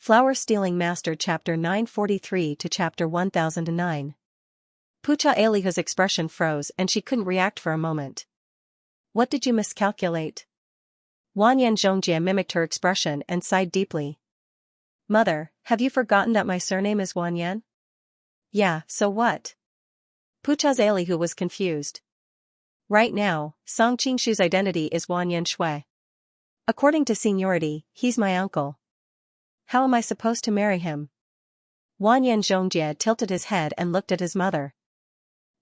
Flower Stealing Master Chapter 943 to Chapter 1009. Pucha Elihu's expression froze and she couldn't react for a moment. What did you miscalculate? Wanyan Xianxia mimicked her expression and sighed deeply. Mother, have you forgotten that my surname is Wanyan? Yeah, so what? Pucha Elihu was confused. Right now, Song Qingshu's identity is Wanyan Shui. According to seniority, he's my uncle. How am I supposed to marry him? Wanyan Xianxia tilted his head and looked at his mother.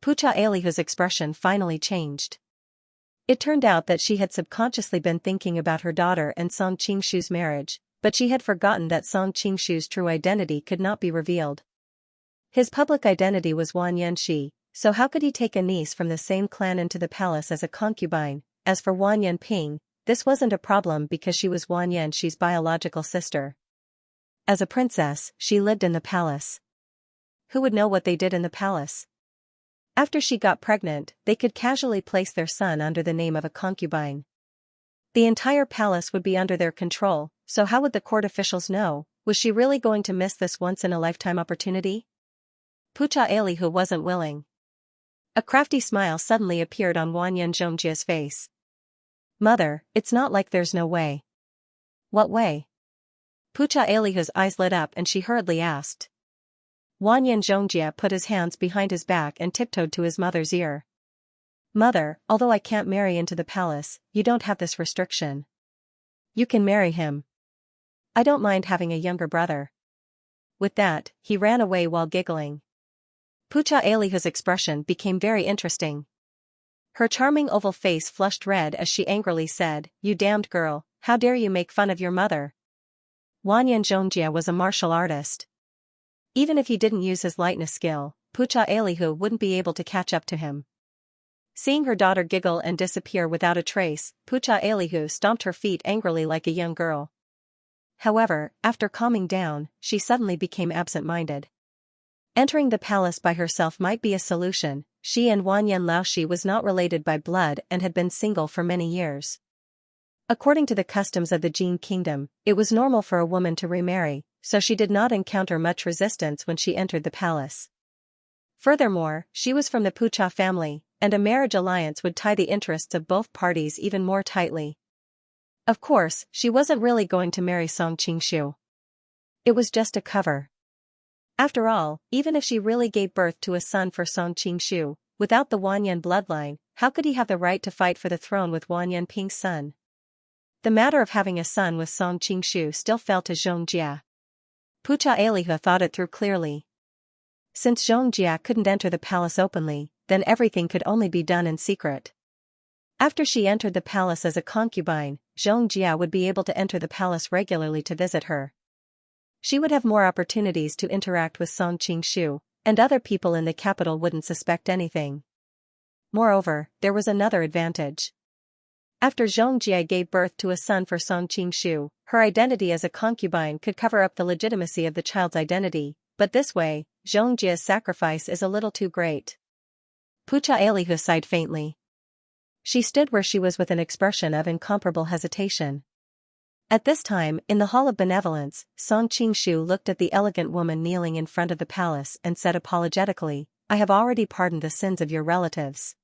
Pucha Elihu's expression finally changed. It turned out that she had subconsciously been thinking about her daughter and Song Qingshu's marriage, but she had forgotten that Song Qingshu's true identity could not be revealed. His public identity was Wanyan Shi, so how could he take a niece from the same clan into the palace as a concubine? As for Wanyan Ping, this wasn't a problem because she was Wanyan Shi's biological sister. As a princess, she lived in the palace. Who would know what they did in the palace? After she got pregnant, they could casually place their son under the name of a concubine. The entire palace would be under their control, so how would the court officials know? Was she really going to miss this once-in-a-lifetime opportunity? Pucha Elihu wasn't willing. A crafty smile suddenly appeared on Wanyan Xianxia's face. Mother, it's not like there's no way. What way? Pucha Elihu's eyes lit up and she hurriedly asked. Wanyan Xianxia put his hands behind his back and tiptoed to his mother's ear. Mother, although I can't marry into the palace, you don't have this restriction. You can marry him. I don't mind having a younger brother. With that, he ran away while giggling. Pucha Elihu's expression became very interesting. Her charming oval face flushed red as she angrily said, "You damned girl, how dare you make fun of your mother?" Wanyan Xianxia was a martial artist. Even if he didn't use his lightness skill, Pucha Elihu wouldn't be able to catch up to him. Seeing her daughter giggle and disappear without a trace, Pucha Elihu stomped her feet angrily like a young girl. However, after calming down, she suddenly became absent-minded. Entering the palace by herself might be a solution. She and Wanyan Laoshi was not related by blood and had been single for many years. According to the customs of the Jin kingdom, it was normal for a woman to remarry, so she did not encounter much resistance when she entered the palace. Furthermore, she was from the Pucha family, and a marriage alliance would tie the interests of both parties even more tightly. Of course, she wasn't really going to marry Song Qingshu. It was just a cover. After all, even if she really gave birth to a son for Song Qingshu, without the Wanyan bloodline, how could he have the right to fight for the throne with Wanyan Ping's son? The matter of having a son with Song Qingshu still fell to Xianxia. Pucha Elihu thought it through clearly. Since Xianxia couldn't enter the palace openly, then everything could only be done in secret. After she entered the palace as a concubine, Xianxia would be able to enter the palace regularly to visit her. She would have more opportunities to interact with Song Qingshu, and other people in the capital wouldn't suspect anything. Moreover, there was another advantage. After Xianxia gave birth to a son for Song Qingshu, her identity as a concubine could cover up the legitimacy of the child's identity, but this way, Xianxia's sacrifice is a little too great. Pucha Elihu sighed faintly. She stood where she was with an expression of incomparable hesitation. At this time, in the Hall of Benevolence, Song Qingshu looked at the elegant woman kneeling in front of the palace and said apologetically, "I have already pardoned the sins of your relatives.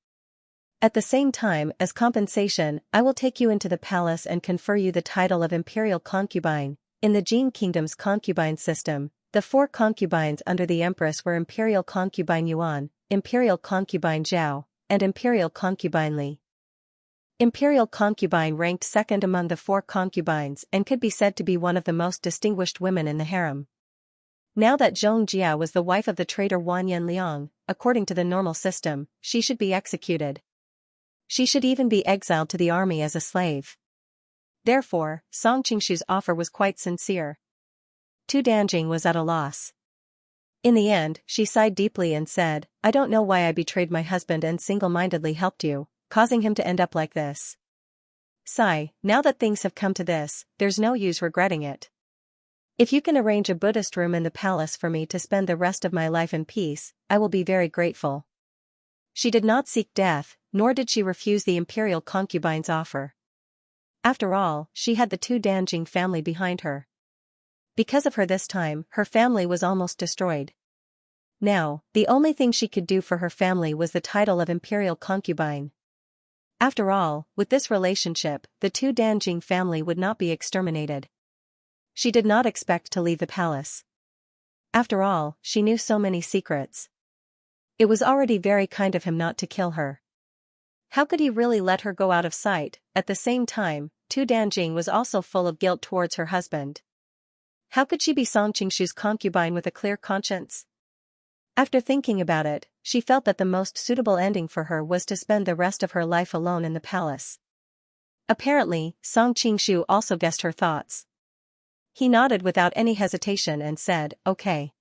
At the same time, as compensation, I will take you into the palace and confer you the title of imperial concubine." In the Jin kingdom's concubine system, the 4 concubines under the empress were imperial concubine Yuan, imperial concubine Zhao, and imperial concubine Li. Imperial concubine ranked second among the 4 concubines and could be said to be one of the most distinguished women in the harem. Now that Xianxia was the wife of the traitor Wanyan Liang, according to the normal system, she should be executed. She should even be exiled to the army as a slave. Therefore, Song Qingshu's offer was quite sincere. Tu Danjing was at a loss. In the end, she sighed deeply and said, "I don't know why I betrayed my husband and single-mindedly helped you, causing him to end up like this. Sigh, now that things have come to this, there's no use regretting it. If you can arrange a Buddhist room in the palace for me to spend the rest of my life in peace, I will be very grateful." She did not seek death, nor did she refuse the imperial concubine's offer. After all, she had the Tu Danjing family behind her. Because of her this time, her family was almost destroyed. Now, the only thing she could do for her family was the title of imperial concubine. After all, with this relationship, the two Danjing family would not be exterminated. She did not expect to leave the palace. After all, she knew so many secrets. It was already very kind of him not to kill her. How could he really let her go out of sight? At the same time, Tu Danjing was also full of guilt towards her husband. How could she be Song Qingshu's concubine with a clear conscience? After thinking about it, she felt that the most suitable ending for her was to spend the rest of her life alone in the palace. Apparently, Song Qingshu also guessed her thoughts. He nodded without any hesitation and said, okay.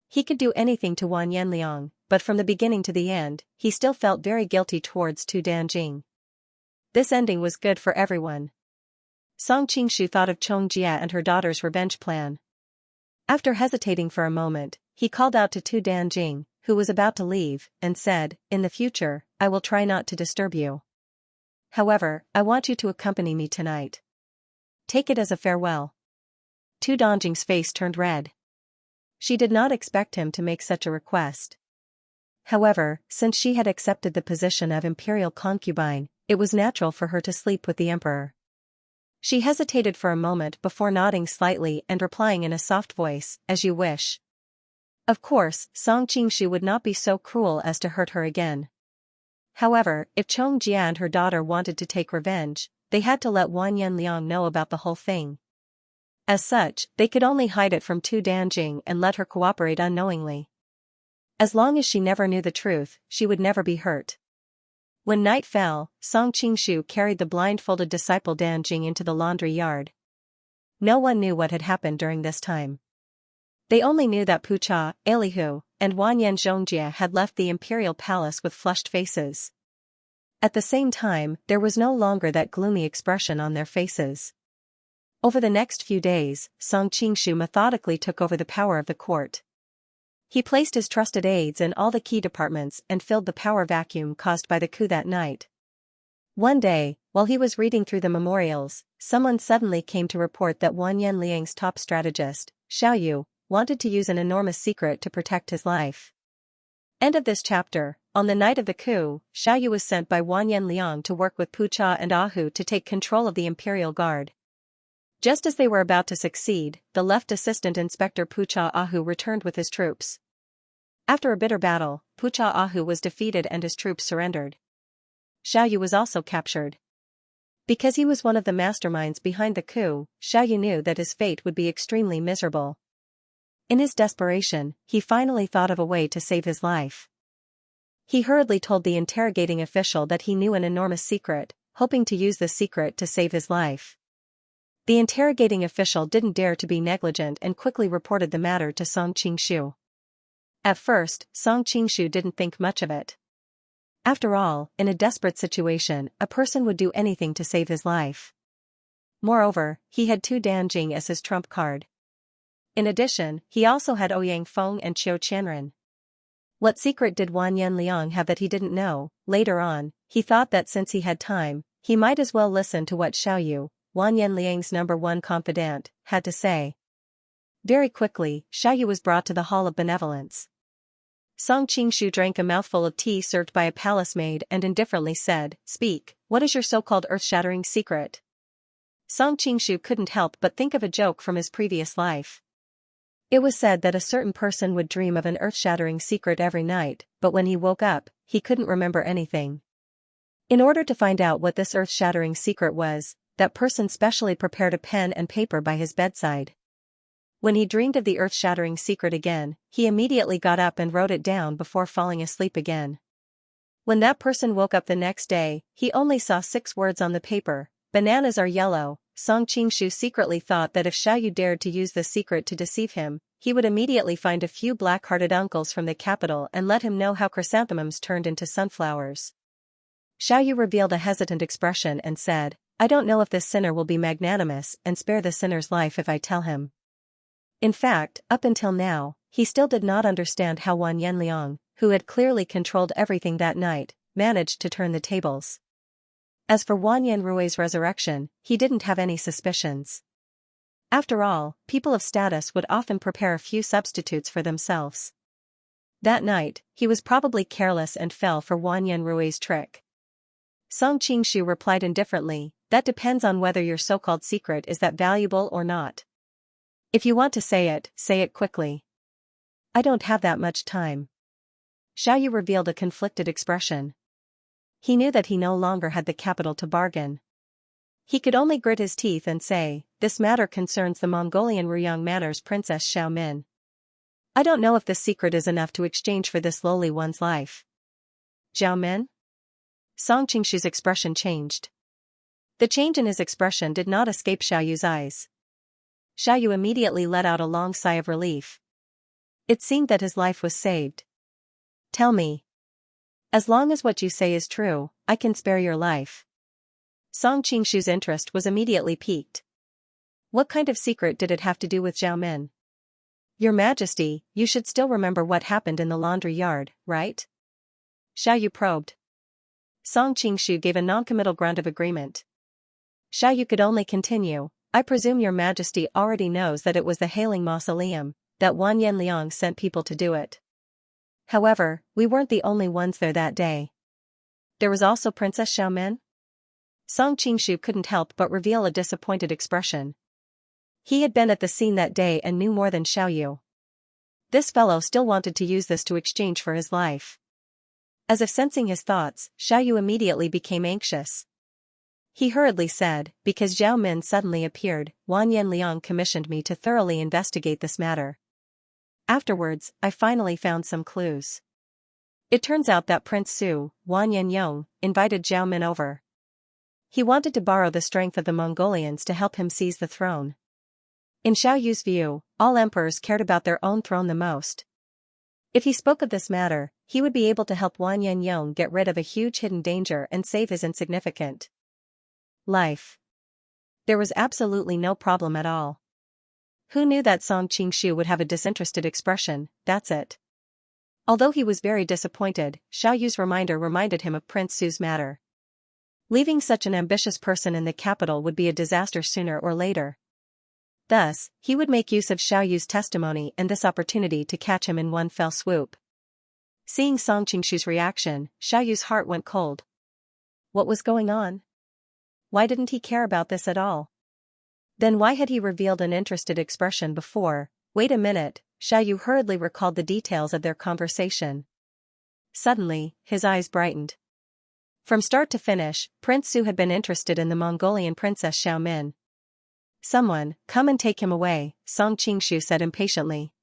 He could do anything to Wan Yanliang, but from the beginning to the end, he still felt very guilty towards Tu Danjing. This ending was good for everyone. Song Qingshu thought of Xianxia and her daughter's revenge plan. After hesitating for a moment, he called out to Tu Danjing, who was about to leave, and said, in the future, I will try not to disturb you. However, I want you to accompany me tonight. Take it as a farewell. Tu Danjing's face turned red. She did not expect him to make such a request. However, since she had accepted the position of imperial concubine, it was natural for her to sleep with the emperor. She hesitated for a moment before nodding slightly and replying in a soft voice, as you wish. Of course, Song Qingshu would not be so cruel as to hurt her again. However, if Xianxia and her daughter wanted to take revenge, they had to let Wan Yanliang know about the whole thing. As such, they could only hide it from Tu Danjing and let her cooperate unknowingly. As long as she never knew the truth, she would never be hurt. When night fell, Song Qingshu carried the blindfolded disciple Danjing into the laundry yard. No one knew what had happened during this time. They only knew that Pucha, Elihu, and Wanyan Zhongjia had left the imperial palace with flushed faces. At the same time, there was no longer that gloomy expression on their faces. Over the next few days, Song Qingshu methodically took over the power of the court. He placed his trusted aides in all the key departments and filled the power vacuum caused by the coup that night. One day, while he was reading through the memorials, someone suddenly came to report that Wan Yanliang's top strategist, Xiaoyu, wanted to use an enormous secret to protect his life. End of this chapter. On the night of the coup, Xiaoyu was sent by Wan Yanliang to work with Pucha and Ahu to take control of the imperial guard. Just as they were about to succeed, the left assistant inspector Pucha Ahu returned with his troops. After a bitter battle, Pucha Ahu was defeated and his troops surrendered. Xiaoyu was also captured. Because he was one of the masterminds behind the coup, Xiaoyu knew that his fate would be extremely miserable. In his desperation, he finally thought of a way to save his life. He hurriedly told the interrogating official that he knew an enormous secret, hoping to use the secret to save his life. The interrogating official didn't dare to be negligent and quickly reported the matter to Song Qingshu. At first, Song Qingshu didn't think much of it. After all, in a desperate situation, a person would do anything to save his life. Moreover, he had Tu Danjing as his trump card. In addition, he also had Ouyang Feng and Qiu Qianren. What secret did Wan Yanliang have that he didn't know? Later on, he thought that since he had time, he might as well listen to what Xiaoyu, Wan Yanliang's #1 confidant, had to say. Very quickly, Xiaoyu was brought to the Hall of Benevolence. Song Qingshu drank a mouthful of tea served by a palace maid and indifferently said, "Speak, what is your so-called earth-shattering secret?" Song Qingshu couldn't help but think of a joke from his previous life. It was said that a certain person would dream of an earth-shattering secret every night, but when he woke up, he couldn't remember anything. In order to find out what this earth-shattering secret was, that person specially prepared a pen and paper by his bedside. When he dreamed of the earth-shattering secret again, he immediately got up and wrote it down before falling asleep again. When that person woke up the next day, he only saw 6 words on the paper: bananas are yellow. Song Qingshu secretly thought that if Xiaoyu dared to use the secret to deceive him, he would immediately find a few black-hearted uncles from the capital and let him know how chrysanthemums turned into sunflowers. Xiaoyu revealed a hesitant expression and said, "I don't know if this sinner will be magnanimous and spare the sinner's life if I tell him." In fact, up until now, he still did not understand how Wan Yanliang, who had clearly controlled everything that night, managed to turn the tables. As for Wan Yanrui's resurrection, he didn't have any suspicions. After all, people of status would often prepare a few substitutes for themselves. That night, he was probably careless and fell for Wan Yanrui's trick. Song Qingshu replied indifferently, "That depends on whether your so-called secret is that valuable or not. If you want to say it quickly." "I don't have that much time." Xiaoyu revealed a conflicted expression. He knew that he no longer had the capital to bargain. He could only grit his teeth and say, "This matter concerns the Mongolian Ruyang Manor's Princess Xiaomin. I don't know if this secret is enough to exchange for this lowly one's life." "Xiaomin?" Song Qingshu's expression changed. The change in his expression did not escape Xiaoyu's eyes. Xiaoyu immediately let out a long sigh of relief. It seemed that his life was saved. "Tell me. As long as what you say is true, I can spare your life." Song Qingshu's interest was immediately piqued. What kind of secret did it have to do with Xiaomin? "Your Majesty, you should still remember what happened in the laundry yard, right?" Xiaoyu probed. Song Qingshu gave a noncommittal grunt of agreement. Xiaoyu could only continue, "I presume your Majesty already knows that it was the Hailing Mausoleum, that Wan Yanliang sent people to do it. However, we weren't the only ones there that day. There was also Princess Xiaomin?" Song Qingshu couldn't help but reveal a disappointed expression. He had been at the scene that day and knew more than Xiaoyu. This fellow still wanted to use this to exchange for his life. As if sensing his thoughts, Xiaoyu immediately became anxious. He hurriedly said, "Because Zhao Min suddenly appeared, Wan Yanliang commissioned me to thoroughly investigate this matter. Afterwards, I finally found some clues. It turns out that Prince Su, Wan Yanyong, invited Zhao Min over. He wanted to borrow the strength of the Mongolians to help him seize the throne. In Xiaoyu's view, all emperors cared about their own throne the most. If he spoke of this matter, he would be able to help Wan Yanyong get rid of a huge hidden danger and save his insignificant life. There was absolutely no problem at all. Who knew that Song Qingshu would have a disinterested expression, that's it." Although he was very disappointed, Xiaoyu's reminder reminded him of Prince Su's matter. Leaving such an ambitious person in the capital would be a disaster sooner or later. Thus, he would make use of Xiaoyu's testimony and this opportunity to catch him in one fell swoop. Seeing Song Qingshu's reaction, Xiaoyu's heart went cold. What was going on? Why didn't he care about this at all? Then why had he revealed an interested expression before? Wait a minute, Xiaoyu hurriedly recalled the details of their conversation. Suddenly, his eyes brightened. From start to finish, Prince Su had been interested in the Mongolian Princess Xiaomin. "Someone, come and take him away," Song Qingshu said impatiently.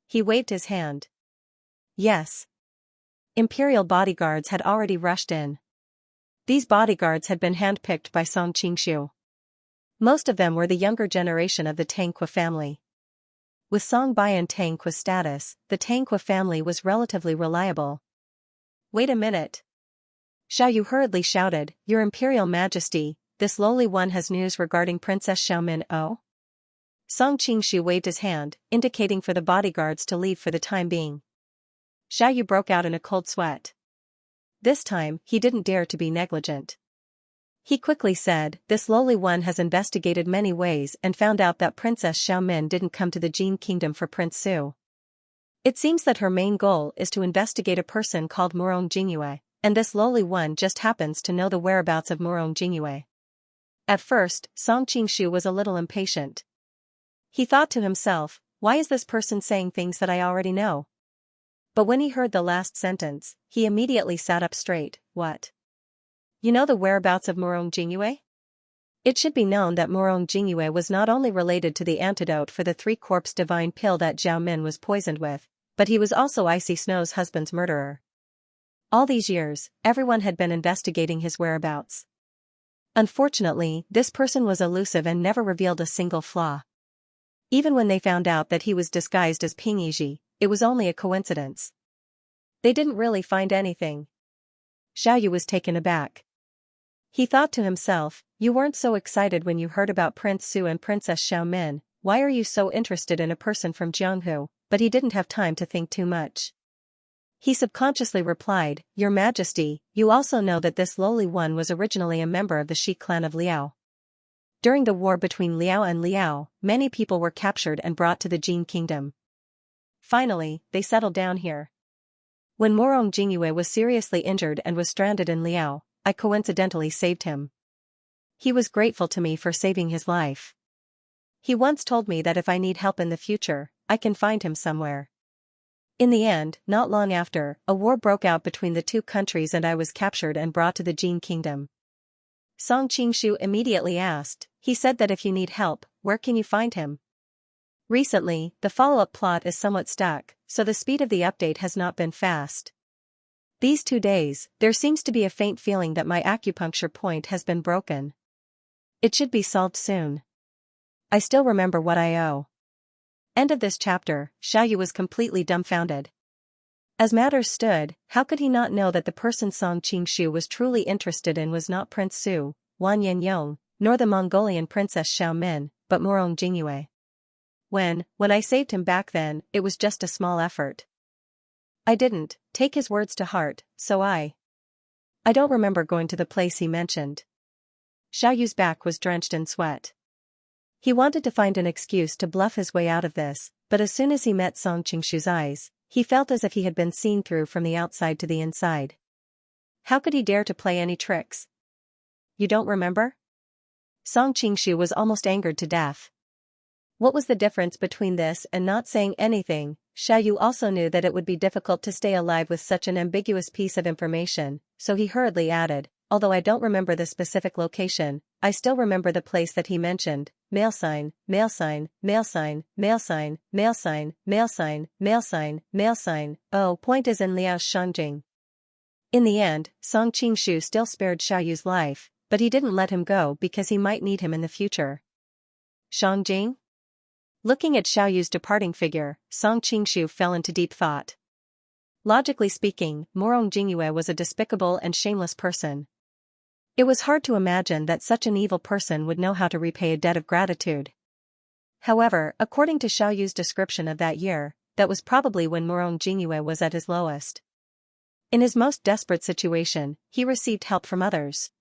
He waved his hand. Yes. Imperial bodyguards had already rushed in. These bodyguards had been handpicked by Song Qingshu. Most of them were the younger generation of the Tangqi family. With Song Baiyan Tangqi's status, the Tangqi family was relatively reliable. "Wait a minute." Xiaoyu hurriedly shouted, "Your Imperial Majesty, this lowly one has news regarding Princess Xiaomin." "Oh?" Song Qingshu waved his hand, indicating for the bodyguards to leave for the time being. Xiaoyu broke out in a cold sweat. This time, he didn't dare to be negligent. He quickly said, "This lowly one has investigated many ways and found out that Princess Xiaomin didn't come to the Jin Kingdom for Prince Su. It seems that her main goal is to investigate a person called Murong Jingyue, and this lowly one just happens to know the whereabouts of Murong Jingyue." At first, Song Qingshu was a little impatient. He thought to himself, why is this person saying things that I already know? But when he heard the last sentence, he immediately sat up straight. What? You know the whereabouts of Murong Jingyue? It should be known that Murong Jingyue was not only related to the antidote for the three-corpse divine pill that Zhao Min was poisoned with, but he was also Icy Snow's husband's murderer. All these years, everyone had been investigating his whereabouts. Unfortunately, this person was elusive and never revealed a single flaw. Even when they found out that he was disguised as Ping Yizhi, it was only a coincidence. They didn't really find anything. Xiaoyu was taken aback. He thought to himself, you weren't so excited when you heard about Prince Su and Princess Xiaomin, why are you so interested in a person from Jianghu? But he didn't have time to think too much. He subconsciously replied, Your Majesty, you also know that this lowly one was originally a member of the Shi clan of Liao. During the war between Liao and Liao, many people were captured and brought to the Jin kingdom. Finally, they settled down here. When Morong Jingyue was seriously injured and was stranded in Liao, I coincidentally saved him. He was grateful to me for saving his life. He once told me that if I need help in the future, I can find him somewhere. In the end, not long after, a war broke out between the two countries and I was captured and brought to the Jin kingdom. Song Qingshu immediately asked, he said that if you need help, where can you find him? Recently, the follow-up plot is somewhat stuck, so the speed of the update has not been fast. These 2 days, there seems to be a faint feeling that my acupuncture point has been broken. It should be solved soon. I still remember what I owe. End of this chapter. Xiaoyu was completely dumbfounded. As matters stood, how could he not know that the person Song Qingshu was truly interested in was not Prince Su, Wan Yanyong, nor the Mongolian princess Xiao Min, but Morong Jingyue? When I saved him back then, it was just a small effort. I didn't take his words to heart, so I don't remember going to the place he mentioned. Xiaoyu's back was drenched in sweat. He wanted to find an excuse to bluff his way out of this, but as soon as he met Song Qingshu's eyes, he felt as if he had been seen through from the outside to the inside. How could he dare to play any tricks? You don't remember? Song Qingshu was almost angered to death. What was the difference between this and not saying anything? Xiaoyu also knew that it would be difficult to stay alive with such an ambiguous piece of information, so he hurriedly added, although I don't remember the specific location, I still remember the place that he mentioned. Mail sign, mail sign, mail sign, mail sign, mail sign, mail sign, mail sign, mail sign. Oh, point is in Liao's Shangjing. In the end, Song Qingshu still spared Xiaoyu's life, but he didn't let him go because he might need him in the future. Shangjing? Looking at Xiaoyu's departing figure, Song Qingshu fell into deep thought. Logically speaking, Morong Jingyue was a despicable and shameless person. It was hard to imagine that such an evil person would know how to repay a debt of gratitude. However, according to Xiaoyu's description of that year, that was probably when Morong Jingyue was at his lowest. In his most desperate situation, he received help from others.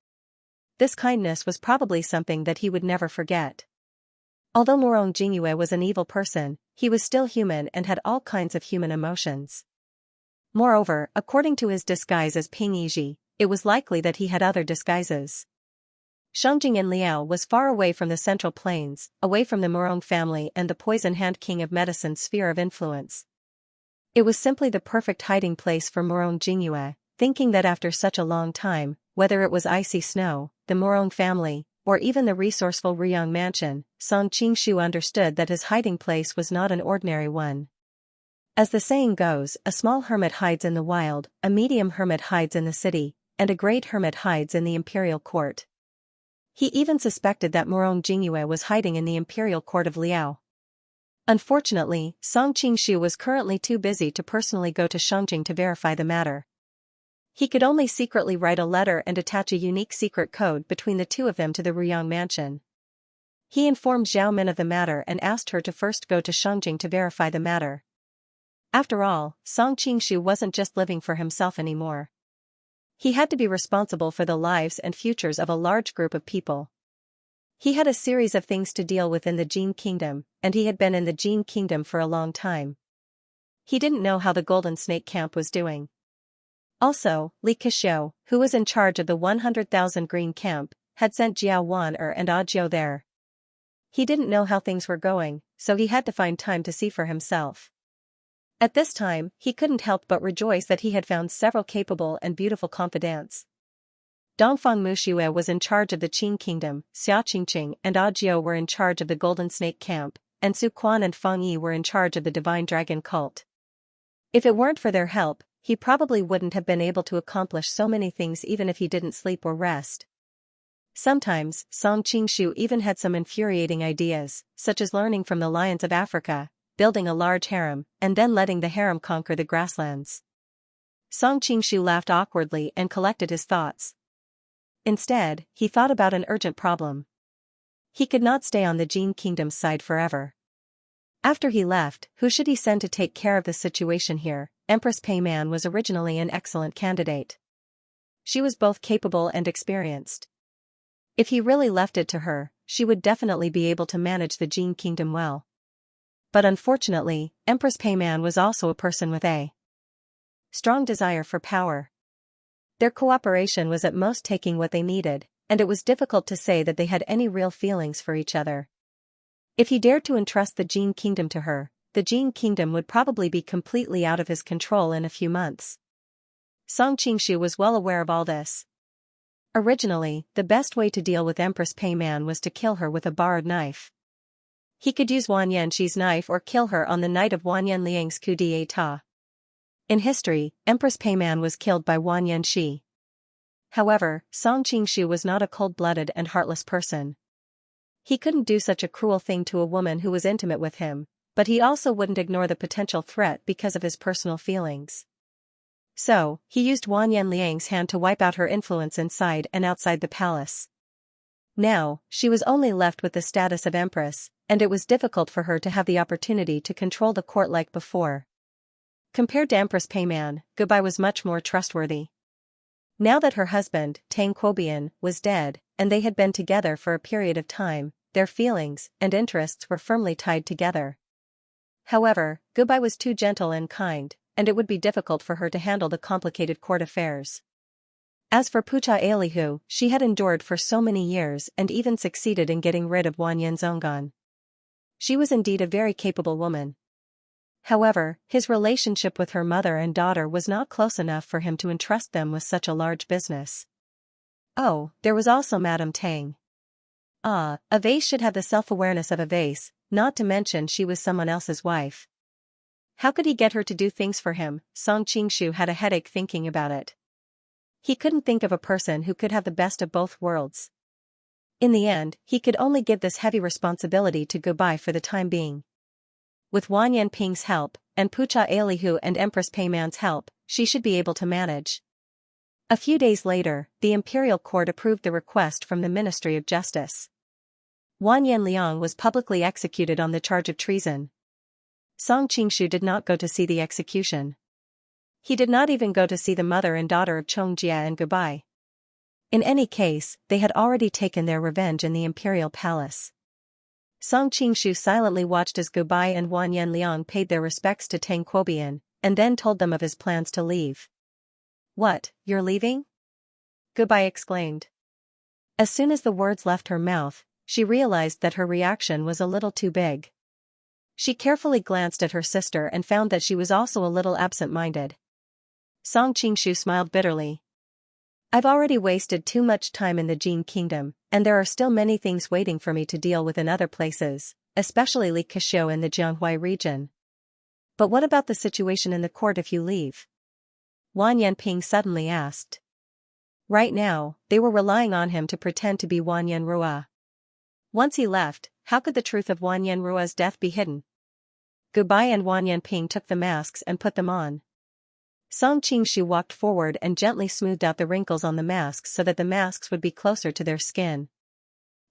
This kindness was probably something that he would never forget. Although Morong Jingyue was an evil person, he was still human and had all kinds of human emotions. Moreover, according to his disguise as Ping Yizhi, it was likely that he had other disguises. Shangjing in Liao was far away from the Central Plains, away from the Morong family and the Poison Hand King of Medicine's sphere of influence. It was simply the perfect hiding place for Morong Jingyue, thinking that after such a long time, whether it was icy snow, the Morong family, or even the resourceful Ruyang mansion, Song Qingshu understood that his hiding place was not an ordinary one. As the saying goes, a small hermit hides in the wild, a medium hermit hides in the city, and a great hermit hides in the imperial court. He even suspected that Morong Jingyue was hiding in the imperial court of Liao. Unfortunately, Song Qingshu was currently too busy to personally go to Shangjing to verify the matter. He could only secretly write a letter and attach a unique secret code between the two of them to the Ruyang mansion. He informed Xiao Min of the matter and asked her to first go to Shangjing to verify the matter. After all, Song Qingshu wasn't just living for himself anymore. He had to be responsible for the lives and futures of a large group of people. He had a series of things to deal with in the Jin Kingdom, and he had been in the Jin Kingdom for a long time. He didn't know how the Golden Snake Camp was doing. Also, Li Kexiu, who was in charge of the 100,000 Green Camp, had sent Jiao Wan-er and Ajiu there. He didn't know how things were going, so he had to find time to see for himself. At this time, he couldn't help but rejoice that he had found several capable and beautiful confidants. Dongfang Muxue was in charge of the Qin Kingdom, Xia Qingqing and Ajiu were in charge of the Golden Snake Camp, and Su Quan and Fang Yi were in charge of the Divine Dragon Cult. If it weren't for their help, he probably wouldn't have been able to accomplish so many things even if he didn't sleep or rest. Sometimes, Song Qingshu even had some infuriating ideas, such as learning from the lions of Africa, building a large harem, and then letting the harem conquer the grasslands. Song Qingshu laughed awkwardly and collected his thoughts. Instead, he thought about an urgent problem. He could not stay on the Jin Kingdom's side forever. After he left, who should he send to take care of the situation here? Empress Pei Man was originally an excellent candidate. She was both capable and experienced. If he really left it to her, she would definitely be able to manage the Jin kingdom well. But unfortunately, Empress Peiman was also a person with a strong desire for power. Their cooperation was at most taking what they needed, and it was difficult to say that they had any real feelings for each other. If he dared to entrust the Jin kingdom to her, the Jin kingdom would probably be completely out of his control in a few months. Song Qingshu was well aware of all this. Originally, the best way to deal with Empress Peiman was to kill her with a borrowed knife. He could use Wan Yanxi's knife or kill her on the night of Wan Yanliang's coup d'état. In history, Empress Peiman was killed by Wan Yanxi. However, Song Qingshu was not a cold-blooded and heartless person. He couldn't do such a cruel thing to a woman who was intimate with him, but he also wouldn't ignore the potential threat because of his personal feelings. So, he used Wan Yanliang's hand to wipe out her influence inside and outside the palace. Now, she was only left with the status of empress, and it was difficult for her to have the opportunity to control the court like before. Compared to Empress Peiman, Gubai was much more trustworthy. Now that her husband, Tang Quobian, was dead, and they had been together for a period of time, their feelings and interests were firmly tied together. However, Gubai was too gentle and kind, and it would be difficult for her to handle the complicated court affairs. As for Pucha Elihu, she had endured for so many years and even succeeded in getting rid of Wan Yanzongan. She was indeed a very capable woman. However, his relationship with her mother and daughter was not close enough for him to entrust them with such a large business. Oh, there was also Madame Tang. A vase should have the self-awareness of a vase, not to mention she was someone else's wife. How could he get her to do things for him? Song Qingshu had a headache thinking about it. He couldn't think of a person who could have the best of both worlds. In the end, he could only give this heavy responsibility to Gubai for the time being. With Wan Yanping's help, and Pucha Elihu and Empress Peiman's help, she should be able to manage. A few days later, the imperial court approved the request from the Ministry of Justice. Wan Yanliang was publicly executed on the charge of treason. Song Qingshu did not go to see the execution. He did not even go to see the mother and daughter of Xianxia and Gubai. In any case, they had already taken their revenge in the imperial palace. Song Qingshu silently watched as Gubai and Wan Yanliang paid their respects to Tang Quobian, and then told them of his plans to leave. "What, you're leaving?" Gubai exclaimed. As soon as the words left her mouth, she realized that her reaction was a little too big. She carefully glanced at her sister and found that she was also a little absent-minded. Song Qingshu smiled bitterly. "I've already wasted too much time in the Jin kingdom, and there are still many things waiting for me to deal with in other places, especially Li Keqiu in the Jianghuai region. But what about the situation in the court if you leave?" Wan Yanping suddenly asked. Right now, they were relying on him to pretend to be Wan Yanrua. Once he left, how could the truth of Wan Yanrua's death be hidden? Gubai and Wan Yanping took the masks and put them on. Song Qingshu walked forward and gently smoothed out the wrinkles on the masks so that the masks would be closer to their skin.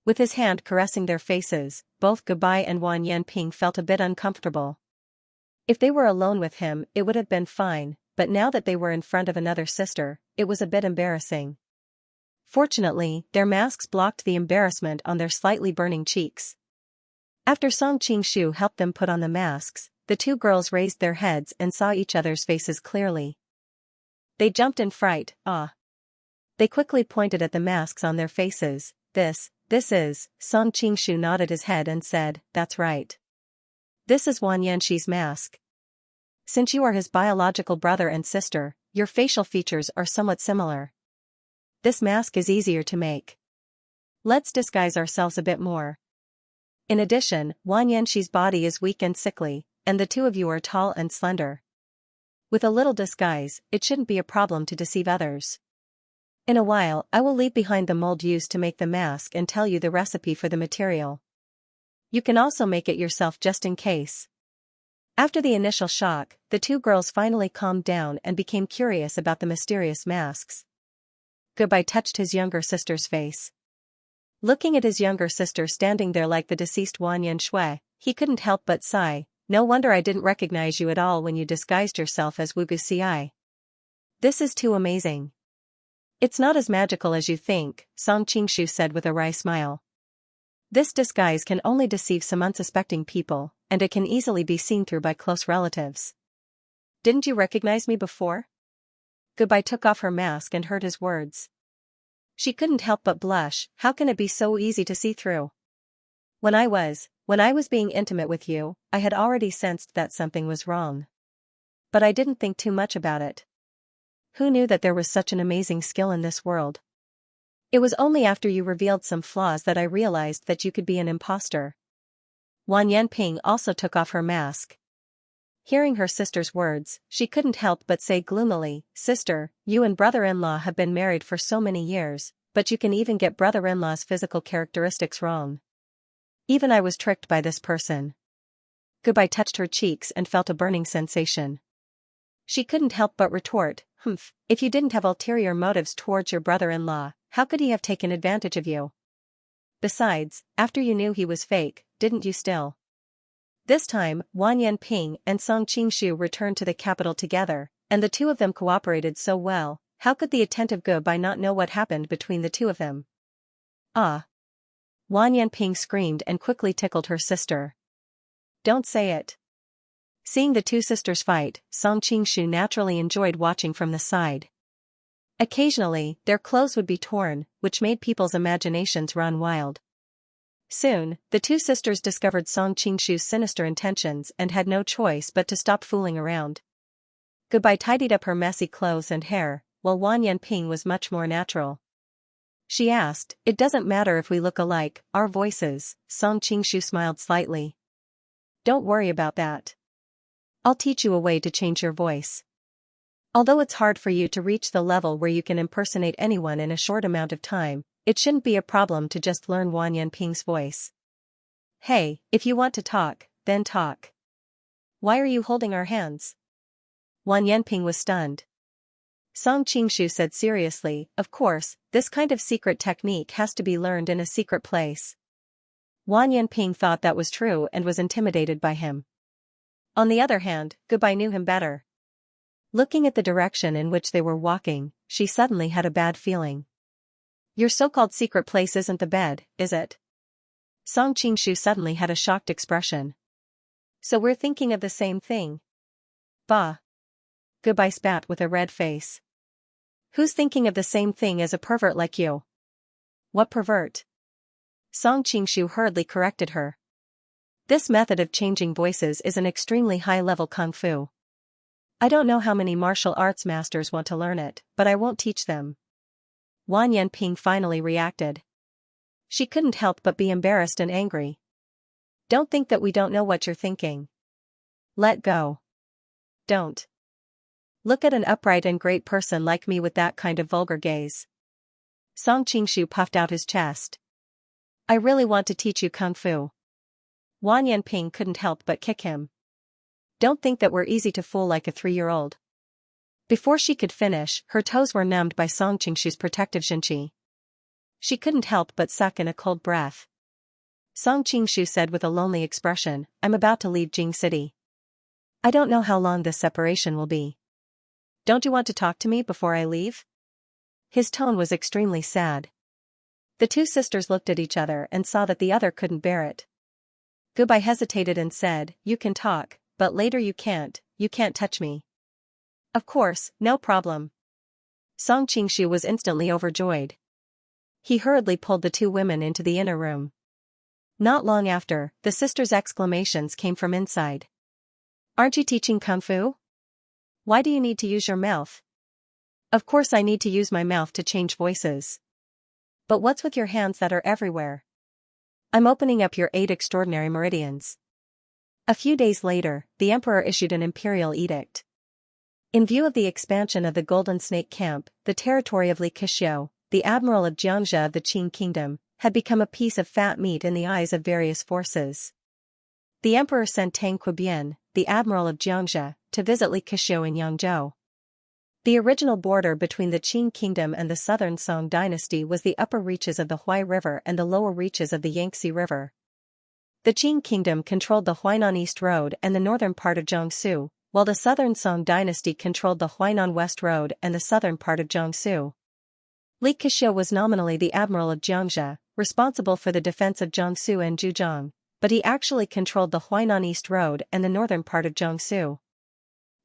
With his hand caressing their faces, both Gubai and Wan Yanping felt a bit uncomfortable. If they were alone with him, it would have been fine, but now that they were in front of another sister, it was a bit embarrassing. Fortunately, their masks blocked the embarrassment on their slightly burning cheeks. After Song Qingshu helped them put on the masks, the two girls raised their heads and saw each other's faces clearly. They jumped in fright. They quickly pointed at the masks on their faces. This is, Song Qingshu nodded his head and said, "That's right. This is Wan Yanxi's mask. Since you are his biological brother and sister, your facial features are somewhat similar. This mask is easier to make. Let's disguise ourselves a bit more. In addition, Wan Yanxi's body is weak and sickly, and the two of you are tall and slender. With a little disguise, it shouldn't be a problem to deceive others. In a while, I will leave behind the mold used to make the mask and tell you the recipe for the material. You can also make it yourself just in case." After the initial shock, the two girls finally calmed down and became curious about the mysterious masks. Gubai touched his younger sister's face. Looking at his younger sister standing there like the deceased Wan Yanshui, he couldn't help but sigh. "No wonder I didn't recognize you at all when you disguised yourself as Wugu Ci. This is too amazing. It's not as magical as you think, Song Qingshu said with a wry smile. This disguise can only deceive some unsuspecting people, and it can easily be seen through by close relatives. Didn't you recognize me before? Goodbye took off her mask and heard his words. She couldn't help but blush. How can it be so easy to see through? When I was being intimate with you, I had already sensed that something was wrong. But I didn't think too much about it. Who knew that there was such an amazing skill in this world? It was only after you revealed some flaws that I realized that you could be an imposter. Wan Yanping also took off her mask. Hearing her sister's words, she couldn't help but say gloomily, "Sister, you and brother-in-law have been married for so many years, but you can even get brother-in-law's physical characteristics wrong. Even I was tricked by this person." Goodbye touched her cheeks and felt a burning sensation. She couldn't help but retort, if you didn't have ulterior motives towards your brother-in-law, how could he have taken advantage of you? Besides, after you knew he was fake, didn't you still? This time, Wan Yanping and Song Qingshu returned to the capital together, and the two of them cooperated so well. How could the attentive Goodbye not know what happened between the two of them? Ah! Wan Yanping screamed and quickly tickled her sister. Don't say it. Seeing the two sisters fight, Song Qingshu naturally enjoyed watching from the side. Occasionally, their clothes would be torn, which made people's imaginations run wild. Soon, the two sisters discovered Song Qingshu's sinister intentions and had no choice but to stop fooling around. Goodbye tidied up her messy clothes and hair, while Wan Yanping was much more natural. She asked, "It doesn't matter if we look alike, our voices." Song Qingshu smiled slightly. "Don't worry about that. I'll teach you a way to change your voice. Although it's hard for you to reach the level where you can impersonate anyone in a short amount of time, it shouldn't be a problem to just learn Wan Yanping's voice. Hey, if you want to talk, then talk. Why are you holding our hands?" Wan Yanping was stunned. Song Qingshu said seriously, "Of course, this kind of secret technique has to be learned in a secret place." Wan Yanping thought that was true and was intimidated by him. On the other hand, Goodbye knew him better. Looking at the direction in which they were walking, she suddenly had a bad feeling. "Your so-called secret place isn't the bed, is it?" Song Qingshu suddenly had a shocked expression. "So we're thinking of the same thing?" "Bah!" Goodbye spat with a red face. "Who's thinking of the same thing as a pervert like you?" "What pervert?" Song Qingshu hurriedly corrected her. "This method of changing voices is an extremely high-level kung fu. I don't know how many martial arts masters want to learn it, but I won't teach them." Wan Yanping finally reacted. She couldn't help but be embarrassed and angry. "Don't think that we don't know what you're thinking. Let go. Don't look at an upright and great person like me with that kind of vulgar gaze." Song Qingshu puffed out his chest. "I really want to teach you kung fu." Wan Yanping couldn't help but kick him. "Don't think that we're easy to fool like a 3-year-old. Before she could finish, her toes were numbed by Song Qingshu's protective Xianxia. She couldn't help but suck in a cold breath. Song Qingshu said with a lonely expression, "I'm about to leave Jing City. I don't know how long this separation will be. Don't you want to talk to me before I leave?" His tone was extremely sad. The two sisters looked at each other and saw that the other couldn't bear it. Goodbye hesitated and said, "You can talk, but later you can't touch me." "Of course, no problem." Song Qingshu was instantly overjoyed. He hurriedly pulled the two women into the inner room. Not long after, the sisters' exclamations came from inside. "Aren't you teaching kung fu? Why do you need to use your mouth?" "Of course I need to use my mouth to change voices. But what's with your hands that are everywhere?" "I'm opening up your 8 extraordinary meridians." A few days later, the emperor issued an imperial edict. In view of the expansion of the Golden Snake Camp, the territory of Li Keqiu, the admiral of Xianxia of the Qing Kingdom, had become a piece of fat meat in the eyes of various forces. The emperor sent Tang Qibian, the admiral of Xianxia, to visit Li Keqiu in Yangzhou. The original border between the Qing Kingdom and the southern Song dynasty was the upper reaches of the Huai River and the lower reaches of the Yangtze River. The Qing Kingdom controlled the Huainan East Road and the northern part of Jiangsu, while the southern Song dynasty controlled the Huainan West Road and the southern part of Jiangsu. Li Keqiu was nominally the admiral of Xianxia, responsible for the defense of Jiangsu and Zhejiang, but he actually controlled the Huainan East Road and the northern part of Jiangsu.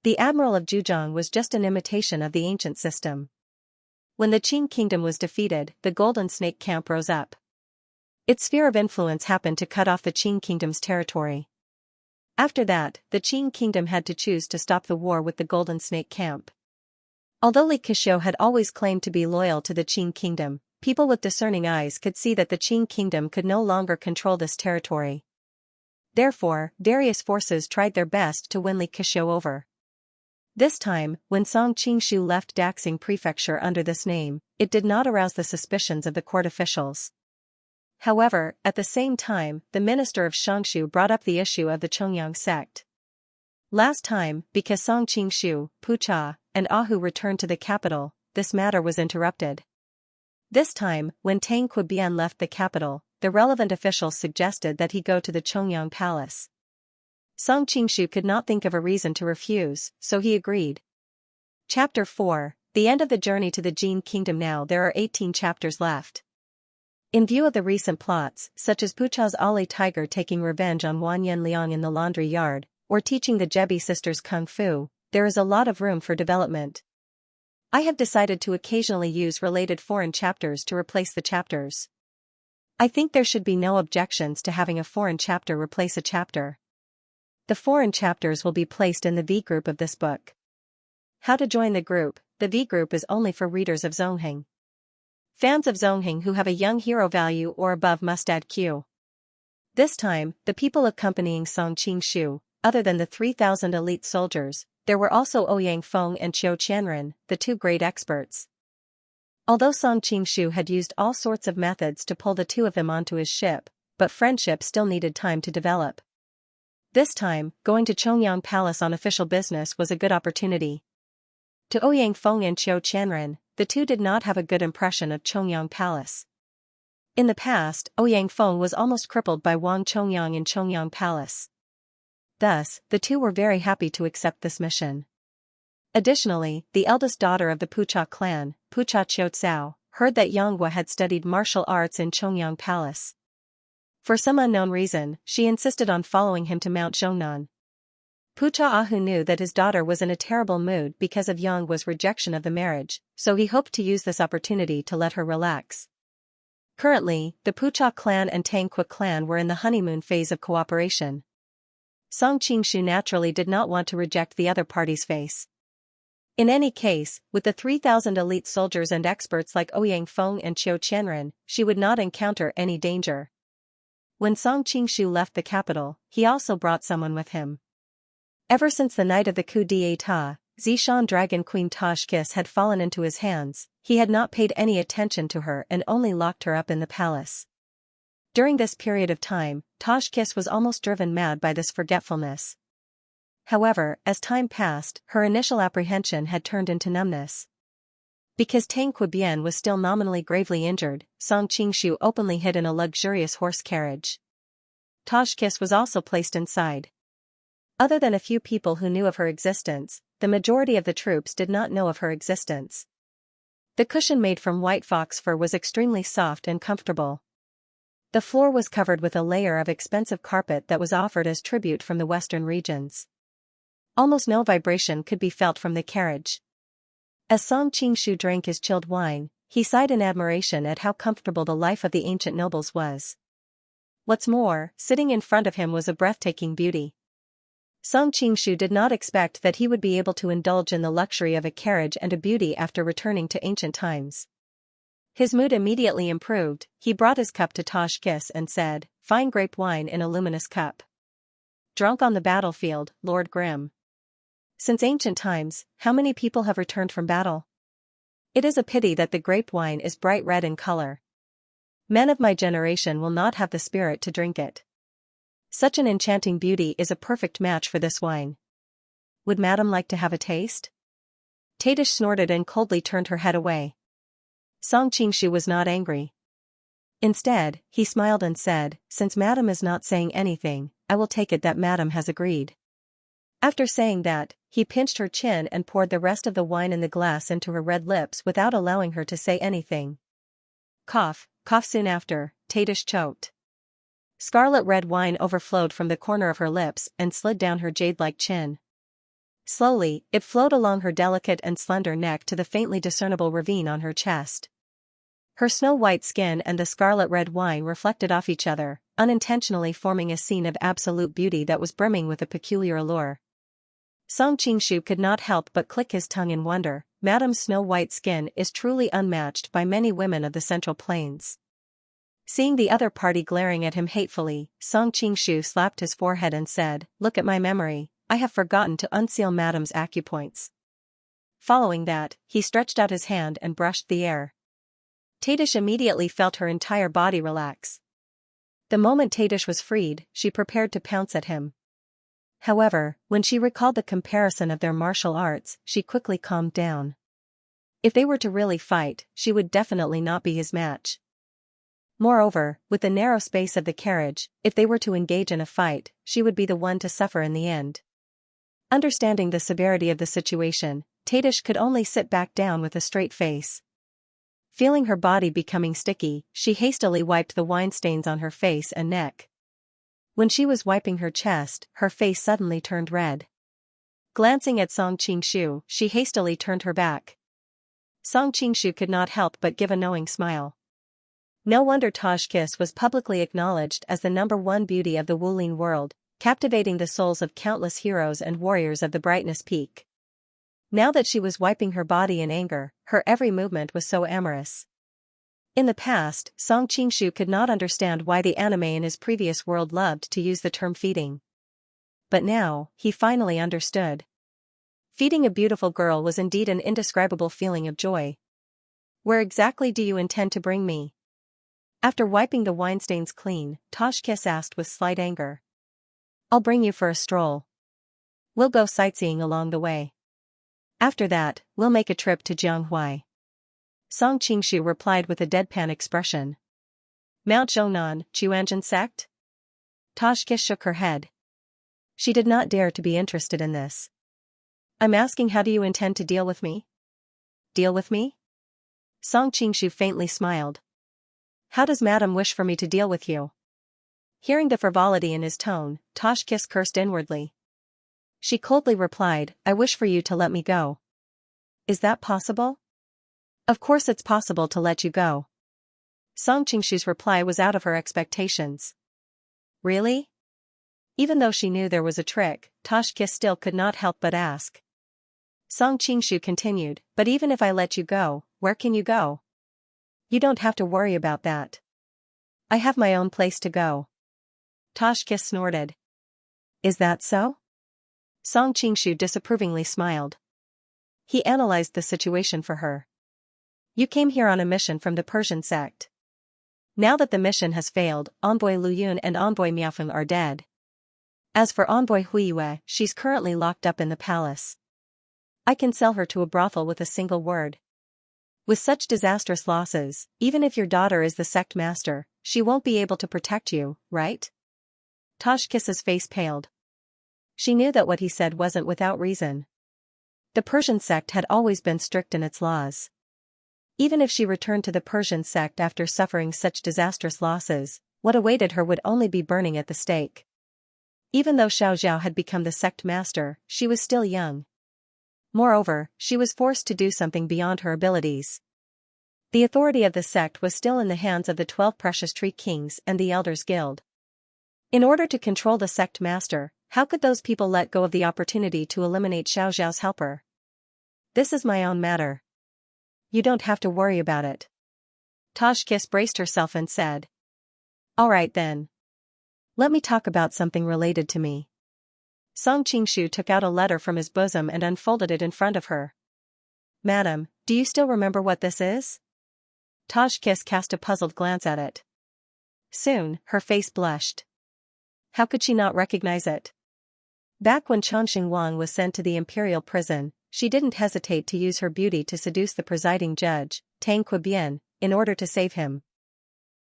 The admiral of Zhejiang was just an imitation of the ancient system. When the Qin kingdom was defeated, the Golden Snake camp rose up. Its sphere of influence happened to cut off the Qin kingdom's territory. After that, the Qin kingdom had to choose to stop the war with the Golden Snake camp. Although Li Keqiu had always claimed to be loyal to the Qin kingdom, people with discerning eyes could see that the Qin kingdom could no longer control this territory. Therefore, various forces tried their best to win Li Keqiu over. This time, when Song Qingshu left Daxing Prefecture under this name, it did not arouse the suspicions of the court officials. However, at the same time, the minister of Xianxia brought up the issue of the Chongyang sect. Last time, because Song Qingshu, Pucha, and Ahu returned to the capital, this matter was interrupted. This time, when Tang Qibian left the capital, the relevant officials suggested that he go to the Chongyang palace. Song Qingshu could not think of a reason to refuse, so he agreed. Chapter 4, The End of the Journey to the Jin Kingdom. Now there are 18 chapters left. In view of the recent plots, such as Pucha's Ali Tiger taking revenge on Wan Yanliang in the laundry yard, or teaching the Jebi sisters Kung Fu, there is a lot of room for development. I have decided to occasionally use related foreign chapters to replace the chapters. I think there should be no objections to having a foreign chapter replace a chapter. The foreign chapters will be placed in the V group of this book. How to join the group? The V group is only for readers of Zongheng. Fans of Zongheng who have a young hero value or above must add Q. This time, the people accompanying Song Qingshu, other than the 3,000 elite soldiers, there were also Ouyang Feng and Qiu Qianren, the two great experts. Although Song Qingshu had used all sorts of methods to pull the two of them onto his ship, but friendship still needed time to develop. This time, going to Chongyang Palace on official business was a good opportunity. To Ouyang Feng and Qiu Qianren, the two did not have a good impression of Chongyang Palace. In the past, Ouyang Feng was almost crippled by Wang Chongyang in Chongyang Palace. Thus, the two were very happy to accept this mission. Additionally, the eldest daughter of the Pucha clan, Pucha Qiucao, heard that Yanghua had studied martial arts in Chongyang Palace. For some unknown reason, she insisted on following him to Mount Zhongnan. Pucha Ahu knew that his daughter was in a terrible mood because of Yanghua's rejection of the marriage, so he hoped to use this opportunity to let her relax. Currently, the Pucha clan and Tangqi clan were in the honeymoon phase of cooperation. Song Qingshu naturally did not want to reject the other party's face. In any case, with the 3,000 elite soldiers and experts like Ouyang Feng and Qiu Qianren, she would not encounter any danger. When Song Qingshu left the capital, he also brought someone with him. Ever since the night of the coup d'état, Zishan Dragon Queen Tashkis had fallen into his hands, he had not paid any attention to her and only locked her up in the palace. During this period of time, Tashkis was almost driven mad by this forgetfulness. However, as time passed, her initial apprehension had turned into numbness. Because Tang Qibian was still nominally gravely injured, Song Qingshu openly hid in a luxurious horse carriage. Tashkis was also placed inside. Other than a few people who knew of her existence, the majority of the troops did not know of her existence. The cushion made from white fox fur was extremely soft and comfortable. The floor was covered with a layer of expensive carpet that was offered as tribute from the western regions. Almost no vibration could be felt from the carriage. As Song Qingshu drank his chilled wine, he sighed in admiration at how comfortable the life of the ancient nobles was. What's more, sitting in front of him was a breathtaking beauty. Song Qingshu did not expect that he would be able to indulge in the luxury of a carriage and a beauty after returning to ancient times. His mood immediately improved. He brought his cup to Tashkis and said, "Fine grape wine in a luminous cup. Drunk on the battlefield, Lord Grim. Since ancient times, how many people have returned from battle? It is a pity that the grape wine is bright red in color. Men of my generation will not have the spirit to drink it. Such an enchanting beauty is a perfect match for this wine. Would madam like to have a taste?" Tadish snorted and coldly turned her head away. Song Qingshu was not angry. Instead, he smiled and said, "Since madam is not saying anything, I will take it that madam has agreed." After saying that, he pinched her chin and poured the rest of the wine in the glass into her red lips without allowing her to say anything. Cough, cough. Soon after, Tadish choked. Scarlet red wine overflowed from the corner of her lips and slid down her jade-like chin. Slowly, it flowed along her delicate and slender neck to the faintly discernible ravine on her chest. Her snow-white skin and the scarlet red wine reflected off each other, unintentionally forming a scene of absolute beauty that was brimming with a peculiar allure. Song Qingshu could not help but click his tongue in wonder. Madame's snow-white skin is truly unmatched by many women of the Central Plains. Seeing the other party glaring at him hatefully, Song Qingshu slapped his forehead and said, "Look at my memory, I have forgotten to unseal Madame's acupoints." Following that, he stretched out his hand and brushed the air. Tadish immediately felt her entire body relax. The moment Tadish was freed, she prepared to pounce at him. However, when she recalled the comparison of their martial arts, she quickly calmed down. If they were to really fight, she would definitely not be his match. Moreover, with the narrow space of the carriage, if they were to engage in a fight, she would be the one to suffer in the end. Understanding the severity of the situation, Tadish could only sit back down with a straight face. Feeling her body becoming sticky, she hastily wiped the wine stains on her face and neck. When she was wiping her chest, her face suddenly turned red. Glancing at Song Qingshu, she hastily turned her back. Song Qingshu could not help but give a knowing smile. No wonder Tajkis was publicly acknowledged as the #1 beauty of the Wulin world, captivating the souls of countless heroes and warriors of the Brightness Peak. Now that she was wiping her body in anger, her every movement was so amorous. In the past, Song Qingshu could not understand why the anime in his previous world loved to use the term feeding. But now, he finally understood. Feeding a beautiful girl was indeed an indescribable feeling of joy. "Where exactly do you intend to bring me?" After wiping the wine stains clean, Tajkis asked with slight anger. "I'll bring you for a stroll. We'll go sightseeing along the way. After that, we'll make a trip to Jianghuai." Song Qingshu replied with a deadpan expression. "Mount Zhongnan, Chuanjin sect?" Tajkis shook her head. She did not dare to be interested in this. "I'm asking, how do you intend to deal with me?" "Deal with me?" Song Qingshu faintly smiled. "How does Madame wish for me to deal with you?" Hearing the frivolity in his tone, Tajkis cursed inwardly. She coldly replied, "I wish for you to let me go." "Is that possible?" "Of course it's possible to let you go." Song Qingshu's reply was out of her expectations. "Really?" Even though she knew there was a trick, Tajkis still could not help but ask. Song Qingshu continued, "But even if I let you go, where can you go?" "You don't have to worry about that. I have my own place to go." Tajkis snorted. "Is that so?" Song Qingshu disapprovingly smiled. He analyzed the situation for her. "You came here on a mission from the Persian sect. Now that the mission has failed, Envoy Lu Yun and Envoy Miaofeng are dead. As for Envoy Huiyue, she's currently locked up in the palace. I can sell her to a brothel with a single word. With such disastrous losses, even if your daughter is the sect master, she won't be able to protect you, right?" Tajkis's face paled. She knew that what he said wasn't without reason. The Persian sect had always been strict in its laws. Even if she returned to the Persian sect after suffering such disastrous losses, what awaited her would only be burning at the stake. Even though Xiao Zhao had become the sect master, she was still young. Moreover, she was forced to do something beyond her abilities. The authority of the sect was still in the hands of the 12 Precious Tree Kings and the Elders Guild. In order to control the sect master, how could those people let go of the opportunity to eliminate Xiao Zhao's helper? "This is my own matter. You don't have to worry about it." Tajkis braced herself and said. "All right then. Let me talk about something related to me." Song Qingshu took out a letter from his bosom and unfolded it in front of her. "Madam, do you still remember what this is?" Tajkis cast a puzzled glance at it. Soon, her face blushed. How could she not recognize it? Back when Chongqing Wang was sent to the imperial prison, she didn't hesitate to use her beauty to seduce the presiding judge, Tang Qibian, in order to save him.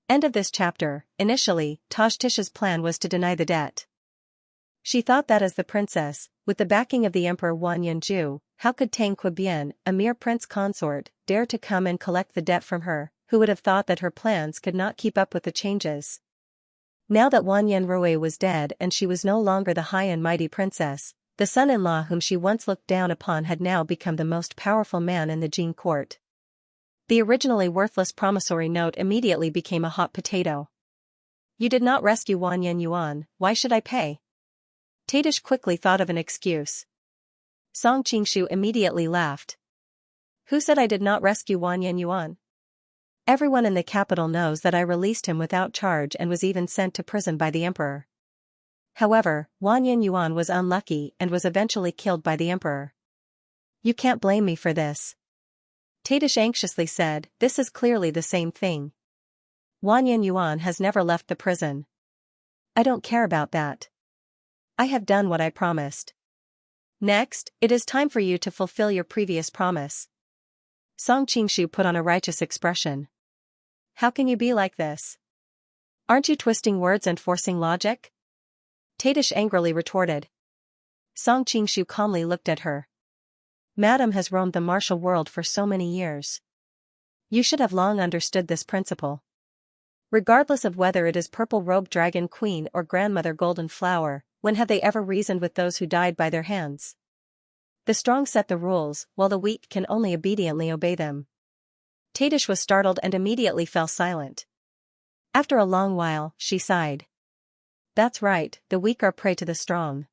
End of this chapter. Initially, Tajkis's plan was to deny the debt. She thought that as the princess, with the backing of the Emperor Wanyanju, how could Tang Qibian, a mere prince consort, dare to come and collect the debt from her? Who would have thought that her plans could not keep up with the changes? Now that Wanyanrui was dead and she was no longer the high and mighty princess, the son-in-law whom she once looked down upon had now become the most powerful man in the Jin court. The originally worthless promissory note immediately became a hot potato. You did not rescue Wanyan Yuan, why should I pay? Tadish quickly thought of an excuse. Song Qingshu immediately laughed. Who said I did not rescue Wanyan Yuan? Everyone in the capital knows that I released him without charge and was even sent to prison by the emperor. However, Wanyan Yuan was unlucky and was eventually killed by the emperor. You can't blame me for this. Tadish anxiously said, this is clearly the same thing. Wanyan Yuan has never left the prison. I don't care about that. I have done what I promised. Next, it is time for you to fulfill your previous promise. Song Qingshu put on a righteous expression. How can you be like this? Aren't you twisting words and forcing logic? Tadish angrily retorted. Song Qingshu calmly looked at her. Madam has roamed the martial world for so many years. You should have long understood this principle. Regardless of whether it is Purple-Robed Dragon Queen or Grandmother Golden Flower, when have they ever reasoned with those who died by their hands? The strong set the rules, while the weak can only obediently obey them. Tadish was startled and immediately fell silent. After a long while, she sighed. That's right, the weak are prey to the strong.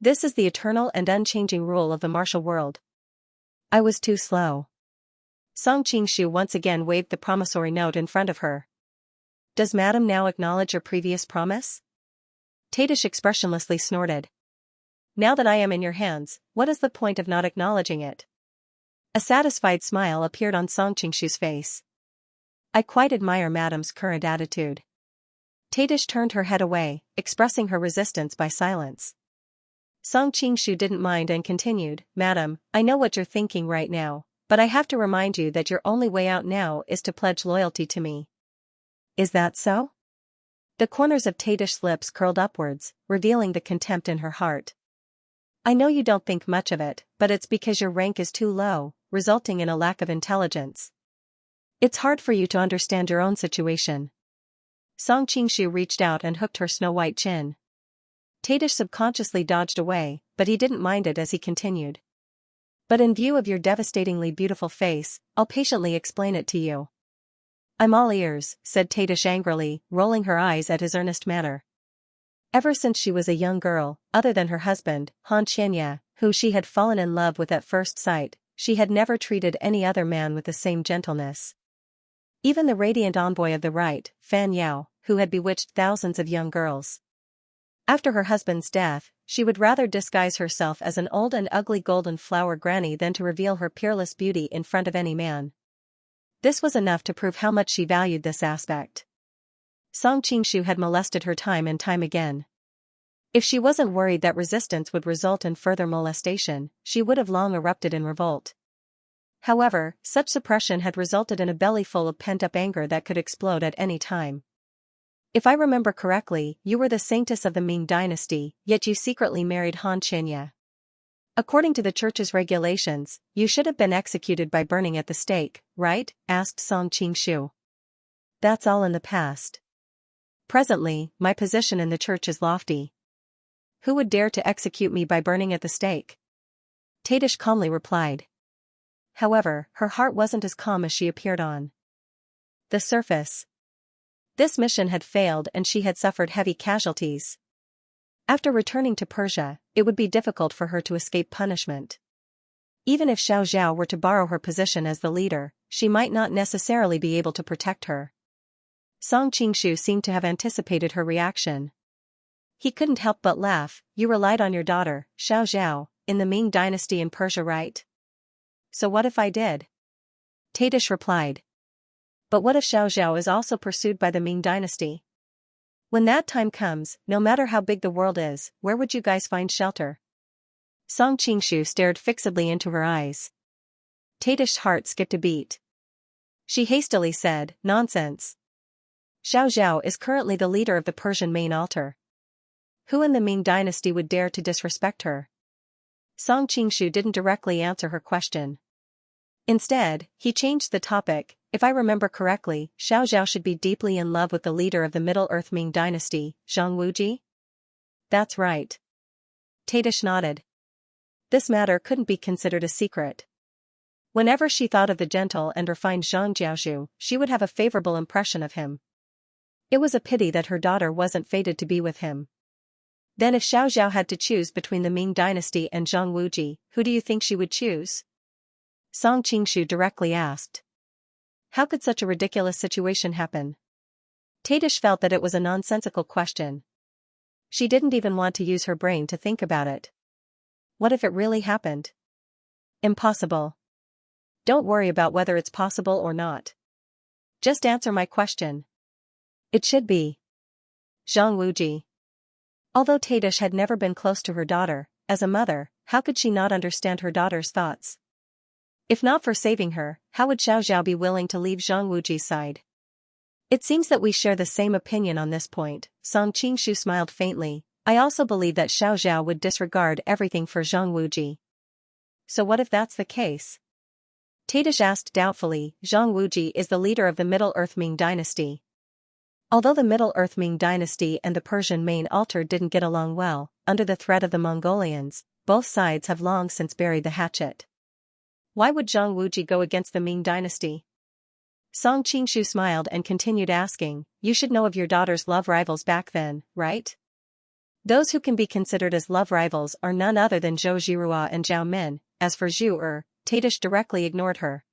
This is the eternal and unchanging rule of the martial world. I was too slow. Song Qingshu once again waved the promissory note in front of her. Does Madam now acknowledge your previous promise? Tadish expressionlessly snorted. Now that I am in your hands, what is the point of not acknowledging it? A satisfied smile appeared on Song Qingshu's face. I quite admire Madam's current attitude. Tadish turned her head away, expressing her resistance by silence. Song Qingshu didn't mind and continued, Madam, I know what you're thinking right now, but I have to remind you that your only way out now is to pledge loyalty to me. Is that so? The corners of Tadish's lips curled upwards, revealing the contempt in her heart. I know you don't think much of it, but it's because your rank is too low, resulting in a lack of intelligence. It's hard for you to understand your own situation. Song Qingshu reached out and hooked her snow-white chin. Tadish subconsciously dodged away, but he didn't mind it as he continued. But in view of your devastatingly beautiful face, I'll patiently explain it to you. I'm all ears, said Tadish angrily, rolling her eyes at his earnest manner. Ever since she was a young girl, other than her husband, Xianxia, who she had fallen in love with at first sight, she had never treated any other man with the same gentleness. Even the radiant envoy of the right, Fan Yao, who had bewitched thousands of young girls. After her husband's death, she would rather disguise herself as an old and ugly golden flower granny than to reveal her peerless beauty in front of any man. This was enough to prove how much she valued this aspect. Song Qingshu had molested her time and time again. If she wasn't worried that resistance would result in further molestation, she would have long erupted in revolt. However, such suppression had resulted in a belly full of pent-up anger that could explode at any time. If I remember correctly, you were the saintess of the Ming dynasty, yet you secretly married Han Xianxia. According to the church's regulations, you should have been executed by burning at the stake, right? Asked Song Qingshu. That's all in the past. Presently, my position in the church is lofty. Who would dare to execute me by burning at the stake? Tadish calmly replied. However, her heart wasn't as calm as she appeared on the surface. This mission had failed and she had suffered heavy casualties. After returning to Persia, it would be difficult for her to escape punishment. Even if Xiao Zhao were to borrow her position as the leader, she might not necessarily be able to protect her. Song Qingshu seemed to have anticipated her reaction. He couldn't help but laugh. You relied on your daughter, Xiao Zhao, in the Ming dynasty in Persia, right? So what if I did? Tadish replied. But what if Xiao Zhao is also pursued by the Ming dynasty? When that time comes, no matter how big the world is, where would you guys find shelter? Song Qingshu stared fixedly into her eyes. Tadish's heart skipped a beat. She hastily said, nonsense. Xiao Zhao is currently the leader of the Persian main altar. Who in the Ming dynasty would dare to disrespect her? Song Qingshu didn't directly answer her question. Instead, he changed the topic. If I remember correctly, Xiaoxiao should be deeply in love with the leader of the Middle-earth Ming dynasty, Zhang Wuji? That's right. Tadish nodded. This matter couldn't be considered a secret. Whenever she thought of the gentle and refined Zhang Jiaozhu, she would have a favorable impression of him. It was a pity that her daughter wasn't fated to be with him. Then if Xiaoxiao had to choose between the Ming dynasty and Zhang Wuji, who do you think she would choose? Song Qingshu directly asked. How could such a ridiculous situation happen? Tadish felt that it was a nonsensical question. She didn't even want to use her brain to think about it. What if it really happened? Impossible. Don't worry about whether it's possible or not. Just answer my question. It should be Zhang Wuji. Although Tadish had never been close to her daughter, as a mother, how could she not understand her daughter's thoughts? If not for saving her, how would Xiaoxiao be willing to leave Zhang Wuji's side? It seems that we share the same opinion on this point. Song Qingshu smiled faintly. I also believe that Xiaoxiao would disregard everything for Zhang Wuji. So what if that's the case? Tadish asked doubtfully. Zhang Wuji is the leader of the Middle-earth Ming dynasty. Although the Middle-earth Ming dynasty and the Persian main altar didn't get along well, under the threat of the Mongolians, both sides have long since buried the hatchet. Why would Zhang Wuji go against the Ming dynasty? Song Qingshu smiled and continued asking, you should know of your daughter's love rivals back then, right? Those who can be considered as love rivals are none other than Zhou Zhirua and Zhao Min. As for Zhu, Tadish directly ignored her.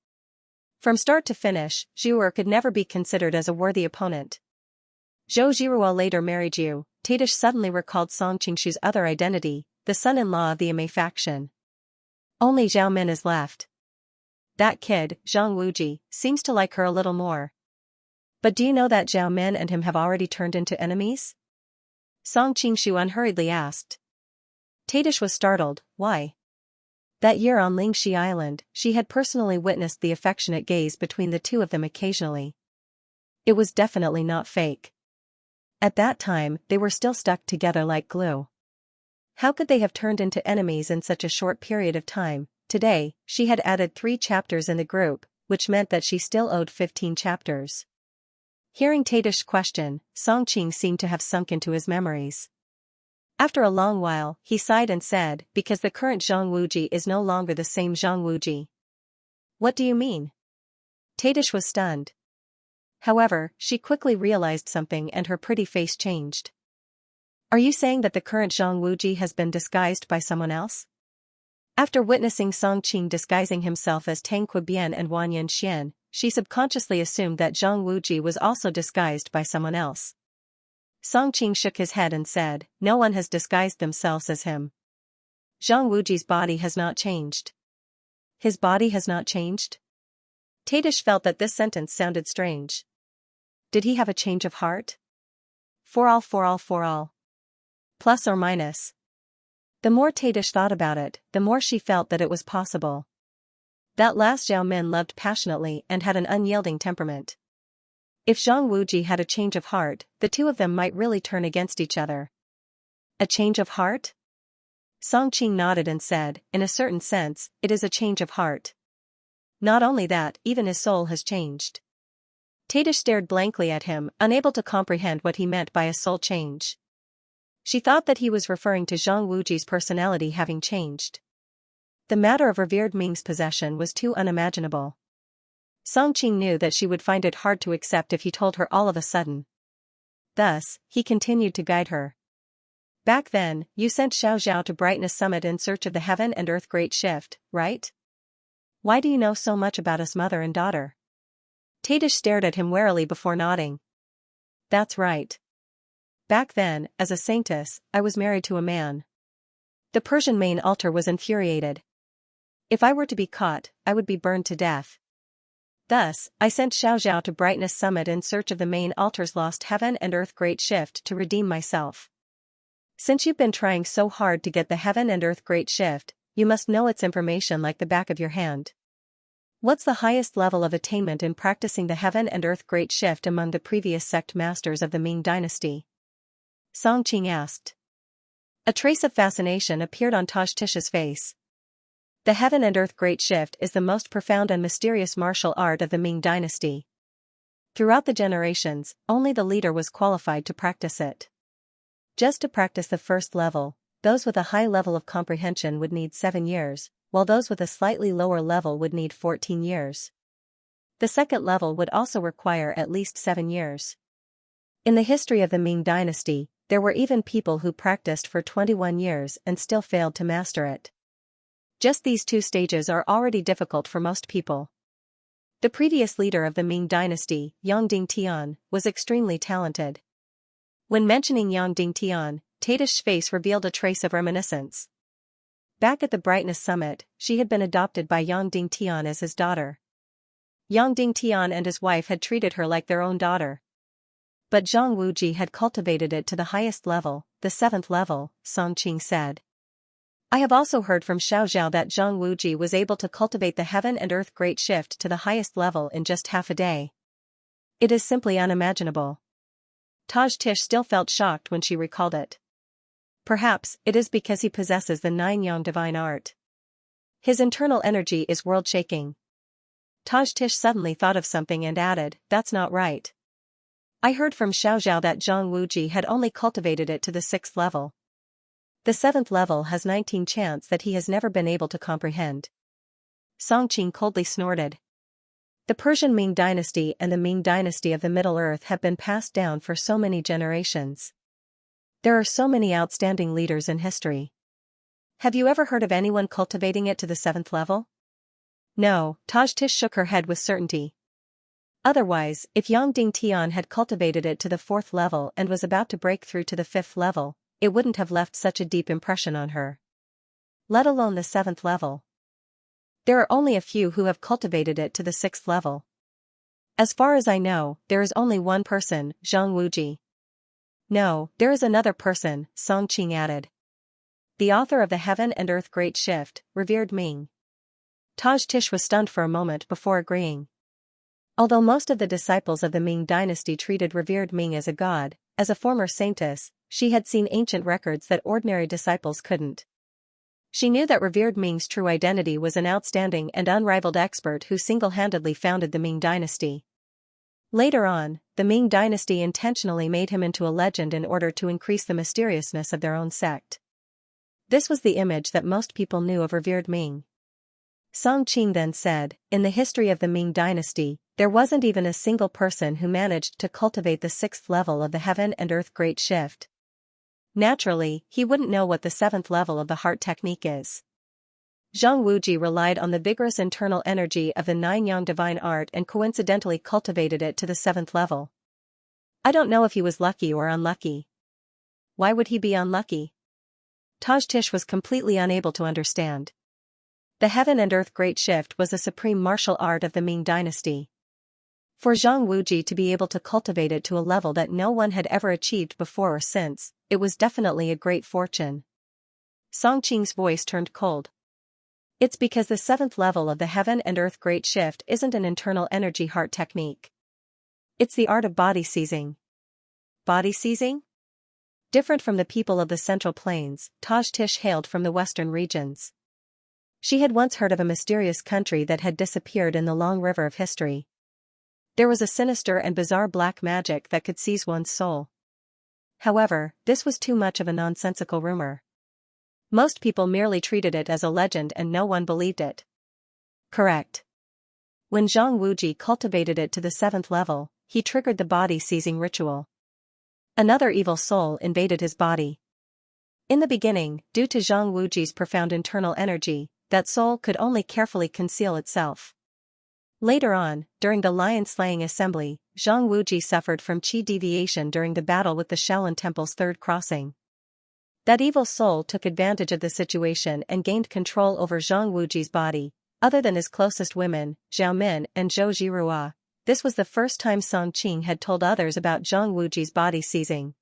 From start to finish, Zhu could never be considered as a worthy opponent. Zhou Zhirua later married Zhu. Tadish suddenly recalled Song Qingshu's other identity, the son-in-law of the Amei faction. Only Zhao Min is left. That kid, Zhang Wuji, seems to like her a little more. But do you know that Zhao Min and him have already turned into enemies? Song Qingshu unhurriedly asked. Tadish was startled. Why? That year on Lingxi Island, she had personally witnessed the affectionate gaze between the two of them occasionally. It was definitely not fake. At that time, they were still stuck together like glue. How could they have turned into enemies in such a short period of time? Today, she had added 3 chapters in the group, which meant that she still owed 15 chapters. Hearing Tadish's question, Song Qing seemed to have sunk into his memories. After a long while, he sighed and said, because the current Zhang Wuji is no longer the same Zhang Wuji. What do you mean? Tadish was stunned. However, she quickly realized something and her pretty face changed. Are you saying that the current Zhang Wuji has been disguised by someone else? After witnessing Song Qing disguising himself as Tang Quebian and Wan Yanxian, she subconsciously assumed that Zhang Wuji was also disguised by someone else. Song Qing shook his head and said, no one has disguised themselves as him. Zhang Wuji's body has not changed. His body has not changed? Tadish felt that this sentence sounded strange. Did he have a change of heart? For all. Plus or minus. The more Tadish thought about it, the more she felt that it was possible. That last Zhao Min loved passionately and had an unyielding temperament. If Zhang Wuji had a change of heart, the two of them might really turn against each other. A change of heart? Song Qing nodded and said, in a certain sense, it is a change of heart. Not only that, even his soul has changed. Tadish stared blankly at him, unable to comprehend what he meant by a soul change. She thought that he was referring to Zhang Wuji's personality having changed. The matter of revered Ming's possession was too unimaginable. Song Qing knew that she would find it hard to accept if he told her all of a sudden. Thus, he continued to guide her. Back then, you sent Xiaoxiao to Brightness Summit in search of the heaven and earth great shift, right? Why do you know so much about us mother and daughter? Tadish stared at him warily before nodding. That's right. Back then, as a saintess, I was married to a man. The Persian main altar was infuriated. If I were to be caught, I would be burned to death. Thus, I sent Xiaoxiao to Brightness Summit in search of the main altar's lost heaven and earth great shift to redeem myself. Since you've been trying so hard to get the heaven and earth great shift, you must know its information like the back of your hand. What's the highest level of attainment in practicing the heaven and earth great shift among the previous sect masters of the Ming dynasty? Song Qing asked. A trace of fascination appeared on Taj Tish's face. The heaven and earth great shift is the most profound and mysterious martial art of the Ming dynasty. Throughout the generations, only the leader was qualified to practice it. Just to practice the first level, those with a high level of comprehension would need 7 years, while those with a slightly lower level would need 14 years. The second level would also require at least 7 years. In the history of the Ming dynasty, there were even people who practiced for 21 years and still failed to master it. Just these 2 stages are already difficult for most people. The previous leader of the Ming dynasty, Yang Dingtian, was extremely talented. When mentioning Yang Dingtian, Tadish's face revealed a trace of reminiscence. Back at the Brightness Summit, she had been adopted by Yang Dingtian as his daughter. Yang Dingtian and his wife had treated her like their own daughter. But Zhang Wuji had cultivated it to the highest level, the 7th level, Song Qing said. I have also heard from Xiaoxiao that Zhang Wuji was able to cultivate the heaven and earth great shift to the highest level in just half a day. It is simply unimaginable. Taj Tish still felt shocked when she recalled it. Perhaps it is because he possesses the 9 yang divine art. His internal energy is world-shaking. Taj Tish suddenly thought of something and added, "That's not right. I heard from Xiaoxiao that Zhang Wuji had only cultivated it to the 6th level. The 7th level has 19 chance that he has never been able to comprehend." Song Qing coldly snorted. The Persian Ming dynasty and the Ming dynasty of the Middle Earth have been passed down for so many generations. There are so many outstanding leaders in history. Have you ever heard of anyone cultivating it to the 7th level? No, Taj Tish shook her head with certainty. Otherwise, if Yang Dingtian had cultivated it to the 4th level and was about to break through to the 5th level, it wouldn't have left such a deep impression on her. Let alone the 7th level. There are only a few who have cultivated it to the 6th level. As far as I know, there is only one person, Zhang Wuji. No, there is another person, Song Qing added. The author of the Heaven and Earth Great Shift, revered Ming. Taj Tish was stunned for a moment before agreeing. Although most of the disciples of the Ming dynasty treated revered Ming as a god, as a former saintess, she had seen ancient records that ordinary disciples couldn't. She knew that revered Ming's true identity was an outstanding and unrivaled expert who single-handedly founded the Ming dynasty. Later on, the Ming dynasty intentionally made him into a legend in order to increase the mysteriousness of their own sect. This was the image that most people knew of revered Ming. Song Qing then said, in the history of the Ming dynasty, there wasn't even a single person who managed to cultivate the 6th level of the Heaven and Earth Great Shift. Naturally, he wouldn't know what the 7th level of the heart technique is. Zhang Wuji relied on the vigorous internal energy of the 9 yang divine art and coincidentally cultivated it to the 7th level. I don't know if he was lucky or unlucky. Why would he be unlucky? Taj Tish was completely unable to understand. The Heaven and Earth Great Shift was a supreme martial art of the Ming dynasty. For Zhang Wuji to be able to cultivate it to a level that no one had ever achieved before or since, it was definitely a great fortune. Song Qing's voice turned cold. It's because the 7th level of the Heaven and Earth Great Shift isn't an internal energy heart technique. It's the art of body seizing. Body seizing? Different from the people of the Central Plains, Taj Tish hailed from the western regions. She had once heard of a mysterious country that had disappeared in the long river of history. There was a sinister and bizarre black magic that could seize one's soul. However, this was too much of a nonsensical rumor. Most people merely treated it as a legend and no one believed it. Correct. When Zhang Wuji cultivated it to the 7th level, he triggered the body-seizing ritual. Another evil soul invaded his body. In the beginning, due to Zhang Wuji's profound internal energy, that soul could only carefully conceal itself. Later on, during the lion-slaying assembly, Zhang Wuji suffered from qi deviation during the battle with the Shaolin Temple's third crossing. That evil soul took advantage of the situation and gained control over Zhang Wuji's body. Other than his closest women, Zhao Min and Zhou Zhirua, this was the first time Song Qing had told others about Zhang Wuji's body seizing.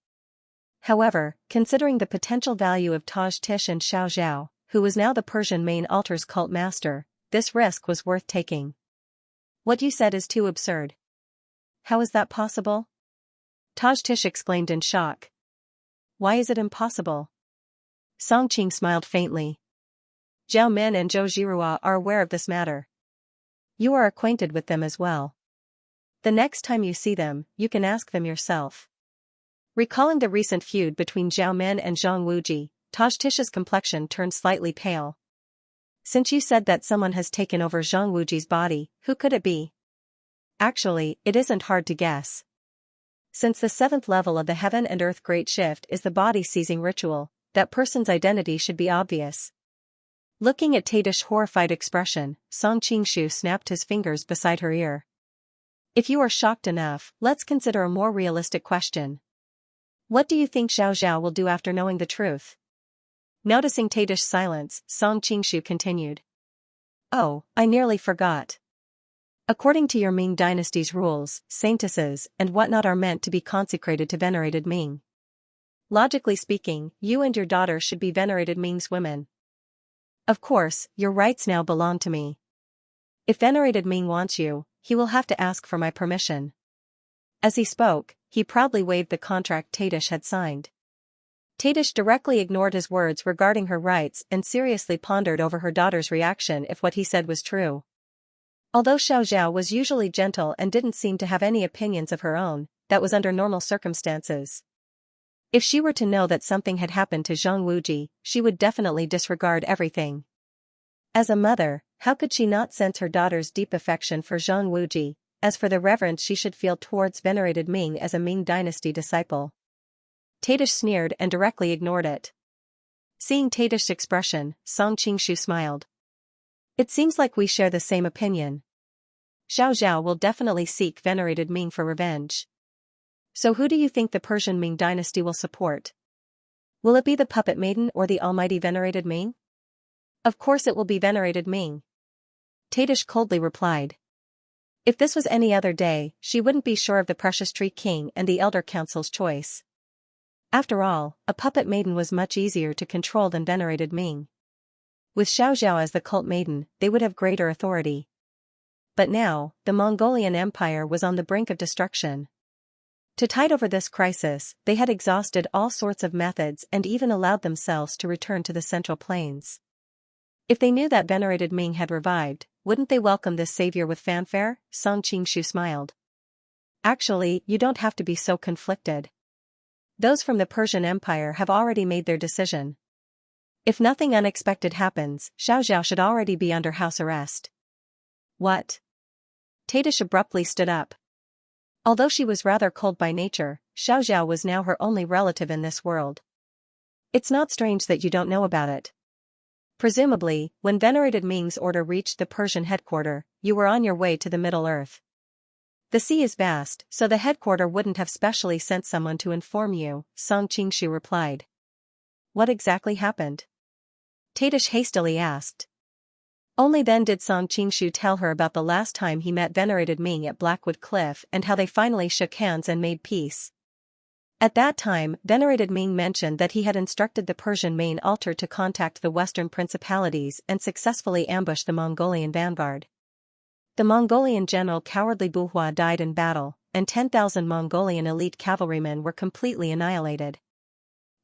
However, considering the potential value of Taj Tish and Xiaoxiao, who was now the Persian main altar's cult master, this risk was worth taking. What you said is too absurd. How is that possible? Taj Tish exclaimed in shock. Why is it impossible? Song Qing smiled faintly. Zhao Min and Zhou Zhirua are aware of this matter. You are acquainted with them as well. The next time you see them, you can ask them yourself. Recalling the recent feud between Zhao Min and Zhang Wuji, Tajtisha's complexion turned slightly pale. Since you said that someone has taken over Zhang Wuji's body, who could it be? Actually, it isn't hard to guess. Since the 7th level of the Heaven and Earth Great Shift is the body-seizing ritual, that person's identity should be obvious. Looking at Taitish's horrified expression, Song Qingshu snapped his fingers beside her ear. If you are shocked enough, let's consider a more realistic question. What do you think Xiao Zhao will do after knowing the truth? Noticing Taitish's silence, Song Qingshu continued. Oh, I nearly forgot. According to your Ming dynasty's rules, saintesses and whatnot are meant to be consecrated to venerated Ming. Logically speaking, you and your daughter should be venerated Ming's women. Of course, your rights now belong to me. If venerated Ming wants you, he will have to ask for my permission. As he spoke, he proudly waved the contract Taitish had signed. Taitish directly ignored his words regarding her rights and seriously pondered over her daughter's reaction if what he said was true. Although Xiao Zhao was usually gentle and didn't seem to have any opinions of her own, that was under normal circumstances. If she were to know that something had happened to Zhang Wuji, she would definitely disregard everything. As a mother, how could she not sense her daughter's deep affection for Zhang Wuji, as for the reverence she should feel towards venerated Ming as a Ming dynasty disciple? Taitish sneered and directly ignored it. Seeing Taitish's expression, Song Qingshu smiled. It seems like we share the same opinion. Xiao Zhao will definitely seek venerated Ming for revenge. So who do you think the Persian Ming dynasty will support? Will it be the puppet maiden or the almighty venerated Ming? Of course it will be venerated Ming. Taitish coldly replied. If this was any other day, she wouldn't be sure of the Precious Tree King and the Elder Council's choice. After all, a puppet maiden was much easier to control than venerated Ming. With Xiao Zhao as the cult maiden, they would have greater authority. But now, the Mongolian Empire was on the brink of destruction. To tide over this crisis, they had exhausted all sorts of methods and even allowed themselves to return to the Central Plains. If they knew that venerated Ming had revived, wouldn't they welcome this savior with fanfare? Song Qingshu smiled. Actually, you don't have to be so conflicted. Those from the Persian Empire have already made their decision. If nothing unexpected happens, Xiao Zhao should already be under house arrest. What? Taitish abruptly stood up. Although she was rather cold by nature, Xiao Zhao was now her only relative in this world. It's not strange that you don't know about it. Presumably, when venerated Ming's order reached the Persian headquarters, you were on your way to the Middle Earth. The sea is vast, so the headquarters wouldn't have specially sent someone to inform you, Song Qingshu replied. What exactly happened? Taitish hastily asked. Only then did Song Qingshu tell her about the last time he met venerated Ming at Blackwood Cliff and how they finally shook hands and made peace. At that time, venerated Ming mentioned that he had instructed the Persian main altar to contact the western principalities and successfully ambush the Mongolian vanguard. The Mongolian general Cowardly Buhua died in battle, and 10,000 Mongolian elite cavalrymen were completely annihilated.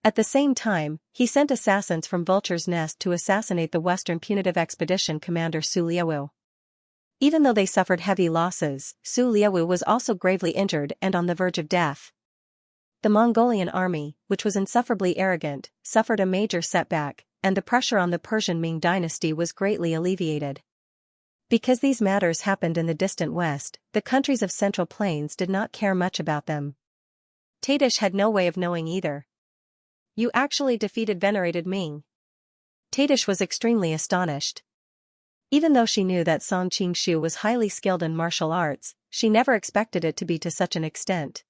At the same time, he sent assassins from Vulture's Nest to assassinate the Western Punitive Expedition commander Su Liawu. Even though they suffered heavy losses, Su Liawu was also gravely injured and on the verge of death. The Mongolian army, which was insufferably arrogant, suffered a major setback, and the pressure on the Persian Ming dynasty was greatly alleviated. Because these matters happened in the distant west, the countries of Central Plains did not care much about them. Taitish had no way of knowing either. You actually defeated venerated Ming. Taitish was extremely astonished. Even though she knew that Song Qingshu was highly skilled in martial arts, she never expected it to be to such an extent.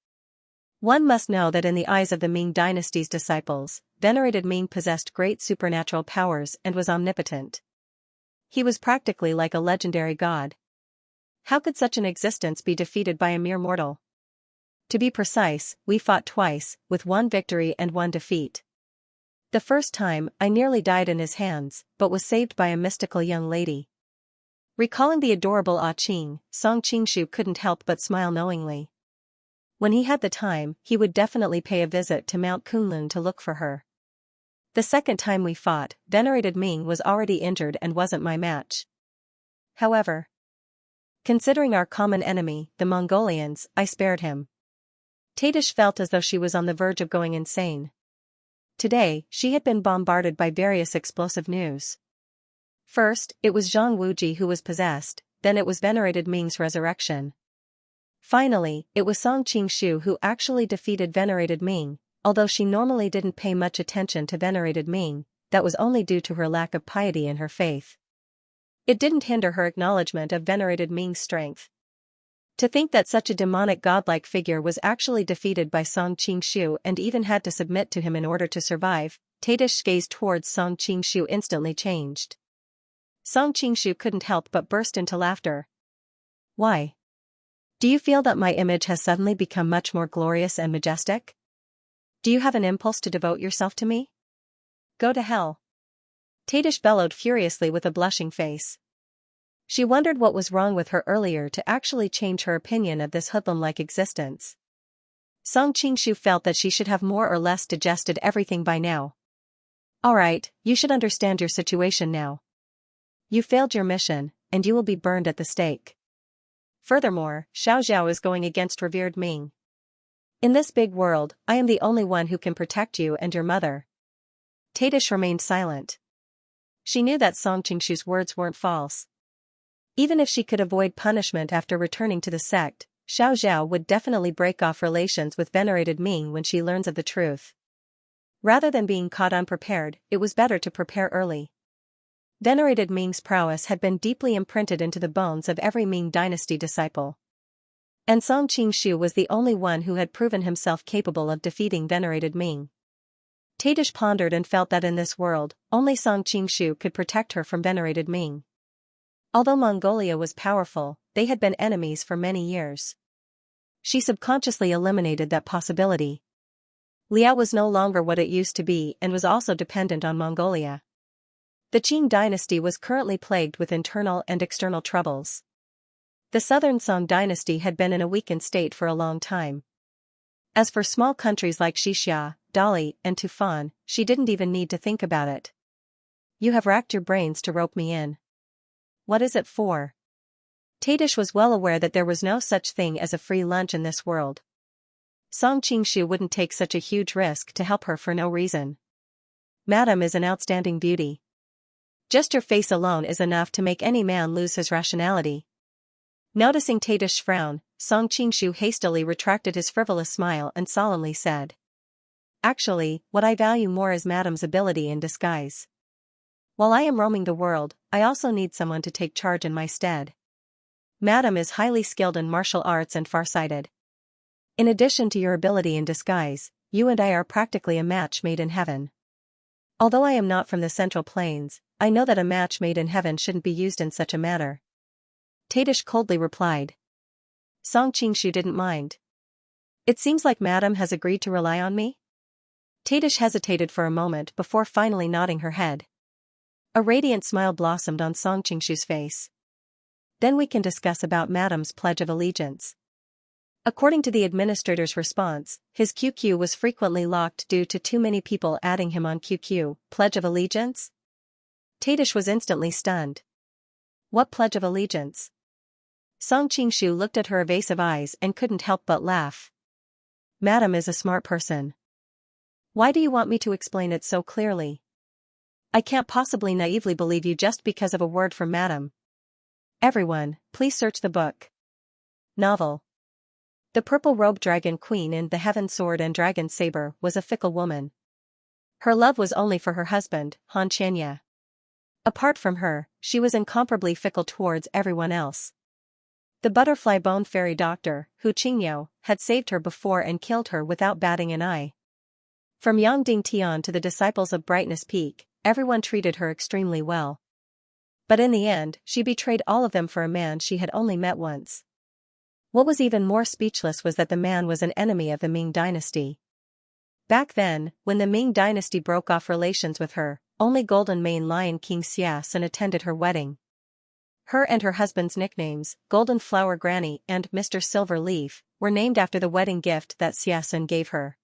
One must know that in the eyes of the Ming dynasty's disciples, venerated Ming possessed great supernatural powers and was omnipotent. He was practically like a legendary god. How could such an existence be defeated by a mere mortal? To be precise, we fought twice, with one victory and one defeat. The first time, I nearly died in his hands, but was saved by a mystical young lady. Recalling the adorable Ah Ching, Song Qingshu couldn't help but smile knowingly. When he had the time, he would definitely pay a visit to Mount Kunlun to look for her. The second time we fought, venerated Ming was already injured and wasn't my match. However, considering our common enemy, the Mongolians, I spared him. Tadish felt as though she was on the verge of going insane. Today, she had been bombarded by various explosive news. First, it was Zhang Wuji who was possessed, then it was venerated Ming's resurrection. Finally, it was Song Qingshu who actually defeated venerated Ming. Although she normally didn't pay much attention to venerated Ming, that was only due to her lack of piety in her faith. It didn't hinder her acknowledgement of venerated Ming's strength. To think that such a demonic godlike figure was actually defeated by Song Qingshu and even had to submit to him in order to survive, Tadish's gaze towards Song Qingshu instantly changed. Song Qingshu couldn't help but burst into laughter. Why? Do you feel that my image has suddenly become much more glorious and majestic? Do you have an impulse to devote yourself to me? Go to hell. Tadish bellowed furiously with a blushing face. She wondered what was wrong with her earlier to actually change her opinion of this hoodlum-like existence. Song Qingshu felt that she should have more or less digested everything by now. Alright, you should understand your situation now. You failed your mission, and you will be burned at the stake. Furthermore, Xiaoxiao is going against revered Ming. In this big world, I am the only one who can protect you and your mother. Tadish remained silent. She knew that Song Qingshu's words weren't false. Even if she could avoid punishment after returning to the sect, Xiaoxiao would definitely break off relations with venerated Ming when she learns of the truth. Rather than being caught unprepared, it was better to prepare early. Venerated Ming's prowess had been deeply imprinted into the bones of every Ming dynasty disciple. And Song Qingshu was the only one who had proven himself capable of defeating venerated Ming. Tadish pondered and felt that in this world, only Song Qingshu could protect her from venerated Ming. Although Mongolia was powerful, they had been enemies for many years. She subconsciously eliminated that possibility. Liao was no longer what it used to be and was also dependent on Mongolia. The Qing dynasty was currently plagued with internal and external troubles. The southern Song dynasty had been in a weakened state for a long time. As for small countries like Xianxia, Dali, and Tufan, she didn't even need to think about it. You have racked your brains to rope me in. What is it for? Tadish was well aware that there was no such thing as a free lunch in this world. Song Qingshu wouldn't take such a huge risk to help her for no reason. Madam is an outstanding beauty. Just your face alone is enough to make any man lose his rationality. Noticing Tadish's frown, Song Qingshu hastily retracted his frivolous smile and solemnly said. Actually, what I value more is Madam's ability in disguise. While I am roaming the world, I also need someone to take charge in my stead. Madam is highly skilled in martial arts and farsighted. In addition to your ability in disguise, you and I are practically a match made in heaven. Although I am not from the Central Plains, I know that a match made in heaven shouldn't be used in such a manner. Tadish coldly replied. Song Qingshu didn't mind. It seems like Madam has agreed to rely on me? Tadish hesitated for a moment before finally nodding her head. A radiant smile blossomed on Song Qingshu's face. Then we can discuss about Madam's pledge of allegiance. According to the administrator's response, his QQ was frequently locked due to too many people adding him on QQ. Pledge of allegiance? Tadish was instantly stunned. What pledge of allegiance? Song Qingshu looked at her evasive eyes and couldn't help but laugh. Madam is a smart person. Why do you want me to explain it so clearly? I can't possibly naively believe you just because of a word from Madam. Everyone, please search the book. Novel. The purple-robed dragon queen in The Heaven Sword and Dragon Saber was a fickle woman. Her love was only for her husband, Xianxia. Apart from her, she was incomparably fickle towards everyone else. The butterfly bone fairy doctor, Hu Qingyou, had saved her before and killed her without batting an eye. From Yangding Tian to the disciples of Brightness Peak, everyone treated her extremely well. But in the end, she betrayed all of them for a man she had only met once. What was even more speechless was that the man was an enemy of the Ming dynasty. Back then, when the Ming dynasty broke off relations with her, only Golden Mane Lion King Xiaxia attended her wedding. Her and her husband's nicknames, Golden Flower Granny and Mr. Silver Leaf, were named after the wedding gift that Xiaxia gave her.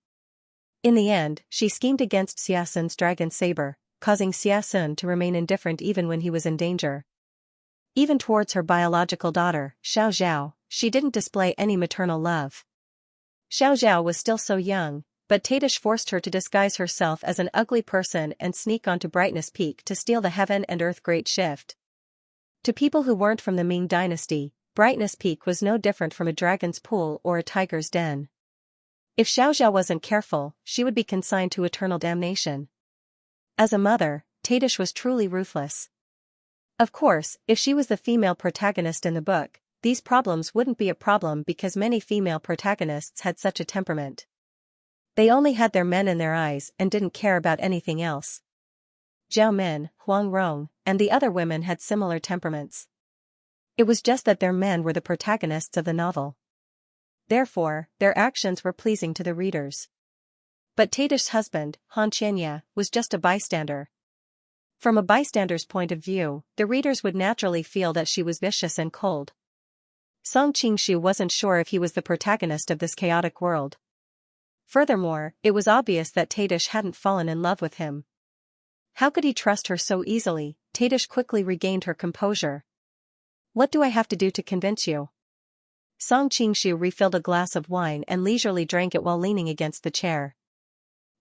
In the end, she schemed against Xiaxun's dragon saber, causing Xiaxun to remain indifferent even when he was in danger. Even towards her biological daughter, Xiaoxiao, she didn't display any maternal love. Xiaoxiao was still so young, but Tadish forced her to disguise herself as an ugly person and sneak onto Brightness Peak to steal the heaven and earth great shift. To people who weren't from the Ming dynasty, Brightness Peak was no different from a dragon's pool or a tiger's den. If Xiaoxiao wasn't careful, she would be consigned to eternal damnation. As a mother, Tadish was truly ruthless. Of course, if she was the female protagonist in the book, these problems wouldn't be a problem because many female protagonists had such a temperament. They only had their men in their eyes and didn't care about anything else. Zhao Min, Huang Rong, and the other women had similar temperaments. It was just that their men were the protagonists of the novel. Therefore, their actions were pleasing to the readers. But Tadish's husband, Xianxia, was just a bystander. From a bystander's point of view, the readers would naturally feel that she was vicious and cold. Song Qingshu wasn't sure if he was the protagonist of this chaotic world. Furthermore, it was obvious that Tadish hadn't fallen in love with him. How could he trust her so easily? Tadish quickly regained her composure. What do I have to do to convince you? Song Qingshu refilled a glass of wine and leisurely drank it while leaning against the chair.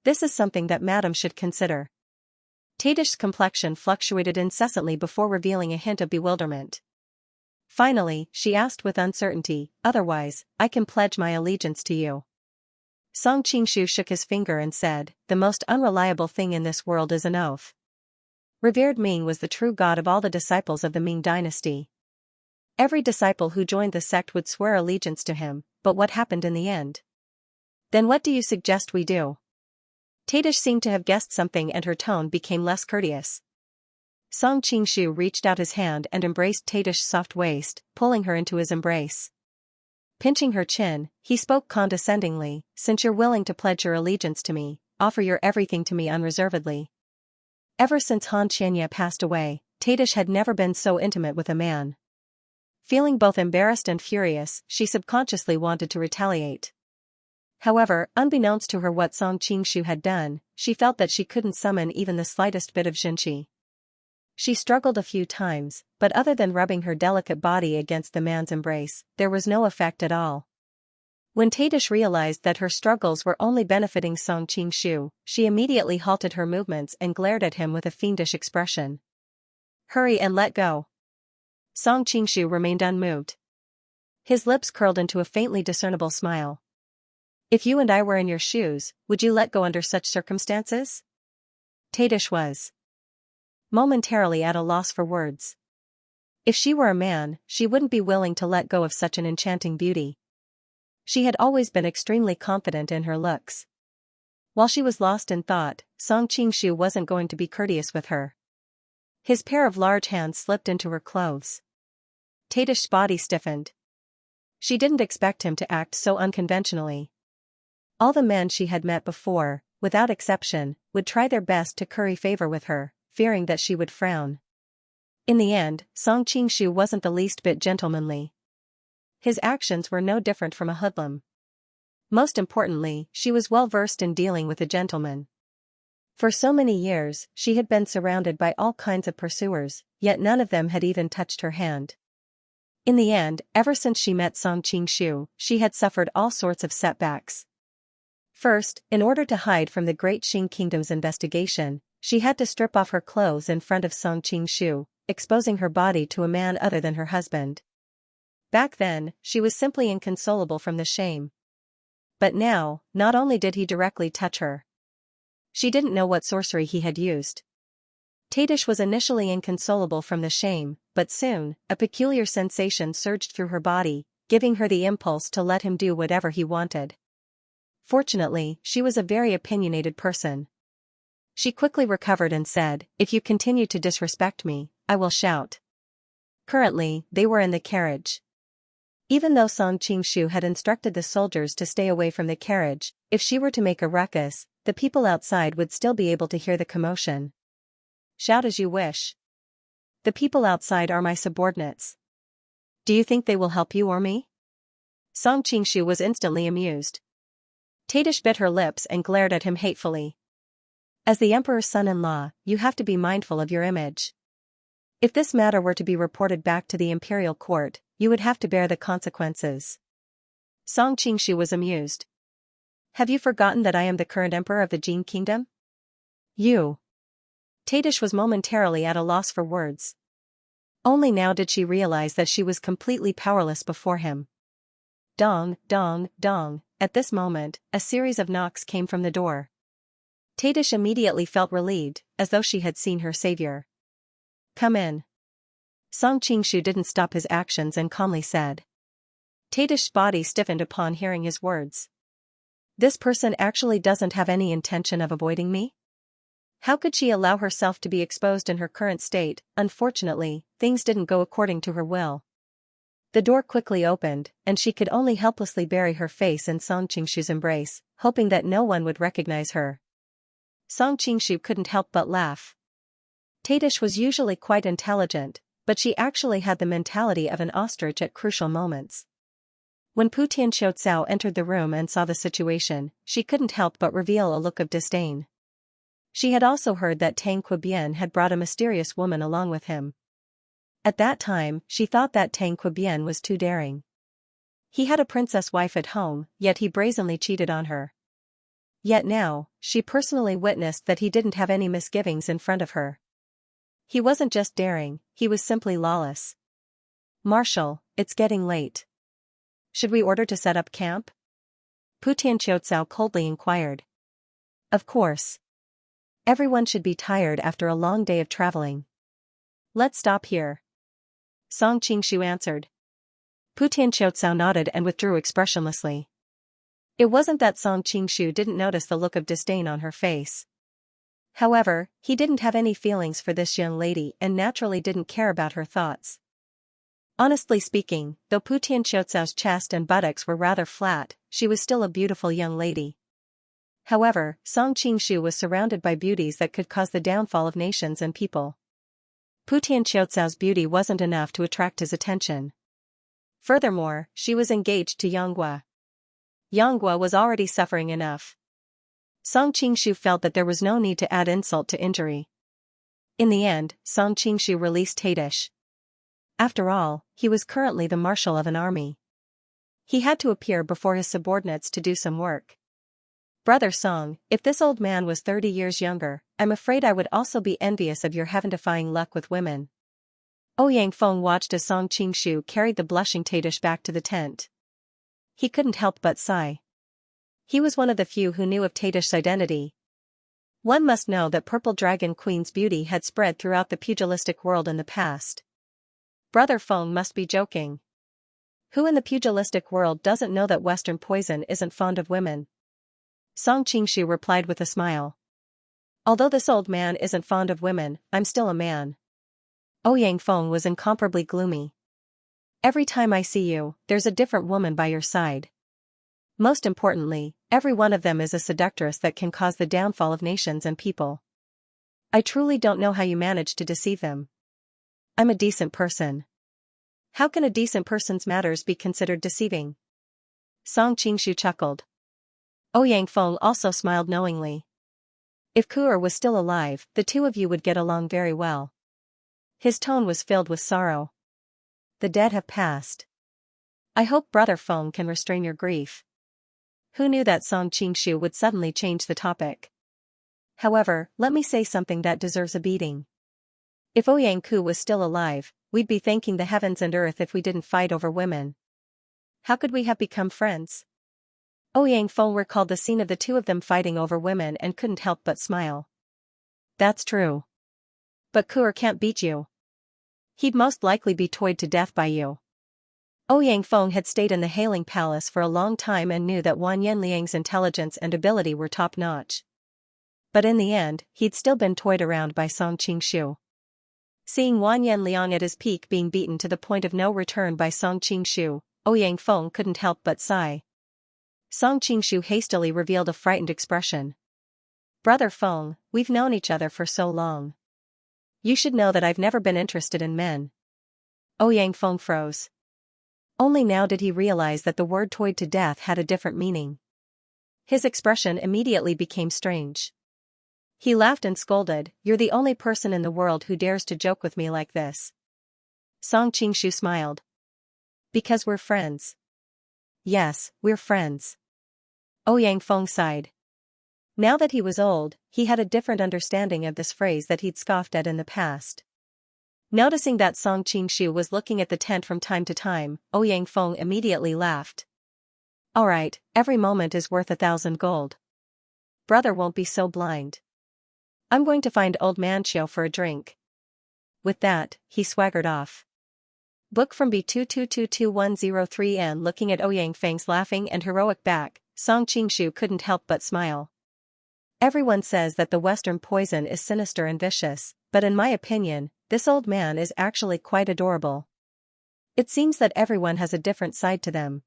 This is something that madam should consider. Tadish's complexion fluctuated incessantly before revealing a hint of bewilderment. Finally, she asked with uncertainty, otherwise, I can pledge my allegiance to you. Song Qingshu shook his finger and said, the most unreliable thing in this world is an oath. Revered Ming was the true god of all the disciples of the Ming dynasty. Every disciple who joined the sect would swear allegiance to him, but what happened in the end? Then what do you suggest we do? Tadish seemed to have guessed something and her tone became less courteous. Song Qingshu reached out his hand and embraced Tadish's soft waist, pulling her into his embrace. Pinching her chin, he spoke condescendingly, since you're willing to pledge your allegiance to me, offer your everything to me unreservedly. Ever since Xianxia passed away, Tadish had never been so intimate with a man. Feeling both embarrassed and furious, she subconsciously wanted to retaliate. However, unbeknownst to her what Song Qingshu had done, she felt that she couldn't summon even the slightest bit of Xinqi. She struggled a few times, but other than rubbing her delicate body against the man's embrace, there was no effect at all. When Tadish realized that her struggles were only benefiting Song Qingshu, she immediately halted her movements and glared at him with a fiendish expression. Hurry and let go. Song Qingshu remained unmoved. His lips curled into a faintly discernible smile. If you and I were in your shoes, would you let go under such circumstances? Tadish was momentarily at a loss for words. If she were a man, she wouldn't be willing to let go of such an enchanting beauty. She had always been extremely confident in her looks. While she was lost in thought, Song Qingshu wasn't going to be courteous with her. His pair of large hands slipped into her clothes. Tadish's body stiffened. She didn't expect him to act so unconventionally. All the men she had met before, without exception, would try their best to curry favor with her, fearing that she would frown. In the end, Song Qingshu wasn't the least bit gentlemanly. His actions were no different from a hoodlum. Most importantly, she was well versed in dealing with a gentleman. For so many years, she had been surrounded by all kinds of pursuers, yet none of them had even touched her hand. In the end, ever since she met Song Qingshu, she had suffered all sorts of setbacks. First, in order to hide from the Great Qing Kingdom's investigation, she had to strip off her clothes in front of Song Qingshu, exposing her body to a man other than her husband. Back then, she was simply inconsolable from the shame. But now, not only did he directly touch her. She didn't know what sorcery he had used. Tadish was initially inconsolable from the shame, but soon, a peculiar sensation surged through her body, giving her the impulse to let him do whatever he wanted. Fortunately, she was a very opinionated person. She quickly recovered and said, if you continue to disrespect me, I will shout. Currently, they were in the carriage. Even though Song Qingshu had instructed the soldiers to stay away from the carriage, if she were to make a ruckus, the people outside would still be able to hear the commotion. Shout as you wish. The people outside are my subordinates. Do you think they will help you or me? Song Qingshu was instantly amused. Tadish bit her lips and glared at him hatefully. As the emperor's son-in-law, you have to be mindful of your image. If this matter were to be reported back to the imperial court, you would have to bear the consequences. Song Qingshu was amused. Have you forgotten that I am the current emperor of the Jin kingdom? You. Tadish was momentarily at a loss for words. Only now did she realize that she was completely powerless before him. Dong, dong, dong. At this moment, a series of knocks came from the door. Tadish immediately felt relieved, as though she had seen her savior. Come in. Song Qingshu didn't stop his actions and calmly said. Tadish's body stiffened upon hearing his words. This person actually doesn't have any intention of avoiding me? How could she allow herself to be exposed in her current state? Unfortunately, things didn't go according to her will. The door quickly opened, and she could only helplessly bury her face in Song Qingshu's embrace, hoping that no one would recognize her. Song Qingshu couldn't help but laugh. Tadish was usually quite intelligent, but she actually had the mentality of an ostrich at crucial moments. When Pu Tianxiao entered the room and saw the situation, she couldn't help but reveal a look of disdain. She had also heard that Tang Qibian had brought a mysterious woman along with him. At that time, she thought that Tang Qibian was too daring. He had a princess wife at home, yet he brazenly cheated on her. Yet now, she personally witnessed that he didn't have any misgivings in front of her. He wasn't just daring, he was simply lawless. Marshal, it's getting late. Should we order to set up camp? Pu Tianxiao coldly inquired. Of course. Everyone should be tired after a long day of traveling. Let's stop here. Song Qingshu answered. Pu Tianxiao nodded and withdrew expressionlessly. It wasn't that Song Qingshu didn't notice the look of disdain on her face. However, he didn't have any feelings for this young lady and naturally didn't care about her thoughts. Honestly speaking, though Pu Tianxiao's chest and buttocks were rather flat, she was still a beautiful young lady. However, Song Qingshu was surrounded by beauties that could cause the downfall of nations and people. Pu Tianxiao's beauty wasn't enough to attract his attention. Furthermore, she was engaged to Yanghua. Yanghua was already suffering enough. Song Qingshu felt that there was no need to add insult to injury. In the end, Song Qingshu released Tadish. After all, he was currently the marshal of an army. He had to appear before his subordinates to do some work. Brother Song, if this old man was 30 years younger, I'm afraid I would also be envious of your heaven-defying luck with women. Ouyang Feng watched as Song Qingshu carried the blushing Tadish back to the tent. He couldn't help but sigh. He was one of the few who knew of Tadish's identity. One must know that Purple Dragon Queen's beauty had spread throughout the pugilistic world in the past. Brother Feng must be joking. Who in the pugilistic world doesn't know that Western poison isn't fond of women? Song Qingshu replied with a smile. Although this old man isn't fond of women, I'm still a man. Ouyang Feng was incomparably gloomy. Every time I see you, there's a different woman by your side. Most importantly, every one of them is a seductress that can cause the downfall of nations and people. I truly don't know how you manage to deceive them. I'm a decent person. How can a decent person's matters be considered deceiving? Song Qingshu chuckled. Ouyang Feng also smiled knowingly. If Ku'er was still alive, the two of you would get along very well. His tone was filled with sorrow. The dead have passed. I hope Brother Feng can restrain your grief. Who knew that Song Qingshu would suddenly change the topic? However, let me say something that deserves a beating. If Ouyang Ku was still alive, we'd be thanking the heavens and earth if we didn't fight over women. How could we have become friends? Ouyang Feng recalled the scene of the two of them fighting over women and couldn't help but smile. That's true. But Ku'er can't beat you. He'd most likely be toyed to death by you. Ouyang Feng had stayed in the Hailing Palace for a long time and knew that Wan Yanliang's intelligence and ability were top-notch. But in the end, he'd still been toyed around by Song Qingshu. Seeing Wan Yanliang at his peak being beaten to the point of no return by Song Qingshu, Ouyang Feng couldn't help but sigh. Song Qingshu hastily revealed a frightened expression. Brother Feng, we've known each other for so long. You should know that I've never been interested in men. Ouyang Feng froze. Only now did he realize that the word toyed to death had a different meaning. His expression immediately became strange. He laughed and scolded, "You're the only person in the world who dares to joke with me like this." Song Qingshu smiled. "Because we're friends." "Yes, we're friends." Ouyang Feng sighed. Now that he was old, he had a different understanding of this phrase that he'd scoffed at in the past. Noticing that Song Qingshu was looking at the tent from time to time, Ouyang Feng immediately laughed. "Alright, every moment is worth 1,000 gold. Brother won't be so blind. I'm going to find old man Chiu for a drink." With that, he swaggered off. Book from B22222103. Looking at Ouyang Feng's laughing and heroic back, Song Qingshu couldn't help but smile. Everyone says that the Western poison is sinister and vicious, but in my opinion, this old man is actually quite adorable. It seems that everyone has a different side to them.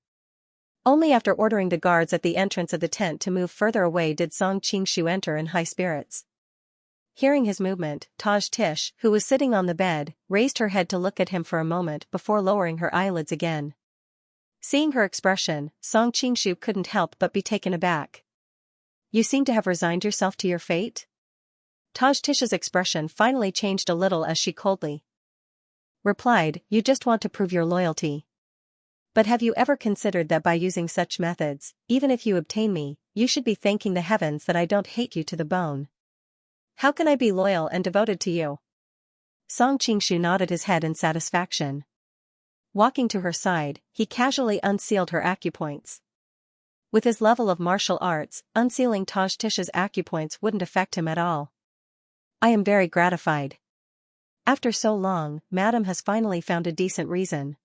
Only after ordering the guards at the entrance of the tent to move further away did Song Qingshu enter in high spirits. Hearing his movement, Taj Tish, who was sitting on the bed, raised her head to look at him for a moment before lowering her eyelids again. Seeing her expression, Song Qingshu couldn't help but be taken aback. "You seem to have resigned yourself to your fate?" Taj Tish's expression finally changed a little as she coldly replied, "You just want to prove your loyalty. But have you ever considered that by using such methods, even if you obtain me, you should be thanking the heavens that I don't hate you to the bone? How can I be loyal and devoted to you?" Song Qingshu nodded his head in satisfaction. Walking to her side, he casually unsealed her acupoints. With his level of martial arts, unsealing Taj Tish's acupoints wouldn't affect him at all. "I am very gratified. After so long, Madam has finally found a decent reason."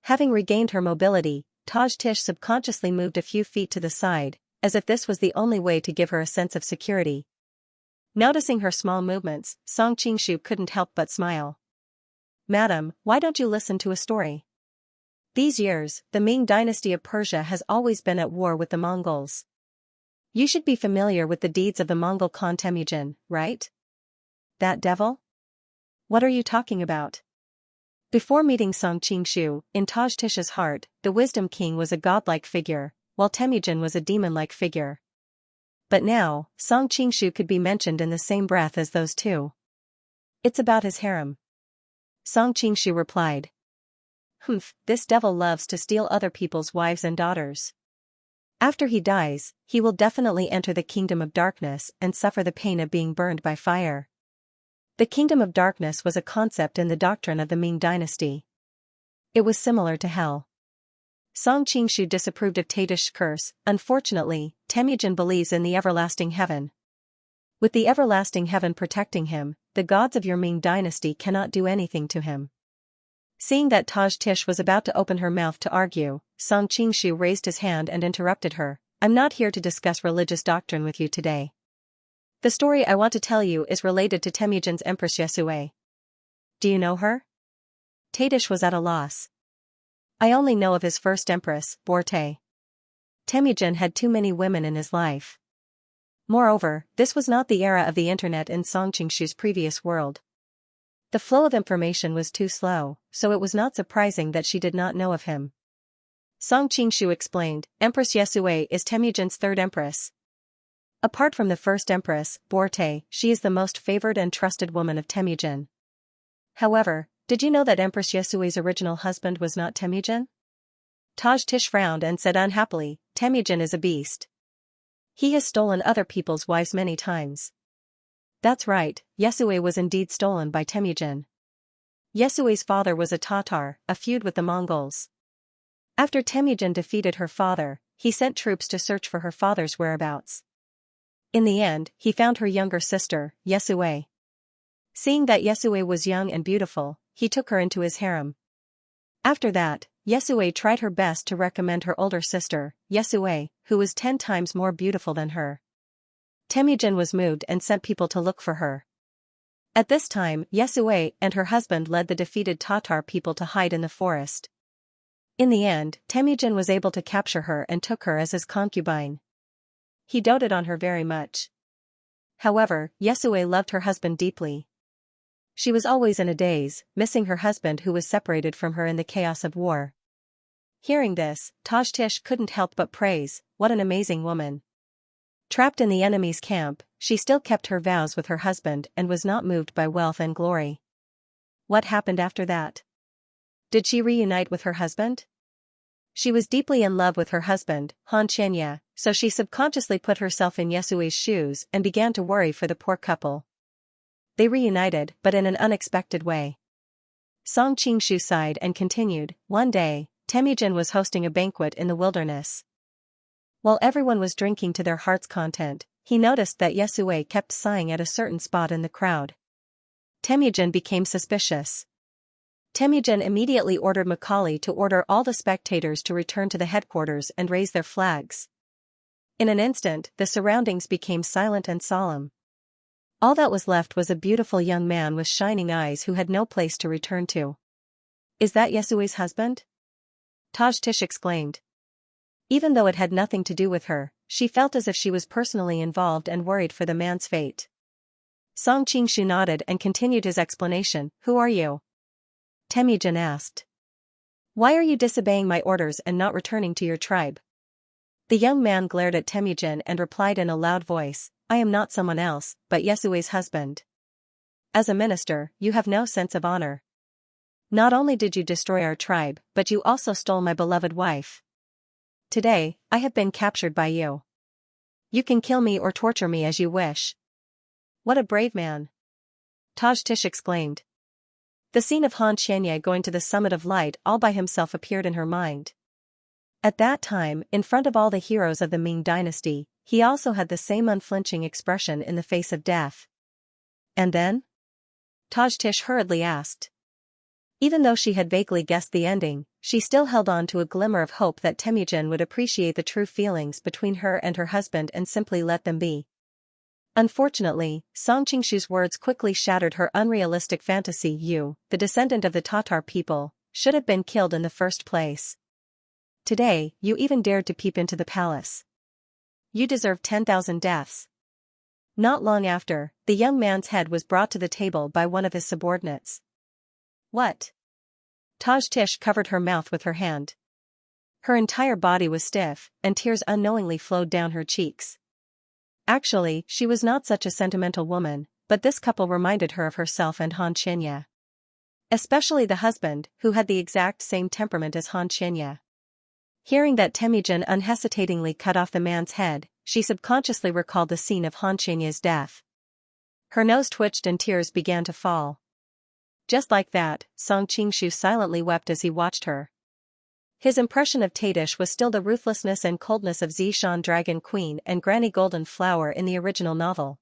Having regained her mobility, Taj Tish subconsciously moved a few feet to the side, as if this was the only way to give her a sense of security. Noticing her small movements, Song Qingshu couldn't help but smile. "Madam, why don't you listen to a story? These years, the Ming dynasty of Persia has always been at war with the Mongols. You should be familiar with the deeds of the Mongol Khan Temujin, right? That devil? What are you talking about?" Before meeting Song Qingshu, in Taj Tish's heart, the Wisdom King was a godlike figure, while Temujin was a demon-like figure. But now, Song Qingshu could be mentioned in the same breath as those two. "It's about his harem." Song Qingshu replied. "Humph, this devil loves to steal other people's wives and daughters. After he dies, he will definitely enter the kingdom of darkness and suffer the pain of being burned by fire." The kingdom of darkness was a concept in the doctrine of the Ming dynasty. It was similar to hell. Song Qingshu disapproved of Tadish's curse. Unfortunately, Temujin believes in the everlasting heaven. With the everlasting heaven protecting him, the gods of your Ming dynasty cannot do anything to him. Seeing that Taj Tish was about to open her mouth to argue, Song Qingshu raised his hand and interrupted her. "I'm not here to discuss religious doctrine with you today. The story I want to tell you is related to Temujin's Empress Yesue. Do you know her?" Tadish was at a loss. "I only know of his first empress, Borte. Temujin had too many women in his life." Moreover, this was not the era of the internet in Song Qingshu's previous world. The flow of information was too slow, so it was not surprising that she did not know of him. Song Qingshu explained, "Empress Yesue is Temujin's third empress. Apart from the first empress, Borte, she is the most favored and trusted woman of Temujin. However, did you know that Empress Yesue's original husband was not Temujin?" Taj Tish frowned and said unhappily, "Temujin is a beast. He has stolen other people's wives many times." That's right, Yesue was indeed stolen by Temujin. Yesue's father was a Tatar, a feud with the Mongols. After Temujin defeated her father, he sent troops to search for her father's whereabouts. In the end, he found her younger sister, Yesue. Seeing that Yesue was young and beautiful, he took her into his harem. After that, Yesue tried her best to recommend her older sister, Yesue, who was 10 times more beautiful than her. Temujin was moved and sent people to look for her. At this time, Yesue and her husband led the defeated Tatar people to hide in the forest. In the end, Temujin was able to capture her and took her as his concubine. He doted on her very much. However, Yesue loved her husband deeply. She was always in a daze, missing her husband who was separated from her in the chaos of war. Hearing this, Taj Tish couldn't help but praise, "What an amazing woman." Trapped in the enemy's camp, she still kept her vows with her husband and was not moved by wealth and glory. What happened after that? Did she reunite with her husband? She was deeply in love with her husband, Xianxia, so she subconsciously put herself in Yesui's shoes and began to worry for the poor couple. They reunited, but in an unexpected way. Song Qingshu sighed and continued, one day, Temujin was hosting a banquet in the wilderness. While everyone was drinking to their heart's content, he noticed that Yesue kept sighing at a certain spot in the crowd. Temujin became suspicious. Temujin immediately ordered Macaulay to order all the spectators to return to the headquarters and raise their flags. In an instant, the surroundings became silent and solemn. All that was left was a beautiful young man with shining eyes who had no place to return to. Is that Yesue's husband? Tish exclaimed. Even though it had nothing to do with her, she felt as if she was personally involved and worried for the man's fate. Song Qingshu nodded and continued his explanation. Who are you? Temujin asked. Why are you disobeying my orders and not returning to your tribe? The young man glared at Temujin and replied in a loud voice, I am not someone else, but Yesue's husband. As a minister, you have no sense of honor. Not only did you destroy our tribe, but you also stole my beloved wife. Today, I have been captured by you. You can kill me or torture me as you wish. What a brave man! Tish exclaimed. The scene of Xianxia going to the summit of light all by himself appeared in her mind. At that time, in front of all the heroes of the Ming dynasty, he also had the same unflinching expression in the face of death. And then? Tish hurriedly asked. Even though she had vaguely guessed the ending, she still held on to a glimmer of hope that Temujin would appreciate the true feelings between her and her husband and simply let them be. Unfortunately, Song Qingshu's words quickly shattered her unrealistic fantasy. You, the descendant of the Tatar people, should have been killed in the first place. Today, you even dared to peep into the palace. You deserve 10,000 deaths. Not long after, the young man's head was brought to the table by one of his subordinates. What? Tish covered her mouth with her hand. Her entire body was stiff, and tears unknowingly flowed down her cheeks. Actually, she was not such a sentimental woman, but this couple reminded her of herself and Xianxia. Especially the husband, who had the exact same temperament as Xianxia. Hearing that Temujin unhesitatingly cut off the man's head, she subconsciously recalled the scene of Xianxia's death. Her nose twitched and tears began to fall. Just like that, Song Qingshu silently wept as he watched her. His impression of Tish was still the ruthlessness and coldness of Zishan Dragon Queen and Granny Golden Flower in the original novel.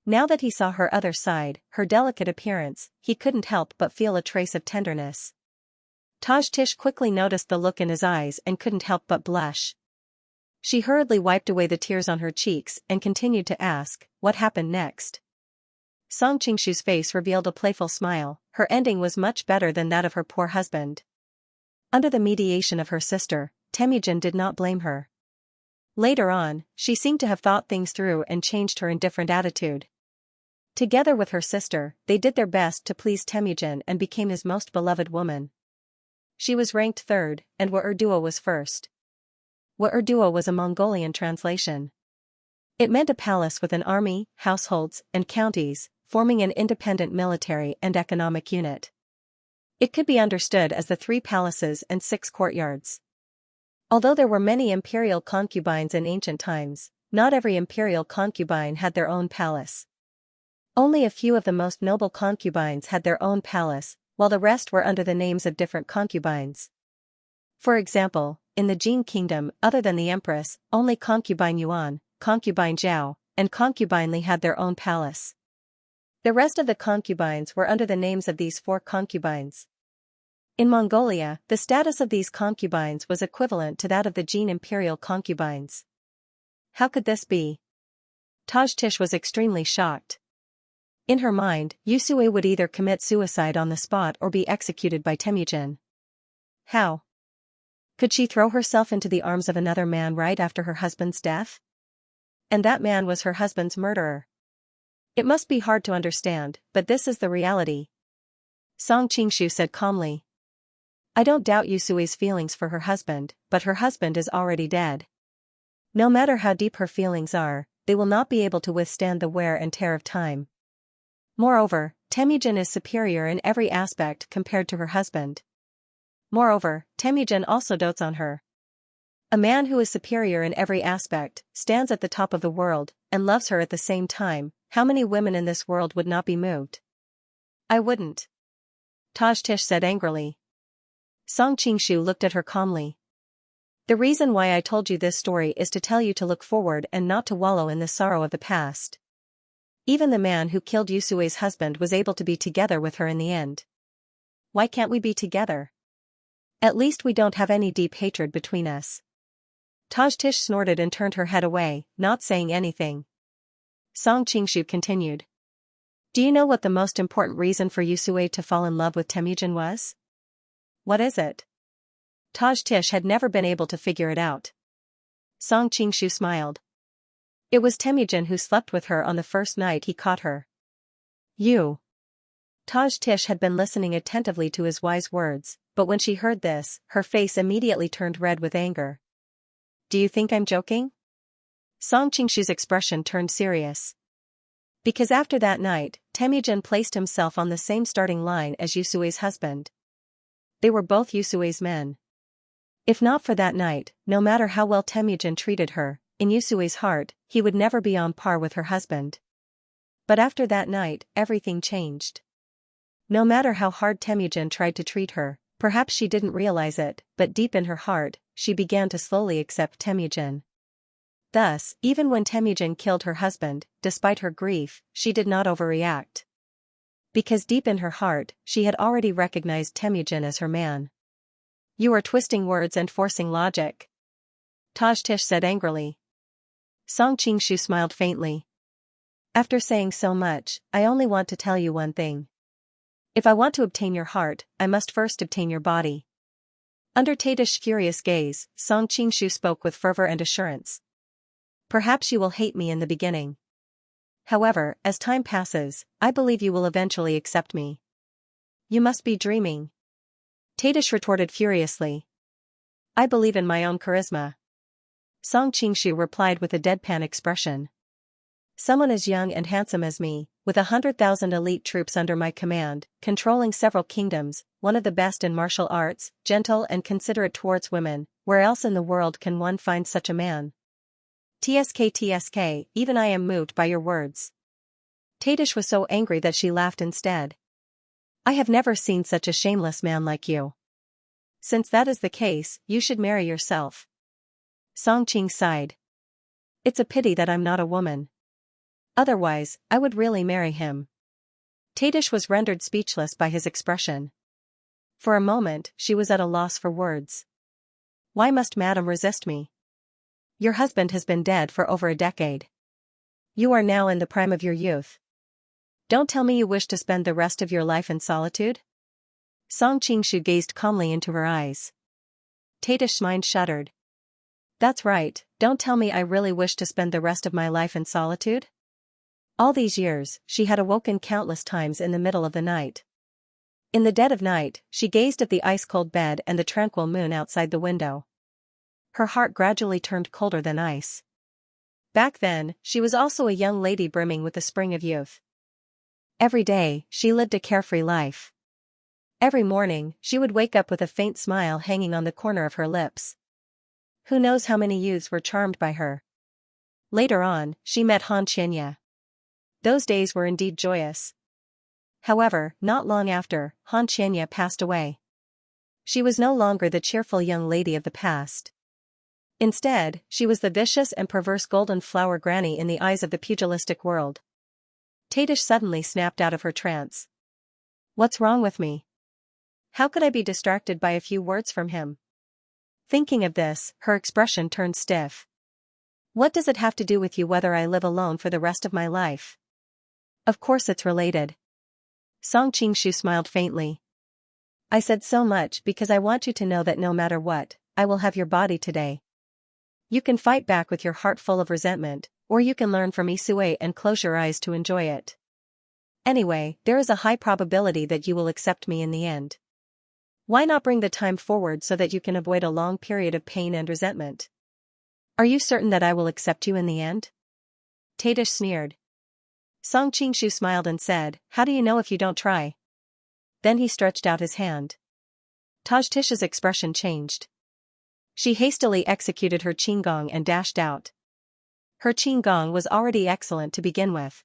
Now that he saw her other side, her delicate appearance, he couldn't help but feel a trace of tenderness. Tish quickly noticed the look in his eyes and couldn't help but blush. She hurriedly wiped away the tears on her cheeks and continued to ask, what happened next? Song Qingshu's face revealed a playful smile. Her ending was much better than that of her poor husband. Under the mediation of her sister, Temujin did not blame her. Later on, she seemed to have thought things through and changed her indifferent attitude. Together with her sister, they did their best to please Temujin and became his most beloved woman. She was ranked third, and Wa'erdua was first. Wa'erdua was a Mongolian translation. It meant a palace with an army, households, and counties, forming an independent military and economic unit. It could be understood as the 3 palaces and 6 courtyards. Although there were many imperial concubines in ancient times, not every imperial concubine had their own palace. Only a few of the most noble concubines had their own palace, while the rest were under the names of different concubines. For example, in the Jin kingdom, other than the empress, only concubine Yuan, concubine Zhao, and concubine Li had their own palace. The rest of the concubines were under the names of these 4 concubines. In Mongolia, the status of these concubines was equivalent to that of the Jin imperial concubines. How could this be? Tish was extremely shocked. In her mind, Yusue would either commit suicide on the spot or be executed by Temujin. How? Could she throw herself into the arms of another man right after her husband's death? And that man was her husband's murderer. It must be hard to understand, but this is the reality. Song Qingshu said calmly. I don't doubt Yusue's feelings for her husband, but her husband is already dead. No matter how deep her feelings are, they will not be able to withstand the wear and tear of time. Moreover, Temujin is superior in every aspect compared to her husband. Moreover, Temujin also dotes on her. A man who is superior in every aspect, stands at the top of the world, and loves her at the same time. How many women in this world would not be moved? I wouldn't. Tajtish said angrily. Song Qingshu looked at her calmly. The reason why I told you this story is to tell you to look forward and not to wallow in the sorrow of the past. Even the man who killed Yusue's husband was able to be together with her in the end. Why can't we be together? At least we don't have any deep hatred between us. Tajtish snorted and turned her head away, not saying anything. Song Qingshu continued. Do you know what the most important reason for Yusue to fall in love with Temujin was? What is it? Tajtish had never been able to figure it out. Song Qingshu smiled. It was Temujin who slept with her on the first night he caught her. You. Tajtish had been listening attentively to his wise words, but when she heard this, her face immediately turned red with anger. Do you think I'm joking? Song Qingshu's expression turned serious. Because after that night, Temujin placed himself on the same starting line as Yusue's husband. They were both Yusue's men. If not for that night, no matter how well Temujin treated her, in Yusue's heart, he would never be on par with her husband. But after that night, everything changed. No matter how hard Temujin tried to treat her, perhaps she didn't realize it, but deep in her heart, she began to slowly accept Temujin. Thus, even when Temujin killed her husband, despite her grief, she did not overreact. Because deep in her heart, she had already recognized Temujin as her man. You are twisting words and forcing logic. Tajtish said angrily. Song Qingshu smiled faintly. After saying so much, I only want to tell you one thing. If I want to obtain your heart, I must first obtain your body. Under Tajtish's furious gaze, Song Qingshu spoke with fervor and assurance. Perhaps you will hate me in the beginning. However, as time passes, I believe you will eventually accept me. You must be dreaming. Tajtish retorted furiously. I believe in my own charisma. Song Qingshu replied with a deadpan expression. Someone as young and handsome as me, with 100,000 elite troops under my command, controlling several kingdoms, one of the best in martial arts, gentle and considerate towards women, where else in the world can one find such a man? TSK, even I am moved by your words. Tajtish was so angry that she laughed instead. I have never seen such a shameless man like you. Since that is the case, you should marry yourself. Song Qing sighed. It's a pity that I'm not a woman. Otherwise, I would really marry him. Tajtish was rendered speechless by his expression. For a moment, she was at a loss for words. Why must Madame resist me? Your husband has been dead for over a decade. You are now in the prime of your youth. Don't tell me you wish to spend the rest of your life in solitude? Song Qingshu gazed calmly into her eyes. Tajtish's mind shuddered. That's right, don't tell me I really wish to spend the rest of my life in solitude? All these years, she had awoken countless times in the middle of the night. In the dead of night, she gazed at the ice-cold bed and the tranquil moon outside the window. Her heart gradually turned colder than ice. Back then, she was also a young lady brimming with the spring of youth. Every day, she lived a carefree life. Every morning, she would wake up with a faint smile hanging on the corner of her lips. Who knows how many youths were charmed by her. Later on, she met Xianxia. Those days were indeed joyous. However, not long after, Xianxia passed away. She was no longer the cheerful young lady of the past. Instead, she was the vicious and perverse golden flower granny in the eyes of the pugilistic world. Tajtish suddenly snapped out of her trance. What's wrong with me? How could I be distracted by a few words from him? Thinking of this, her expression turned stiff. What does it have to do with you whether I live alone for the rest of my life? Of course it's related. Song Qingshu smiled faintly. I said so much because I want you to know that no matter what, I will have your body today. You can fight back with your heart full of resentment, or you can learn from Isue and close your eyes to enjoy it. Anyway, there is a high probability that you will accept me in the end. Why not bring the time forward so that you can avoid a long period of pain and resentment? Are you certain that I will accept you in the end? Tadish sneered. Song Qingshu smiled and said, how do you know if you don't try? Then he stretched out his hand. Tajtish's expression changed. She hastily executed her qinggong and dashed out. Her qinggong was already excellent to begin with.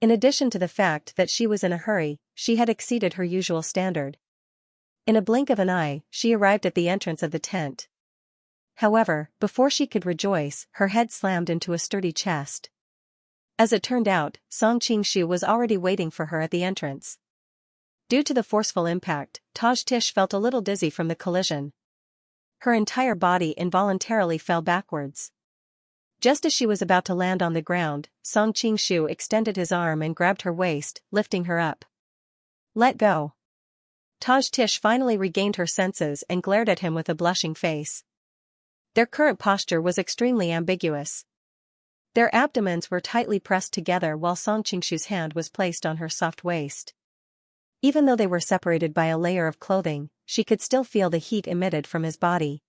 In addition to the fact that she was in a hurry, she had exceeded her usual standard. In a blink of an eye, she arrived at the entrance of the tent. However, before she could rejoice, her head slammed into a sturdy chest. As it turned out, Song Qingshu was already waiting for her at the entrance. Due to the forceful impact, Tajtish felt a little dizzy from the collision. Her entire body involuntarily fell backwards. Just as she was about to land on the ground, Song Qingshu extended his arm and grabbed her waist, lifting her up. Let go. Tajtish finally regained her senses and glared at him with a blushing face. Their current posture was extremely ambiguous. Their abdomens were tightly pressed together while Song Qingshu's hand was placed on her soft waist. Even though they were separated by a layer of clothing, she could still feel the heat emitted from his body.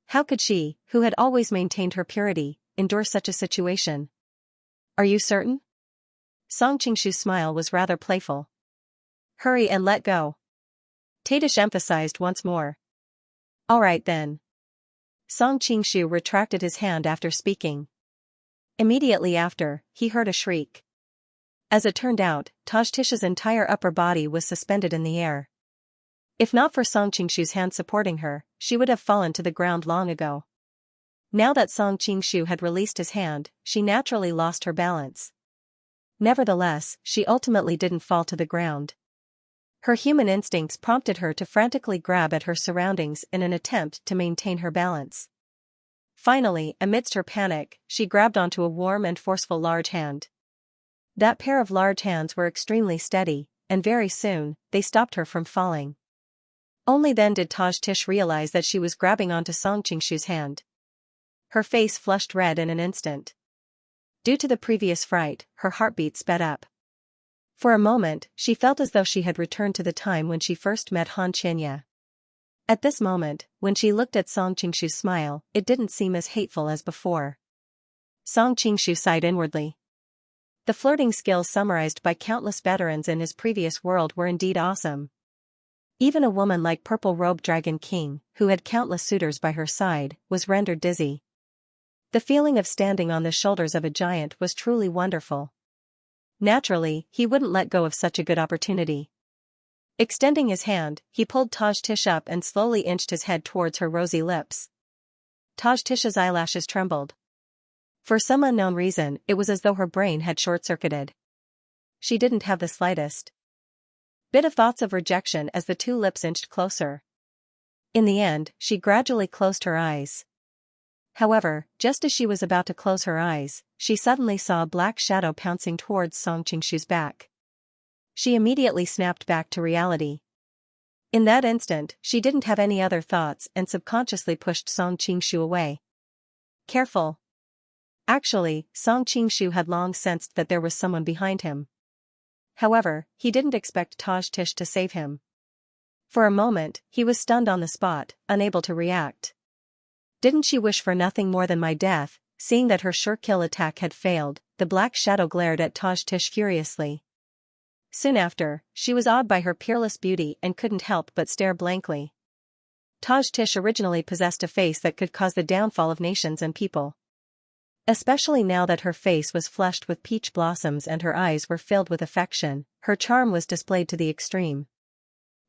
How could she, who had always maintained her purity, endure such a situation? Are you certain? Song Qingshu's smile was rather playful. Hurry and let go. Tadish emphasized once more. All right then. Song Qingshu retracted his hand after speaking. Immediately after, he heard a shriek. As it turned out, Tajtish's entire upper body was suspended in the air. If not for Song Qingshu's hand supporting her, she would have fallen to the ground long ago. Now that Song Qingshu had released his hand, she naturally lost her balance. Nevertheless, she ultimately didn't fall to the ground. Her human instincts prompted her to frantically grab at her surroundings in an attempt to maintain her balance. Finally, amidst her panic, she grabbed onto a warm and forceful large hand. That pair of large hands were extremely steady, and very soon, they stopped her from falling. Only then did Tajtish realize that she was grabbing onto Song Qingshu's hand. Her face flushed red in an instant. Due to the previous fright, her heartbeat sped up. For a moment, she felt as though she had returned to the time when she first met Xianxia. At this moment, when she looked at Song Qingshu's smile, it didn't seem as hateful as before. Song Qingshu sighed inwardly. The flirting skills summarized by countless veterans in his previous world were indeed awesome. Even a woman like Purple Robe Dragon King, who had countless suitors by her side, was rendered dizzy. The feeling of standing on the shoulders of a giant was truly wonderful. Naturally, he wouldn't let go of such a good opportunity. Extending his hand, he pulled Tajtish up and slowly inched his head towards her rosy lips. Tajtish's eyelashes trembled. For some unknown reason, it was as though her brain had short-circuited. She didn't have the slightest bit of thoughts of rejection as the two lips inched closer. In the end, she gradually closed her eyes. However, just as she was about to close her eyes, she suddenly saw a black shadow pouncing towards Song Qingshu's back. She immediately snapped back to reality. In that instant, she didn't have any other thoughts and subconsciously pushed Song Qingshu away. Careful. Actually, Song Qingshu had long sensed that there was someone behind him. However, he didn't expect Tajtish to save him. For a moment, he was stunned on the spot, unable to react. Didn't she wish for nothing more than my death? Seeing that her sure kill attack had failed, the black shadow glared at Tajtish furiously. Soon after, she was awed by her peerless beauty and couldn't help but stare blankly. Tajtish originally possessed a face that could cause the downfall of nations and people. Especially now that her face was flushed with peach blossoms and her eyes were filled with affection, her charm was displayed to the extreme.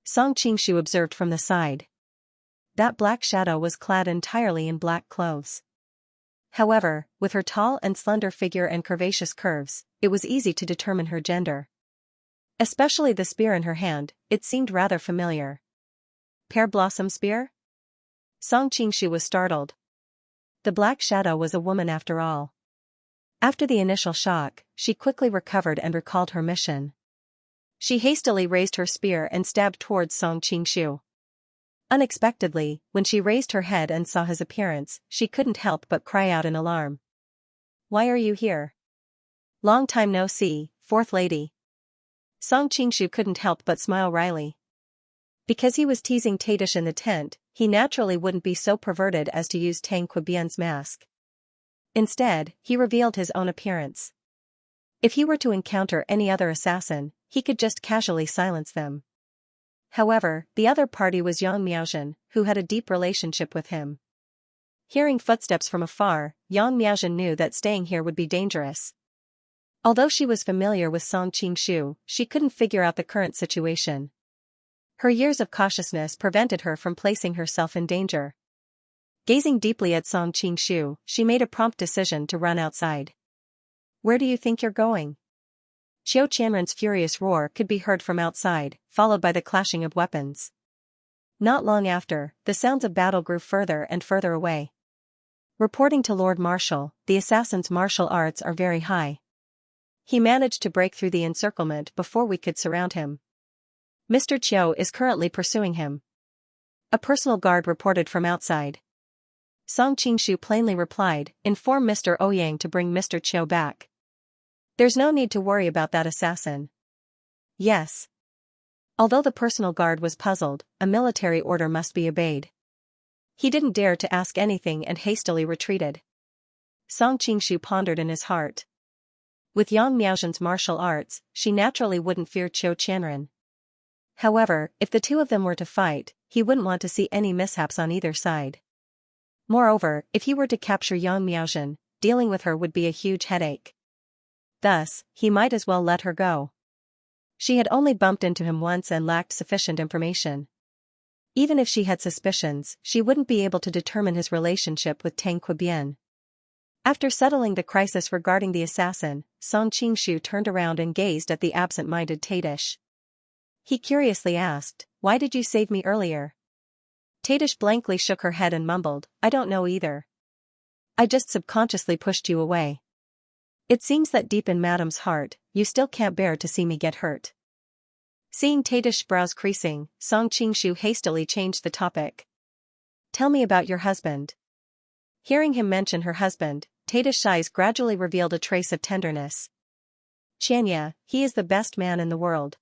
Song Qingshu observed from the side. That black shadow was clad entirely in black clothes. However, with her tall and slender figure and curvaceous curves, it was easy to determine her gender. Especially the spear in her hand, it seemed rather familiar. Pear blossom spear? Song Qingshu was startled. The black shadow was a woman after all. After the initial shock, she quickly recovered and recalled her mission. She hastily raised her spear and stabbed towards Song Qingshu. Unexpectedly, when she raised her head and saw his appearance, she couldn't help but cry out in alarm. Why are you here? Long time no see, Fourth Lady. Song Qingshu couldn't help but smile wryly. Because he was teasing Tadish in the tent, he naturally wouldn't be so perverted as to use Tang Qibian's mask. Instead, he revealed his own appearance. If he were to encounter any other assassin, he could just casually silence them. However, the other party was Yang Miaozhen, who had a deep relationship with him. Hearing footsteps from afar, Yang Miaozhen knew that staying here would be dangerous. Although she was familiar with Song Qingshu, she couldn't figure out the current situation. Her years of cautiousness prevented her from placing herself in danger. Gazing deeply at Song Qingshu, she made a prompt decision to run outside. "Where do you think you're going?" Qiu Qianren's furious roar could be heard from outside, followed by the clashing of weapons. Not long after, the sounds of battle grew further and further away. Reporting to Lord Marshal, the assassin's martial arts are very high. He managed to break through the encirclement before we could surround him. Mr. Qiu is currently pursuing him. A personal guard reported from outside. Song Qingshu plainly replied, "Inform Mr. Ouyang to bring Mr. Qiu back. There's no need to worry about that assassin." "Yes." Although the personal guard was puzzled, a military order must be obeyed. He didn't dare to ask anything and hastily retreated. Song Qingshu pondered in his heart. With Yang Miaozhen's martial arts, she naturally wouldn't fear Qiu Qianren. However, if the two of them were to fight, he wouldn't want to see any mishaps on either side. Moreover, if he were to capture Yang Miaozhen, dealing with her would be a huge headache. Thus, he might as well let her go. She had only bumped into him once and lacked sufficient information. Even if she had suspicions, she wouldn't be able to determine his relationship with Tang Qibian. After settling the crisis regarding the assassin, Song Qingshu turned around and gazed at the absent-minded Tadish. He curiously asked, "Why did you save me earlier?" Tadish blankly shook her head and mumbled, "I don't know either. I just subconsciously pushed you away. It seems that deep in Madame's heart, you still can't bear to see me get hurt." Seeing Tadish's brows creasing, Song Qingshu hastily changed the topic. "Tell me about your husband." Hearing him mention her husband, Tadish's eyes gradually revealed a trace of tenderness. "Xianxia, he is the best man in the world."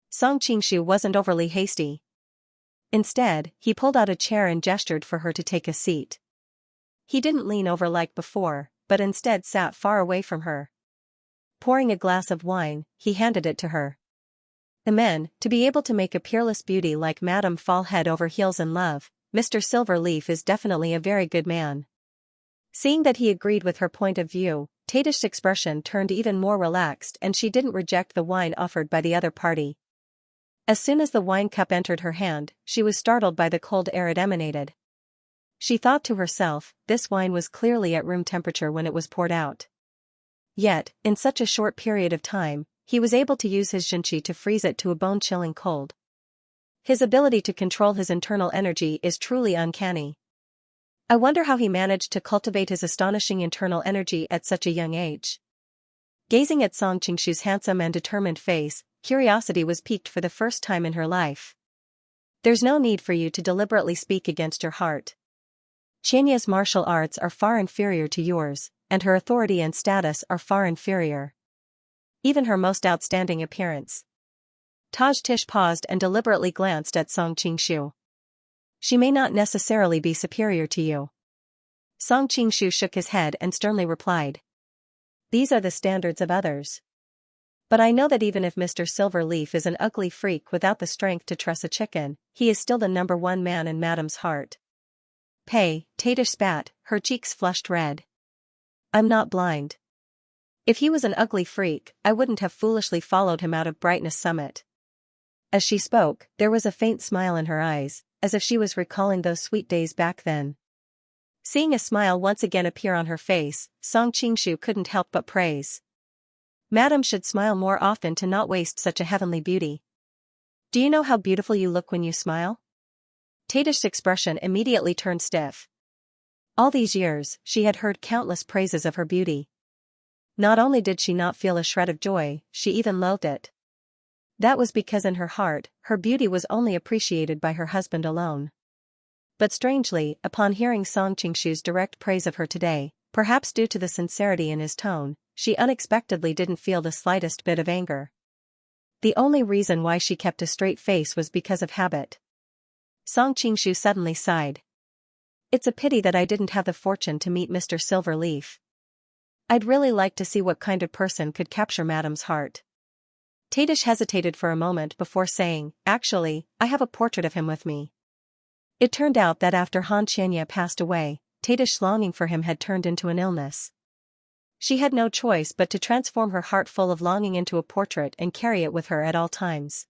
Song Qingshu wasn't overly hasty. Instead, he pulled out a chair and gestured for her to take a seat. He didn't lean over like before, but instead sat far away from her. Pouring a glass of wine, he handed it to her. "Amen, to be able to make a peerless beauty like Madame fall head over heels in love, Mr. Silverleaf is definitely a very good man." Seeing that he agreed with her point of view, Tadish's expression turned even more relaxed and she didn't reject the wine offered by the other party. As soon as the wine cup entered her hand, she was startled by the cold air it emanated. She thought to herself, this wine was clearly at room temperature when it was poured out. Yet, in such a short period of time, he was able to use his Xianxia to freeze it to a bone-chilling cold. His ability to control his internal energy is truly uncanny. I wonder how he managed to cultivate his astonishing internal energy at such a young age. Gazing at Song Qingshu's handsome and determined face, curiosity was piqued for the first time in her life. "There's no need for you to deliberately speak against your heart. Qianxia's martial arts are far inferior to yours, and her authority and status are far inferior. Even her most outstanding appearance." Taj Tish paused and deliberately glanced at Song Qingshu. "She may not necessarily be superior to you." Song Qingshu shook his head and sternly replied. "These are the standards of others. But I know that even if Mr. Silverleaf is an ugly freak without the strength to truss a chicken, he is still the #1 man in Madame's heart." Tadish spat, her cheeks flushed red. "I'm not blind. If he was an ugly freak, I wouldn't have foolishly followed him out of Brightness Summit." As she spoke, there was a faint smile in her eyes, as if she was recalling those sweet days back then. Seeing a smile once again appear on her face, Song Qingshu couldn't help but praise. "Madame should smile more often to not waste such a heavenly beauty. Do you know how beautiful you look when you smile?" Tadish's expression immediately turned stiff. All these years, she had heard countless praises of her beauty. Not only did she not feel a shred of joy, she even loathed it. That was because in her heart, her beauty was only appreciated by her husband alone. But strangely, upon hearing Song Qingshu's direct praise of her today, perhaps due to the sincerity in his tone, she unexpectedly didn't feel the slightest bit of anger. The only reason why she kept a straight face was because of habit. Song Qingshu suddenly sighed. It's a pity that I didn't have the fortune to meet Mr. Silverleaf. I'd really like to see what kind of person could capture Madam's heart. Tadish hesitated for a moment before saying, actually, I have a portrait of him with me. It turned out that after Xianxia passed away, Tadish's longing for him had turned into an illness. She had no choice but to transform her heart full of longing into a portrait and carry it with her at all times.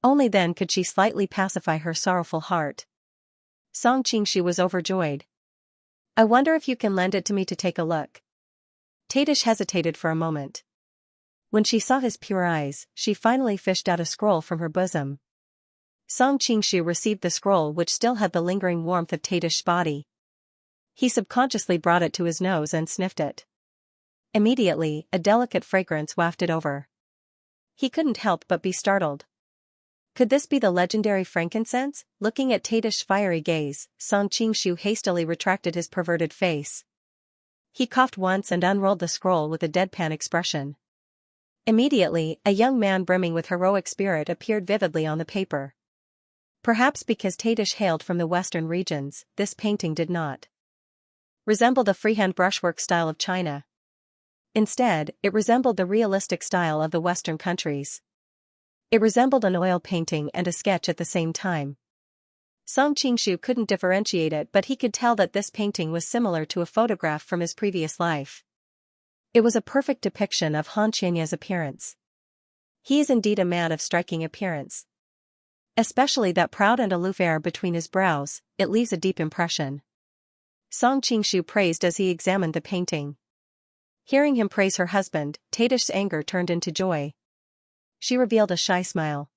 Only then could she slightly pacify her sorrowful heart. Song Qingshu was overjoyed. I wonder if you can lend it to me to take a look. Tadish hesitated for a moment. When she saw his pure eyes, she finally fished out a scroll from her bosom. Song Qingshu received the scroll, which still had the lingering warmth of Tadish's body. He subconsciously brought it to his nose and sniffed it. Immediately, a delicate fragrance wafted over. He couldn't help but be startled. Could this be the legendary frankincense? Looking at Tadish's fiery gaze, Song Qingshu hastily retracted his perverted face. He coughed once and unrolled the scroll with a deadpan expression. Immediately, a young man brimming with heroic spirit appeared vividly on the paper. Perhaps because Tadish hailed from the western regions, this painting did not resemble the freehand brushwork style of China. Instead, it resembled the realistic style of the Western countries. It resembled an oil painting and a sketch at the same time. Song Qingshu couldn't differentiate it, but he could tell that this painting was similar to a photograph from his previous life. It was a perfect depiction of Xianxia's appearance. He is indeed a man of striking appearance. Especially that proud and aloof air between his brows, it leaves a deep impression. Song Qingshu praised as he examined the painting. Hearing him praise her husband, Tadish's anger turned into joy. She revealed a shy smile.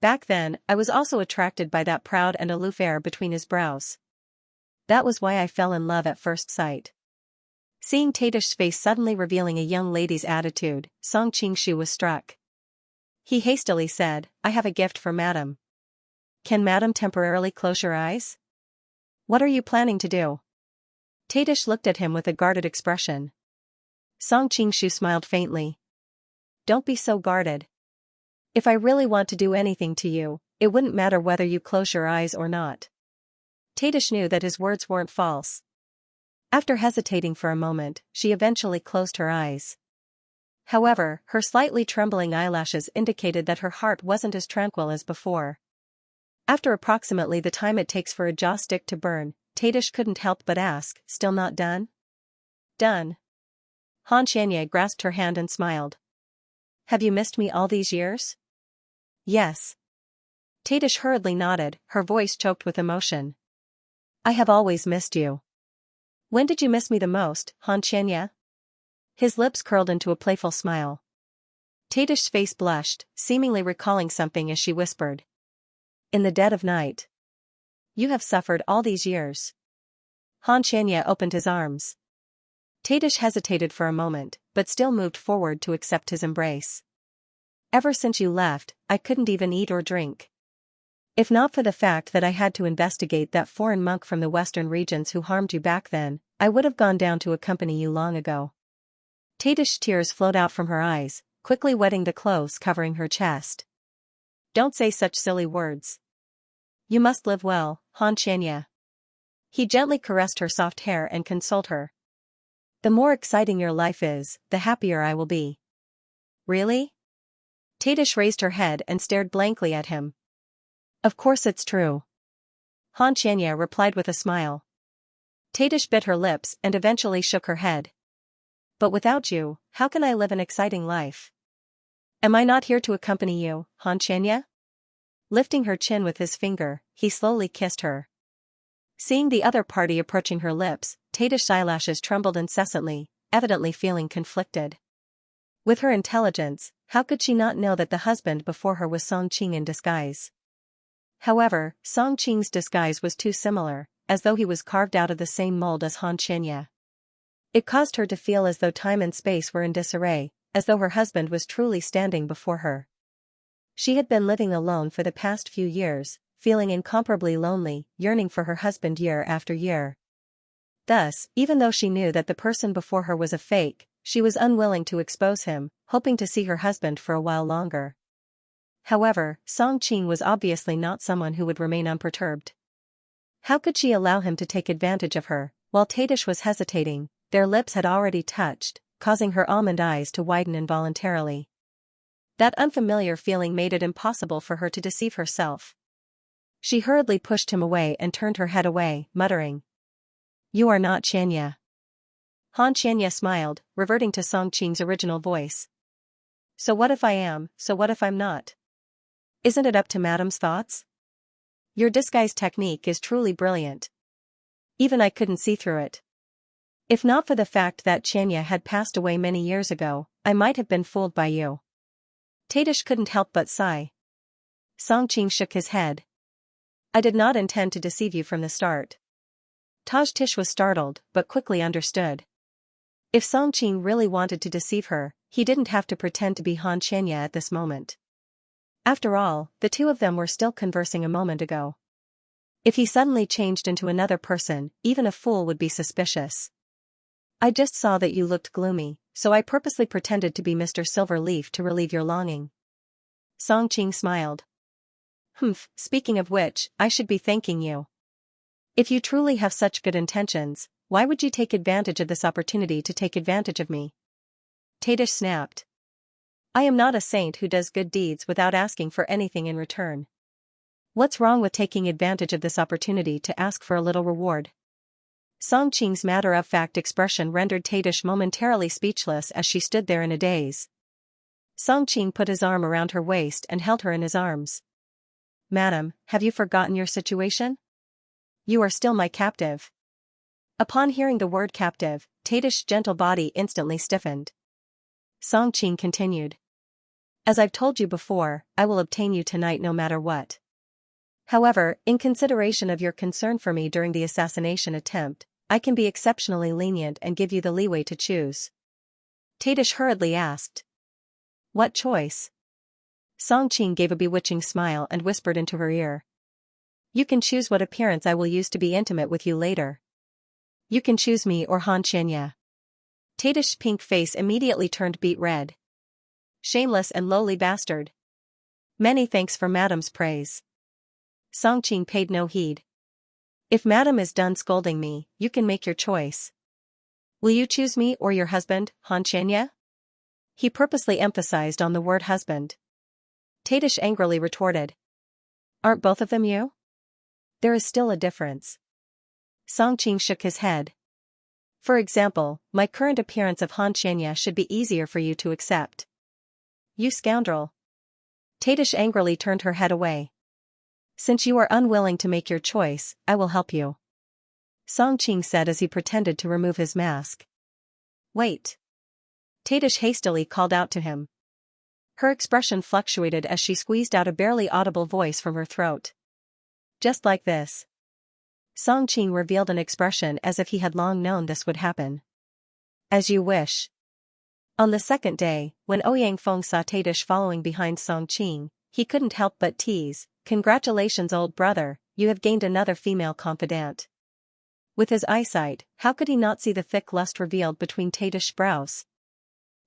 Back then, I was also attracted by that proud and aloof air between his brows. That was why I fell in love at first sight. Seeing Tadish's face suddenly revealing a young lady's attitude, Song Qingshu was struck. He hastily said, I have a gift for Madam. Can Madam temporarily close your eyes? What are you planning to do? Tadish looked at him with a guarded expression. Song Qingshu smiled faintly. Don't be so guarded. If I really want to do anything to you, it wouldn't matter whether you close your eyes or not. Tadish knew that his words weren't false. After hesitating for a moment, she eventually closed her eyes. However, her slightly trembling eyelashes indicated that her heart wasn't as tranquil as before. After approximately the time it takes for a jaw stick to burn, Tadish couldn't help but ask, still not done? Done. Xianxia grasped her hand and smiled. Have you missed me all these years? Yes. Tadish hurriedly nodded, her voice choked with emotion. I have always missed you. When did you miss me the most, Xianxia? His lips curled into a playful smile. Tadish's face blushed, seemingly recalling something as she whispered. In the dead of night. You have suffered all these years. Xianxia opened his arms. Tadish hesitated for a moment, but still moved forward to accept his embrace. Ever since you left, I couldn't even eat or drink. If not for the fact that I had to investigate that foreign monk from the western regions who harmed you back then, I would have gone down to accompany you long ago. Tadish's tears flowed out from her eyes, quickly wetting the clothes covering her chest. Don't say such silly words. You must live well, Xianxia. He gently caressed her soft hair and consoled her. The more exciting your life is, the happier I will be. Really? Tadish raised her head and stared blankly at him. Of course it's true. Xianxia replied with a smile. Tadish bit her lips and eventually shook her head. But without you, how can I live an exciting life? Am I not here to accompany you, Xianxia? Lifting her chin with his finger, he slowly kissed her. Seeing the other party approaching her lips, Tadish's eyelashes trembled incessantly, evidently feeling conflicted. With her intelligence, how could she not know that the husband before her was Song Qing in disguise? However, Song Qing's disguise was too similar, as though he was carved out of the same mold as Xianxia. It caused her to feel as though time and space were in disarray, as though her husband was truly standing before her. She had been living alone for the past few years, feeling incomparably lonely, yearning for her husband year after year. Thus, even though she knew that the person before her was a fake, she was unwilling to expose him, hoping to see her husband for a while longer. However, Song Qing was obviously not someone who would remain unperturbed. How could she allow him to take advantage of her? While Tadish was hesitating, their lips had already touched, causing her almond eyes to widen involuntarily. That unfamiliar feeling made it impossible for her to deceive herself. She hurriedly pushed him away and turned her head away, muttering, "You are not Xianxia." Han Xianxia smiled, reverting to Song Qing's original voice. "So what if I am, so what if I'm not? Isn't it up to Madam's thoughts? Your disguise technique is truly brilliant. Even I couldn't see through it. If not for the fact that Xianxia had passed away many years ago, I might have been fooled by you." Tadish couldn't help but sigh. Song Qing shook his head. "I did not intend to deceive you from the start." Tish was startled, but quickly understood. If Song Qing really wanted to deceive her, he didn't have to pretend to be Han Xianxia at this moment. After all, the two of them were still conversing a moment ago. If he suddenly changed into another person, even a fool would be suspicious. "I just saw that you looked gloomy, so I purposely pretended to be Mr. Silverleaf to relieve your longing." Song Qing smiled. "Humph, speaking of which, I should be thanking you. If you truly have such good intentions, why would you take advantage of this opportunity to take advantage of me?" Tadish snapped. "I am not a saint who does good deeds without asking for anything in return. What's wrong with taking advantage of this opportunity to ask for a little reward?" Song Qing's matter-of-fact expression rendered Tadish momentarily speechless as she stood there in a daze. Song Qing put his arm around her waist and held her in his arms. "Madam, have you forgotten your situation? You are still my captive." Upon hearing the word captive, Tadish's gentle body instantly stiffened. Song Qing continued. "As I've told you before, I will obtain you tonight no matter what. However, in consideration of your concern for me during the assassination attempt, I can be exceptionally lenient and give you the leeway to choose." Tadish hurriedly asked. "What choice?" Song Qing gave a bewitching smile and whispered into her ear. "You can choose what appearance I will use to be intimate with you later. You can choose me or Han Xianxia." Tadish's pink face immediately turned beet red. "Shameless and lowly bastard. Many thanks for Madam's praise." Song Qing paid no heed. "If Madam is done scolding me, you can make your choice. Will you choose me or your husband, Han Xianxia?" He purposely emphasized on the word husband. Tadish angrily retorted. "Aren't both of them you? There is still a difference." Song Qing shook his head. "For example, my current appearance of Han Xianxia should be easier for you to accept." "You scoundrel." Tadish angrily turned her head away. "Since you are unwilling to make your choice, I will help you," Song Qing said as he pretended to remove his mask. "Wait." Tadish hastily called out to him. Her expression fluctuated as she squeezed out a barely audible voice from her throat. "Just like this." Song Qing revealed an expression as if he had long known this would happen. "As you wish." On the second day, when Ouyang Feng saw Tadish following behind Song Qing, he couldn't help but tease, "Congratulations, old brother, you have gained another female confidant." With his eyesight, how could he not see the thick lust revealed between Tadish's brows?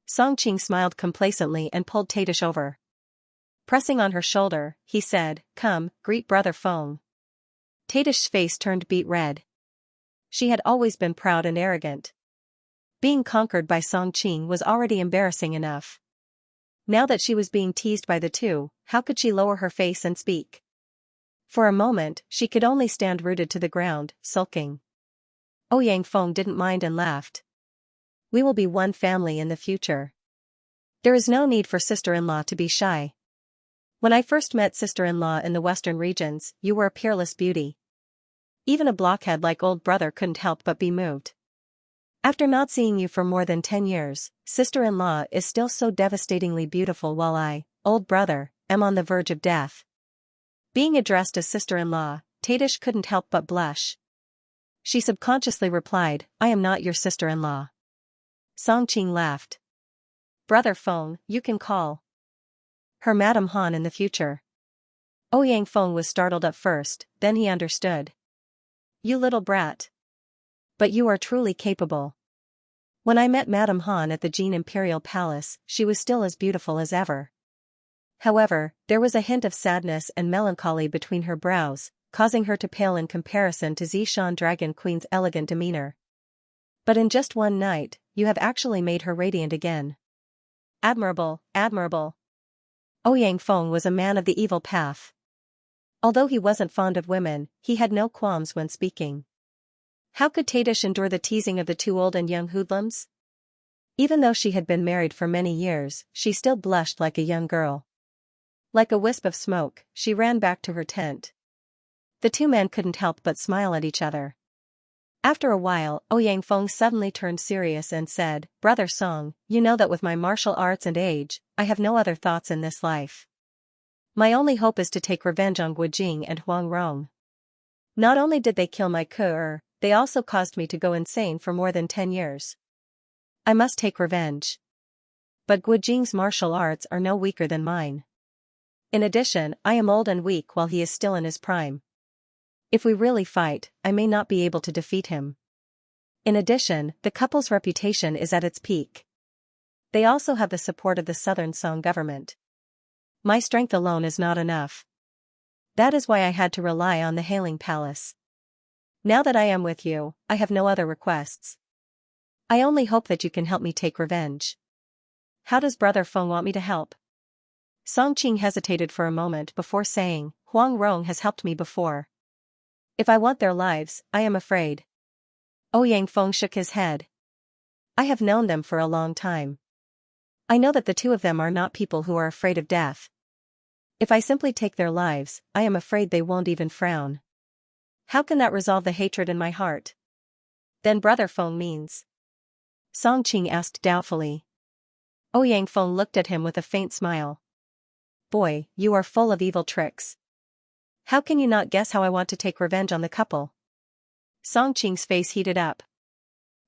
Song Qing smiled complacently and pulled Tadish over. Pressing on her shoulder, he said, "Come, greet brother Feng." Tadish's face turned beet red. She had always been proud and arrogant. Being conquered by Song Qing was already embarrassing enough. Now that she was being teased by the two, how could she lower her face and speak? For a moment, she could only stand rooted to the ground, sulking. Ouyang Feng didn't mind and laughed. "We will be one family in the future. There is no need for sister-in-law to be shy. When I first met sister-in-law in the western regions, you were a peerless beauty. Even a blockhead like old brother couldn't help but be moved. After not seeing you for more than 10 years, sister-in-law is still so devastatingly beautiful while I, old brother, am on the verge of death." Being addressed as sister-in-law, Tadish couldn't help but blush. She subconsciously replied, "I am not your sister-in-law." Song Qing laughed. "Brother Feng, you can call her Madam Han in the future." Ouyang Feng was startled at first, then he understood. "You little brat. But you are truly capable." When I met Madame Han at the Jin Imperial Palace, she was still as beautiful as ever. However, there was a hint of sadness and melancholy between her brows, causing her to pale in comparison to Zishan Dragon Queen's elegant demeanor. But in just one night, you have actually made her radiant again. Admirable, admirable. Ouyang Feng was a man of the evil path. Although he wasn't fond of women, he had no qualms when speaking. How could Tadish endure the teasing of the two old and young hoodlums? Even though she had been married for many years, she still blushed like a young girl. Like a wisp of smoke, she ran back to her tent. The two men couldn't help but smile at each other. After a while, Ouyang Feng suddenly turned serious and said, "Brother Song, you know that with my martial arts and age, I have no other thoughts in this life. My only hope is to take revenge on Guojing and Huang Rong. Not only did they kill my cour, they also caused me to go insane for more than 10 years. I must take revenge. But Guojing's martial arts are no weaker than mine. In addition, I am old and weak while he is still in his prime. If we really fight, I may not be able to defeat him. In addition, the couple's reputation is at its peak. They also have the support of the Southern Song government. My strength alone is not enough. That is why I had to rely on the Hailing Palace. Now that I am with you, I have no other requests. I only hope that you can help me take revenge." "How does Brother Feng want me to help?" Song Qing hesitated for a moment before saying, "Huang Rong has helped me before. If I want their lives, I am afraid." Ouyang Feng shook his head. "I have known them for a long time. I know that the two of them are not people who are afraid of death. If I simply take their lives, I am afraid they won't even frown. How can that resolve the hatred in my heart?" "Then Brother Feng means?" Song Qing asked doubtfully. Ouyang Feng looked at him with a faint smile. "Boy, you are full of evil tricks. How can you not guess how I want to take revenge on the couple?" Song Qing's face heated up.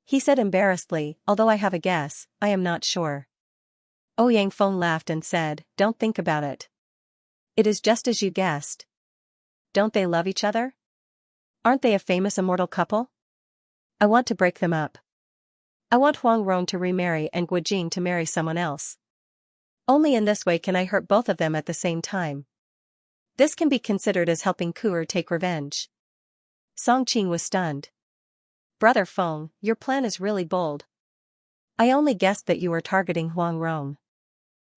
He said embarrassedly, "Although I have a guess, I am not sure." Ouyang Feng laughed and said, "Don't think about it. It is just as you guessed. Don't they love each other? Aren't they a famous immortal couple? I want to break them up. I want Huang Rong to remarry and Guojing to marry someone else. Only in this way can I hurt both of them at the same time. This can be considered as helping Kuer take revenge." Song Qing was stunned. "Brother Feng, your plan is really bold. I only guessed that you were targeting Huang Rong.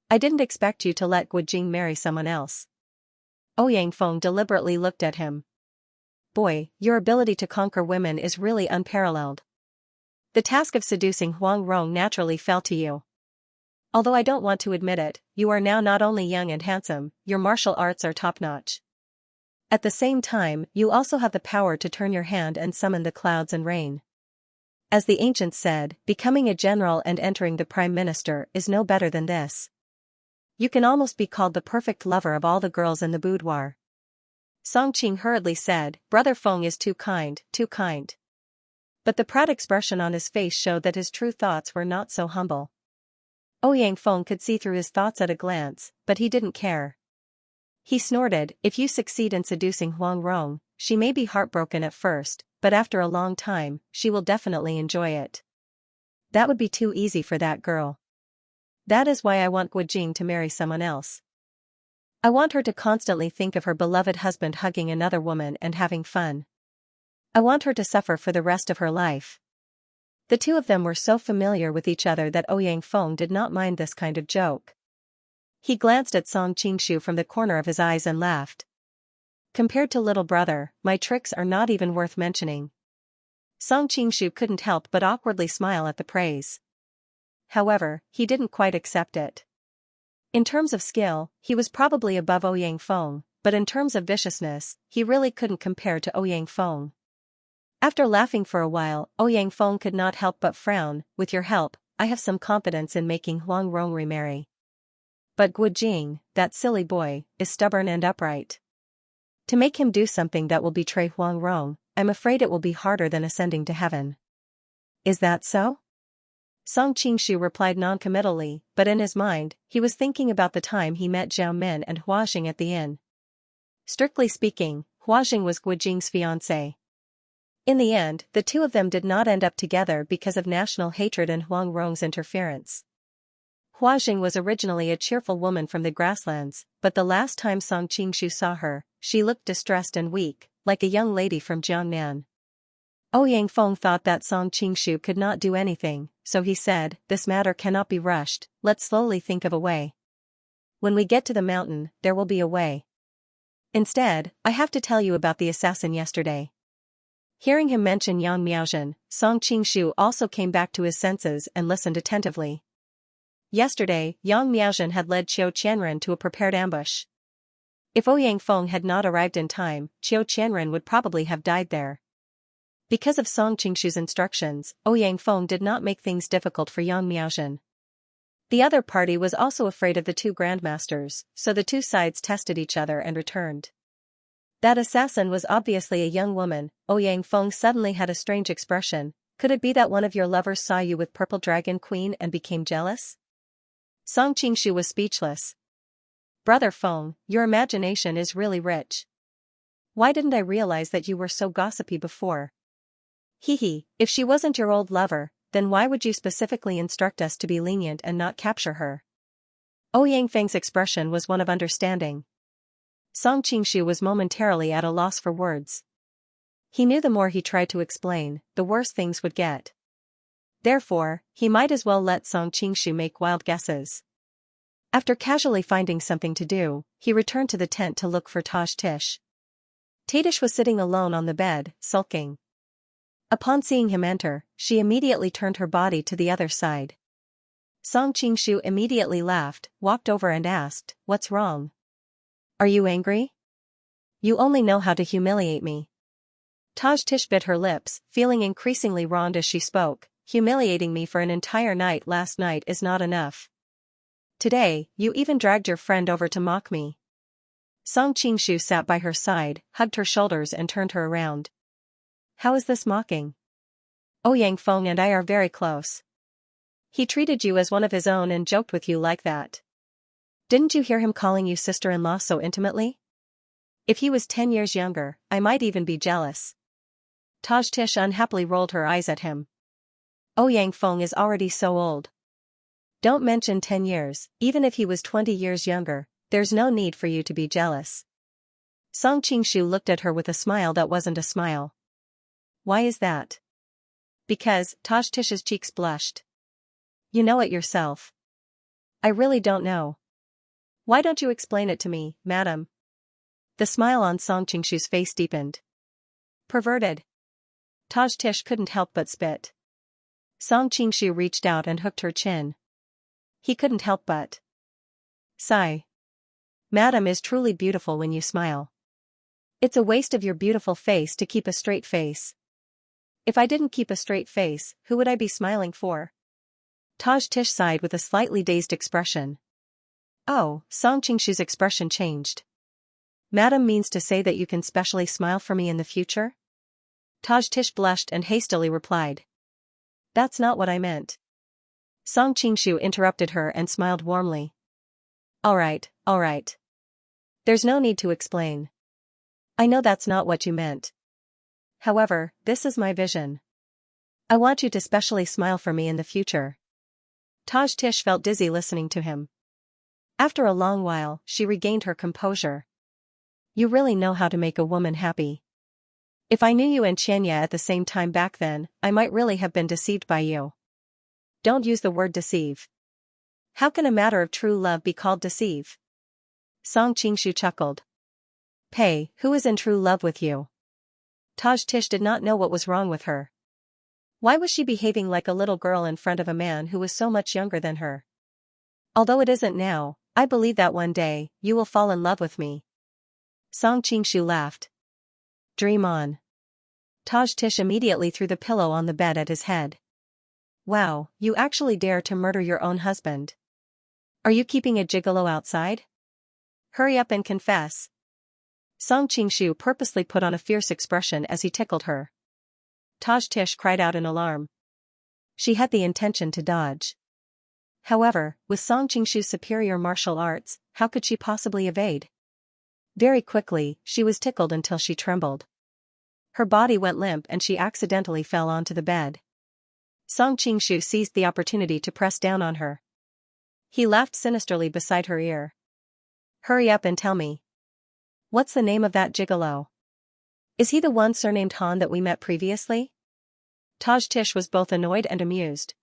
I didn't expect you to let Guojing marry someone else." Ouyang Feng deliberately looked at him. "Boy, your ability to conquer women is really unparalleled. The task of seducing Huang Rong naturally fell to you. Although I don't want to admit it, you are now not only young and handsome, your martial arts are top-notch. At the same time, you also have the power to turn your hand and summon the clouds and rain. As the ancients said, becoming a general and entering the prime minister is no better than this. You can almost be called the perfect lover of all the girls in the boudoir." Song Qing hurriedly said, "Brother Feng is too kind, too kind." But the proud expression on his face showed that his true thoughts were not so humble. Ouyang Feng could see through his thoughts at a glance, but he didn't care. He snorted, "If you succeed in seducing Huang Rong, she may be heartbroken at first, but after a long time, she will definitely enjoy it. That would be too easy for that girl. That is why I want Guojing to marry someone else. I want her to constantly think of her beloved husband hugging another woman and having fun. I want her to suffer for the rest of her life." The two of them were so familiar with each other that Ouyang Feng did not mind this kind of joke. He glanced at Song Qingshu from the corner of his eyes and laughed. "Compared to little brother, my tricks are not even worth mentioning." Song Qingshu couldn't help but awkwardly smile at the praise. However, he didn't quite accept it. In terms of skill, he was probably above Ouyang Feng, but in terms of viciousness, he really couldn't compare to Ouyang Feng. After laughing for a while, Ouyang Feng could not help but frown. "With your help, I have some confidence in making Huang Rong remarry. But Guojing, that silly boy, is stubborn and upright. To make him do something that will betray Huang Rong, I'm afraid it will be harder than ascending to heaven." "Is that so?" Song Qingshu replied noncommittally, but in his mind, he was thinking about the time he met Zhao Min and Huajing at the inn. Strictly speaking, Huajing was Guojing's fiancée. In the end, the two of them did not end up together because of national hatred and Huang Rong's interference. Hua Jing was originally a cheerful woman from the grasslands, but the last time Song Qingshu saw her, she looked distressed and weak, like a young lady from Jiangnan. Ouyang Feng thought that Song Qingshu could not do anything, so he said, "This matter cannot be rushed, let's slowly think of a way. When we get to the mountain, there will be a way. Instead, I have to tell you about the assassin yesterday." Hearing him mention Yang Miaozhen, Song Qingshu also came back to his senses and listened attentively. Yesterday, Yang Miaozhen had led Qiu Qianren to a prepared ambush. If Ouyang Feng had not arrived in time, Qiu Qianren would probably have died there. Because of Song Qingshu's instructions, Ouyang Feng did not make things difficult for Yang Miaozhen. The other party was also afraid of the two grandmasters, so the two sides tested each other and returned. That assassin was obviously a young woman. Ouyang Feng suddenly had a strange expression. Could it be that one of your lovers saw you with Purple Dragon Queen and became jealous? Song Qingshu was speechless. Brother Feng, your imagination is really rich. Why didn't I realize that you were so gossipy before? Hee, if she wasn't your old lover, then why would you specifically instruct us to be lenient and not capture her? Ouyang Feng's expression was one of understanding. Song Qingshu was momentarily at a loss for words. He knew the more he tried to explain, the worse things would get. Therefore, he might as well let Song Qingshu make wild guesses. After casually finding something to do, he returned to the tent to look for Taj Tish. Tadish was sitting alone on the bed, sulking. Upon seeing him enter, she immediately turned her body to the other side. Song Qingshu immediately laughed, walked over and asked, "What's wrong? Are you angry? You only know how to humiliate me." Taj Tish bit her lips, feeling increasingly wronged as she spoke. "Humiliating me for an entire night last night is not enough. Today, you even dragged your friend over to mock me." Song Qingshu sat by her side, hugged her shoulders and turned her around. "How is this mocking? Ouyang Feng and I are very close. He treated you as one of his own and joked with you like that. Didn't you hear him calling you sister-in-law so intimately? If he was 10 years younger, I might even be jealous." Taj Tish unhappily rolled her eyes at him. "Ouyang Feng is already so old. Don't mention 10 years, even if he was 20 years younger, there's no need for you to be jealous." Song Qingshu looked at her with a smile that wasn't a smile. "Why is that?" "Because," Taj Tish's cheeks blushed. "You know it yourself." "I really don't know." "Why don't you explain it to me, madam?" The smile on Song Qingshu's face deepened. "Perverted." Taj Tish couldn't help but spit. Song Qingshu reached out and hooked her chin. He couldn't help but sigh. "Madam is truly beautiful when you smile. It's a waste of your beautiful face to keep a straight face." "If I didn't keep a straight face, who would I be smiling for?" Taj Tish sighed with a slightly dazed expression. "Oh," Song Qingshu's expression changed. "Madam means to say that you can specially smile for me in the future?" Taj Tish blushed and hastily replied. "That's not what I meant." Song Qingshu interrupted her and smiled warmly. All right. There's no need to explain. I know that's not what you meant. However, this is my vision. I want you to specially smile for me in the future." Taj Tish felt dizzy listening to him. After a long while, she regained her composure. "You really know how to make a woman happy. If I knew you and Xianxia at the same time back then, I might really have been deceived by you." "Don't use the word deceive. How can a matter of true love be called deceive?" Song Qingshu chuckled. "Pei, who is in true love with you?" Taj Tish did not know what was wrong with her. Why was she behaving like a little girl in front of a man who was so much younger than her? "Although it isn't now, I believe that one day, you will fall in love with me." Song Qingshu laughed. "Dream on." Taj Tish immediately threw the pillow on the bed at his head. "Wow, you actually dare to murder your own husband. Are you keeping a gigolo outside? Hurry up and confess." Song Qingshu purposely put on a fierce expression as he tickled her. Taj Tish cried out in alarm. She had the intention to dodge. However, with Song Qingshu's superior martial arts, how could she possibly evade? Very quickly, she was tickled until she trembled. Her body went limp and she accidentally fell onto the bed. Song Qingshu seized the opportunity to press down on her. He laughed sinisterly beside her ear. Hurry up and tell me. What's the name of that gigolo? Is he the one surnamed Han that we met previously? Taj Tish was both annoyed and amused.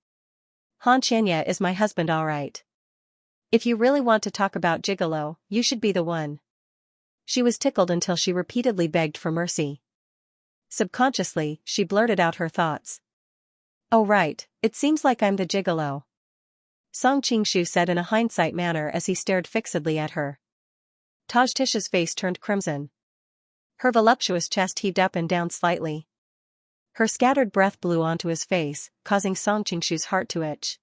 Han Xianxia is my husband, all right. If you really want to talk about gigolo, you should be the one. She was tickled until she repeatedly begged for mercy. Subconsciously, she blurted out her thoughts. Oh right, it seems like I'm the gigolo. Song Qingshu said in a hindsight manner as he stared fixedly at her. Taj Tish's face turned crimson. Her voluptuous chest heaved up and down slightly. Her scattered breath blew onto his face, causing Song Qingshu's heart to itch.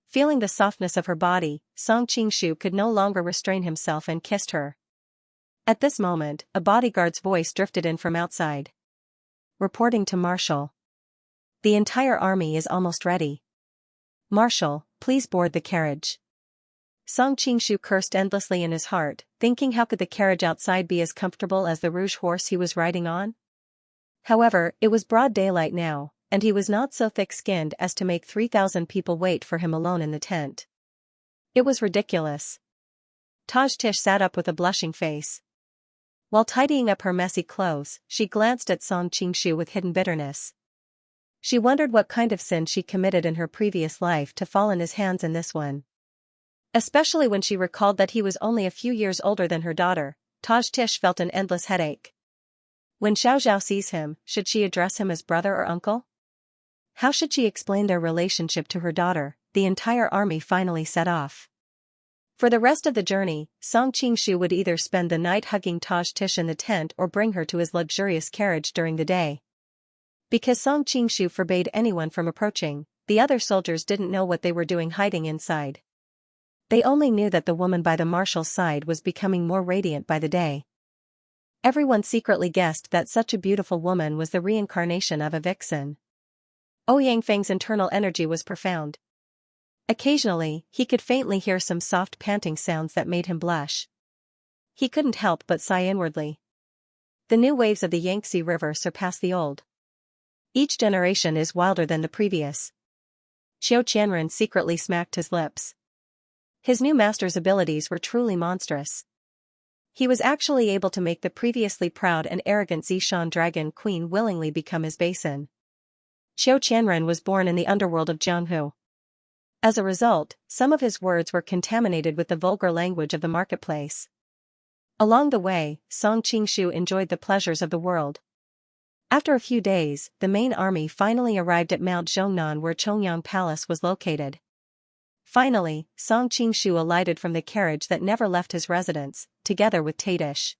Feeling the softness of her body, Song Qingshu could no longer restrain himself and kissed her. At this moment, a bodyguard's voice drifted in from outside. Reporting to Marshal. The entire army is almost ready. Marshal, please board the carriage. Song Qingshu cursed endlessly in his heart, thinking how could the carriage outside be as comfortable as the rouge horse he was riding on? However, it was broad daylight now, and he was not so thick-skinned as to make 3,000 people wait for him alone in the tent. It was ridiculous. Taj Tish sat up with a blushing face. While tidying up her messy clothes, she glanced at Song Qingshu with hidden bitterness. She wondered what kind of sin she committed in her previous life to fall in his hands in this one. Especially when she recalled that he was only a few years older than her daughter, Taj Tish felt an endless headache. When Xiao Zhao sees him, should she address him as brother or uncle? How should she explain their relationship to her daughter? The entire army finally set off. For the rest of the journey, Song Qingshu would either spend the night hugging Taj Tish in the tent or bring her to his luxurious carriage during the day. Because Song Qingshu forbade anyone from approaching, the other soldiers didn't know what they were doing hiding inside. They only knew that the woman by the marshal's side was becoming more radiant by the day. Everyone secretly guessed that such a beautiful woman was the reincarnation of a vixen. Ouyang Feng's internal energy was profound. Occasionally, he could faintly hear some soft panting sounds that made him blush. He couldn't help but sigh inwardly. The new waves of the Yangtze River surpass the old. Each generation is wilder than the previous. Qiu Qianren secretly smacked his lips. His new master's abilities were truly monstrous. He was actually able to make the previously proud and arrogant Zishan dragon queen willingly become his basin. Qiu Qianren was born in the underworld of Jianghu. As a result, some of his words were contaminated with the vulgar language of the marketplace. Along the way, Song Qingshu enjoyed the pleasures of the world. After a few days, the main army finally arrived at Mount Zhongnan where Chongyang Palace was located. Finally, Song Qingshu alighted from the carriage that never left his residence, together with Tadish.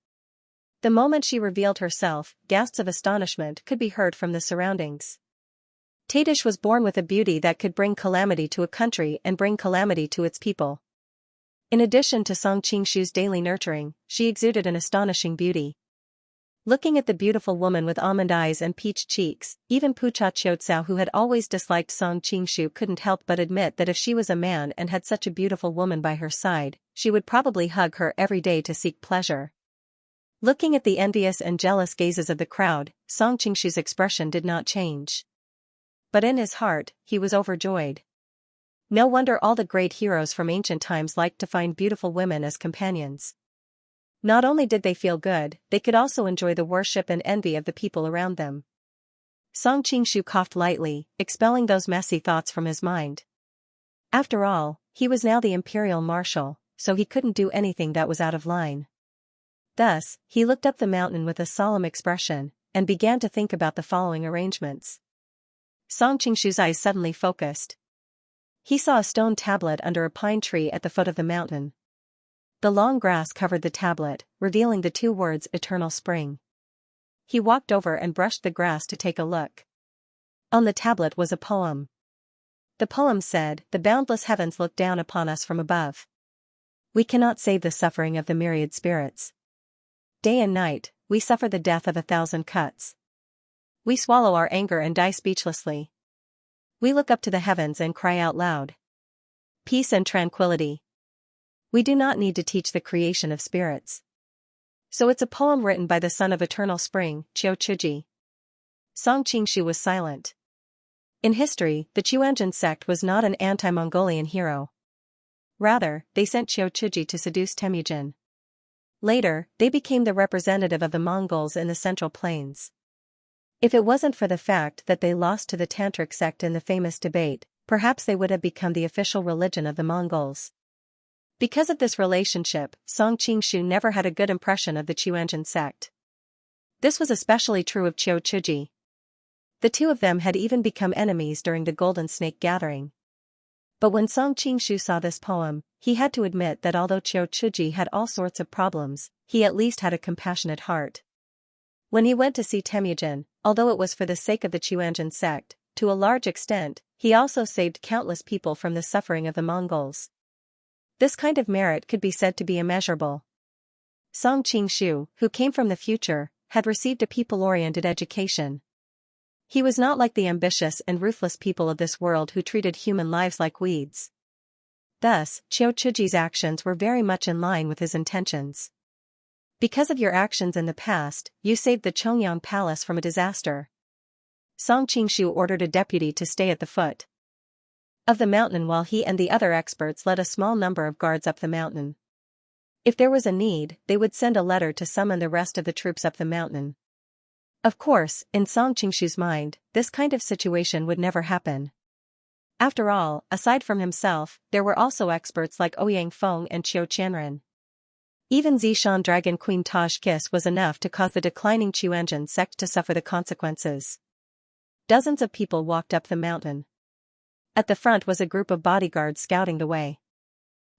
The moment she revealed herself, gasps of astonishment could be heard from the surroundings. Tadish was born with a beauty that could bring calamity to a country and bring calamity to its people. In addition to Song Qingshu's daily nurturing, she exuded an astonishing beauty. Looking at the beautiful woman with almond eyes and peach cheeks, even Pucha Qiutsao, who had always disliked Song Qingshu, couldn't help but admit that if she was a man and had such a beautiful woman by her side, she would probably hug her every day to seek pleasure. Looking at the envious and jealous gazes of the crowd, Song Qingshu's expression did not change. But in his heart, he was overjoyed. No wonder all the great heroes from ancient times liked to find beautiful women as companions. Not only did they feel good, they could also enjoy the worship and envy of the people around them. Song Qingshu coughed lightly, expelling those messy thoughts from his mind. After all, he was now the imperial marshal, so he couldn't do anything that was out of line. Thus, he looked up the mountain with a solemn expression, and began to think about the following arrangements. Song Qingshu's eyes suddenly focused. He saw a stone tablet under a pine tree at the foot of the mountain. The long grass covered the tablet, revealing the two words Eternal Spring. He walked over and brushed the grass to take a look. On the tablet was a poem. The poem said, "The boundless heavens look down upon us from above. We cannot save the suffering of the myriad spirits. Day and night, we suffer the death of 1,000 cuts. We swallow our anger and die speechlessly. We look up to the heavens and cry out loud. Peace and tranquility. We do not need to teach the creation of spirits." So it's a poem written by the son of Eternal Spring, Qiu Chuji. Song Qingshu was silent. In history, the Qianzhen sect was not an anti-Mongolian hero. Rather, they sent Qiu Chuji to seduce Temujin. Later, they became the representative of the Mongols in the Central Plains. If it wasn't for the fact that they lost to the Tantric sect in the famous debate, perhaps they would have become the official religion of the Mongols. Because of this relationship, Song Qingshu never had a good impression of the Qianzhen sect. This was especially true of Qiu Chuji. The two of them had even become enemies during the Golden Snake Gathering. But when Song Qingshu saw this poem, he had to admit that although Qiu Chuji had all sorts of problems, he at least had a compassionate heart. When he went to see Temujin, although it was for the sake of the Qianzhen sect, to a large extent, he also saved countless people from the suffering of the Mongols. This kind of merit could be said to be immeasurable. Song Qingshu, who came from the future, had received a people-oriented education. He was not like the ambitious and ruthless people of this world who treated human lives like weeds. Thus, Qiu Chuji's actions were very much in line with his intentions. Because of your actions in the past, you saved the Chongyang Palace from a disaster. Song Qingshu ordered a deputy to stay at the foot of the mountain while he and the other experts led a small number of guards up the mountain. If there was a need, they would send a letter to summon the rest of the troops up the mountain. Of course, in Song Qingshu's mind, this kind of situation would never happen. After all, aside from himself, there were also experts like Ouyang Feng and Qiu Qianren. Even Zishan Dragon Queen Taj Kis was enough to cause the declining Qianzhen sect to suffer the consequences. Dozens of people walked up the mountain. At the front was a group of bodyguards scouting the way.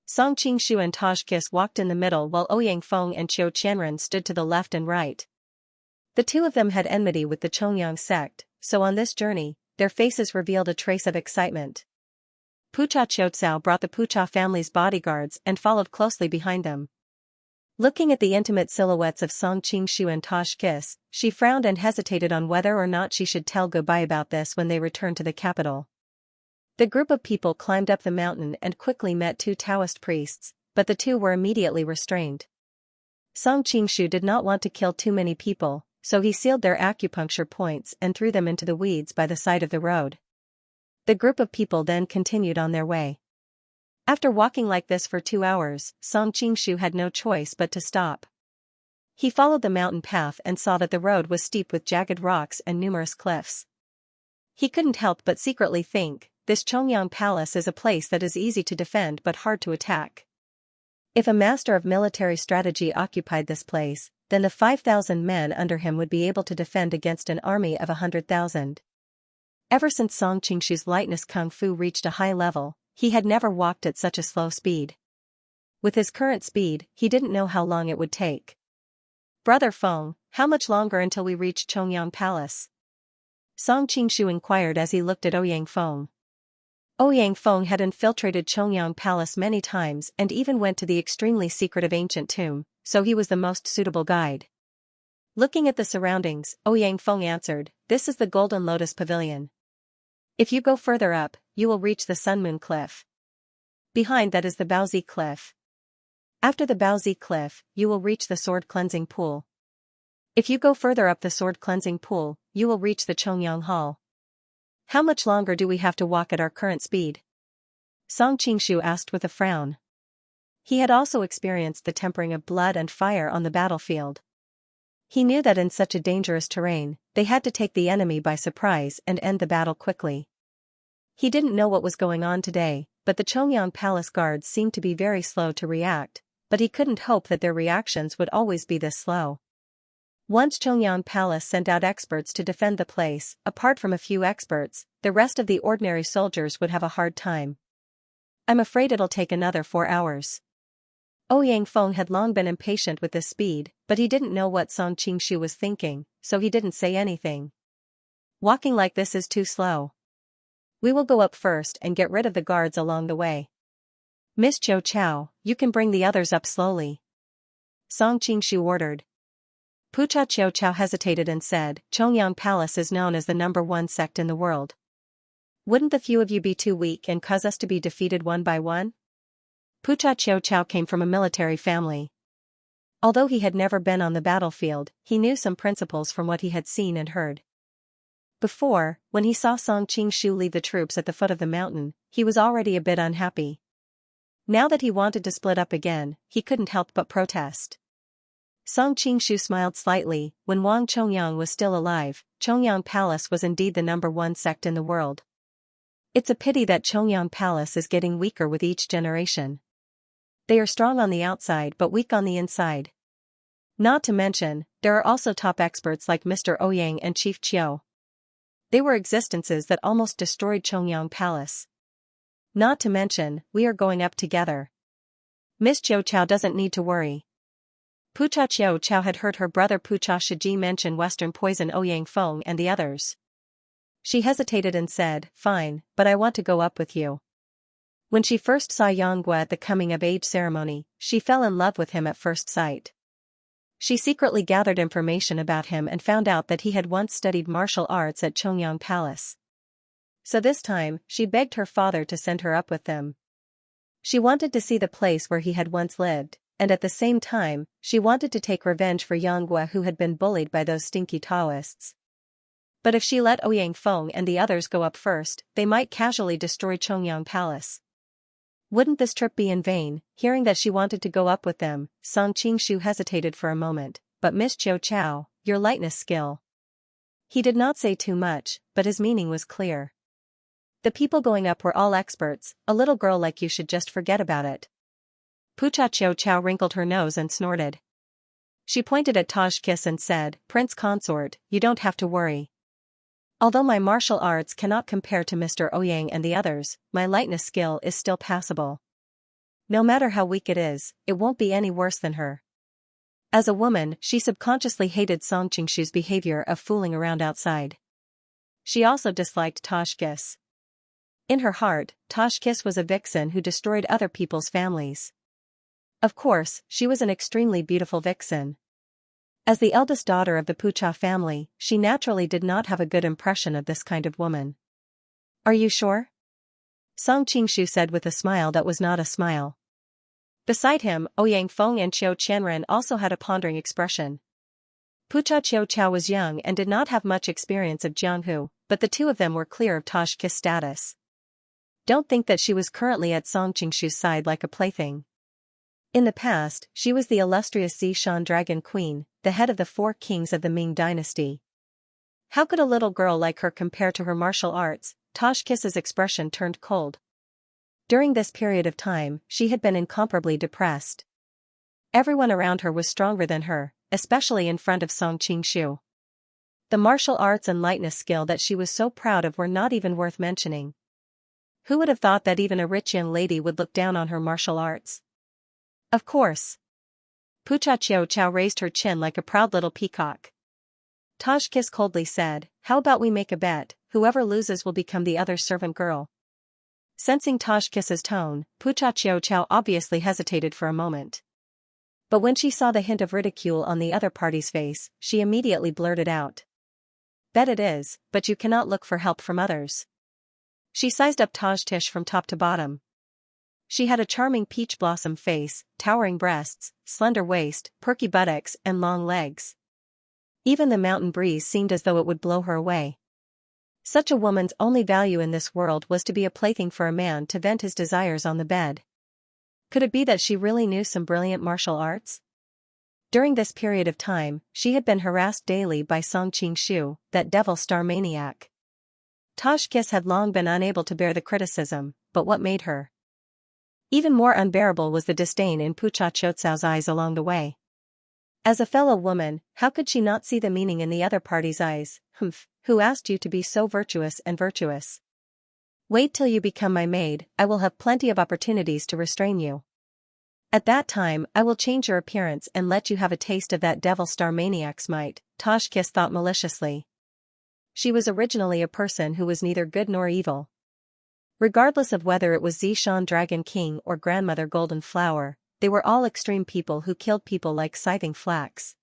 Song Qingshu and Taj Kis walked in the middle while Ouyang Feng and Qiu Qianren stood to the left and right. The two of them had enmity with the Chongyang sect, so on this journey, their faces revealed a trace of excitement. Pucha Qiucao brought the Pucha family's bodyguards and followed closely behind them. Looking at the intimate silhouettes of Song Qingshu and Taj Kis, she frowned and hesitated on whether or not she should tell goodbye about this when they returned to the capital. The group of people climbed up the mountain and quickly met two Taoist priests, but the two were immediately restrained. Song Qingshu did not want to kill too many people, so he sealed their acupuncture points and threw them into the weeds by the side of the road. The group of people then continued on their way. After walking like this for 2 hours, Song Qingshu had no choice but to stop. He followed the mountain path and saw that the road was steep with jagged rocks and numerous cliffs. He couldn't help but secretly think, this Chongyang Palace is a place that is easy to defend but hard to attack. If a master of military strategy occupied this place, then the 5,000 men under him would be able to defend against an army of 100,000. Ever since Song Qingshu's lightness kung fu reached a high level, he had never walked at such a slow speed. With his current speed, he didn't know how long it would take. "Brother Feng, how much longer until we reach Chongyang Palace?" Song Qingshu inquired as he looked at Ouyang Feng. Ouyang Feng had infiltrated Chongyang Palace many times and even went to the extremely secretive ancient tomb, so he was the most suitable guide. Looking at the surroundings, Ouyang Feng answered, "This is the Golden Lotus Pavilion. If you go further up, you will reach the Sunmoon Cliff. Behind that is the Baozi Cliff. After the Baozi Cliff, you will reach the Sword Cleansing Pool. If you go further up the Sword Cleansing Pool, you will reach the Chongyang Hall." "How much longer do we have to walk at our current speed?" Song Qingshu asked with a frown. He had also experienced the tempering of blood and fire on the battlefield. He knew that in such a dangerous terrain, they had to take the enemy by surprise and end the battle quickly. He didn't know what was going on today, but the Chongyang Palace guards seemed to be very slow to react, but he couldn't hope that their reactions would always be this slow. Once Chongyang Palace sent out experts to defend the place, apart from a few experts, the rest of the ordinary soldiers would have a hard time. "I'm afraid it'll take another 4 hours." Ouyang Feng had long been impatient with this speed, but he didn't know what Song Qingshu was thinking, so he didn't say anything. "Walking like this is too slow. We will go up first and get rid of the guards along the way. Miss Zhou Chao, you can bring the others up slowly," Song Qingshu ordered. Pucha Qiu Chao hesitated and said, "Chongyang Palace is known as the #1 sect in the world. Wouldn't the few of you be too weak and cause us to be defeated one by one?" Pucha Qiu Chao came from a military family. Although he had never been on the battlefield, he knew some principles from what he had seen and heard. Before, when he saw Song Qingshu leave the troops at the foot of the mountain, he was already a bit unhappy. Now that he wanted to split up again, he couldn't help but protest. Song Qingshu smiled slightly. When Wang Chongyang was still alive, Chongyang Palace was indeed the #1 sect in the world. It's a pity that Chongyang Palace is getting weaker with each generation. They are strong on the outside but weak on the inside. Not to mention, there are also top experts like Mr. Ouyang and Chief Chiu. They were existences that almost destroyed Chongyang Palace. Not to mention, we are going up together. Miss Chiu Chao doesn't need to worry. Pucha Chiu Chao had heard her brother Pucha Shiji mention Western poison Ouyang Feng and the others. She hesitated and said, "Fine, but I want to go up with you." When she first saw Yang Gua at the coming-of-age ceremony, she fell in love with him at first sight. She secretly gathered information about him and found out that he had once studied martial arts at Chongyang Palace. So this time, she begged her father to send her up with them. She wanted to see the place where he had once lived, and at the same time, she wanted to take revenge for Yang Gua who had been bullied by those stinky Taoists. But if she let Ouyang Feng and the others go up first, they might casually destroy Chongyang Palace. Wouldn't this trip be in vain? Hearing that she wanted to go up with them, Song Qingshu hesitated for a moment, but Miss Chiu Chao, your lightness skill. He did not say too much, but his meaning was clear. The people going up were all experts, a little girl like you should just forget about it. Pucha Chiu Chao wrinkled her nose and snorted. She pointed at Taj Kiss and said, "Prince Consort, you don't have to worry. Although my martial arts cannot compare to Mr. Ouyang and the others, my lightness skill is still passable. No matter how weak it is, it won't be any worse than her." As a woman, she subconsciously hated Song Qingshu's behavior of fooling around outside. She also disliked Toshkis. In her heart, Toshkis was a vixen who destroyed other people's families. Of course, she was an extremely beautiful vixen. As the eldest daughter of the Pucha family, she naturally did not have a good impression of this kind of woman. "Are you sure?" Song Qingshu said with a smile that was not a smile. Beside him, Ouyang Feng and Chiu Qianren also had a pondering expression. Pucha Chiu Chao was young and did not have much experience of Jianghu, but the two of them were clear of Toshkis' status. Don't think that she was currently at Song Qingshu's side like a plaything. In the past, she was the illustrious Zishan Dragon Queen, the head of the 4 kings of the Ming dynasty. How could a little girl like her compare to her martial arts? Toshkis's expression turned cold. During this period of time, she had been incomparably depressed. Everyone around her was stronger than her, especially in front of Song Qingshu. The martial arts and lightness skill that she was so proud of were not even worth mentioning. Who would have thought that even a rich young lady would look down on her martial arts? Of course. Pucha Chiu Chao raised her chin like a proud little peacock. Toshkis coldly said, "How about we make a bet, whoever loses will become the other servant girl?" Sensing Toshkis's tone, Pucha Chiu Chao obviously hesitated for a moment. But when she saw the hint of ridicule on the other party's face, she immediately blurted out. "Bet it is, but you cannot look for help from others." She sized up Toshtish from top to bottom. She had a charming peach blossom face, towering breasts, slender waist, perky buttocks, and long legs. Even the mountain breeze seemed as though it would blow her away. Such a woman's only value in this world was to be a plaything for a man to vent his desires on the bed. Could it be that she really knew some brilliant martial arts? During this period of time, she had been harassed daily by Song Qingshu, that devil star maniac. Toshkis had long been unable to bear the criticism, but what made her? Even more unbearable was the disdain in Pucha Chiu Chao's eyes along the way. As a fellow woman, how could she not see the meaning in the other party's eyes? "Humph, who asked you to be so virtuous and virtuous? Wait till you become my maid, I will have plenty of opportunities to restrain you. At that time I will change your appearance and let you have a taste of that devil star maniac's might," Toshkis thought maliciously. She was originally a person who was neither good nor evil. Regardless of whether it was Zishan Dragon King or Grandmother Golden Flower, they were all extreme people who killed people like scything flax.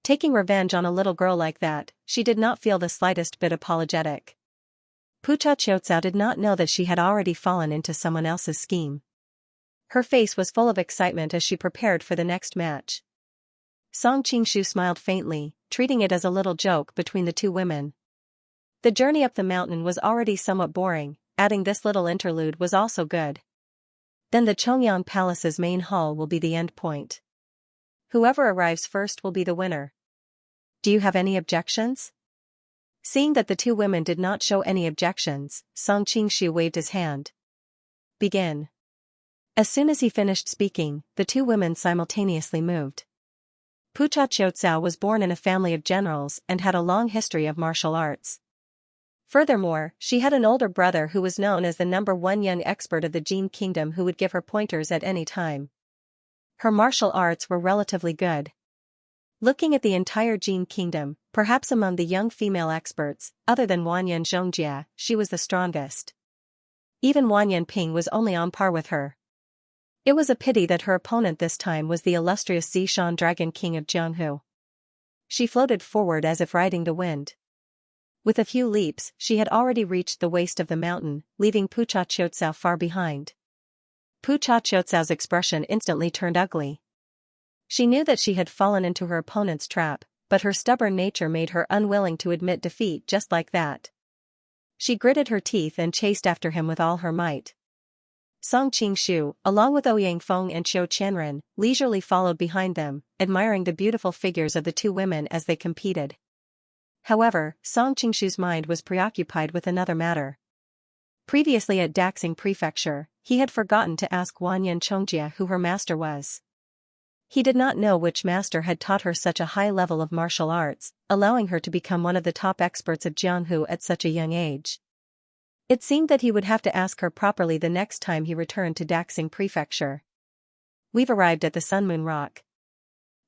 Taking revenge on a little girl like that, she did not feel the slightest bit apologetic. Pucha Chiu Chao did not know that she had already fallen into someone else's scheme. Her face was full of excitement as she prepared for the next match. Song Qingshu smiled faintly, treating it as a little joke between the two women. The journey up the mountain was already somewhat boring, adding this little interlude was also good. Then the Chongyang Palace's main hall will be the end point. Whoever arrives first will be the winner. Do you have any objections? Seeing that the two women did not show any objections, Song Qingshu waved his hand. Begin. As soon as he finished speaking, the two women simultaneously moved. Pucha Qiucao was born in a family of generals and had a long history of martial arts. Furthermore, she had an older brother who was known as the #1 young expert of the Jin Kingdom who would give her pointers at any time. Her martial arts were relatively good. Looking at the entire Jin Kingdom, perhaps among the young female experts, other than Wanyan Zhongjia, she was the strongest. Even Wanyan Ping was only on par with her. It was a pity that her opponent this time was the illustrious Zishan Dragon King of Jianghu. She floated forward as if riding the wind. With a few leaps, she had already reached the waist of the mountain, leaving Pucha Qiucao far behind. Pucha Qiucao's expression instantly turned ugly. She knew that she had fallen into her opponent's trap, but her stubborn nature made her unwilling to admit defeat just like that. She gritted her teeth and chased after him with all her might. Song Qingshu, along with Ouyang Feng and Qiu Qianren, leisurely followed behind them, admiring the beautiful figures of the two women as they competed. However, Song Qingshu's mind was preoccupied with another matter. Previously at Daxing Prefecture, he had forgotten to ask Wanyan Chongjia who her master was. He did not know which master had taught her such a high level of martial arts, allowing her to become one of the top experts of Jianghu at such a young age. It seemed that he would have to ask her properly the next time he returned to Daxing Prefecture. We've arrived at the Sunmoon Rock.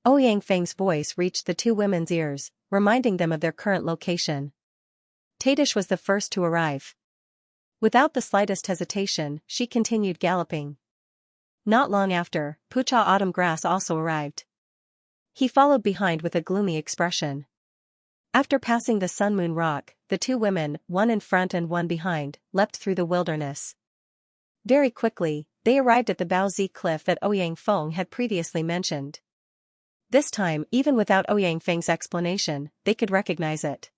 Ouyang Feng's voice reached the two women's ears, reminding them of their current location. Tadish was the first to arrive. Without the slightest hesitation, she continued galloping. Not long after, Pucha Autumn Grass also arrived. He followed behind with a gloomy expression. After passing the Sunmoon Rock, the two women, one in front and one behind, leapt through the wilderness. Very quickly, they arrived at the Baozi cliff that Ouyang Feng had previously mentioned. This time, even without Ouyang Feng's explanation, they could recognize it.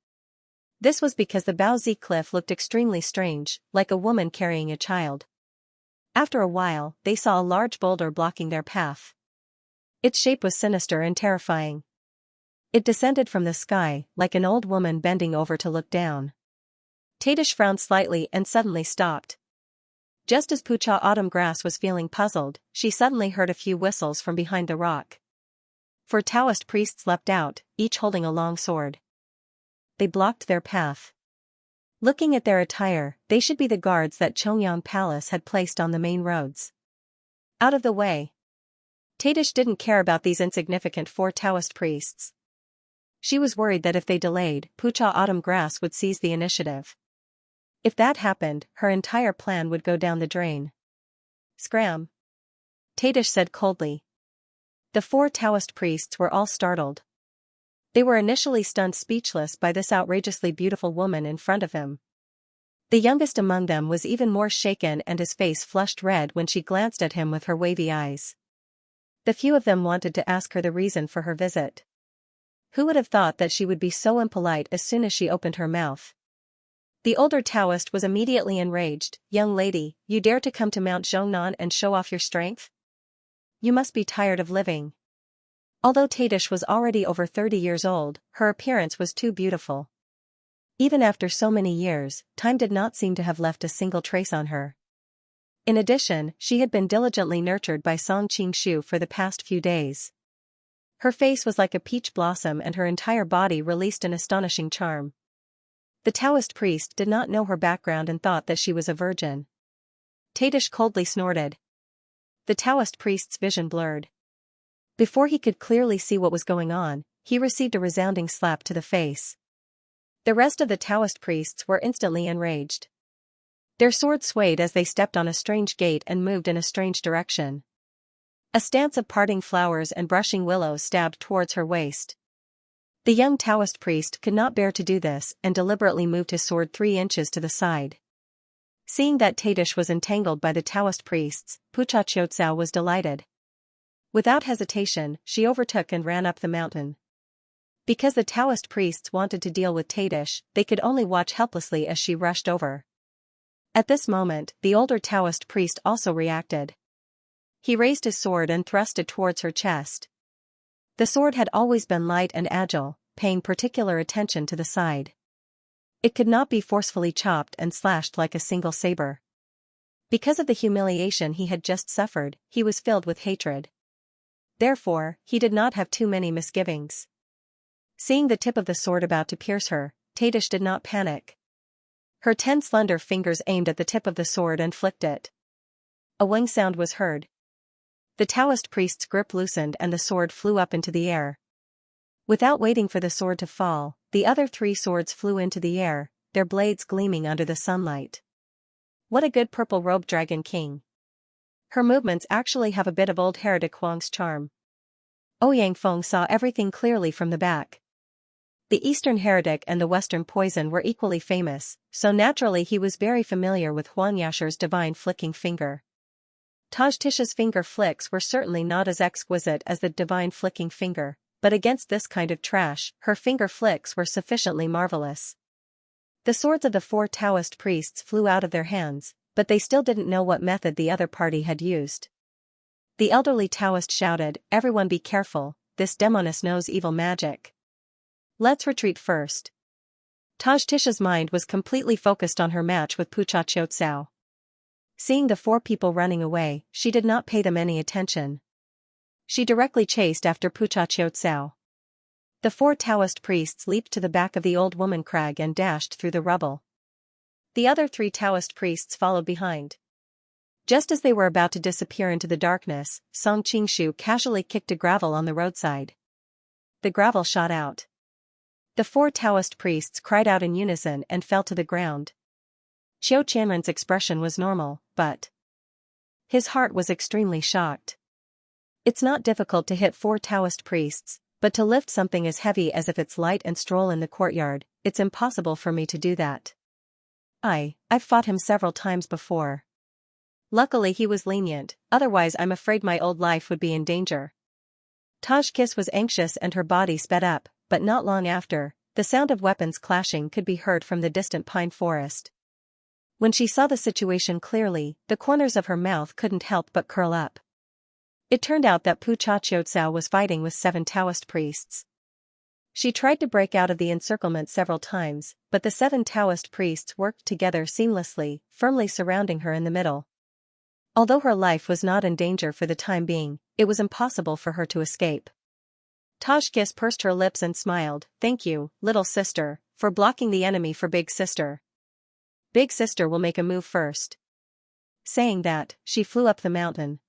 This was because the Baozi cliff looked extremely strange, like a woman carrying a child. After a while, they saw a large boulder blocking their path. Its shape was sinister and terrifying. It descended from the sky, like an old woman bending over to look down. Tadish frowned slightly and suddenly stopped. Just as Pucha Autumn Grass was feeling puzzled, she suddenly heard a few whistles from behind the rock. 4 Taoist priests leapt out, each holding a long sword. They blocked their path. Looking at their attire, they should be the guards that Chongyang Palace had placed on the main roads. Out of the way. Tadish didn't care about these insignificant 4 Taoist priests. She was worried that if they delayed, Pucha Autumn Grass would seize the initiative. If that happened, her entire plan would go down the drain. Scram! Tadish said coldly. The 4 Taoist priests were all startled. They were initially stunned speechless by this outrageously beautiful woman in front of him. The youngest among them was even more shaken and his face flushed red when she glanced at him with her wavy eyes. The few of them wanted to ask her the reason for her visit. Who would have thought that she would be so impolite as soon as she opened her mouth? The older Taoist was immediately enraged. Young lady, you dare to come to Mount Zhongnan and show off your strength? You must be tired of living. Although Tadish was already over 30 years old, her appearance was too beautiful. Even after so many years, time did not seem to have left a single trace on her. In addition, she had been diligently nurtured by Song Qingshu for the past few days. Her face was like a peach blossom and her entire body released an astonishing charm. The Taoist priest did not know her background and thought that she was a virgin. Tadish coldly snorted. The Taoist priest's vision blurred. Before he could clearly see what was going on, he received a resounding slap to the face. The rest of the Taoist priests were instantly enraged. Their swords swayed as they stepped on a strange gate and moved in a strange direction. A stance of parting flowers and brushing willows stabbed towards her waist. The young Taoist priest could not bear to do this and deliberately moved his sword 3 inches to the side. Seeing that Tadish was entangled by the Taoist priests, Pucha Qiucao was delighted. Without hesitation, she overtook and ran up the mountain. Because the Taoist priests wanted to deal with Tadish, they could only watch helplessly as she rushed over. At this moment, the older Taoist priest also reacted. He raised his sword and thrust it towards her chest. The sword had always been light and agile, paying particular attention to the side. It could not be forcefully chopped and slashed like a single saber. Because of the humiliation he had just suffered, he was filled with hatred. Therefore, he did not have too many misgivings. Seeing the tip of the sword about to pierce her, Tadish did not panic. Her 10 slender fingers aimed at the tip of the sword and flicked it. A wing sound was heard. The Taoist priest's grip loosened and the sword flew up into the air. Without waiting for the sword to fall, the other 3 swords flew into the air, their blades gleaming under the sunlight. What a good purple-robed dragon king. Her movements actually have a bit of old heretic Huang's charm. Ouyang Feng saw everything clearly from the back. The Eastern heretic and the Western poison were equally famous, so naturally he was very familiar with Huang Yasher's divine flicking finger. Tajtisha's finger flicks were certainly not as exquisite as the divine flicking finger, but against this kind of trash, her finger flicks were sufficiently marvelous. The swords of the 4 Taoist priests flew out of their hands, but they still didn't know what method the other party had used. The elderly Taoist shouted, "Everyone be careful, this demoness knows evil magic. Let's retreat first." Tajtisha's mind was completely focused on her match with Pucha Chiotsao. Seeing the 4 people running away, she did not pay them any attention. She directly chased after Pucha Chiotsao. The 4 Taoist priests leaped to the back of the old woman crag and dashed through the rubble. The other 3 Taoist priests followed behind. Just as they were about to disappear into the darkness, Song Qingshu casually kicked a gravel on the roadside. The gravel shot out. The 4 Taoist priests cried out in unison and fell to the ground. Qiu Qianren's expression was normal, but his heart was extremely shocked. It's not difficult to hit 4 Taoist priests, but to lift something as heavy as if it's light and stroll in the courtyard, it's impossible for me to do that. I've fought him several times before. Luckily he was lenient, otherwise I'm afraid my old life would be in danger. Tajkis was anxious and her body sped up, but not long after, the sound of weapons clashing could be heard from the distant pine forest. When she saw the situation clearly, the corners of her mouth couldn't help but curl up. It turned out that Pucha Chiotsao was fighting with 7 Taoist priests. She tried to break out of the encirclement several times, but the 7 Taoist priests worked together seamlessly, firmly surrounding her in the middle. Although her life was not in danger for the time being, it was impossible for her to escape. Tajkis pursed her lips and smiled, "Thank you, little sister, for blocking the enemy for big sister. Big sister will make a move first." Saying that, she flew up the mountain.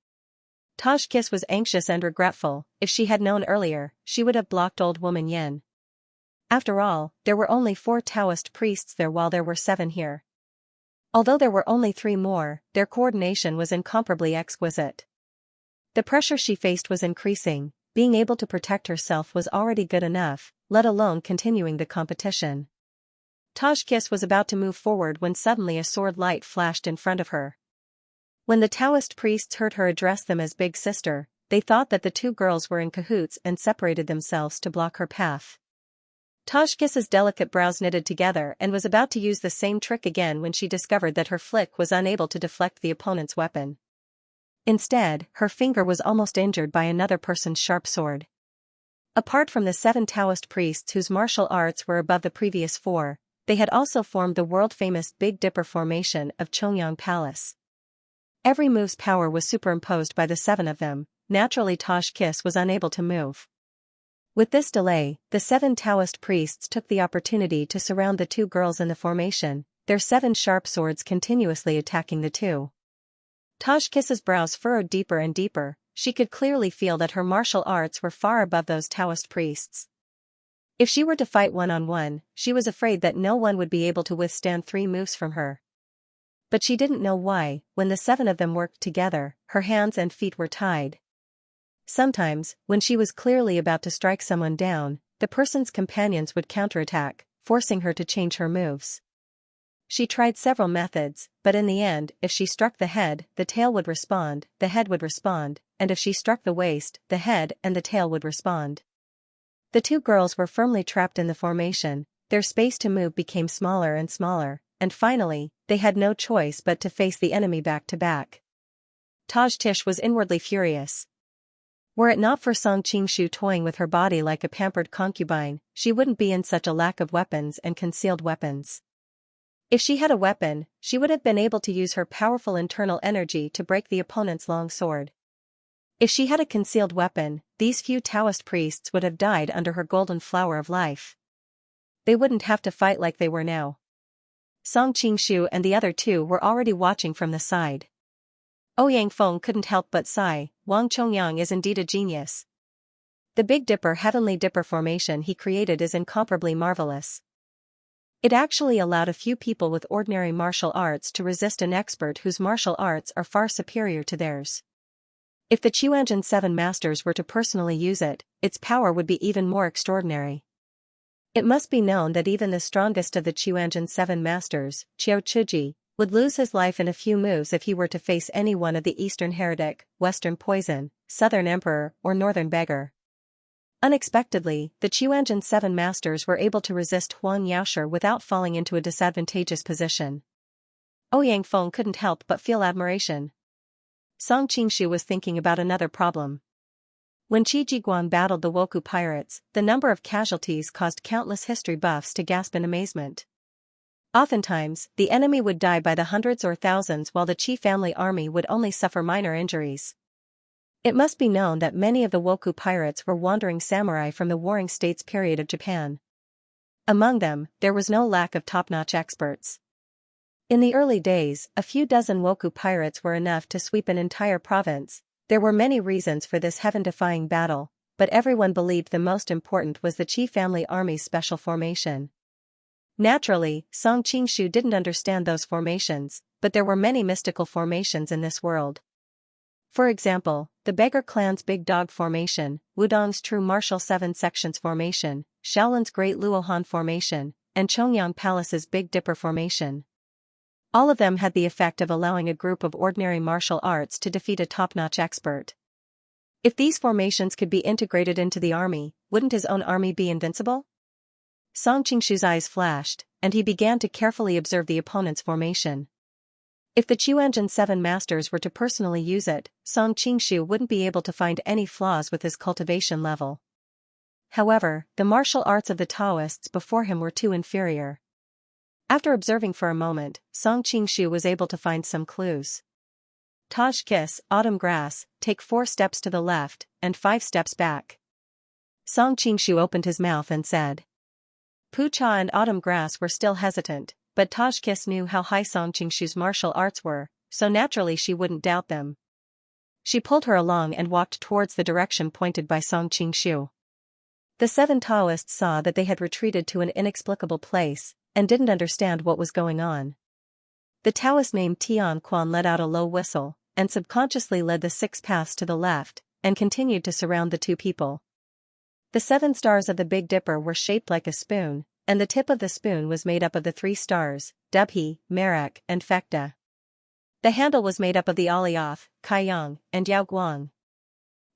Tajkis was anxious and regretful. If she had known earlier, she would have blocked old woman Yen. After all, there were only 4 Taoist priests there while there were 7 here. Although there were only 3 more, their coordination was incomparably exquisite. The pressure she faced was increasing. Being able to protect herself was already good enough, let alone continuing the competition. Tajkis was about to move forward when suddenly a sword light flashed in front of her. When the Taoist priests heard her address them as big sister, they thought that the 2 girls were in cahoots and separated themselves to block her path. Tajkis's delicate brows knitted together and was about to use the same trick again when she discovered that her flick was unable to deflect the opponent's weapon. Instead, her finger was almost injured by another person's sharp sword. Apart from the 7 Taoist priests whose martial arts were above the previous 4, they had also formed the world-famous Big Dipper formation of Chongyang Palace. Every move's power was superimposed by the 7 of them. Naturally Tajkis was unable to move. With this delay, the 7 Taoist priests took the opportunity to surround the 2 girls in the formation, their 7 sharp swords continuously attacking the 2. Tajkis's brows furrowed deeper and deeper. She could clearly feel that her martial arts were far above those Taoist priests. If she were to fight one-on-one, she was afraid that no one would be able to withstand 3 moves from her. But she didn't know why, when the 7 of them worked together, her hands and feet were tied. Sometimes, when she was clearly about to strike someone down, the person's companions would counterattack, forcing her to change her moves. She tried several methods, but in the end, if she struck the head, the tail would respond, the head would respond, and if she struck the waist, the head and the tail would respond. The two girls were firmly trapped in the formation, their space to move became smaller and smaller, and finally, they had no choice but to face the enemy back to back. Taj Tish was inwardly furious. Were it not for Song Qingshu toying with her body like a pampered concubine, she wouldn't be in such a lack of weapons and concealed weapons. If she had a weapon, she would have been able to use her powerful internal energy to break the opponent's long sword. If she had a concealed weapon, these few Taoist priests would have died under her golden flower of life. They wouldn't have to fight like they were now. Song Qingshu and the other two were already watching from the side. Ouyang Feng couldn't help but sigh, Wang Chongyang is indeed a genius. The Big Dipper Heavenly Dipper formation he created is incomparably marvelous. It actually allowed a few people with ordinary martial arts to resist an expert whose martial arts are far superior to theirs. If the Qianxia 7 masters were to personally use it, its power would be even more extraordinary. It must be known that even the strongest of the Qianxia 7 masters, Qiao Chiji, would lose his life in a few moves if he were to face any one of the Eastern Heretic, Western Poison, Southern Emperor, or Northern Beggar. Unexpectedly, the Qianxia 7 masters were able to resist Huang Yaoshi without falling into a disadvantageous position. Ouyang Feng couldn't help but feel admiration. Song Qingshu was thinking about another problem. When Qi Jiguang battled the Woku pirates, the number of casualties caused countless history buffs to gasp in amazement. Oftentimes, the enemy would die by the hundreds or thousands while the Qi family army would only suffer minor injuries. It must be known that many of the Woku pirates were wandering samurai from the Warring States period of Japan. Among them, there was no lack of top-notch experts. In the early days, a few dozen Woku pirates were enough to sweep an entire province. There were many reasons for this heaven-defying battle, but everyone believed the most important was the Qi family army's special formation. Naturally, Song Qingshu didn't understand those formations, but there were many mystical formations in this world. For example, the Beggar Clan's Big Dog Formation, Wudong's True Martial 7 Sections Formation, Shaolin's Great Luohan Formation, and Chongyang Palace's Big Dipper Formation. All of them had the effect of allowing a group of ordinary martial arts to defeat a top-notch expert. If these formations could be integrated into the army, wouldn't his own army be invincible? Song Qingshu's eyes flashed, and he began to carefully observe the opponent's formation. If the Qianxia 7 masters were to personally use it, Song Qingshu wouldn't be able to find any flaws with his cultivation level. However, the martial arts of the Taoists before him were too inferior. After observing for a moment, Song Qingshu was able to find some clues. Taj Kiss, Autumn Grass, take 4 steps to the left, and 5 steps back. Song Qingshu opened his mouth and said. Pu Cha and Autumn Grass were still hesitant, but Taj Kiss knew how high Song Qingshu's martial arts were, so naturally she wouldn't doubt them. She pulled her along and walked towards the direction pointed by Song Qingshu. The 7 Taoists saw that they had retreated to an inexplicable place, and didn't understand what was going on. The Taoist named Tian Quan let out a low whistle, and subconsciously led the 6 paths to the left, and continued to surround the 2 people. The 7 stars of the Big Dipper were shaped like a spoon, and the tip of the spoon was made up of the 3 stars, Dubhe, Merak, and Phecda. The handle was made up of the Alioth, Kaiyang, and Yao Guang.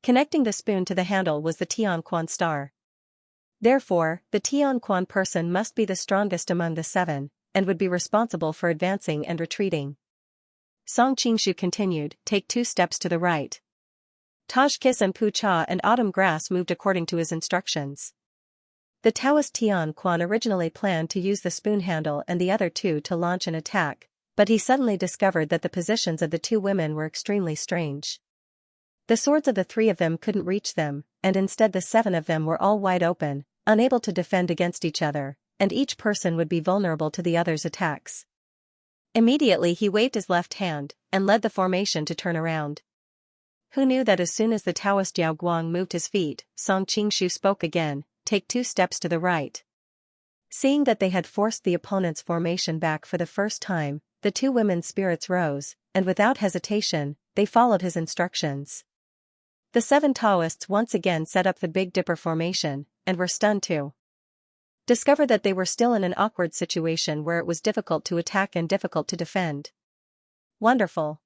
Connecting the spoon to the handle was the Tian Quan star. Therefore, the Tian Quan person must be the strongest among the 7, and would be responsible for advancing and retreating. Song Qingshu continued, take 2 steps to the right. Taj Kiss and Pu Cha and Autumn Grass moved according to his instructions. The Taoist Tian Quan originally planned to use the spoon handle and the other 2 to launch an attack, but he suddenly discovered that the positions of the 2 women were extremely strange. The swords of the 3 of them couldn't reach them, and instead the 7 of them were all wide open, unable to defend against each other, and each person would be vulnerable to the other's attacks. Immediately he waved his left hand, and led the formation to turn around. Who knew that as soon as the Taoist Yao Guang moved his feet, Song Qingshu spoke again, take 2 steps to the right. Seeing that they had forced the opponent's formation back for the first time, the 2 women's spirits rose, and without hesitation, they followed his instructions. The 7 Taoists once again set up the Big Dipper formation, and were stunned to discover that they were still in an awkward situation where it was difficult to attack and difficult to defend. Wonderful.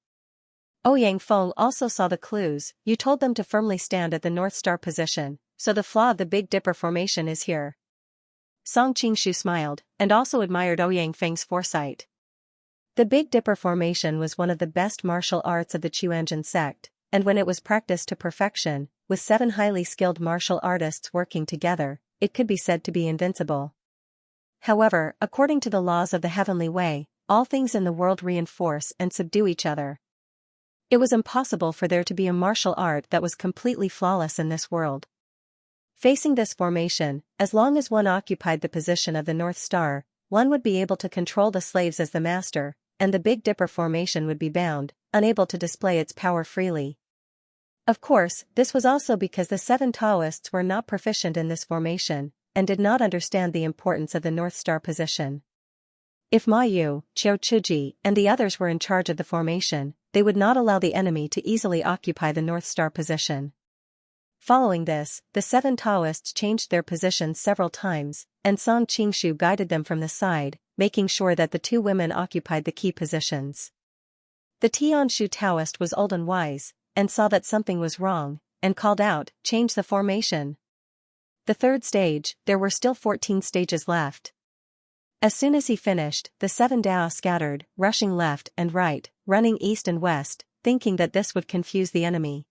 Ouyang Feng also saw the clues, you told them to firmly stand at the North Star position, so the flaw of the Big Dipper formation is here. Song Qingshu smiled, and also admired Ouyang Feng's foresight. The Big Dipper formation was one of the best martial arts of the Chuanjin sect, and when it was practiced to perfection, with 7 highly skilled martial artists working together, it could be said to be invincible. However, according to the laws of the heavenly way, all things in the world reinforce and subdue each other. It was impossible for there to be a martial art that was completely flawless in this world. Facing this formation, as long as one occupied the position of the North Star, one would be able to control the slaves as the master, and the Big Dipper formation would be bound, unable to display its power freely. Of course, this was also because the 7 Taoists were not proficient in this formation, and did not understand the importance of the North Star position. If Ma Yu, Qiao Chuji, and the others were in charge of the formation, they would not allow the enemy to easily occupy the North Star position. Following this, the 7 Taoists changed their positions several times, and Song Qingshu guided them from the side, making sure that the 2 women occupied the key positions. The Tianshu Taoist was old and wise, and saw that something was wrong, and called out, "Change the formation." The 3rd stage, there were still 14 stages left. As soon as he finished, the 7 Dao scattered, rushing left and right, running east and west, thinking that this would confuse the enemy.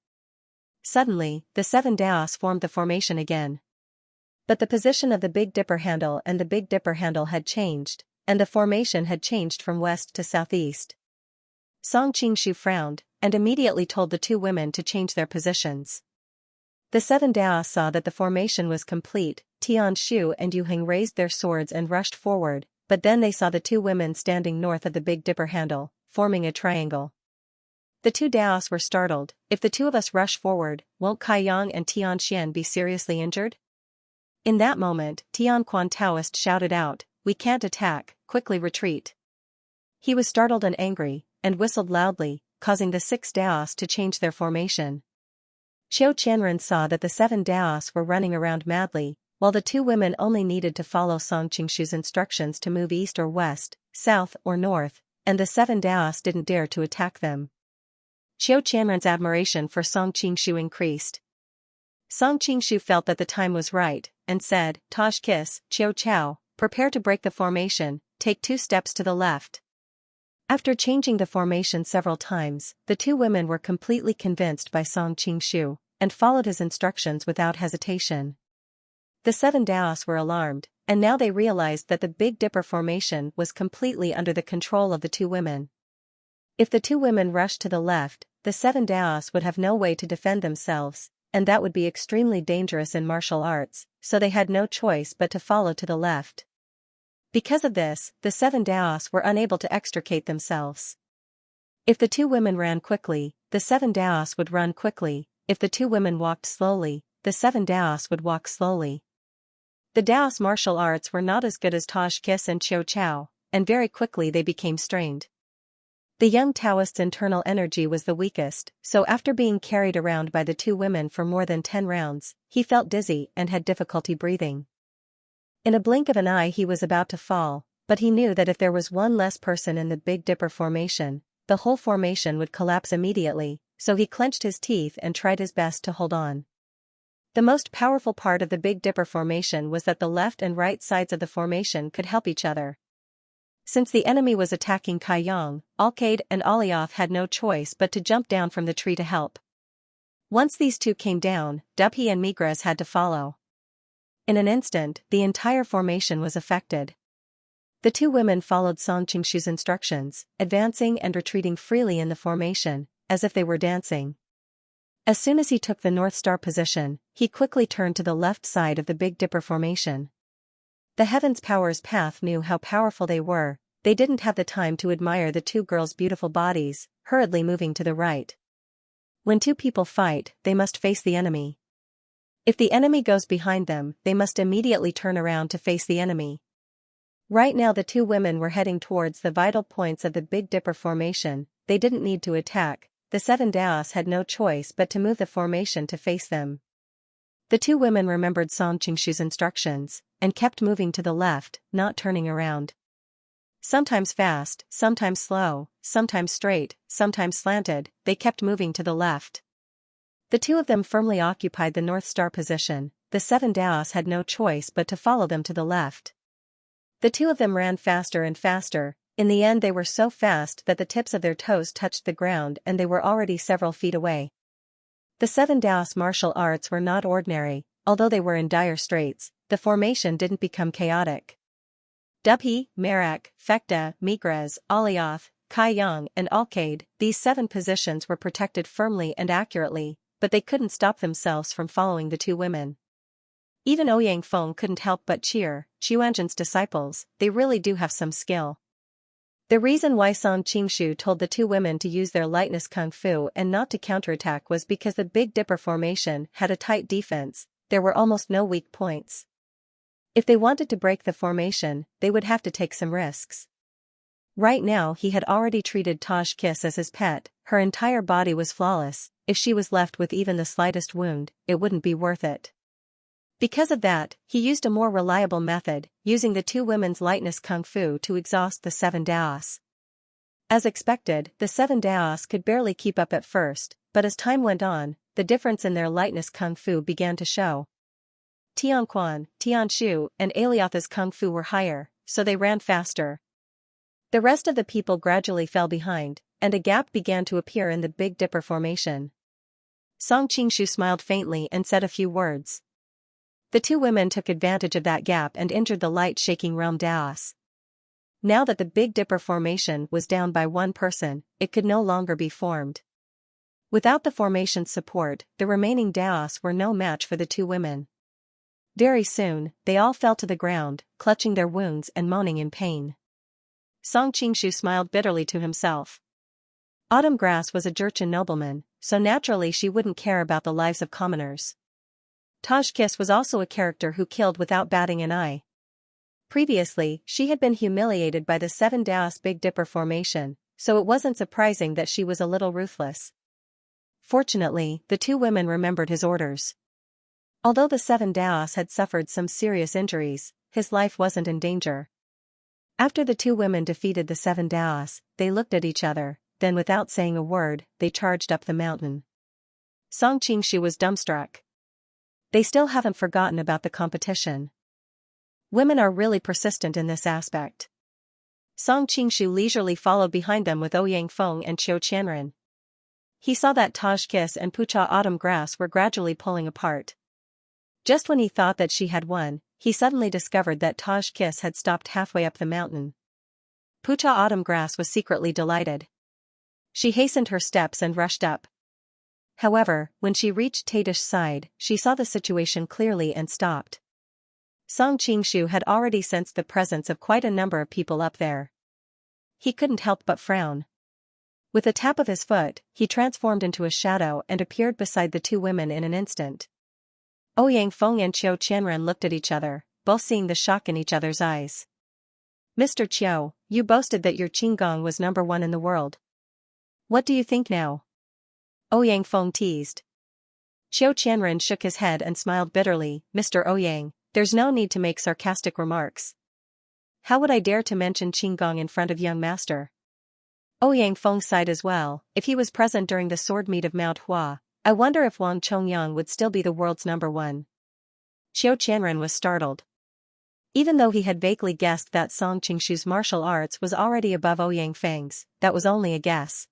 Suddenly, the 7 Daos formed the formation again. But the position of the Big Dipper handle and the Big Dipper handle had changed, and the formation had changed from west to southeast. Song Qingshu frowned, and immediately told the 2 women to change their positions. The 7 Daos saw that the formation was complete. Tian Shu and Yu Heng raised their swords and rushed forward, but then they saw the 2 women standing north of the Big Dipper handle, forming a triangle. The 2 Daos were startled. "If the 2 of us rush forward, won't Kai Yang and Tian Xian be seriously injured?" In that moment, Tian Quan Taoist shouted out, "We can't attack, quickly retreat." He was startled and angry, and whistled loudly, causing the 6 Daos to change their formation. Qiao Qianren saw that the 7 Daos were running around madly, while the 2 women only needed to follow Song Qingshu's instructions to move east or west, south or north, and the 7 Daos didn't dare to attack them. Qiao Qianren's admiration for Song Qingshu increased. Song Qingshu felt that the time was right, and said, "Tosh Kiss, Qiao Chao, prepare to break the formation, take 2 steps to the left." After changing the formation several times, the 2 women were completely convinced by Song Qingshu, and followed his instructions without hesitation. The 7 Daos were alarmed, and now they realized that the Big Dipper formation was completely under the control of the 2 women. If the 2 women rushed to the left, the 7 Daos would have no way to defend themselves, and that would be extremely dangerous in martial arts, so they had no choice but to follow to the left. Because of this, the 7 Daos were unable to extricate themselves. If the 2 women ran quickly, the 7 Daos would run quickly. If the 2 women walked slowly, the 7 Daos would walk slowly. The Daos martial arts were not as good as Tosh Kiss and Qiao Chao, and very quickly they became strained. The young Taoist's internal energy was the weakest, so after being carried around by the 2 women for more than 10 rounds, he felt dizzy and had difficulty breathing. In a blink of an eye he was about to fall, but he knew that if there was one less person in the Big Dipper formation, the whole formation would collapse immediately, so he clenched his teeth and tried his best to hold on. The most powerful part of the Big Dipper formation was that the left and right sides of the formation could help each other. Since the enemy was attacking Kai Yang, Alkaid and Alioth had no choice but to jump down from the tree to help. Once these 2 came down, Dubhe and Migras had to follow. In an instant, the entire formation was affected. The 2 women followed Song Qingshu's instructions, advancing and retreating freely in the formation, as if they were dancing. As soon as he took the North Star position, he quickly turned to the left side of the Big Dipper formation. The Heavens Powers Path knew how powerful they were. They didn't have the time to admire the 2 girls' beautiful bodies, hurriedly moving to the right. When 2 people fight, they must face the enemy. If the enemy goes behind them, they must immediately turn around to face the enemy. Right now the 2 women were heading towards the vital points of the Big Dipper formation. They didn't need to attack. The 7 Daos had no choice but to move the formation to face them. The 2 women remembered Song Qingshu's instructions, and kept moving to the left, not turning around. Sometimes fast, sometimes slow, sometimes straight, sometimes slanted, they kept moving to the left. The two of them firmly occupied the North Star position. The 7 Daos had no choice but to follow them to the left. The two of them ran faster and faster. In the end they were so fast that the tips of their toes touched the ground and they were already several feet away. The 7 Daos martial arts were not ordinary. Although they were in dire straits, the formation didn't become chaotic. Dubhe, Merak, Fekta, Migres, Alioth, Kai Yang and Alcade, these 7 positions were protected firmly and accurately, but they couldn't stop themselves from following the two women. Even Ouyang Feng couldn't help but cheer. Xuanzhen's disciples, they really do have some skill. The reason why Song Qingshu told the two women to use their lightness kung fu and not to counterattack was because the Big Dipper formation had a tight defense. There were almost no weak points. If they wanted to break the formation, they would have to take some risks. Right now he had already treated Taj Kiss as his pet. Her entire body was flawless. If she was left with even the slightest wound, it wouldn't be worth it. Because of that, he used a more reliable method, using the two women's lightness kung fu to exhaust the 7 Daos. As expected, the 7 Daos could barely keep up at first, but as time went on, the difference in their lightness kung fu began to show. Tianquan, Tianshu, and Aliotha's kung fu were higher, so they ran faster. The rest of the people gradually fell behind, and a gap began to appear in the Big Dipper formation. Song Qingshu smiled faintly and said a few words. The two women took advantage of that gap and injured the light-shaking realm Daos. Now that the Big Dipper formation was down by one person, it could no longer be formed. Without the formation's support, the remaining Daos were no match for the two women. Very soon, they all fell to the ground, clutching their wounds and moaning in pain. Song Qingshu smiled bitterly to himself. Autumn Grass was a Jurchen nobleman, so naturally she wouldn't care about the lives of commoners. Taj Kiss was also a character who killed without batting an eye. Previously, she had been humiliated by the 7 Daos Big Dipper formation, so it wasn't surprising that she was a little ruthless. Fortunately, the two women remembered his orders. Although the 7 Daos had suffered some serious injuries, his life wasn't in danger. After the two women defeated the 7 Daos, they looked at each other, then without saying a word, they charged up the mountain. Song Qingshu was dumbstruck. They still haven't forgotten about the competition. Women are really persistent in this aspect. Song Qingshu leisurely followed behind them with Ouyang Feng and Qiu Qianren. He saw that Taj Kiss and Pucha Autumn Grass were gradually pulling apart. Just when he thought that she had won, he suddenly discovered that Taj Kiss had stopped halfway up the mountain. Pucha Autumn Grass was secretly delighted. She hastened her steps and rushed up. However, when she reached Taitish's side, she saw the situation clearly and stopped. Song Qingshu had already sensed the presence of quite a number of people up there. He couldn't help but frown. With a tap of his foot, he transformed into a shadow and appeared beside the two women in an instant. Ouyang Feng and Qiu Qianren looked at each other, both seeing the shock in each other's eyes. Mr. Qiu, you boasted that your Qinggong was #1 in the world. What do you think now? Ouyang Feng teased. Qiu Qianren shook his head and smiled bitterly. Mr. Ouyang, there's no need to make sarcastic remarks. How would I dare to mention Qinggong in front of young master? Ouyang Feng sighed as well. If he was present during the sword meet of Mount Hua, I wonder if Wang Chongyang would still be the world's #1. Qiu Qianren was startled. Even though he had vaguely guessed that Song Qingshu's martial arts was already above Ouyang Feng's, that was only a guess.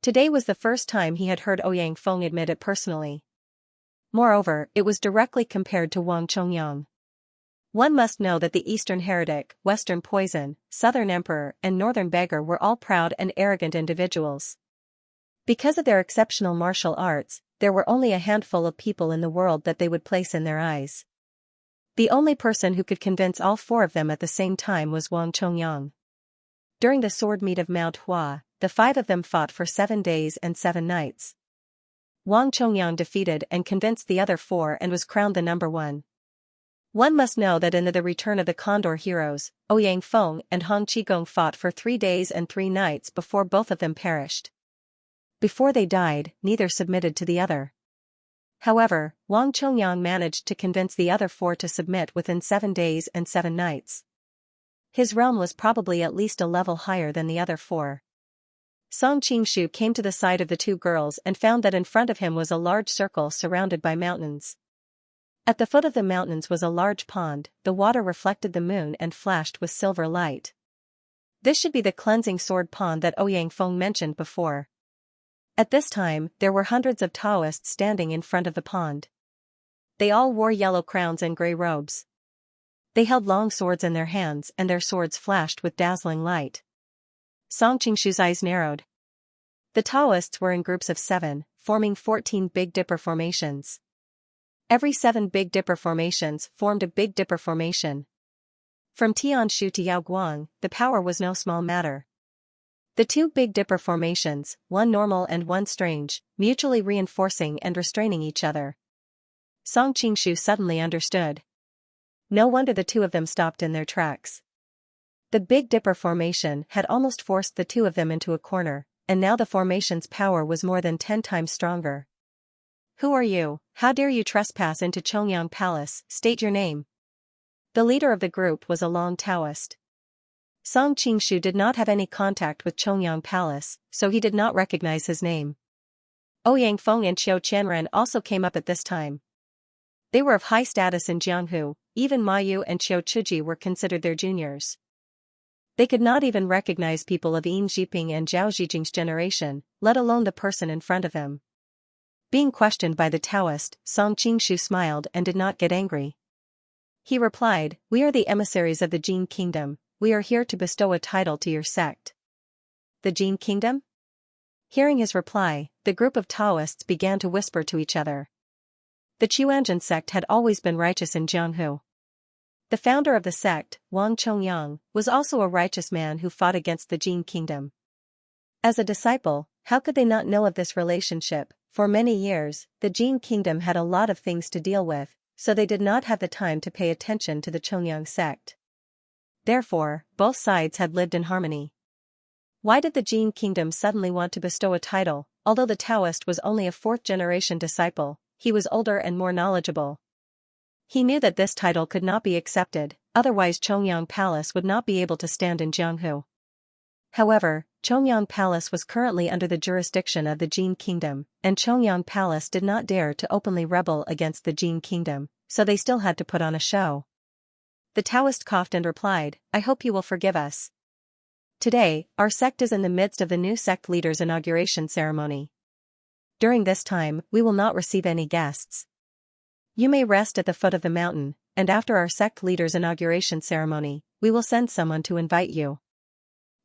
Today was the first time he had heard Ouyang Feng admit it personally. Moreover, it was directly compared to Wang Chongyang. One must know that the Eastern Heretic, Western Poison, Southern Emperor, and Northern Beggar were all proud and arrogant individuals. Because of their exceptional martial arts, there were only a handful of people in the world that they would place in their eyes. The only person who could convince all four of them at the same time was Wang Chongyang. During the sword meet of Mount Hua, the 5 of them fought for 7 days and 7 nights. Wang Chongyang defeated and convinced the other 4 and was crowned the #1. One must know that in the Return of the Condor Heroes, Ouyang Feng and Hong Qigong fought for 3 days and 3 nights before both of them perished. Before they died, neither submitted to the other. However, Wang Chongyang managed to convince the other 4 to submit within 7 days and 7 nights. His realm was probably at least a level higher than the other 4. Song Qingshu came to the side of the two girls and found that in front of him was a large circle surrounded by mountains. At the foot of the mountains was a large pond, the water reflected the moon and flashed with silver light. This should be the cleansing sword pond that Ouyang Feng mentioned before. At this time, there were hundreds of Taoists standing in front of the pond. They all wore yellow crowns and grey robes. They held long swords in their hands and their swords flashed with dazzling light. Song Qingshu's eyes narrowed. The Taoists were in groups of 7, forming 14 Big Dipper formations. Every 7 Big Dipper formations formed a Big Dipper formation. From Tianshu to Yaoguang, the power was no small matter. The 2 Big Dipper formations, one normal and one strange, mutually reinforcing and restraining each other. Song Qingshu suddenly understood. No wonder the two of them stopped in their tracks. The Big Dipper formation had almost forced the two of them into a corner, and now the formation's power was more than 10 times stronger. Who are you? How dare you trespass into Chongyang Palace? State your name. The leader of the group was a long Taoist. Song Qingshu did not have any contact with Chongyang Palace, so he did not recognize his name. Ouyang Feng and Qiu Qianren also came up at this time. They were of high status in Jianghu, even Ma Yu and Qiu Chuji were considered their juniors. They could not even recognize people of Yin Jiping and Zhao Zijing's generation, let alone the person in front of them. Being questioned by the Taoist, Song Qingshu smiled and did not get angry. He replied, "We are the emissaries of the Jin Kingdom, we are here to bestow a title to your sect." The Jin Kingdom? Hearing his reply, the group of Taoists began to whisper to each other. The Chuanjin sect had always been righteous in Jianghu. The founder of the sect, Wang Chongyang, was also a righteous man who fought against the Jin Kingdom. As a disciple, how could they not know of this relationship? For many years, the Jin Kingdom had a lot of things to deal with, so they did not have the time to pay attention to the Chongyang sect. Therefore, both sides had lived in harmony. Why did the Jin Kingdom suddenly want to bestow a title? Although the Taoist was only a 4th-generation disciple, he was older and more knowledgeable. He knew that this title could not be accepted, otherwise Chongyang Palace would not be able to stand in Jianghu. However, Chongyang Palace was currently under the jurisdiction of the Jin Kingdom, and Chongyang Palace did not dare to openly rebel against the Jin Kingdom, so they still had to put on a show. The Taoist coughed and replied, "I hope you will forgive us. Today, our sect is in the midst of the new sect leader's inauguration ceremony. During this time, we will not receive any guests. You may rest at the foot of the mountain, and after our sect leader's inauguration ceremony, we will send someone to invite you.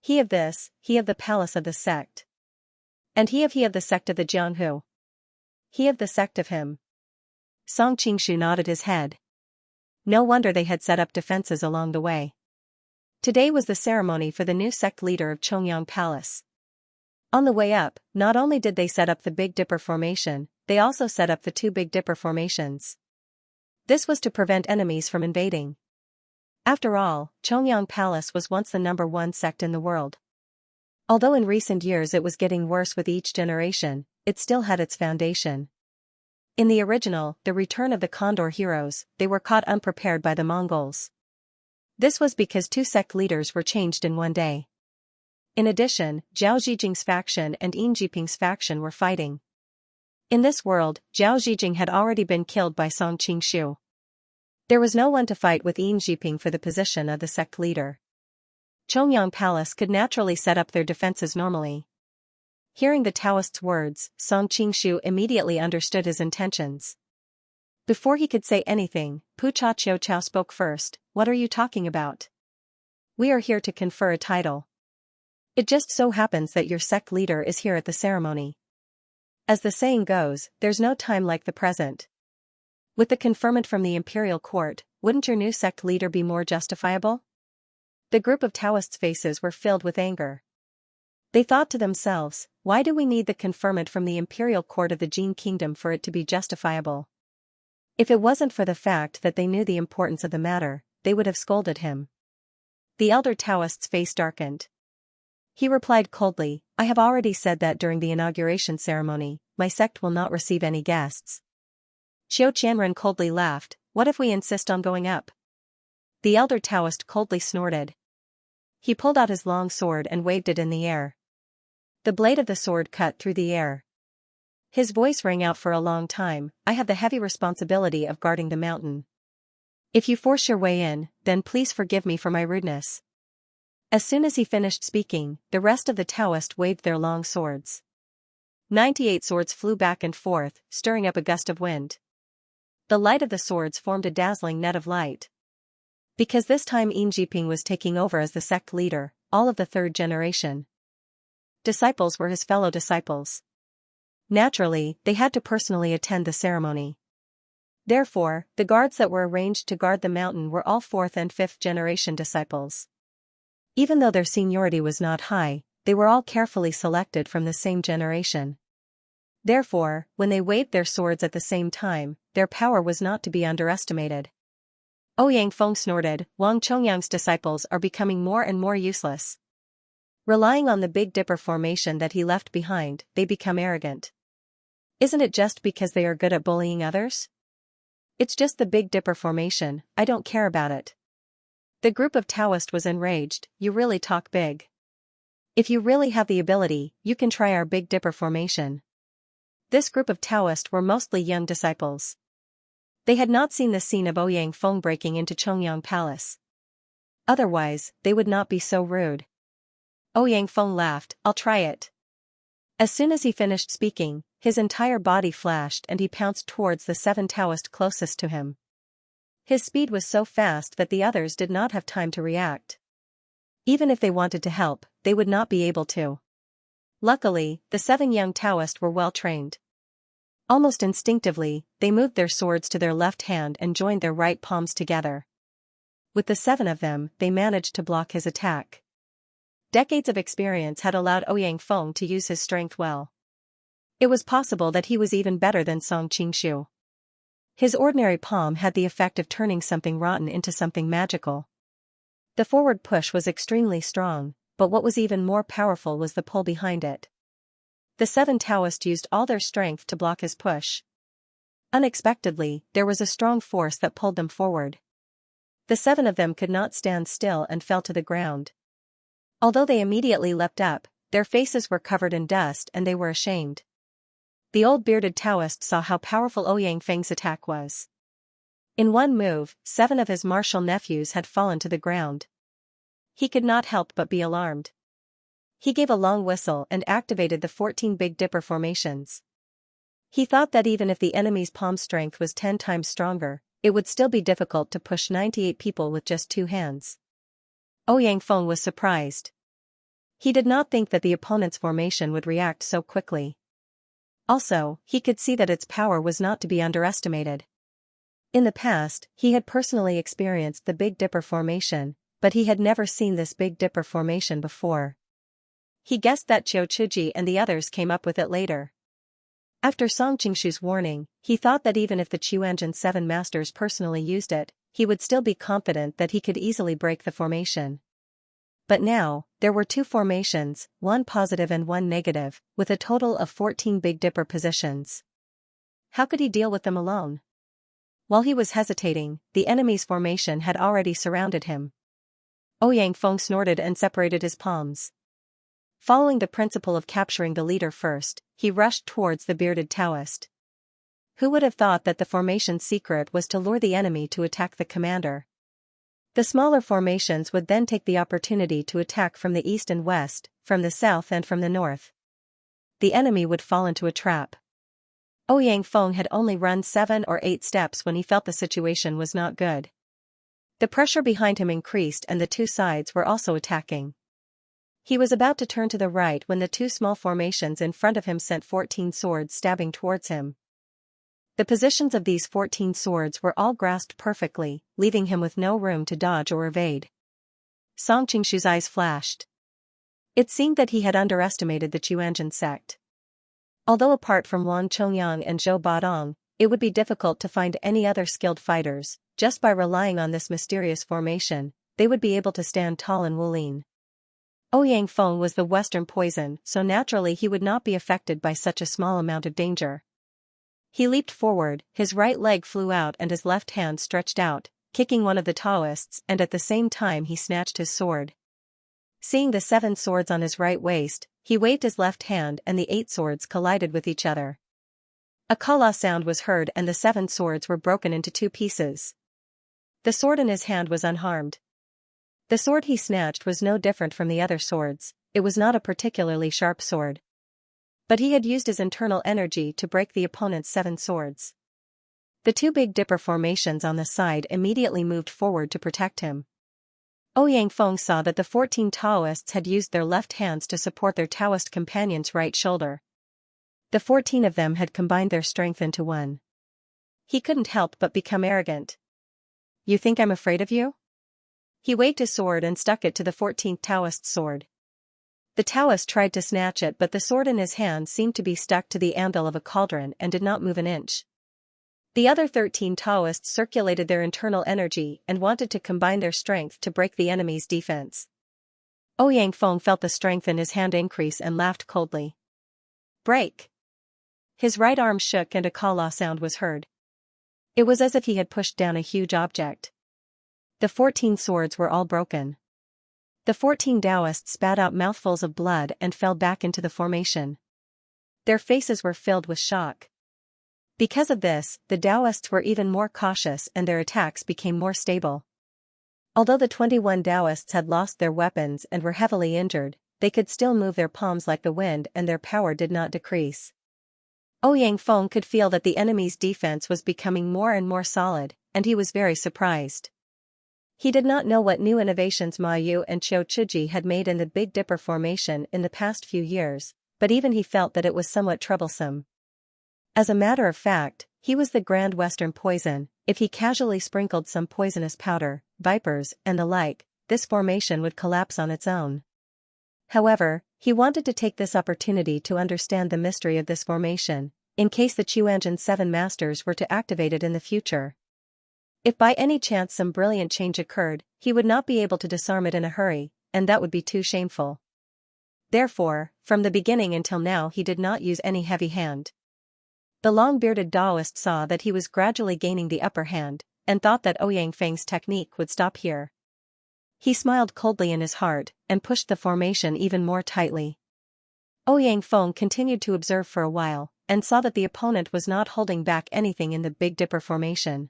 He of this, he of the palace of the sect. And he of the sect of the Jianghu. He of the sect of him." Song Qingshu nodded his head. No wonder they had set up defenses along the way. Today was the ceremony for the new sect leader of Chongyang Palace. On the way up, not only did they set up the Big Dipper formation, they also set up the 2 Big Dipper formations. This was to prevent enemies from invading. After all, Chongyang Palace was once the #1 sect in the world. Although in recent years it was getting worse with each generation, it still had its foundation. In the original, The Return of the Condor Heroes, they were caught unprepared by the Mongols. This was because 2 sect leaders were changed in one day. In addition, Zhao Zijing's faction and Yin Jiping's faction were fighting. In this world, Zhao Zijing had already been killed by Song Qingshu. There was no one to fight with Yin Jiping for the position of the sect leader. Chongyang Palace could naturally set up their defenses normally. Hearing the Taoist's words, Song Qingshu immediately understood his intentions. Before he could say anything, Pu Cha Qiu Chao spoke first. "What are you talking about? We are here to confer a title. It just so happens that your sect leader is here at the ceremony. As the saying goes, there's no time like the present. With the conferment from the imperial court, wouldn't your new sect leader be more justifiable?" The group of Taoists' faces were filled with anger. They thought to themselves, why do we need the conferment from the imperial court of the Jin Kingdom for it to be justifiable? If it wasn't for the fact that they knew the importance of the matter, they would have scolded him. The elder Taoist's face darkened. He replied coldly, "I have already said that during the inauguration ceremony, my sect will not receive any guests." Qiu Qianren coldly laughed, "What if we insist on going up?" The elder Taoist coldly snorted. He pulled out his long sword and waved it in the air. The blade of the sword cut through the air. His voice rang out for a long time, "I have the heavy responsibility of guarding the mountain. If you force your way in, then please forgive me for my rudeness." As soon as he finished speaking, the rest of the Taoists waved their long swords. 98 swords flew back and forth, stirring up a gust of wind. The light of the swords formed a dazzling net of light. Because this time Yin Jiping was taking over as the sect leader, all of the third generation disciples were his fellow disciples. Naturally, they had to personally attend the ceremony. Therefore, the guards that were arranged to guard the mountain were all fourth and fifth generation disciples. Even though their seniority was not high, they were all carefully selected from the same generation. Therefore, when they waved their swords at the same time, their power was not to be underestimated. Ouyang Feng snorted, "Wang Chongyang's disciples are becoming more and more useless. Relying on the Big Dipper formation that he left behind, they become arrogant. Isn't it just because they are good at bullying others? It's just the Big Dipper formation, I don't care about it." The group of Taoists was enraged. "You really talk big. If you really have the ability, you can try our Big Dipper formation." This group of Taoists were mostly young disciples. They had not seen the scene of Ouyang Feng breaking into Chongyang Palace. Otherwise, they would not be so rude. Ouyang Feng laughed, "I'll try it." As soon as he finished speaking, his entire body flashed and he pounced towards the 7 Taoists closest to him. His speed was so fast that the others did not have time to react. Even if they wanted to help, they would not be able to. Luckily, the 7 young Taoists were well trained. Almost instinctively, they moved their swords to their left hand and joined their right palms together. With the 7 of them, they managed to block his attack. Decades of experience had allowed Ouyang Feng to use his strength well. It was possible that he was even better than Song Qingshu. His ordinary palm had the effect of turning something rotten into something magical. The forward push was extremely strong, but what was even more powerful was the pull behind it. The 7 Taoists used all their strength to block his push. Unexpectedly, there was a strong force that pulled them forward. The 7 of them could not stand still and fell to the ground. Although they immediately leapt up, their faces were covered in dust and they were ashamed. The old bearded Taoist saw how powerful Ouyang Feng's attack was. In one move, 7 of his martial nephews had fallen to the ground. He could not help but be alarmed. He gave a long whistle and activated the 14 Big Dipper formations. He thought that even if the enemy's palm strength was 10 times stronger, it would still be difficult to push 98 people with just 2 hands. Ouyang Feng was surprised. He did not think that the opponent's formation would react so quickly. Also, he could see that its power was not to be underestimated. In the past, he had personally experienced the Big Dipper formation, but he had never seen this Big Dipper formation before. He guessed that Qiu Chuji and the others came up with it later. After Song Qingshu's warning, he thought that even if the Chuanjin 7 masters personally used it, he would still be confident that he could easily break the formation. But now, there were 2 formations, one positive and one negative, with a total of 14 Big Dipper positions. How could he deal with them alone? While he was hesitating, the enemy's formation had already surrounded him. Ouyang Feng snorted and separated his palms. Following the principle of capturing the leader first, he rushed towards the bearded Taoist. Who would have thought that the formation's secret was to lure the enemy to attack the commander? The smaller formations would then take the opportunity to attack from the east and west, from the south and from the north. The enemy would fall into a trap. Ouyang Feng had only run 7 or 8 steps when he felt the situation was not good. The pressure behind him increased and the 2 sides were also attacking. He was about to turn to the right when the 2 small formations in front of him sent 14 swords stabbing towards him. The positions of these 14 swords were all grasped perfectly, leaving him with no room to dodge or evade. Song Qingshu's eyes flashed. It seemed that he had underestimated the Chuanjin sect. Although apart from Wang Chongyang and Zhou Badong, it would be difficult to find any other skilled fighters, just by relying on this mysterious formation, they would be able to stand tall in Wulin. Ouyang Feng was the Western poison, so naturally he would not be affected by such a small amount of danger. He leaped forward, his right leg flew out and his left hand stretched out, kicking one of the Taoists, and at the same time he snatched his sword. Seeing the 7 swords on his right waist, He waved his left hand and the 8 swords collided with each other. A kala sound was heard and the 7 swords were broken into 2 pieces. The sword in his hand was unharmed. The sword he snatched was no different from the other swords, it was not a particularly sharp sword. But he had used his internal energy to break the opponent's 7 swords. The 2 Big Dipper formations on the side immediately moved forward to protect him. Ouyang Feng saw that the 14 Taoists had used their left hands to support their Taoist companion's right shoulder. The 14 of them had combined their strength into one. He couldn't help but become arrogant. "You think I'm afraid of you?" He waved his sword and stuck it to the 14th Taoist's sword. The Taoist tried to snatch it, but the sword in his hand seemed to be stuck to the anvil of a cauldron and did not move an inch. The other 13 Taoists circulated their internal energy and wanted to combine their strength to break the enemy's defense. Ouyang Feng felt the strength in his hand increase and laughed coldly. "Break!" His right arm shook and a kala sound was heard. It was as if he had pushed down a huge object. The 14 swords were all broken. The 14 Taoists spat out mouthfuls of blood and fell back into the formation. Their faces were filled with shock. Because of this, the Taoists were even more cautious and their attacks became more stable. Although the 21 Taoists had lost their weapons and were heavily injured, they could still move their palms like the wind and their power did not decrease. Ouyang Feng could feel that the enemy's defense was becoming more and more solid, and he was very surprised. He did not know what new innovations Ma Yu and Qiu Chiji had made in the Big Dipper formation in the past few years, but even he felt that it was somewhat troublesome. As a matter of fact, he was the Grand Western Poison. If he casually sprinkled some poisonous powder, vipers, and the like, this formation would collapse on its own. However, he wanted to take this opportunity to understand the mystery of this formation, in case the Chuanjin 7 Masters were to activate it in the future. If by any chance some brilliant change occurred, he would not be able to disarm it in a hurry, and that would be too shameful. Therefore, from the beginning until now he did not use any heavy hand. The long-bearded Taoist saw that he was gradually gaining the upper hand, and thought that Ouyang Feng's technique would stop here. He smiled coldly in his heart, and pushed the formation even more tightly. Ouyang Feng continued to observe for a while, and saw that the opponent was not holding back anything in the Big Dipper formation.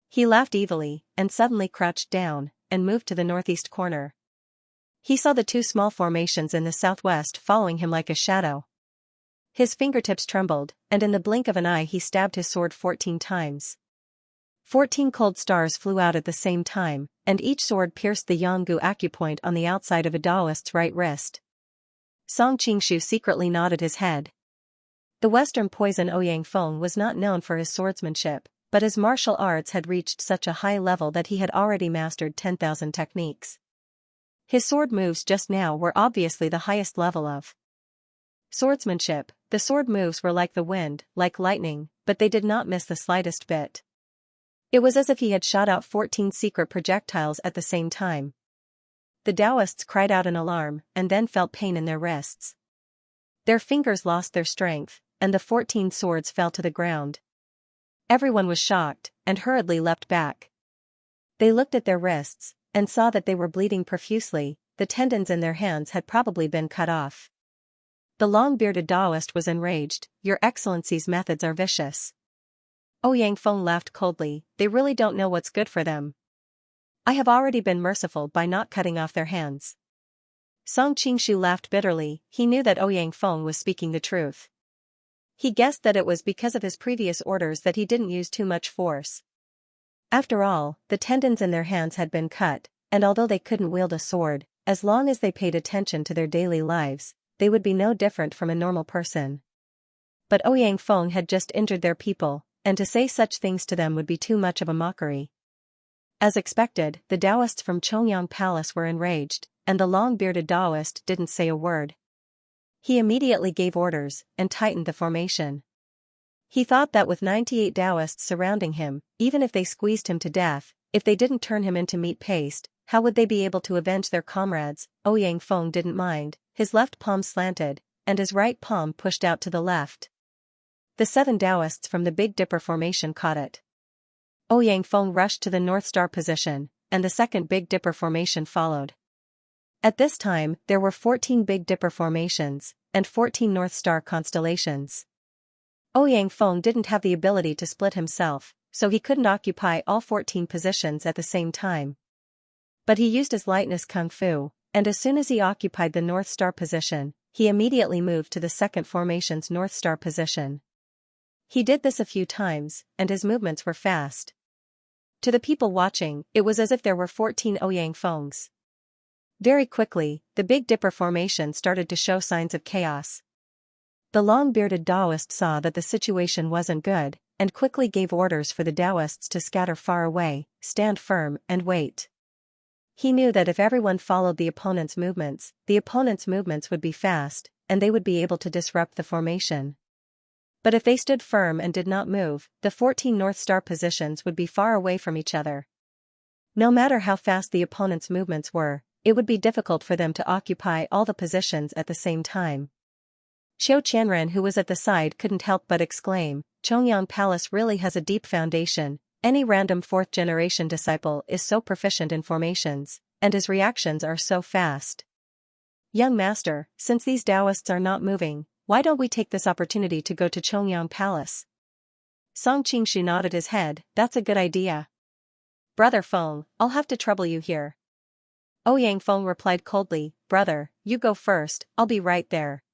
He laughed evilly, and suddenly crouched down, and moved to the northeast corner. He saw the 2 small formations in the southwest following him like a shadow. His fingertips trembled, and in the blink of an eye he stabbed his sword 14 times. 14 cold stars flew out at the same time, and each sword pierced the Yanggu acupoint on the outside of a Taoist's right wrist. Song Qingshu secretly nodded his head. The Western Poison Ouyang Feng was not known for his swordsmanship, but his martial arts had reached such a high level that he had already mastered 10,000 techniques. His sword moves just now were obviously the highest level of swordsmanship. The sword moves were like the wind, like lightning, but they did not miss the slightest bit. It was as if he had shot out 14 secret projectiles at the same time. The Taoists cried out in alarm, and then felt pain in their wrists. Their fingers lost their strength, and the 14 swords fell to the ground. Everyone was shocked, and hurriedly leapt back. They looked at their wrists, and saw that they were bleeding profusely. The tendons in their hands had probably been cut off. The long-bearded Taoist was enraged. "Your Excellency's methods are vicious." Ouyang Feng laughed coldly. "They really don't know what's good for them. I have already been merciful by not cutting off their hands." Song Qingshu laughed bitterly. He knew that Ouyang Feng was speaking the truth. He guessed that it was because of his previous orders that he didn't use too much force. After all, the tendons in their hands had been cut, and although they couldn't wield a sword, as long as they paid attention to their daily lives, they would be no different from a normal person. But Ouyang Feng had just injured their people, and to say such things to them would be too much of a mockery. As expected, the Taoists from Chongyang Palace were enraged, and the long-bearded Taoist didn't say a word. He immediately gave orders, and tightened the formation. He thought that with 98 Taoists surrounding him, even if they squeezed him to death, if they didn't turn him into meat paste, how would they be able to avenge their comrades? Ouyang Feng didn't mind. His left palm slanted, and his right palm pushed out to the left. The 7 Taoists from the Big Dipper formation caught it. Ouyang Feng rushed to the North Star position, and the second Big Dipper formation followed. At this time, there were 14 Big Dipper formations, and 14 North Star constellations. Ouyang Feng didn't have the ability to split himself, so he couldn't occupy all 14 positions at the same time. But he used his lightness kung fu, and as soon as he occupied the North Star position, he immediately moved to the second formation's North Star position. He did this a few times, and his movements were fast. To the people watching, it was as if there were 14 Ouyang Fengs. Very quickly, the Big Dipper formation started to show signs of chaos. The long-bearded Taoist saw that the situation wasn't good, and quickly gave orders for the Taoists to scatter far away, stand firm, and wait. He knew that if everyone followed the opponent's movements would be fast, and they would be able to disrupt the formation. But if they stood firm and did not move, the 14 North Star positions would be far away from each other. No matter how fast the opponent's movements were, it would be difficult for them to occupy all the positions at the same time. Xiao Qianren, who was at the side, couldn't help but exclaim, "Chongyang Palace really has a deep foundation. Any random fourth-generation disciple is so proficient in formations, and his reactions are so fast. Young master, since these Taoists are not moving, why don't we take this opportunity to go to Chongyang Palace?" Song Qingshu nodded his head. "That's a good idea. Brother Feng, I'll have to trouble you here." Ouyang Feng replied coldly, "Brother, you go first, I'll be right there."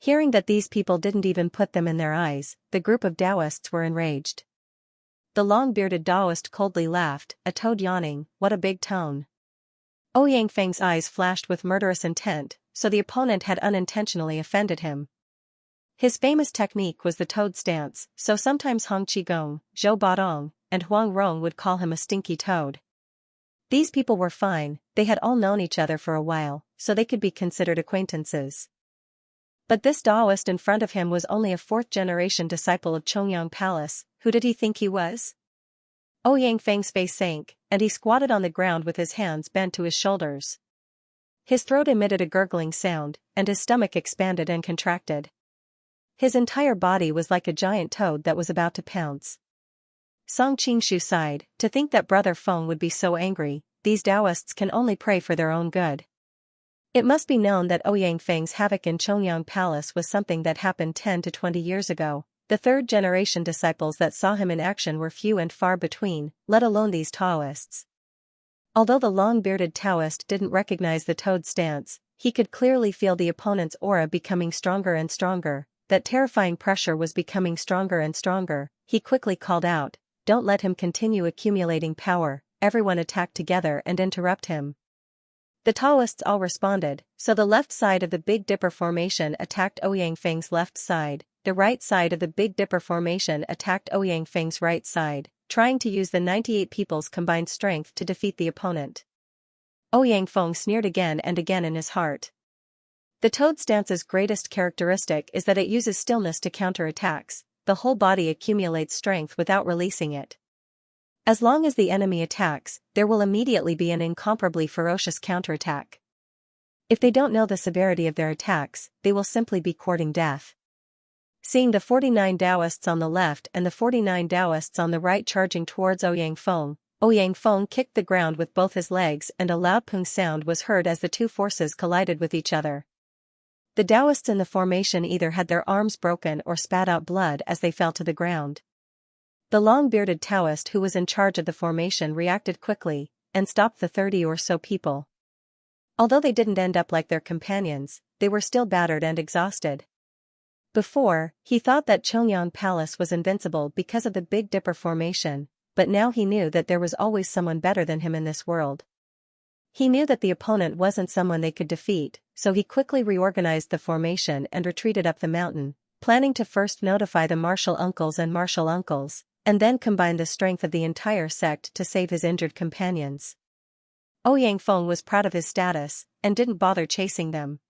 Hearing that these people didn't even put them in their eyes, the group of Taoists were enraged. The long-bearded Taoist coldly laughed, a toad yawning. What a big tone. Ouyang Feng's eyes flashed with murderous intent, so the opponent had unintentionally offended him. His famous technique was the toad stance, so sometimes Hong Qigong, Zhou Badong, and Huang Rong would call him a stinky toad. These people were fine, they had all known each other for a while, so they could be considered acquaintances. But this Taoist in front of him was only a fourth-generation disciple of Chongyang Palace. Who did he think he was? Ouyang Feng's face sank, and he squatted on the ground with his hands bent to his shoulders. His throat emitted a gurgling sound, and his stomach expanded and contracted. His entire body was like a giant toad that was about to pounce. Song Qingshu sighed, to think that Brother Feng would be so angry. These Taoists can only pray for their own good. It must be known that Ouyang Feng's havoc in Chongyang Palace was something that happened 10 to 20 years ago. The third-generation disciples that saw him in action were few and far between, let alone these Taoists. Although the long-bearded Taoist didn't recognize the toad stance, he could clearly feel the opponent's aura becoming stronger and stronger. That terrifying pressure was becoming stronger and stronger. He quickly called out, "Don't let him continue accumulating power." Everyone attacked together and interrupt him. The Taoists all responded, so the left side of the Big Dipper formation attacked Ouyang Feng's left side, the right side of the Big Dipper formation attacked Ouyang Feng's right side, trying to use the 98 people's combined strength to defeat the opponent. Ouyang Feng sneered again and again in his heart. The toad stance's greatest characteristic is that it uses stillness to counter attacks. The whole body accumulates strength without releasing it. As long as the enemy attacks, there will immediately be an incomparably ferocious counterattack. If they don't know the severity of their attacks, they will simply be courting death. Seeing the 49 Taoists on the left and the 49 Taoists on the right charging towards Ouyang Feng kicked the ground with both his legs and a loud pung sound was heard as the two forces collided with each other. The Taoists in the formation either had their arms broken or spat out blood as they fell to the ground. The long-bearded Taoist who was in charge of the formation reacted quickly, and stopped the 30 or so people. Although they didn't end up like their companions, they were still battered and exhausted. Before, he thought that Chongyang Palace was invincible because of the Big Dipper formation, but now he knew that there was always someone better than him in this world. He knew that the opponent wasn't someone they could defeat, so he quickly reorganized the formation and retreated up the mountain, planning to first notify the martial uncles and then combine the strength of the entire sect to save his injured companions. Ouyang Feng was proud of his status, and didn't bother chasing them.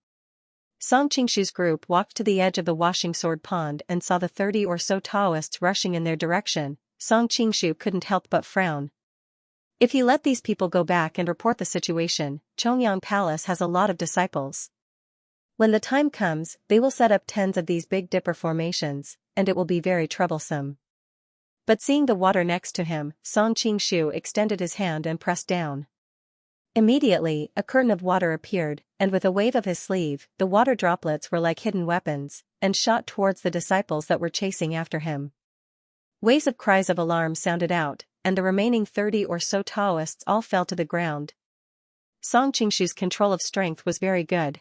Song Qingshu's group walked to the edge of the washing sword pond and saw the 30 or so Taoists rushing in their direction. Song Qingshu couldn't help but frown. If he let these people go back and report the situation, Chongyang Palace has a lot of disciples. When the time comes, they will set up tens of these Big Dipper formations, and it will be very troublesome. But seeing the water next to him, Song Qingshu extended his hand and pressed down. Immediately, a curtain of water appeared, and with a wave of his sleeve, the water droplets were like hidden weapons, and shot towards the disciples that were chasing after him. Waves of cries of alarm sounded out, and the remaining 30 or so Taoists all fell to the ground. Song Qingshu's control of strength was very good.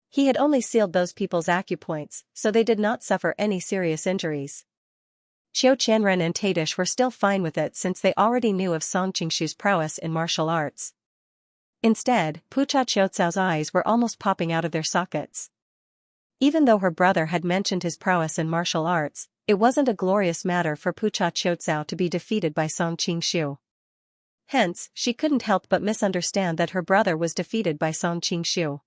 He had only sealed those people's acupoints, so they did not suffer any serious injuries. Qiu Qianren and Tadish were still fine with it since they already knew of Song Qingshu's prowess in martial arts. Instead, Pucha Qiucao's eyes were almost popping out of their sockets. Even though her brother had mentioned his prowess in martial arts, it wasn't a glorious matter for Pucha Qiucao to be defeated by Song Qingshu. Hence, she couldn't help but misunderstand that her brother was defeated by Song Qingshu.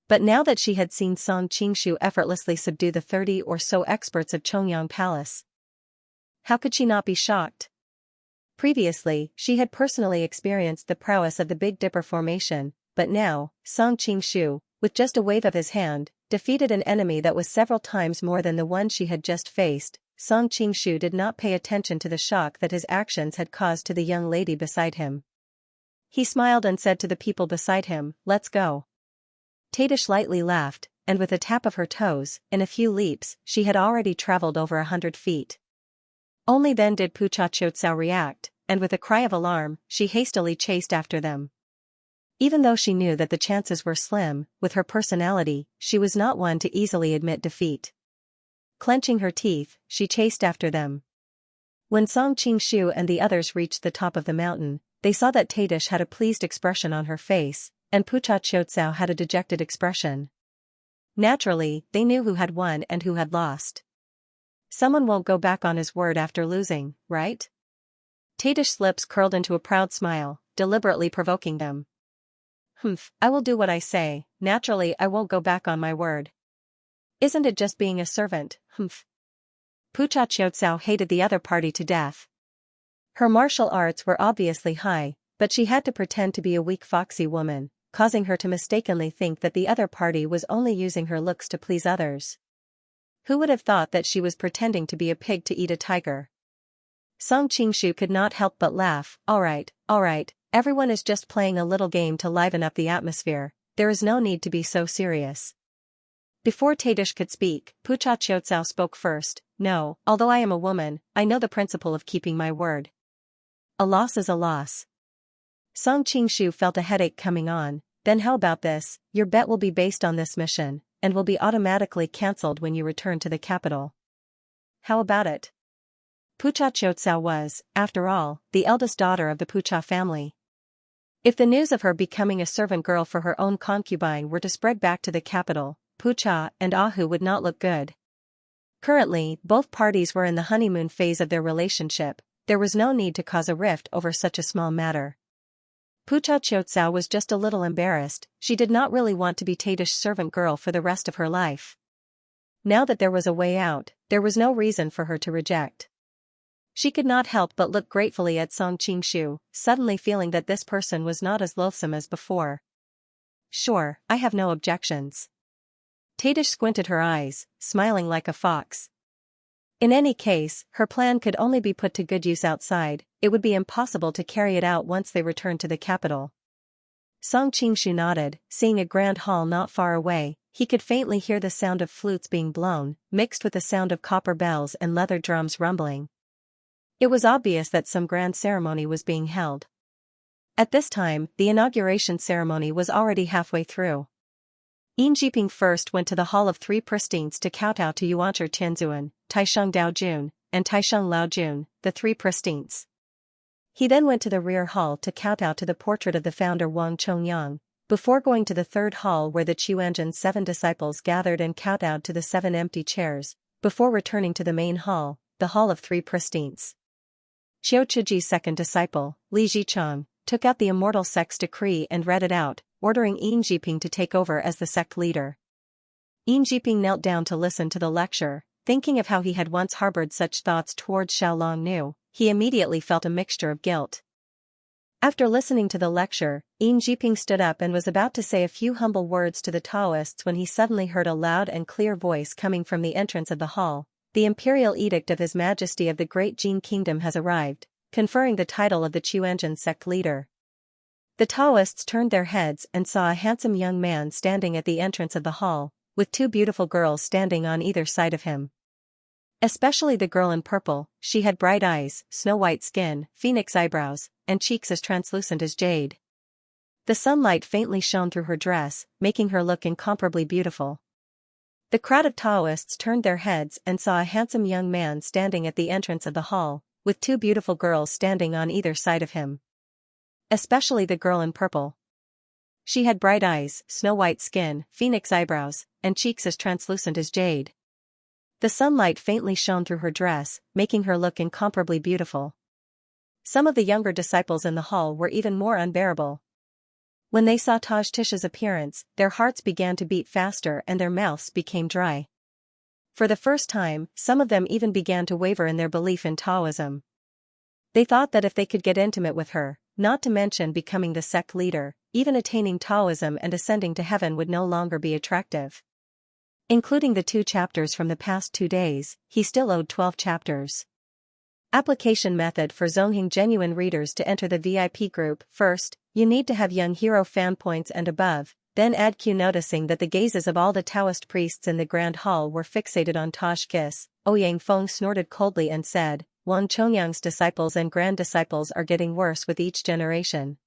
But now that she had seen Song Qingshu effortlessly subdue the 30 or so experts of Chongyang Palace, how could she not be shocked? Previously, she had personally experienced the prowess of the Big Dipper formation, but now, Song Qingshu, with just a wave of his hand, defeated an enemy that was several times more than the one she had just faced. Song Qingshu did not pay attention to the shock that his actions had caused to the young lady beside him. He smiled and said to the people beside him, "Let's go." Tadish lightly laughed, and with a tap of her toes, in a few leaps, she had already traveled over 100 feet. Only then did Pucha Qiucao react, and with a cry of alarm, she hastily chased after them. Even though she knew that the chances were slim, with her personality, she was not one to easily admit defeat. Clenching her teeth, she chased after them. When Song Qingshu and the others reached the top of the mountain, they saw that Tadish had a pleased expression on her face, and Pucha Qiucao had a dejected expression. Naturally, they knew who had won and who had lost. Someone won't go back on his word after losing, right? Tadish's lips curled into a proud smile, deliberately provoking them. I will do what I say, naturally I won't go back on my word. Isn't it just being a servant, Pucha Qiucao hated the other party to death. Her martial arts were obviously high, but she had to pretend to be a weak foxy woman, causing her to mistakenly think that the other party was only using her looks to please others. Who would have thought that she was pretending to be a pig to eat a tiger? Song Qingshu could not help but laugh. All right, everyone is just playing a little game to liven up the atmosphere, there is no need to be so serious. Before Tadish could speak, Pucha Qiucao spoke first. No, although I am a woman, I know the principle of keeping my word. A loss is a loss. Song Qingshu felt a headache coming on. Then how about this, your bet will be based on this mission, and will be automatically cancelled when you return to the capital. How about it? Pucha Qiucao was, after all, the eldest daughter of the Pucha family. If the news of her becoming a servant girl for her own concubine were to spread back to the capital, Pucha and Ahu would not look good. Currently, both parties were in the honeymoon phase of their relationship. There was no need to cause a rift over such a small matter. Pucha Qiucao was just a little embarrassed. She did not really want to be Tadish's servant girl for the rest of her life. Now that there was a way out, there was no reason for her to reject. She could not help but look gratefully at Song Qingshu, suddenly feeling that this person was not as loathsome as before. Sure, I have no objections. Tadish squinted her eyes, smiling like a fox. In any case, her plan could only be put to good use outside. It would be impossible to carry it out once they returned to the capital. Song Qingshu nodded, seeing a grand hall not far away. He could faintly hear the sound of flutes being blown, mixed with the sound of copper bells and leather drums rumbling. It was obvious that some grand ceremony was being held. At this time, the inauguration ceremony was already halfway through. Yin Jiping first went to the Hall of Three Pristines to kowtow to Yuanzhi Tianzuan, Taisheng Daojun, and Taisheng Laojun, the Three Pristines. He then went to the rear hall to kowtow to the portrait of the founder Wang Chongyang, before going to the third hall where the Qiuanzhen's 7 disciples gathered and kowtowed to the 7 empty chairs, before returning to the main hall, the Hall of Three Pristines. Qiu Chuji's second disciple, Li Zhicheng, took out the immortal sect's decree and read it out, ordering Yin Jiping to take over as the sect leader. Yin Jiping knelt down to listen to the lecture, thinking of how he had once harbored such thoughts towards Xiaolong Nu. He immediately felt a mixture of guilt. After listening to the lecture, Yin Jiping stood up and was about to say a few humble words to the Taoists when he suddenly heard a loud and clear voice coming from the entrance of the hall. The imperial edict of His Majesty of the Great Jin Kingdom has arrived, conferring the title of the Qiuanzhen sect leader. The Taoists turned their heads and saw a handsome young man standing at the entrance of the hall, with two beautiful girls standing on either side of him. Especially the girl in purple, she had bright eyes, snow-white skin, phoenix eyebrows, and cheeks as translucent as jade. The sunlight faintly shone through her dress, making her look incomparably beautiful. The crowd of Taoists turned their heads and saw a handsome young man standing at the entrance of the hall, with two beautiful girls standing on either side of him. Especially the girl in purple. She had bright eyes, snow-white skin, phoenix eyebrows, and cheeks as translucent as jade. The sunlight faintly shone through her dress, making her look incomparably beautiful. Some of the younger disciples in the hall were even more unbearable. When they saw Tajtish's appearance, their hearts began to beat faster and their mouths became dry. For the first time, some of them even began to waver in their belief in Taoism. They thought that if they could get intimate with her, not to mention becoming the sect leader, even attaining Taoism and ascending to heaven would no longer be attractive. Including the 2 chapters from the past 2 days, he still owed 12 chapters. Application method for Zongheng genuine readers to enter the VIP group. First, you need to have Young Hero fan points and above, then add Q. Noticing that the gazes of all the Taoist priests in the Grand Hall were fixated on Tajkis, Ouyang Feng snorted coldly and said, Wang Chongyang's disciples and grand disciples are getting worse with each generation.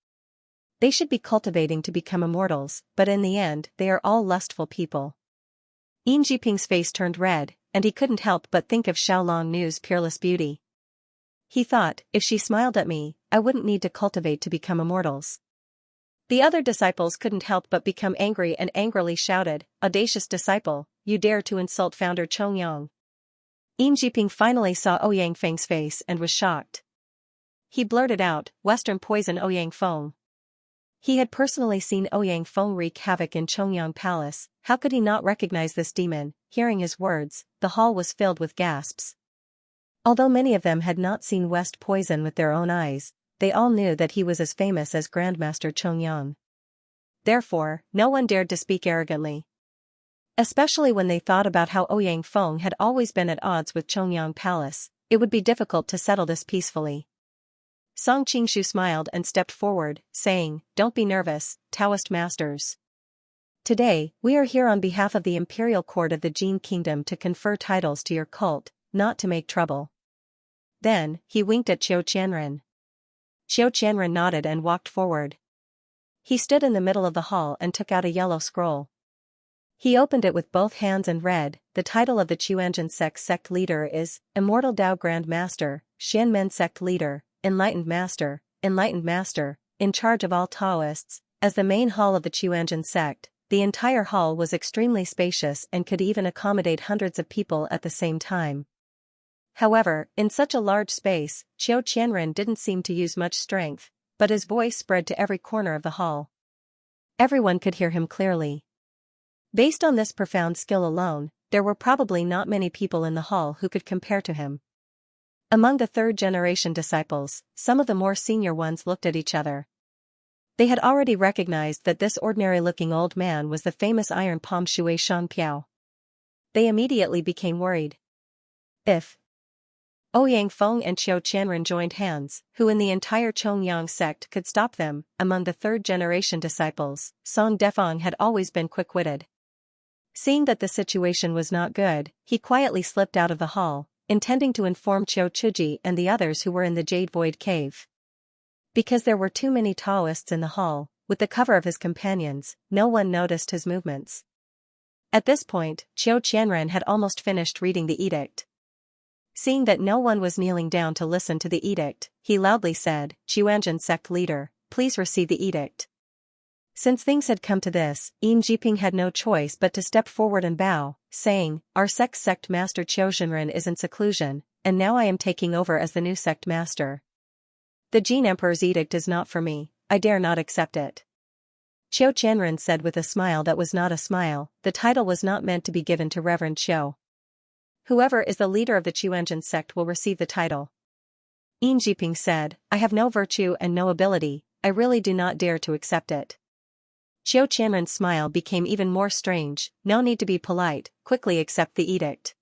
They should be cultivating to become immortals, but in the end they are all lustful people. Yin Jiping's face turned red, and he couldn't help but think of Xiaolong Nu's peerless beauty. He thought, if she smiled at me, I wouldn't need to cultivate to become immortals. The other disciples couldn't help but become angry and angrily shouted, Audacious disciple, you dare to insult founder Chongyang. Yin Jiping finally saw Ouyang Feng's face and was shocked. He blurted out, Western poison Ouyang Feng. He had personally seen Ouyang Feng wreak havoc in Chongyang Palace. How could he not recognize this demon? Hearing his words, the hall was filled with gasps. Although many of them had not seen West poison with their own eyes, they all knew that he was as famous as Grandmaster Chongyang. Therefore, no one dared to speak arrogantly. Especially when they thought about how Ouyang Feng had always been at odds with Chongyang Palace, it would be difficult to settle this peacefully. Song Qingshu smiled and stepped forward, saying, Don't be nervous, Taoist masters. Today, we are here on behalf of the Imperial Court of the Jin Kingdom to confer titles to your cult, not to make trouble. Then, he winked at Qiu Qianren. Qiu Qianren nodded and walked forward. He stood in the middle of the hall and took out a yellow scroll. He opened it with both hands and read, The title of the Qiuanzhen sect leader is, Immortal Tao Grand Master, Xianmen sect leader, Enlightened Master, in charge of all Taoists. As the main hall of the Qiuanzhen sect, the entire hall was extremely spacious and could even accommodate hundreds of people at the same time. However, in such a large space, Qiu Qianren didn't seem to use much strength, but his voice spread to every corner of the hall. Everyone could hear him clearly. Based on this profound skill alone, there were probably not many people in the hall who could compare to him. Among the third-generation disciples, some of the more senior ones looked at each other. They had already recognized that this ordinary-looking old man was the famous Iron Palm Shui Shanpiao. They immediately became worried. If Ouyang Feng and Qiu Qianren joined hands, who in the entire Chongyang sect could stop them? Among the third-generation disciples, Song Defang had always been quick-witted. Seeing that the situation was not good, he quietly slipped out of the hall, intending to inform Qiu Chuji and the others who were in the Jade Void Cave. Because there were too many Taoists in the hall, with the cover of his companions, no one noticed his movements. At this point, Qiu Qianren had almost finished reading the edict. Seeing that no one was kneeling down to listen to the edict, he loudly said, Qiuanzhen sect leader, please receive the edict. Since things had come to this, Yin Jiping had no choice but to step forward and bow, saying, Our sect master Qiu Zhenren is in seclusion, and now I am taking over as the new sect master. The Jin Emperor's edict is not for me, I dare not accept it. Qiu Qianren said with a smile that was not a smile, the title was not meant to be given to Reverend Qiu. Whoever is the leader of the Qiuanzhen sect will receive the title. Yin Jiping said, I have no virtue and no ability, I really do not dare to accept it. Qiu Qianren's smile became even more strange, no need to be polite, quickly accept the edict.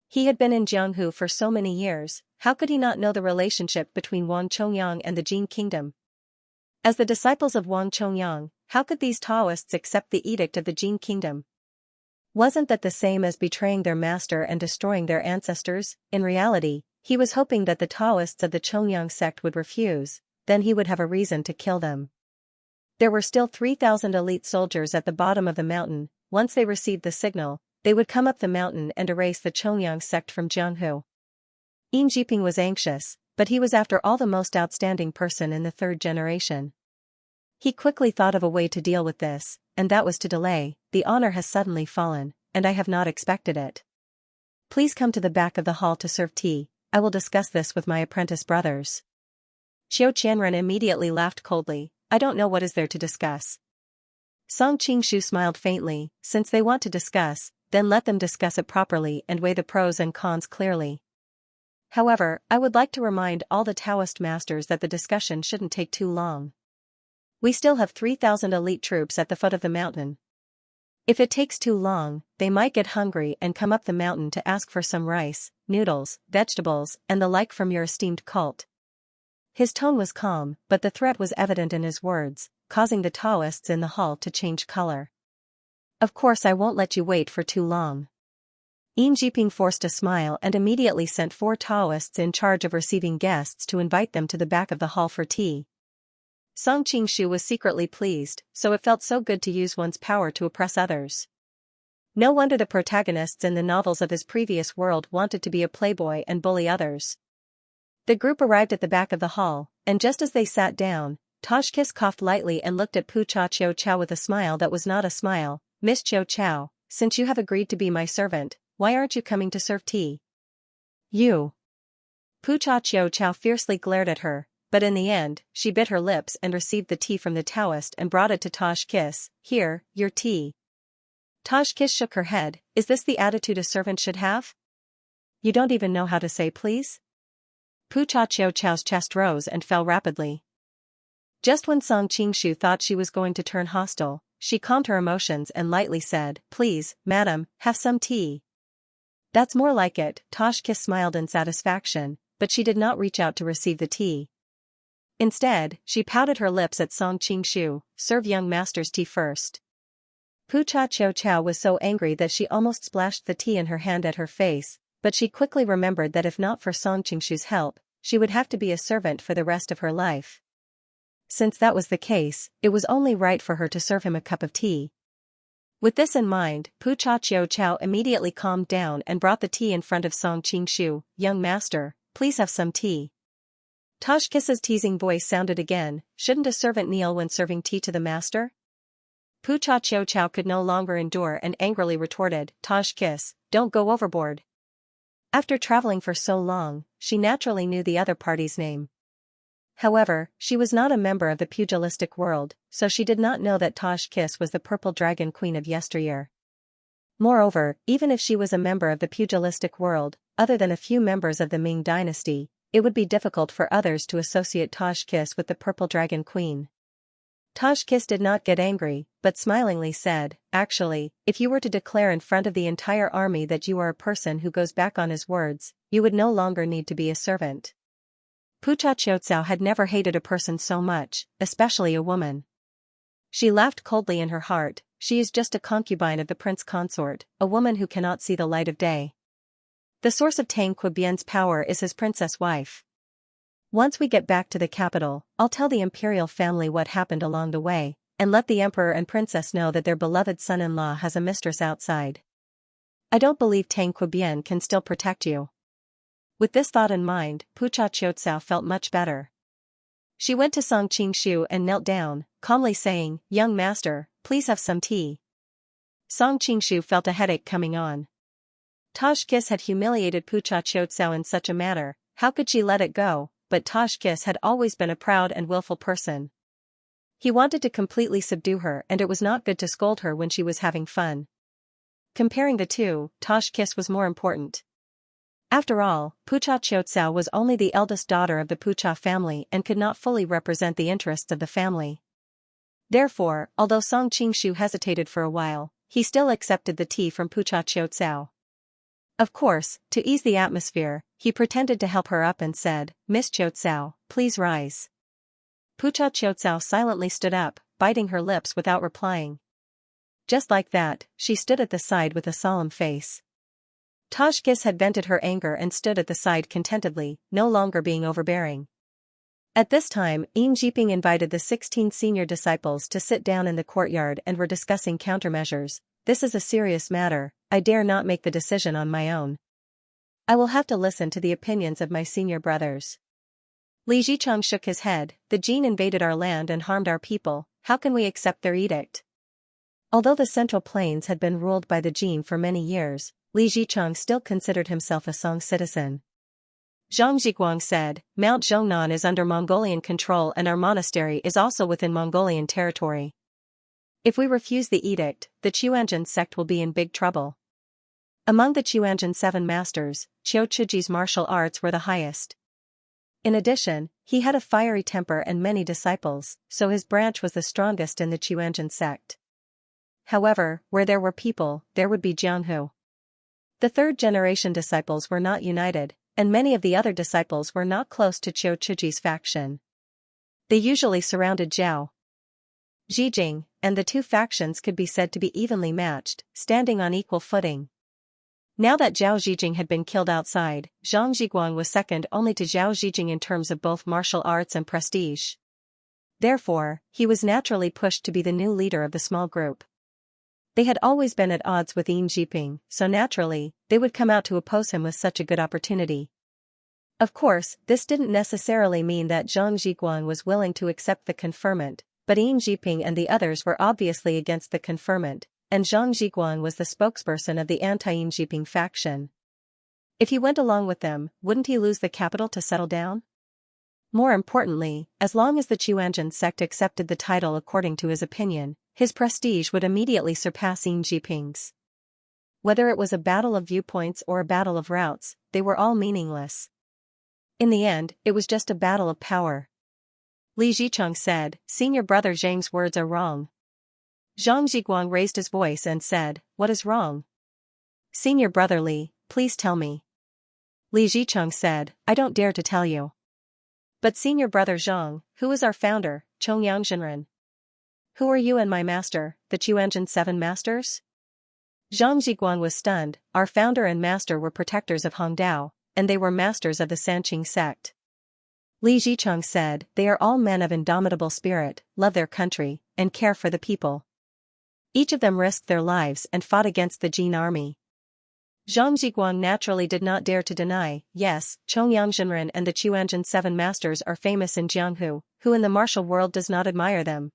He had been in Jianghu for so many years, how could he not know the relationship between Wang Chongyang and the Jin Kingdom? As the disciples of Wang Chongyang, how could these Taoists accept the edict of the Jin kingdom? Wasn't that the same as betraying their master and destroying their ancestors? In reality, he was hoping that the Taoists of the Chongyang sect would refuse, then he would have a reason to kill them. There were still 3,000 elite soldiers at the bottom of the mountain. Once they received the signal, they would come up the mountain and erase the Chongyang sect from Jianghu. Yin Jiping was anxious, but he was after all the most outstanding person in the third generation. He quickly thought of a way to deal with this, and that was to delay. The honor has suddenly fallen, and I have not expected it. Please come to the back of the hall to serve tea. I will discuss this with my apprentice brothers. Xiao Qianren immediately laughed coldly. I don't know what is there to discuss. Song Qingshu smiled faintly. Since they want to discuss, then let them discuss it properly and weigh the pros and cons clearly. However, I would like to remind all the Taoist masters that the discussion shouldn't take too long. We still have 3,000 elite troops at the foot of the mountain. If it takes too long, they might get hungry and come up the mountain to ask for some rice, noodles, vegetables, and the like from your esteemed cult. His tone was calm, but the threat was evident in his words, causing the Taoists in the hall to change color. Of course I won't let you wait for too long. Yin Jiping forced a smile and immediately sent 4 Taoists in charge of receiving guests to invite them to the back of the hall for tea. Song Qingshu was secretly pleased, so it felt so good to use one's power to oppress others. No wonder the protagonists in the novels of his previous world wanted to be a playboy and bully others. The group arrived at the back of the hall, and just as they sat down, Toshkis coughed lightly and looked at Pucha Qiu Chao with a smile that was not a smile. Miss Qiu Chao, since you have agreed to be my servant, why aren't you coming to serve tea? You. Pucha Qiu Chao fiercely glared at her, but in the end, she bit her lips and received the tea from the Taoist and brought it to Toshkis. Here, your tea. Toshkis shook her head. Is this the attitude a servant should have? You don't even know how to say please? Pucha Qiu Chao's chest rose and fell rapidly. Just when Song Qingshu thought she was going to turn hostile, she calmed her emotions and lightly said, Please, madam, have some tea. That's more like it. Toshkis smiled in satisfaction, but she did not reach out to receive the tea. Instead, she pouted her lips at Song Qingshu. Serve young master's tea first. Pucha Qiu Chao was so angry that she almost splashed the tea in her hand at her face, but she quickly remembered that if not for Song Qingshu's help, she would have to be a servant for the rest of her life. Since that was the case, it was only right for her to serve him a cup of tea. With this in mind, Pucha Qiu Chao immediately calmed down and brought the tea in front of Song Qingshu. Young master, please have some tea. Toshkis's teasing voice sounded again. Shouldn't a servant kneel when serving tea to the master? Pucha Qiu Chao could no longer endure and angrily retorted, Toshkis, don't go overboard. After traveling for so long, she naturally knew the other party's name. However, she was not a member of the pugilistic world, so she did not know that Toshkis was the purple dragon queen of yesteryear. Moreover, even if she was a member of the pugilistic world, other than a few members of the Ming dynasty, it would be difficult for others to associate Toshkis with the purple dragon queen. Toshkis did not get angry, but smilingly said, Actually, if you were to declare in front of the entire army that you are a person who goes back on his words, you would no longer need to be a servant. Pucha Qiu Chao had never hated a person so much, especially a woman. She laughed coldly in her heart. She is just a concubine of the prince consort, a woman who cannot see the light of day. The source of Tang Qibian's power is his princess wife. Once we get back to the capital, I'll tell the imperial family what happened along the way, and let the emperor and princess know that their beloved son-in-law has a mistress outside. I don't believe Tang Qibian can still protect you. With this thought in mind, Pucha Qiu Chao felt much better. She went to Song Qingshu and knelt down, calmly saying, Young master, please have some tea. Song Qingshu felt a headache coming on. Toshkis had humiliated Pucha Qiu Chao in such a manner, how could she let it go? But Toshkis had always been a proud and willful person. He wanted to completely subdue her, and it was not good to scold her when she was having fun. Comparing the two, Toshkis was more important. After all, Pucha Qiu Chao was only the eldest daughter of the Pucha family and could not fully represent the interests of the family. Therefore, although Song Qingshu hesitated for a while, he still accepted the tea from Pucha Qiu Chao. Of course, to ease the atmosphere, he pretended to help her up and said, Miss Qiu Chao, please rise. Pucha Qiucao silently stood up, biting her lips without replying. Just like that, she stood at the side with a solemn face. Tajgis had vented her anger and stood at the side contentedly, no longer being overbearing. At this time, Yin Jiping invited the 16 senior disciples to sit down in the courtyard and were discussing countermeasures. This is a serious matter, I dare not make the decision on my own. I will have to listen to the opinions of my senior brothers. Li Zicheng shook his head, the Jin invaded our land and harmed our people, how can we accept their edict? Although the Central Plains had been ruled by the Jin for many years, Li Zicheng still considered himself a Song citizen. Zhang Zhiguang said, Mount Zhongnan is under Mongolian control and our monastery is also within Mongolian territory. If we refuse the edict, the Qiuanjin sect will be in big trouble. Among the Qiuanjin 7 masters, Qiu Chiji's martial arts were the highest. In addition, he had a fiery temper and many disciples, so his branch was the strongest in the Qiuanjin sect. However, where there were people, there would be Jianghu. The third-generation disciples were not united, and many of the other disciples were not close to Qiu Chiji's faction. They usually surrounded Zhao Zhijing, and the two factions could be said to be evenly matched, standing on equal footing. Now that Zhao Zhijing had been killed outside, Zhang Zhiguang was second only to Zhao Zhijing in terms of both martial arts and prestige. Therefore, he was naturally pushed to be the new leader of the small group. They had always been at odds with Yin Jiping, so naturally, they would come out to oppose him with such a good opportunity. Of course, this didn't necessarily mean that Zhang Zhiguang was willing to accept the conferment, but Yin Jiping and the others were obviously against the conferment, and Zhang Zhiguang was the spokesperson of the anti-Yin Jiping faction. If he went along with them, wouldn't he lose the capital to settle down? More importantly, as long as the Qiuanjin sect accepted the title according to his opinion, his prestige would immediately surpass Yin Jiping's. Whether it was a battle of viewpoints or a battle of routes, they were all meaningless. In the end, it was just a battle of power. Li Zicheng said, Senior brother Zhang's words are wrong. Zhang Zhiguang raised his voice and said, What is wrong? Senior brother Li, please tell me. Li Zicheng said, I don't dare to tell you. But senior brother Zhang, who is our founder, Chongyang Zhenren? Who are you and my master, the Qiuanjin 7 masters? Zhang Zhiguang was stunned, our founder and master were protectors of Hongdao, and they were masters of the Sanqing sect. Li Zicheng said, they are all men of indomitable spirit, love their country, and care for the people. Each of them risked their lives and fought against the Jin army. Zhang Zhiguang naturally did not dare to deny, yes, Chongyang Zhenren and the Qiuanjin 7 masters are famous in Jianghu, who in the martial world does not admire them?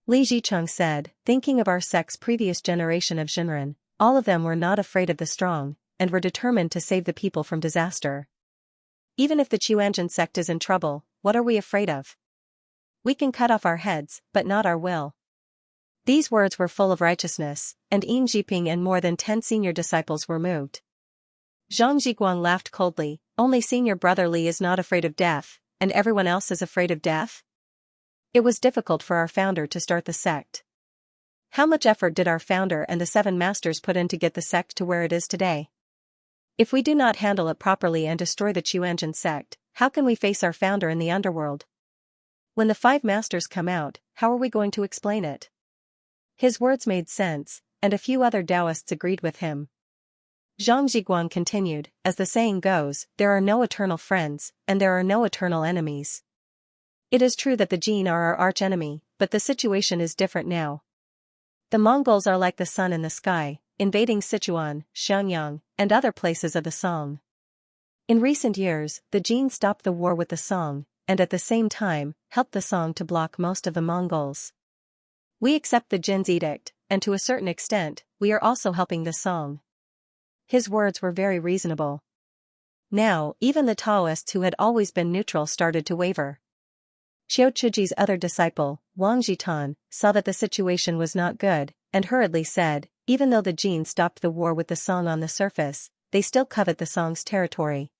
Li Zicheng said, thinking of our sect's previous generation of Zhenren, all of them were not afraid of the strong, and were determined to save the people from disaster. Even if the Qiuanjin sect is in trouble, what are we afraid of? We can cut off our heads, but not our will. These words were full of righteousness, and Yin Jiping and more than 10 senior disciples were moved. Zhang Zhiguang laughed coldly, only senior brother Li is not afraid of death, and everyone else is afraid of death? It was difficult for our founder to start the sect. How much effort did our founder and the 7 masters put in to get the sect to where it is today? If we do not handle it properly and destroy the Qiuanjin sect, how can we face our founder in the underworld? When the 5 masters come out, how are we going to explain it? His words made sense, and a few other Taoists agreed with him. Zhang Zhiguang continued, as the saying goes, there are no eternal friends, and there are no eternal enemies. It is true that the Jin are our archenemy, but the situation is different now. The Mongols are like the sun in the sky, invading Sichuan, Xianxia, and other places of the Song. In recent years, the Jin stopped the war with the Song, and at the same time, helped the Song to block most of the Mongols. We accept the Jin's edict, and to a certain extent, we are also helping the Song. His words were very reasonable. Now, even the Taoists who had always been neutral started to waver. Qiu Chiji's other disciple, Wang Jitan, saw that the situation was not good, and hurriedly said, even though the Jin stopped the war with the Song on the surface, they still covet the Song's territory.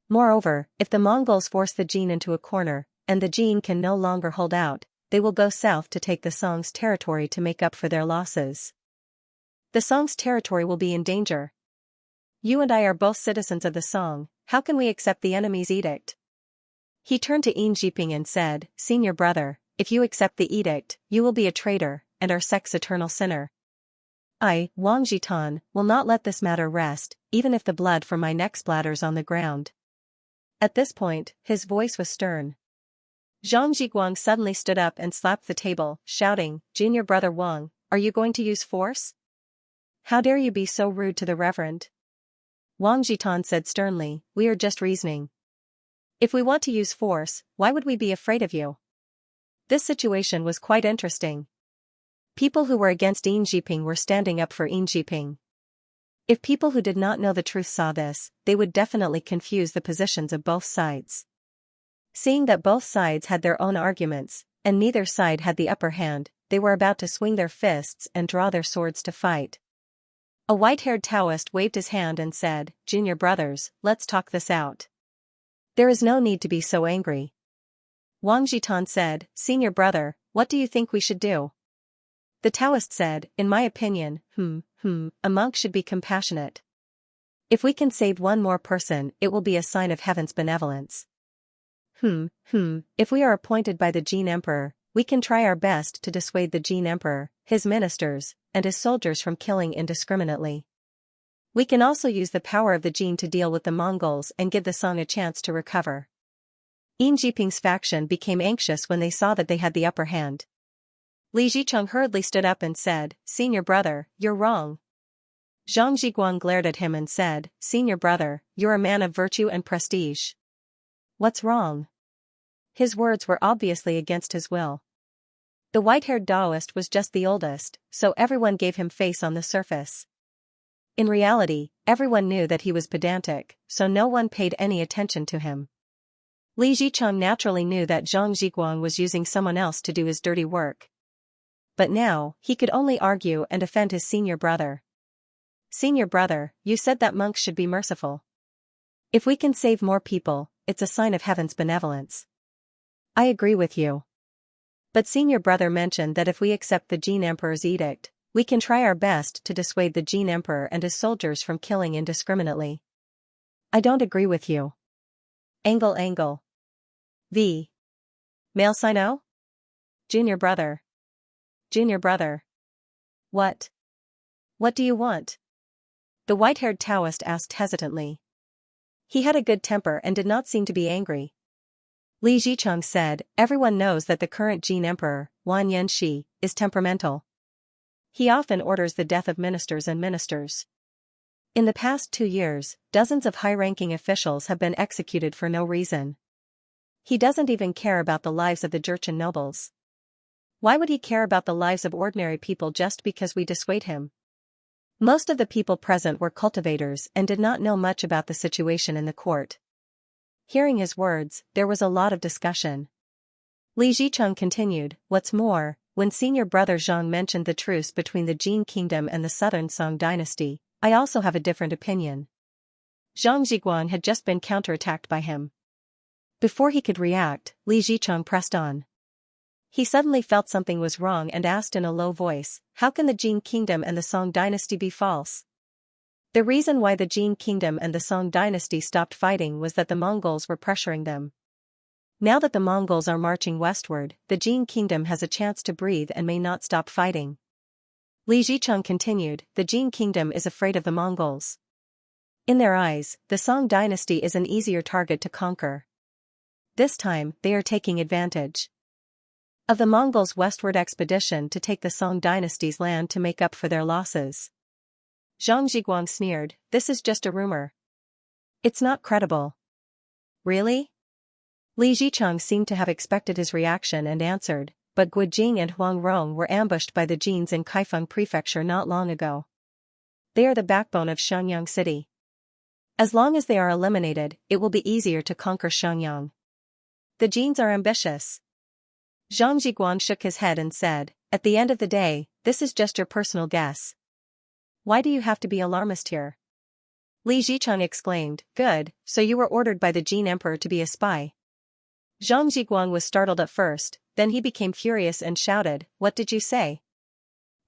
Moreover, if the Mongols force the Jin into a corner, and the Jin can no longer hold out, they will go south to take the Song's territory to make up for their losses. The Song's territory will be in danger. You and I are both citizens of the Song, how can we accept the enemy's edict? He turned to Yin Jiping and said, "Senior brother, if you accept the edict, you will be a traitor, and our sect's eternal sinner. I, Wang Jitan, will not let this matter rest, even if the blood from my neck splatters on the ground." At this point, his voice was stern. Zhang Zhiguang suddenly stood up and slapped the table, shouting, "Junior brother Wang, are you going to use force? How dare you be so rude to the Reverend?" Wang Jitan said sternly, "We are just reasoning. If we want to use force, why would we be afraid of you?" This situation was quite interesting. People who were against Yin Jiping were standing up for Yin Jiping. If people who did not know the truth saw this, they would definitely confuse the positions of both sides. Seeing that both sides had their own arguments, and neither side had the upper hand, they were about to swing their fists and draw their swords to fight. A white-haired Taoist waved his hand and said, "Junior brothers, let's talk this out. There is no need to be so angry." Wang Jitan said, "Senior brother, what do you think we should do?" The Taoist said, "In my opinion, a monk should be compassionate. If we can save one more person, it will be a sign of heaven's benevolence. If we are appointed by the Jin Emperor, we can try our best to dissuade the Jin Emperor, his ministers, and his soldiers from killing indiscriminately. We can also use the power of the Jin to deal with the Mongols and give the Song a chance to recover." Yin Jiping's faction became anxious when they saw that they had the upper hand. Li Zicheng hurriedly stood up and said, "Senior brother, you're wrong." Zhang Zhiguang glared at him and said, "Senior brother, you're a man of virtue and prestige. What's wrong?" His words were obviously against his will. The white-haired Taoist was just the oldest, so everyone gave him face on the surface. In reality, everyone knew that he was pedantic, so no one paid any attention to him. Li Zicheng naturally knew that Zhang Zhiguang was using someone else to do his dirty work. But now, he could only argue and defend his senior brother. "Senior brother, you said that monks should be merciful. If we can save more people, it's a sign of heaven's benevolence. I agree with you. But senior brother mentioned that if we accept the Jin Emperor's edict, we can try our best to dissuade the Jin Emperor and his soldiers from killing indiscriminately. I don't agree with you." Angle. V. Male sign O? Junior brother. Junior brother. What? What do you want? The white-haired Taoist asked hesitantly. He had a good temper and did not seem to be angry. Li Zicheng said, "Everyone knows that the current Jin Emperor, Wan Yanxi, is temperamental. He often orders the death of ministers and ministers. In the past 2 years, dozens of high-ranking officials have been executed for no reason. He doesn't even care about the lives of the Jurchen nobles. Why would he care about the lives of ordinary people just because we dissuade him?" Most of the people present were cultivators and did not know much about the situation in the court. Hearing his words, there was a lot of discussion. Li Zicheng continued, "What's more, when senior brother Zhang mentioned the truce between the Jin kingdom and the southern Song dynasty, I also have a different opinion." Zhang Zhiguang had just been counterattacked by him. Before he could react, Li Zicheng pressed on. He suddenly felt something was wrong and asked in a low voice, "How can the Jin kingdom and the Song dynasty be false?" The reason why the Jin kingdom and the Song dynasty stopped fighting was that the Mongols were pressuring them. Now that the Mongols are marching westward, the Jin kingdom has a chance to breathe and may not stop fighting. Li Zicheng continued, "The Jin kingdom is afraid of the Mongols. In their eyes, the Song dynasty is an easier target to conquer. This time, they are taking advantage of the Mongols' westward expedition to take the Song dynasty's land to make up for their losses." Zhang Zhiguang sneered, "This is just a rumor. It's not credible." "Really?" Li Zicheng seemed to have expected his reaction and answered, "But Guijing and Huang Rong were ambushed by the Jins in Kaifeng Prefecture not long ago. They are the backbone of Xiangyang City. As long as they are eliminated, it will be easier to conquer Xiangyang. The Jins are ambitious." Zhang Zhiguang shook his head and said, "At the end of the day, this is just your personal guess. Why do you have to be alarmist here?" Li Zicheng exclaimed, "Good, so you were ordered by the Jin Emperor to be a spy." Zhang Zhiguang was startled at first, then he became furious and shouted, "What did you say?"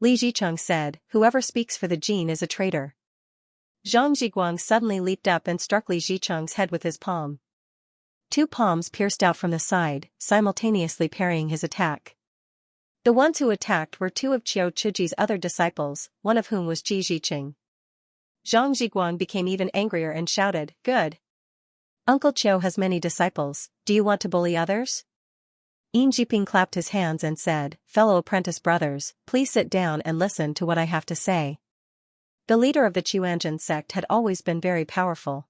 Li Zicheng said, "Whoever speaks for the Jin is a traitor." Zhang Zhiguang suddenly leaped up and struck Li Zicheng's head with his palm. Two palms pierced out from the side, simultaneously parrying his attack. The ones who attacked were two of Qiu Chiji's other disciples, one of whom was Ji Ziqing. Zhang Zhiguang became even angrier and shouted, "Good! Uncle Qiu has many disciples, do you want to bully others?" Yin Jiping clapped his hands and said, "Fellow apprentice brothers, please sit down and listen to what I have to say." The leader of the Qiuanjin sect had always been very powerful.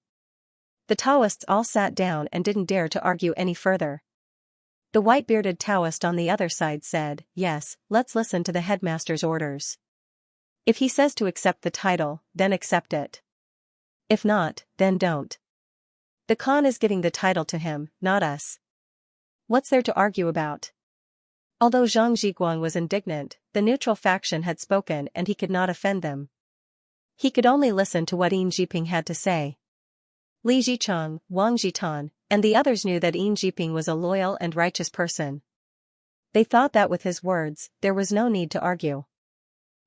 The Taoists all sat down and didn't dare to argue any further. The white-bearded Taoist on the other side said, "Yes, let's listen to the headmaster's orders. If he says to accept the title, then accept it. If not, then don't. The Khan is giving the title to him, not us. What's there to argue about?" Although Zhang Zhiguang was indignant, the neutral faction had spoken and he could not offend them. He could only listen to what Yin Jiping had to say. Li Zicheng, Wang Jitan, and the others knew that Yin Jiping was a loyal and righteous person. They thought that with his words, there was no need to argue.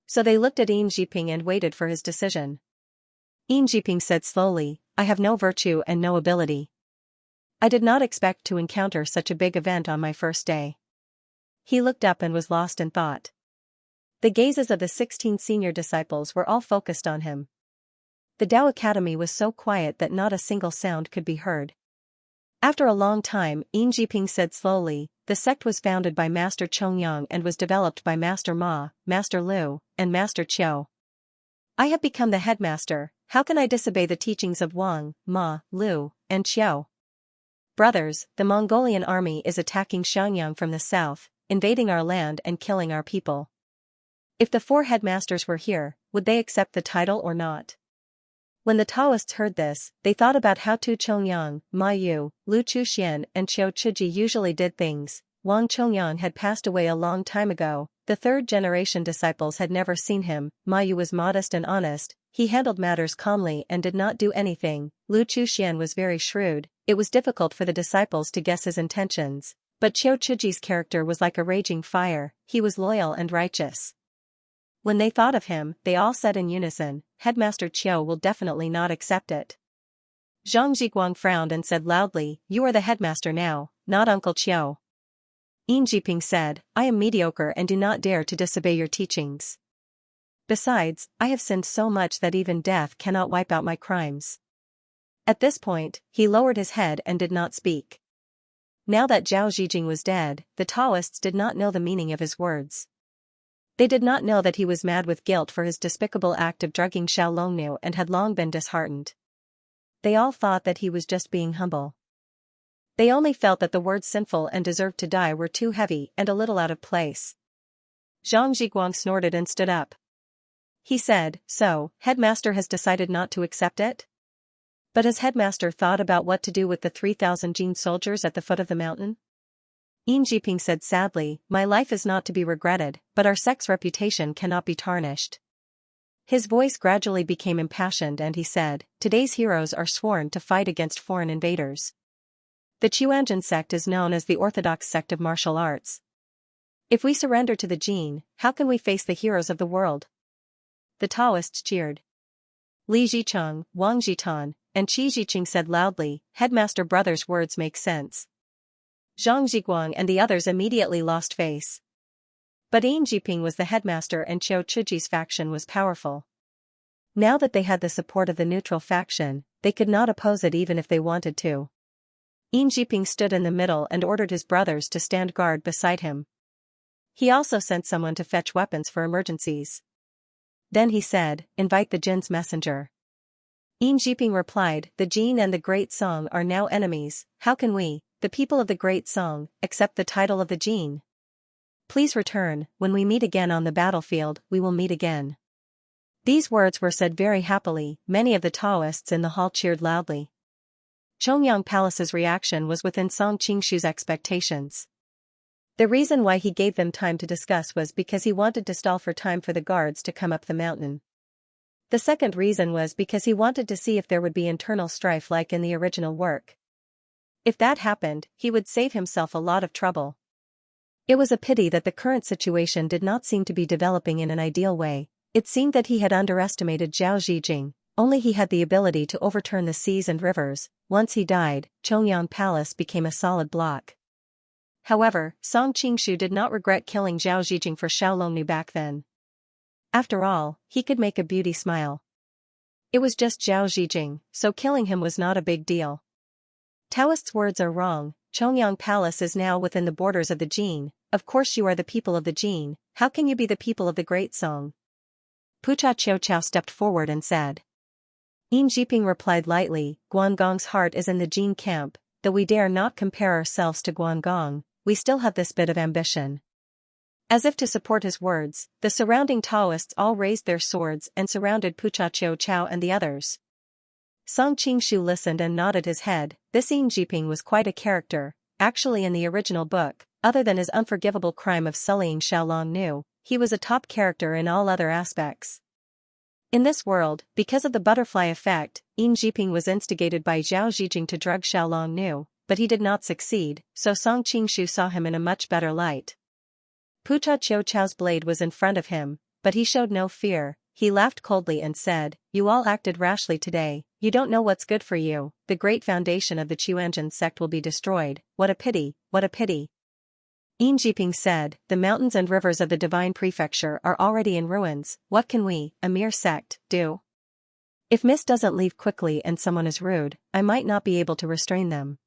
So they looked at Yin Jiping and waited for his decision. Yin Jiping said slowly, "I have no virtue and no ability. I did not expect to encounter such a big event on my first day." He looked up and was lost in thought. The gazes of the 16 senior disciples were all focused on him. The Tao Academy was so quiet that not a single sound could be heard. After a long time, Yin Jiping said slowly, "The sect was founded by Master Chongyang and was developed by Master Ma, Master Lu, and Master Qiu. I have become the headmaster, how can I disobey the teachings of Wang, Ma, Lu, and Qiu? Brothers, the Mongolian army is attacking Xianxia from the south, invading our land and killing our people. If the 4 headmasters were here, would they accept the title or not?" When the Taoists heard this, they thought about how Tu Chongyang, Ma Yu, Lu Chuxian and Qiu Chiji usually did things. Wang Chongyang had passed away a long time ago, the third-generation disciples had never seen him. Ma Yu was modest and honest, he handled matters calmly and did not do anything. Lu Chuxian was very shrewd, it was difficult for the disciples to guess his intentions. But Qiu Chiji's character was like a raging fire, he was loyal and righteous. When they thought of him, they all said in unison, "Headmaster Qiu will definitely not accept it." Zhang Zhiguang frowned and said loudly, "You are the headmaster now, not Uncle Qiu." Yin Jiping said, "I am mediocre and do not dare to disobey your teachings. Besides, I have sinned so much that even death cannot wipe out my crimes." At this point, he lowered his head and did not speak. Now that Zhao Zijing was dead, the Taoists did not know the meaning of his words. They did not know that he was mad with guilt for his despicable act of drugging Xiao Longnu and had long been disheartened. They all thought that he was just being humble. They only felt that the words sinful and deserved to die were too heavy and a little out of place. Zhang Zhiguang snorted and stood up. He said, "So, headmaster has decided not to accept it? But has headmaster thought about what to do with the 3,000 Jin soldiers at the foot of the mountain?" Yin Jiping said sadly, "My life is not to be regretted, but our sect's reputation cannot be tarnished." His voice gradually became impassioned and he said, "Today's heroes are sworn to fight against foreign invaders. The Qiuanjin sect is known as the orthodox sect of martial arts. If we surrender to the Jin, how can we face the heroes of the world?" The Taoists cheered. Li Zicheng, Wang Jitan, and Qi Ziqing said loudly, "Headmaster brothers' words make sense." Zhang Zhiguang and the others immediately lost face. But Yin Jiping was the headmaster and Qiu Chiji's faction was powerful. Now that they had the support of the neutral faction, they could not oppose it even if they wanted to. Yin Jiping stood in the middle and ordered his brothers to stand guard beside him. He also sent someone to fetch weapons for emergencies. Then he said, "Invite the Jin's messenger." Yin Jiping replied, "The Jin and the Great Song are now enemies, how can we, the people of the Great Song, accept the title of the Jin? Please return, when we meet again on the battlefield, we will meet again." These words were said very happily, many of the Taoists in the hall cheered loudly. Chongyang Palace's reaction was within Song Qingshu's expectations. The reason why he gave them time to discuss was because he wanted to stall for time for the guards to come up the mountain. The second reason was because he wanted to see if there would be internal strife like in the original work. If that happened, he would save himself a lot of trouble. It was a pity that the current situation did not seem to be developing in an ideal way. It seemed that he had underestimated Zhao Zijing, Only he had the ability to overturn the seas and rivers. Once he died, Chongyang Palace became a solid block. However, Song Qingshu did not regret killing Zhao Zhijing for Xiaolongnu back then. After all, he could make a beauty smile. It was just Zhao Zhijing, so killing him was not a big deal. Taoist's words are wrong. Chongyang Palace is now within the borders of the Jin. Of course you are the people of the Jin. How can you be the people of the great Song? Pucha Qiu Chao stepped forward and said. Yin Jiping replied lightly, Guangong's heart is in the Jin camp. Though we dare not compare ourselves to Guangong, we still have this bit of ambition. As if to support his words, the surrounding Taoists all raised their swords and surrounded Pucha Qiu Chao and the others. Song Qingshu listened and nodded his head. This Yin Jiping was quite a character. Actually, in the original book, other than his unforgivable crime of sullying Xiaolongnu, he was a top character in all other aspects. In this world, because of the butterfly effect, Yin Jiping was instigated by Zhao Zhijing to drug Xiaolongnu, but he did not succeed, so Song Qingshu saw him in a much better light. Pucha Qiu Chao's blade was in front of him, but he showed no fear. He laughed coldly and said, You all acted rashly today. You don't know what's good for you. The great foundation of the Qiuanzhen sect will be destroyed. What a pity, what a pity. Yin Jiping said, The mountains and rivers of the divine prefecture are already in ruins. What can we, a mere sect, do? If mist doesn't leave quickly and someone is rude, I might not be able to restrain them.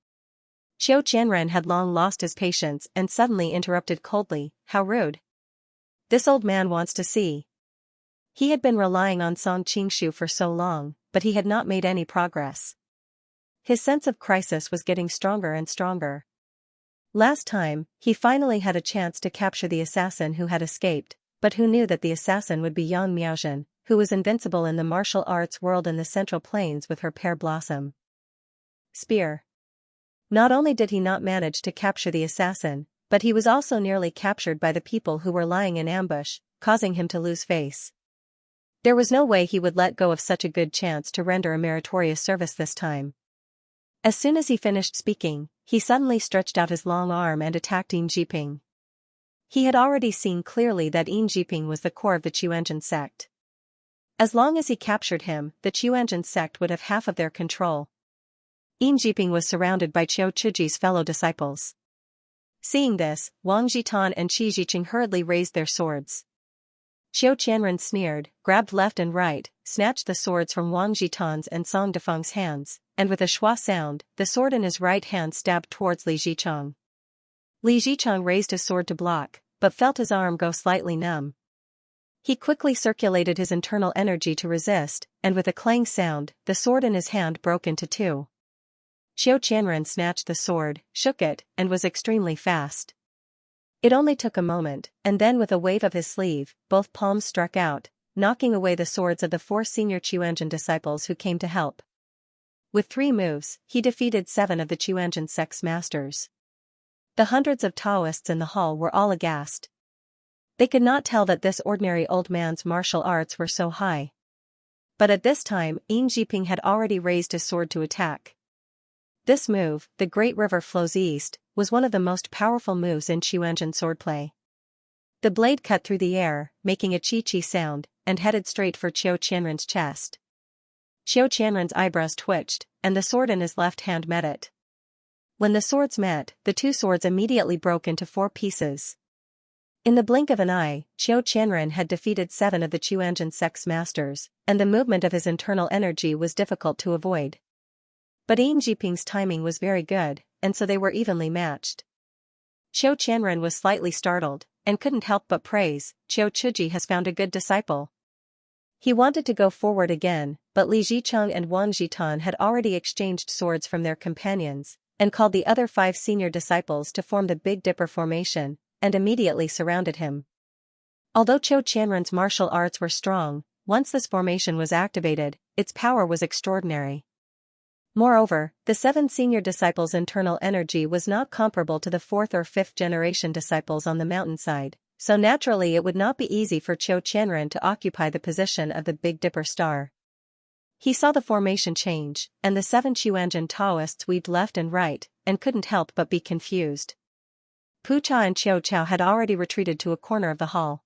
Qiu Qianren had long lost his patience and suddenly interrupted coldly, How rude. This old man wants to see. He had been relying on Song Qingshu for so long, but he had not made any progress. His sense of crisis was getting stronger and stronger. Last time, he finally had a chance to capture the assassin who had escaped, but who knew that the assassin would be Yang Miaozhen, who was invincible in the martial arts world in the Central Plains with her pear blossom spear. Not only did he not manage to capture the assassin, but he was also nearly captured by the people who were lying in ambush, causing him to lose face. There was no way he would let go of such a good chance to render a meritorious service this time. As soon as he finished speaking, he suddenly stretched out his long arm and attacked Yin Jiping. He had already seen clearly that Yin Jiping was the core of the Qiuanzhen sect. As long as he captured him, the Qiuanzhen sect would have half of their control. Yin Jiping was surrounded by Qiu Chuji's fellow disciples. Seeing this, Wang Jitan and Qi Zhiqing hurriedly raised their swords. Qiu Qianren sneered, grabbed left and right, snatched the swords from Wang Jitan's and Song Defeng's hands, and with a schwa sound, the sword in his right hand stabbed towards Li Zicheng. Li Zicheng raised his sword to block, but felt his arm go slightly numb. He quickly circulated his internal energy to resist, and with a clang sound, the sword in his hand broke into two. Qiu Qianren snatched the sword, shook it, and was extremely fast. It only took a moment, and then with a wave of his sleeve, both palms struck out, knocking away the swords of the 4 senior Qiuanzhen disciples who came to help. With 3 moves, he defeated 7 of the Qiuanzhen sect's masters. The hundreds of Taoists in the hall were all aghast. They could not tell that this ordinary old man's martial arts were so high. But at this time, Yin Jiping had already raised his sword to attack. This move, the great river flows east, was one of the most powerful moves in Qiuanzhen swordplay. The blade cut through the air, making a chi-chi sound, and headed straight for Qiu Qianren's chest. Qiu Qianren's eyebrows twitched, and the sword in his left hand met it. When the swords met, the 2 swords immediately broke into 4 pieces. In the blink of an eye, Qiu Qianren had defeated 7 of the Qiuanzhen sect's masters, and the movement of his internal energy was difficult to avoid. But Yin Jiping's timing was very good, and so they were evenly matched. Qiu Qianren was slightly startled, and couldn't help but praise, Qiu Chuji has found a good disciple. He wanted to go forward again, but Li Zicheng and Wang Jitan had already exchanged swords from their companions, and called the other 5 senior disciples to form the Big Dipper formation, and immediately surrounded him. Although Qiu Qianren's martial arts were strong, once this formation was activated, its power was extraordinary. Moreover, the 7 senior disciples' internal energy was not comparable to the 4th or 5th generation disciples on the mountainside, so naturally it would not be easy for Qiu Qianren to occupy the position of the Big Dipper star. He saw the formation change, and the 7 Qiuanzhen Taoists weaved left and right, and couldn't help but be confused. Pucha and Qiu Chao had already retreated to a corner of the hall.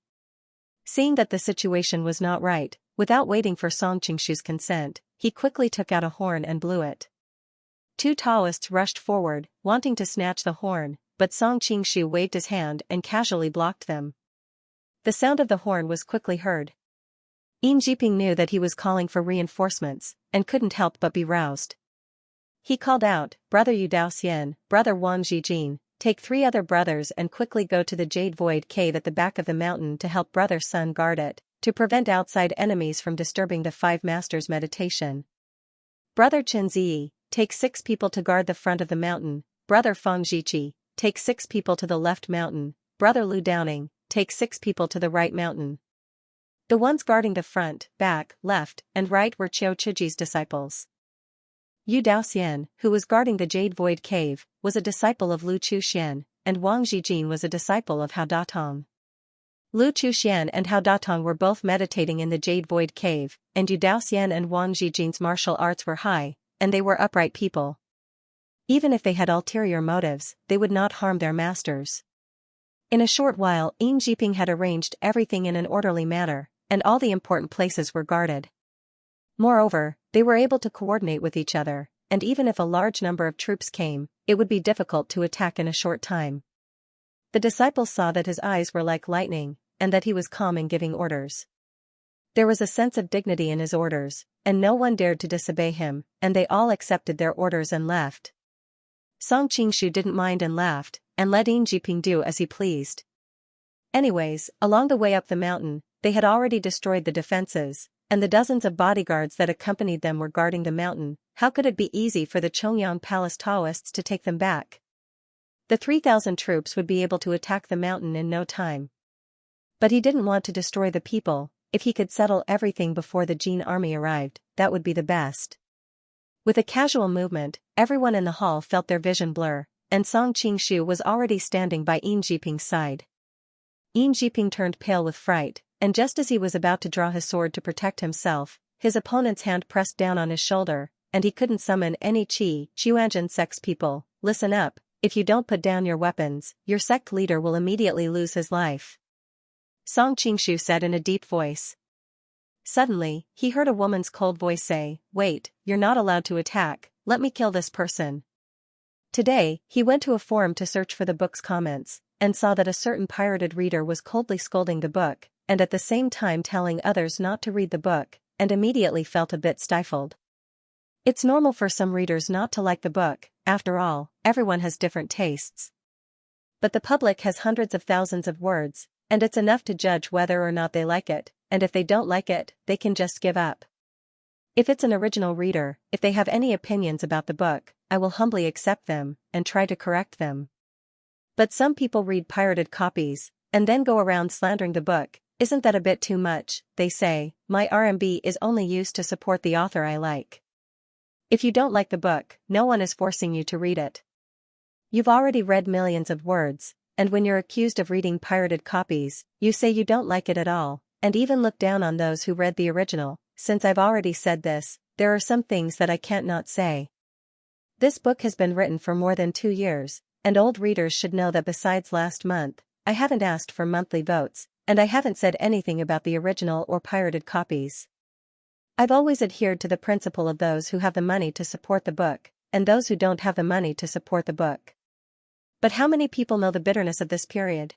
Seeing that the situation was not right, Without waiting for Song Qingshu's consent, he quickly took out a horn and blew it. Two Taoists rushed forward, wanting to snatch the horn, but Song Qingshu waved his hand and casually blocked them. The sound of the horn was quickly heard. Yin Jiping knew that he was calling for reinforcements, and couldn't help but be roused. He called out, "Brother Yu Daoxian, Brother Wang Zhijin, take 3 other brothers and quickly go to the Jade Void Cave at the back of the mountain to help Brother Sun guard it, to prevent outside enemies from disturbing the 5 masters' meditation. Brother Chen Ziyi, take 6 people to guard the front of the mountain, Brother Feng Zhiqi, take 6 people to the left mountain, Brother Lu Downing, take 6 people to the right mountain." The ones guarding the front, back, left, and right were Qiu Chiji's disciples. Yu Daoxian, who was guarding the Jade Void Cave, was a disciple of Lu Chuxian, and Wang Zhijin was a disciple of Hao Datong. Lu Chuxian and Hao Datong were both meditating in the Jade Void Cave, and Yu Daoxian and Wang Zhijin's martial arts were high, and they were upright people. Even if they had ulterior motives, they would not harm their masters. In a short while, Yin Jiping had arranged everything in an orderly manner, and all the important places were guarded. Moreover, they were able to coordinate with each other, and even if a large number of troops came, it would be difficult to attack in a short time. The disciples saw that his eyes were like lightning, and that he was calm in giving orders. There was a sense of dignity in his orders, and no one dared to disobey him, and they all accepted their orders and left. Song Qingshu didn't mind and laughed, and let Yin Jiping do as he pleased. Anyways, along the way up the mountain, they had already destroyed the defenses, and the dozens of bodyguards that accompanied them were guarding the mountain. How could it be easy for the Chongyang Palace Taoists to take them back? The 3,000 troops would be able to attack the mountain in no time. But he didn't want to destroy the people. If he could settle everything before the Jin army arrived, that would be the best. With a casual movement, everyone in the hall felt their vision blur, and Song Qingshu was already standing by Yin Jiping's side. Yin Jiping turned pale with fright, and just as he was about to draw his sword to protect himself, his opponent's hand pressed down on his shoulder, and he couldn't summon any qi. Xuanzhen sect's people, listen up, if you don't put down your weapons, your sect leader will immediately lose his life. Song Qingshu said in a deep voice. Suddenly, he heard a woman's cold voice say, "Wait, you're not allowed to attack, let me kill this person." Today, he went to a forum to search for the book's comments, and saw that a certain pirated reader was coldly scolding the book, and at the same time telling others not to read the book, and immediately felt a bit stifled. It's normal for some readers not to like the book, after all, everyone has different tastes. But the public has hundreds of thousands of words, and it's enough to judge whether or not they like it, and if they don't like it, they can just give up. If it's an original reader, if they have any opinions about the book, I will humbly accept them, and try to correct them. But some people read pirated copies, and then go around slandering the book. Isn't that a bit too much? They say, my RMB is only used to support the author I like. If you don't like the book, no one is forcing you to read it. You've already read millions of words, and when you're accused of reading pirated copies, you say you don't like it at all, and even look down on those who read the original. Since I've already said this, there are some things that I can't not say. This book has been written for more than 2 years, and old readers should know that besides last month, I haven't asked for monthly votes, and I haven't said anything about the original or pirated copies. I've always adhered to the principle of those who have the money to support the book, and those who don't have the money to support the book. But how many people know the bitterness of this period?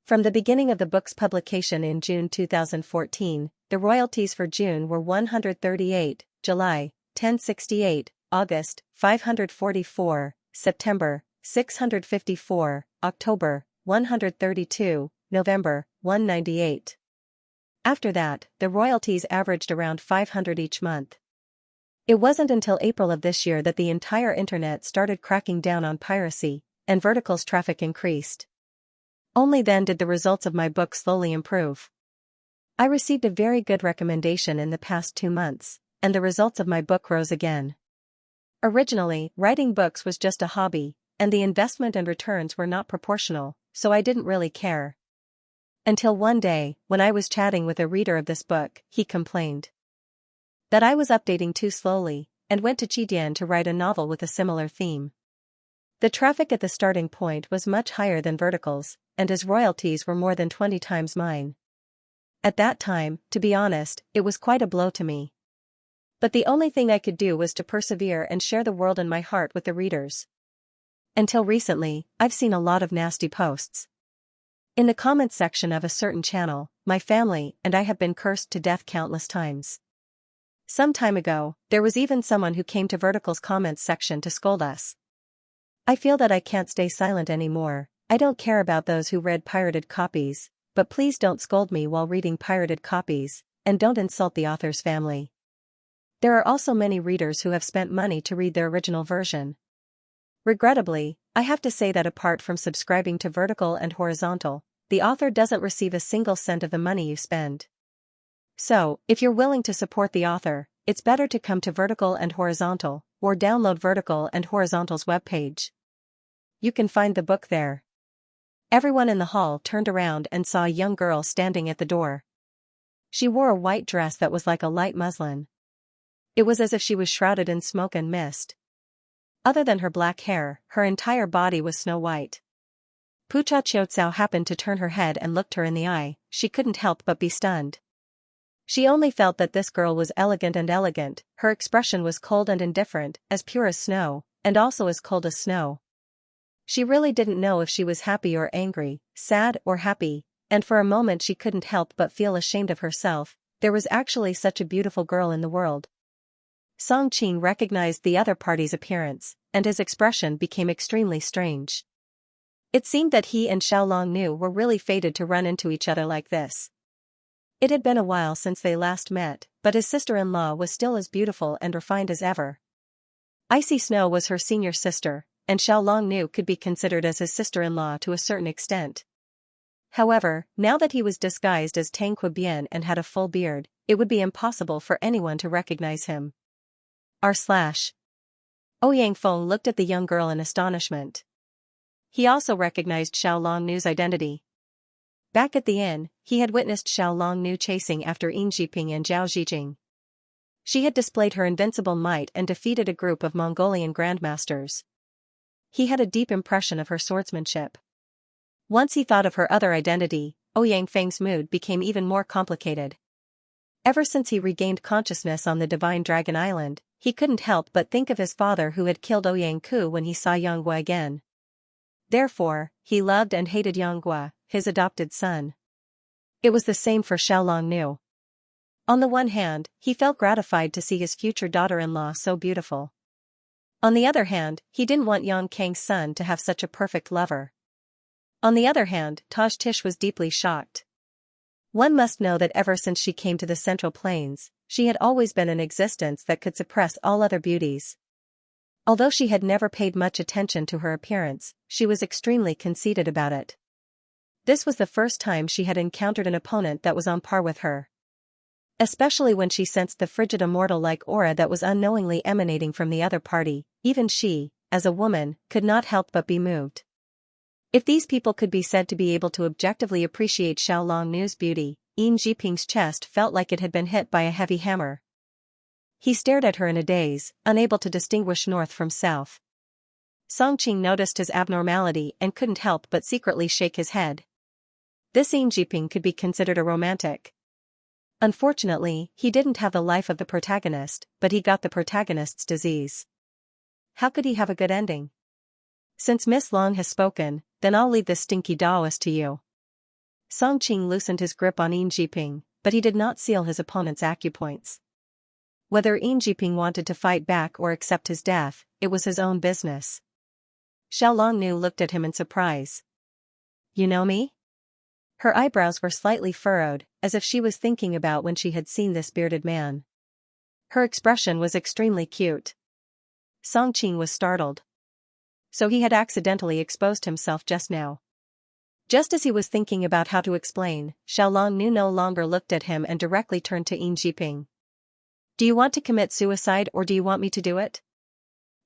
From the beginning of the book's publication in June 2014, the royalties for June were 138, July, 1068, August, 544, September, 654, October, 132, November, 198. After that, the royalties averaged around 500 each month. It wasn't until April of this year that the entire internet started cracking down on piracy, and verticals traffic increased. Only then did the results of my book slowly improve. I received a very good recommendation in the past 2 months, and the results of my book rose again. Originally, writing books was just a hobby, and the investment and returns were not proportional, so I didn't really care. Until one day, when I was chatting with a reader of this book, he complained that I was updating too slowly, and went to Qidian to write a novel with a similar theme. The traffic at the starting point was much higher than verticals, and his royalties were more than 20 times mine. At that time, to be honest, it was quite a blow to me. But the only thing I could do was to persevere and share the world in my heart with the readers. Until recently, I've seen a lot of nasty posts. In the comments section of a certain channel, my family and I have been cursed to death countless times. Some time ago, there was even someone who came to Vertical's comments section to scold us. I feel that I can't stay silent anymore. I don't care about those who read pirated copies, but please don't scold me while reading pirated copies, and don't insult the author's family. There are also many readers who have spent money to read their original version. Regrettably, I have to say that apart from subscribing to Vertical and Horizontal, the author doesn't receive a single cent of the money you spend. So, if you're willing to support the author, it's better to come to Vertical and Horizontal, or download Vertical and Horizontal's webpage. You can find the book there. Everyone in the hall turned around and saw a young girl standing at the door. She wore a white dress that was like a light muslin. It was as if she was shrouded in smoke and mist. Other than her black hair, her entire body was snow white. Pucha Qiutsao happened to turn her head and looked her in the eye. She couldn't help but be stunned. She only felt that this girl was elegant and elegant. Her expression was cold and indifferent, as pure as snow, and also as cold as snow. She really didn't know if she was happy or angry, sad or happy, and for a moment she couldn't help but feel ashamed of herself. There was actually such a beautiful girl in the world. Song Qing recognized the other party's appearance, and his expression became extremely strange. It seemed that he and Xiaolong Nu were really fated to run into each other like this. It had been a while since they last met, but his sister-in-law was still as beautiful and refined as ever. Icy Snow was her senior sister, and Xiaolong Nu could be considered as his sister-in-law to a certain extent. However, now that he was disguised as Tang Quebian and had a full beard, it would be impossible for anyone to recognize him. Ouyang Feng looked at the young girl in astonishment. He also recognized Xiaolong Nu's identity. Back at the inn, he had witnessed Xiaolong Nu chasing after Yin Jiping and Zhao Zijing. She had displayed her invincible might and defeated a group of Mongolian grandmasters. He had a deep impression of her swordsmanship. Once he thought of her other identity, Ouyang Feng's mood became even more complicated. Ever since he regained consciousness on the Divine Dragon Island, he couldn't help but think of his father who had killed Ouyang Ku when he saw Yanghua again. Therefore, he loved and hated Yanghua, his adopted son. It was the same for Xiaolong Nu. On the one hand, he felt gratified to see his future daughter-in-law so beautiful. On the other hand, he didn't want Yang Kang's son to have such a perfect lover. On the other hand, Taj Tish was deeply shocked. One must know that ever since she came to the Central Plains, she had always been an existence that could suppress all other beauties. Although she had never paid much attention to her appearance, she was extremely conceited about it. This was the first time she had encountered an opponent that was on par with her. Especially when she sensed the frigid immortal-like aura that was unknowingly emanating from the other party, even she, as a woman, could not help but be moved. If these people could be said to be able to objectively appreciate Xiaolong Nu's beauty, Yin Jiping's chest felt like it had been hit by a heavy hammer. He stared at her in a daze, unable to distinguish north from south. Song Qing noticed his abnormality and couldn't help but secretly shake his head. This Yin Jiping could be considered a romantic. Unfortunately, he didn't have the life of the protagonist, but he got the protagonist's disease. How could he have a good ending? Since Miss Long has spoken, then I'll leave this stinky Taoist to you. Song Qing loosened his grip on Yin Jiping, but he did not seal his opponent's acupoints. Whether Yin Jiping wanted to fight back or accept his death, it was his own business. Xiaolong Nu looked at him in surprise. You know me? Her eyebrows were slightly furrowed, as if she was thinking about when she had seen this bearded man. Her expression was extremely cute. Song Qing was startled. So he had accidentally exposed himself just now. Just as he was thinking about how to explain, Xiaolong Nu no longer looked at him and directly turned to Yin Jiping. Do you want to commit suicide or do you want me to do it?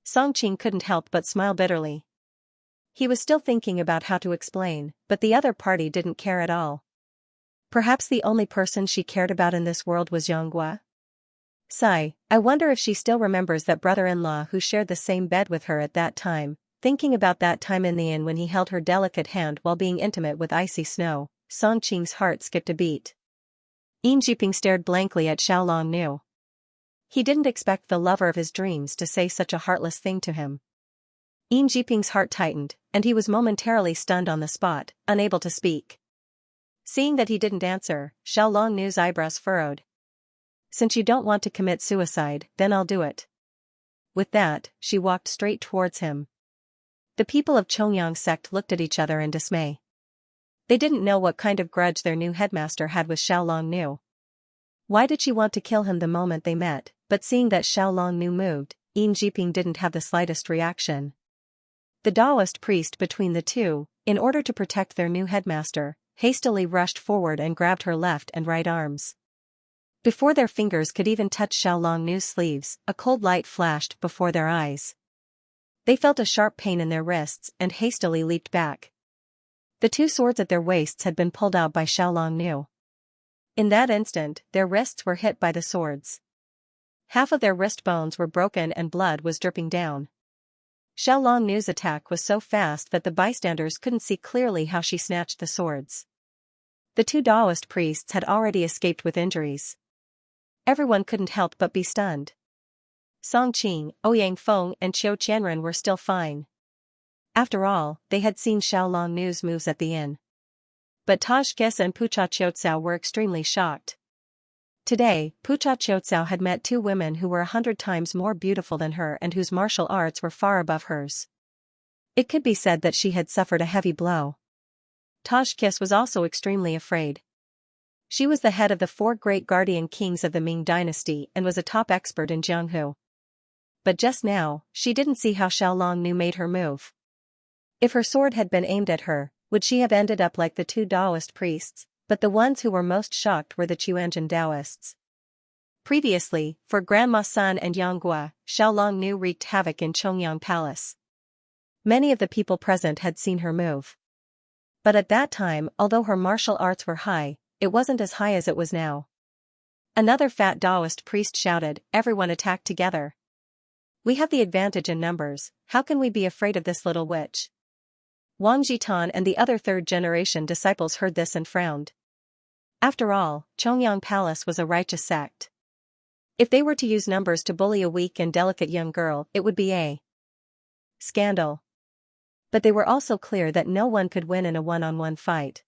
Song Qing couldn't help but smile bitterly. He was still thinking about how to explain, but the other party didn't care at all. Perhaps the only person she cared about in this world was Yanghua? Sigh, I wonder if she still remembers that brother-in-law who shared the same bed with her at that time. Thinking about that time in the inn when he held her delicate hand while being intimate with Icy Snow, Song Qing's heart skipped a beat. Yin Jiping stared blankly at Xiaolong Nu. He didn't expect the lover of his dreams to say such a heartless thing to him. Yin Jiping's heart tightened, and he was momentarily stunned on the spot, unable to speak. Seeing that he didn't answer, Xiaolong Nu's eyebrows furrowed. Since you don't want to commit suicide, then I'll do it. With that, she walked straight towards him. The people of Chongyang sect looked at each other in dismay. They didn't know what kind of grudge their new headmaster had with Xiaolong Nu. Why did she want to kill him the moment they met? But seeing that Xiaolong Nu moved, Yin Jiping didn't have the slightest reaction. The Taoist priest between the two, in order to protect their new headmaster, hastily rushed forward and grabbed her left and right arms. Before their fingers could even touch Xiaolong Nu's sleeves, a cold light flashed before their eyes. They felt a sharp pain in their wrists and hastily leaped back. The two swords at their waists had been pulled out by Xiaolong Nu. In that instant, their wrists were hit by the swords. Half of their wrist bones were broken and blood was dripping down. Xiaolong Nu's attack was so fast that the bystanders couldn't see clearly how she snatched the swords. The two Taoist priests had already escaped with injuries. Everyone couldn't help but be stunned. Song Qing, Ouyang Feng and Qiu Qianren were still fine. After all, they had seen Xiaolong Nu's moves at the inn. But Taj Kis and Pucha Qiutsao were extremely shocked. Today, Pucha Qiutsao had met two women who were 100 times more beautiful than her and whose martial arts were far above hers. It could be said that she had suffered a heavy blow. Taj Kis was also extremely afraid. She was the head of the 4 great guardian kings of the Ming dynasty and was a top expert in Jianghu. But just now, she didn't see how Xiaolong Nu made her move. If her sword had been aimed at her, would she have ended up like the two Taoist priests? But the ones who were most shocked were the Chuanjin Taoists. Previously, for Grandma Sun and Yanghua, Xiaolong Nu wreaked havoc in Chongyang Palace. Many of the people present had seen her move. But at that time, although her martial arts were high, it wasn't as high as it was now. Another fat Taoist priest shouted, "Everyone attack together. We have the advantage in numbers, how can we be afraid of this little witch?" Wang Jitan and the other third-generation disciples heard this and frowned. After all, Chongyang Palace was a righteous sect. If they were to use numbers to bully a weak and delicate young girl, it would be a scandal. But they were also clear that no one could win in a one-on-one fight.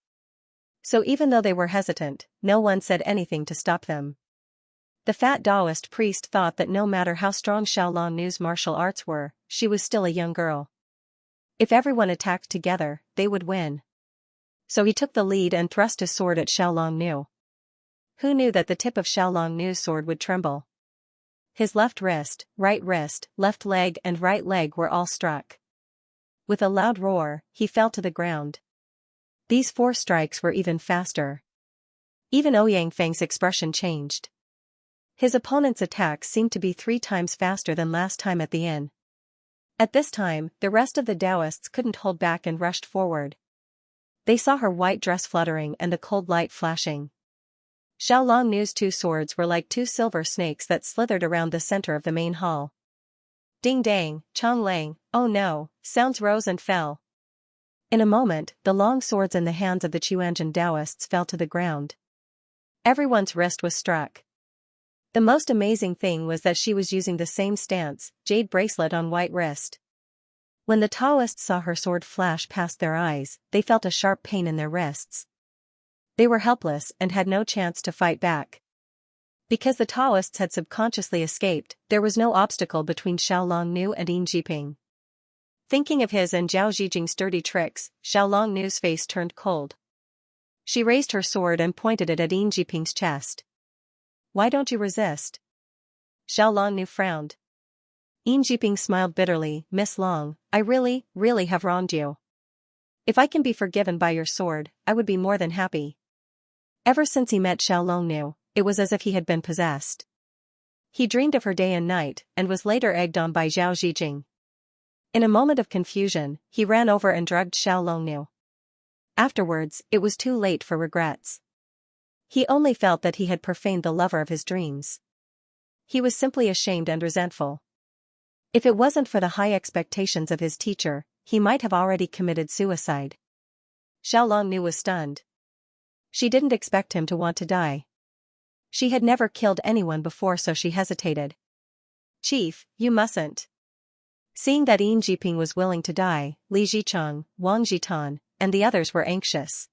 So even though they were hesitant, no one said anything to stop them. The fat Taoist priest thought that no matter how strong Xiaolong Nu's martial arts were, she was still a young girl. If everyone attacked together, they would win. So he took the lead and thrust his sword at Xiaolong Nu. Who knew that the tip of Xiaolong Nu's sword would tremble? His left wrist, left leg and right leg were all struck. With a loud roar, he fell to the ground. These 4 strikes were even faster. Even Ouyang Feng's expression changed. His opponent's attacks seemed to be 3 times faster than last time at the inn. At this time, the rest of the Taoists couldn't hold back and rushed forward. They saw her white dress fluttering and the cold light flashing. Xiaolong Nu's 2 swords were like 2 silver snakes that slithered around the center of the main hall. Ding dang, Chong Lang, oh no, sounds rose and fell. In a moment, the long swords in the hands of the Chuanjin Taoists fell to the ground. Everyone's wrist was struck. The most amazing thing was that she was using the same stance, jade bracelet on white wrist. When the Taoists saw her sword flash past their eyes, they felt a sharp pain in their wrists. They were helpless and had no chance to fight back. Because the Taoists had subconsciously escaped, there was no obstacle between Xiaolong Nu and Yin Jiping. Thinking of his and Zhao Zijing's dirty tricks, Xiaolong Nu's face turned cold. She raised her sword and pointed it at Yin Jiping's chest. "Why don't you resist?" Xiaolong Nu frowned. Yin Jiping smiled bitterly, "Miss Long, I really have wronged you. If I can be forgiven by your sword, I would be more than happy." Ever since he met Xiaolong Nu, it was as if he had been possessed. He dreamed of her day and night, and was later egged on by Zhao Zijing. In a moment of confusion, he ran over and drugged Xiaolong Nu. Afterwards, it was too late for regrets. He only felt that he had profaned the lover of his dreams. He was simply ashamed and resentful. If it wasn't for the high expectations of his teacher, he might have already committed suicide. Xiaolong Nu was stunned. She didn't expect him to want to die. She had never killed anyone before, so she hesitated. "Chief, you mustn't." Seeing that Yin Jiping was willing to die, Li Zicheng, Wang Jitan, and the others were anxious.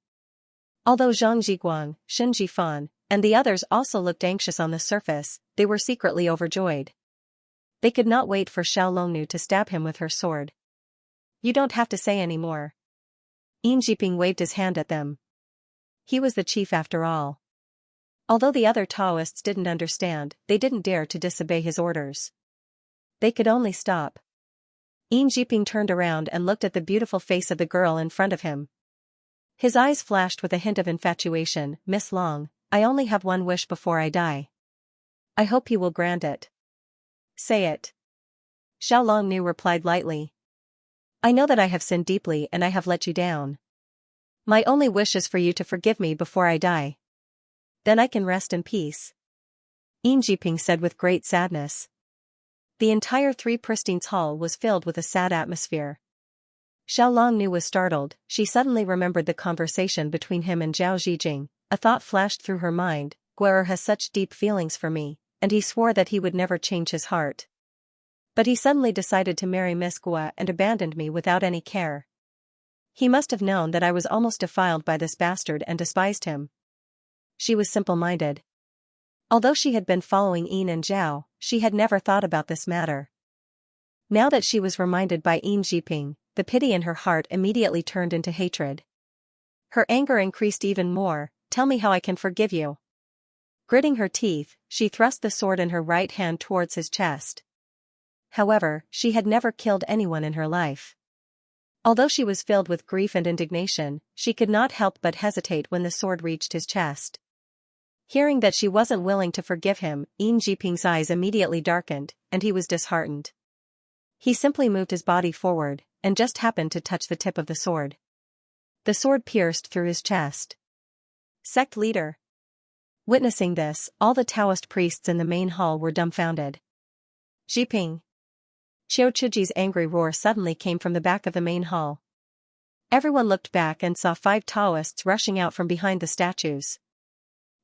Although Zhang Jiguang, Shen Jifan, and the others also looked anxious on the surface, they were secretly overjoyed. They could not wait for Xiao Longnu to stab him with her sword. "You don't have to say any more." Yin Jiping waved his hand at them. He was the chief after all. Although the other Taoists didn't understand, they didn't dare to disobey his orders. They could only stop. Yin Jiping turned around and looked at the beautiful face of the girl in front of him. His eyes flashed with a hint of infatuation. "Miss Long, I only have one wish before I die. I hope you will grant it." "Say it." Xiao Longnu replied lightly. "I know that I have sinned deeply and I have let you down. My only wish is for you to forgive me before I die. Then I can rest in peace." Yin Jiping said with great sadness. The entire Three Pristines Hall was filled with a sad atmosphere. Xiao Longnu was startled. She suddenly remembered the conversation between him and Zhao Zijing. A thought flashed through her mind: Guerrer has such deep feelings for me, and he swore that he would never change his heart. But he suddenly decided to marry Miss Gua and abandoned me without any care. He must have known that I was almost defiled by this bastard and despised him. She was simple-minded. Although she had been following Yin and Zhao, she had never thought about this matter. Now that she was reminded by Yin Jiping, the pity in her heart immediately turned into hatred. Her anger increased even more. "Tell me how I can forgive you." Gritting her teeth, she thrust the sword in her right hand towards his chest. However, she had never killed anyone in her life. Although she was filled with grief and indignation, she could not help but hesitate when the sword reached his chest. Hearing that she wasn't willing to forgive him, Yin Jiping's eyes immediately darkened, and he was disheartened. He simply moved his body forward, and just happened to touch the tip of the sword. The sword pierced through his chest. Sect leader. Witnessing this, all the Taoist priests in the main hall were dumbfounded. "Jiping!" Qiu Chuji's angry roar suddenly came from the back of the main hall. Everyone looked back and saw 5 Taoists rushing out from behind the statues.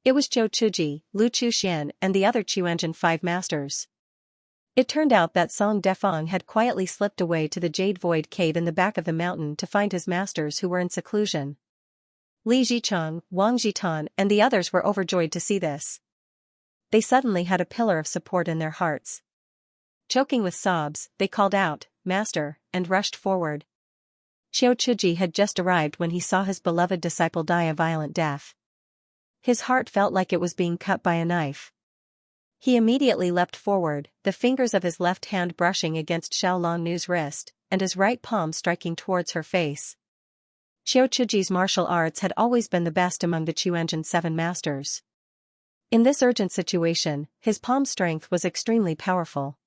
It was Qiu Chuji, Lu Chuxian, and the other Qiuanjin 5 masters. It turned out that Song Defang had quietly slipped away to the Jade Void cave in the back of the mountain to find his masters who were in seclusion. Li Zicheng, Wang Jitan, and the others were overjoyed to see this. They suddenly had a pillar of support in their hearts. Choking with sobs, they called out, "Master," and rushed forward. Qiu Chuji had just arrived when he saw his beloved disciple die a violent death. His heart felt like it was being cut by a knife. He immediately leapt forward, the fingers of his left hand brushing against Xiao Longnu's wrist, and his right palm striking towards her face. Qiu Chuji's martial arts had always been the best among the Qiuanjin 7 masters. In this urgent situation, his palm strength was extremely powerful.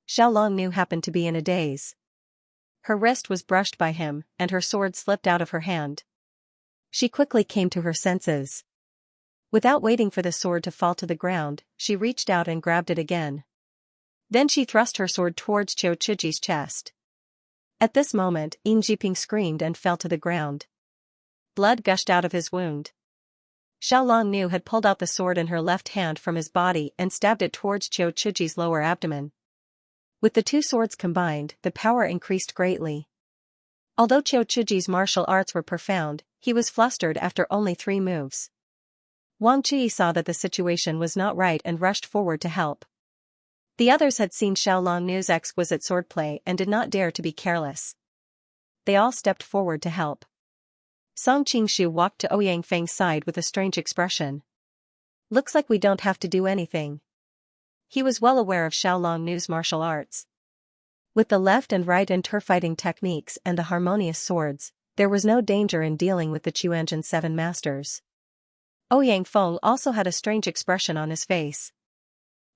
Xiao Longnu happened to be in a daze. Her wrist was brushed by him, and her sword slipped out of her hand. She quickly came to her senses. Without waiting for the sword to fall to the ground, she reached out and grabbed it again. Then she thrust her sword towards Qiu Chuji's chest. At this moment, Yin Jiping screamed and fell to the ground. Blood gushed out of his wound. Xiao Longnu had pulled out the sword in her left hand from his body and stabbed it towards Qiu Chuji's lower abdomen. With the 2 swords combined, the power increased greatly. Although Qiu Chuji's martial arts were profound, he was flustered after only 3 moves. Wang Qi saw that the situation was not right and rushed forward to help. The others had seen Xiao Longnu's exquisite swordplay and did not dare to be careless. They all stepped forward to help. Song Qingshu walked to Ouyang Feng's side with a strange expression. "Looks like we don't have to do anything." He was well aware of Xiao Longnu's martial arts. With the left and right interfighting techniques and the harmonious swords, there was no danger in dealing with the Qiuanjin 7 masters. Ouyang Feng also had a strange expression on his face.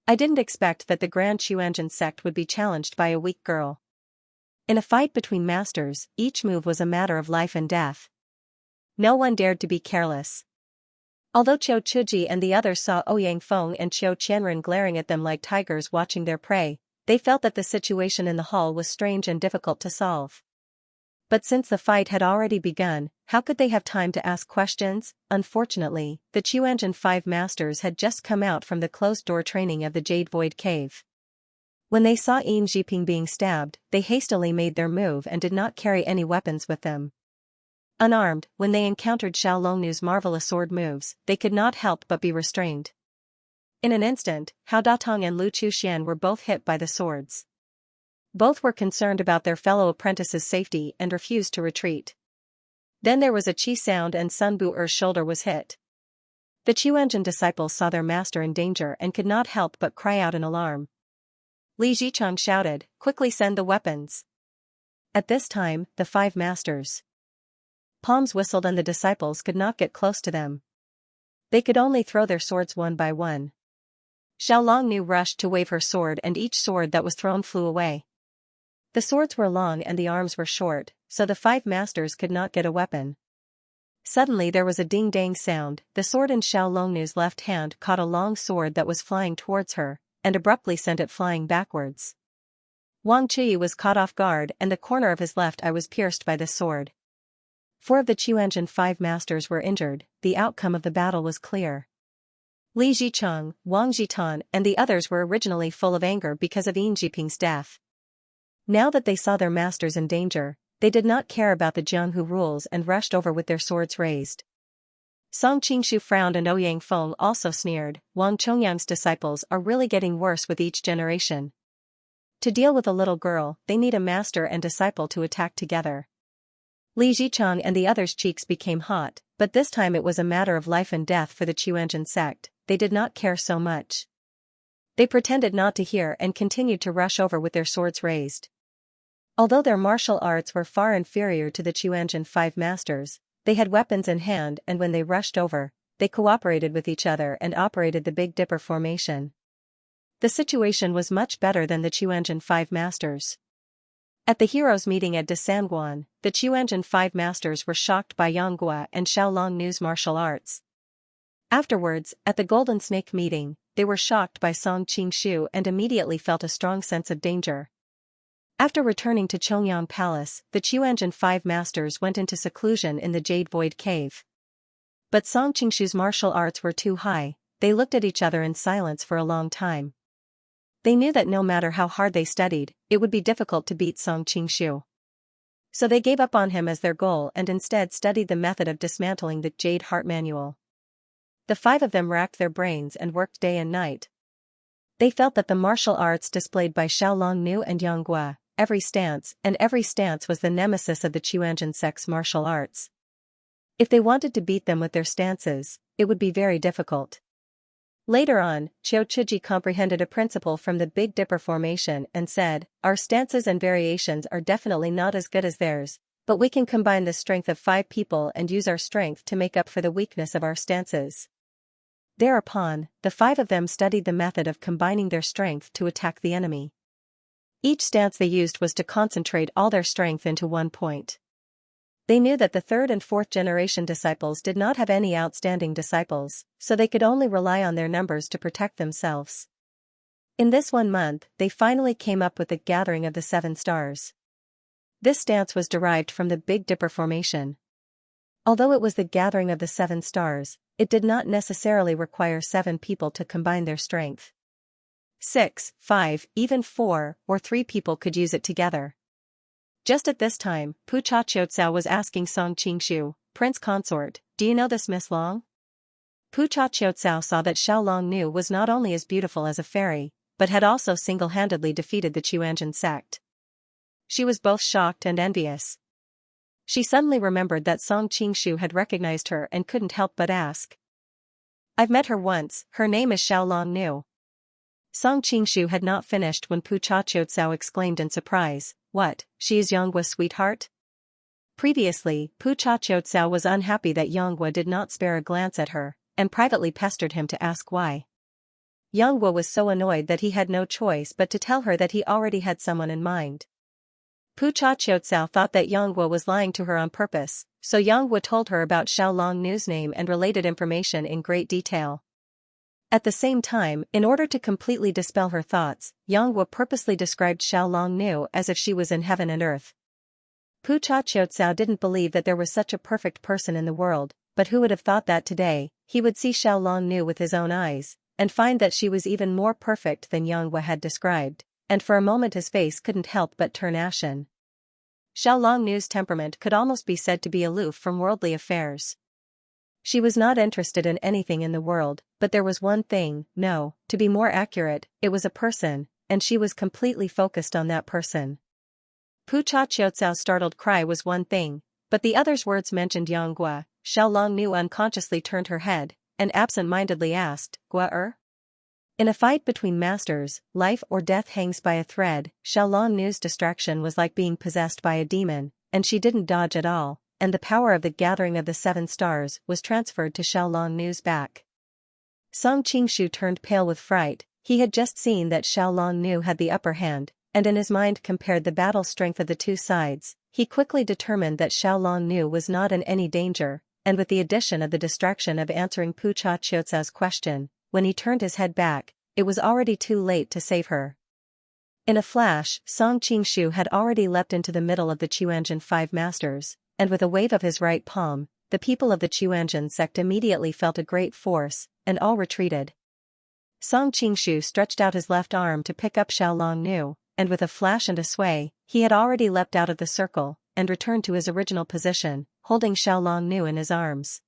"I didn't expect that the Grand Qiuanjin sect would be challenged by a weak girl." In a fight between masters, each move was a matter of life and death. No one dared to be careless. Although Qiu Chuji and the others saw Ouyang Feng and Qiu Qianren glaring at them like tigers watching their prey, they felt that the situation in the hall was strange and difficult to solve. But since the fight had already begun, how could they have time to ask questions? Unfortunately, the Chuanjin Five Masters had just come out from the closed-door training of the Jade Void Cave. When they saw Yin Jiping being stabbed, they hastily made their move and did not carry any weapons with them. Unarmed, when they encountered Xiao Longnu's marvelous sword moves, they could not help but be restrained. In an instant, Hao Datong and Lu Chuxian were both hit by the swords. Both were concerned about their fellow apprentices' safety and refused to retreat. Then there was a chi sound and Sun Bu-er's shoulder was hit. The Chuanjin disciples saw their master in danger and could not help but cry out in alarm. Li Zichang shouted, "Quickly send the weapons." At this time, the five masters' palms whistled and the disciples could not get close to them. They could only throw their swords one by one. Xiao Longnu rushed to wave her sword and each sword that was thrown flew away. The swords were long and the arms were short, so the five masters could not get a weapon. Suddenly there was a ding-dang sound, the sword in Xiao Longnu's left hand caught a long sword that was flying towards her, and abruptly sent it flying backwards. Wang Qi was caught off guard and the corner of his left eye was pierced by the sword. 4 of the Chuanjin Five Masters were injured, the outcome of the battle was clear. Li Zicheng, Wang Jitan and the others were originally full of anger because of Yin Jiping's death. Now that they saw their masters in danger, they did not care about the Jianghu rules and rushed over with their swords raised. Song Qingshu frowned and Ouyang Feng also sneered. Wang Chongyang's disciples are really getting worse with each generation. To deal with a little girl, they need a master and disciple to attack together. Li Zicheng and the others' cheeks became hot, but this time it was a matter of life and death for the Chuanjin sect. They did not care so much. They pretended not to hear and continued to rush over with their swords raised. Although their martial arts were far inferior to the Chuanjin Five Masters, they had weapons in hand and when they rushed over, they cooperated with each other and operated the Big Dipper formation. The situation was much better than the Chuanjin Five Masters. At the heroes' meeting at Desanguan, the Chuanjin Five Masters were shocked by Yang Gua and Xiao Longnu's martial arts. Afterwards, at the Golden Snake meeting, they were shocked by Song Qingshu and immediately felt a strong sense of danger. After returning to Chongyang Palace, the Chuanjin Five Masters went into seclusion in the Jade Void Cave. But Song Qingshu's martial arts were too high, they looked at each other in silence for a long time. They knew that no matter how hard they studied, it would be difficult to beat Song Qingshu. So they gave up on him as their goal and instead studied the method of dismantling the Jade Heart Manual. The 5 of them racked their brains and worked day and night. They felt that the martial arts displayed by Xiao Longnu and Yang Gua, every stance was the nemesis of the Chuanjin sect's martial arts. If they wanted to beat them with their stances, it would be very difficult. Later on, Qiu Chiji comprehended a principle from the Big Dipper formation and said, "Our stances and variations are definitely not as good as theirs, but we can combine the strength of 5 people and use our strength to make up for the weakness of our stances." Thereupon, the 5 of them studied the method of combining their strength to attack the enemy. Each stance they used was to concentrate all their strength into one point. They knew that the 3rd and 4th generation disciples did not have any outstanding disciples, so they could only rely on their numbers to protect themselves. In this 1 month, they finally came up with the Gathering of the 7 Stars. This stance was derived from the Big Dipper formation. Although it was the Gathering of the 7 Stars, it did not necessarily require 7 people to combine their strength. 6, 5, even 4 or 3 people could use it together. Just at this time, Pu Cha Qiucao was asking Song Qingshu, "Prince Consort, do you know this Miss Long?" Pu Cha Qiucao saw that Xiao Longnu was not only as beautiful as a fairy, but had also single-handedly defeated the Chuanjin sect. She was both shocked and envious. She suddenly remembered that Song Qingshu had recognized her and couldn't help but ask. "I've met her once, her name is Xiao Longnu." Song Qingshu had not finished when Pu Cha Qiucao exclaimed in surprise, "What, she is Yanggua's sweetheart?" Previously, Pu Cha Qiucao was unhappy that Yanggua did not spare a glance at her, and privately pestered him to ask why. Yanggua was so annoyed that he had no choice but to tell her that he already had someone in mind. Pu Cha Qiucao thought that Yanggua was lying to her on purpose, so Yanggua told her about Xiao Longnu's name and related information in great detail. At the same time, in order to completely dispel her thoughts, Yanggua purposely described Xiao Longnu as if she was in heaven and earth. Pu Cha Qiutsao didn't believe that there was such a perfect person in the world, but who would have thought that today, he would see Xiao Longnu with his own eyes, and find that she was even more perfect than Yang Hua had described, and for a moment his face couldn't help but turn ashen. Xiao Longnu's temperament could almost be said to be aloof from worldly affairs. She was not interested in anything in the world, but there was one thing, no, to be more accurate, it was a person, and she was completely focused on that person. Pu Cha Qiutsao's startled cry was one thing, but the other's words mentioned Yang Hua. Xiao Longnu unconsciously turned her head, and absent-mindedly asked, Gua? In a fight between masters, life or death hangs by a thread. Xiao Longnu's distraction was like being possessed by a demon, and she didn't dodge at all, and the power of the gathering of the 7 stars was transferred to Xiao Longnu's back. Song Qingshu turned pale with fright. He had just seen that Xiao Longnu had the upper hand, and in his mind compared the battle strength of the two sides. He quickly determined that Xiao Longnu was not in any danger, and with the addition of the distraction of answering Pu Cha Qiutsao's question, when he turned his head back, it was already too late to save her. In a flash, Song Qingshu had already leapt into the middle of the Qiuanzhen 5 masters, and with a wave of his right palm, the people of the Qiuanzhen sect immediately felt a great force, and all retreated. Song Qingshu stretched out his left arm to pick up Xiao Longnu, and with a flash and a sway, he had already leapt out of the circle, and returned to his original position, holding Xiao Longnu in his arms.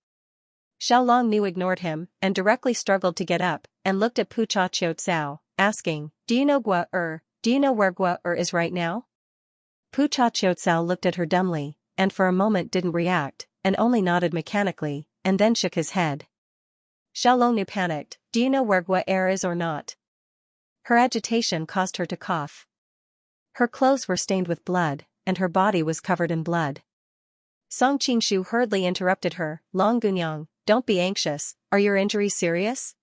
Xiao Longnu ignored him, and directly struggled to get up, and looked at Pu Cha Qiutsao, asking, Do you know where Gua is right now? Pu Cha Qiutsao looked at her dumbly, and for a moment didn't react, and only nodded mechanically, and then shook his head. Xiao Longnu panicked, Do you know where Gua is or not? Her agitation caused her to cough. Her clothes were stained with blood, and her body was covered in blood. Song Qingshu hurriedly interrupted her, Long Gunyang, don't be anxious, are your injuries serious?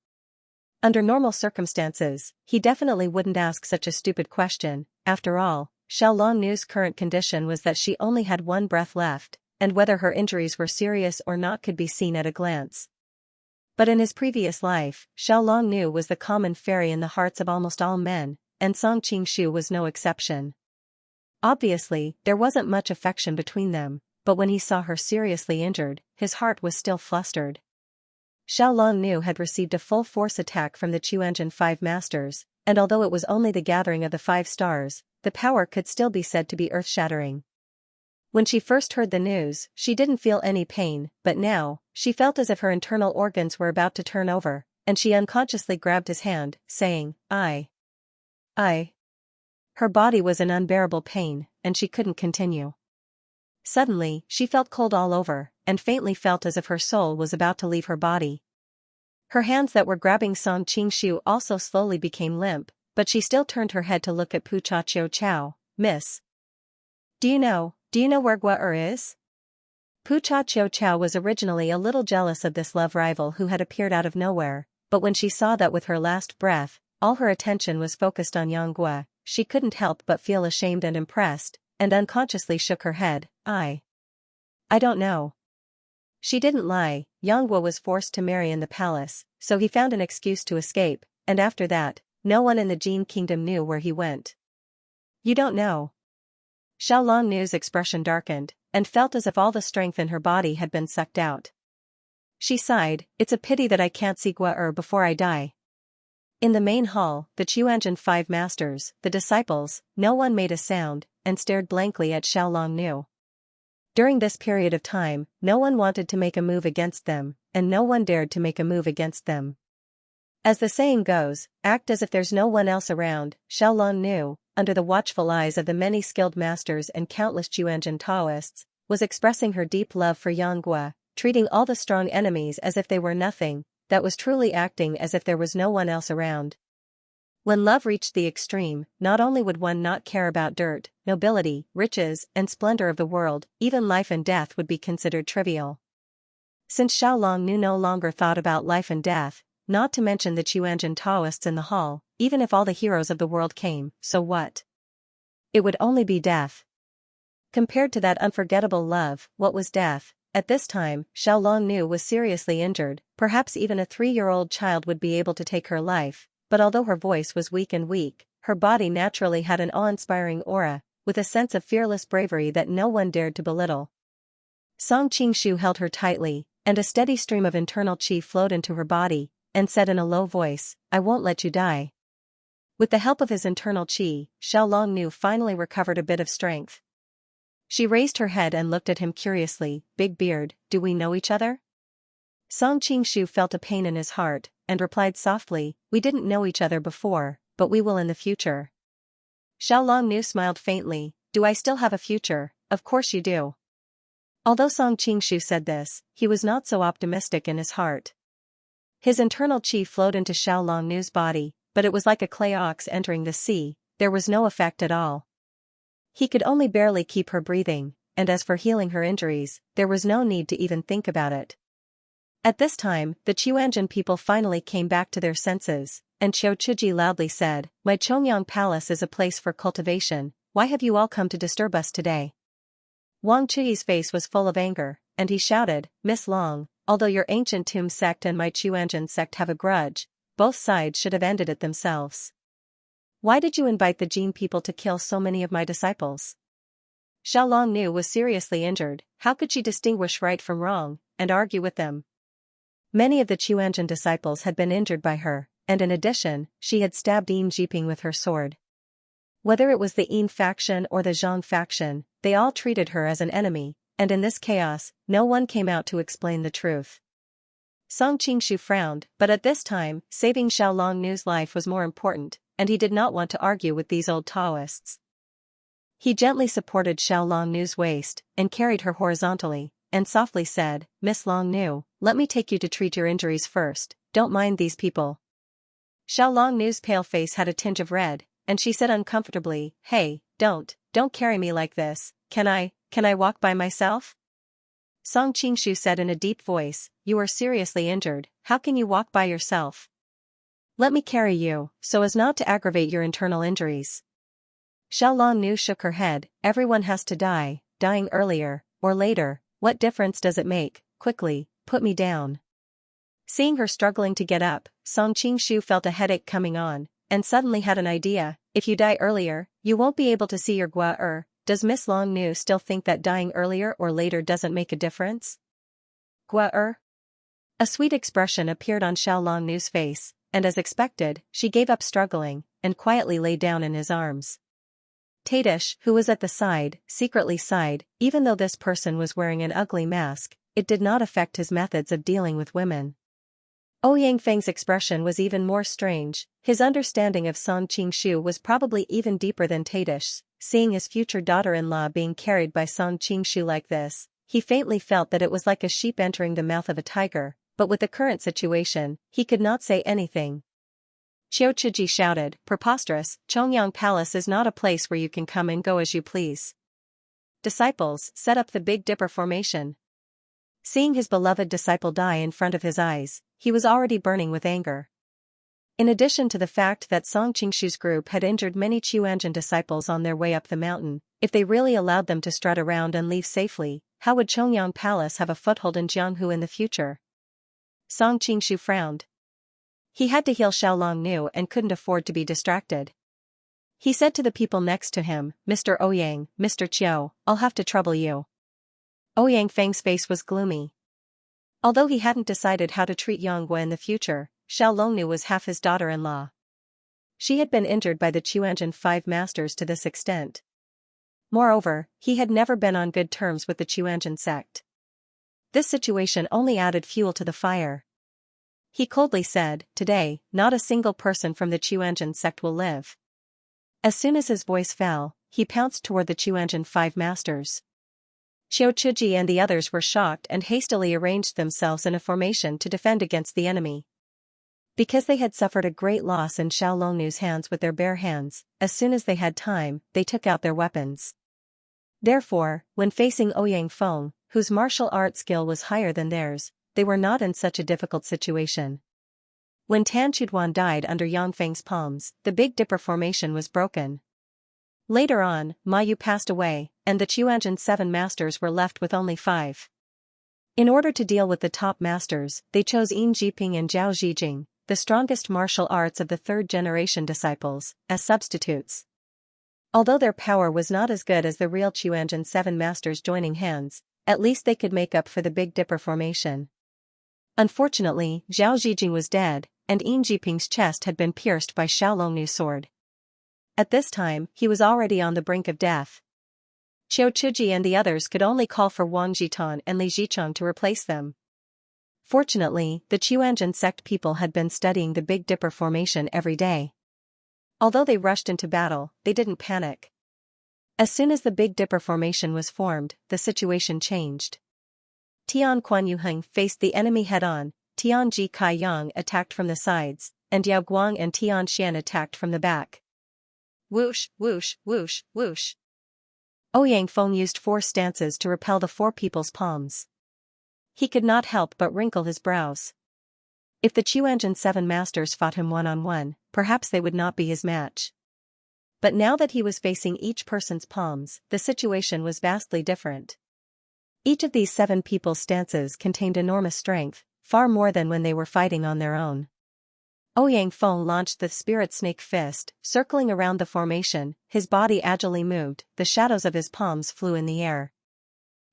Under normal circumstances, he definitely wouldn't ask such a stupid question. After all, Xiao Longnu's current condition was that she only had 1 breath left, and whether her injuries were serious or not could be seen at a glance. But in his previous life, Xiao Longnu was the common fairy in the hearts of almost all men, and Song Qingshu was no exception. Obviously, there wasn't much affection between them, but when he saw her seriously injured, his heart was still flustered. Xiao Longnu had received a full-force attack from the Qiuanzhen 5 masters, and although it was only the gathering of the 5 stars, the power could still be said to be earth-shattering. When she first heard the news, she didn't feel any pain, but now, she felt as if her internal organs were about to turn over, and she unconsciously grabbed his hand, saying, I. Her body was in unbearable pain, and she couldn't continue. Suddenly, she felt cold all over, and faintly felt as if her soul was about to leave her body. Her hands that were grabbing Song Qingshu also slowly became limp, but she still turned her head to look at Pu Cha Qiutsao. Miss. Do you know where Gua is? Pu Cha Qiutsao was originally a little jealous of this love rival who had appeared out of nowhere, but when she saw that with her last breath, all her attention was focused on Yang Hua, she couldn't help but feel ashamed and impressed, and unconsciously shook her head. I don't know. She didn't lie. Yang Hua was forced to marry in the palace, so he found an excuse to escape, and after that, no one in the Jin kingdom knew where he went. You don't know. Xiao Longnu's expression darkened, and felt as if all the strength in her body had been sucked out. She sighed, It's a pity that I can't see Gua before I die. In the main hall, the Qiuanzhen 5 masters, the disciples, no one made a sound, and stared blankly at Xiao Longnu. During this period of time, no one wanted to make a move against them, and no one dared to make a move against them. As the saying goes, act as if there's no one else around. Xiao Longnu, under the watchful eyes of the many skilled masters and countless Qiuanzhen Taoists, was expressing her deep love for Yang Hua, treating all the strong enemies as if they were nothing, that was truly acting as if there was no one else around. When love reached the extreme, not only would one not care about dirt, nobility, riches, and splendor of the world, even life and death would be considered trivial. Since Xiao Longnu no longer thought about life and death, not to mention the Qiuanzhen Taoists in the hall, even if all the heroes of the world came, so what? It would only be death. Compared to that unforgettable love, what was death? At this time, Xiao Longnu was seriously injured, perhaps even a 3-year-old child would be able to take her life, but although her voice was weak, her body naturally had an awe-inspiring aura, with a sense of fearless bravery that no one dared to belittle. Song Qingshu held her tightly, and a steady stream of internal qi flowed into her body, and said in a low voice, "I won't let you die." With the help of his internal qi, Xiao Longnu finally recovered a bit of strength. She raised her head and looked at him curiously. "Big beard, do we know each other?" Song Qingshu felt a pain in his heart, and replied softly, "We didn't know each other before, but we will in the future." Xiao Longnu smiled faintly. "Do I still have a future?" "Of course you do." Although Song Qingshu said this, he was not so optimistic in his heart. His internal qi flowed into Xiao Longnu's body, but it was like a clay ox entering the sea, there was no effect at all. He could only barely keep her breathing, and as for healing her injuries, there was no need to even think about it. At this time, the Chuanjin people finally came back to their senses, and Qiu Chuji loudly said, "My Chongyang Palace is a place for cultivation, why have you all come to disturb us today?" Wang Chuyi's face was full of anger, and he shouted, "Miss Long, although your ancient tomb sect and my Chuanjin sect have a grudge, both sides should have ended it themselves. Why did you invite the Jin people to kill so many of my disciples?" Xiao Longnu was seriously injured. How could she distinguish right from wrong, and argue with them? Many of the Chuanjin disciples had been injured by her, and in addition, she had stabbed Yin Jiping with her sword. Whether it was the Yin faction or the Zhang faction, they all treated her as an enemy, and in this chaos, no one came out to explain the truth. Song Qingshu frowned, but at this time, saving Xiao Longnu's life was more important, and he did not want to argue with these old Taoists. He gently supported Xiao Longnu's waist, and carried her horizontally, and softly said, "Miss Longnu, let me take you to treat your injuries first, don't mind these people." Xiao Longnu's pale face had a tinge of red, and she said uncomfortably, "Hey, don't carry me like this, can I walk by myself?" Song Qingshu said in a deep voice, "You are seriously injured, how can you walk by yourself? Let me carry you, so as not to aggravate your internal injuries." Xiao Longnu shook her head, "Everyone has to die, dying earlier, or later, what difference does it make? Quickly, put me down." Seeing her struggling to get up, Song Qingshu felt a headache coming on, and suddenly had an idea. "If you die earlier, you won't be able to see your Gua. Does Miss Longnu still think that dying earlier or later doesn't make a difference?" Gua. A sweet expression appeared on Xiao Longnu's face, and as expected, she gave up struggling, and quietly lay down in his arms. Tadish, who was at the side, secretly sighed. Even though this person was wearing an ugly mask, it did not affect his methods of dealing with women. Ouyang Feng's expression was even more strange. His understanding of Song Qingshu was probably even deeper than Tadish's. Seeing his future daughter-in-law being carried by Song Qingshu like this, he faintly felt that it was like a sheep entering the mouth of a tiger, but with the current situation, he could not say anything. Qiu Chiji shouted, "Preposterous, Chongyang Palace is not a place where you can come and go as you please. Disciples, set up the Big Dipper formation." Seeing his beloved disciple die in front of his eyes, he was already burning with anger. In addition to the fact that Song Qingshu's group had injured many Chuanjin disciples on their way up the mountain, if they really allowed them to strut around and leave safely, how would Chongyang Palace have a foothold in Jianghu in the future? Song Qingshu frowned. He had to heal Xiao Longnu and couldn't afford to be distracted. He said to the people next to him, "Mr. Ouyang, Mr. Qiu, I'll have to trouble you." Ouyang Feng's face was gloomy. Although he hadn't decided how to treat Yanggua in the future, Xiao Longnu was half his daughter-in-law. She had been injured by the Chuanjin 5 masters to this extent. Moreover, he had never been on good terms with the Chuanjin sect. This situation only added fuel to the fire. He coldly said, "Today, not a single person from the Chuanjin sect will live." As soon as his voice fell, he pounced toward the Chuanjin 5 masters. Qiu Chuji and the others were shocked and hastily arranged themselves in a formation to defend against the enemy. Because they had suffered a great loss in Xiao Longnu's hands with their bare hands, as soon as they had time, they took out their weapons. Therefore, when facing Ouyang Feng, whose martial art skill was higher than theirs, they were not in such a difficult situation. When Tan Chuduan died under Yang Feng's palms, the Big Dipper formation was broken. Later on, Ma Yu passed away, and the Chuanjin 7 masters were left with only 5. In order to deal with the top masters, they chose Yin Jiping and Zhao Zhijing, the strongest martial arts of the 3rd-generation disciples, as substitutes. Although their power was not as good as the real Qiuanzhen 7 masters joining hands, at least they could make up for the Big Dipper formation. Unfortunately, Zhao Zhijing was dead, and Yin Jiping's chest had been pierced by Xiaolongnu's sword. At this time, he was already on the brink of death. Qiu Chuji and the others could only call for Wang Jitan and Li Zicheng to replace them. Fortunately, the Qiuanzhen sect people had been studying the Big Dipper formation every day. Although they rushed into battle, they didn't panic. As soon as the Big Dipper formation was formed, the situation changed. Tian Quan Yuheng faced the enemy head-on, Tian Ji Kai Yang attacked from the sides, and Yao Guang and Tian Xian attacked from the back. Whoosh, whoosh, whoosh, whoosh. Ouyang Feng used 4 stances to repel the 4 people's palms. He could not help but wrinkle his brows. If the Qiuanzhen 7 masters fought him one-on-one, perhaps they would not be his match. But now that he was facing each person's palms, the situation was vastly different. Each of these 7 people's stances contained enormous strength, far more than when they were fighting on their own. Ouyang Feng launched the Spirit Snake Fist, circling around the formation, his body agilely moved, the shadows of his palms flew in the air.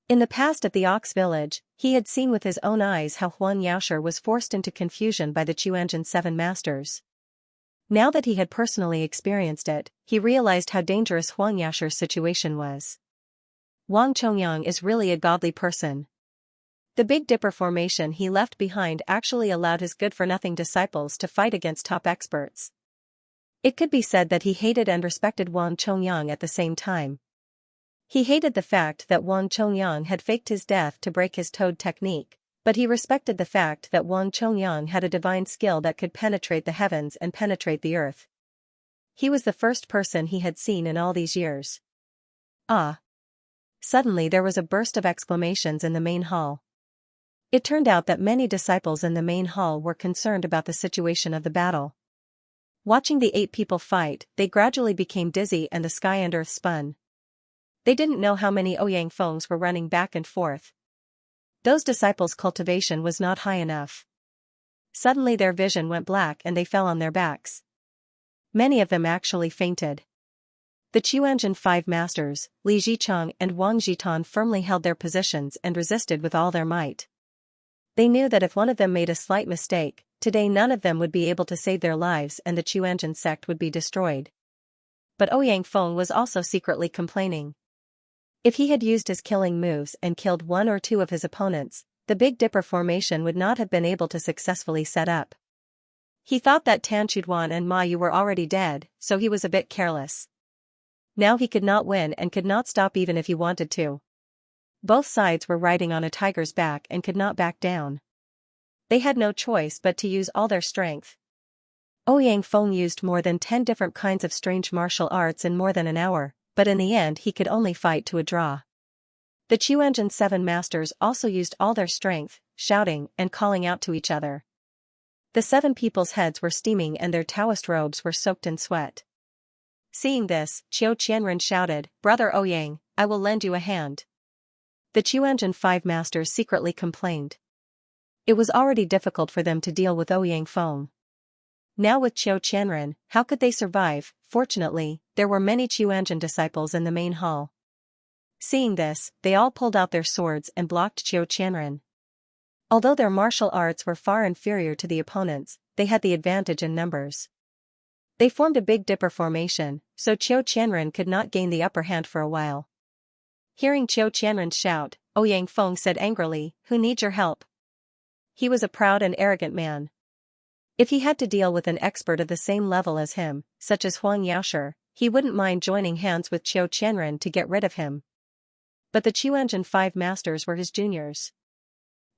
In the past at the Ox Village, he had seen with his own eyes how Huan Yaoshi was forced into confusion by the Qiuanzhen 7 masters. Now that he had personally experienced it, he realized how dangerous Huan Yaoshi's situation was. Wang Chongyang is really a godly person. The Big Dipper formation he left behind actually allowed his good-for-nothing disciples to fight against top experts. It could be said that he hated and respected Wang Chongyang at the same time. He hated the fact that Wang Chongyang had faked his death to break his toad technique, but he respected the fact that Wang Chongyang had a divine skill that could penetrate the heavens and penetrate the earth. He was the first person he had seen in all these years. Ah! Suddenly there was a burst of exclamations in the main hall. It turned out that many disciples in the main hall were concerned about the situation of the battle. Watching the 8 people fight, they gradually became dizzy and the sky and earth spun. They didn't know how many Ouyang Fengs were running back and forth. Those disciples' cultivation was not high enough. Suddenly their vision went black and they fell on their backs. Many of them actually fainted. The Qiuanzhen 5 masters, Li Zicheng and Wang Jitan firmly held their positions and resisted with all their might. They knew that if one of them made a slight mistake, today none of them would be able to save their lives and the Qiuanzhen sect would be destroyed. But Ouyang Feng was also secretly complaining. If he had used his killing moves and killed 1 or 2 of his opponents, the Big Dipper formation would not have been able to successfully set up. He thought that Tan Chuduan and Ma Yu were already dead, so he was a bit careless. Now he could not win and could not stop even if he wanted to. Both sides were riding on a tiger's back and could not back down. They had no choice but to use all their strength. Ouyang Feng used more than 10 different kinds of strange martial arts in more than an hour, but in the end he could only fight to a draw. The Qiuanzhen 7 masters also used all their strength, shouting and calling out to each other. The 7 people's heads were steaming and their Taoist robes were soaked in sweat. Seeing this, Qiu Qianren shouted, "Brother Ouyang, I will lend you a hand." The Qiuanzhen 5 masters secretly complained. It was already difficult for them to deal with Ouyang Feng. Now with Qiu Qianren, how could they survive? Fortunately, there were many Qiuanzhen disciples in the main hall. Seeing this, they all pulled out their swords and blocked Qiu Qianren. Although their martial arts were far inferior to the opponents, they had the advantage in numbers. They formed a Big Dipper formation, so Qiu Qianren could not gain the upper hand for a while. Hearing Qiu Qianren's shout, Ouyang Feng said angrily, "Who needs your help?" He was a proud and arrogant man. If he had to deal with an expert of the same level as him, such as Huang Yaoshi, he wouldn't mind joining hands with Qiu Qianren to get rid of him. But the Qiuanzhen 5 masters were his juniors.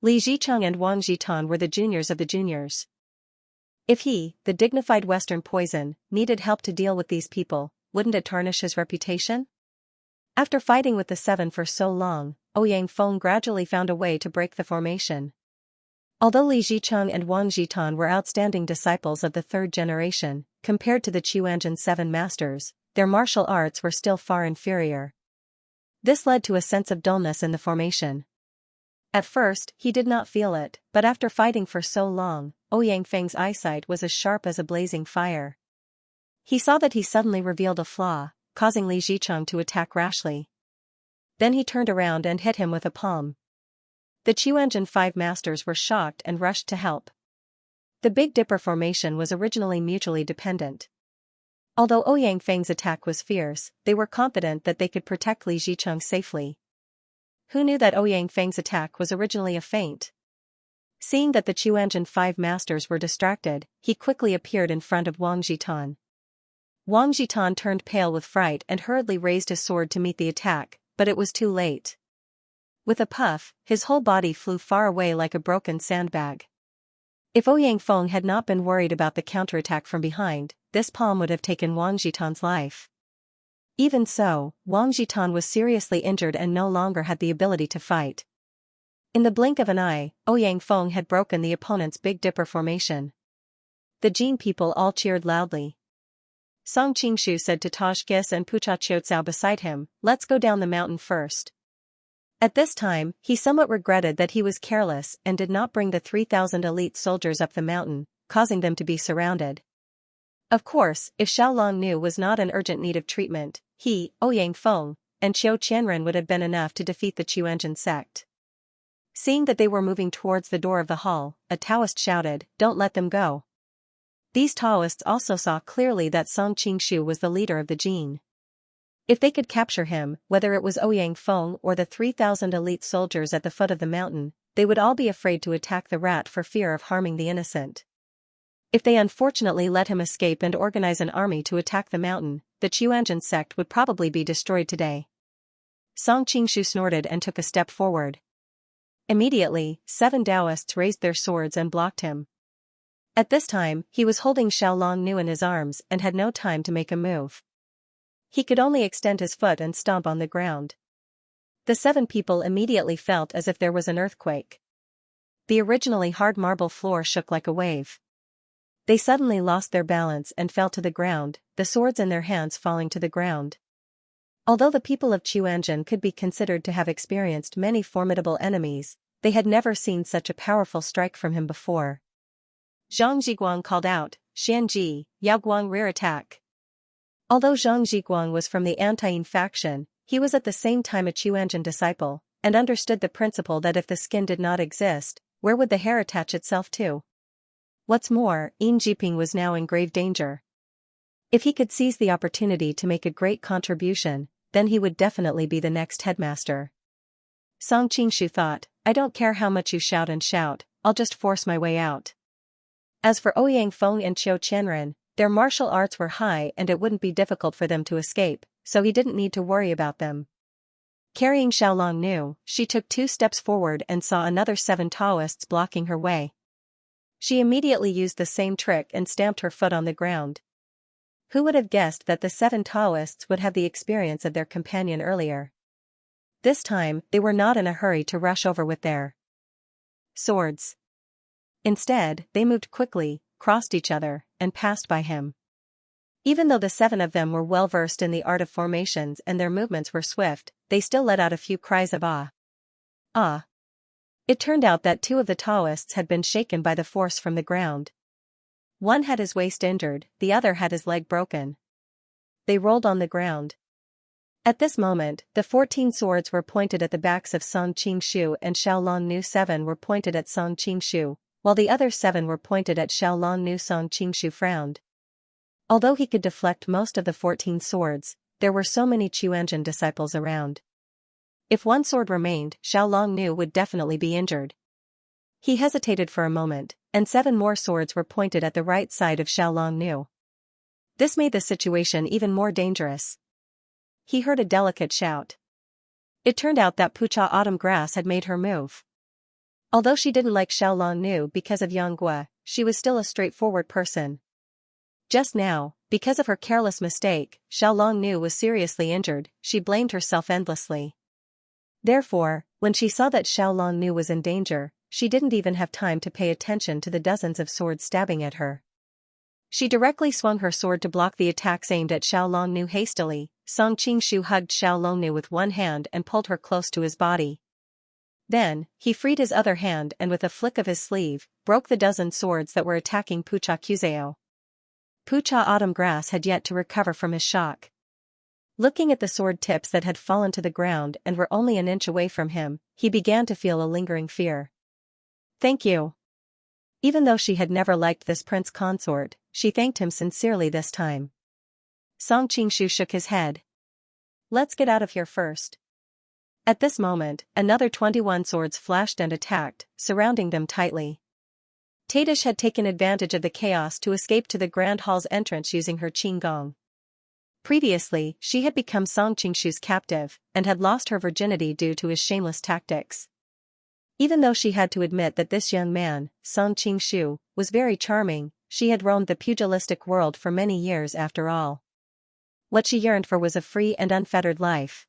Li Zicheng and Wang Jitan were the juniors of the juniors. If he, the dignified Western poison, needed help to deal with these people, wouldn't it tarnish his reputation? After fighting with the 7 for so long, Ouyang Feng gradually found a way to break the formation. Although Li Zicheng and Wang Jitan were outstanding disciples of the 3rd generation, compared to the Qiuanzhen 7 masters, their martial arts were still far inferior. This led to a sense of dullness in the formation. At first, he did not feel it, but after fighting for so long, Ouyang Feng's eyesight was as sharp as a blazing fire. He saw that he suddenly revealed a flaw. causing Li Zicheng to attack rashly. Then he turned around and hit him with a palm. The Qiuanzhen five masters were shocked and rushed to help. The Big Dipper formation was originally mutually dependent. Although Ouyang Feng's attack was fierce, they were confident that they could protect Li Zicheng safely. Who knew that Ouyang Feng's attack was originally a feint? Seeing that the Qiuanzhen five masters were distracted, he quickly appeared in front of Wang Jitan. Wang Jitan turned pale with fright and hurriedly raised his sword to meet the attack, but it was too late. With a puff, his whole body flew far away like a broken sandbag. If Ouyang Feng had not been worried about the counterattack from behind, this palm would have taken Wang Jitan's life. Even so, Wang Jitan was seriously injured and no longer had the ability to fight. In the blink of an eye, Ouyang Feng had broken the opponent's Big Dipper formation. The Jin people all cheered loudly. Song Qingshu said to Tajgis and Pucha Qiutsao beside him, "Let's go down the mountain first." At this time, he somewhat regretted that he was careless and did not bring the 3,000 elite soldiers up the mountain, causing them to be surrounded. Of course, if Xiaolong Nu was not in urgent need of treatment, he, Ouyang Feng, and Qiu Qianren would have been enough to defeat the Qiuanzhen sect. Seeing that they were moving towards the door of the hall, a Taoist shouted, "Don't let them go." These Taoists also saw clearly that Song Qingshu was the leader of the Jin. If they could capture him, whether it was Ouyang Feng or the 3,000 elite soldiers at the foot of the mountain, they would all be afraid to attack the rat for fear of harming the innocent. If they unfortunately let him escape and organize an army to attack the mountain, the Qiuanzhen sect would probably be destroyed today. Song Qingshu snorted and took a step forward. Immediately, 7 Taoists raised their swords and blocked him. At this time, he was holding Xiaolong Nu in his arms and had no time to make a move. He could only extend his foot and stomp on the ground. The 7 people immediately felt as if there was an earthquake. The originally hard marble floor shook like a wave. They suddenly lost their balance and fell to the ground, the swords in their hands falling to the ground. Although the people of Qiuanzhen could be considered to have experienced many formidable enemies, they had never seen such a powerful strike from him before. Zhang Zhiguang called out, "Xianji, Yaoguang rear attack." Although Zhang Zhiguang was from the Antiyin faction, he was at the same time a Qiuanzhen disciple, and understood the principle that if the skin did not exist, where would the hair attach itself to? What's more, Yin Jiping was now in grave danger. If he could seize the opportunity to make a great contribution, then he would definitely be the next headmaster. Song Qingshu thought, "I don't care how much you shout and shout, I'll just force my way out." As for Ouyang Feng and Qiu Qianren, their martial arts were high and it wouldn't be difficult for them to escape, so he didn't need to worry about them. Carrying Xiaolong Nu, she took 2 steps forward and saw another 7 Taoists blocking her way. She immediately used the same trick and stamped her foot on the ground. Who would have guessed that the 7 Taoists would have the experience of their companion earlier? This time, they were not in a hurry to rush over with their swords. Instead, they moved quickly, crossed each other, and passed by him. Even though the 7 of them were well versed in the art of formations and their movements were swift, they still let out a few cries of "Ah! Ah!" It turned out that 2 of the Taoists had been shaken by the force from the ground. One had his waist injured, the other had his leg broken. They rolled on the ground. At this moment, the 14 swords were pointed at the backs of Song Qingshu and Xiaolong Nu. 7 were pointed at Song Qingshu, while the other 7 were pointed at Xiaolong Nu. Song Qingshu frowned. Although he could deflect most of the 14 swords, there were so many Qiuanzhen disciples around. If one sword remained, Xiaolong Nu would definitely be injured. He hesitated for a moment, and 7 more swords were pointed at the right side of Xiaolong Nu. This made the situation even more dangerous. He heard a delicate shout. It turned out that Pucha Autumn Grass had made her move. Although she didn't like Xiaolong Nu because of Yang Gua, she was still a straightforward person. Just now, because of her careless mistake, Xiaolong Nu was seriously injured, she blamed herself endlessly. Therefore, when she saw that Xiaolong Nu was in danger, she didn't even have time to pay attention to the dozens of swords stabbing at her. She directly swung her sword to block the attacks aimed at Xiaolong Nu hastily. Song Qingshu hugged Xiaolong Nu with one hand and pulled her close to his body. Then, he freed his other hand and with a flick of his sleeve, broke the dozen swords that were attacking Pucha Quzeo. Pucha Autumn Grass had yet to recover from his shock. Looking at the sword tips that had fallen to the ground and were only an inch away from him, he began to feel a lingering fear. "Thank you." Even though she had never liked this prince consort, she thanked him sincerely this time. Song Qingshu shook his head. "Let's get out of here first." At this moment, another 21 swords flashed and attacked, surrounding them tightly. Tadish had taken advantage of the chaos to escape to the Grand Hall's entrance using her qinggong. Previously, she had become Song Qingshu's captive, and had lost her virginity due to his shameless tactics. Even though she had to admit that this young man, Song Qingshu, was very charming, she had roamed the pugilistic world for many years after all. What she yearned for was a free and unfettered life.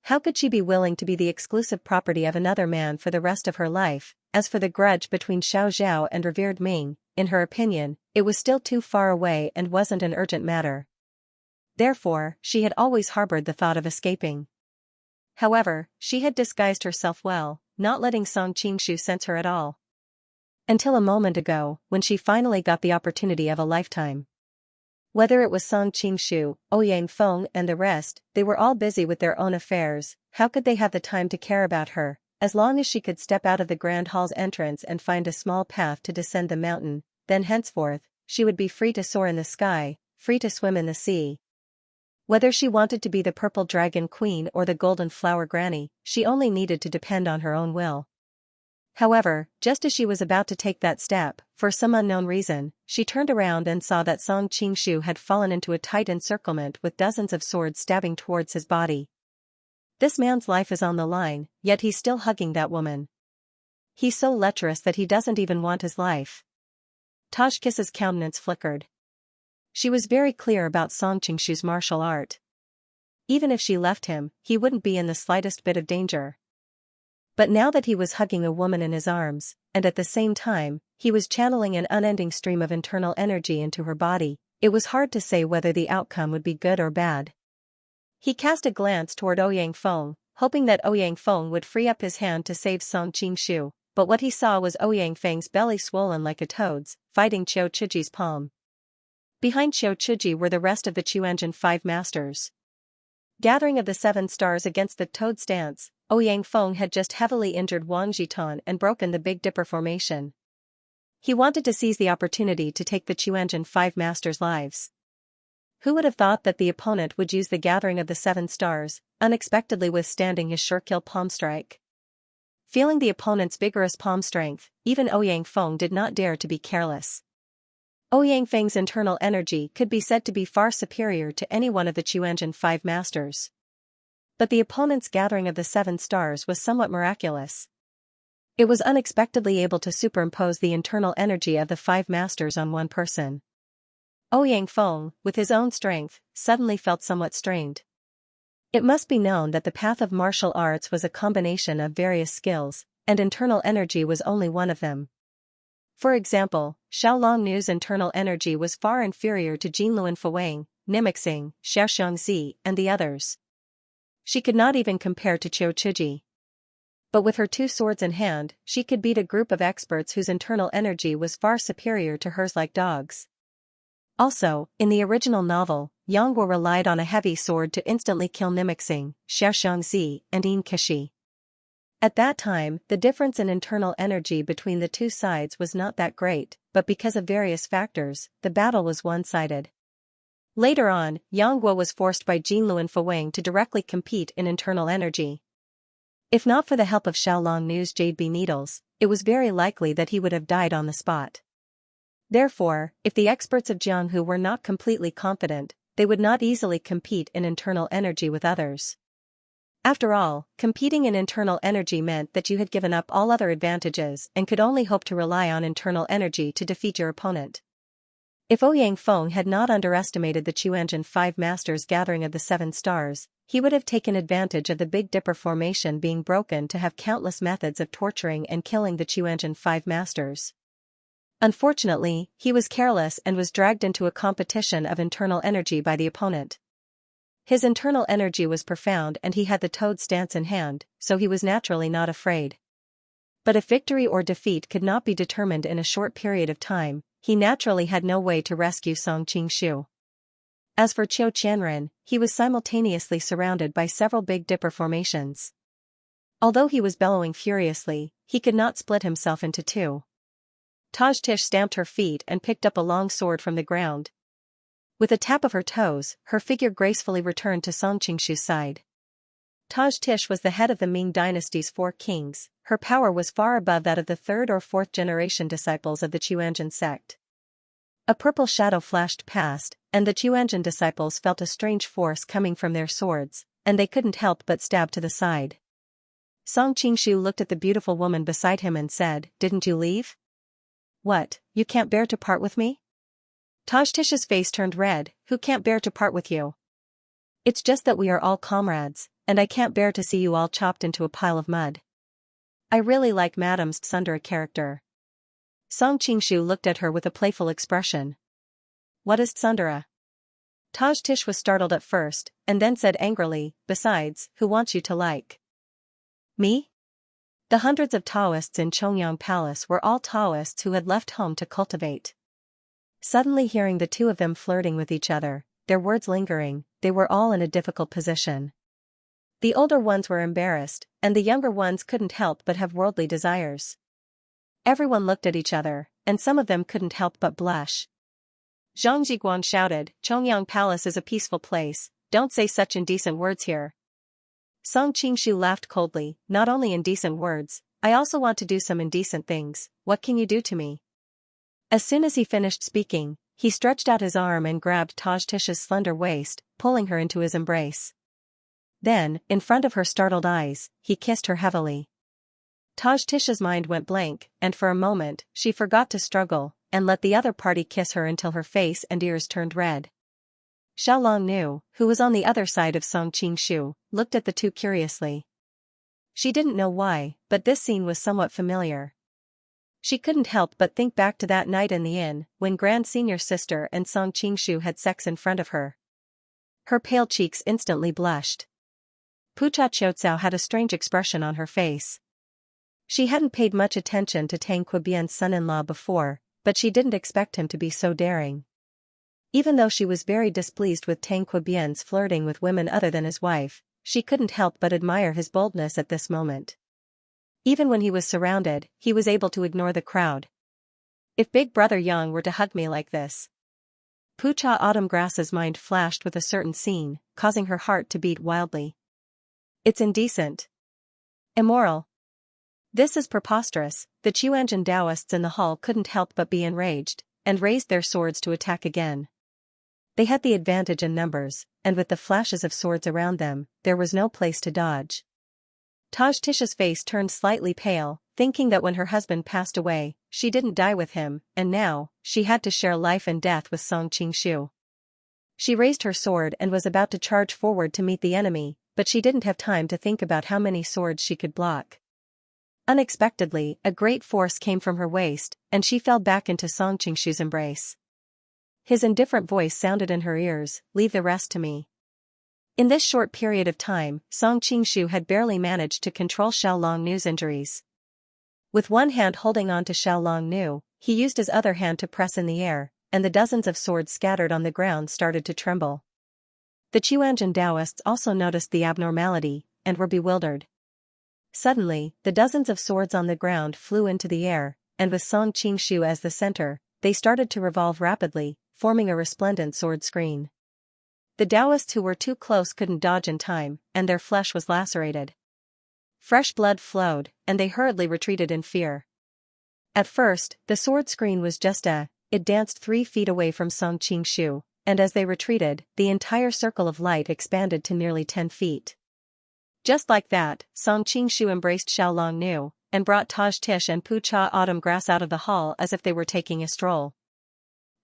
How could she be willing to be the exclusive property of another man for the rest of her life? As for the grudge between Xiao Zhao and revered Ming, in her opinion, it was still too far away and wasn't an urgent matter. Therefore, she had always harbored the thought of escaping. However, she had disguised herself well, not letting Song Qingshu sense her at all. Until a moment ago, when she finally got the opportunity of a lifetime. Whether it was Song Qingshu, Ouyang Feng and the rest, they were all busy with their own affairs. How could they have the time to care about her? As long as she could step out of the Grand Hall's entrance and find a small path to descend the mountain, then henceforth, she would be free to soar in the sky, free to swim in the sea. Whether she wanted to be the Purple Dragon Queen or the Golden Flower Granny, she only needed to depend on her own will. However, just as she was about to take that step, for some unknown reason, she turned around and saw that Song Qingshu had fallen into a tight encirclement with dozens of swords stabbing towards his body. This man's life is on the line, yet he's still hugging that woman. He's so lecherous that he doesn't even want his life. Tajkis's countenance flickered. She was very clear about Song Qingshu's martial art. Even if she left him, he wouldn't be in the slightest bit of danger. But now that he was hugging a woman in his arms, and at the same time, he was channeling an unending stream of internal energy into her body, it was hard to say whether the outcome would be good or bad. He cast a glance toward Ouyang Feng, hoping that Ouyang Feng would free up his hand to save Song Qingshu, but what he saw was Ouyang Feng's belly swollen like a toad's, fighting Qiu Chiji's palm. Behind Qiu Chiji were the rest of the Qiuanjin 5 masters. Gathering of the 7 stars against the toad stance, Ouyang Feng had just heavily injured Wang Jitan and broken the Big Dipper formation. He wanted to seize the opportunity to take the Qiuanjin 5 masters' lives. Who would have thought that the opponent would use the gathering of the 7 stars, unexpectedly withstanding his sure-kill palm strike? Feeling the opponent's vigorous palm strength, even Ouyang Feng did not dare to be careless. Ouyang Feng's internal energy could be said to be far superior to any one of the Qiuanjin 5 masters. But the opponent's gathering of the 7 stars was somewhat miraculous. It was unexpectedly able to superimpose the internal energy of the 5 masters on one person. Ouyang Feng, with his own strength, suddenly felt somewhat strained. It must be known that the path of martial arts was a combination of various skills, and internal energy was only one of them. For example, Xiaolong Nu's internal energy was far inferior to Jinluan Fuwang, Nimixing, Xiaoxiangzi, and the others. She could not even compare to Qiu Chiji. But with her 2 swords in hand, she could beat a group of experts whose internal energy was far superior to hers like dogs. Also, in the original novel, Yang Guo relied on a heavy sword to instantly kill Nimixing, Xiaoxiangzi, and Yin Kishi. At that time, the difference in internal energy between the 2 sides was not that great, but because of various factors, the battle was one-sided. Later on, Yang Guo was forced by Jinluan Fuwang to directly compete in internal energy. If not for the help of Xiaolong Nu's Jade Bee Needles, it was very likely that he would have died on the spot. Therefore, if the experts of Jianghu were not completely confident, they would not easily compete in internal energy with others. After all, competing in internal energy meant that you had given up all other advantages and could only hope to rely on internal energy to defeat your opponent. If Ouyang Feng had not underestimated the Qiuanjin 5 masters' gathering of the 7 stars, he would have taken advantage of the Big Dipper formation being broken to have countless methods of torturing and killing the Qiuanjin 5 masters. Unfortunately, he was careless and was dragged into a competition of internal energy by the opponent. His internal energy was profound and he had the toad stance in hand, so he was naturally not afraid. But if victory or defeat could not be determined in a short period of time, he naturally had no way to rescue Song Qingshu. As for Qiu Qianren, he was simultaneously surrounded by several Big Dipper formations. Although he was bellowing furiously, he could not split himself into two. Taj Tish stamped her feet and picked up a long sword from the ground. With a tap of her toes, her figure gracefully returned to Song Qingshu's side. Taj Tish was the head of the Ming dynasty's 4 kings. Her power was far above that of the 3rd or 4th generation disciples of the Qiuanzhen sect. A purple shadow flashed past, and the Qiuanzhen disciples felt a strange force coming from their swords, and they couldn't help but stab to the side. Song Qingshu looked at the beautiful woman beside him and said, "Didn't you leave? What, you can't bear to part with me?" Taj Tish's face turned red. "Who can't bear to part with you? It's just that we are all comrades, and I can't bear to see you all chopped into a pile of mud. I really like Madam's Tsundere character." Song Qingshu looked at her with a playful expression. "What is Tsundere?" Taj Tish was startled at first, and then said angrily, "Besides, who wants you to like me?" The hundreds of Taoists in Chongyang Palace were all Taoists who had left home to cultivate. Suddenly hearing the two of them flirting with each other, their words lingering, they were all in a difficult position. The older ones were embarrassed, and the younger ones couldn't help but have worldly desires. Everyone looked at each other, and some of them couldn't help but blush. Zhang Zhiguan shouted, "Chongyang Palace is a peaceful place, don't say such indecent words here." Song Qingshu laughed coldly, "Not only indecent words, I also want to do some indecent things. What can you do to me?" As soon as he finished speaking, he stretched out his arm and grabbed Taj Tish's slender waist, pulling her into his embrace. Then, in front of her startled eyes, he kissed her heavily. Taj Tish's mind went blank, and for a moment, she forgot to struggle, and let the other party kiss her until her face and ears turned red. Xiaolong Nu, who was on the other side of Song Qingshu, looked at the two curiously. She didn't know why, but this scene was somewhat familiar. She couldn't help but think back to that night in the inn, when Grand Senior's sister and Song Qingshu had sex in front of her. Her pale cheeks instantly blushed. Pucha Qiucao had a strange expression on her face. She hadn't paid much attention to Tang Quebian's son-in-law before, but she didn't expect him to be so daring. Even though she was very displeased with Tang Quebian's flirting with women other than his wife, she couldn't help but admire his boldness at this moment. Even when he was surrounded, he was able to ignore the crowd. "If Big Brother Yang were to hug me like this." Pucha Autumn Grass's mind flashed with a certain scene, causing her heart to beat wildly. "It's indecent. Immoral. This is preposterous." The Qiuanzhen Taoists in the hall couldn't help but be enraged, and raised their swords to attack again. They had the advantage in numbers, and with the flashes of swords around them, there was no place to dodge. Taj Tish's face turned slightly pale, thinking that when her husband passed away, she didn't die with him, and now, she had to share life and death with Song Qingshu. She raised her sword and was about to charge forward to meet the enemy, but she didn't have time to think about how many swords she could block. Unexpectedly, a great force came from her waist, and she fell back into Song Qingshu's embrace. His indifferent voice sounded in her ears, "Leave the rest to me." In this short period of time, Song Qingshu had barely managed to control Xiaolong Nu's injuries. With one hand holding on to Xiaolong Nu, he used his other hand to press in the air, and the dozens of swords scattered on the ground started to tremble. The Qiuanzhen Taoists also noticed the abnormality, and were bewildered. Suddenly, the dozens of swords on the ground flew into the air, and with Song Qingshu as the center, they started to revolve rapidly, forming a resplendent sword screen. The Taoists who were too close couldn't dodge in time, and their flesh was lacerated. Fresh blood flowed, and they hurriedly retreated in fear. At first, the sword screen was just it danced 3 feet away from Song Qingshu, and as they retreated, the entire circle of light expanded to nearly 10 feet. Just like that, Song Qingshu embraced Xiaolong Nu, and brought Taj Tish and Pucha Autumn Grass out of the hall as if they were taking a stroll.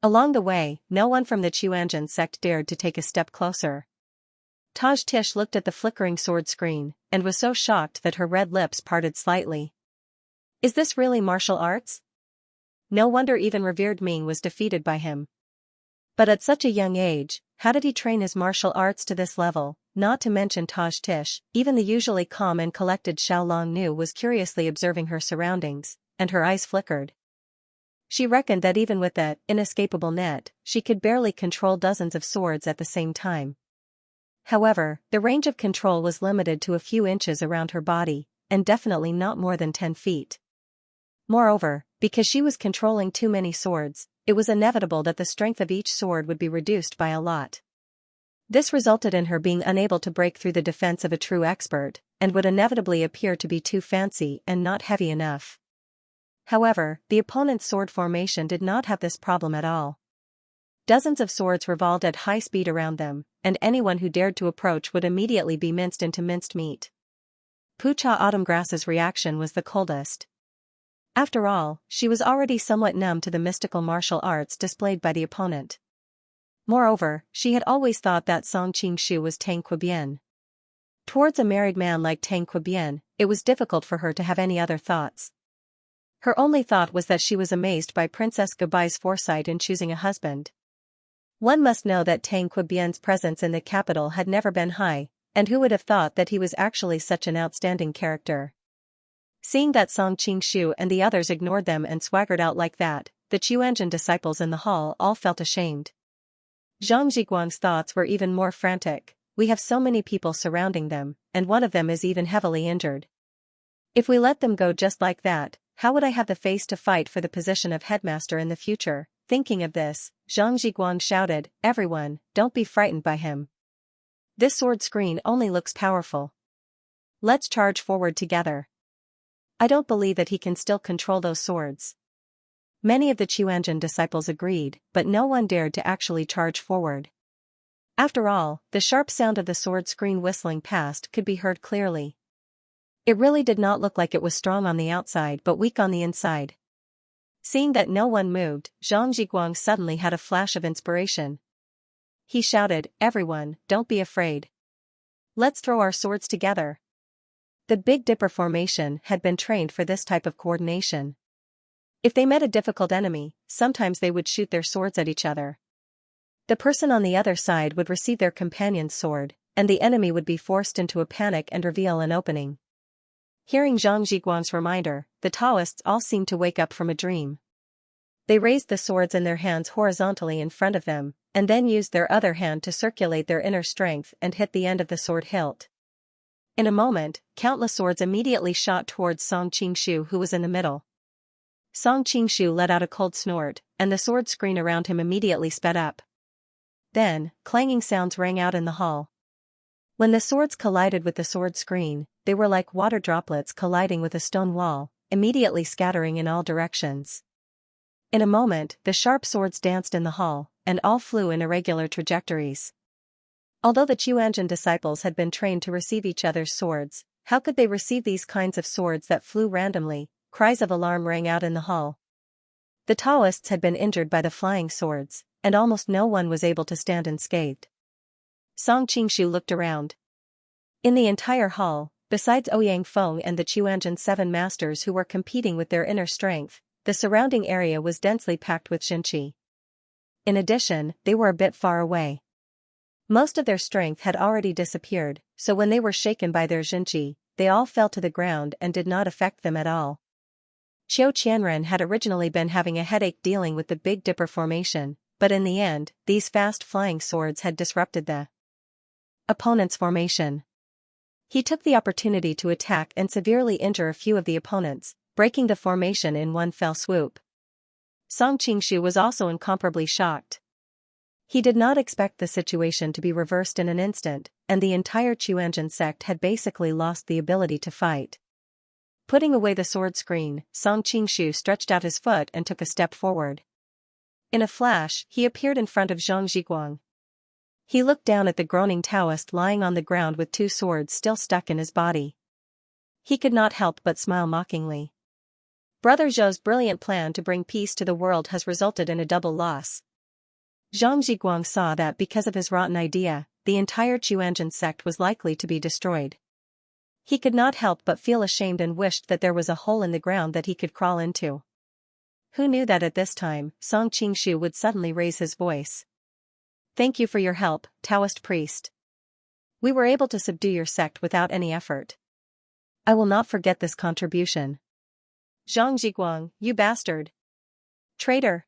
Along the way, no one from the Qiuanzhen sect dared to take a step closer. Taj Tish looked at the flickering sword screen, and was so shocked that her red lips parted slightly. Is this really martial arts? No wonder even revered Ming was defeated by him. But at such a young age, how did he train his martial arts to this level? Not to mention Taj Tish, even the usually calm and collected Xiaolong Nu was curiously observing her surroundings, and her eyes flickered. She reckoned that even with that inescapable net, she could barely control dozens of swords at the same time. However, the range of control was limited to a few inches around her body, and definitely not more than 10 feet. Moreover, because she was controlling too many swords, it was inevitable that the strength of each sword would be reduced by a lot. This resulted in her being unable to break through the defense of a true expert, and would inevitably appear to be too fancy and not heavy enough. However, the opponent's sword formation did not have this problem at all. Dozens of swords revolved at high speed around them, and anyone who dared to approach would immediately be minced into minced meat. Pucha Autumngrass's reaction was the coldest. After all, she was already somewhat numb to the mystical martial arts displayed by the opponent. Moreover, she had always thought that Song Qingshu was Tang Quebian. Towards a married man like Tang Quebian, it was difficult for her to have any other thoughts. Her only thought was that she was amazed by Princess Gobai's foresight in choosing a husband. One must know that Tang Quebian's presence in the capital had never been high, and who would have thought that he was actually such an outstanding character? Seeing that Song Qingshu and the others ignored them and swaggered out like that, the Qianzhen disciples in the hall all felt ashamed. Zhang Zhiguang's thoughts were even more frantic. We have so many people surrounding them, and one of them is even heavily injured. If we let them go just like that, how would I have the face to fight for the position of headmaster in the future? Thinking of this, Zhang Zhiguang shouted, "Everyone, don't be frightened by him. This sword screen only looks powerful. Let's charge forward together. I don't believe that he can still control those swords." Many of the Qianzhen disciples agreed, but no one dared to actually charge forward. After all, the sharp sound of the sword screen whistling past could be heard clearly. It really did not look like it was strong on the outside but weak on the inside. Seeing that no one moved, Zhang Zhiguang suddenly had a flash of inspiration. He shouted, "Everyone, don't be afraid. Let's throw our swords together." The Big Dipper formation had been trained for this type of coordination. If they met a difficult enemy, sometimes they would shoot their swords at each other. The person on the other side would receive their companion's sword, and the enemy would be forced into a panic and reveal an opening. Hearing Zhang Zhiguang's reminder, the Taoists all seemed to wake up from a dream. They raised the swords in their hands horizontally in front of them, and then used their other hand to circulate their inner strength and hit the end of the sword hilt. In a moment, countless swords immediately shot towards Song Qingshu, who was in the middle. Song Qingshu let out a cold snort, and the sword screen around him immediately sped up. Then, clanging sounds rang out in the hall. When the swords collided with the sword screen, they were like water droplets colliding with a stone wall, immediately scattering in all directions. In a moment, the sharp swords danced in the hall, and all flew in irregular trajectories. Although the Qianzhen disciples had been trained to receive each other's swords, how could they receive these kinds of swords that flew randomly? Cries of alarm rang out in the hall. The Taoists had been injured by the flying swords, and almost no one was able to stand unscathed. Song Qingshu looked around. In the entire hall, besides Ouyang Feng and the Qianzhen 7 masters who were competing with their inner strength, the surrounding area was densely packed with Xinqi. In addition, they were a bit far away. Most of their strength had already disappeared, so when they were shaken by their Xinqi, they all fell to the ground and did not affect them at all. Qiu Qianren had originally been having a headache dealing with the Big Dipper formation, but in the end, these fast-flying swords had disrupted the opponent's formation. He took the opportunity to attack and severely injure a few of the opponents, breaking the formation in one fell swoop. Song Qingshu was also incomparably shocked. He did not expect the situation to be reversed in an instant, and the entire Qianzhen sect had basically lost the ability to fight. Putting away the sword screen, Song Qingshu stretched out his foot and took a step forward. In a flash, he appeared in front of Zhang Zhiguang. He looked down at the groaning Taoist lying on the ground with 2 swords still stuck in his body. He could not help but smile mockingly. Brother Zhou's brilliant plan to bring peace to the world has resulted in a double loss. Zhang Zhiguang saw that because of his rotten idea, the entire Qianzhen sect was likely to be destroyed. He could not help but feel ashamed and wished that there was a hole in the ground that he could crawl into. Who knew that at this time, Song Qingshu would suddenly raise his voice. "Thank you for your help, Taoist priest. We were able to subdue your sect without any effort. I will not forget this contribution." "Zhang Zhiguang, you bastard. Traitor.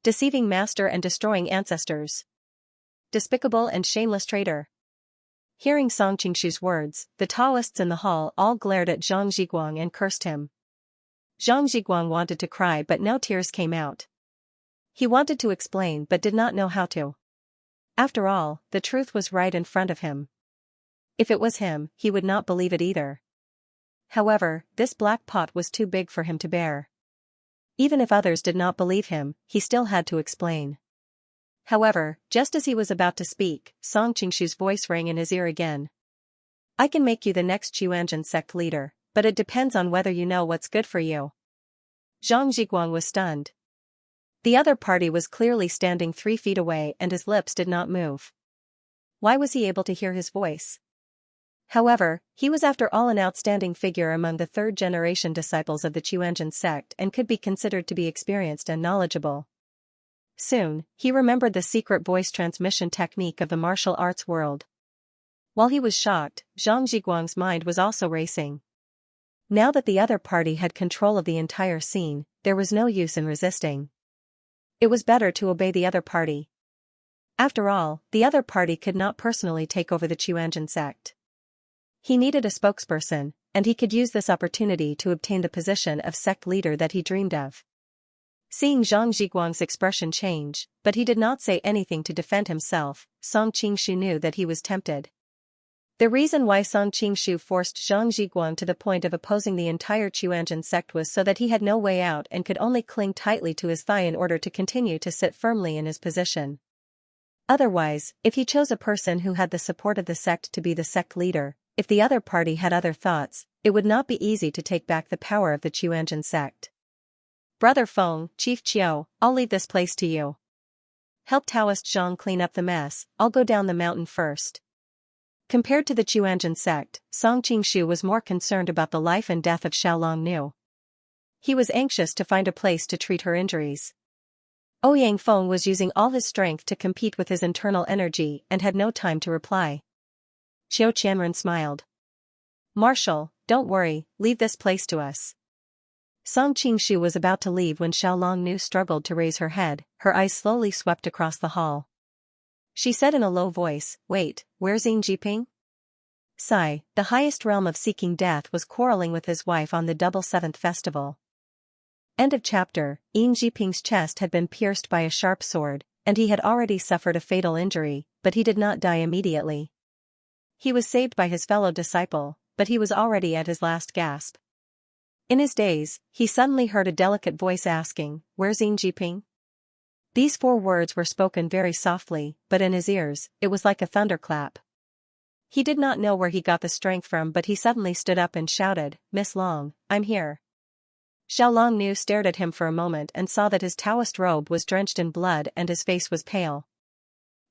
Deceiving master and destroying ancestors. Despicable and shameless traitor. Hearing Song Qingshu's words, the Taoists in the hall all glared at Zhang Zhiguang and cursed him. Zhang Zhiguang wanted to cry but no tears came out. He wanted to explain but did not know how to. After all, the truth was right in front of him. If it was him, he would not believe it either. However, this black pot was too big for him to bear. Even if others did not believe him, he still had to explain. However, just as he was about to speak, Song Qingshu's voice rang in his ear again. I can make you the next Xianxia sect leader, but it depends on whether you know what's good for you. Zhang Zhiguang was stunned. The other party was clearly standing 3 feet away and his lips did not move. Why was he able to hear his voice? However, he was after all an outstanding figure among the third-generation disciples of the Xianxia sect and could be considered to be experienced and knowledgeable. Soon, he remembered the secret voice transmission technique of the martial arts world. While he was shocked, Zhang Zhiguang's mind was also racing. Now that the other party had control of the entire scene, there was no use in resisting. It was better to obey the other party. After all, the other party could not personally take over the Xianxia sect. He needed a spokesperson, and he could use this opportunity to obtain the position of sect leader that he dreamed of. Seeing Zhang Zhiguang's expression change, but he did not say anything to defend himself, Song Qingshu knew that he was tempted. The reason why Song Qingshu forced Zhang Zhiguang to the point of opposing the entire Xianxia sect was so that he had no way out and could only cling tightly to his thigh in order to continue to sit firmly in his position. Otherwise, if he chose a person who had the support of the sect to be the sect leader, if the other party had other thoughts, it would not be easy to take back the power of the Xianxia sect. Brother Feng, Chief Chiu, I'll leave this place to you. Help Taoist Zhang clean up the mess, I'll go down the mountain first. Compared to the Xianxia sect, Song Qingshu was more concerned about the life and death of Xiaolong Nu. He was anxious to find a place to treat her injuries. Ouyang Feng was using all his strength to compete with his internal energy and had no time to reply. Qiu Qianren smiled. Marshal, don't worry, leave this place to us. Song Qingshu was about to leave when Xiaolong Nu struggled to raise her head, her eyes slowly swept across the hall. She said in a low voice, wait, where's Yin Jiping? Sai, the highest realm of seeking death, was quarreling with his wife on the double 7th festival. End of chapter. Yin Jiping's chest had been pierced by a sharp sword, and he had already suffered a fatal injury, but he did not die immediately. He was saved by his fellow disciple, but he was already at his last gasp. In his daze, he suddenly heard a delicate voice asking, where's Yin Jiping? These 4 words were spoken very softly, but in his ears, it was like a thunderclap. He did not know where he got the strength from, but he suddenly stood up and shouted, Miss Long, I'm here. Xiaolong Nu stared at him for a moment and saw that his Taoist robe was drenched in blood and his face was pale.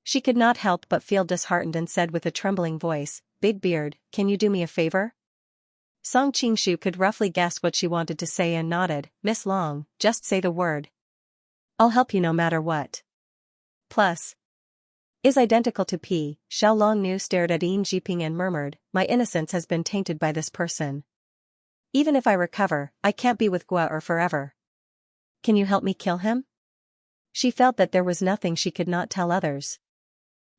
She could not help but feel disheartened and said with a trembling voice, Big Beard, can you do me a favor? Song Qingshu could roughly guess what she wanted to say and nodded, Miss Long, just say the word. I'll help you no matter what. Plus. Is identical to P. Xiaolong Nu stared at Yin Jiping and murmured, my innocence has been tainted by this person. Even if I recover, I can't be with Gua forever. Can you help me kill him? She felt that there was nothing she could not tell others.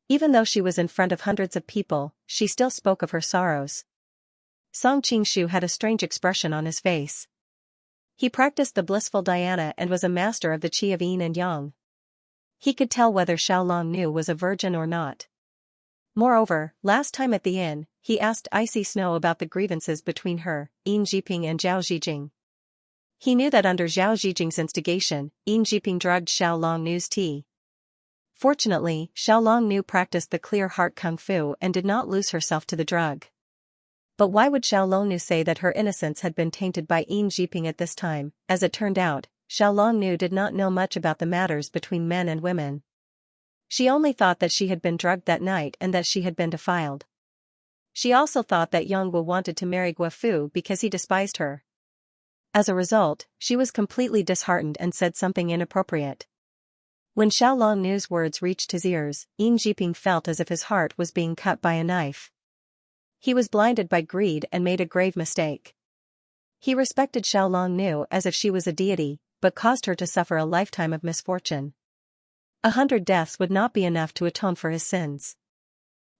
Even though she was in front of hundreds of people, she still spoke of her sorrows. Song Qingshu had a strange expression on his face. He practiced the blissful dhyana and was a master of the qi of yin and yang. He could tell whether Xiaolong Nu was a virgin or not. Moreover, last time at the inn, he asked Icy Snow about the grievances between her, Yin Jiping and Zhao Zhijing. He knew that under Zhao Zhijing's instigation, Yin Jiping drugged Xiaolong Nu's tea. Fortunately, Xiaolong Nu practiced the clear heart kung fu and did not lose herself to the drug. But why would Xiaolong Nu say that her innocence had been tainted by Yin Jiping at this time? As it turned out, Xiaolong Nu did not know much about the matters between men and women. She only thought that she had been drugged that night and that she had been defiled. She also thought that Yongwu wanted to marry Guofu because he despised her. As a result, she was completely disheartened and said something inappropriate. When Xiaolong Nu's words reached his ears, Yin Jiping felt as if his heart was being cut by a knife. He was blinded by greed and made a grave mistake. He respected Xiaolong Nu as if she was a deity, but caused her to suffer a lifetime of misfortune. 100 deaths would not be enough to atone for his sins.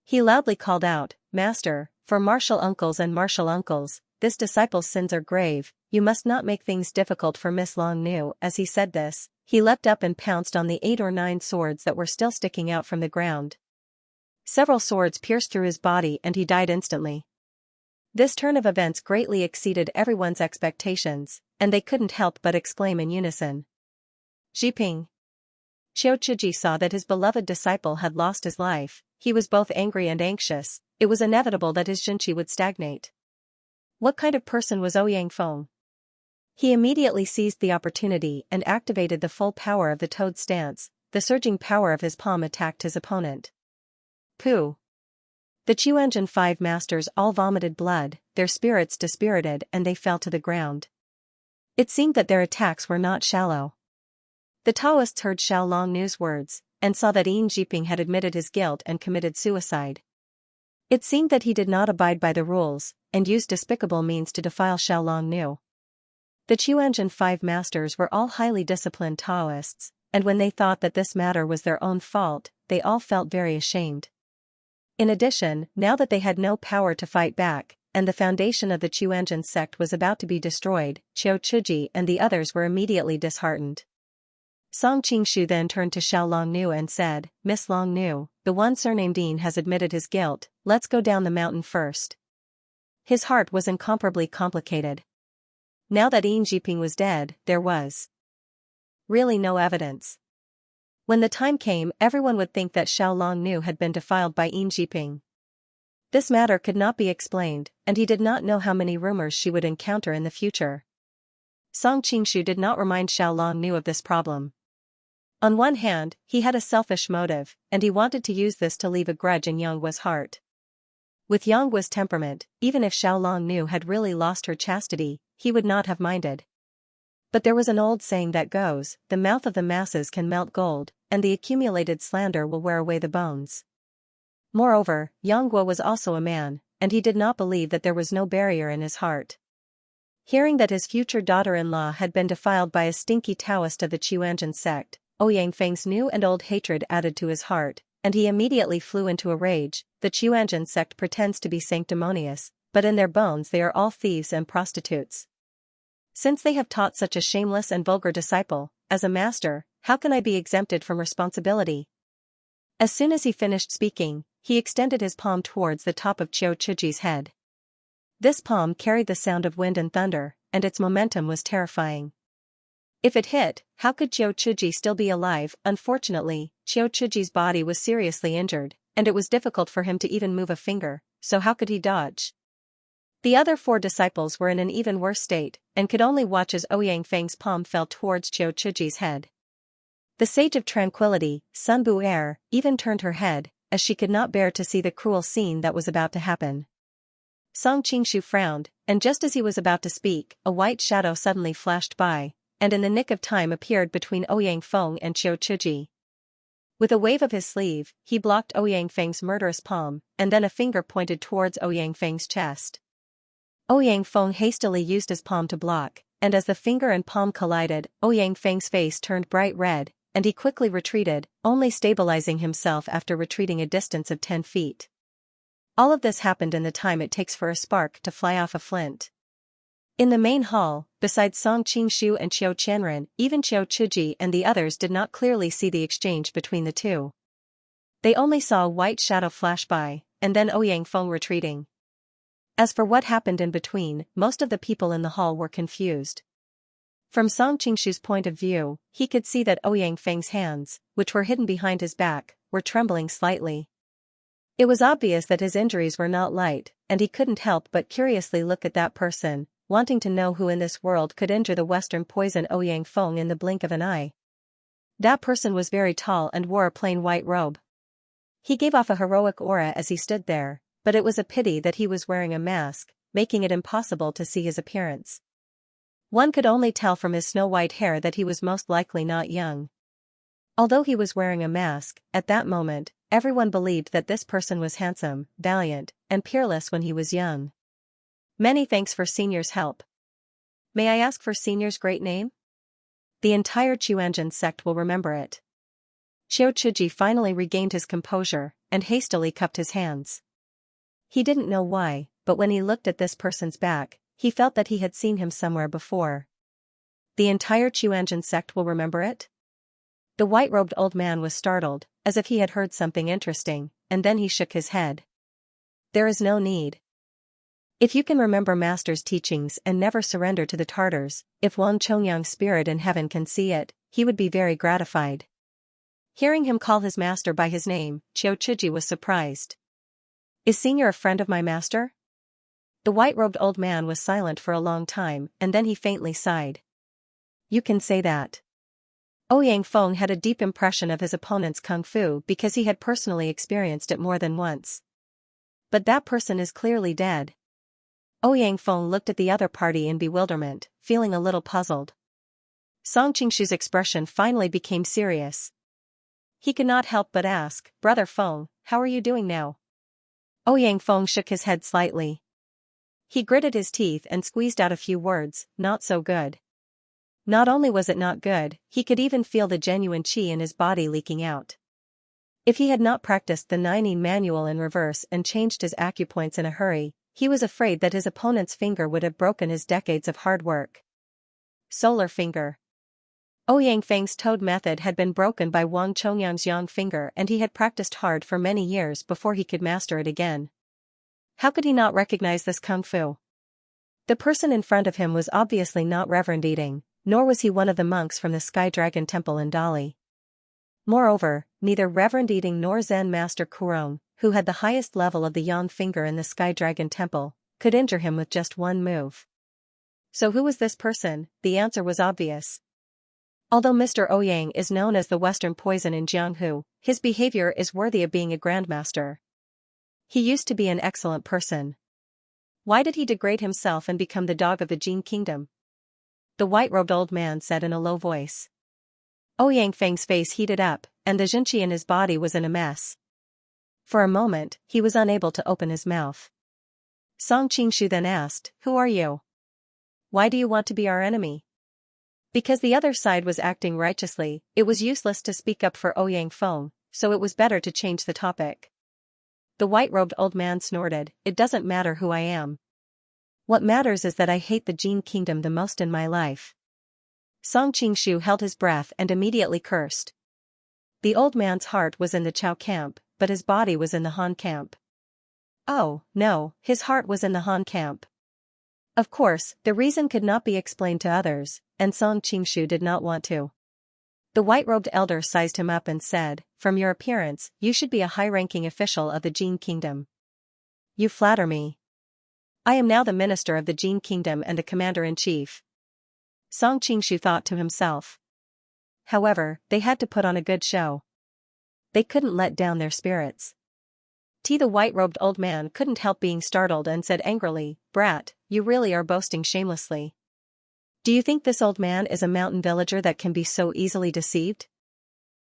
He loudly called out, "Master, for martial uncles and martial uncles, this disciple's sins are grave, you must not make things difficult for Miss Long Nu." As he said this, he leapt up and pounced on the 8 or 9 swords that were still sticking out from the ground. Several swords pierced through his body and he died instantly. This turn of events greatly exceeded everyone's expectations, and they couldn't help but exclaim in unison, "Jiping!" Xiao Chiji saw that his beloved disciple had lost his life. He was both angry and anxious. It was inevitable that his Xinqi would stagnate. What kind of person was Ouyang Feng? He immediately seized the opportunity and activated the full power of the toad stance. The surging power of his palm attacked his opponent. Pooh! The Qiuanzhen 5 masters all vomited blood, their spirits dispirited, and they fell to the ground. It seemed that their attacks were not shallow. The Taoists heard Xiao Long Nu's words, and saw that Yin Jiping had admitted his guilt and committed suicide. It seemed that he did not abide by the rules, and used despicable means to defile Xiao Long Nu. The Qiuanzhen 5 masters were all highly disciplined Taoists, and when they thought that this matter was their own fault, they all felt very ashamed. In addition, now that they had no power to fight back, and the foundation of the Qiuanzhen sect was about to be destroyed, Qiao Chiji and the others were immediately disheartened. Song Qingshu then turned to Xiao Long Nu and said, "Miss Long Nu, the one surnamed Yin has admitted his guilt, let's go down the mountain first." His heart was incomparably complicated. Now that Yin Jiping was dead, there was really no evidence. When the time came, everyone would think that Xiao Long Nu had been defiled by Yin Jiping. This matter could not be explained, and he did not know how many rumors she would encounter in the future. Song Qingshu did not remind Xiao Long Nu of this problem. On one hand, he had a selfish motive, and he wanted to use this to leave a grudge in Yanghua's heart. With Yanghua's temperament, even if Xiao Long Nu had really lost her chastity, he would not have minded. But there was an old saying that goes, "The mouth of the masses can melt gold, and the accumulated slander will wear away the bones." Moreover, Yanghua was also a man, and he did not believe that there was no barrier in his heart. Hearing that his future daughter-in-law had been defiled by a stinky Taoist of the Qiuanzhen sect, Ouyang Feng's new and old hatred added to his heart, and he immediately flew into a rage. The Qiuanzhen sect pretends to be sanctimonious, but in their bones they are all thieves and prostitutes. Since they have taught such a shameless and vulgar disciple, as a master, how can I be exempted from responsibility? As soon as he finished speaking, he extended his palm towards the top of Qiao Chiji's head. This palm carried the sound of wind and thunder, and its momentum was terrifying. If it hit, how could Qiao Chiji still be alive? Unfortunately, Qiao Chiji's body was seriously injured, and it was difficult for him to even move a finger, so how could he dodge? The other 4 disciples were in an even worse state, and could only watch as Ouyang Feng's palm fell towards Qiao Chiji's head. The Sage of Tranquility, Sun Bu-er, even turned her head, as she could not bear to see the cruel scene that was about to happen. Song Qingshu frowned, and just as he was about to speak, a white shadow suddenly flashed by, and in the nick of time appeared between Ouyang Feng and Qiao Chiji. With a wave of his sleeve, he blocked Ouyang Feng's murderous palm, and then a finger pointed towards Ouyang Feng's chest. Ouyang Feng hastily used his palm to block, and as the finger and palm collided, Ouyang Feng's face turned bright red, and he quickly retreated, only stabilizing himself after retreating a distance of 10 feet. All of this happened in the time it takes for a spark to fly off a flint. In the main hall, besides Song Qingshu and Qiao Qianren, even Qiao Chiji and the others did not clearly see the exchange between the two. They only saw a white shadow flash by, and then Ouyang Feng retreating. As for what happened in between, most of the people in the hall were confused. From Song Qingshu's point of view, he could see that Ouyang Feng's hands, which were hidden behind his back, were trembling slightly. It was obvious that his injuries were not light, and he couldn't help but curiously look at that person, wanting to know who in this world could injure the Western poison Ouyang Feng in the blink of an eye. That person was very tall and wore a plain white robe. He gave off a heroic aura as he stood there, but it was a pity that he was wearing a mask, making it impossible to see his appearance. One could only tell from his snow-white hair that he was most likely not young. Although he was wearing a mask, at that moment, everyone believed that this person was handsome, valiant, and peerless when he was young. Many thanks for Senior's help. May I ask for Senior's great name? The entire Xianxia sect will remember it. Xiao Chiji finally regained his composure, and hastily cupped his hands. He didn't know why, but when he looked at this person's back, he felt that he had seen him somewhere before. The entire Xianxia sect will remember it? The white-robed old man was startled, as if he had heard something interesting, and then he shook his head. There is no need. If you can remember Master's teachings and never surrender to the Tartars, if Wang Chongyang's spirit in heaven can see it, he would be very gratified. Hearing him call his master by his name, Xiao Chiji was surprised. Is Senior a friend of my master? The white-robed old man was silent for a long time, and then he faintly sighed. You can say that. Ouyang Feng had a deep impression of his opponent's kung fu because he had personally experienced it more than once. But that person is clearly dead. Ouyang Feng looked at the other party in bewilderment, feeling a little puzzled. Song Qingshu's expression finally became serious. He could not help but ask, Brother Feng, how are you doing now? Ouyang Feng shook his head slightly. He gritted his teeth and squeezed out a few words, not so good. Not only was it not good, he could even feel the genuine qi in his body leaking out. If he had not practiced the Nining manual in reverse and changed his acupoints in a hurry, he was afraid that his opponent's finger would have broken his decades of hard work. Solar finger. Ouyang Feng's toad method had been broken by Wang Chongyang's yang finger, and he had practiced hard for many years before he could master it again. How could he not recognize this kung fu? The person in front of him was obviously not Reverend Eating, nor was he one of the monks from the Sky Dragon Temple in Dali. Moreover, neither Reverend Eating nor Zen Master Kurong, who had the highest level of the yang finger in the Sky Dragon Temple, could injure him with just one move. So who was this person? The answer was obvious. Although Mr. Ouyang is known as the Western Poison in Jianghu, his behavior is worthy of being a grandmaster. He used to be an excellent person. Why did he degrade himself and become the dog of the Jin Kingdom? The white-robed old man said in a low voice. Ouyang Feng's face heated up, and the jinqi in his body was in a mess. For a moment, he was unable to open his mouth. Song Qingshu then asked, Who are you? Why do you want to be our enemy? Because the other side was acting righteously, it was useless to speak up for Ouyang Feng, so it was better to change the topic. The white-robed old man snorted, It doesn't matter who I am. What matters is that I hate the Jin Kingdom the most in my life. Song Qingshu held his breath and immediately cursed. The old man's heart was in the Chao camp, but his body was in the Han camp. Oh, no, his heart was in the Han camp. Of course, the reason could not be explained to others, and Song Qingshu did not want to. The white-robed elder sized him up and said, From your appearance, you should be a high-ranking official of the Jin Kingdom. You flatter me. I am now the minister of the Jin Kingdom and the commander-in-chief. Song Qingshu thought to himself. However, they had to put on a good show. They couldn't let down their spirits. The white-robed old man couldn't help being startled and said angrily, Brat, you really are boasting shamelessly. Do you think this old man is a mountain villager that can be so easily deceived?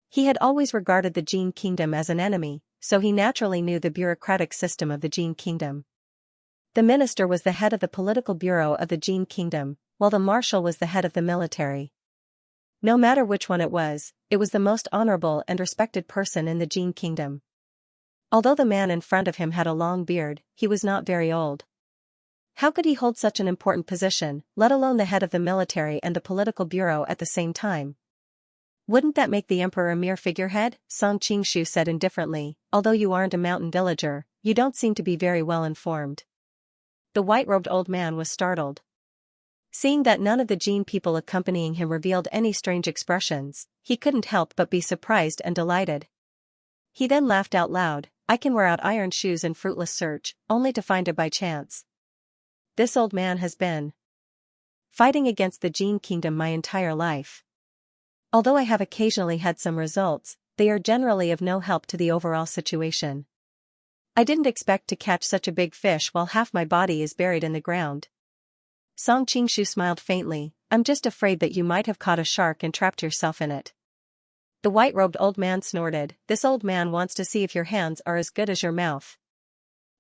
He had always regarded the Jin Kingdom as an enemy, so he naturally knew the bureaucratic system of the Jin Kingdom. The minister was the head of the political bureau of the Jin Kingdom, while the marshal was the head of the military. No matter which one it was the most honorable and respected person in the Jin Kingdom. Although the man in front of him had a long beard, he was not very old. How could he hold such an important position, let alone the head of the military and the political bureau at the same time? Wouldn't that make the emperor a mere figurehead? Song Qingshu said indifferently, Although you aren't a mountain villager, you don't seem to be very well informed. The white-robed old man was startled. Seeing that none of the Jin people accompanying him revealed any strange expressions, he couldn't help but be surprised and delighted. He then laughed out loud, I can wear out iron shoes in fruitless search, only to find it by chance. This old man has been fighting against the Jin Kingdom my entire life. Although I have occasionally had some results, they are generally of no help to the overall situation. I didn't expect to catch such a big fish while half my body is buried in the ground. Song Qingshu smiled faintly, I'm just afraid that you might have caught a shark and trapped yourself in it. The white-robed old man snorted, This old man wants to see if your hands are as good as your mouth.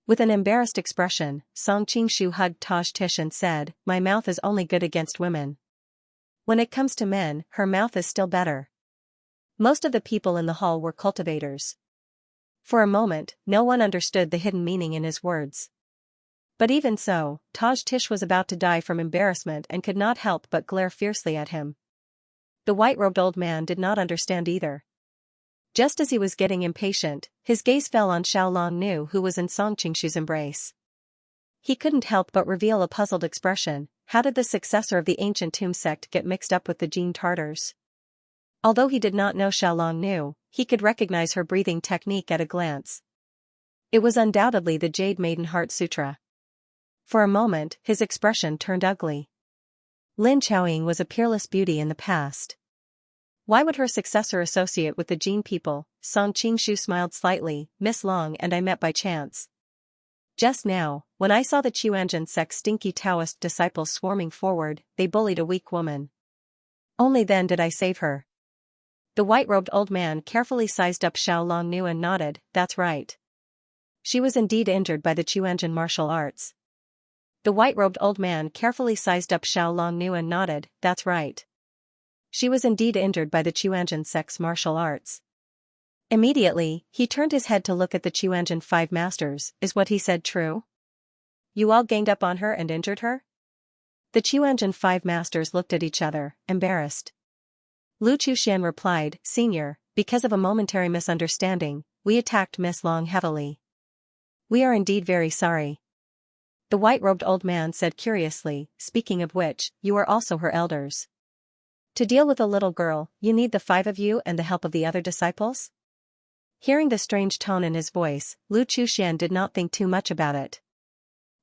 With an embarrassed expression, Song Qingshu hugged Taj Tish and said, My mouth is only good against women. When it comes to men, her mouth is still better. Most of the people in the hall were cultivators. For a moment, no one understood the hidden meaning in his words. But even so, Taj Tish was about to die from embarrassment and could not help but glare fiercely at him. The white-robed old man did not understand either. Just as he was getting impatient, his gaze fell on Xiao Longnu, who was in Song Qingshu's embrace. He couldn't help but reveal a puzzled expression. How did the successor of the ancient tomb sect get mixed up with the Jin Tartars? Although he did not know Xiao Longnu, he could recognize her breathing technique at a glance. It was undoubtedly the Jade Maiden Heart Sutra. For a moment, his expression turned ugly. Lin Chaoying was a peerless beauty in the past. Why would her successor associate with the Jin people? Song Qingshu smiled slightly. Miss Long and I met by chance. Just now, when I saw the Qianzhen sect's stinky Taoist disciples swarming forward, they bullied a weak woman. Only then did I save her. The white-robed old man carefully sized up Xiao Longnu and nodded. That's right. She was indeed injured by the Qianzhen martial arts. The white-robed old man carefully sized up Xiao Longnu and nodded. That's right. She was indeed injured by the Qianzhen sect's martial arts. Immediately, he turned his head to look at the Qianzhen 5 masters. Is what he said true? You all ganged up on her and injured her? The Qianzhen 5 masters looked at each other, embarrassed. Lu Chuxian replied, Senior, because of a momentary misunderstanding, we attacked Miss Long heavily. We are indeed very sorry. The white-robed old man said curiously, speaking of which, you are also her elders. To deal with a little girl, you need the 5 of you and the help of the other disciples? Hearing the strange tone in his voice, Lu Chuxian did not think too much about it.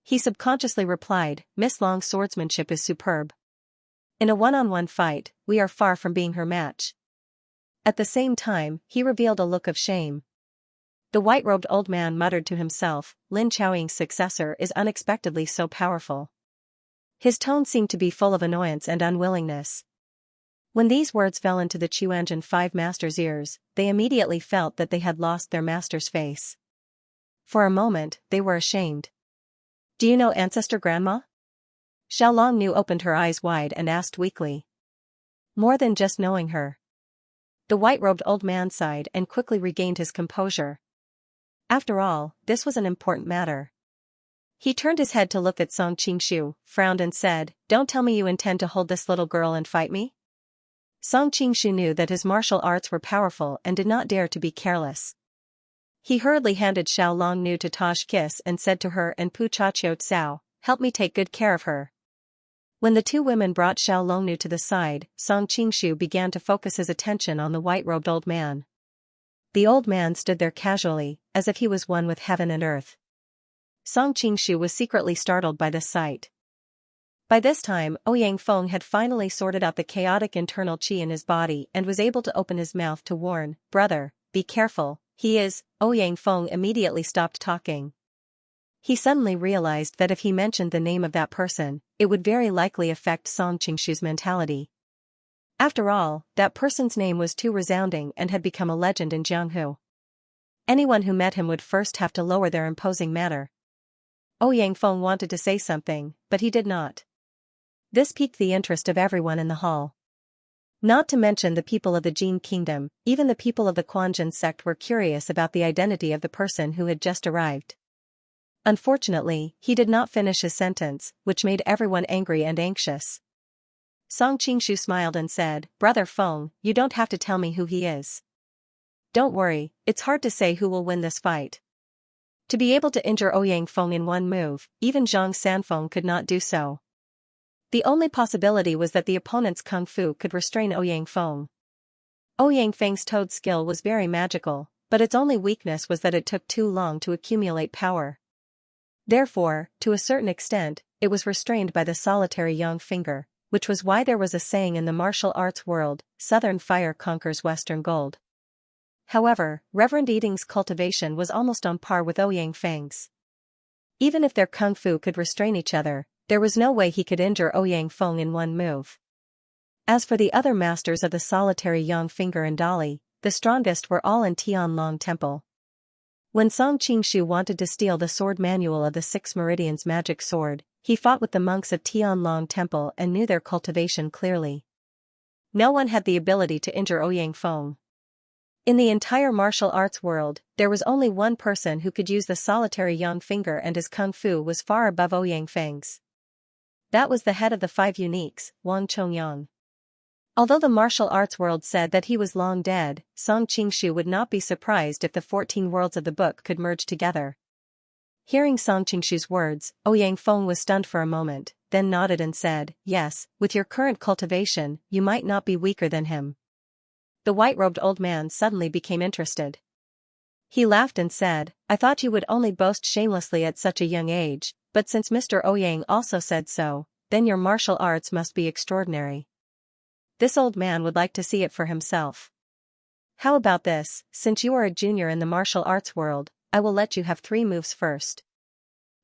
He subconsciously replied, Miss Long's swordsmanship is superb. In a one-on-one fight, we are far from being her match. At the same time, he revealed a look of shame. The white-robed old man muttered to himself, Lin Chaoying's successor is unexpectedly so powerful. His tone seemed to be full of annoyance and unwillingness. When these words fell into the Qianzhen 5 masters' ears, they immediately felt that they had lost their master's face. For a moment, they were ashamed. Do you know Ancestor Grandma? Xiao Longnu opened her eyes wide and asked weakly. More than just knowing her. The white-robed old man sighed and quickly regained his composure. After all, this was an important matter. He turned his head to look at Song Qingshu, frowned and said, Don't tell me you intend to hold this little girl and fight me? Song Qingshu knew that his martial arts were powerful and did not dare to be careless. He hurriedly handed Xiao Longnu to Taj Kiss and said to her and Pu Chachio Tsao, help me take good care of her. When the two women brought Xiao Longnu to the side, Song Qingshu began to focus his attention on the white-robed old man. The old man stood there casually, as if he was one with heaven and earth. Song Qingshu was secretly startled by this sight. By this time, Ouyang Feng had finally sorted out the chaotic internal qi in his body and was able to open his mouth to warn, Brother, be careful, he is. Ouyang Feng immediately stopped talking. He suddenly realized that if he mentioned the name of that person, it would very likely affect Song Qingshu's mentality. After all, that person's name was too resounding and had become a legend in Jianghu. Anyone who met him would first have to lower their imposing manner. Ouyang Feng wanted to say something, but he did not. This piqued the interest of everyone in the hall. Not to mention the people of the Jin kingdom, even the people of the Quanjin sect were curious about the identity of the person who had just arrived. Unfortunately, he did not finish his sentence, which made everyone angry and anxious. Song Qingshu smiled and said, Brother Feng, you don't have to tell me who he is. Don't worry, it's hard to say who will win this fight. To be able to injure Ouyang Feng in one move, even Zhang Sanfeng could not do so. The only possibility was that the opponent's kung fu could restrain Ouyang Feng. Ouyang Feng's toad skill was very magical, but its only weakness was that it took too long to accumulate power. Therefore, to a certain extent, it was restrained by the solitary young finger, which was why there was a saying in the martial arts world, Southern fire conquers Western gold. However, Reverend Yiding's cultivation was almost on par with Ouyang Feng's. Even if their kung fu could restrain each other, there was no way he could injure Ouyang Feng in one move. As for the other masters of the solitary young finger and Dali, the strongest were all in Tianlong Temple. When Song Qingshu wanted to steal the sword manual of the Six Meridians magic sword, he fought with the monks of Tianlong Temple and knew their cultivation clearly. No one had the ability to injure Ouyang Feng. In the entire martial arts world, there was only one person who could use the solitary yang finger, and his kung fu was far above Ouyang Feng's. That was the head of the 5 uniques, Wang Chongyang. Although the martial arts world said that he was long dead, Song Qingshu would not be surprised if the 14 worlds of the book could merge together. Hearing Song Qingshu's words, Ouyang Feng was stunned for a moment, then nodded and said, "Yes, with your current cultivation, you might not be weaker than him." The white-robed old man suddenly became interested. He laughed and said, "I thought you would only boast shamelessly at such a young age, but since Mr. Ouyang also said so, then your martial arts must be extraordinary. This old man would like to see it for himself. How about this, since you are a junior in the martial arts world, I will let you have 3 moves first."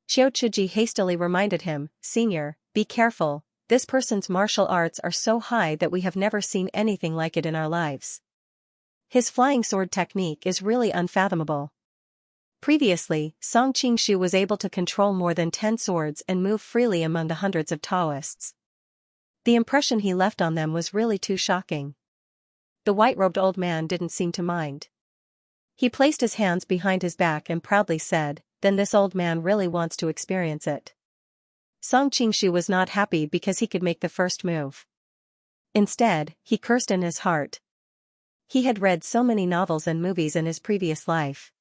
Qiu Chuji hastily reminded him, "Senior, be careful, this person's martial arts are so high that we have never seen anything like it in our lives. His flying sword technique is really unfathomable." Previously, Song Qingshu was able to control more than 10 swords and move freely among the hundreds of Taoists. The impression he left on them was really too shocking. The white-robed old man didn't seem to mind. He placed his hands behind his back and proudly said, "Then this old man really wants to experience it." Song Qingshu was not happy because he could make the first move. Instead, he cursed in his heart. He had read so many novels and movies in his previous life.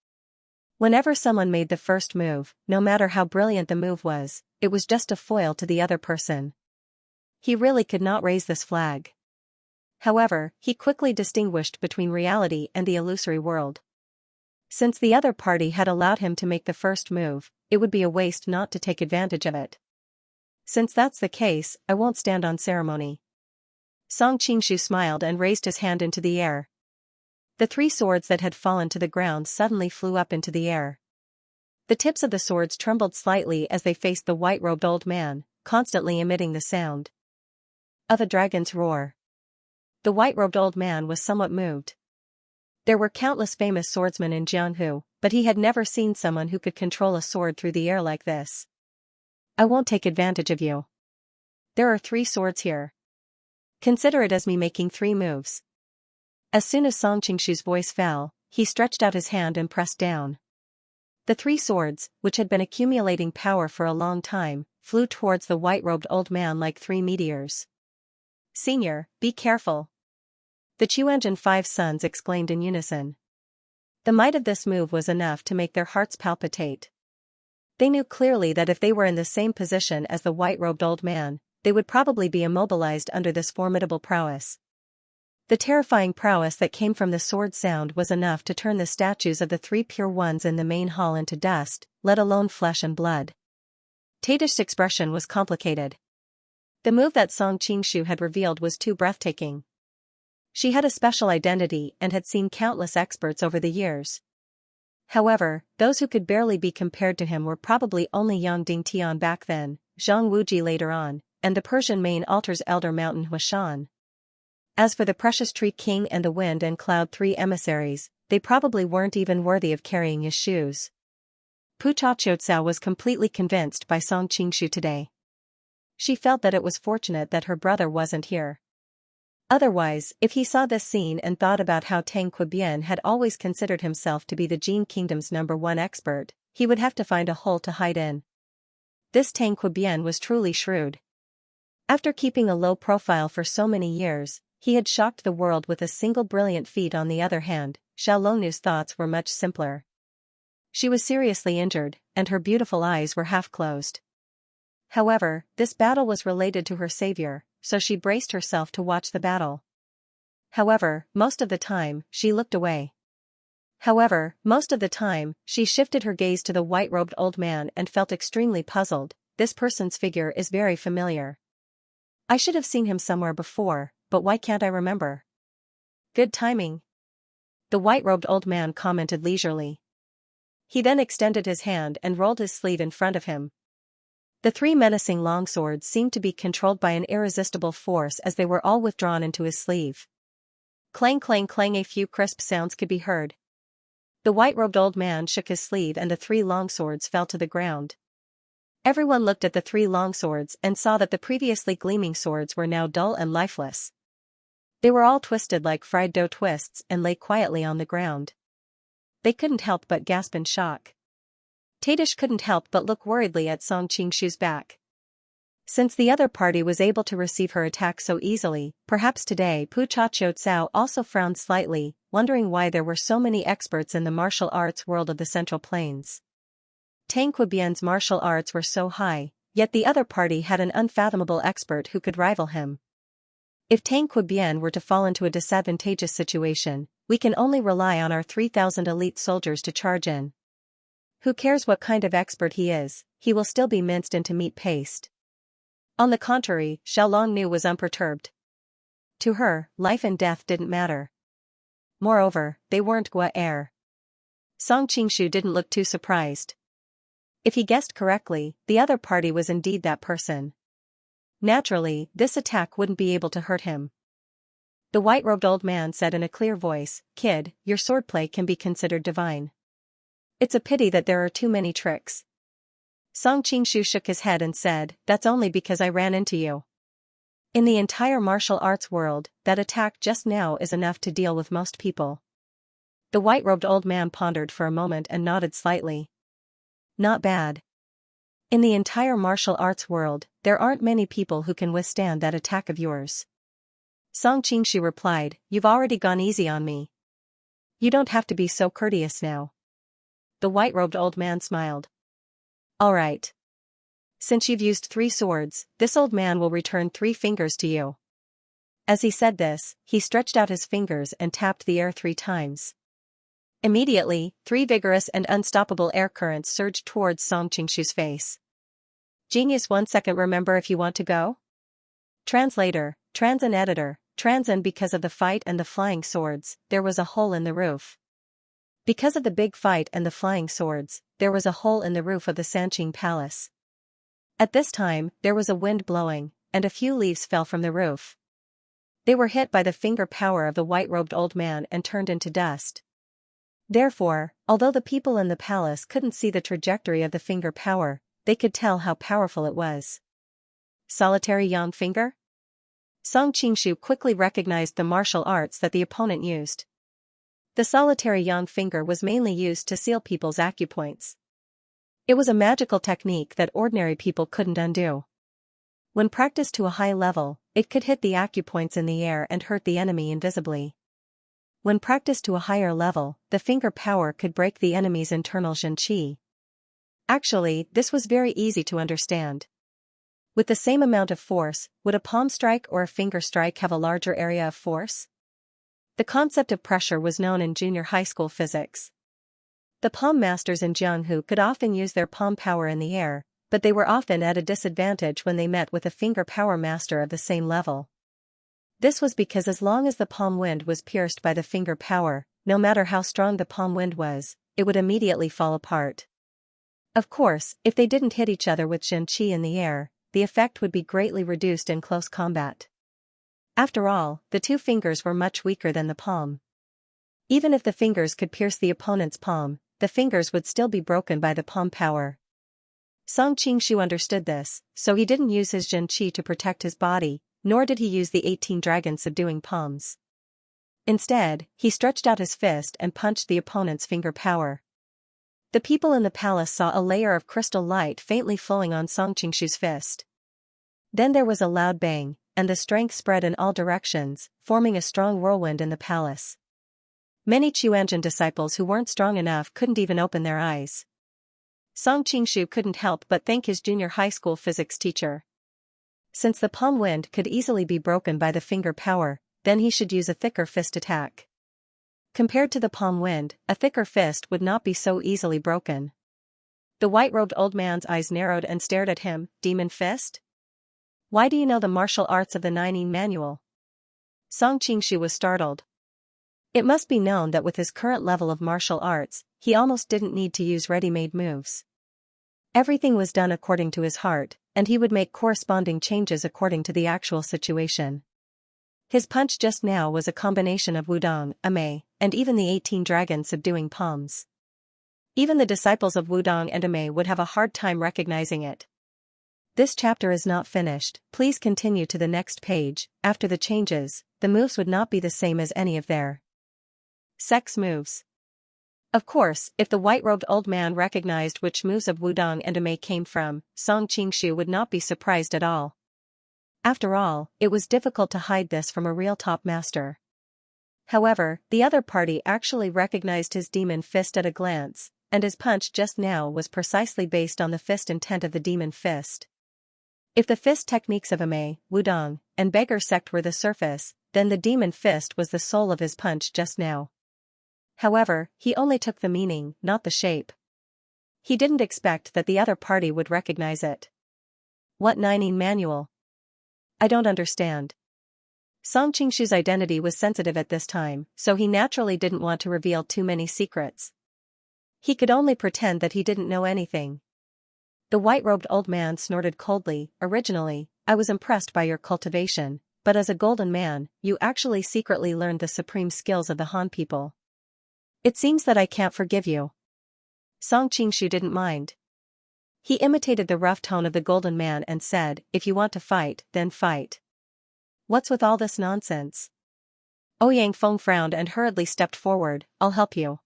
Whenever someone made the first move, no matter how brilliant the move was, it was just a foil to the other person. He really could not raise this flag. However, he quickly distinguished between reality and the illusory world. Since the other party had allowed him to make the first move, it would be a waste not to take advantage of it. "Since that's the case, I won't stand on ceremony." Song Qingshu smiled and raised his hand into the air. The 3 swords that had fallen to the ground suddenly flew up into the air. The tips of the swords trembled slightly as they faced the white-robed old man, constantly emitting the sound of a dragon's roar. The white-robed old man was somewhat moved. There were countless famous swordsmen in Jianghu, but he had never seen someone who could control a sword through the air like this. "I won't take advantage of you. There are 3 swords here. Consider it as me making 3 moves." As soon as Song Qingshu's voice fell, he stretched out his hand and pressed down. The 3 swords, which had been accumulating power for a long time, flew towards the white-robed old man like 3 meteors. "Senior, be careful!" The Chuanjin 5 sons exclaimed in unison. The might of this move was enough to make their hearts palpitate. They knew clearly that if they were in the same position as the white-robed old man, they would probably be immobilized under this formidable prowess. The terrifying prowess that came from the sword sound was enough to turn the statues of the 3 pure ones in the main hall into dust, let alone flesh and blood. Taitish's expression was complicated. The move that Song Qingshu had revealed was too breathtaking. She had a special identity and had seen countless experts over the years. However, those who could barely be compared to him were probably only Yang Dingtian back then, Zhang Wuji later on, and the Persian main altar's elder Mountain Huashan. As for the Precious Tree King and the Wind and Cloud 3 emissaries, they probably weren't even worthy of carrying his shoes. Pucha Qiutsao was completely convinced by Song Qingshu today. She felt that it was fortunate that her brother wasn't here. Otherwise, if he saw this scene and thought about how Tang Qibian had always considered himself to be the Jin Kingdom's #1 expert, he would have to find a hole to hide in. This Tang Qibian was truly shrewd. After keeping a low profile for so many years, he had shocked the world with a single brilliant feat. On the other hand, Xiaolongnu's thoughts were much simpler. She was seriously injured, and her beautiful eyes were half closed. However, this battle was related to her savior, so she braced herself to watch the battle. However, most of the time, she shifted her gaze to the white-robed old man and felt extremely puzzled. This person's figure is very familiar. I should have seen him somewhere before, but why can't I remember? Good timing. The white-robed old man commented leisurely. He then extended his hand and rolled his sleeve in front of him. The 3 menacing longswords seemed to be controlled by an irresistible force as they were all withdrawn into his sleeve. Clang clang clang, a few crisp sounds could be heard. The white-robed old man shook his sleeve and the 3 longswords fell to the ground. Everyone looked at the 3 longswords and saw that the previously gleaming swords were now dull and lifeless. They were all twisted like fried dough twists and lay quietly on the ground. They couldn't help but gasp in shock. Tadish couldn't help but look worriedly at Song Qingshu's back. Since the other party was able to receive her attack so easily, perhaps today Pu Cha Chou Cao also frowned slightly, wondering why there were so many experts in the martial arts world of the Central Plains. Tang Quebian's martial arts were so high, yet the other party had an unfathomable expert who could rival him. If Tang Quebian were to fall into a disadvantageous situation, we can only rely on our 3,000 elite soldiers to charge in. Who cares what kind of expert he is, he will still be minced into meat paste. On the contrary, Xiaolong Nu was unperturbed. To her, life and death didn't matter. Moreover, they weren't Gua heir. Song Qingshu didn't look too surprised. If he guessed correctly, the other party was indeed that person. Naturally, this attack wouldn't be able to hurt him. The white-robed old man said in a clear voice, "Kid, your swordplay can be considered divine. It's a pity that there are too many tricks." Song Qingshu shook his head and said, "That's only because I ran into you. In the entire martial arts world, that attack just now is enough to deal with most people." The white-robed old man pondered for a moment and nodded slightly. "Not bad. In the entire martial arts world, there aren't many people who can withstand that attack of yours." Song Qingshu replied, "You've already gone easy on me. You don't have to be so courteous now." The white-robed old man smiled. "All right. Since you've used 3 swords, this old man will return 3 fingers to you." As he said this, he stretched out his fingers and tapped the air 3 times. Immediately, 3 vigorous and unstoppable air currents surged towards Song Qingshu's face. Genius 1 second. Remember if you want to go? Translator, Transin editor, Transin. Because of the fight and the flying swords, there was a hole in the roof. Because of the big fight and the flying swords, there was a hole in the roof of the Sanqing Palace. At this time, there was a wind blowing, and a few leaves fell from the roof. They were hit by the finger power of the white-robed old man and turned into dust. Therefore, although the people in the palace couldn't see the trajectory of the finger power, they could tell how powerful it was. Solitary yang finger? Song Qingshu quickly recognized the martial arts that the opponent used. The solitary yang finger was mainly used to seal people's acupoints. It was a magical technique that ordinary people couldn't undo. When practiced to a high level, it could hit the acupoints in the air and hurt the enemy invisibly. When practiced to a higher level, the finger power could break the enemy's internal zhen qi. Actually, this was very easy to understand. With the same amount of force, would a palm strike or a finger strike have a larger area of force? The concept of pressure was known in junior high school physics. The palm masters in Jianghu could often use their palm power in the air, but they were often at a disadvantage when they met with a finger power master of the same level. This was because as long as the palm wind was pierced by the finger power, no matter how strong the palm wind was, it would immediately fall apart. Of course, if they didn't hit each other with zhen qi in the air, the effect would be greatly reduced in close combat. After all, the 2 fingers were much weaker than the palm. Even if the fingers could pierce the opponent's palm, the fingers would still be broken by the palm power. Song Qingshu understood this, so he didn't use his zhen qi to protect his body, nor did he use the 18 dragons subduing palms. Instead, he stretched out his fist and punched the opponent's finger power. The people in the palace saw a layer of crystal light faintly flowing on Song Qingshu's fist. Then there was a loud bang, and the strength spread in all directions, forming a strong whirlwind in the palace. Many Chuanjin disciples who weren't strong enough couldn't even open their eyes. Song Qingshu couldn't help but thank his junior high school physics teacher. Since the palm wind could easily be broken by the finger power, then he should use a thicker fist attack. Compared to the palm wind, a thicker fist would not be so easily broken. The white-robed old man's eyes narrowed and stared at him. Demon fist? Why do you know the martial arts of the Nining manual? Song Qingshu was startled. It must be known that with his current level of martial arts, he almost didn't need to use ready-made moves. Everything was done according to his heart, and he would make corresponding changes according to the actual situation. His punch just now was a combination of Wudong, Amei, and even the 18 dragons subduing palms. Even the disciples of Wudong and Amei would have a hard time recognizing it. This chapter is not finished, please continue to the next page. After the changes, the moves would not be the same as any of their sex moves. Of course, if the white-robed old man recognized which moves of Wudong and Amei came from, Song Qingshu would not be surprised at all. After all, it was difficult to hide this from a real top master. However, the other party actually recognized his demon fist at a glance, and his punch just now was precisely based on the fist intent of the demon fist. If the fist techniques of Amei, Wudong, and Beggar sect were the surface, then the demon fist was the soul of his punch just now. However, he only took the meaning, not the shape. He didn't expect that the other party would recognize it. What Nining manual? I don't understand. Song Qingshu's identity was sensitive at this time, so he naturally didn't want to reveal too many secrets. He could only pretend that he didn't know anything. The white-robed old man snorted coldly. Originally, I was impressed by your cultivation, but as a golden man, you actually secretly learned the supreme skills of the Han people. It seems that I can't forgive you. Song Qingshu didn't mind. He imitated the rough tone of the golden man and said, if you want to fight, then fight. What's with all this nonsense? Ouyang Feng frowned and hurriedly stepped forward. I'll help you.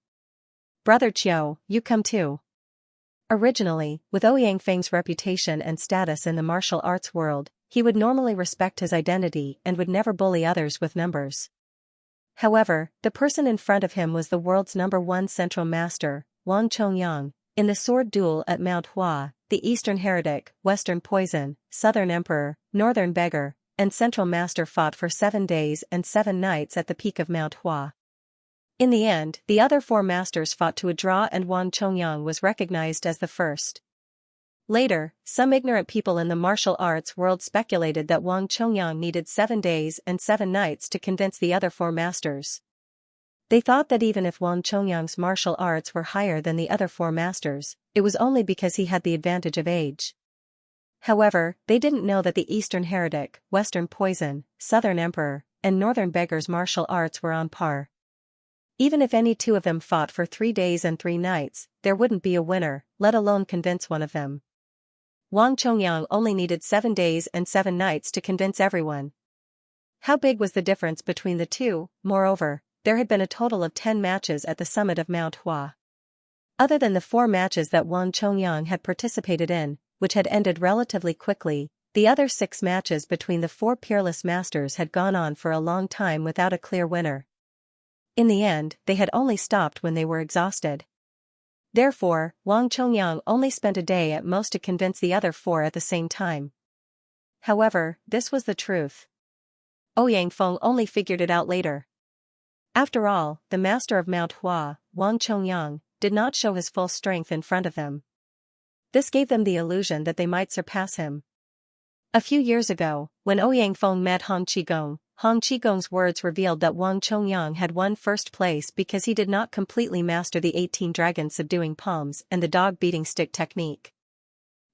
Brother Qiu, you come too. Originally, with Ouyang Feng's reputation and status in the martial arts world, he would normally respect his identity and would never bully others with numbers. However, the person in front of him was the world's #1 central master, Wang Chongyang. In the sword duel at Mount Hua, the Eastern Heretic, Western Poison, Southern Emperor, Northern Beggar, and Central Master fought for 7 days and 7 nights at the peak of Mount Hua. In the end, the other 4 masters fought to a draw and Wang Chongyang was recognized as the first. Later, some ignorant people in the martial arts world speculated that Wang Chongyang needed 7 days and 7 nights to convince the other 4 masters. They thought that even if Wang Chongyang's martial arts were higher than the other 4 masters, it was only because he had the advantage of age. However, they didn't know that the Eastern Heretic, Western Poison, Southern Emperor, and Northern Beggar's martial arts were on par. Even if any 2 of them fought for 3 days and 3 nights, there wouldn't be a winner, let alone convince one of them. Wang Chongyang only needed 7 days and 7 nights to convince everyone. How big was the difference between the two? Moreover, there had been a total of 10 matches at the summit of Mount Hua. Other than the 4 matches that Wang Chongyang had participated in, which had ended relatively quickly, the other 6 matches between the 4 peerless masters had gone on for a long time without a clear winner. In the end, they had only stopped when they were exhausted. Therefore, Wang Chongyang only spent a day at most to convince the other 4 at the same time. However, this was the truth. Ouyang Feng only figured it out later. After all, the master of Mount Hua, Wang Chongyang, did not show his full strength in front of them. This gave them the illusion that they might surpass him. A few years ago, when Ouyang Feng met Han Qigong's words revealed that Wang Chongyang had won first place because he did not completely master the 18 dragon subduing palms and the dog beating stick technique.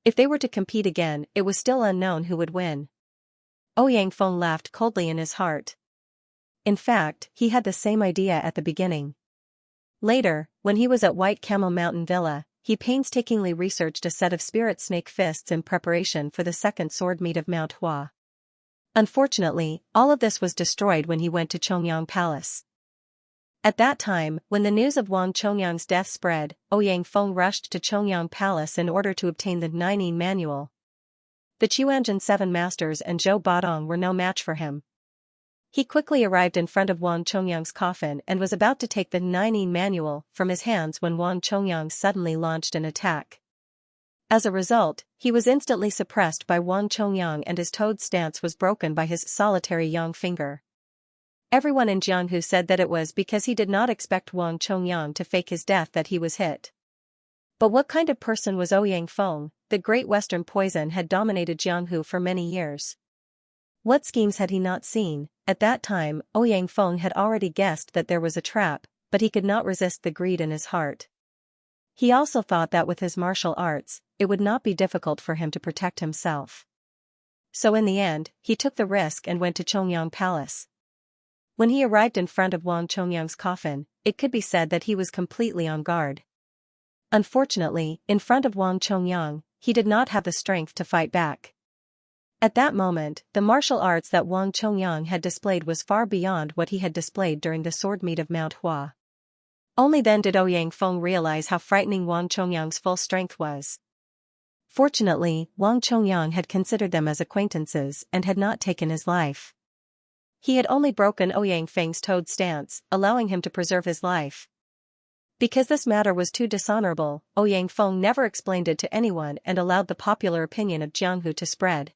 If they were to compete again, it was still unknown who would win. Ouyang Feng laughed coldly in his heart. In fact, he had the same idea at the beginning. Later, when he was at White Camel Mountain Villa, he painstakingly researched a set of spirit snake fists in preparation for the second sword meet of Mount Hua. Unfortunately, all of this was destroyed when he went to Chongyang Palace. At that time, when the news of Wang Chongyang's death spread, Ouyang Feng rushed to Chongyang Palace in order to obtain the Nining manual. The Chuanjin 7 masters and Zhou Badong were no match for him. He quickly arrived in front of Wang Chongyang's coffin and was about to take the Nining manual from his hands when Wang Chongyang suddenly launched an attack. As a result, he was instantly suppressed by Wang Chongyang and his toad stance was broken by his solitary yang finger. Everyone in Jianghu said that it was because he did not expect Wang Chongyang to fake his death that he was hit. But what kind of person was Ouyang Feng? The great Western Poison had dominated Jianghu for many years. What schemes had he not seen? At that time, Ouyang Feng had already guessed that there was a trap, but he could not resist the greed in his heart. He also thought that with his martial arts, it would not be difficult for him to protect himself. So in the end, he took the risk and went to Chongyang Palace. When he arrived in front of Wang Chongyang's coffin, it could be said that he was completely on guard. Unfortunately, in front of Wang Chongyang, he did not have the strength to fight back. At that moment, the martial arts that Wang Chongyang had displayed was far beyond what he had displayed during the sword meet of Mount Hua. Only then did Ouyang Feng realize how frightening Wang Chongyang's full strength was. Fortunately, Wang Chongyang had considered them as acquaintances and had not taken his life. He had only broken Ouyang Feng's toad stance, allowing him to preserve his life. Because this matter was too dishonorable, Ouyang Feng never explained it to anyone and allowed the popular opinion of Jianghu to spread.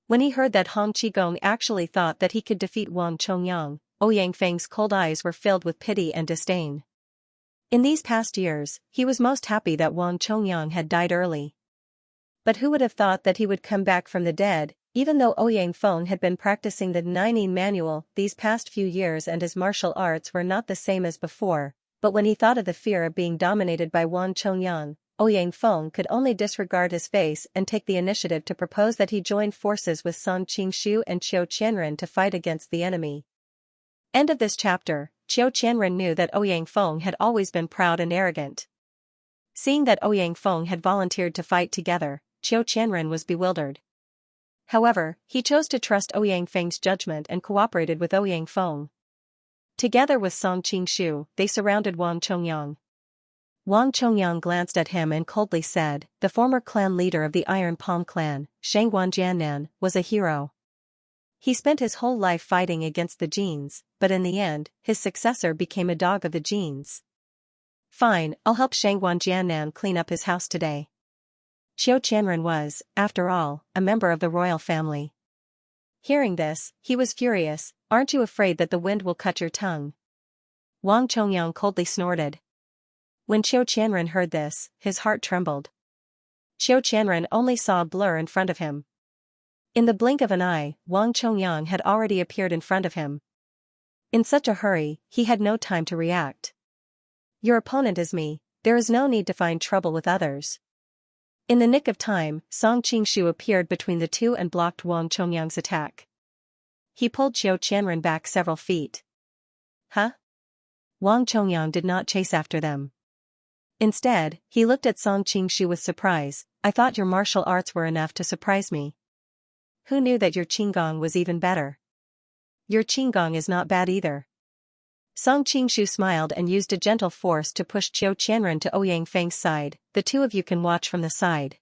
When he heard that Han Qigong actually thought that he could defeat Wang Chongyang, Ouyang Feng's cold eyes were filled with pity and disdain. In these past years, he was most happy that Wang Chongyang had died early. But who would have thought that he would come back from the dead, even though Ouyang Feng had been practicing the Nine Manual these past few years and his martial arts were not the same as before, but when he thought of the fear of being dominated by Wang Chongyang, Ouyang Feng could only disregard his face and take the initiative to propose that he join forces with Song Qingshu and Qiu Qianren to fight against the enemy. End of this chapter. Qiu Qianren knew that Ouyang Feng had always been proud and arrogant. Seeing that Ouyang Feng had volunteered to fight together, Qiu Qianren was bewildered. However, he chose to trust Ouyang Feng's judgment and cooperated with Ouyang Feng. Together with Song Qingshu, they surrounded Wang Chongyang. Wang Chongyang glanced at him and coldly said, "The former clan leader of the Iron Palm clan, Shangguan Jiannan, was a hero. He spent his whole life fighting against the Genes, but in the end, his successor became a dog of the Genes. Fine, I'll help Shangguan Jiannan clean up his house today." Qiu Qianren was, after all, a member of the royal family. Hearing this, he was furious. "Aren't you afraid that the wind will cut your tongue?" Wang Chongyang coldly snorted. When Qiu Qianren heard this, his heart trembled. Qiu Qianren only saw a blur in front of him. In the blink of an eye, Wang Chongyang had already appeared in front of him. In such a hurry, he had no time to react. "Your opponent is me, there is no need to find trouble with others." In the nick of time, Song Qingshu appeared between the two and blocked Wang Chongyang's attack. He pulled Qiu Qianren back several feet. "Huh?" Wang Chongyang did not chase after them. Instead, he looked at Song Qingshu with surprise. "I thought your martial arts were enough to surprise me. Who knew that your Qinggong was even better?" "Your Qinggong is not bad either." Song Qingshu smiled and used a gentle force to push Qiu Qianren to Ouyang Feng's side. "The two of you can watch from the side.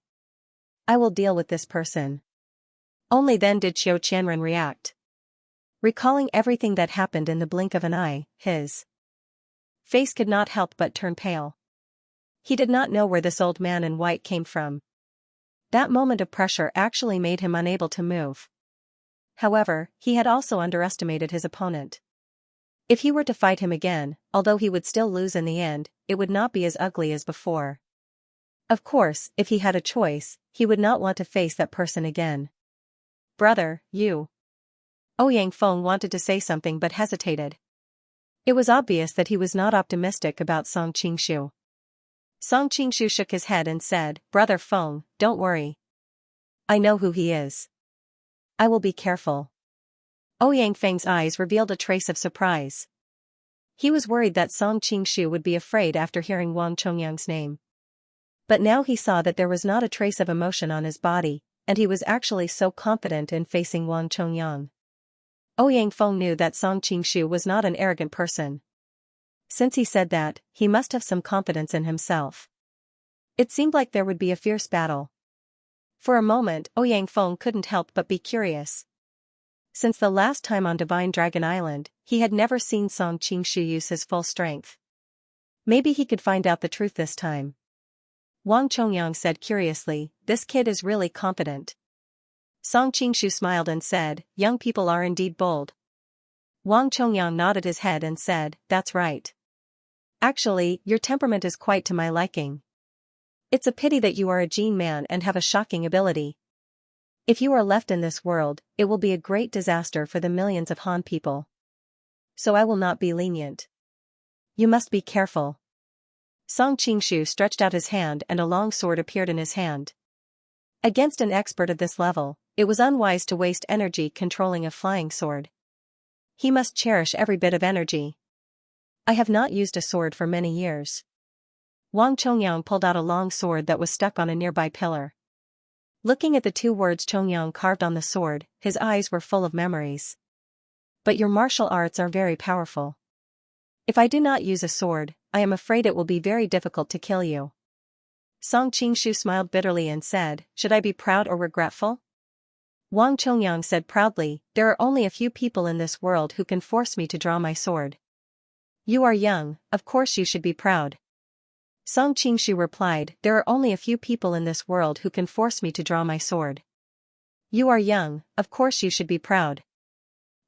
I will deal with this person." Only then did Qiu Qianren react. Recalling everything that happened in the blink of an eye, his face could not help but turn pale. He did not know where this old man in white came from. That moment of pressure actually made him unable to move. However, he had also underestimated his opponent. If he were to fight him again, although he would still lose in the end, it would not be as ugly as before. Of course, if he had a choice, he would not want to face that person again. "Brother, you..." Ouyang Feng wanted to say something but hesitated. It was obvious that he was not optimistic about Song Qingshu. Song Qingshu shook his head and said, "Brother Feng, don't worry. I know who he is. I will be careful." Ouyang Feng's eyes revealed a trace of surprise. He was worried that Song Qingshu would be afraid after hearing Wang Chongyang's name. But now he saw that there was not a trace of emotion on his body, and he was actually so confident in facing Wang Chongyang. Ouyang Feng knew that Song Qingshu was not an arrogant person. Since he said that, he must have some confidence in himself. It seemed like there would be a fierce battle. For a moment, Ouyang Feng couldn't help but be curious. Since the last time on Divine Dragon Island, he had never seen Song Qingshu use his full strength. Maybe he could find out the truth this time. Wang Chongyang said curiously, "This kid is really confident." Song Qingshu smiled and said, "Young people are indeed bold." Wang Chongyang nodded his head and said, "That's right. Actually, your temperament is quite to my liking. It's a pity that you are a Gene man and have a shocking ability. If you are left in this world, it will be a great disaster for the millions of Han people. So I will not be lenient. You must be careful." Song Qingshu stretched out his hand and a long sword appeared in his hand. Against an expert of this level, it was unwise to waste energy controlling a flying sword. He must cherish every bit of energy. "I have not used a sword for many years." Wang Chongyang pulled out a long sword that was stuck on a nearby pillar. Looking at the two words Chongyang carved on the sword, his eyes were full of memories. But your martial arts are very powerful. If I do not use a sword, I am afraid it will be very difficult to kill you. Song Qingshu smiled bitterly and said, should I be proud or regretful? Wang Chongyang said proudly, there are only a few people in this world who can force me to draw my sword. You are young, of course you should be proud. Song Qingshu replied, there are only a few people in this world who can force me to draw my sword. You are young, of course you should be proud.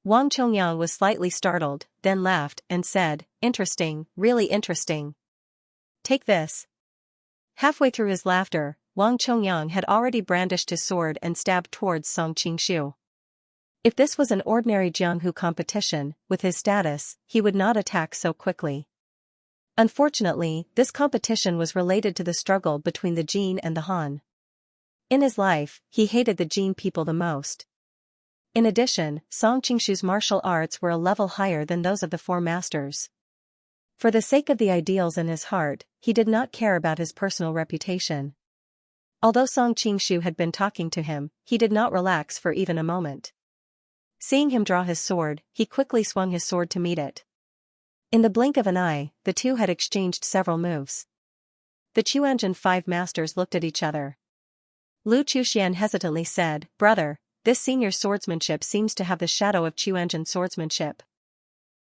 Wang Chongyang was slightly startled, then laughed and said, interesting, really interesting. Take this. Halfway through his laughter, Wang Chongyang had already brandished his sword and stabbed towards Song Qingshu. If this was an ordinary Jianghu competition, with his status, he would not attack so quickly. Unfortunately, this competition was related to the struggle between the Jin and the Han. In his life, he hated the Jin people the most. In addition, Song Qingshu's martial arts were a level higher than those of the four masters. For the sake of the ideals in his heart, he did not care about his personal reputation. Although Song Qingshu had been talking to him, he did not relax for even a moment. Seeing him draw his sword, he quickly swung his sword to meet it. In the blink of an eye, the two had exchanged several moves. The Chuanjin five masters looked at each other. Lu Chuxian hesitantly said, brother, this senior swordsmanship seems to have the shadow of Chuanjin swordsmanship.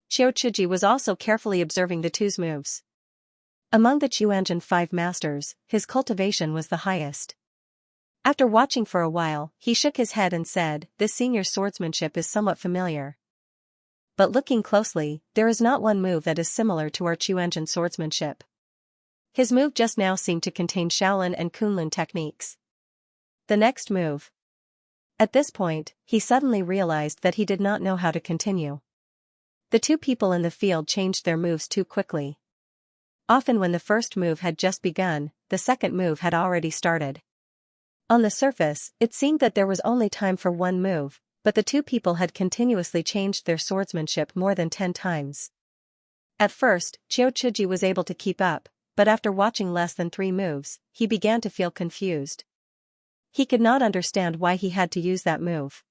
Qiu Chuji was also carefully observing the two's moves. Among the Chuanjin five masters, his cultivation was the highest. After watching for a while, he shook his head and said, this senior swordsmanship is somewhat familiar. But looking closely, there is not one move that is similar to our Chuanjin swordsmanship. His move just now seemed to contain Shaolin and Kunlun techniques. The next move. At this point, he suddenly realized that he did not know how to continue. The two people in the field changed their moves too quickly. Often when the first move had just begun, the second move had already started. On the surface, it seemed that there was only time for one move, but the two people had continuously changed their swordsmanship more than 10 times. At first, Qiu Chuji was able to keep up, but after watching less than 3 moves, he began to feel confused. He could not understand why he had to use that move.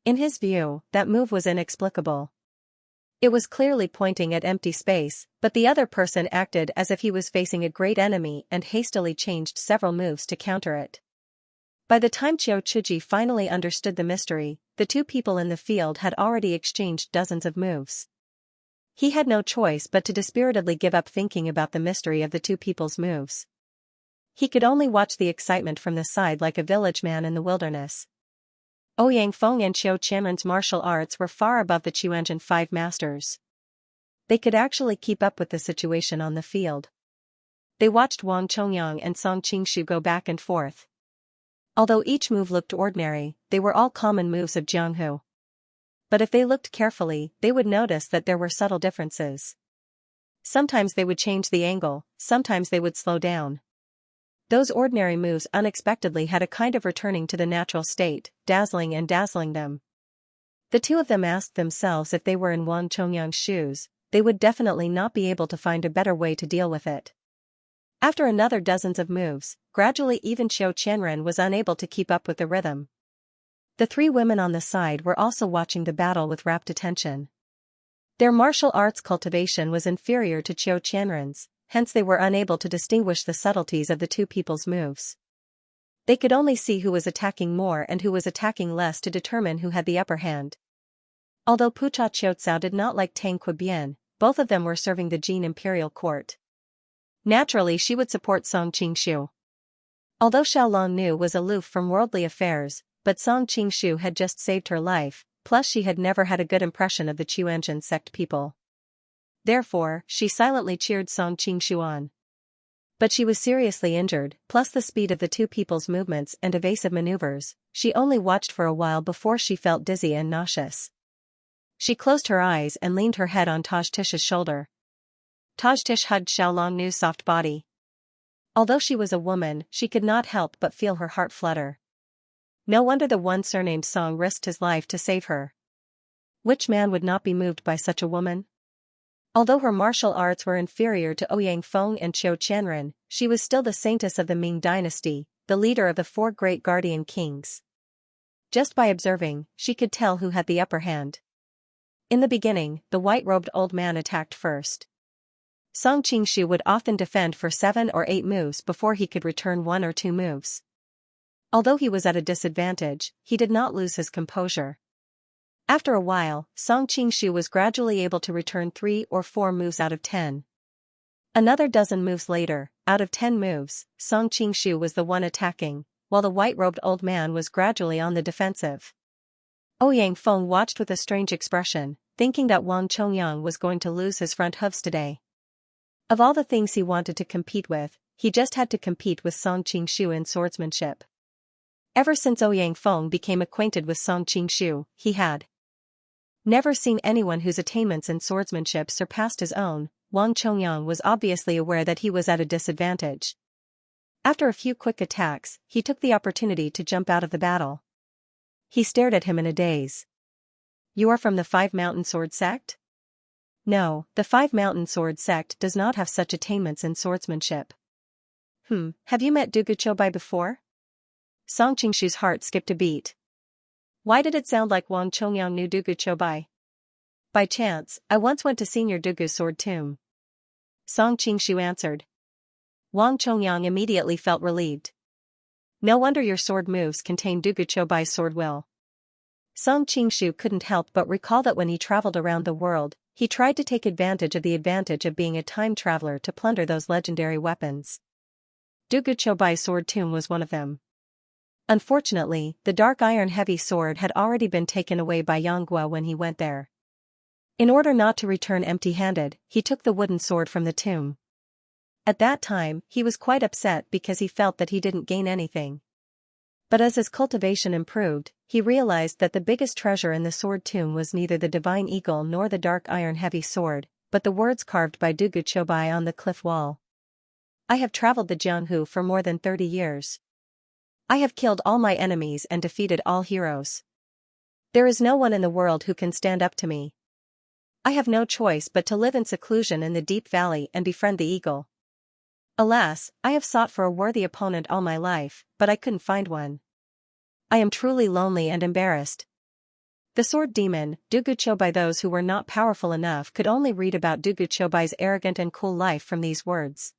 In his view, that move was inexplicable. It was clearly pointing at empty space, but the other person acted as if he was facing a great enemy and hastily changed several moves to counter it. By the time Qiu Chuji finally understood the mystery, the two people in the field had already exchanged dozens of moves. He had no choice but to dispiritedly give up thinking about the mystery of the two people's moves. He could only watch the excitement from the side like a village man in the wilderness. Ouyang Feng and Qiu Qianren's martial arts were far above the Chuanjin five masters. They could actually keep up with the situation on the field. They watched Wang Chongyang and Song Qingshu go back and forth. Although each move looked ordinary, they were all common moves of Jianghu. But if they looked carefully, they would notice that there were subtle differences. Sometimes they would change the angle, sometimes they would slow down. Those ordinary moves unexpectedly had a kind of returning to the natural state, dazzling them. The two of them asked themselves if they were in Wang Chongyang's shoes, they would definitely not be able to find a better way to deal with it. After another dozens of moves, gradually even Qiu Qianren was unable to keep up with the rhythm. The 3 women on the side were also watching the battle with rapt attention. Their martial arts cultivation was inferior to Qiu Qianren's, hence they were unable to distinguish the subtleties of the two people's moves. They could only see who was attacking more and who was attacking less to determine who had the upper hand. Although Pucha Qiucao did not like Tang Quebian, both of them were serving the Jin imperial court. Naturally she would support Song Qingshu. Although Xiaolong Nu was aloof from worldly affairs, but Song Qingshu had just saved her life, plus she had never had a good impression of the Chuanjin sect people. Therefore, she silently cheered Song Qingshu on. But she was seriously injured, plus the speed of the two people's movements and evasive maneuvers, she only watched for a while before she felt dizzy and nauseous. She closed her eyes and leaned her head on Taj Tish's shoulder. Taj Tish hugged Xiaolong Nu's soft body. Although she was a woman, she could not help but feel her heart flutter. No wonder the one surnamed Song risked his life to save her. Which man would not be moved by such a woman? Although her martial arts were inferior to Ouyang Feng and Qiu Qianren, she was still the saintess of the Ming dynasty, the leader of the four great guardian kings. Just by observing, she could tell who had the upper hand. In the beginning, the white-robed old man attacked first. Song Qingshu would often defend for 7 or 8 moves before he could return 1 or 2 moves. Although he was at a disadvantage, he did not lose his composure. After a while, Song Qingshu was gradually able to return 3 or 4 moves out of 10. Another dozen moves later, out of 10 moves, Song Qingshu was the one attacking, while the white-robed old man was gradually on the defensive. Ouyang Feng watched with a strange expression, thinking that Wang Chongyang was going to lose his front hooves today. Of all the things he wanted to compete with, he just had to compete with Song Qingshu in swordsmanship. Ever since Ouyang Feng became acquainted with Song Qingshu, he had never seen anyone whose attainments in swordsmanship surpassed his own. Wang Chongyang was obviously aware that he was at a disadvantage. After a few quick attacks, he took the opportunity to jump out of the battle. He stared at him in a daze. "You are from the Five Mountain Sword Sect?" "No, the Five Mountain Sword Sect does not have such attainments in swordsmanship." Have you met Dugu Chobai before?" Song Qingshu's heart skipped a beat. Why did it sound like Wang Chongyang knew Dugu Chobai? "By chance, I once went to Senior Dugu's sword tomb," Song Qingshu answered. Wang Chongyang immediately felt relieved. "No wonder your sword moves contain Dugu Chobai's sword will." Song Qingshu couldn't help but recall that when he traveled around the world, he tried to take advantage of being a time traveler to plunder those legendary weapons. Dugu Chobai's sword tomb was one of them. Unfortunately, the dark iron heavy sword had already been taken away by Yanghua when he went there. In order not to return empty-handed, he took the wooden sword from the tomb. At that time, he was quite upset because he felt that he didn't gain anything. But as his cultivation improved, he realized that the biggest treasure in the sword tomb was neither the divine eagle nor the dark iron heavy sword, but the words carved by Dugu Chobai on the cliff wall. "I have traveled the Jianghu for more than 30 years. I have killed all my enemies and defeated all heroes. There is no one in the world who can stand up to me. I have no choice but to live in seclusion in the deep valley and befriend the eagle. Alas, I have sought for a worthy opponent all my life, but I couldn't find one. I am truly lonely and embarrassed." The sword demon, Dugu Chobai. Those who were not powerful enough could only read about Dugu Chobai's arrogant and cool life from these words.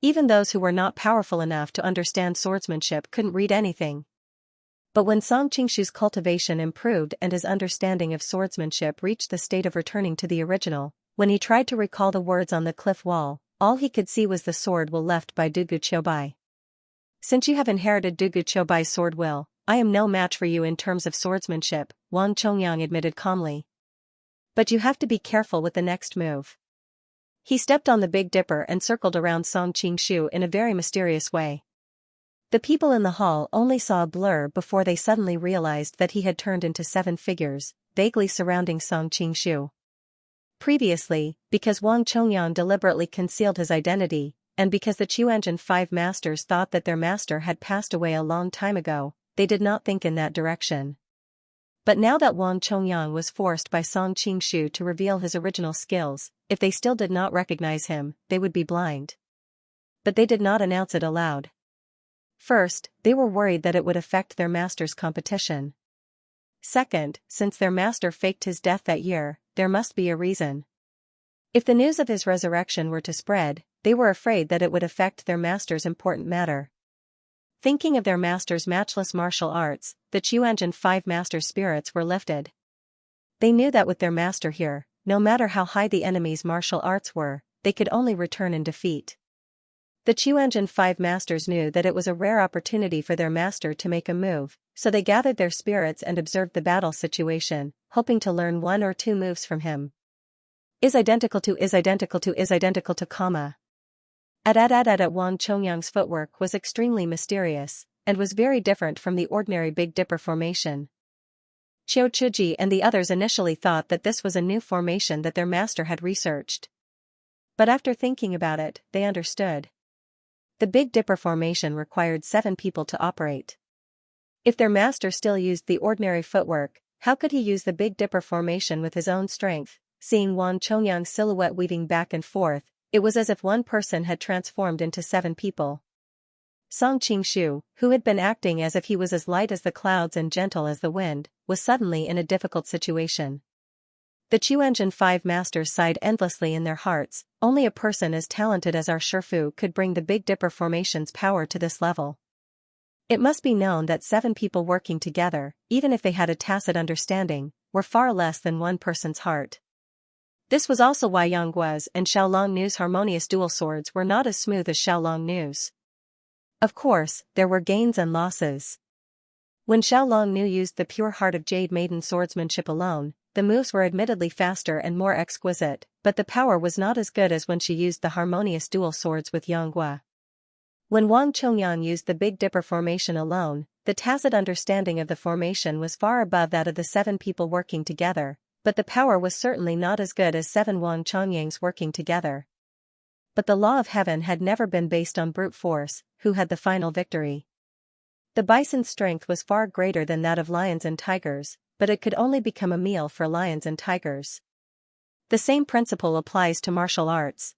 Even those who were not powerful enough to understand swordsmanship couldn't read anything. But when Song Qingshu's cultivation improved and his understanding of swordsmanship reached the state of returning to the original, when he tried to recall the words on the cliff wall, all he could see was the sword will left by Dugu Chobai. "Since you have inherited Dugu Chobai's sword will, I am no match for you in terms of swordsmanship," Wang Chongyang admitted calmly. "But you have to be careful with the next move." He stepped on the Big Dipper and circled around Song Qingshu in a very mysterious way. The people in the hall only saw a blur before they suddenly realized that he had turned into 7 figures, vaguely surrounding Song Qingshu. Previously, because Wang Chongyang deliberately concealed his identity, and because the Qianzhen 5 masters thought that their master had passed away a long time ago, they did not think in that direction. But now that Wang Chongyang was forced by Song Qingshu to reveal his original skills, if they still did not recognize him, they would be blind. But they did not announce it aloud. First, they were worried that it would affect their master's competition. Second, since their master faked his death that year, there must be a reason. If the news of his resurrection were to spread, they were afraid that it would affect their master's important matter. Thinking of their master's matchless martial arts, the Qianzhen 5 master spirits were lifted. They knew that with their master here, no matter how high the enemy's martial arts were, they could only return in defeat. The Qianzhen 5 masters knew that it was a rare opportunity for their master to make a move, so they gathered their spirits and observed the battle situation, hoping to learn 1 or 2 moves from him. Is identical to comma. At Wang Chongyang's footwork was extremely mysterious, and was very different from the ordinary Big Dipper formation. Qiu Chuji and the others initially thought that this was a new formation that their master had researched. But after thinking about it, they understood. The Big Dipper formation required 7 people to operate. If their master still used the ordinary footwork, how could he use the Big Dipper formation with his own strength, seeing Wang Chongyang's silhouette weaving back and forth. It was as if one person had transformed into 7 people. Song Qingshu, who had been acting as if he was as light as the clouds and gentle as the wind, was suddenly in a difficult situation. The Chuanjin 5 masters sighed endlessly in their hearts. Only a person as talented as our Shifu could bring the Big Dipper formation's power to this level. It must be known that 7 people working together, even if they had a tacit understanding, were far less than one person's heart. This was also why Yang Guo's and Xiaolong Nu's harmonious dual swords were not as smooth as Xiaolong Nu's. Of course, there were gains and losses. When Xiaolong Nu used the pure heart of Jade Maiden swordsmanship alone, the moves were admittedly faster and more exquisite, but the power was not as good as when she used the harmonious dual swords with Yang Guo. When Wang Chongyang used the Big Dipper formation alone, the tacit understanding of the formation was far above that of the 7 people working together, but the power was certainly not as good as 7 Wang Chongyangs working together. But the law of heaven had never been based on brute force. Who had the final victory? The bison's strength was far greater than that of lions and tigers, but it could only become a meal for lions and tigers. The same principle applies to martial arts.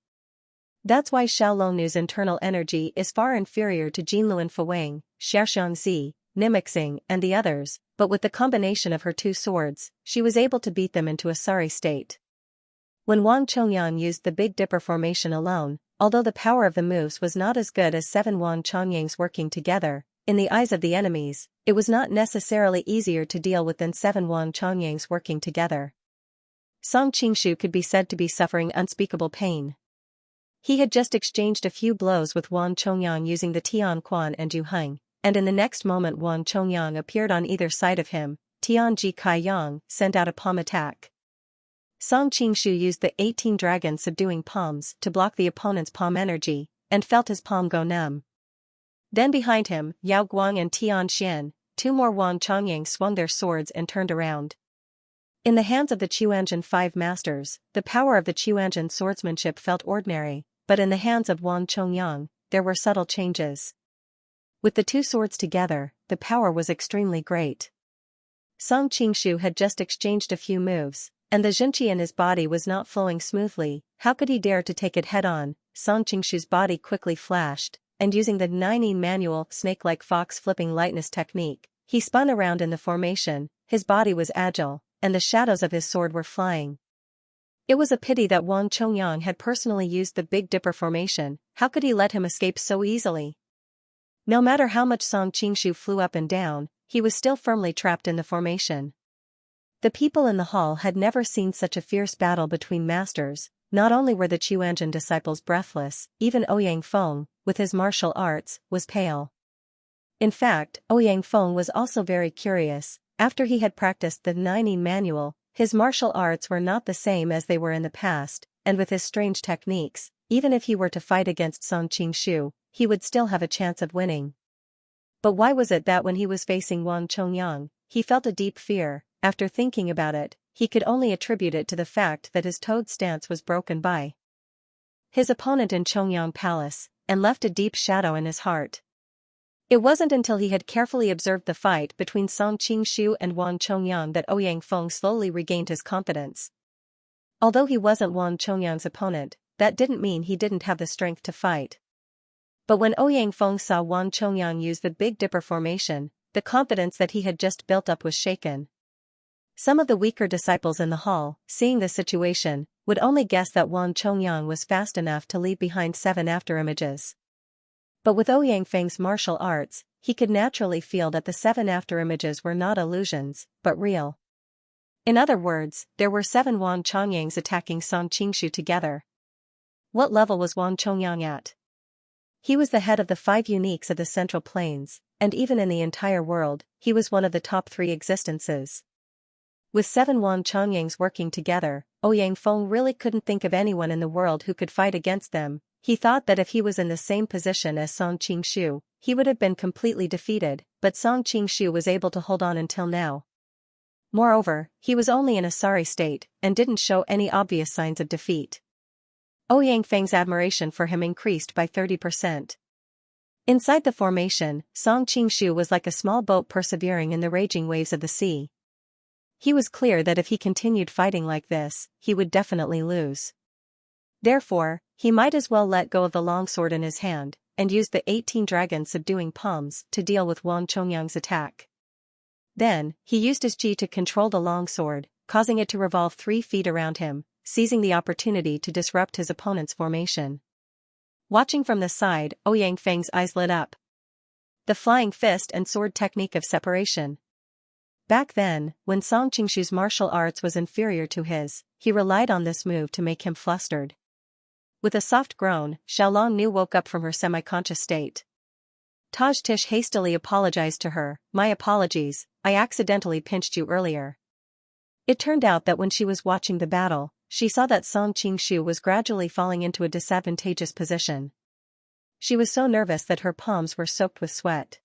That's why Xiaolong Nu's internal energy is far inferior to Jinluan Fuwang, Xiaoxiangzi, Nimixing, and the others, but with the combination of her 2 swords, she was able to beat them into a sorry state. When Wang Chongyang used the Big Dipper formation alone, although the power of the moves was not as good as 7 Wang Chongyangs working together, in the eyes of the enemies, it was not necessarily easier to deal with than 7 Wang Chongyangs working together. Song Qingshu could be said to be suffering unspeakable pain. He had just exchanged a few blows with Wang Chongyang using the Tian Quan and Ju Heng, and in the next moment Wang Chongyang appeared on either side of him. Tian Ji Kai Yang sent out a palm attack. Song Qingshu used the 18 dragon subduing palms to block the opponent's palm energy, and felt his palm go numb. Then behind him, Yao Guang and Tian Xian, 2 more Wang Chongyang swung their swords and turned around. In the hands of the Chuanjin 5 masters, the power of the Chuanjin swordsmanship felt ordinary, but in the hands of Wang Chongyang, there were subtle changes. With the 2 swords together, the power was extremely great. Song Qingshu had just exchanged a few moves, and the Xianxia in his body was not flowing smoothly. How could he dare to take it head-on? Song Qingshu's body quickly flashed, and using the 9 manual snake-like fox flipping lightness technique, he spun around in the formation. His body was agile, and the shadows of his sword were flying. It was a pity that Wang Chongyang had personally used the Big Dipper formation. How could he let him escape so easily? No matter how much Song Qingshu flew up and down, he was still firmly trapped in the formation. The people in the hall had never seen such a fierce battle between masters. Not only were the Chuanjin disciples breathless, even Ouyang Feng, with his martial arts, was pale. In fact, Ouyang Feng was also very curious. After he had practiced the 9 manual, his martial arts were not the same as they were in the past, and with his strange techniques, even if he were to fight against Song Qingshu, he would still have a chance of winning. But why was it that when he was facing Wang Chongyang, he felt a deep fear? After thinking about it, he could only attribute it to the fact that his toad stance was broken by his opponent in Chongyang Palace, and left a deep shadow in his heart. It wasn't until he had carefully observed the fight between Song Qingshu and Wang Chongyang that Ouyang Feng slowly regained his confidence. Although he wasn't Wang Chongyang's opponent, that didn't mean he didn't have the strength to fight. But when Ouyang Feng saw Wang Chongyang use the Big Dipper formation, the confidence that he had just built up was shaken. Some of the weaker disciples in the hall, seeing the situation, would only guess that Wang Chongyang was fast enough to leave behind 7 afterimages. But with Ouyang Feng's martial arts, he could naturally feel that the 7 afterimages were not illusions, but real. In other words, there were 7 Wang Chongyangs attacking Song Qingshu together. What level was Wang Chongyang at? He was the head of the 5 uniques of the Central Plains, and even in the entire world, he was one of the top 3 existences. With 7 Wang Chongyangs working together, Ouyang Feng really couldn't think of anyone in the world who could fight against them. He thought that if he was in the same position as Song Qingshu, he would have been completely defeated, but Song Qingshu was able to hold on until now. Moreover, he was only in a sorry state, and didn't show any obvious signs of defeat. Ouyang Feng's admiration for him increased by 30%. Inside the formation, Song Qingshu was like a small boat persevering in the raging waves of the sea. He was clear that if he continued fighting like this, he would definitely lose. Therefore, he might as well let go of the longsword in his hand, and use the 18 dragon subduing palms to deal with Wang Chongyang's attack. Then, he used his qi to control the longsword, causing it to revolve 3 feet around him, seizing the opportunity to disrupt his opponent's formation. Watching from the side, Ouyang Feng's eyes lit up. The flying fist and sword technique of separation. Back then, when Song Qingshu's martial arts was inferior to his, he relied on this move to make him flustered. With a soft groan, Xiaolong Nu woke up from her semi-conscious state. Taj Tish hastily apologized to her. "My apologies, I accidentally pinched you earlier." It turned out that when she was watching the battle, she saw that Song Qingshu was gradually falling into a disadvantageous position. She was so nervous that her palms were soaked with sweat.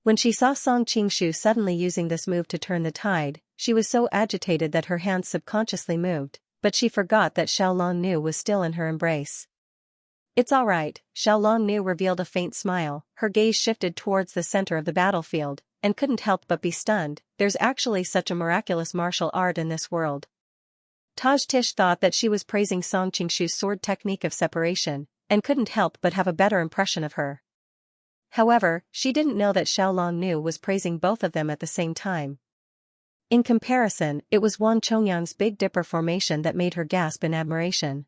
When she saw Song Qingshu suddenly using this move to turn the tide, she was so agitated that her hands subconsciously moved, but she forgot that Xiaolong Nu was still in her embrace. "It's all right," Xiaolong Nu revealed a faint smile. Her gaze shifted towards the center of the battlefield, and couldn't help but be stunned. There's actually such a miraculous martial art in this world. Taj Tish thought that she was praising Song Qingshu's sword technique of separation, and couldn't help but have a better impression of her. However, she didn't know that Xiaolong Nu was praising both of them at the same time. In comparison, it was Wang Chongyang's Big Dipper formation that made her gasp in admiration.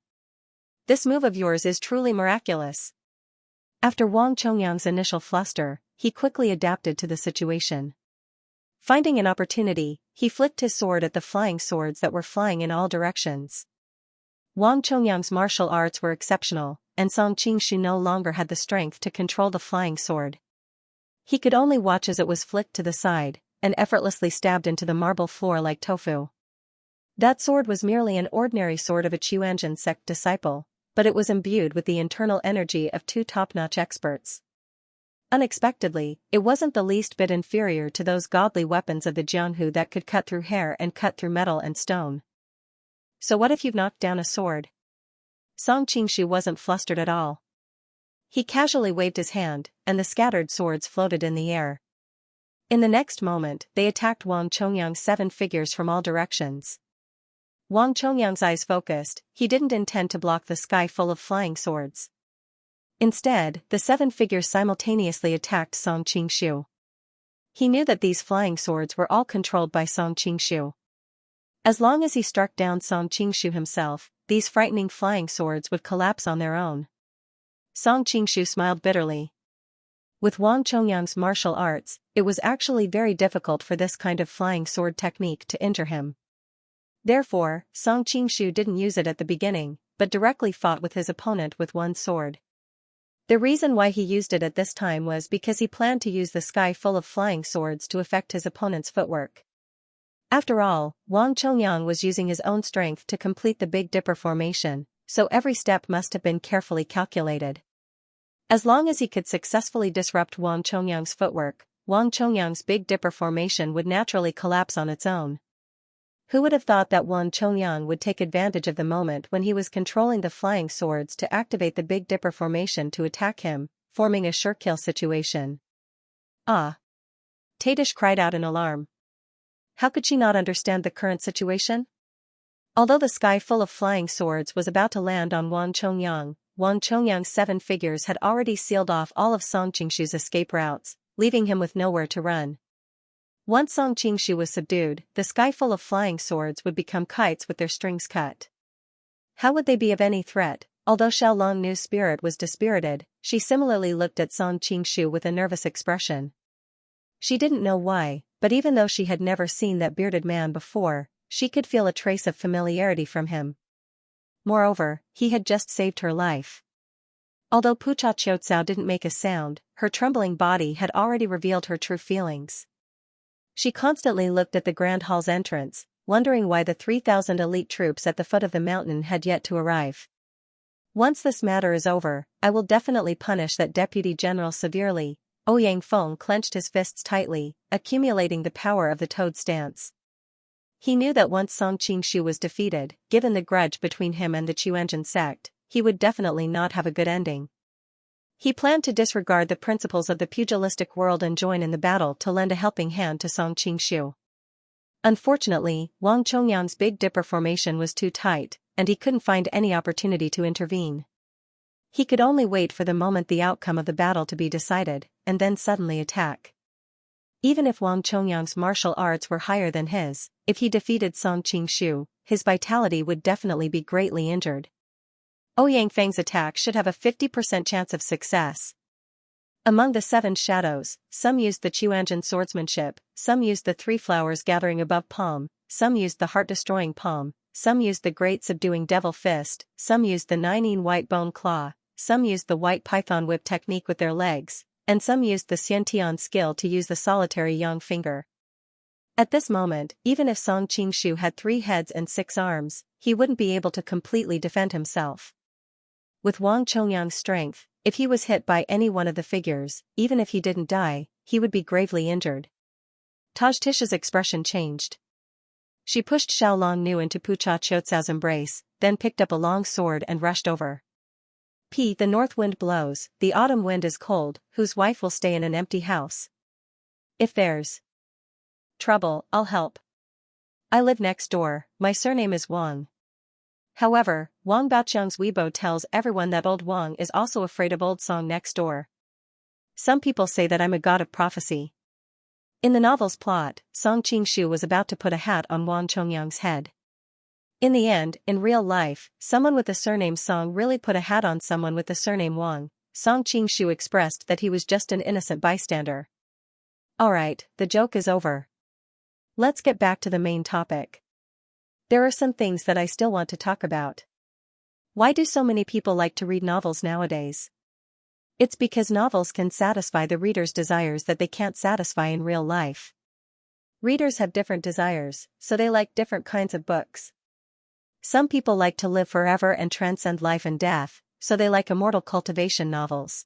"This move of yours is truly miraculous." After Wang Chongyang's initial fluster, he quickly adapted to the situation. Finding an opportunity, he flicked his sword at the flying swords that were flying in all directions. Wang Chongyang's martial arts were exceptional, and Song Qingshu no longer had the strength to control the flying sword. He could only watch as it was flicked to the side, and effortlessly stabbed into the marble floor like tofu. That sword was merely an ordinary sword of a Qianxia sect disciple, but it was imbued with the internal energy of 2 top-notch experts. Unexpectedly, it wasn't the least bit inferior to those godly weapons of the Jianghu that could cut through hair and cut through metal and stone. "So what if you've knocked down a sword?" Song Qingshu wasn't flustered at all. He casually waved his hand, and the scattered swords floated in the air. In the next moment, they attacked Wang Chongyang's 7 figures from all directions. Wang Chongyang's eyes focused. He didn't intend to block the sky full of flying swords. Instead, the 7 figures simultaneously attacked Song Qingshu. He knew that these flying swords were all controlled by Song Qingshu. As long as he struck down Song Qingshu himself, these frightening flying swords would collapse on their own. Song Qingshu smiled bitterly. With Wang Chongyang's martial arts, it was actually very difficult for this kind of flying sword technique to injure him. Therefore, Song Qingshu didn't use it at the beginning, but directly fought with his opponent with one sword. The reason why he used it at this time was because he planned to use the sky full of flying swords to affect his opponent's footwork. After all, Wang Chongyang was using his own strength to complete the Big Dipper formation, so every step must have been carefully calculated. As long as he could successfully disrupt Wang Chongyang's footwork, Wang Chongyang's Big Dipper formation would naturally collapse on its own. Who would have thought that Wang Chongyang would take advantage of the moment when he was controlling the flying swords to activate the Big Dipper formation to attack him, forming a sure kill situation? "Ah!" Tadish cried out in alarm. How could she not understand the current situation? Although the sky full of flying swords was about to land on Wang Chongyang's 7 figures had already sealed off all of Song Qingshu's escape routes, leaving him with nowhere to run. Once Song Qingshu was subdued, the sky full of flying swords would become kites with their strings cut. How would they be of any threat? Although Xiaolong Nu's spirit was dispirited, she similarly looked at Song Qingshu with a nervous expression. She didn't know why, but even though she had never seen that bearded man before, she could feel a trace of familiarity from him. Moreover, he had just saved her life. Although Pucha Qiutsao didn't make a sound, her trembling body had already revealed her true feelings. She constantly looked at the Grand Hall's entrance, wondering why the 3,000 elite troops at the foot of the mountain had yet to arrive. "Once this matter is over, I will definitely punish that Deputy General severely." Ouyang Feng clenched his fists tightly, accumulating the power of the toad stance. He knew that once Song Qingshu was defeated, given the grudge between him and the Qianxia sect, he would definitely not have a good ending. He planned to disregard the principles of the pugilistic world and join in the battle to lend a helping hand to Song Qingshu. Unfortunately, Wang Chongyang's Big Dipper formation was too tight, and he couldn't find any opportunity to intervene. He could only wait for the moment the outcome of the battle to be decided, and then suddenly attack. Even if Wang Chongyang's martial arts were higher than his, if he defeated Song Qingshu, his vitality would definitely be greatly injured. Ouyang Feng's attack should have a 50% chance of success. Among the 7 shadows, some used the Chuanjin swordsmanship, some used the 3 flowers gathering above palm, some used the heart-destroying palm, some used the great subduing devil fist, some used the 9 white bone claw, some used the white python whip technique with their legs, and some used the Xiantian skill to use the solitary yang finger. At this moment, even if Song Qingshu had 3 heads and 6 arms, he wouldn't be able to completely defend himself. With Wang Chongyang's strength, if he was hit by any one of the figures, even if he didn't die, he would be gravely injured. Tajtisha's expression changed. She pushed Xiaolong Nu into Pucha Qiucao's embrace, then picked up a long sword and rushed over. The north wind blows, the autumn wind is cold, whose wife will stay in an empty house? If there's trouble, I'll help. I live next door, my surname is Wang. However, Wang Baoqiang's Weibo tells everyone that old Wang is also afraid of old Song next door. Some people say that I'm a god of prophecy. In the novel's plot, Song Qingshu was about to put a hat on Wang Chongyang's head. In the end, in real life, someone with the surname Song really put a hat on someone with the surname Wang. Song Qingshu expressed that he was just an innocent bystander. Alright, the joke is over. Let's get back to the main topic. There are some things that I still want to talk about. Why do so many people like to read novels nowadays? It's because novels can satisfy the reader's desires that they can't satisfy in real life. Readers have different desires, so they like different kinds of books. Some people like to live forever and transcend life and death, so they like immortal cultivation novels.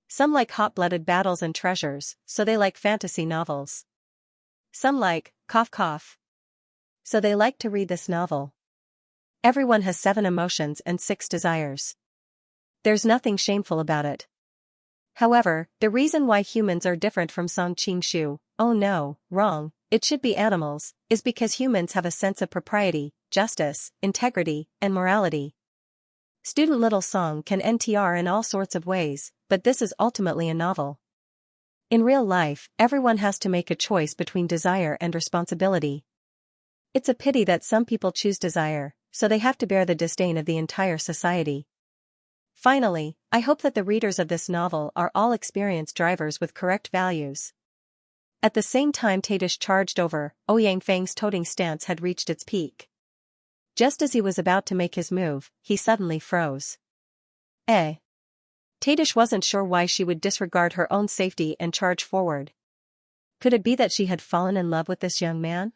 Some like hot-blooded battles and treasures, so they like fantasy novels. Some like, cough cough, so they like to read this novel. Everyone has 7 emotions and 6 desires. There's nothing shameful about it. However, the reason why humans are different from Song Qingshu, oh no, wrong, it should be animals, is because humans have a sense of propriety, justice, integrity, and morality. Student Little Song can NTR in all sorts of ways, but this is ultimately a novel. In real life, everyone has to make a choice between desire and responsibility. It's a pity that some people choose desire, so they have to bear the disdain of the entire society. Finally, I hope that the readers of this novel are all experienced drivers with correct values. At the same time Tadish charged over, Ouyang Feng's toting stance had reached its peak. Just as he was about to make his move, he suddenly froze. Tadish wasn't sure why she would disregard her own safety and charge forward. Could it be that she had fallen in love with this young man?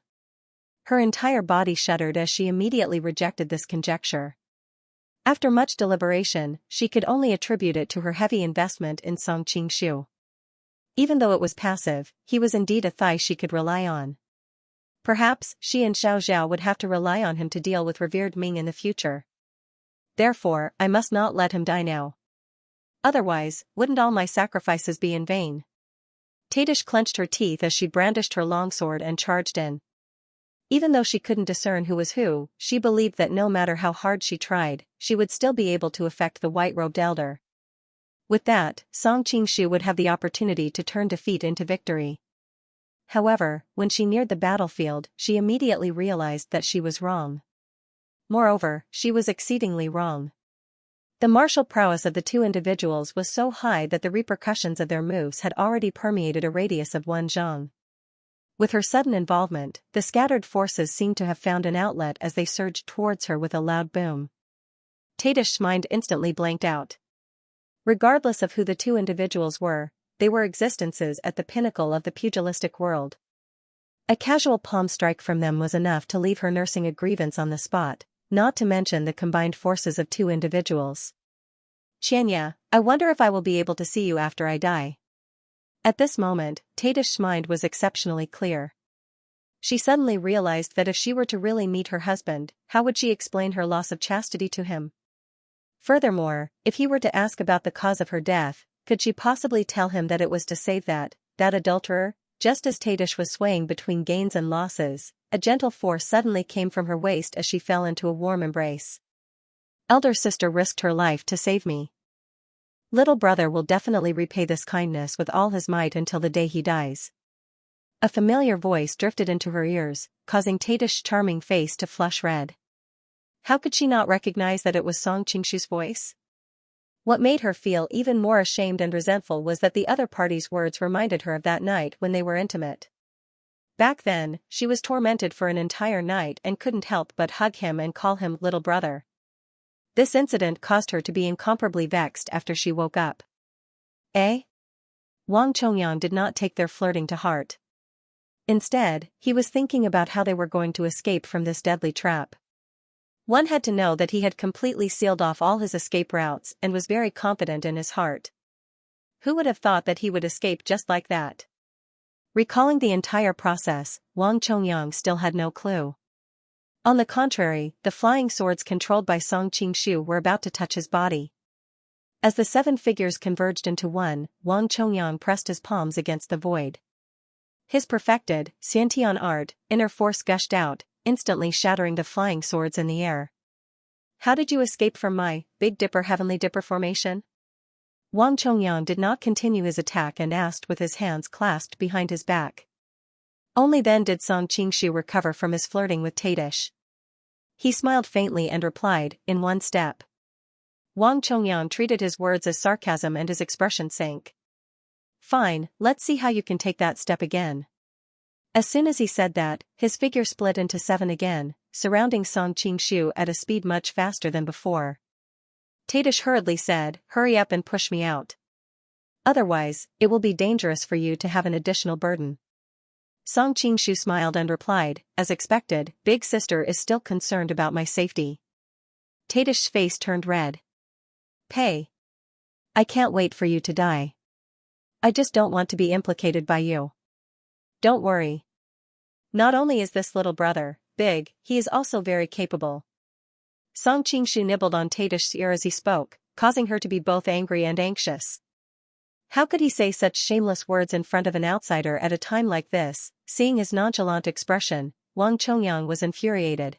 Her entire body shuddered as she immediately rejected this conjecture. After much deliberation, she could only attribute it to her heavy investment in Song Qingshu. Even though it was passive, he was indeed a thigh she could rely on. Perhaps she and Xiao Zhao would have to rely on him to deal with revered Ming in the future. Therefore, I must not let him die now. Otherwise, wouldn't all my sacrifices be in vain? Tadish clenched her teeth as she brandished her longsword and charged in. Even though she couldn't discern who was who, she believed that no matter how hard she tried, she would still be able to affect the white-robed elder. With that, Song Qingshu would have the opportunity to turn defeat into victory. However, when she neared the battlefield, she immediately realized that she was wrong. Moreover, she was exceedingly wrong. The martial prowess of the 2 individuals was so high that the repercussions of their moves had already permeated a radius of 1 zhang. With her sudden involvement, the scattered forces seemed to have found an outlet as they surged towards her with a loud boom. Tadish's mind instantly blanked out. Regardless of who the 2 individuals were, they were existences at the pinnacle of the pugilistic world. A casual palm strike from them was enough to leave her nursing a grievance on the spot, not to mention the combined forces of 2 individuals. Xianxia, I wonder if I will be able to see you after I die. At this moment, Tadish's mind was exceptionally clear. She suddenly realized that if she were to really meet her husband, how would she explain her loss of chastity to him? Furthermore, if he were to ask about the cause of her death, could she possibly tell him that it was to save that adulterer, just as Tadish was swaying between gains and losses, a gentle force suddenly came from her waist as she fell into a warm embrace. Elder sister risked her life to save me. Little brother will definitely repay this kindness with all his might until the day he dies. A familiar voice drifted into her ears, causing Tadish's charming face to flush red. How could she not recognize that it was Song Qingshu's voice? What made her feel even more ashamed and resentful was that the other party's words reminded her of that night when they were intimate. Back then, she was tormented for an entire night and couldn't help but hug him and call him little brother. This incident caused her to be incomparably vexed after she woke up. Wang Chongyang did not take their flirting to heart. Instead, he was thinking about how they were going to escape from this deadly trap. One had to know that he had completely sealed off all his escape routes and was very confident in his heart. Who would have thought that he would escape just like that? Recalling the entire process, Wang Chongyang still had no clue. On the contrary, the flying swords controlled by Song Qingshu were about to touch his body. As the 7 figures converged into one, Wang Chongyang pressed his palms against the void. His perfected, Xianxia art, inner force gushed out, instantly shattering the flying swords in the air. How did you escape from my Big Dipper Heavenly Dipper formation? Wang Chongyang did not continue his attack and asked with his hands clasped behind his back. Only then did Song Qingshu recover from his flirting with Tadish. He smiled faintly and replied, in one step. Wang Chongyang treated his words as sarcasm and his expression sank. Fine, let's see how you can take that step again. As soon as he said that, his figure split into 7 again, surrounding Song Qingshu at a speed much faster than before. Tadish hurriedly said, hurry up and push me out. Otherwise, it will be dangerous for you to have an additional burden. Song Qingshu smiled and replied, as expected, Big Sister is still concerned about my safety. Tadish's face turned red. I can't wait for you to die. I just don't want to be implicated by you. Don't worry. Not only is this little brother big, he is also very capable. Song Qingshu nibbled on Tadish's ear as he spoke, causing her to be both angry and anxious. How could he say such shameless words in front of an outsider at a time like this? Seeing his nonchalant expression, Wang Chongyang was infuriated.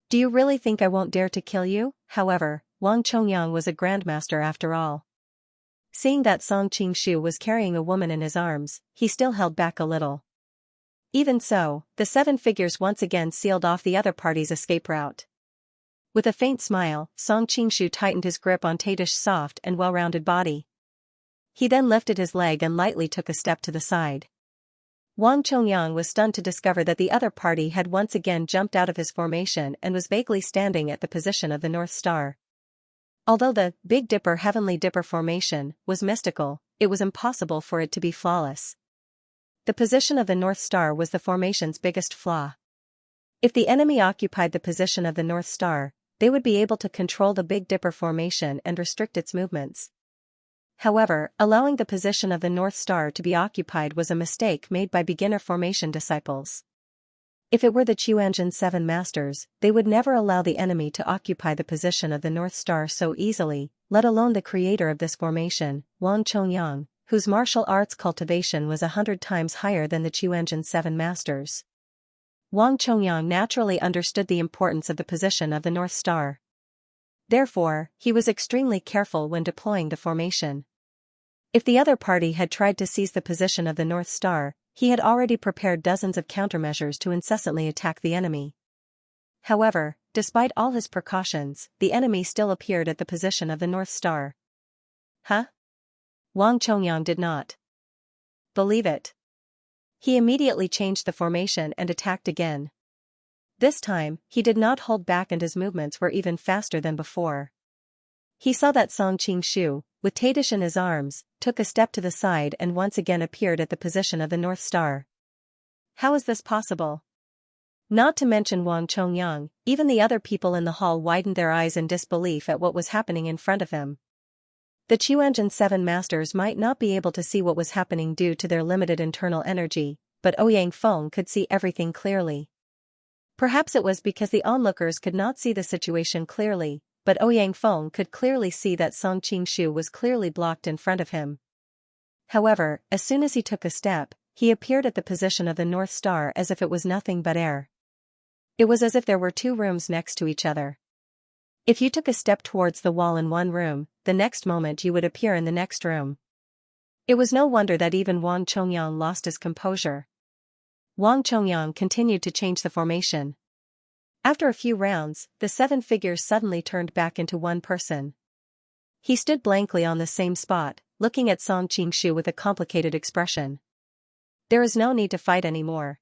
Do you really think I won't dare to kill you? However, Wang Chongyang was a grandmaster after all. Seeing that Song Qingshu was carrying a woman in his arms, he still held back a little. Even so, the 7 figures once again sealed off the other party's escape route. With a faint smile, Song Qingshu tightened his grip on Tadish's soft and well-rounded body. He then lifted his leg and lightly took a step to the side. Wang Chongyang was stunned to discover that the other party had once again jumped out of his formation and was vaguely standing at the position of the North Star. Although the Big Dipper Heavenly Dipper formation was mystical, it was impossible for it to be flawless. The position of the North Star was the formation's biggest flaw. If the enemy occupied the position of the North Star, they would be able to control the Big Dipper formation and restrict its movements. However, allowing the position of the North Star to be occupied was a mistake made by beginner formation disciples. If it were the Xianxia 7 masters, they would never allow the enemy to occupy the position of the North Star so easily, let alone the creator of this formation, Wang Chongyang, whose martial arts cultivation was 100 times higher than the Xianxia 7 masters. Wang Chongyang naturally understood the importance of the position of the North Star. Therefore, he was extremely careful when deploying the formation. If the other party had tried to seize the position of the North Star, he had already prepared dozens of countermeasures to incessantly attack the enemy. However, despite all his precautions, the enemy still appeared at the position of the North Star. Wang Chongyang did not believe it. He immediately changed the formation and attacked again. This time, he did not hold back and his movements were even faster than before. He saw that Song Qingshu, with Tadish in his arms, took a step to the side and once again appeared at the position of the North Star. How is this possible? Not to mention Wang Chongyang, even the other people in the hall widened their eyes in disbelief at what was happening in front of him. The Xianxia 7 masters might not be able to see what was happening due to their limited internal energy, but Ouyang Feng could see everything clearly. Perhaps it was because the onlookers could not see the situation clearly, but Ouyang Feng could clearly see that Song Qingshu was clearly blocked in front of him. However, as soon as he took a step, he appeared at the position of the North Star as if it was nothing but air. It was as if there were two rooms next to each other. If you took a step towards the wall in one room, the next moment you would appear in the next room. It was no wonder that even Wang Chongyang lost his composure. Wang Chongyang continued to change the formation. After a few rounds, the 7 figures suddenly turned back into one person. He stood blankly on the same spot, looking at Song Qingshu with a complicated expression. There is no need to fight anymore.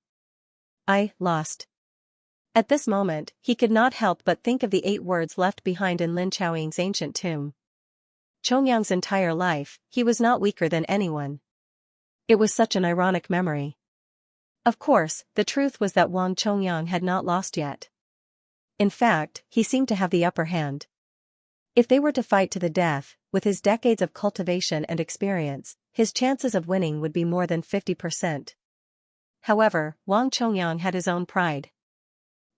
I lost. At this moment, he could not help but think of the 8 words left behind in Lin Chaoying's ancient tomb. Chongyang's entire life, he was not weaker than anyone. It was such an ironic memory. Of course, the truth was that Wang Chongyang had not lost yet. In fact, he seemed to have the upper hand. If they were to fight to the death, with his decades of cultivation and experience, his chances of winning would be more than 50%. However, Wang Chongyang had his own pride.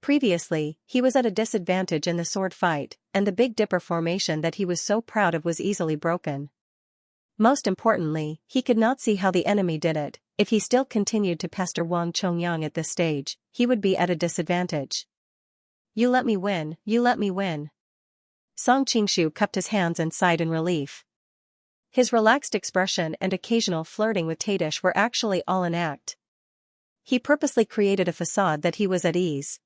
Previously, he was at a disadvantage in the sword fight, and the Big Dipper formation that he was so proud of was easily broken. Most importantly, he could not see how the enemy did it. If he still continued to pester Wang Chongyang at this stage, he would be at a disadvantage. You let me win, you let me win. Song Qingshu cupped his hands and sighed in relief. His relaxed expression and occasional flirting with Tadish were actually all an act. He purposely created a facade that he was at ease.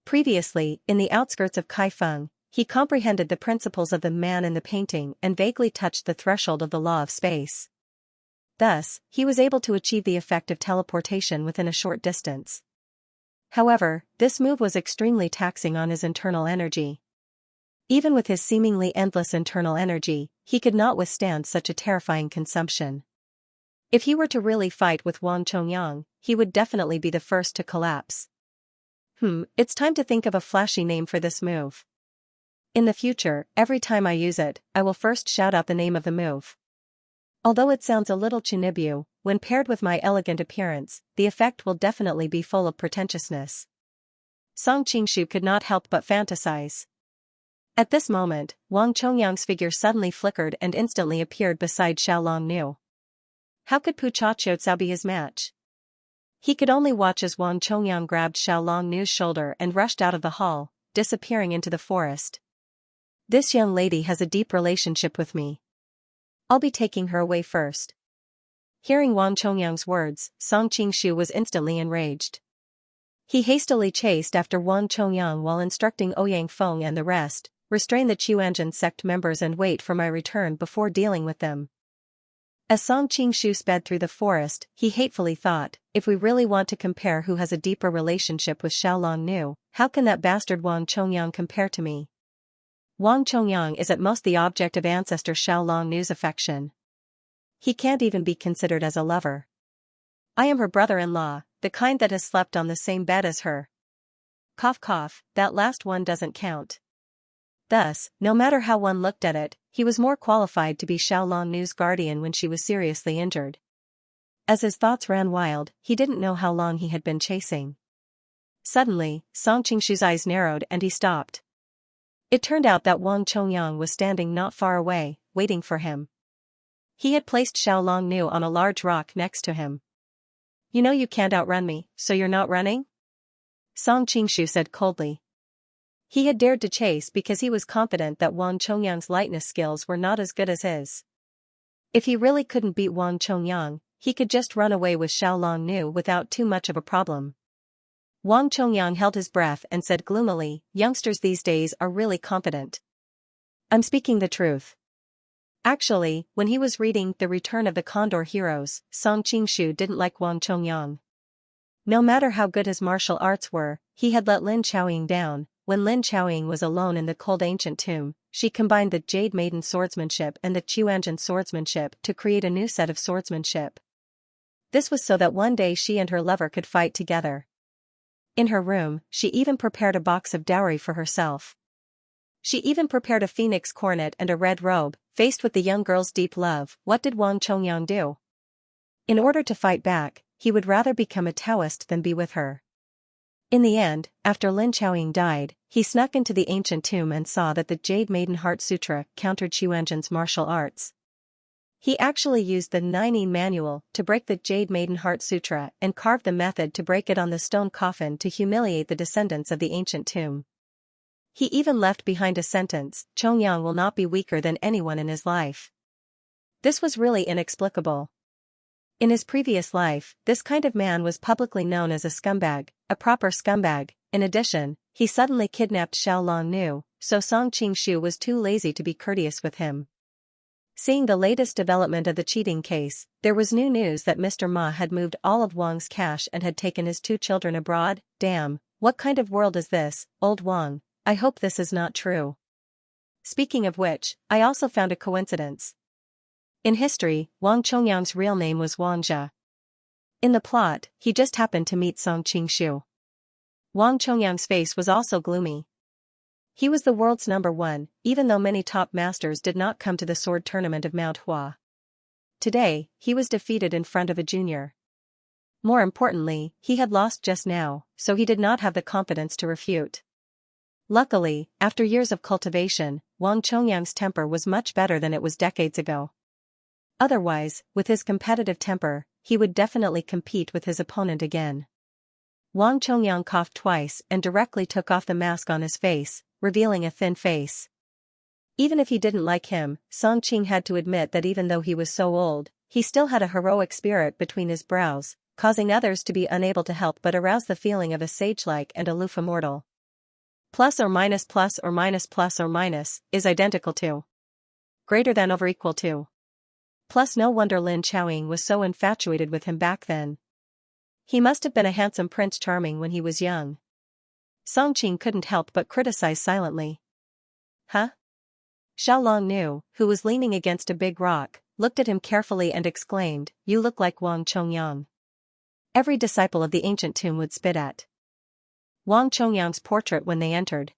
Previously, in the outskirts of Kaifeng, he comprehended the principles of the man in the painting and vaguely touched the threshold of the law of space. Thus, he was able to achieve the effect of teleportation within a short distance. However, this move was extremely taxing on his internal energy. Even with his seemingly endless internal energy, he could not withstand such a terrifying consumption. If he were to really fight with Wang Chongyang, he would definitely be the first to collapse. It's time to think of a flashy name for this move. In the future, every time I use it, I will first shout out the name of the move. Although it sounds a little chinibu, when paired with my elegant appearance, the effect will definitely be full of pretentiousness. Song Qingshu could not help but fantasize. At this moment, Wang Chongyang's figure suddenly flickered and instantly appeared beside Xiaolong Nu. How could Pu Chaoqiao be his match? He could only watch as Wang Chongyang grabbed Xiaolong Nu's shoulder and rushed out of the hall, disappearing into the forest. This young lady has a deep relationship with me. I'll be taking her away first. Hearing Wang Chongyang's words, Song Qingshu was instantly enraged. He hastily chased after Wang Chongyang while instructing Ouyang Feng and the rest, restrain the Qiuanjin sect members and wait for my return before dealing with them. As Song Qingshu sped through the forest, he hatefully thought, if we really want to compare who has a deeper relationship with Xiaolong Nu, how can that bastard Wang Chongyang compare to me? Wang Chongyang is at most the object of ancestor Xiaolong Nu's affection. He can't even be considered as a lover. I am her brother-in-law, the kind that has slept on the same bed as her. Cough cough, that last one doesn't count. Thus, no matter how one looked at it, he was more qualified to be Xiaolong Nu's guardian when she was seriously injured. As his thoughts ran wild, he didn't know how long he had been chasing. Suddenly, Song Qingshu's eyes narrowed and he stopped. It turned out that Wang Chongyang was standing not far away, waiting for him. He had placed Xiaolong Nu on a large rock next to him. You know you can't outrun me, so you're not running? Song Qingshu said coldly. He had dared to chase because he was confident that Wang Chongyang's lightness skills were not as good as his. If he really couldn't beat Wang Chongyang, he could just run away with Xiaolong Nu without too much of a problem. Wang Chongyang held his breath and said gloomily, youngsters these days are really confident. I'm speaking the truth. Actually, when he was reading The Return of the Condor Heroes, Song Qingshu didn't like Wang Chongyang. No matter how good his martial arts were, he had let Lin Chaoying down. When Lin Chaoying was alone in the cold ancient tomb, she combined the Jade Maiden swordsmanship and the Qiuanjin swordsmanship to create a new set of swordsmanship. This was so that one day she and her lover could fight together. In her room, she even prepared a box of dowry for herself. She even prepared a phoenix coronet and a red robe. Faced with the young girl's deep love, what did Wang Chongyang do? In order to fight back, he would rather become a Taoist than be with her. In the end, after Lin Chaoying died, he snuck into the ancient tomb and saw that the Jade Maiden Heart Sutra countered Qiuanjin's martial arts. He actually used the 9 manual to break the Jade Maiden Heart Sutra and carved the method to break it on the stone coffin to humiliate the descendants of the ancient tomb. He even left behind a sentence, "Chongyang will not be weaker than anyone in his life." This was really inexplicable. In his previous life, this kind of man was publicly known as a scumbag, a proper scumbag. In addition, he suddenly kidnapped Xiao Longnu, so Song Qingshu was too lazy to be courteous with him. Seeing the latest development of the cheating case, there was new news that Mr. Ma had moved all of Wang's cash and had taken his 2 children abroad. Damn, what kind of world is this, old Wang? I hope this is not true. Speaking of which, I also found a coincidence. In history, Wang Chongyang's real name was Wang Jia. In the plot, he just happened to meet Song Qingshu. Wang Chongyang's face was also gloomy. He was the world's #1, even though many top masters did not come to the sword tournament of Mount Hua. Today, he was defeated in front of a junior. More importantly, he had lost just now, so he did not have the confidence to refute. Luckily, after years of cultivation, Wang Chongyang's temper was much better than it was decades ago. Otherwise, with his competitive temper, he would definitely compete with his opponent again. Wang Chongyang coughed twice and directly took off the mask on his face, revealing a thin face. Even if he didn't like him, Song Qing had to admit that even though he was so old, he still had a heroic spirit between his brows, causing others to be unable to help but arouse the feeling of a sage-like and aloof immortal. Plus or minus plus or minus plus or minus is identical to. Greater than over equal to. Plus no wonder Lin Chaoying was so infatuated with him back then. He must have been a handsome Prince Charming when he was young. Song Qing couldn't help but criticize silently. Huh? Xiao Longnu, who was leaning against a big rock, looked at him carefully and exclaimed, "You look like Wang Chongyang." Every disciple of the ancient tomb would spit at Wang Chongyang's portrait when they entered.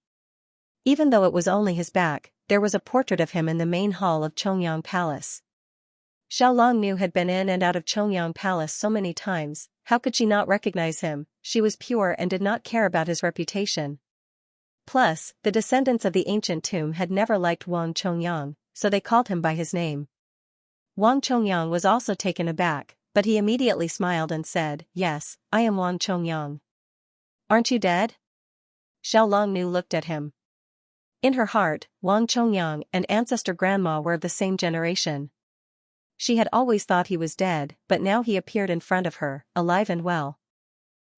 Even though it was only his back, there was a portrait of him in the main hall of Chongyang Palace. Xiao Longnu had been in and out of Chongyang Palace so many times, how could she not recognize him? She was pure and did not care about his reputation. Plus, the descendants of the ancient tomb had never liked Wang Chongyang, so they called him by his name. Wang Chongyang was also taken aback, but he immediately smiled and said, "Yes, I am Wang Chongyang." "Aren't you dead?" Xiao Longnu looked at him. In her heart, Wang Chongyang and ancestor grandma were of the same generation. She had always thought he was dead, but now he appeared in front of her, alive and well.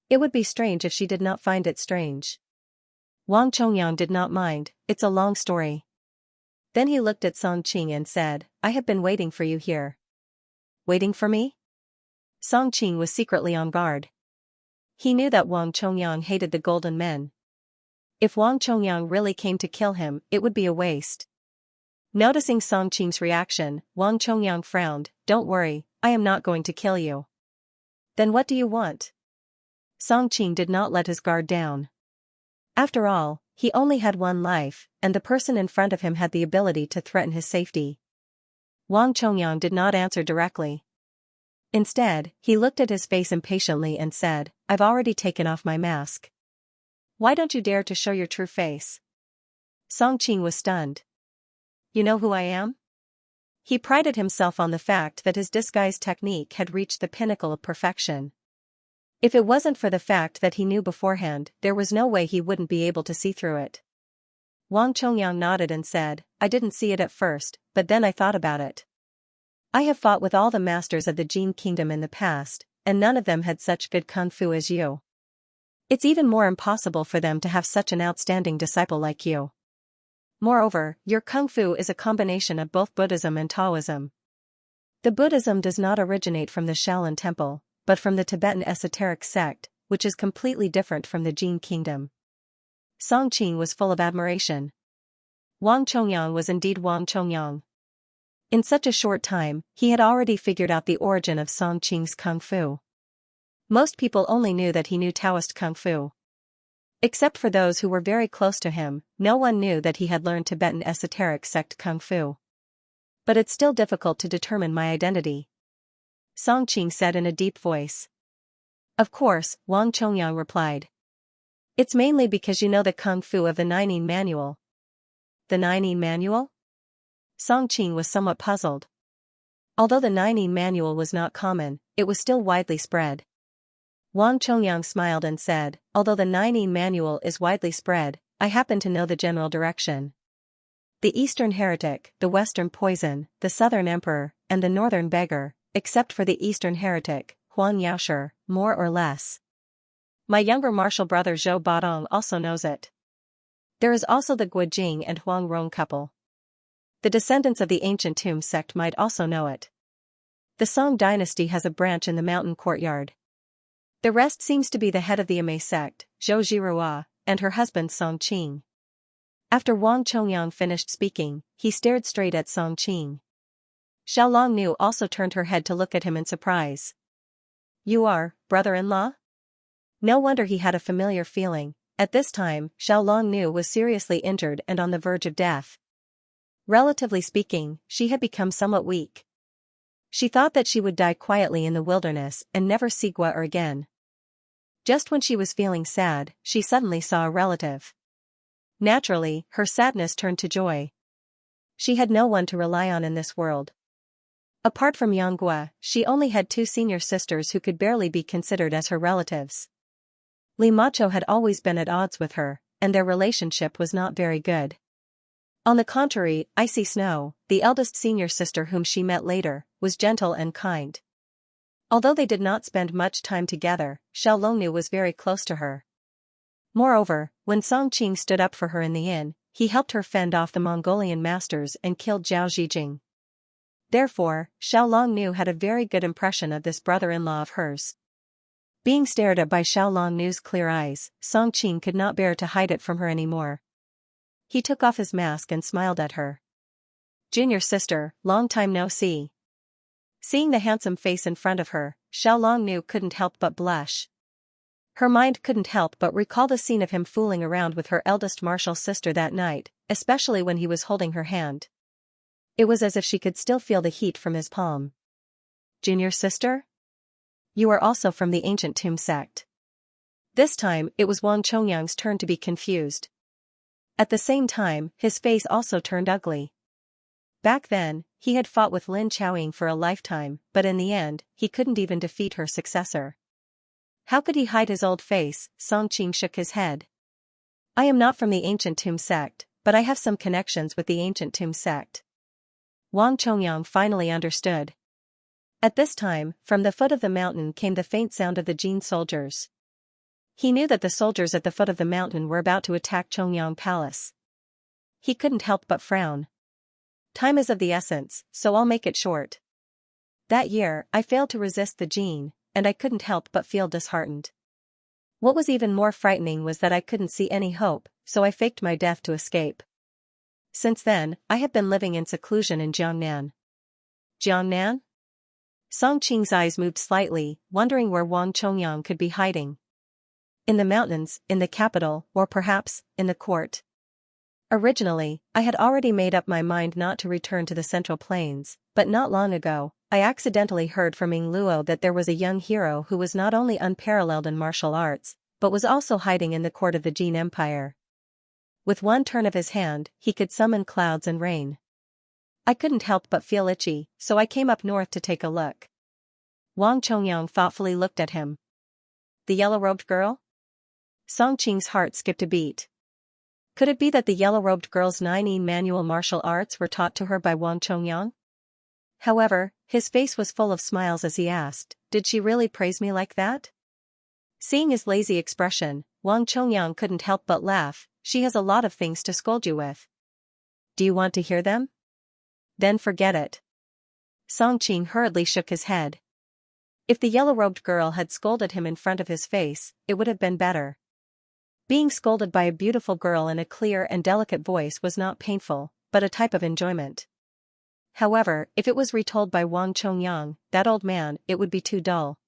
It would be strange if she did not find it strange. Wang Chongyang did not mind, "It's a long story." Then he looked at Song Qing and said, "I have been waiting for you here." "Waiting for me?" Song Qing was secretly on guard. He knew that Wang Chongyang hated the golden men. If Wang Chongyang really came to kill him, it would be a waste. Noticing Song Qing's reaction, Wang Chongyang frowned, "Don't worry, I am not going to kill you." "Then what do you want?" Song Qing did not let his guard down. After all, he only had one life, and the person in front of him had the ability to threaten his safety. Wang Chongyang did not answer directly. Instead, he looked at his face impatiently and said, "I've already taken off my mask. Why don't you dare to show your true face?" Song Qing was stunned. "You know who I am?" He prided himself on the fact that his disguise technique had reached the pinnacle of perfection. If it wasn't for the fact that he knew beforehand, there was no way he wouldn't be able to see through it. Wang Chongyang nodded and said, "I didn't see it at first, but then I thought about it. I have fought with all the masters of the Jin Kingdom in the past, and none of them had such good kung fu as you. It's even more impossible for them to have such an outstanding disciple like you. Moreover, your kung fu is a combination of both Buddhism and Taoism. The Buddhism does not originate from the Shaolin Temple, but from the Tibetan esoteric sect, which is completely different from the Jin Kingdom." Song Qing was full of admiration. Wang Chongyang was indeed Wang Chongyang. In such a short time, he had already figured out the origin of Song Qing's kung fu. Most people only knew that he knew Taoist kung fu. Except for those who were very close to him, no one knew that he had learned Tibetan esoteric sect kung fu. "But it's still difficult to determine my identity," Song Qing said in a deep voice. "Of course," Wang Chongyang replied. "It's mainly because you know the kung fu of the 9 manual." "The 9 manual?" Song Qing was somewhat puzzled. Although the Nining manual was not common, it was still widely spread. Wang Chongyang smiled and said, although the Nining manual is widely spread, I happen to know the general direction. The Eastern Heretic, the Western Poison, the Southern Emperor, and the Northern Beggar, except for the Eastern Heretic, Huan Yaoshi, more or less. My younger martial brother Zhou Badong also knows it. There is also the Guojing and Huang Rong couple. The descendants of the ancient Tomb sect might also know it. The Song dynasty has a branch in the mountain courtyard. The rest seems to be the head of the Amei sect, Zhou Zhirua, and her husband Song Qing. After Wang Chongyang finished speaking, he stared straight at Song Qing. Xiao Longnu also turned her head to look at him in surprise. You are, brother-in-law? No wonder he had a familiar feeling. At this time, Xiao Longnu was seriously injured and on the verge of death. Relatively speaking, she had become somewhat weak. She thought that she would die quietly in the wilderness and never see Gua again. Just when she was feeling sad, she suddenly saw a relative. Naturally, her sadness turned to joy. She had no one to rely on in this world. Apart from Yang Gua, she only had 2 senior sisters who could barely be considered as her relatives. Li Macho had always been at odds with her, and their relationship was not very good. On the contrary, Icy Snow, the eldest senior sister whom she met later, was gentle and kind. Although they did not spend much time together, Xiao Longnu was very close to her. Moreover, when Song Qing stood up for her in the inn, he helped her fend off the Mongolian masters and killed Zhao Zhijing. Therefore, Xiao Longnu had a very good impression of this brother-in-law of hers. Being stared at by Xiao Longnu's clear eyes, Song Qing could not bear to hide it from her anymore. He took off his mask and smiled at her. Junior sister, long time no see. Seeing the handsome face in front of her, Xiao Longnu couldn't help but blush. Her mind couldn't help but recall the scene of him fooling around with her eldest martial sister that night, especially when he was holding her hand. It was as if she could still feel the heat from his palm. Junior sister? You are also from the ancient Tomb sect. This time, it was Wang Chongyang's turn to be confused. At the same time, his face also turned ugly. Back then, he had fought with Lin Chaoying for a lifetime, but in the end, he couldn't even defeat her successor. How could he hide his old face? Song Qing shook his head. I am not from the ancient Tomb sect, but I have some connections with the ancient Tomb sect. Wang Chongyang finally understood. At this time, from the foot of the mountain came the faint sound of the Jin soldiers. He knew that the soldiers at the foot of the mountain were about to attack Chongyang Palace. He couldn't help but frown. Time is of the essence, so I'll make it short. That year, I failed to resist the Jin, and I couldn't help but feel disheartened. What was even more frightening was that I couldn't see any hope, so I faked my death to escape. Since then, I have been living in seclusion in Jiangnan. Jiangnan? Song Qing's eyes moved slightly, wondering where Wang Chongyang could be hiding. In the mountains, in the capital, or perhaps, in the court. Originally, I had already made up my mind not to return to the Central Plains, but not long ago, I accidentally heard from Ying Luo that there was a young hero who was not only unparalleled in martial arts, but was also hiding in the court of the Jin Empire. With one turn of his hand, he could summon clouds and rain. I couldn't help but feel itchy, so I came up north to take a look. Wang Chongyang thoughtfully looked at him. The yellow-robed girl? Song Qing's heart skipped a beat. Could it be that the yellow-robed girl's 9 manual martial arts were taught to her by Wang Chongyang? However, his face was full of smiles as he asked, did she really praise me like that? Seeing his lazy expression, Wang Chongyang couldn't help but laugh. She has a lot of things to scold you with. Do you want to hear them? Then forget it. Song Qing hurriedly shook his head. If the yellow-robed girl had scolded him in front of his face, it would have been better. Being scolded by a beautiful girl in a clear and delicate voice was not painful, but a type of enjoyment. However, if it was retold by Wang Chongyang, that old man, it would be too dull.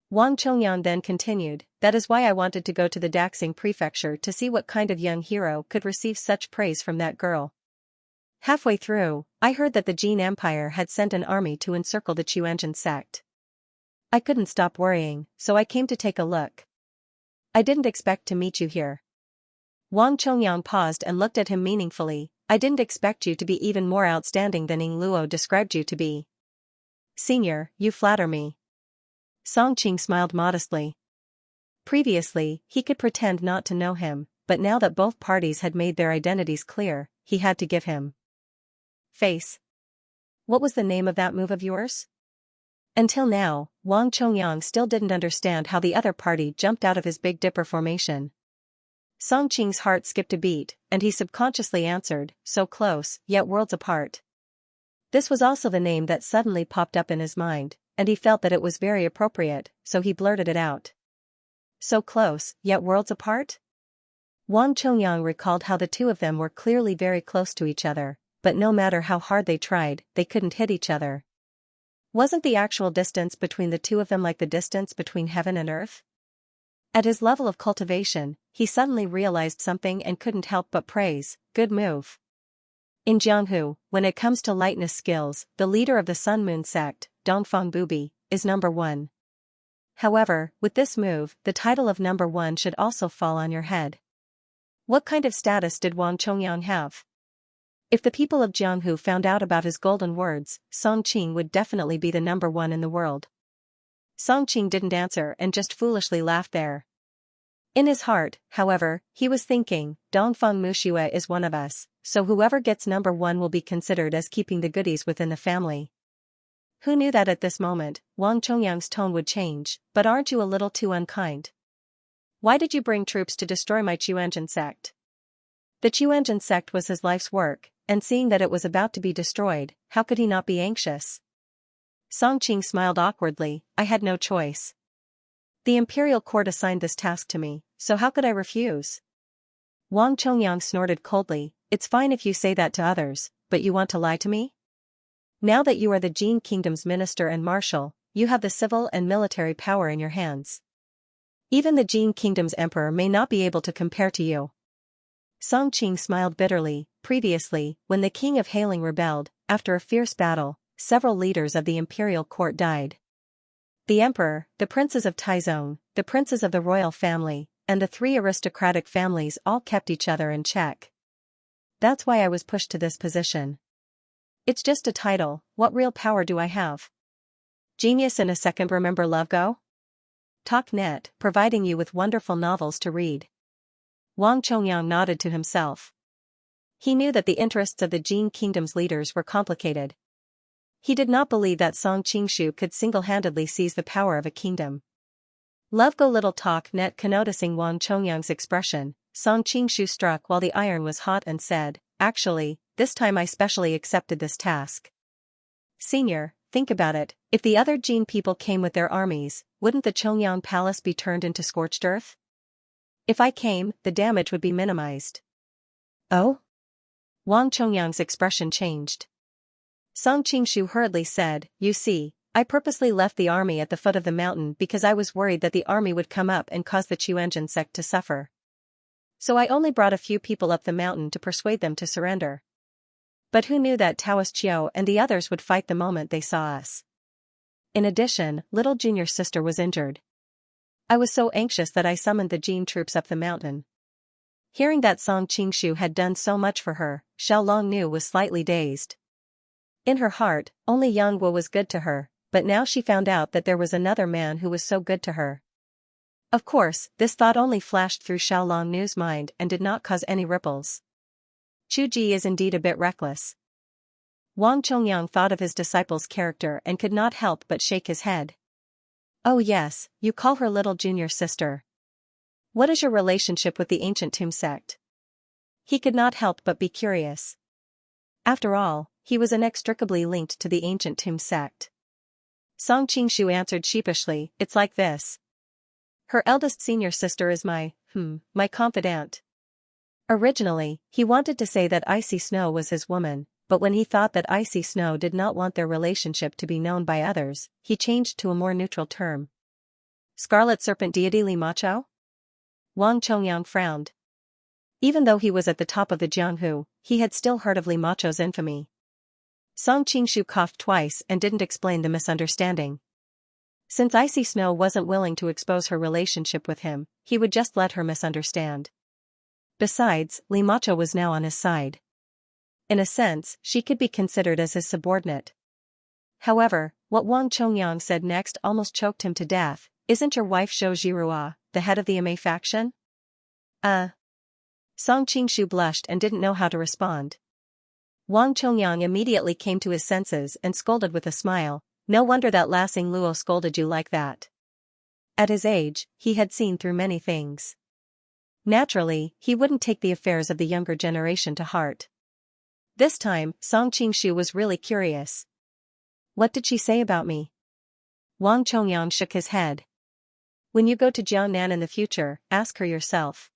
Wang Chongyang then continued, that is why I wanted to go to the Daxing prefecture to see what kind of young hero could receive such praise from that girl. Halfway through, I heard that the Jin Empire had sent an army to encircle the Chuanjin sect. I couldn't stop worrying, so I came to take a look. I didn't expect to meet you here. Wang Chongyang paused and looked at him meaningfully. I didn't expect you to be even more outstanding than Ying Luo described you to be. Senior, you flatter me. Song Qing smiled modestly. Previously, he could pretend not to know him, but now that both parties had made their identities clear, he had to give him face. What was the name of that move of yours? Until now, Wang Chongyang still didn't understand how the other party jumped out of his Big Dipper formation. Song Qing's heart skipped a beat, and he subconsciously answered, so close, yet worlds apart. This was also the name that suddenly popped up in his mind, and he felt that it was very appropriate, so he blurted it out. So close, yet worlds apart? Wang Chongyang recalled how the two of them were clearly very close to each other, but no matter how hard they tried, they couldn't hit each other. Wasn't the actual distance between the two of them like the distance between heaven and earth? At his level of cultivation, he suddenly realized something and couldn't help but praise, good move. In Jianghu, when it comes to lightness skills, the leader of the Sun Moon sect, Dongfang Bubi, is number 1. However, with this move, the title of number 1 should also fall on your head. What kind of status did Wang Chongyang have? If the people of Jianghu found out about his golden words, Song Qing would definitely be the number 1 in the world. Song Qing didn't answer and just foolishly laughed there. In his heart, however, he was thinking, Dongfang Muxue is one of us, so whoever gets number 1 will be considered as keeping the goodies within the family. Who knew that at this moment, Wang Chongyang's tone would change, but aren't you a little too unkind? Why did you bring troops to destroy my Xianxia sect? The Xianxia sect was his life's work, and seeing that it was about to be destroyed, how could he not be anxious? Song Qing smiled awkwardly, I had no choice. The imperial court assigned this task to me, so how could I refuse? Wang Chongyang snorted coldly, it's fine if you say that to others, but you want to lie to me? Now that you are the Jin Kingdom's minister and marshal, you have the civil and military power in your hands. Even the Jin Kingdom's emperor may not be able to compare to you. Song Qing smiled bitterly. Previously, when the king of Hailing rebelled, after a fierce battle, several leaders of the imperial court died. The emperor, the princes of Taizong, the princes of the royal family, and the 3 aristocratic families all kept each other in check. That's why I was pushed to this position. It's just a title, what real power do I have? Genius in a second, remember Love-Go? TalkNet, providing you with wonderful novels to read. Wang Chongyang nodded to himself. He knew that the interests of the Jin Kingdom's leaders were complicated. He did not believe that Song Qingshu could single-handedly seize the power of a kingdom. Love-Go little TalkNet. Noticing Wang Chongyang's expression, Song Qingshu struck while the iron was hot and said, actually, this time I specially accepted this task. Senior, think about it, if the other Jin people came with their armies, wouldn't the Chongyang Palace be turned into scorched earth? If I came, the damage would be minimized. Oh? Wang Chongyang's expression changed. Song Qingshu hurriedly said, you see, I purposely left the army at the foot of the mountain because I was worried that the army would come up and cause the Xianxia sect to suffer. So I only brought a few people up the mountain to persuade them to surrender. But who knew that Taoist Chiu and the others would fight the moment they saw us? In addition, little junior sister was injured. I was so anxious that I summoned the Jin troops up the mountain. Hearing that Song Qingshu had done so much for her, Xiaolong Nu was slightly dazed. In her heart, only Yang Wu was good to her, but now she found out that there was another man who was so good to her. Of course, this thought only flashed through Xiaolong Nu's mind and did not cause any ripples. Chu Ji is indeed a bit reckless. Wang Chongyang thought of his disciple's character and could not help but shake his head. Oh yes, you call her little junior sister. What is your relationship with the ancient Tomb sect? He could not help but be curious. After all, he was inextricably linked to the ancient Tomb sect. Song Qingshu answered sheepishly, it's like this. Her eldest senior sister is my confidant. Originally, he wanted to say that Icy Snow was his woman, but when he thought that Icy Snow did not want their relationship to be known by others, he changed to a more neutral term. Scarlet Serpent Deity Li Macho? Wang Chongyang frowned. Even though he was at the top of the Jianghu, he had still heard of Li Macho's infamy. Song Qingshu coughed twice and didn't explain the misunderstanding. Since Icy Snow wasn't willing to expose her relationship with him, he would just let her misunderstand. Besides, Li Macho was now on his side. In a sense, she could be considered as his subordinate. However, What Wang Chongyang said next almost choked him to death. Isn't your wife Zhou Zhirua, the head of the Amei faction? Song Qingshu blushed and didn't know how to respond. Wang Chongyang immediately came to his senses and scolded with a smile. No wonder that Lassing Luo scolded you like that. At his age, he had seen through many things. Naturally, he wouldn't take the affairs of the younger generation to heart. This time, Song Qingshu was really curious. What did she say about me? Wang Chongyang shook his head. When you go to Jiangnan in the future, ask her yourself.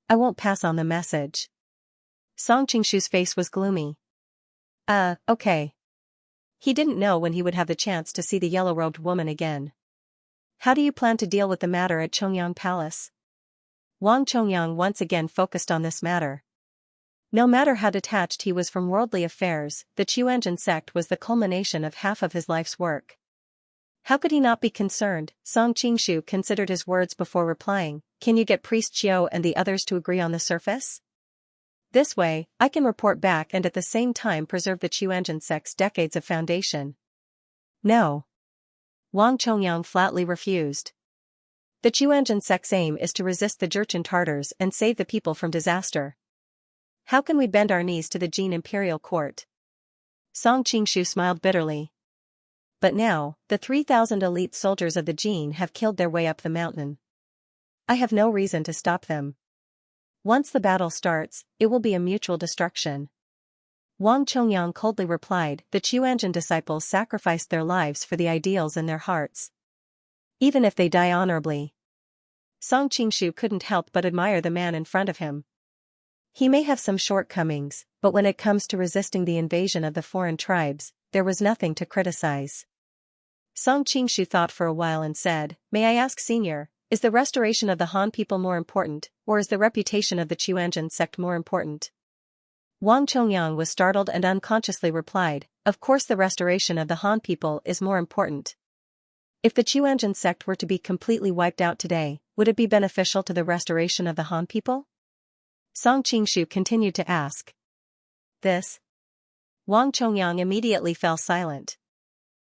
I won't pass on the message. Song Qingshu's face was gloomy. Okay. He didn't know when he would have the chance to see the yellow-robed woman again. How do you plan to deal with the matter at Chongyang Palace? Wang Chongyang once again focused on this matter. No matter how detached he was from worldly affairs, the Qiuanzhen sect was the culmination of half of his life's work. How could he not be concerned? Song Qingshu considered his words before replying. Can you get Priest Qiu and the others to agree on the surface? This way, I can report back and at the same time preserve the Qiuanzhen sect's decades of foundation. No. Wang Chongyang flatly refused. The Qiuanzhen sect's aim is to resist the Jurchen Tartars and save the people from disaster. How can we bend our knees to the Jin imperial court? Song Qingshu smiled bitterly. But now, the 3,000 elite soldiers of the Jin have killed their way up the mountain. I have no reason to stop them. Once the battle starts, it will be a mutual destruction. Wang Chongyang coldly replied, the Qiuanzhen disciples sacrificed their lives for the ideals in their hearts. Even if they die honorably. Song Qingshu couldn't help but admire the man in front of him. He may have some shortcomings, but when it comes to resisting the invasion of the foreign tribes, there was nothing to criticize. Song Qingshu thought for a while and said, May I ask Senior, is the restoration of the Han people more important, or is the reputation of the Qiuanzhen sect more important? Wang Chongyang was startled and unconsciously replied, Of course the restoration of the Han people is more important. If the Qiuanzhen sect were to be completely wiped out today, would it be beneficial to the restoration of the Han people? Song Qingshu continued to ask. This? Wang Chongyang immediately fell silent.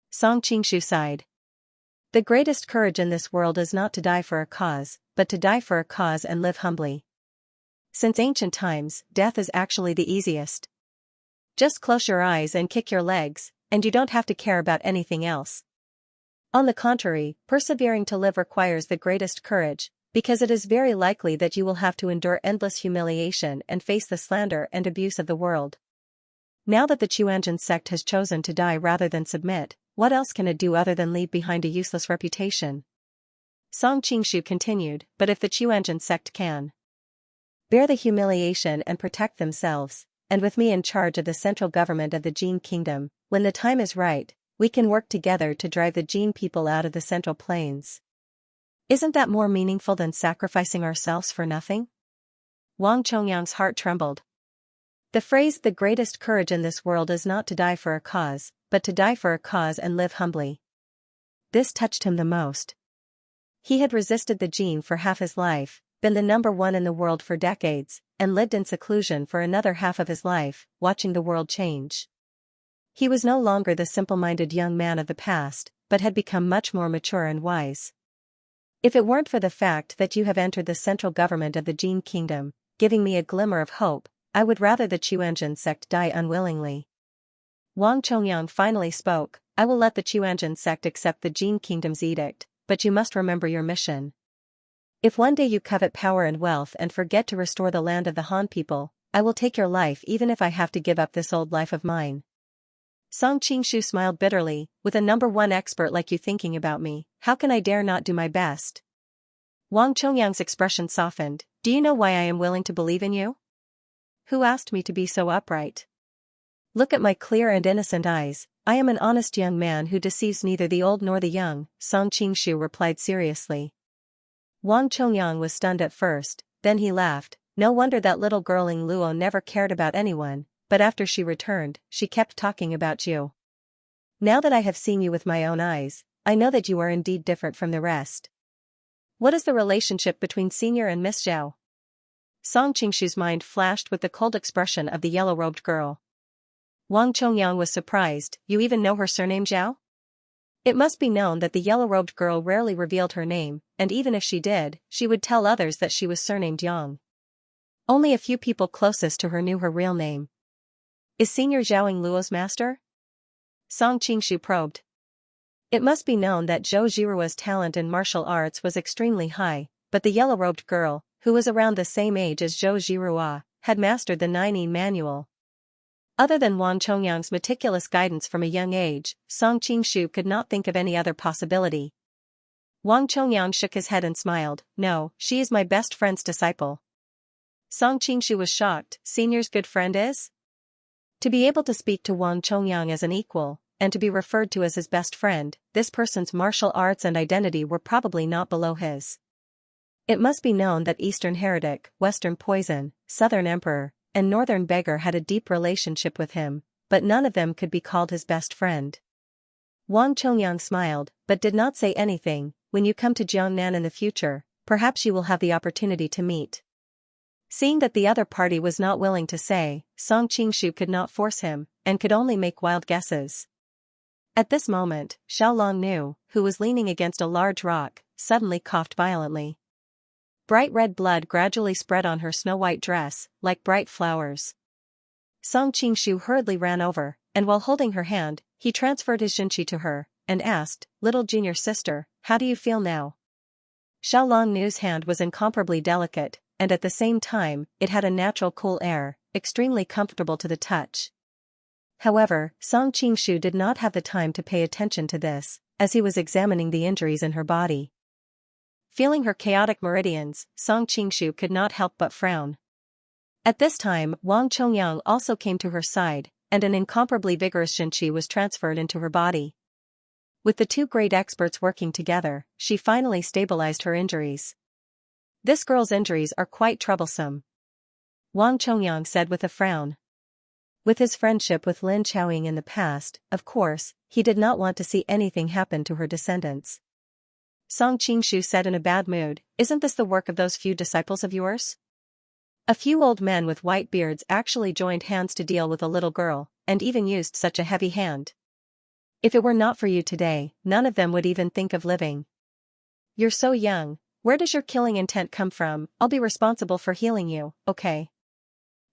Song Qingshu sighed. The greatest courage in this world is not to die for a cause, but to die for a cause and live humbly. Since ancient times, death is actually the easiest. Just close your eyes and kick your legs, and you don't have to care about anything else. On the contrary, persevering to live requires the greatest courage, because it is very likely that you will have to endure endless humiliation and face the slander and abuse of the world. Now that the Qiuanzhen sect has chosen to die rather than submit, what else can it do other than leave behind a useless reputation? Song Qingshu continued, but if the Qiuanzhen sect can bear the humiliation and protect themselves, and with me in charge of the central government of the Jin kingdom, when the time is right, we can work together to drive the Jin people out of the central plains. Isn't that more meaningful than sacrificing ourselves for nothing? Wang Chongyang's heart trembled. The phrase the greatest courage in this world is not to die for a cause, but to die for a cause and live humbly. This touched him the most. He had resisted the Jin for half his life, been the number one in the world for decades, and lived in seclusion for another half of his life, watching the world change. He was no longer the simple-minded young man of the past, but had become much more mature and wise. If it weren't for the fact that you have entered the central government of the Jin kingdom, giving me a glimmer of hope, I would rather the Qiuanzhen sect die unwillingly. Wang Chongyang finally spoke, I will let the Qiuanzhen sect accept the Jin kingdom's edict, but you must remember your mission. If one day you covet power and wealth and forget to restore the land of the Han people, I will take your life even if I have to give up this old life of mine. Song Qingshu smiled bitterly, with a number one expert like you thinking about me, how can I dare not do my best? Wang Chongyang's expression softened, do you know why I am willing to believe in you? Who asked me to be so upright? Look at my clear and innocent eyes, I am an honest young man who deceives neither the old nor the young, Song Qingshu replied seriously. Wang Chongyang was stunned at first, then he laughed, no wonder that little girl Ling Luo never cared about anyone, but after she returned, she kept talking about you. Now that I have seen you with my own eyes, I know that you are indeed different from the rest. What is the relationship between Senior and Miss Zhao? Song Qingshu's mind flashed with the cold expression of the yellow-robed girl. Wang Chongyang was surprised, you even know her surname Zhao? It must be known that the yellow-robed girl rarely revealed her name, and even if she did, she would tell others that she was surnamed Yang. Only a few people closest to her knew her real name. Is Senior Zhaoying Luo's master? Song Qingshu probed. It must be known that Zhou Jiruo's talent in martial arts was extremely high, but the yellow-robed girl, who was around the same age as Zhou Jiruo, had mastered the 9 manual. Other than Wang Chongyang's meticulous guidance from a young age, Song Qingshu could not think of any other possibility. Wang Chongyang shook his head and smiled. No, she is my best friend's disciple. Song Qingshu was shocked. Senior's good friend is? To be able to speak to Wang Chongyang as an equal, and to be referred to as his best friend, this person's martial arts and identity were probably not below his. It must be known that Eastern Heretic, Western Poison, Southern Emperor, and Northern Beggar had a deep relationship with him, but none of them could be called his best friend. Wang Chongyang smiled, but did not say anything. When you come to Jiangnan in the future, perhaps you will have the opportunity to meet. Seeing that the other party was not willing to say, Song Qingshu could not force him, and could only make wild guesses. At this moment, Xiaolong Nu, who was leaning against a large rock, suddenly coughed violently. Bright red blood gradually spread on her snow-white dress, like bright flowers. Song Qingshu hurriedly ran over, and while holding her hand, he transferred his Xinqi to her, and asked, "Little junior sister, how do you feel now?" Xiaolong Nu's hand was incomparably delicate, and at the same time, it had a natural cool air, extremely comfortable to the touch. However, Song Qingshu did not have the time to pay attention to this, as he was examining the injuries in her body. Feeling her chaotic meridians, Song Qingshu could not help but frown. At this time, Wang Chongyang also came to her side, and an incomparably vigorous Xinqi was transferred into her body. With the two great experts working together, she finally stabilized her injuries. This girl's injuries are quite troublesome, Wang Chongyang said with a frown. With his friendship with Lin Chaoying in the past, of course, he did not want to see anything happen to her descendants. Song Qingshu said in a bad mood, "Isn't this the work of those few disciples of yours?" A few old men with white beards actually joined hands to deal with a little girl, and even used such a heavy hand. If it were not for you today, none of them would even think of living. You're so young, where does your killing intent come from? I'll be responsible for healing you, okay?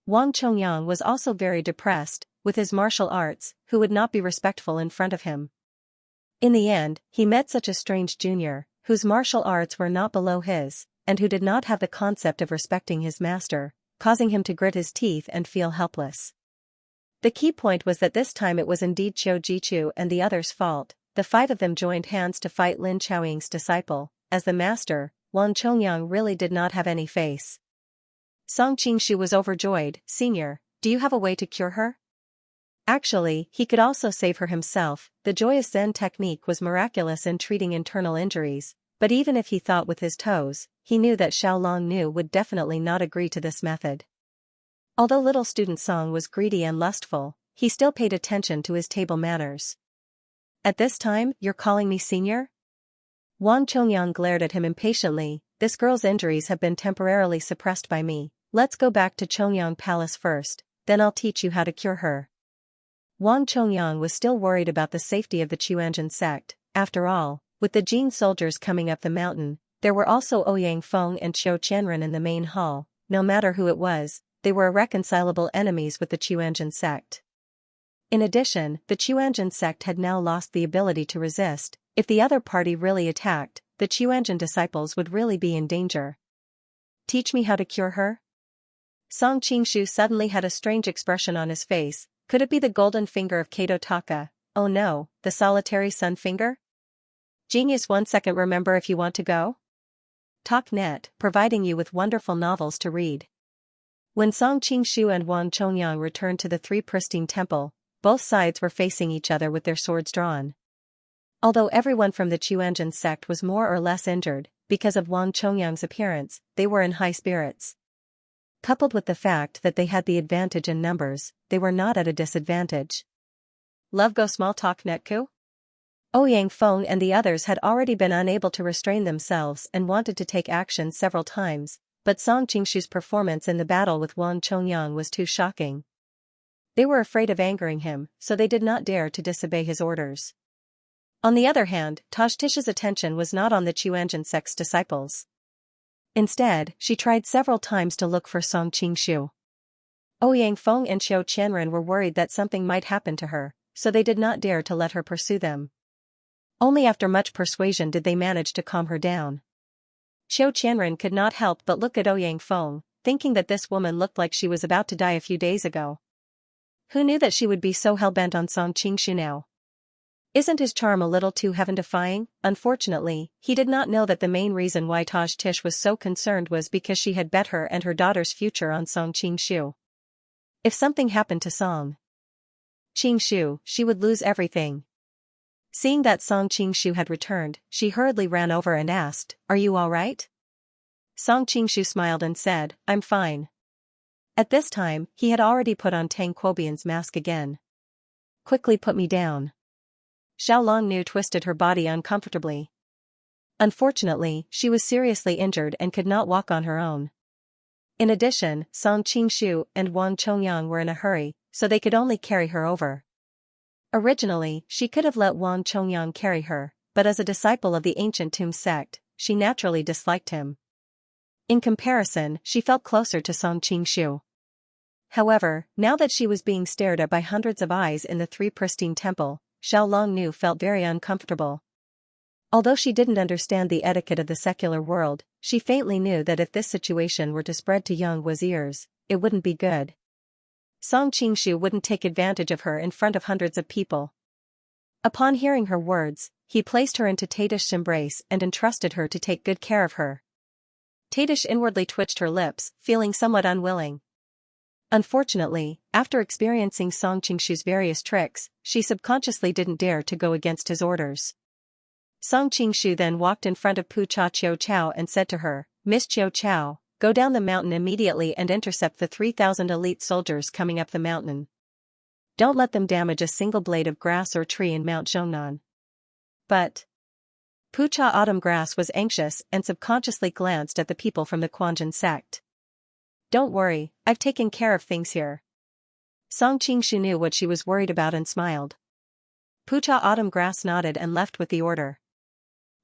Wang Chongyang was also very depressed, with his martial arts, who would not be respectful in front of him. In the end, he met such a strange junior, whose martial arts were not below his, and who did not have the concept of respecting his master, causing him to grit his teeth and feel helpless. The key point was that this time it was indeed Qiu Jichu and the others' fault. The 5 of them joined hands to fight Lin Chaoying's disciple. As the master, Wang Chongyang really did not have any face. Song Qingshu was overjoyed. "Senior, do you have a way to cure her?" Actually, he could also save her himself. The joyous Zen technique was miraculous in treating internal injuries, but even if he thought with his toes, he knew that Xiaolong Nu would definitely not agree to this method. Although little student Song was greedy and lustful, he still paid attention to his table manners. "At this time, you're calling me senior?" Wang Chongyang glared at him impatiently. "This girl's injuries have been temporarily suppressed by me. Let's go back to Chongyang Palace first, then I'll teach you how to cure her." Wang Chongyang was still worried about the safety of the Qianzhen sect. After all, with the Jin soldiers coming up the mountain, there were also Ouyang Feng and Qiu Qianren in the main hall. No matter who it was, they were irreconcilable enemies with the Qianzhen sect. In addition, the Qianzhen sect had now lost the ability to resist. If the other party really attacked, the Qianzhen disciples would really be in danger. "Teach me how to cure her?" Song Qingshu suddenly had a strange expression on his face. Could it be the golden finger of Kato Taka? Oh no, the solitary sun finger? Genius. 1 second. Remember if you want to go? TalkNet, providing you with wonderful novels to read. When Song Qingshu and Wang Chongyang returned to the Three Pristine Temple, both sides were facing each other with their swords drawn. Although everyone from the Qianzhen sect was more or less injured, because of Wang Chongyang's appearance, they were in high spirits. Coupled with the fact that they had the advantage in numbers, they were not at a disadvantage. Love go small talk netku? Ouyang Feng and the others had already been unable to restrain themselves and wanted to take action several times, but Song Qingshu's performance in the battle with Wang Chongyang was too shocking. They were afraid of angering him, so they did not dare to disobey his orders. On the other hand, Tajtish's attention was not on the Chuanjin sect's disciples. Instead, she tried several times to look for Song Qingshu. Ouyang Feng and Xiao Qianren were worried that something might happen to her, so they did not dare to let her pursue them. Only after much persuasion did they manage to calm her down. Xiao Qianren could not help but look at Ouyang Feng, thinking that this woman looked like she was about to die a few days ago. Who knew that she would be so hell-bent on Song Qingshu now? Isn't his charm a little too heaven-defying? Unfortunately, he did not know that the main reason why Tajtish was so concerned was because she had bet her and her daughter's future on Song Qingshu. If something happened to Song Qingshu, she would lose everything. Seeing that Song Qingshu had returned, she hurriedly ran over and asked, "Are you all right?" Song Qingshu smiled and said, "I'm fine." At this time, he had already put on Tang Quobian's mask again. "Quickly put me down." Xiao Longnu twisted her body uncomfortably. Unfortunately, she was seriously injured and could not walk on her own. In addition, Song Qingshu and Wang Chongyang were in a hurry, so they could only carry her over. Originally, she could have let Wang Chongyang carry her, but as a disciple of the ancient Tomb sect, she naturally disliked him. In comparison, she felt closer to Song Qingshu. However, now that she was being stared at by hundreds of eyes in the Three Pristine Temple, Xiao Longnu felt very uncomfortable. Although she didn't understand the etiquette of the secular world, she faintly knew that if this situation were to spread to young wazirs, it wouldn't be good. Song Qingshu wouldn't take advantage of her in front of hundreds of people. Upon hearing her words, he placed her into Taitish's embrace and entrusted her to take good care of her. Taitish inwardly twitched her lips, feeling somewhat unwilling. Unfortunately, after experiencing Song Qingshu's various tricks, she subconsciously didn't dare to go against his orders. Song Qingshu then walked in front of Pu Cha Chiu Chao and said to her, "Miss Chiu Chao, go down the mountain immediately and intercept the 3,000 elite soldiers coming up the mountain. Don't let them damage a single blade of grass or tree in Mount Zhongnan." But Pu Cha Autumn Grass was anxious and subconsciously glanced at the people from the Quanjin sect. "Don't worry, I've taken care of things here." Song Qingshu knew what she was worried about and smiled. Pu Cha Autumn Grass nodded and left with the order.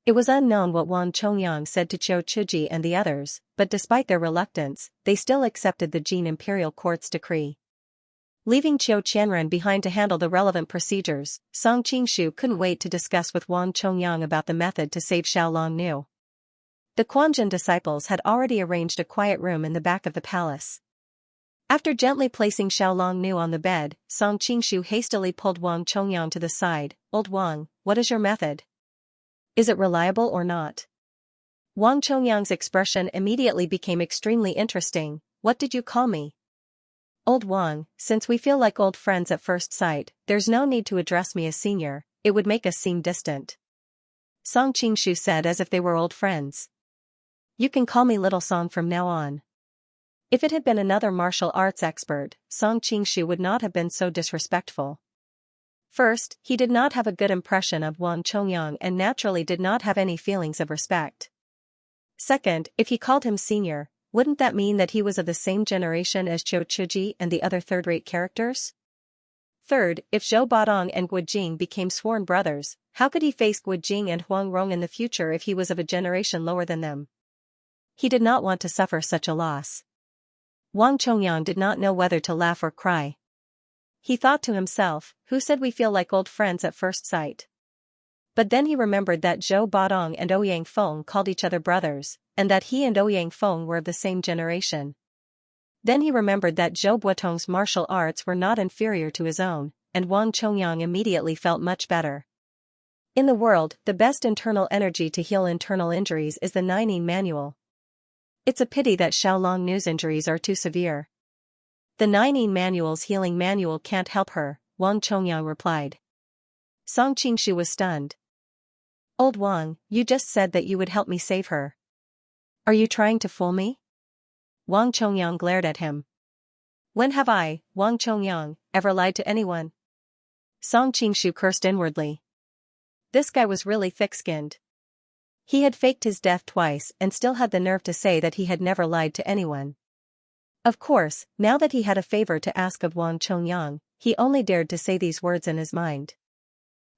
It was unknown what Wang Chongyang said to Qiu Chuji and the others, but despite their reluctance, they still accepted the Jin Imperial Court's decree. Leaving Qiu Qianren behind to handle the relevant procedures, Song Qingshu couldn't wait to discuss with Wang Chongyang about the method to save Xiao Longnu. The Quanjin disciples had already arranged a quiet room in the back of the palace. After gently placing Xiao Longnu on the bed, Song Qingshu hastily pulled Wang Chongyang to the side. "Old Wang, what is your method? Is it reliable or not?" Wang Chongyang's expression immediately became extremely interesting. "What did you call me?" "Old Wang, since we feel like old friends at first sight, there's no need to address me as senior, it would make us seem distant," Song Qingshu said as if they were old friends. "You can call me Little Song from now on." If it had been another martial arts expert, Song Qingshu would not have been so disrespectful. First, he did not have a good impression of Wang Chongyang and naturally did not have any feelings of respect. Second, if he called him senior, wouldn't that mean that he was of the same generation as Qiu Chuji and the other third-rate characters? Third, if Zhou Badong and Gu Jing became sworn brothers, how could he face Gu Jing and Huang Rong in the future if he was of a generation lower than them? He did not want to suffer such a loss. Wang Chongyang did not know whether to laugh or cry. He thought to himself, who said we feel like old friends at first sight? But then he remembered that Zhou Badong and Ouyang Feng called each other brothers, and that he and Ouyang Feng were of the same generation. Then he remembered that Zhou Buotong's martial arts were not inferior to his own, and Wang Chongyang immediately felt much better. In the world, the best internal energy to heal internal injuries is the Nining Manual. It's a pity that Xiao Longnu's injuries are too severe. "The Nining Manual's healing manual can't help her," Wang Chongyang replied. Song Qingshu was stunned. "Old Wang, you just said that you would help me save her. Are you trying to fool me?" Wang Chongyang glared at him. "When have I, Wang Chongyang, ever lied to anyone?" Song Qingshu cursed inwardly. This guy was really thick-skinned. He had faked his death twice and still had the nerve to say that he had never lied to anyone. Of course, now that he had a favor to ask of Wang Chongyang, he only dared to say these words in his mind.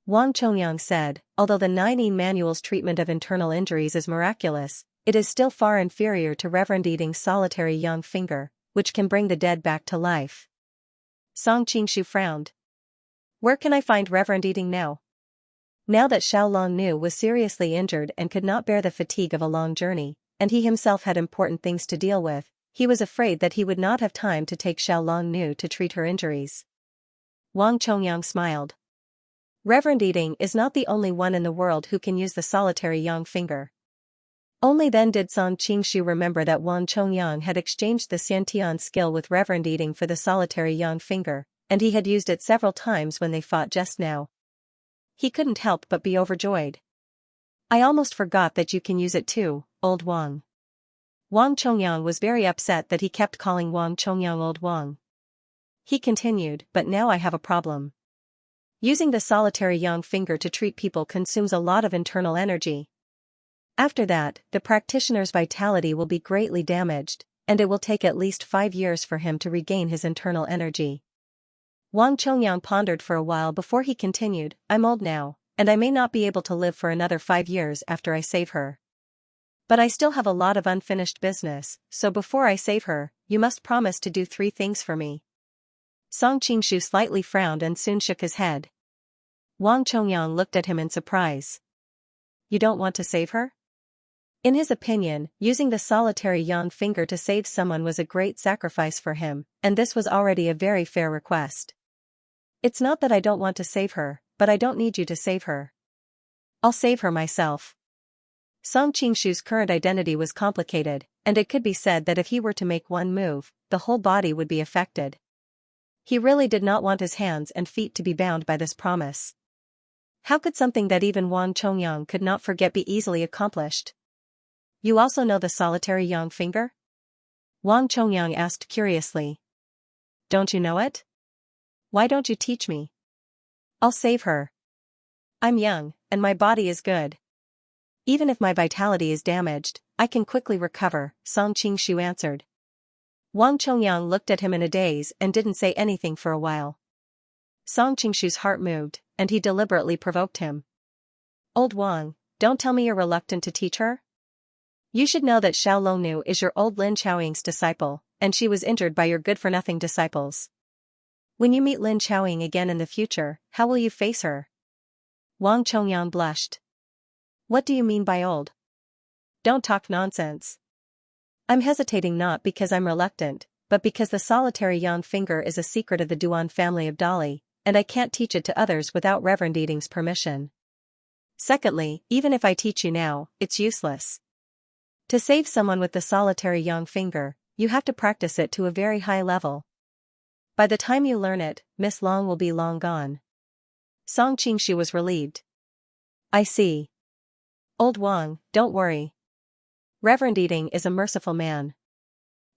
Wang Chongyang said, although the 9E manual's treatment of internal injuries is miraculous, it is still far inferior to Reverend Eating's solitary yang finger, which can bring the dead back to life. Song Qingshu frowned. Where can I find Reverend Eating now? Now that Xiao Longnu was seriously injured and could not bear the fatigue of a long journey, and he himself had important things to deal with, he was afraid that he would not have time to take Xiao Longnu to treat her injuries. Wang Chongyang smiled. Reverend Eating is not the only one in the world who can use the solitary yang finger. Only then did Song Qingshu remember that Wang Chongyang had exchanged the Xiantian skill with Reverend Eating for the solitary yang finger, and he had used it several times when they fought just now. He couldn't help but be overjoyed. I almost forgot that you can use it too, old Wang. Wang Chongyang was very upset that he kept calling Wang Chongyang old Wang. He continued, but now I have a problem. Using the solitary yang finger to treat people consumes a lot of internal energy. After that, the practitioner's vitality will be greatly damaged, and it will take at least 5 years for him to regain his internal energy. Wang Chongyang pondered for a while before he continued, I'm old now, and I may not be able to live for another 5 years after I save her. But I still have a lot of unfinished business, so before I save her, you must promise to do 3 things for me. Song Qingshu slightly frowned and soon shook his head. Wang Chongyang looked at him in surprise. You don't want to save her? In his opinion, using the solitary yang finger to save someone was a great sacrifice for him, and this was already a very fair request. It's not that I don't want to save her, but I don't need you to save her. I'll save her myself. Song Qingshu's current identity was complicated, and it could be said that if he were to make one move, the whole body would be affected. He really did not want his hands and feet to be bound by this promise. How could something that even Wang Chongyang could not forget be easily accomplished? You also know the solitary yang finger? Wang Chongyang asked curiously. Don't you know it? Why don't you teach me? I'll save her. I'm young, and my body is good. Even if my vitality is damaged, I can quickly recover, Song Qingshu answered. Wang Chongyang looked at him in a daze and didn't say anything for a while. Song Qingshu's heart moved, and he deliberately provoked him. Old Wang, don't tell me you're reluctant to teach her? You should know that Xiao Longnu is your old Lin Qiaoying's disciple, and she was injured by your good-for-nothing disciples. When you meet Lin Qiaoying again in the future, how will you face her? Wang Chongyang blushed. What do you mean by old? Don't talk nonsense. I'm hesitating not because I'm reluctant, but because the solitary yang finger is a secret of the Duan family of Dali, and I can't teach it to others without Reverend Eating's permission. Secondly, even if I teach you now, it's useless. To save someone with the solitary yang finger, you have to practice it to a very high level. By the time you learn it, Miss Long will be long gone. Song Qingshu was relieved. I see. Old Wang, don't worry. Reverend Eating is a merciful man.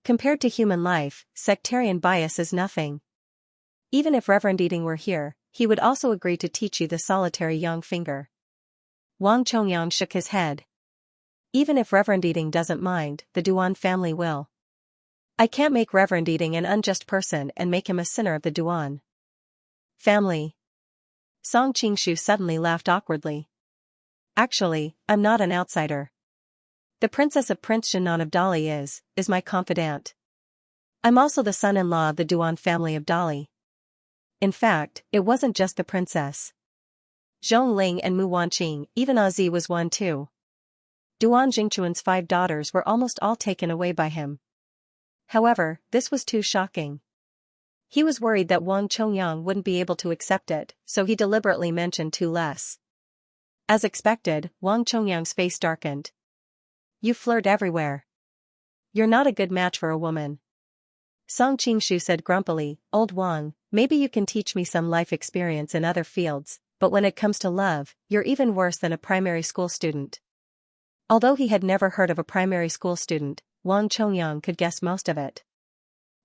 Compared to human life, sectarian bias is nothing. Even if Reverend Eating were here, he would also agree to teach you the solitary yang finger. Wang Chongyang shook his head. Even if Reverend Eating doesn't mind, the Duan family will. I can't make Reverend Eating an unjust person and make him a sinner of the Duan family. Song Qingshu suddenly laughed awkwardly. Actually, I'm not an outsider. The princess of Prince Shannon of Dali is my confidant. I'm also the son-in-law of the Duan family of Dali. In fact, it wasn't just the princess. Zhong Ling and Mu Wanqing, even Azi was one too. Duan Jingchuan's 5 daughters were almost all taken away by him. However, this was too shocking. He was worried that Wang Chongyang wouldn't be able to accept it, so he deliberately mentioned 2 less. As expected, Wang Chongyang's face darkened. You flirt everywhere. You're not a good match for a woman. Song Qingshu said grumpily, Old Wang, maybe you can teach me some life experience in other fields, but when it comes to love, you're even worse than a primary school student. Although he had never heard of a primary school student, Wang Chongyang could guess most of it.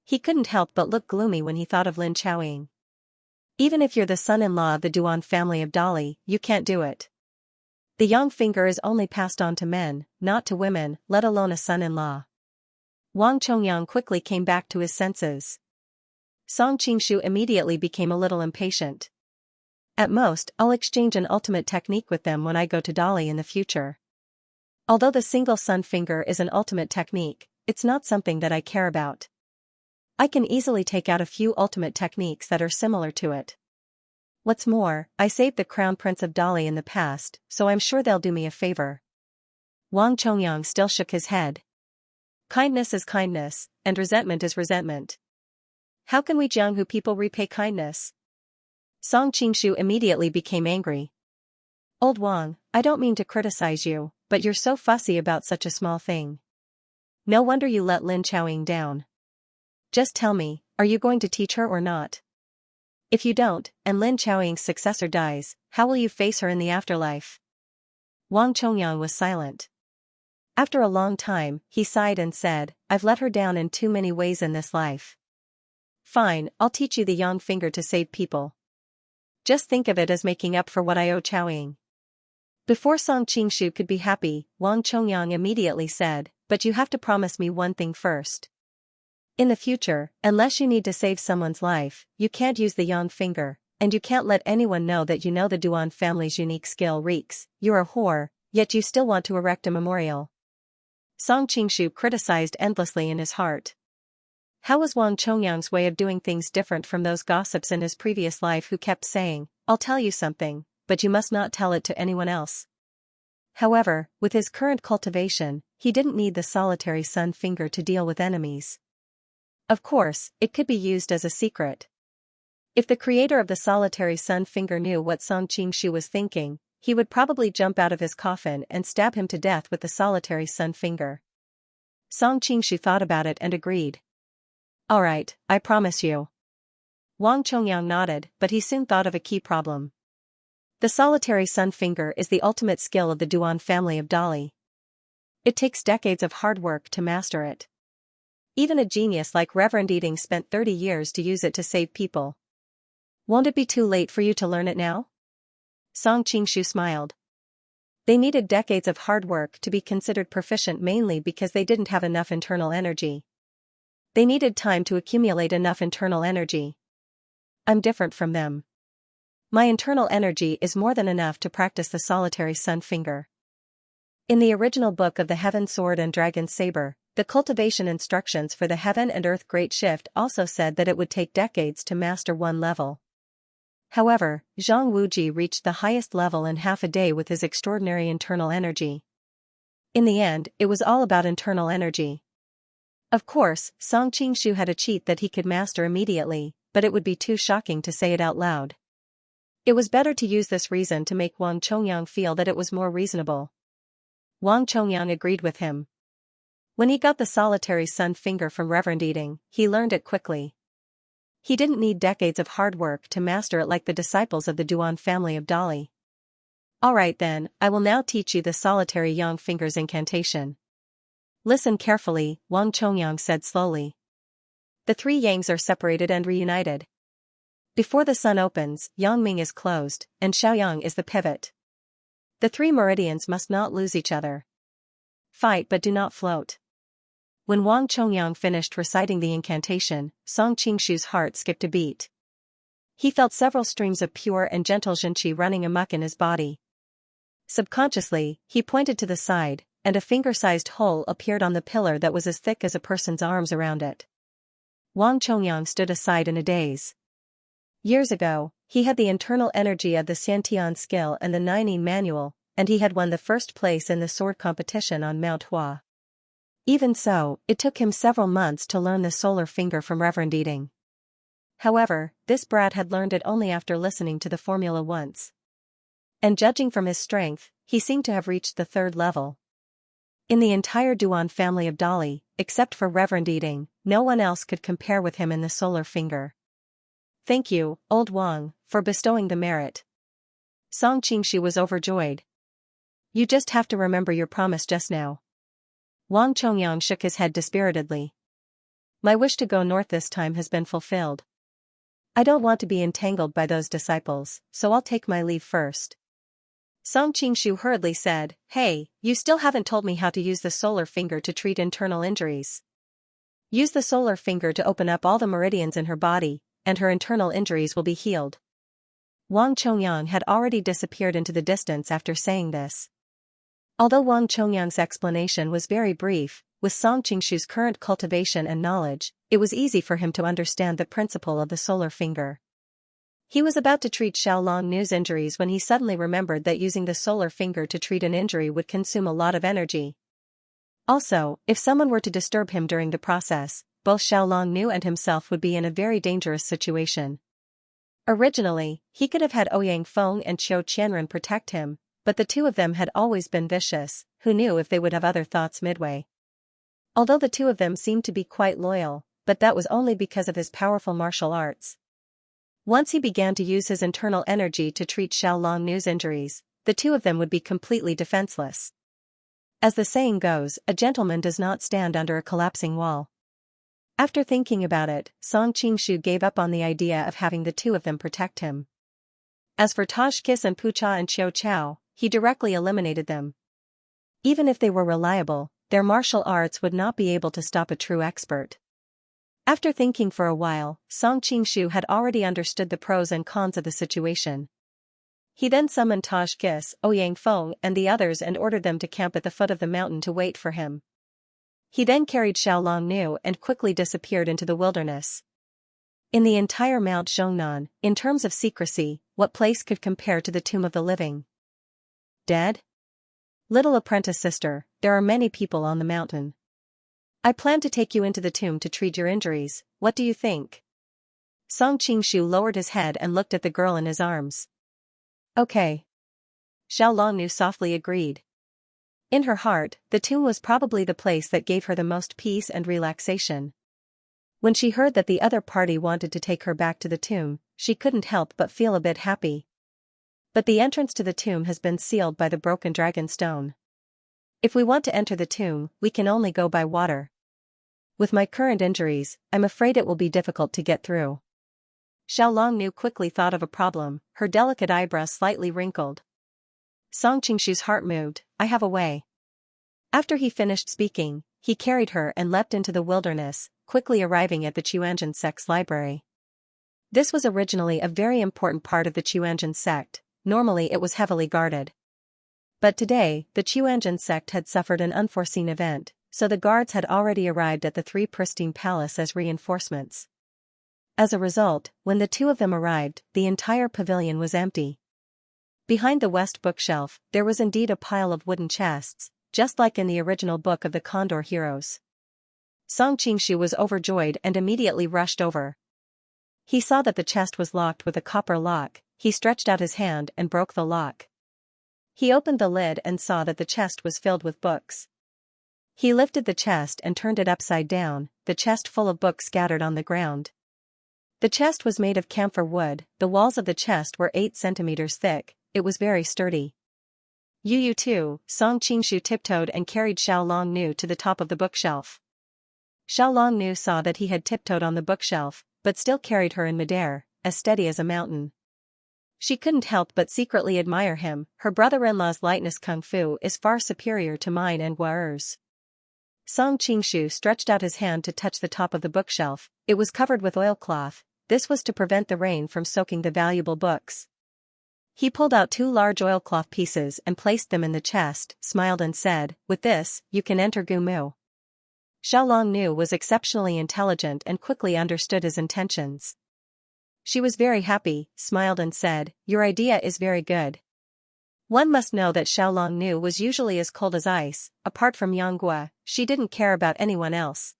He couldn't help but look gloomy when he thought of Lin Qiaoying. Even if you're the son-in-law of the Duan family of Dali, you can't do it. The yang finger is only passed on to men, not to women, let alone a son-in-law. Wang Chongyang quickly came back to his senses. Song Qingshu immediately became a little impatient. At most, I'll exchange an ultimate technique with them when I go to Dali in the future. Although the single sun finger is an ultimate technique, it's not something that I care about. I can easily take out a few ultimate techniques that are similar to it. What's more, I saved the Crown Prince of Dali in the past, so I'm sure they'll do me a favor. Wang Chongyang still shook his head. Kindness is kindness, and resentment is resentment. How can we Jianghu people repay kindness? Song Qingshu immediately became angry. Old Wang, I don't mean to criticize you, but you're so fussy about such a small thing. No wonder you let Lin Chaoying down. Just tell me, are you going to teach her or not? If you don't, and Lin Chaoying's successor dies, how will you face her in the afterlife? Wang Chongyang was silent. After a long time, he sighed and said, I've let her down in too many ways in this life. Fine, I'll teach you the yang finger to save people. Just think of it as making up for what I owe Chaoying. Before Song Qingshu could be happy, Wang Chongyang immediately said, but you have to promise me one thing first. In the future, unless you need to save someone's life, you can't use the yang finger, and you can't let anyone know that you know the Duan family's unique skill reeks. You're a whore, yet you still want to erect a memorial. Song Qingshu criticized endlessly in his heart. How was Wang Chongyang's way of doing things different from those gossips in his previous life who kept saying, I'll tell you something, but you must not tell it to anyone else? However, with his current cultivation, he didn't need the solitary sun finger to deal with enemies. Of course, it could be used as a secret. If the creator of the solitary sun finger knew what Song Qingshu was thinking, he would probably jump out of his coffin and stab him to death with the solitary sun finger. Song Qingshu thought about it and agreed. All right, I promise you. Wang Chongyang nodded, but he soon thought of a key problem. The solitary sun finger is the ultimate skill of the Duan family of Dali. It takes decades of hard work to master it. Even a genius like Reverend Eating spent 30 years to use it to save people. Won't it be too late for you to learn it now? Song Qingshu smiled. They needed decades of hard work to be considered proficient mainly because they didn't have enough internal energy. They needed time to accumulate enough internal energy. I'm different from them. My internal energy is more than enough to practice the solitary sun finger. In the original book of the Heaven Sword and Dragon Saber, the cultivation instructions for the Heaven and Earth Great Shift also said that it would take decades to master one level. However, Zhang Wuji reached the highest level in half a day with his extraordinary internal energy. In the end, it was all about internal energy. Of course, Song Qingshu had a cheat that he could master immediately, but it would be too shocking to say it out loud. It was better to use this reason to make Wang Chongyang feel that it was more reasonable. Wang Chongyang agreed with him. When he got the solitary sun finger from Reverend Eating, he learned it quickly. He didn't need decades of hard work to master it like the disciples of the Duan family of Dali. Alright then, I will now teach you the solitary yang finger's incantation. Listen carefully, Wang Chongyang said slowly. The three yangs are separated and reunited. Before the sun opens, Yangming is closed, and Xiaoyang is the pivot. The three meridians must not lose each other. Fight but do not float. When Wang Chongyang finished reciting the incantation, Song Qingshu's heart skipped a beat. He felt several streams of pure and gentle zhenqi running amok in his body. Subconsciously, he pointed to the side, and a finger-sized hole appeared on the pillar that was as thick as a person's arms around it. Wang Chongyang stood aside in a daze. Years ago, he had the internal energy of the Xiantian skill and the Nining manual, and he had won the first place in the sword competition on Mount Hua. Even so, it took him several months to learn the solar finger from Reverend Eating. However, this brat had learned it only after listening to the formula once. And judging from his strength, he seemed to have reached the third level. In the entire Duan family of Dali, except for Reverend Eating, no one else could compare with him in the solar finger. Thank you, old Wang, for bestowing the merit. Song Qingshu was overjoyed. You just have to remember your promise just now. Wang Chongyang shook his head dispiritedly. My wish to go north this time has been fulfilled. I don't want to be entangled by those disciples, so I'll take my leave first. Song Qingshu hurriedly said, Hey, you still haven't told me how to use the solar finger to treat internal injuries. Use the solar finger to open up all the meridians in her body, and her internal injuries will be healed. Wang Chongyang had already disappeared into the distance after saying this. Although Wang Chongyang's explanation was very brief, with Song Qingshu's current cultivation and knowledge, it was easy for him to understand the principle of the solar finger. He was about to treat Xiaolong Nu's injuries when he suddenly remembered that using the solar finger to treat an injury would consume a lot of energy. Also, if someone were to disturb him during the process, both Xiaolong Nu and himself would be in a very dangerous situation. Originally, he could have had Ouyang Feng and Qiu Qianren protect him, but the two of them had always been vicious, who knew if they would have other thoughts midway. Although the two of them seemed to be quite loyal, but that was only because of his powerful martial arts. Once he began to use his internal energy to treat Xiaolong Nu's injuries, the two of them would be completely defenseless. As the saying goes, a gentleman does not stand under a collapsing wall. After thinking about it, Song Qingshu gave up on the idea of having the two of them protect him. As for Tajkis and Pucha and Qiu Chao, he directly eliminated them. Even if they were reliable, their martial arts would not be able to stop a true expert. After thinking for a while, Song Qingshu had already understood the pros and cons of the situation. He then summoned Tajkis, Ouyang Feng and the others and ordered them to camp at the foot of the mountain to wait for him. He then carried Xiaolong Nu and quickly disappeared into the wilderness. In the entire Mount Zhongnan, in terms of secrecy, what place could compare to the tomb of the living? Dead? Little apprentice sister, there are many people on the mountain. I plan to take you into the tomb to treat your injuries, what do you think? Song Qingshu lowered his head and looked at the girl in his arms. Okay. Xiaolong Nu softly agreed. In her heart, the tomb was probably the place that gave her the most peace and relaxation. When she heard that the other party wanted to take her back to the tomb, she couldn't help but feel a bit happy. But the entrance to the tomb has been sealed by the broken dragon stone. If we want to enter the tomb, we can only go by water. With my current injuries, I'm afraid it will be difficult to get through. Xiaolong Nu quickly thought of a problem, her delicate eyebrows slightly wrinkled. Song Qingshu's heart moved, I have a way. After he finished speaking, he carried her and leapt into the wilderness, quickly arriving at the Qianzhen sect's library. This was originally a very important part of the Qianzhen sect, normally it was heavily guarded. But today, the Qianzhen sect had suffered an unforeseen event, so the guards had already arrived at the Three Pristine Palace as reinforcements. As a result, when the two of them arrived, the entire pavilion was empty. Behind the west bookshelf, there was indeed a pile of wooden chests, just like in the original book of the Condor Heroes. Song Qingshu was overjoyed and immediately rushed over. He saw that the chest was locked with a copper lock, he stretched out his hand and broke the lock. He opened the lid and saw that the chest was filled with books. He lifted the chest and turned it upside down, the chest full of books scattered on the ground. The chest was made of camphor wood, the walls of the chest were 8 centimeters thick, it was very sturdy. You too, Song Qingshu tiptoed and carried Xiaolong Nu to the top of the bookshelf. Xiaolong Nu saw that he had tiptoed on the bookshelf, but still carried her in midair, as steady as a mountain. She couldn't help but secretly admire him, her brother-in-law's lightness kung fu is far superior to mine and Guaer's. Song Qingshu stretched out his hand to touch the top of the bookshelf, it was covered with oilcloth, this was to prevent the rain from soaking the valuable books. He pulled out 2 large oilcloth pieces and placed them in the chest, smiled and said, with this, you can enter Gumu. Xiaolong Nu was exceptionally intelligent and quickly understood his intentions. She was very happy, smiled and said, your idea is very good. One must know that Xiaolong Nu was usually as cold as ice, apart from Yanggua, she didn't care about anyone else.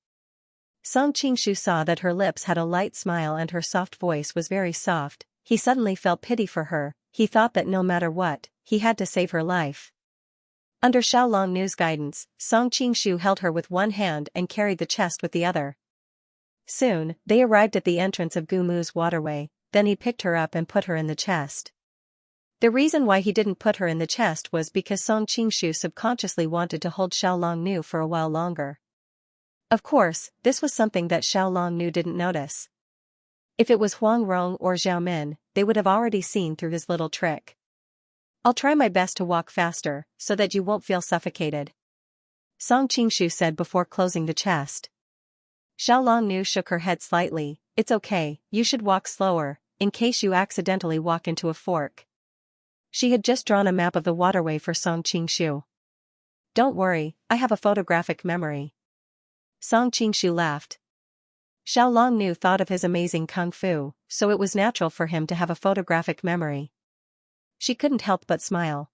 Song Qingshu saw that her lips had a light smile and her soft voice was very soft, he suddenly felt pity for her, he thought that no matter what, he had to save her life. Under Xiaolong Nu's guidance, Song Qingshu held her with one hand and carried the chest with the other. Soon, they arrived at the entrance of Gumu's waterway, then he picked her up and put her in the chest. The reason why he didn't put her in the chest was because Song Qingshu subconsciously wanted to hold Xiaolong Nu for a while longer. Of course, this was something that Xiaolong Nu didn't notice. If it was Huang Rong or Zhao Min, they would have already seen through his little trick. I'll try my best to walk faster, so that you won't feel suffocated. Song Qingshu said before closing the chest. Xiaolong Nu shook her head slightly, it's okay, you should walk slower, in case you accidentally walk into a fork. She had just drawn a map of the waterway for Song Qingshu. Don't worry, I have a photographic memory. Song Qingshu laughed. Xiao Longnu thought of his amazing kung fu, so it was natural for him to have a photographic memory. She couldn't help but smile.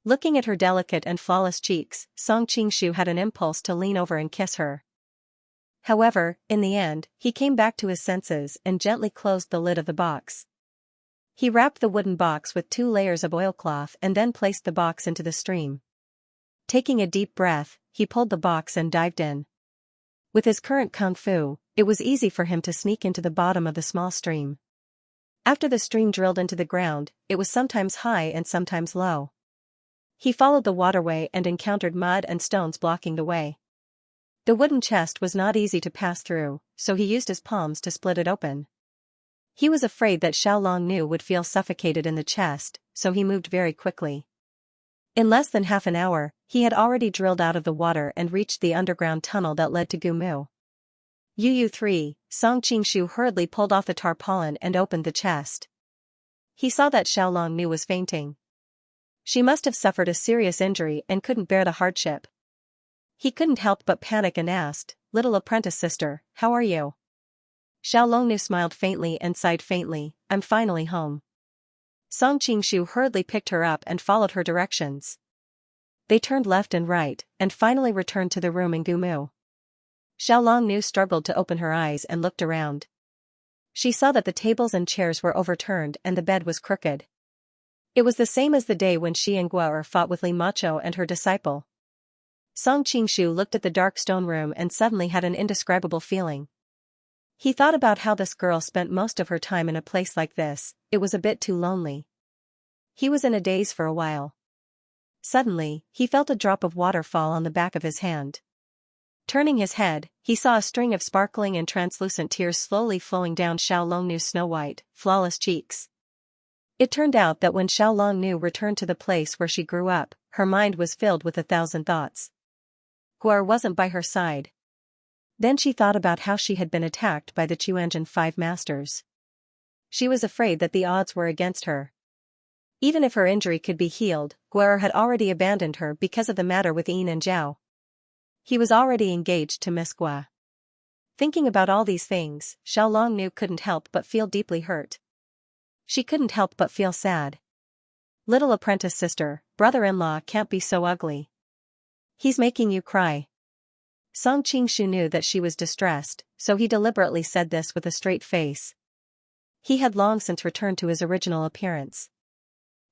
Looking at her delicate and flawless cheeks, Song Qingshu had an impulse to lean over and kiss her. However, in the end, he came back to his senses and gently closed the lid of the box. He wrapped the wooden box with 2 layers of oilcloth and then placed the box into the stream. Taking a deep breath, he pulled the box and dived in. With his current kung fu, it was easy for him to sneak into the bottom of the small stream. After the stream drilled into the ground, it was sometimes high and sometimes low. He followed the waterway and encountered mud and stones blocking the way. The wooden chest was not easy to pass through, so he used his palms to split it open. He was afraid that Xiao Longnu would feel suffocated in the chest, so he moved very quickly. In less than half an hour, he had already drilled out of the water and reached the underground tunnel that led to Gumu. Yu 3, Song Qingshu hurriedly pulled off the tarpaulin and opened the chest. He saw that Xiao Longnu was fainting. She must have suffered a serious injury and couldn't bear the hardship. He couldn't help but panic and asked, "Little apprentice sister, how are you?" Xiao Longnu smiled faintly and sighed faintly, "I'm finally home." Song Qingshu hurriedly picked her up and followed her directions. They turned left and right, and finally returned to the room in Gumu. Xiao Longnu struggled to open her eyes and looked around. She saw that the tables and chairs were overturned and the bed was crooked. It was the same as the day when she and Guo fought with Li Macho and her disciple. Song Qingshu looked at the dark stone room and suddenly had an indescribable feeling. He thought about how this girl spent most of her time in a place like this. It was a bit too lonely. He was in a daze for a while. Suddenly, he felt a drop of water fall on the back of his hand. Turning his head, he saw a string of sparkling and translucent tears slowly flowing down Xiao Longnu's snow-white, flawless cheeks. It turned out that when Xiao Longnu returned to the place where she grew up, her mind was filled with 1,000 thoughts. Guo wasn't by her side. Then she thought about how she had been attacked by the Chuanjin 5 masters. She was afraid that the odds were against her. Even if her injury could be healed, Guo had already abandoned her because of the matter with Yin and Zhao. He was already engaged to Miss Guo. Thinking about all these things, Xiao Longnu couldn't help but feel deeply hurt. She couldn't help but feel sad. Little apprentice sister, brother-in-law can't be so ugly. He's making you cry. Song Qingshu knew that she was distressed, so he deliberately said this with a straight face. He had long since returned to his original appearance.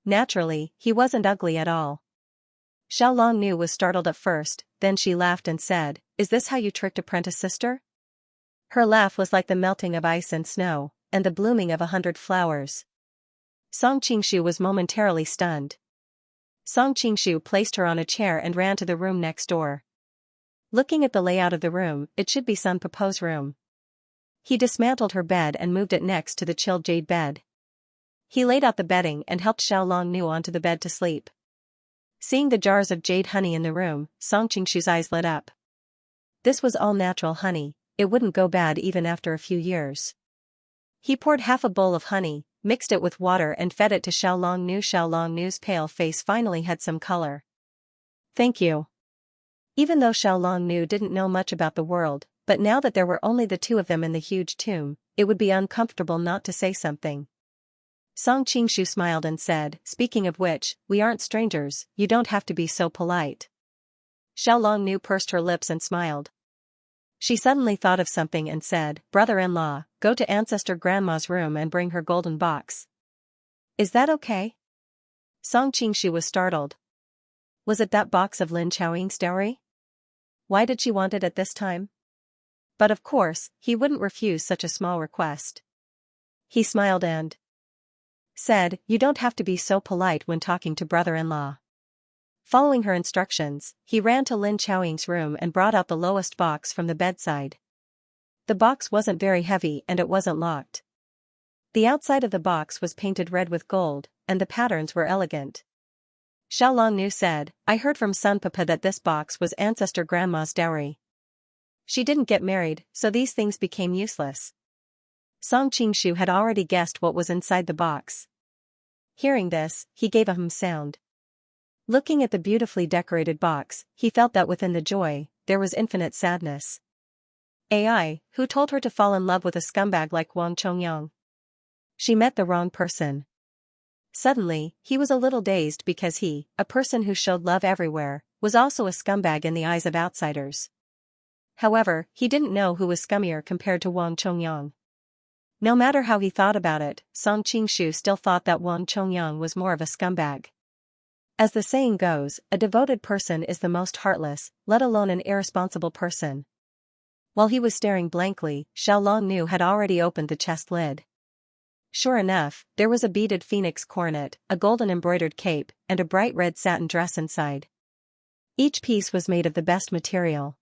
Naturally, he wasn't ugly at all. Xiao Longnu was startled at first, then she laughed and said, "Is this how you tricked apprentice sister?" Her laugh was like the melting of ice and snow, and the blooming of 100 flowers. Song Qingshu was momentarily stunned. Song Qingshu placed her on a chair and ran to the room next door. Looking at the layout of the room, it should be Sun Popo's room. He dismantled her bed and moved it next to the chilled jade bed. He laid out the bedding and helped Xiao Longnu onto the bed to sleep. Seeing the jars of jade honey in the room, Song Qingshu's eyes lit up. This was all natural honey, it wouldn't go bad even after a few years. He poured half a bowl of honey, mixed it with water and fed it to Xiao Longnu. Xiao Longnu's pale face finally had some color. "Thank you." Even though Xiao Longnu didn't know much about the world, but now that there were only the two of them in the huge tomb, it would be uncomfortable not to say something. Song Qingshu smiled and said, "Speaking of which, we aren't strangers, you don't have to be so polite." Xiao Longnu pursed her lips and smiled. She suddenly thought of something and said, "Brother-in-law, go to ancestor grandma's room and bring her golden box." "Is that okay?" Song Qingshu was startled. Was it that box of Lin Chaoying's dowry? Why did she want it at this time? But of course, he wouldn't refuse such a small request. He smiled and said, "You don't have to be so polite when talking to brother-in-law." Following her instructions, he ran to Lin Chaoying's room and brought out the lowest box from the bedside. The box wasn't very heavy and it wasn't locked. The outside of the box was painted red with gold, and the patterns were elegant. Xiao Longnu said, "I heard from Sun Papa that this box was ancestor grandma's dowry. She didn't get married, so these things became useless." Song Qingshu had already guessed what was inside the box. Hearing this, he gave a sound. Looking at the beautifully decorated box, he felt that within the joy, there was infinite sadness. AI, who told her to fall in love with a scumbag like Wang Chongyang? She met the wrong person. Suddenly, he was a little dazed because he, a person who showed love everywhere, was also a scumbag in the eyes of outsiders. However, he didn't know who was scummier compared to Wang Chongyang. No matter how he thought about it, Song Qingshu still thought that Wang Chongyang was more of a scumbag. As the saying goes, a devoted person is the most heartless, let alone an irresponsible person. While he was staring blankly, Xiaolong had already opened the chest lid. Sure enough, there was a beaded phoenix coronet, a golden embroidered cape, and a bright red satin dress inside. Each piece was made of the best material.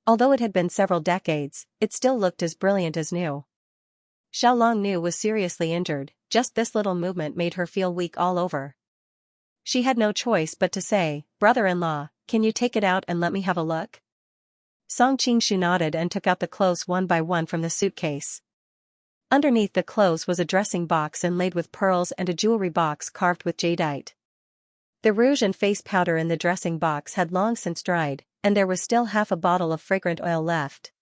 Although it had been several decades, it still looked as brilliant as new. Xiaolong was seriously injured, just this little movement made her feel weak all over. She had no choice but to say, "Brother-in-law, can you take it out and let me have a look?" Song Qingshu nodded and took out the clothes one by one from the suitcase. Underneath the clothes was a dressing box inlaid with pearls and a jewelry box carved with jadeite. The rouge and face powder in the dressing box had long since dried, and there was still half a bottle of fragrant oil left.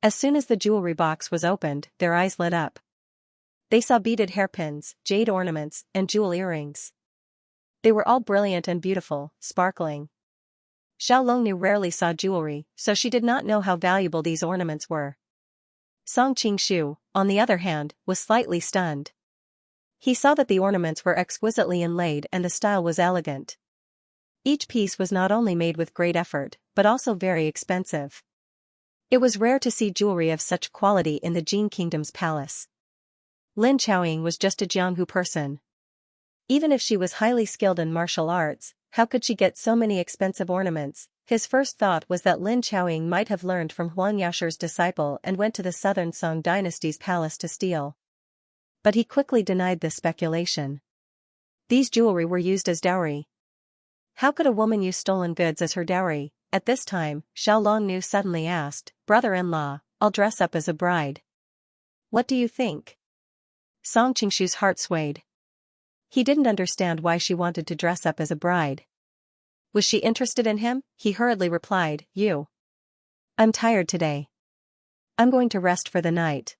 As soon as the jewelry box was opened, their eyes lit up. They saw beaded hairpins, jade ornaments, and jewel earrings. They were all brilliant and beautiful, sparkling. Xiaolong rarely saw jewelry, so she did not know how valuable these ornaments were. Song Qingshu, on the other hand, was slightly stunned. He saw that the ornaments were exquisitely inlaid and the style was elegant. Each piece was not only made with great effort, but also very expensive. It was rare to see jewelry of such quality in the Jin Kingdom's palace. Lin Chaoying was just a Jianghu person. Even if she was highly skilled in martial arts, how could she get so many expensive ornaments? His first thought was that Lin Chaoying might have learned from Huang Yasher's disciple and went to the southern Song dynasty's palace to steal. But he quickly denied this speculation. These jewelry were used as dowry. How could a woman use stolen goods as her dowry? At this time, Xiaolong suddenly asked, "Brother-in-law, I'll dress up as a bride. What do you think?" Song Qingshu's heart swayed. He didn't understand why she wanted to dress up as a bride. Was she interested in him? He hurriedly replied, "I'm tired today. I'm going to rest for the night.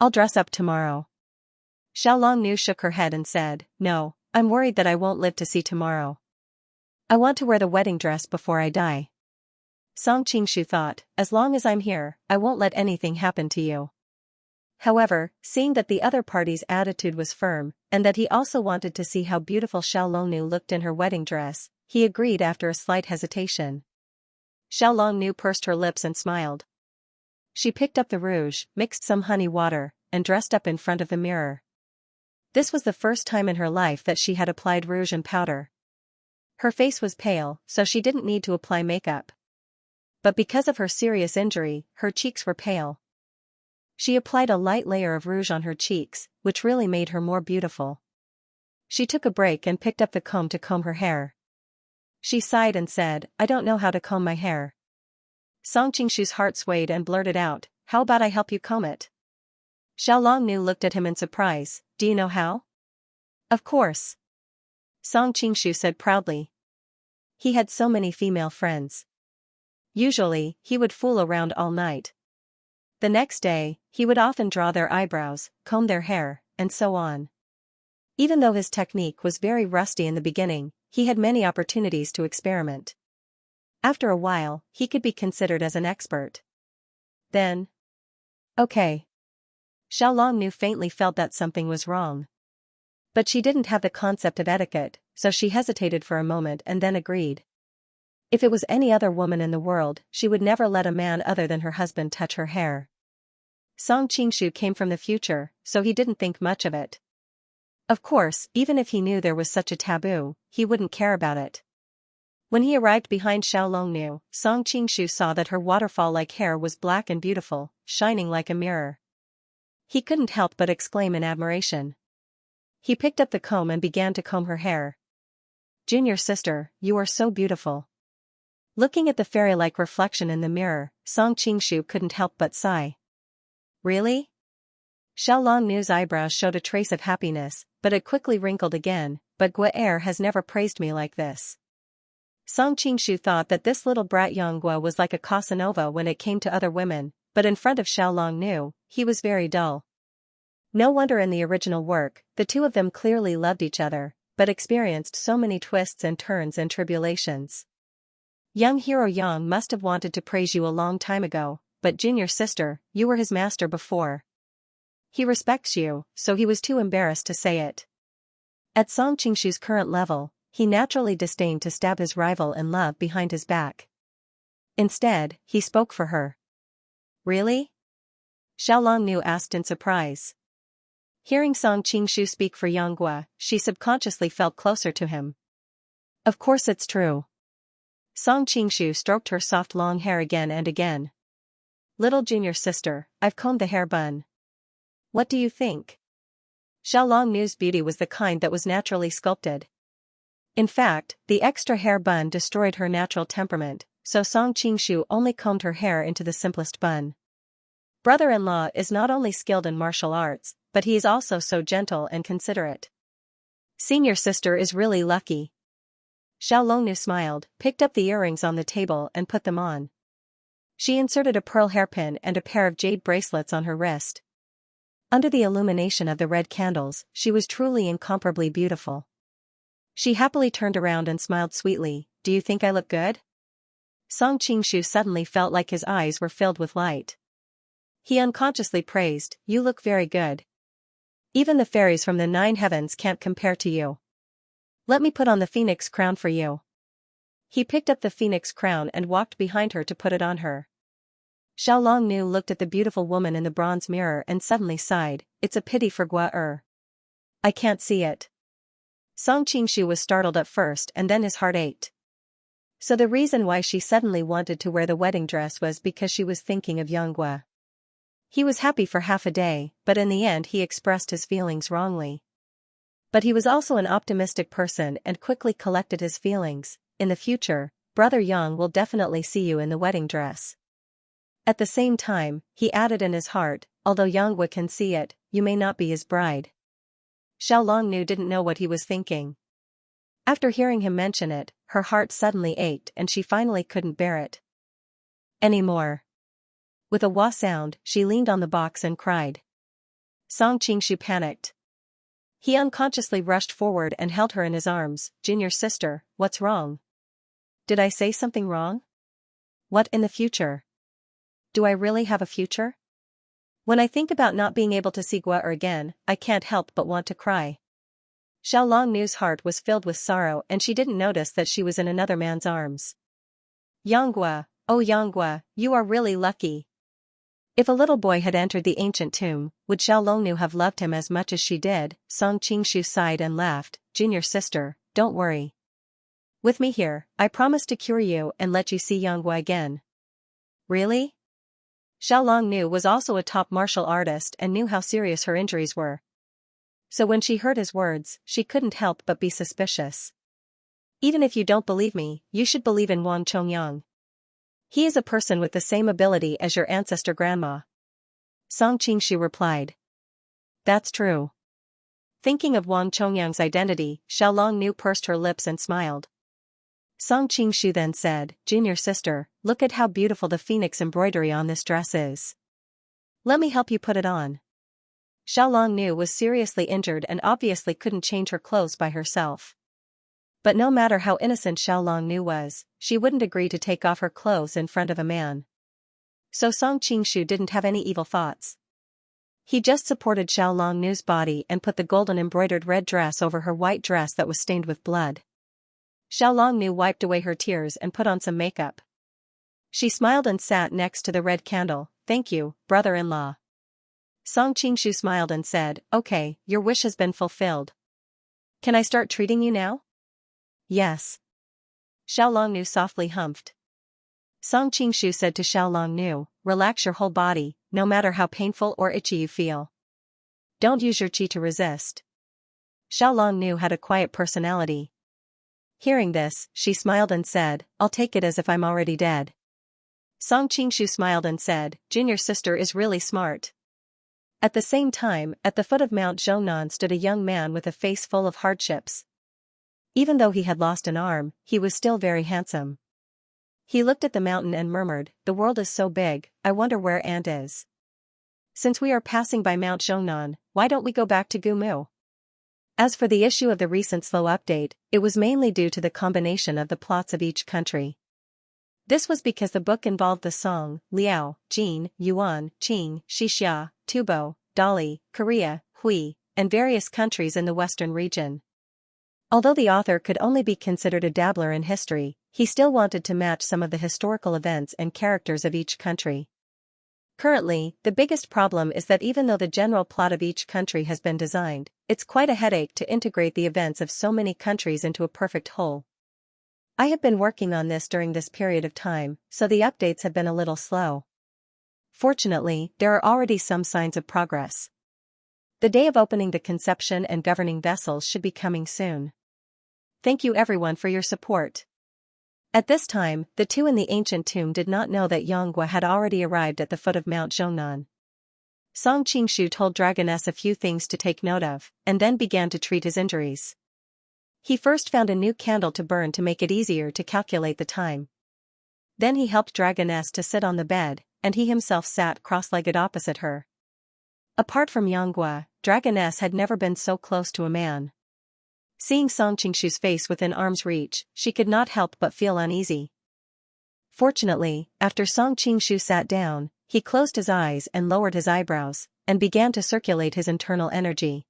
I'll dress up tomorrow." Xiaolong shook her head and said, "No, I'm worried that I won't live to see tomorrow. I want to wear the wedding dress before I die." Song Qingshu thought, "As long as I'm here, I won't let anything happen to you." However, seeing that the other party's attitude was firm, and that he also wanted to see how beautiful Xiaolong looked in her wedding dress, he agreed after a slight hesitation. Xiaolong pursed her lips and smiled. She picked up the rouge, mixed some honey water, and dressed up in front of the mirror. This was the first time in her life that she had applied rouge and powder. Her face was pale, so she didn't need to apply makeup. But because of her serious injury, her cheeks were pale. She applied a light layer of rouge on her cheeks, which really made her more beautiful. She took a break and picked up the comb to comb her hair. She sighed and said, "I don't know how to comb my hair." Song Qingshu's heart swayed and blurted out, "How about I help you comb it?" Xiaolong looked at him in surprise, "Do you know how?" "Of course," Song Qingshu said proudly. He had so many female friends. Usually, he would fool around all night. The next day, he would often draw their eyebrows, comb their hair, and so on. Even though his technique was very rusty in the beginning, he had many opportunities to experiment. After a while, he could be considered as an expert. Then, okay. Xiaolong faintly felt that something was wrong. But she didn't have the concept of etiquette, so she hesitated for a moment and then agreed. If it was any other woman in the world, she would never let a man other than her husband touch her hair. Song Qingshu came from the future, so he didn't think much of it. Of course, even if he knew there was such a taboo, he wouldn't care about it. When he arrived behind Xiaolong, Song Qingshu saw that her waterfall-like hair was black and beautiful, shining like a mirror. He couldn't help but exclaim in admiration. He picked up the comb and began to comb her hair. "Junior sister, you are so beautiful." Looking at the fairy-like reflection in the mirror, Song Qingshu couldn't help but sigh. "Really? Xiao Longnu's eyebrows showed a trace of happiness, but it quickly wrinkled again. But Guo has never praised me like this. Song Qingshu thought that this little brat Yanghua was like a Casanova when it came to other women, but in front of Xiao Longnu, he was very dull. No wonder in the original work, the two of them clearly loved each other, but experienced so many twists and turns and tribulations. Young hero Yang must have wanted to praise you a long time ago, but junior sister, you were his master before. He respects you, so he was too embarrassed to say it. At Song Qingshu's current level, he naturally disdained to stab his rival in love behind his back. Instead, he spoke for her. Really? Xiao Longnu asked in surprise. Hearing Song Qingshu speak for Yanghua, she subconsciously felt closer to him. Of course it's true. Song Qingshu stroked her soft long hair again and again. Little junior sister, I've combed the hair bun. What do you think? Xiao Longnu's beauty was the kind that was naturally sculpted. In fact, the extra hair bun destroyed her natural temperament, so Song Qingshu only combed her hair into the simplest bun. Brother-in-law is not only skilled in martial arts, but he is also so gentle and considerate. Senior sister is really lucky. Xiao Longnu smiled, picked up the earrings on the table and put them on. She inserted a pearl hairpin and a pair of jade bracelets on her wrist. Under the illumination of the red candles, she was truly incomparably beautiful. She happily turned around and smiled sweetly. Do you think I look good? Song Qingshu suddenly felt like his eyes were filled with light. He unconsciously praised, you look very good. Even the fairies from the 9 heavens can't compare to you. Let me put on the phoenix crown for you. He picked up the phoenix crown and walked behind her to put it on her. Xiao Longnu looked at the beautiful woman in the bronze mirror and suddenly sighed, it's a pity for Guo. I can't see it. Song Qingshu was startled at first and then his heart ached. So the reason why she suddenly wanted to wear the wedding dress was because she was thinking of Yanghua. He was happy for half a day, but in the end he expressed his feelings wrongly. But he was also an optimistic person and quickly collected his feelings. In the future, Brother Yang will definitely see you in the wedding dress. At the same time, he added in his heart, although Yanghua can see it, you may not be his bride. Xiao Longnu didn't know what he was thinking. After hearing him mention it, her heart suddenly ached and she finally couldn't bear it anymore. With a wah sound, she leaned on the box and cried. Song Qingshu panicked. He unconsciously rushed forward and held her in his arms. Junior sister, what's wrong? Did I say something wrong? What in the future? Do I really have a future? When I think about not being able to see Guo again, I can't help but want to cry. Xiao Longnu's heart was filled with sorrow and she didn't notice that she was in another man's arms. Yanghua, oh Yanghua, you are really lucky. If a little boy had entered the ancient tomb, would Xiao Longnu have loved him as much as she did? Song Qingshu sighed and laughed. Junior sister, don't worry. With me here, I promise to cure you and let you see Yanghua again. Really? Xiao Longnu was also a top martial artist and knew how serious her injuries were. So when she heard his words, she couldn't help but be suspicious. Even if you don't believe me, you should believe in Wang Chongyang. He is a person with the same ability as your ancestor grandma. Song Qingshu replied. That's true. Thinking of Wang Chongyang's identity, Xiao Longnu pursed her lips and smiled. Song Qingshu then said, Junior sister, look at how beautiful the phoenix embroidery on this dress is. Let me help you put it on. Xiao Longnu was seriously injured and obviously couldn't change her clothes by herself. But no matter how innocent Xiao Longnu was, she wouldn't agree to take off her clothes in front of a man. So Song Qingshu didn't have any evil thoughts. He just supported Xiao Longnu's body and put the golden embroidered red dress over her white dress that was stained with blood. Xiao Longnu wiped away her tears and put on some makeup. She smiled and sat next to the red candle. Thank you, brother-in-law. Song Qingshu smiled and said, okay, your wish has been fulfilled. Can I start treating you now? Yes. Xiao Longnu softly humphed. Song Qingshu said to Xiao Longnu, relax your whole body, no matter how painful or itchy you feel. Don't use your qi to resist. Xiao Longnu had a quiet personality. Hearing this, she smiled and said, I'll take it as if I'm already dead. Song Qingshu smiled and said, Junior sister is really smart. At the same time, at the foot of Mount Zhongnan stood a young man with a face full of hardships. Even though he had lost an arm, he was still very handsome. He looked at the mountain and murmured, "The world is so big, I wonder where Ant is. Since we are passing by Mount Zhongnan, why don't we go back to Gumu?" As for the issue of the recent slow update, it was mainly due to the combination of the plots of each country. This was because the book involved the Song, Liao, Jin, Yuan, Qing, Xianxia, Tubo, Dali, Korea, Hui, and various countries in the western region. Although the author could only be considered a dabbler in history, he still wanted to match some of the historical events and characters of each country. Currently, the biggest problem is that even though the general plot of each country has been designed, it's quite a headache to integrate the events of so many countries into a perfect whole. I have been working on this during this period of time, so the updates have been a little slow. Fortunately, there are already some signs of progress. The day of opening the conception and governing vessels should be coming soon. Thank you everyone for your support. At this time, the two in the ancient tomb did not know that Xianxia had already arrived at the foot of Mount Zhongnan. Song Qingshu told Dragoness a few things to take note of, and then began to treat his injuries. He first found a new candle to burn to make it easier to calculate the time. Then he helped Dragoness to sit on the bed, and he himself sat cross-legged opposite her. Apart from Xianxia, Dragoness had never been so close to a man. Seeing Song Qingshu's face within arm's reach, she could not help but feel uneasy. Fortunately, after Song Qingshu sat down, he closed his eyes and lowered his eyebrows, and began to circulate his internal energy.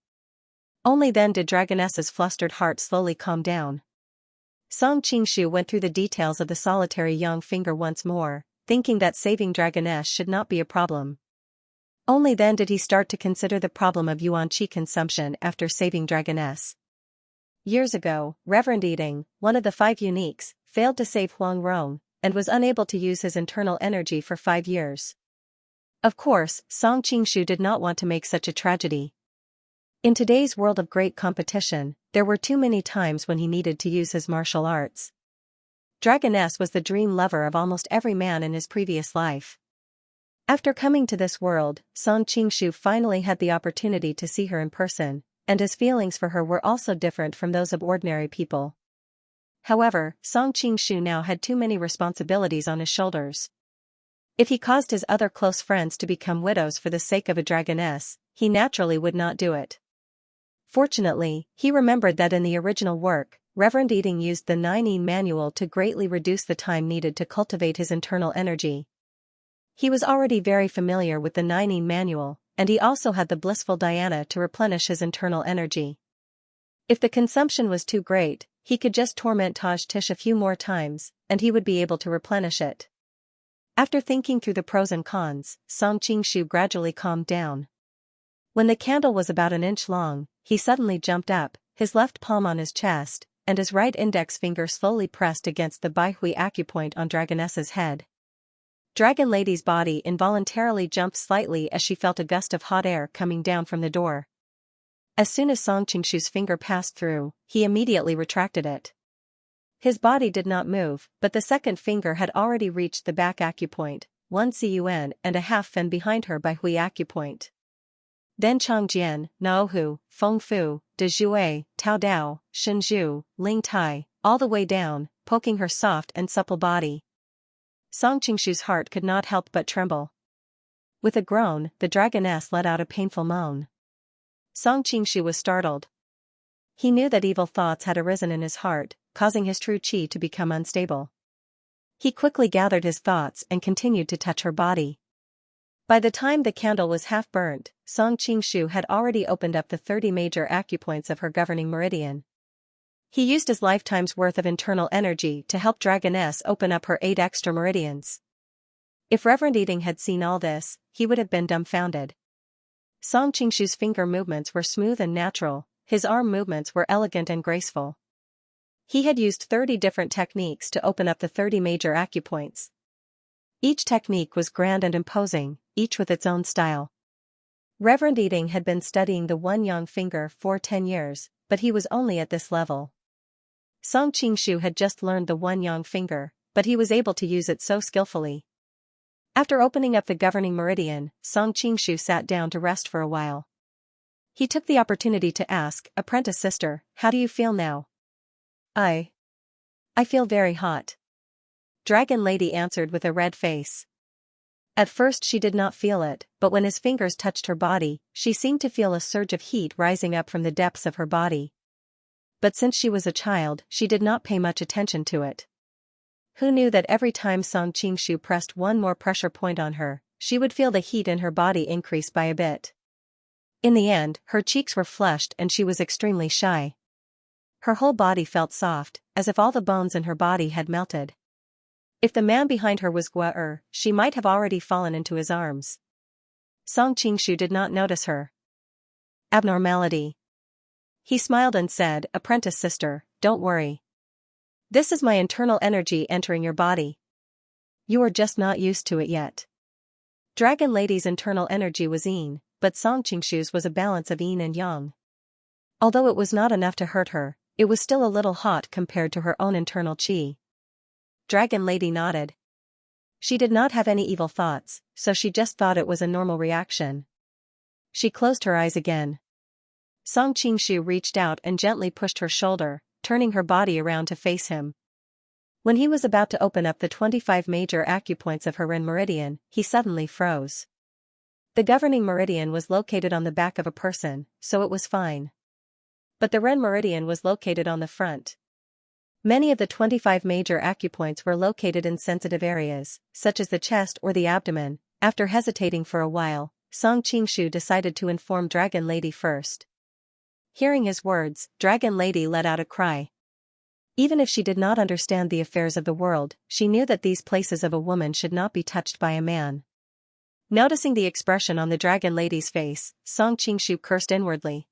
Only then did Dragoness's flustered heart slowly calm down. Song Qingshu went through the details of the solitary young finger once more, thinking that saving Dragoness should not be a problem. Only then did he start to consider the problem of yuan qi consumption after saving Dragoness. Years ago, Reverend Yiding, one of the 5 uniques, failed to save Huang Rong, and was unable to use his internal energy for 5 years. Of course, Song Qingshu did not want to make such a tragedy. In today's world of great competition, there were too many times when he needed to use his martial arts. Dragoness was the dream lover of almost every man in his previous life. After coming to this world, Song Qingshu finally had the opportunity to see her in person, and his feelings for her were also different from those of ordinary people. However, Song Qingshu now had too many responsibilities on his shoulders. If he caused his other close friends to become widows for the sake of a dragoness, he naturally would not do it. Fortunately, he remembered that in the original work, Reverend Yiding used the 9E manual to greatly reduce the time needed to cultivate his internal energy. He was already very familiar with the 9E manual, and he also had the blissful Diana to replenish his internal energy. If the consumption was too great, he could just torment Taj Tish a few more times, and he would be able to replenish it. After thinking through the pros and cons, Song Qingshu gradually calmed down. When the candle was about an inch long, he suddenly jumped up, his left palm on his chest, and his right index finger slowly pressed against the Baihui acupoint on Dragoness's head. Dragon Lady's body involuntarily jumped slightly as she felt a gust of hot air coming down from the door. As soon as Song Qingshu's finger passed through, he immediately retracted it. His body did not move, but the second finger had already reached the back acupoint, 1 cun and a half fen behind her Baihui acupoint. Then Changjian, Naohu, Fengfu, De Jue, Tao Dao, Shenzhu, Ling Tai, all the way down, poking her soft and supple body. Song Qingshu's heart could not help but tremble. With a groan, the dragoness let out a painful moan. Song Qingshu was startled. He knew that evil thoughts had arisen in his heart, causing his true qi to become unstable. He quickly gathered his thoughts and continued to touch her body. By the time the candle was half burnt, Song Qingshu had already opened up the 30 major acupoints of her governing meridian. He used his lifetime's worth of internal energy to help Dragoness open up her 8 extra meridians. If Reverend Yiding had seen all this, he would have been dumbfounded. Song Qingshu's finger movements were smooth and natural, his arm movements were elegant and graceful. He had used 30 different techniques to open up the 30 major acupoints. Each technique was grand and imposing, each with its own style. Reverend Yiding had been studying the one yang finger for 10 years, but he was only at this level. Song Qingshu had just learned the one yang finger, but he was able to use it so skillfully. After opening up the governing meridian, Song Qingshu sat down to rest for a while. He took the opportunity to ask, "Apprentice sister, how do you feel now?" I feel very hot." Dragon Lady answered with a red face. At first she did not feel it, but when his fingers touched her body, she seemed to feel a surge of heat rising up from the depths of her body. But since she was a child, she did not pay much attention to it. Who knew that every time Song Qingshu pressed one more pressure point on her, she would feel the heat in her body increase by a bit. In the end, her cheeks were flushed and she was extremely shy. Her whole body felt soft, as if all the bones in her body had melted. If the man behind her was Gua she might have already fallen into his arms. Song Qingshu did not notice her abnormality. He smiled and said, "Apprentice sister, don't worry. This is my internal energy entering your body. You are just not used to it yet." Dragon Lady's internal energy was yin, but Song Qingshu's was a balance of yin and yang. Although it was not enough to hurt her, it was still a little hot compared to her own internal qi. Dragon Lady nodded. She did not have any evil thoughts, so she just thought it was a normal reaction. She closed her eyes again. Song Qingshu reached out and gently pushed her shoulder, turning her body around to face him. When he was about to open up the 25 major acupoints of her Ren meridian, he suddenly froze. The governing meridian was located on the back of a person, so it was fine. But the Ren meridian was located on the front. Many of the 25 major acupoints were located in sensitive areas, such as the chest or the abdomen. After hesitating for a while, Song Qingshu decided to inform Dragon Lady first. Hearing his words, Dragon Lady let out a cry. Even if she did not understand the affairs of the world, she knew that these places of a woman should not be touched by a man. Noticing the expression on the Dragon Lady's face, Song Qingshu cursed inwardly.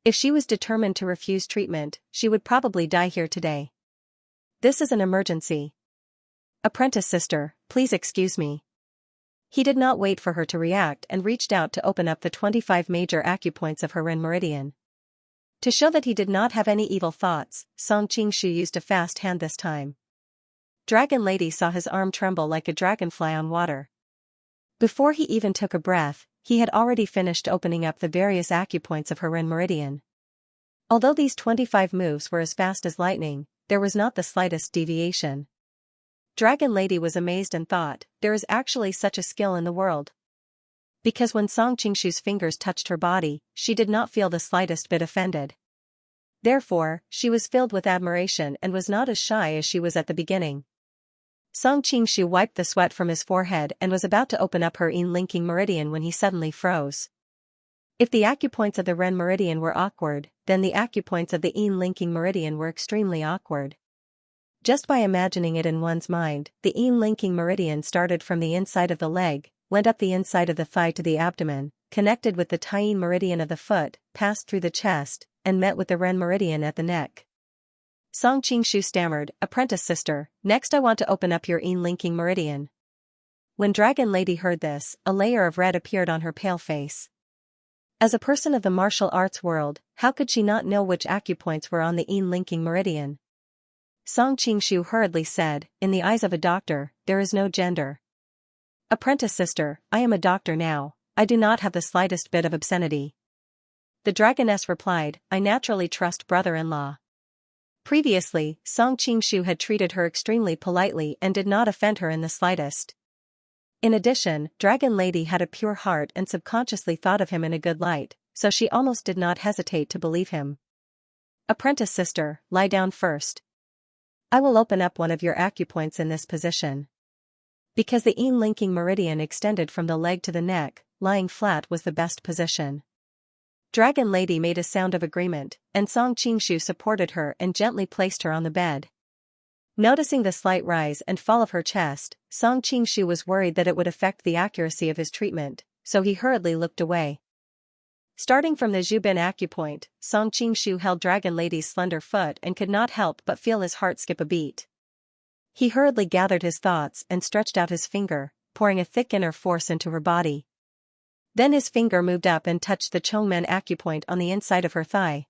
If she was determined to refuse treatment, she would probably die here today. This is an emergency. Apprentice sister, please excuse me. He did not wait for her to react and reached out to open up the 25 major acupoints of her Ren meridian. To show that he did not have any evil thoughts, Song Qingshu used a fast hand this time. Dragon Lady saw his arm tremble like a dragonfly on water. Before he even took a breath, he had already finished opening up the various acupoints of her Ren meridian. Although these 25 moves were as fast as lightning, there was not the slightest deviation. Dragon Lady was amazed and thought, there is actually such a skill in the world. Because when Song Qingshu's fingers touched her body, she did not feel the slightest bit offended. Therefore, she was filled with admiration and was not as shy as she was at the beginning. Song Qingshu wiped the sweat from his forehead and was about to open up her yin linking meridian when he suddenly froze. If the acupoints of the Ren meridian were awkward, then the acupoints of the yin linking meridian were extremely awkward. Just by imagining it in one's mind, the yin linking meridian started from the inside of the leg, went up the inside of the thigh to the abdomen, connected with the Tai meridian of the foot, passed through the chest, and met with the Ren meridian at the neck. Song Qingshu stammered, "Apprentice sister, next I want to open up your yin linking meridian." When Dragon Lady heard this, a layer of red appeared on her pale face. As a person of the martial arts world, how could she not know which acupoints were on the yin linking meridian? Song Qingshu hurriedly said, "In the eyes of a doctor, there is no gender. Apprentice sister, I am a doctor now, I do not have the slightest bit of obscenity." The dragoness replied, "I naturally trust brother-in-law." Previously, Song Qingshu had treated her extremely politely and did not offend her in the slightest. In addition, Dragon Lady had a pure heart and subconsciously thought of him in a good light, so she almost did not hesitate to believe him. "Apprentice sister, lie down first. I will open up one of your acupoints in this position." Because the yin linking meridian extended from the leg to the neck, lying flat was the best position. Dragon Lady made a sound of agreement, and Song Qingshu supported her and gently placed her on the bed. Noticing the slight rise and fall of her chest, Song Qingshu was worried that it would affect the accuracy of his treatment, so he hurriedly looked away. Starting from the Zhubin acupoint, Song Qingshu held Dragon Lady's slender foot and could not help but feel his heart skip a beat. He hurriedly gathered his thoughts and stretched out his finger, pouring a thick inner force into her body. Then his finger moved up and touched the Chongmen acupoint on the inside of her thigh.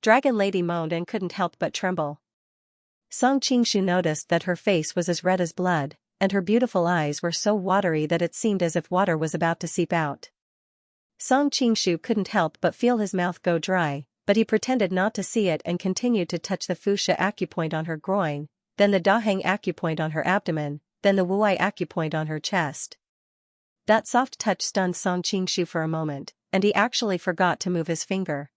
Dragon Lady moaned and couldn't help but tremble. Song Qingshu noticed that her face was as red as blood, and her beautiful eyes were so watery that it seemed as if water was about to seep out. Song Qingshu couldn't help but feel his mouth go dry, but he pretended not to see it and continued to touch the fuchsia acupoint on her groin, then the daheng acupoint on her abdomen, then the wuai acupoint on her chest. That soft touch stunned Song Qingshu for a moment, and he actually forgot to move his finger.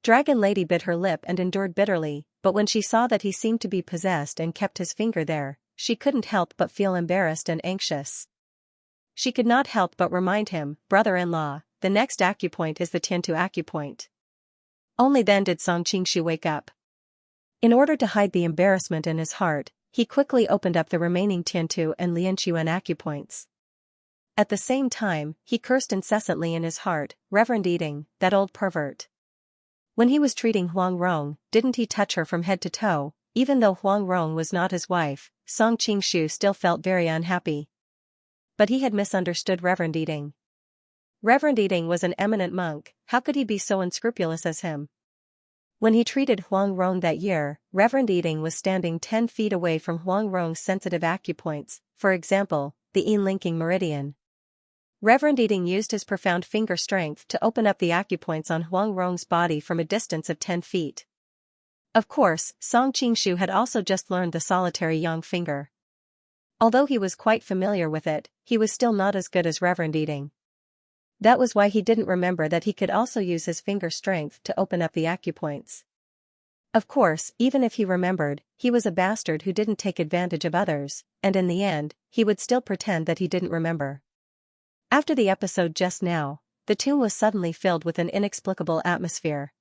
Dragon Lady bit her lip and endured bitterly, but when she saw that he seemed to be possessed and kept his finger there, she couldn't help but feel embarrassed and anxious. She could not help but remind him, brother-in-law, the next acupoint is the Tiantu acupoint. Only then did Song Qingshu wake up. In order to hide the embarrassment in his heart, he quickly opened up the remaining Tiantu and Lianquan acupoints. At the same time, he cursed incessantly in his heart, Reverend Eating, that old pervert. When he was treating Huang Rong, didn't he touch her from head to toe? Even though Huang Rong was not his wife, Song Qingshu still felt very unhappy. But he had misunderstood Reverend Eating. Reverend Eating was an eminent monk, how could he be so unscrupulous as him? When he treated Huang Rong that year, Reverend Eating was standing 10 feet away from Huang Rong's sensitive acupoints, for example, the yin linking meridian. Reverend Eating used his profound finger strength to open up the acupoints on Huang Rong's body from a distance of 10 feet. Of course, Song Qingshu had also just learned the solitary yang finger. Although he was quite familiar with it, he was still not as good as Reverend Eating. That was why he didn't remember that he could also use his finger strength to open up the acupoints. Of course, even if he remembered, he was a bastard who didn't take advantage of others, and in the end, he would still pretend that he didn't remember. After the episode just now, the tomb was suddenly filled with an inexplicable atmosphere.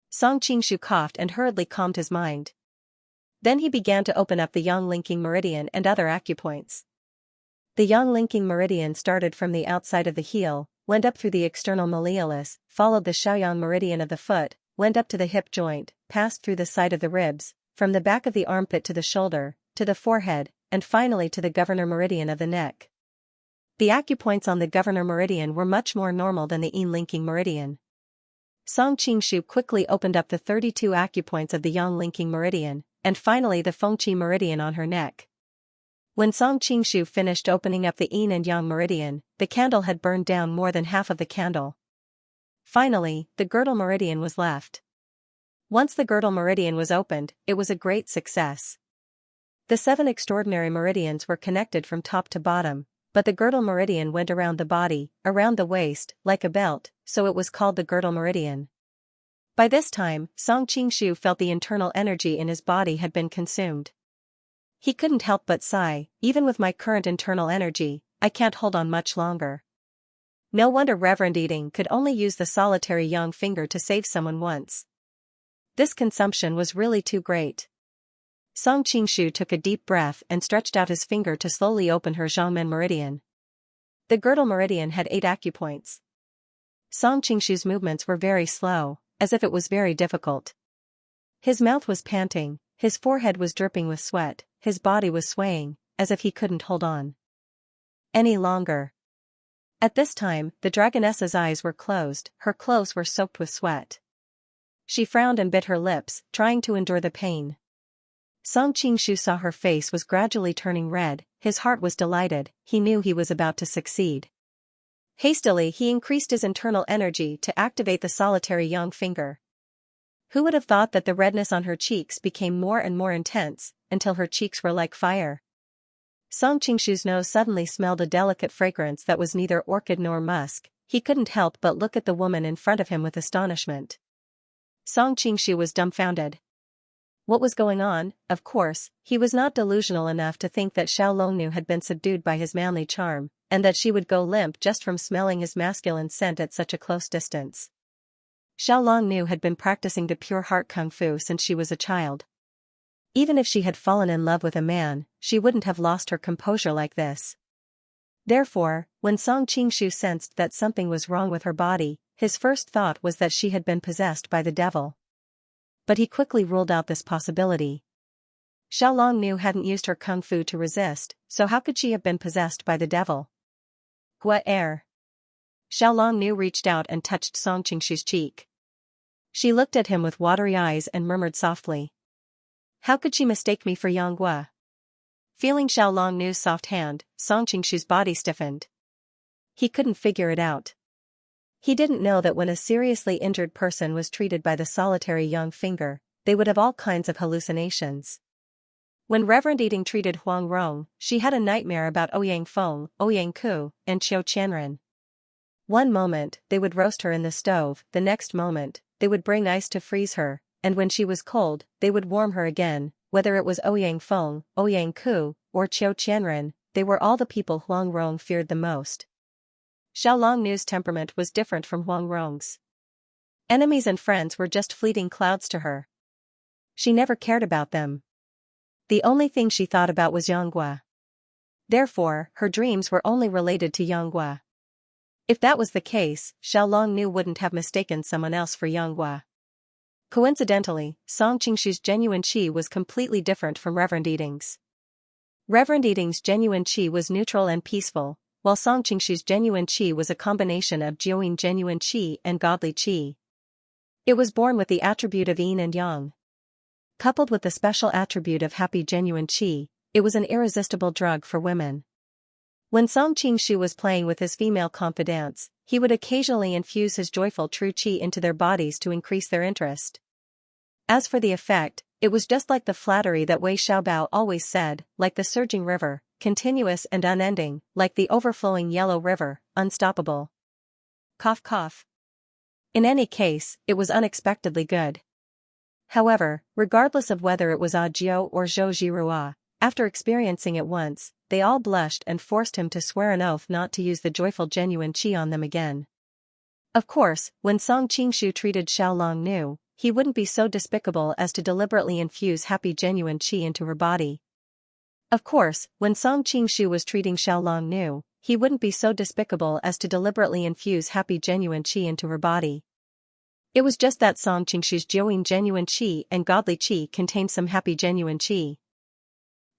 Song Qingshu coughed and hurriedly calmed his mind. Then he began to open up the yang linking meridian and other acupoints. The yang linking meridian started from the outside of the heel, went up through the external malleolus, followed the Shaoyang meridian of the foot, went up to the hip joint, passed through the side of the ribs, from the back of the armpit to the shoulder, to the forehead, and finally to the governor meridian of the neck. The acupoints on the governor meridian were much more normal than the yin linking meridian. Song Qingshu quickly opened up the 32 acupoints of the yang linking meridian, and finally the fengqi meridian on her neck. When Song Qingshu finished opening up the yin and yang meridian, the candle had burned down more than half of the candle. Finally, the girdle meridian was left. Once the girdle meridian was opened, it was a great success. The 7 extraordinary meridians were connected from top to bottom, but the girdle meridian went around the body, around the waist, like a belt, so it was called the girdle meridian. By this time, Song Qingshu felt the internal energy in his body had been consumed. He couldn't help but sigh, even with my current internal energy, I can't hold on much longer. No wonder Reverend Eating could only use the solitary yang finger to save someone once. This consumption was really too great. Song Qingshu took a deep breath and stretched out his finger to slowly open her Zhangmen meridian. The girdle meridian had 8 acupoints. Song Qingshu's movements were very slow, as if it was very difficult. His mouth was panting, his forehead was dripping with sweat, his body was swaying, as if he couldn't hold on any longer. At this time, the dragoness's eyes were closed, her clothes were soaked with sweat. She frowned and bit her lips, trying to endure the pain. Song Qingshu saw her face was gradually turning red, his heart was delighted, he knew he was about to succeed. Hastily he increased his internal energy to activate the solitary yang finger. Who would have thought that the redness on her cheeks became more and more intense, until her cheeks were like fire. Song Qingshu's nose suddenly smelled a delicate fragrance that was neither orchid nor musk, he couldn't help but look at the woman in front of him with astonishment. Song Qingshu was dumbfounded. What was going on? Of course, he was not delusional enough to think that Xiao Longnu had been subdued by his manly charm, and that she would go limp just from smelling his masculine scent at such a close distance. Xiao Longnu had been practicing the pure heart kung fu since she was a child. Even if she had fallen in love with a man, she wouldn't have lost her composure like this. Therefore, when Song Qingshu sensed that something was wrong with her body, his first thought was that she had been possessed by the devil. But he quickly ruled out this possibility. Xiao Longnu hadn't used her kung fu to resist, so how could she have been possessed by the devil? What air? Xiao Longnu reached out and touched Song Qingshu's cheek. She looked at him with watery eyes and murmured softly. How could she mistake me for Yang Gua? Feeling Xiaolong Nu's soft hand, Song Qingshu's body stiffened. He couldn't figure it out. He didn't know that when a seriously injured person was treated by the solitary young finger, they would have all kinds of hallucinations. When Reverend Eating treated Huang Rong, she had a nightmare about Ouyang Feng, Ouyang Ku, and Qiu Qianren. One moment, they would roast her in the stove, the next moment, they would bring ice to freeze her, and when she was cold, they would warm her again. Whether it was Ouyang Feng, Ouyang Ku, or Qiu Qianren, they were all the people Huang Rong feared the most. Xiaolong Nu's temperament was different from Huang Rong's. Enemies and friends were just fleeting clouds to her. She never cared about them. The only thing she thought about was Yanggua. Therefore, her dreams were only related to Yanggua. If that was the case, Xiaolong Nu wouldn't have mistaken someone else for Yanggua. Coincidentally, Song Qingshu's genuine qi was completely different from Reverend Eating's. Reverend Eating's genuine qi was neutral and peaceful, while Song Qingshu's genuine qi was a combination of Jiuyin genuine qi and godly qi. It was born with the attribute of yin and yang. Coupled with the special attribute of happy genuine qi, it was an irresistible drug for women. When Song Qingshu was playing with his female confidants, he would occasionally infuse his joyful true qi into their bodies to increase their interest. As for the effect, it was just like the flattery that Wei Xiaobao always said, like the surging river, continuous and unending, like the overflowing yellow river, unstoppable. Cough cough. In any case, it was unexpectedly good. However, regardless of whether it was Jiu or Zhou Jirua, after experiencing it once, they all blushed and forced him to swear an oath not to use the joyful genuine qi on them again. Of course, when Song Qingshu treated Xiaolong Nu, he wouldn't be so despicable as to deliberately infuse happy genuine qi into her body. Of course, when Song Qingshu was treating Xiaolong Nu, he wouldn't be so despicable as to deliberately infuse happy genuine qi into her body. It was just that Song Qingshu's Jiuyin genuine qi and godly qi contained some happy genuine qi.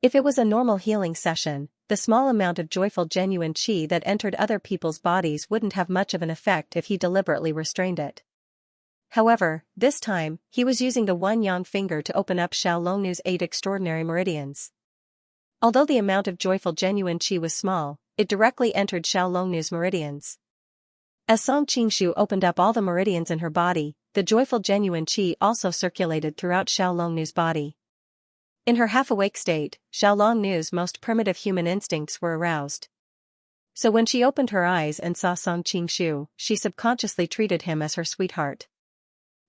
If it was a normal healing session, the small amount of joyful genuine qi that entered other people's bodies wouldn't have much of an effect if he deliberately restrained it. However, this time, he was using the one yang finger to open up Xiaolong Nu's 8 extraordinary meridians. Although the amount of joyful genuine qi was small, it directly entered Xiaolong Nu's meridians. As Song Qingshu opened up all the meridians in her body, the joyful genuine qi also circulated throughout Xiaolong Nu's body. In her half-awake state, Xiaolong Nu's most primitive human instincts were aroused. So when she opened her eyes and saw Song Qingshu, she subconsciously treated him as her sweetheart.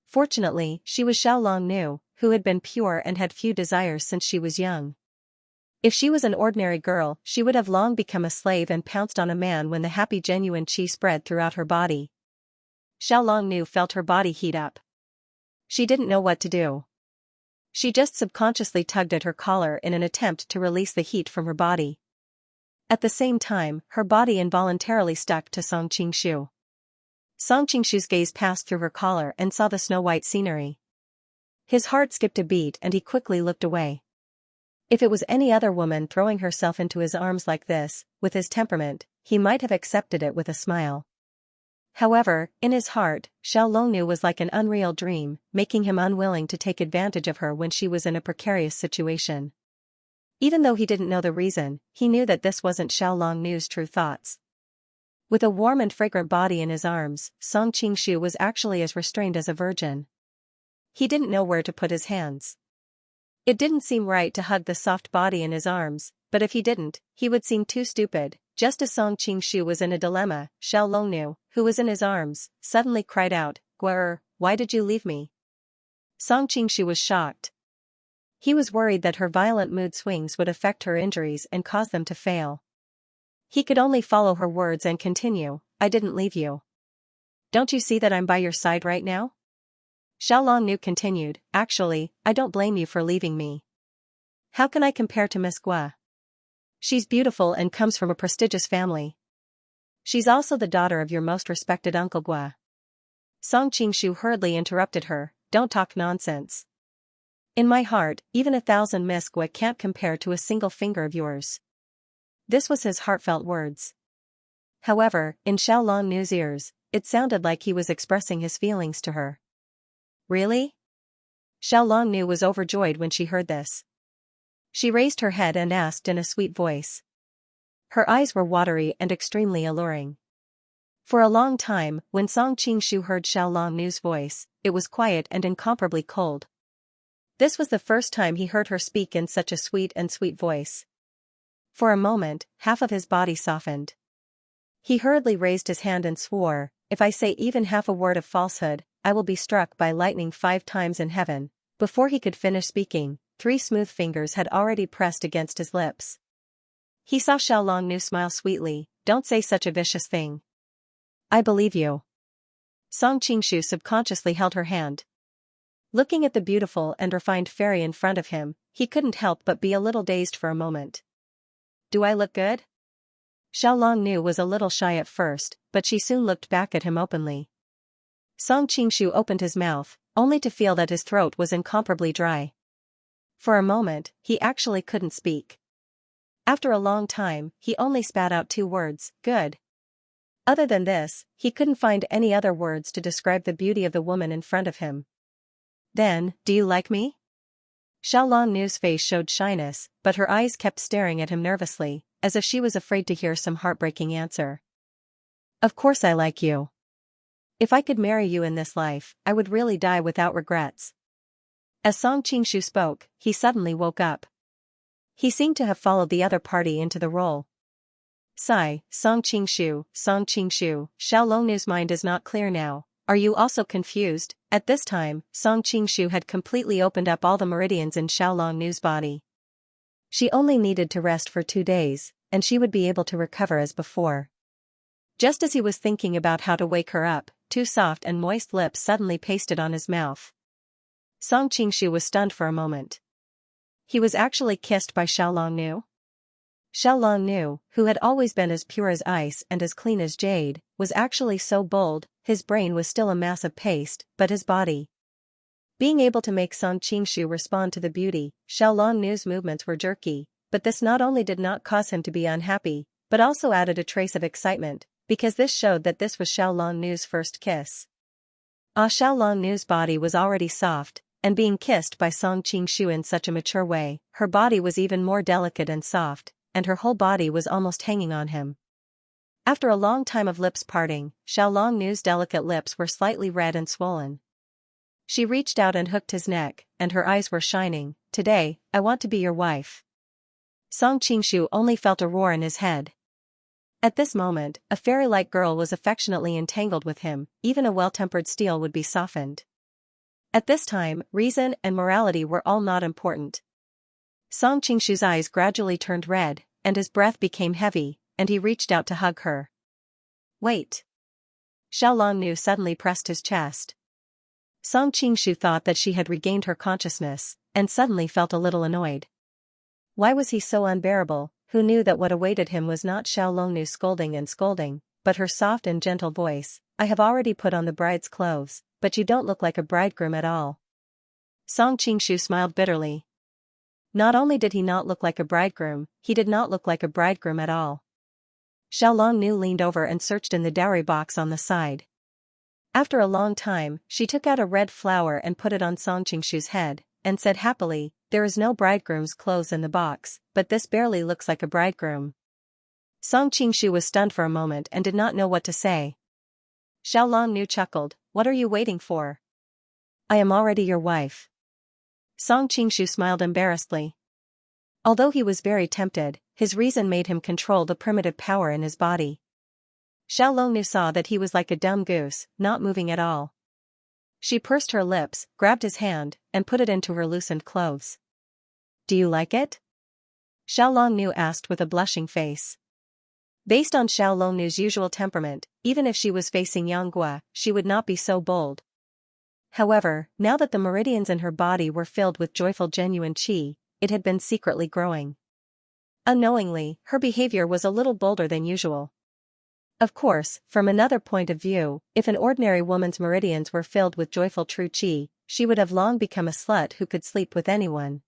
Fortunately, she was Xiaolong Nu, who had been pure and had few desires since she was young. If she was an ordinary girl, she would have long become a slave and pounced on a man when the happy genuine qi spread throughout her body. Xiaolong Nu felt her body heat up. She didn't know what to do. She just subconsciously tugged at her collar in an attempt to release the heat from her body. At the same time, her body involuntarily stuck to Song Qingshu. Song Qingshu's gaze passed through her collar and saw the snow-white scenery. His heart skipped a beat and he quickly looked away. If it was any other woman throwing herself into his arms like this, with his temperament, he might have accepted it with a smile. However, in his heart, Xiaolong Nu was like an unreal dream, making him unwilling to take advantage of her when she was in a precarious situation. Even though he didn't know the reason, he knew that this wasn't Xiaolong Nu's true thoughts. With a warm and fragrant body in his arms, Song Qingshu was actually as restrained as a virgin. He didn't know where to put his hands. It didn't seem right to hug the soft body in his arms, but if he didn't, he would seem too stupid. Just as Song Qingshu was in a dilemma, Xiaolong Nu, who was in his arms, suddenly cried out, "Guer, why did you leave me?" Song Qingshu was shocked. He was worried that her violent mood swings would affect her injuries and cause them to fail. He could only follow her words and continue, "I didn't leave you. Don't you see that I'm by your side right now?" Xiaolong Nu continued, "Actually, I don't blame you for leaving me. How can I compare to Miss Gua? She's beautiful and comes from a prestigious family. She's also the daughter of your most respected Uncle Gua." Song Qingshu hurriedly interrupted her, "Don't talk nonsense. In my heart, even 1,000 Miss Gua can't compare to a single finger of yours." This was his heartfelt words. However, in Xiaolong Nu's ears, it sounded like he was expressing his feelings to her. Really? Xiaolong Nu was overjoyed when she heard this. She raised her head and asked in a sweet voice. Her eyes were watery and extremely alluring. For a long time, when Song Qingshu heard Xiao Longnu's voice, it was quiet and incomparably cold. This was the first time he heard her speak in such a sweet voice. For a moment, half of his body softened. He hurriedly raised his hand and swore, "If I say even half a word of falsehood, I will be struck by lightning 5 times in heaven." Before he could finish speaking, 3 smooth fingers had already pressed against his lips. He saw Xiao Longnu smile sweetly. "Don't say such a vicious thing. I believe you." Song Qingshu subconsciously held her hand. Looking at the beautiful and refined fairy in front of him, he couldn't help but be a little dazed for a moment. "Do I look good?" Xiao Longnu was a little shy at first, but she soon looked back at him openly. Song Qingshu opened his mouth, only to feel that his throat was incomparably dry. For a moment, he actually couldn't speak. After a long time, he only spat out 2 words, "Good." Other than this, he couldn't find any other words to describe the beauty of the woman in front of him. "Then, do you like me?" Xiao Longnu's face showed shyness, but her eyes kept staring at him nervously, as if she was afraid to hear some heartbreaking answer. "Of course I like you. If I could marry you in this life, I would really die without regrets." As Song Qingshu spoke, he suddenly woke up. He seemed to have followed the other party into the role. Sigh, Song Qingshu, Xiao Longnu's mind is not clear now. Are you also confused? At this time, Song Qingshu had completely opened up all the meridians in Xiao Longnu's body. She only needed to rest for 2 days, and she would be able to recover as before. Just as he was thinking about how to wake her up, 2 soft and moist lips suddenly pasted on his mouth. Song Qingshu was stunned for a moment. He was actually kissed by Xiao Longnu? Xiao Longnu, who had always been as pure as ice and as clean as jade, was actually so bold. His brain was still a mass of paste, but his body. Being able to make Song Qingshu respond to the beauty, Xiao Longnu's movements were jerky, but this not only did not cause him to be unhappy, but also added a trace of excitement, because this showed that this was Xiao Longnu's first kiss. Xiao Longnu's body was already soft, and being kissed by Song Qingshu in such a mature way, her body was even more delicate and soft, and her whole body was almost hanging on him. After a long time of lips parting, Xiao Longnu's delicate lips were slightly red and swollen. She reached out and hooked his neck, and her eyes were shining. "Today, I want to be your wife." Song Qingshu only felt a roar in his head. At this moment, a fairy-like girl was affectionately entangled with him. Even a well-tempered steel would be softened. At this time, reason and morality were all not important. Song Qingshu's eyes gradually turned red, and his breath became heavy, and he reached out to hug her. "Wait." Xiao Longnu suddenly pressed his chest. Song Qingshu thought that she had regained her consciousness, and suddenly felt a little annoyed. Why was he so unbearable? Who knew that what awaited him was not Xiao Longnu's scolding, but her soft and gentle voice. "I have already put on the bride's clothes, but you don't look like a bridegroom at all." Song Qingshu smiled bitterly. Not only did he not look like a bridegroom, he did not look like a bridegroom at all. Xiao Longnu leaned over and searched in the dowry box on the side. After a long time, she took out a red flower and put it on Song Qingshu's head, and said happily, "There is no bridegroom's clothes in the box, but this barely looks like a bridegroom." Song Qingshu was stunned for a moment and did not know what to say. Xiao Longnu chuckled, "What are you waiting for? I am already your wife." Song Qingshu smiled embarrassedly. Although he was very tempted, his reason made him control the primitive power in his body. Xiao Longnu saw that he was like a dumb goose, not moving at all. She pursed her lips, grabbed his hand, and put it into her loosened clothes. "Do you like it?" Xiao Longnu asked with a blushing face. Based on Xiao Longnu's usual temperament, even if she was facing Yanghua, she would not be so bold. However, now that the meridians in her body were filled with joyful genuine qi, it had been secretly growing. Unknowingly, her behavior was a little bolder than usual. Of course, from another point of view, if an ordinary woman's meridians were filled with joyful true qi, she would have long become a slut who could sleep with anyone.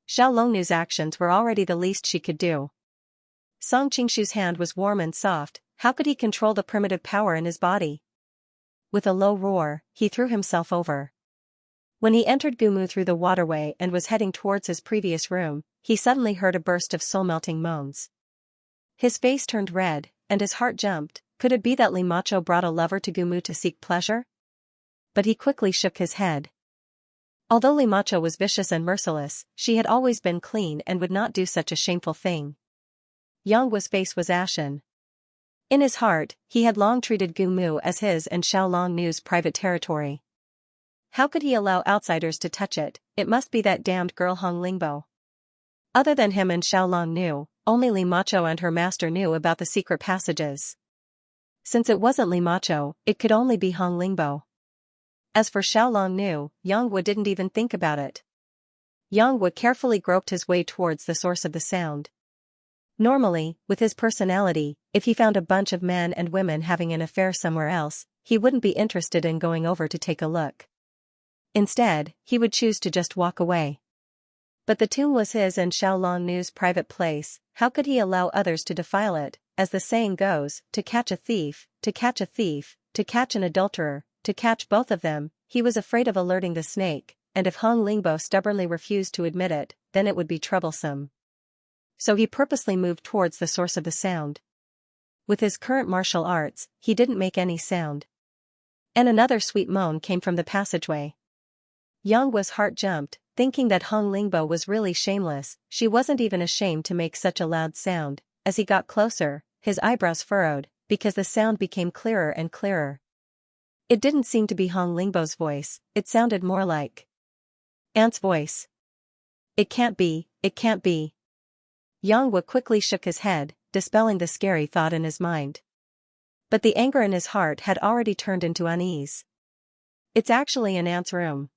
Xiao Longnu's actions were already the least she could do. Song Qingshu's hand was warm and soft. How could he control the primitive power in his body? With a low roar, he threw himself over. When he entered Gumu through the waterway and was heading towards his previous room, he suddenly heard a burst of soul-melting moans. His face turned red, and his heart jumped. Could it be that Limacho brought a lover to Gumu to seek pleasure? But he quickly shook his head. Although Limacho was vicious and merciless, she had always been clean and would not do such a shameful thing. Yanghua's face was ashen. In his heart, he had long treated Gumu as his and Xiaolongnu's private territory. How could he allow outsiders to touch it? It must be that damned girl Hong Lingbo. Other than him and Xiaolongnu, only Limacho and her master knew about the secret passages. Since it wasn't Limacho, it could only be Hong Lingbo. As for Xiaolongnu, Yanghua didn't even think about it. Yanghua carefully groped his way towards the source of the sound. Normally, with his personality, if he found a bunch of men and women having an affair somewhere else, he wouldn't be interested in going over to take a look. Instead, he would choose to just walk away. But the tomb was his and Xiaolongnu's private place. How could he allow others to defile it? As the saying goes, to catch a thief, to catch a thief, to catch an adulterer, to catch both of them. He was afraid of alerting the snake, and if Hong Lingbo stubbornly refused to admit it, then it would be troublesome. So he purposely moved towards the source of the sound. With his current martial arts, he didn't make any sound. And another sweet moan came from the passageway. Yanghua's heart jumped, thinking that Hong Lingbo was really shameless. She wasn't even ashamed to make such a loud sound. As he got closer, his eyebrows furrowed, because the sound became clearer and clearer. It didn't seem to be Hong Lingbo's voice, it sounded more like Ant's voice. It can't be, it can't be. Yanghua quickly shook his head, dispelling the scary thought in his mind. But the anger in his heart had already turned into unease. It's actually an ant's room.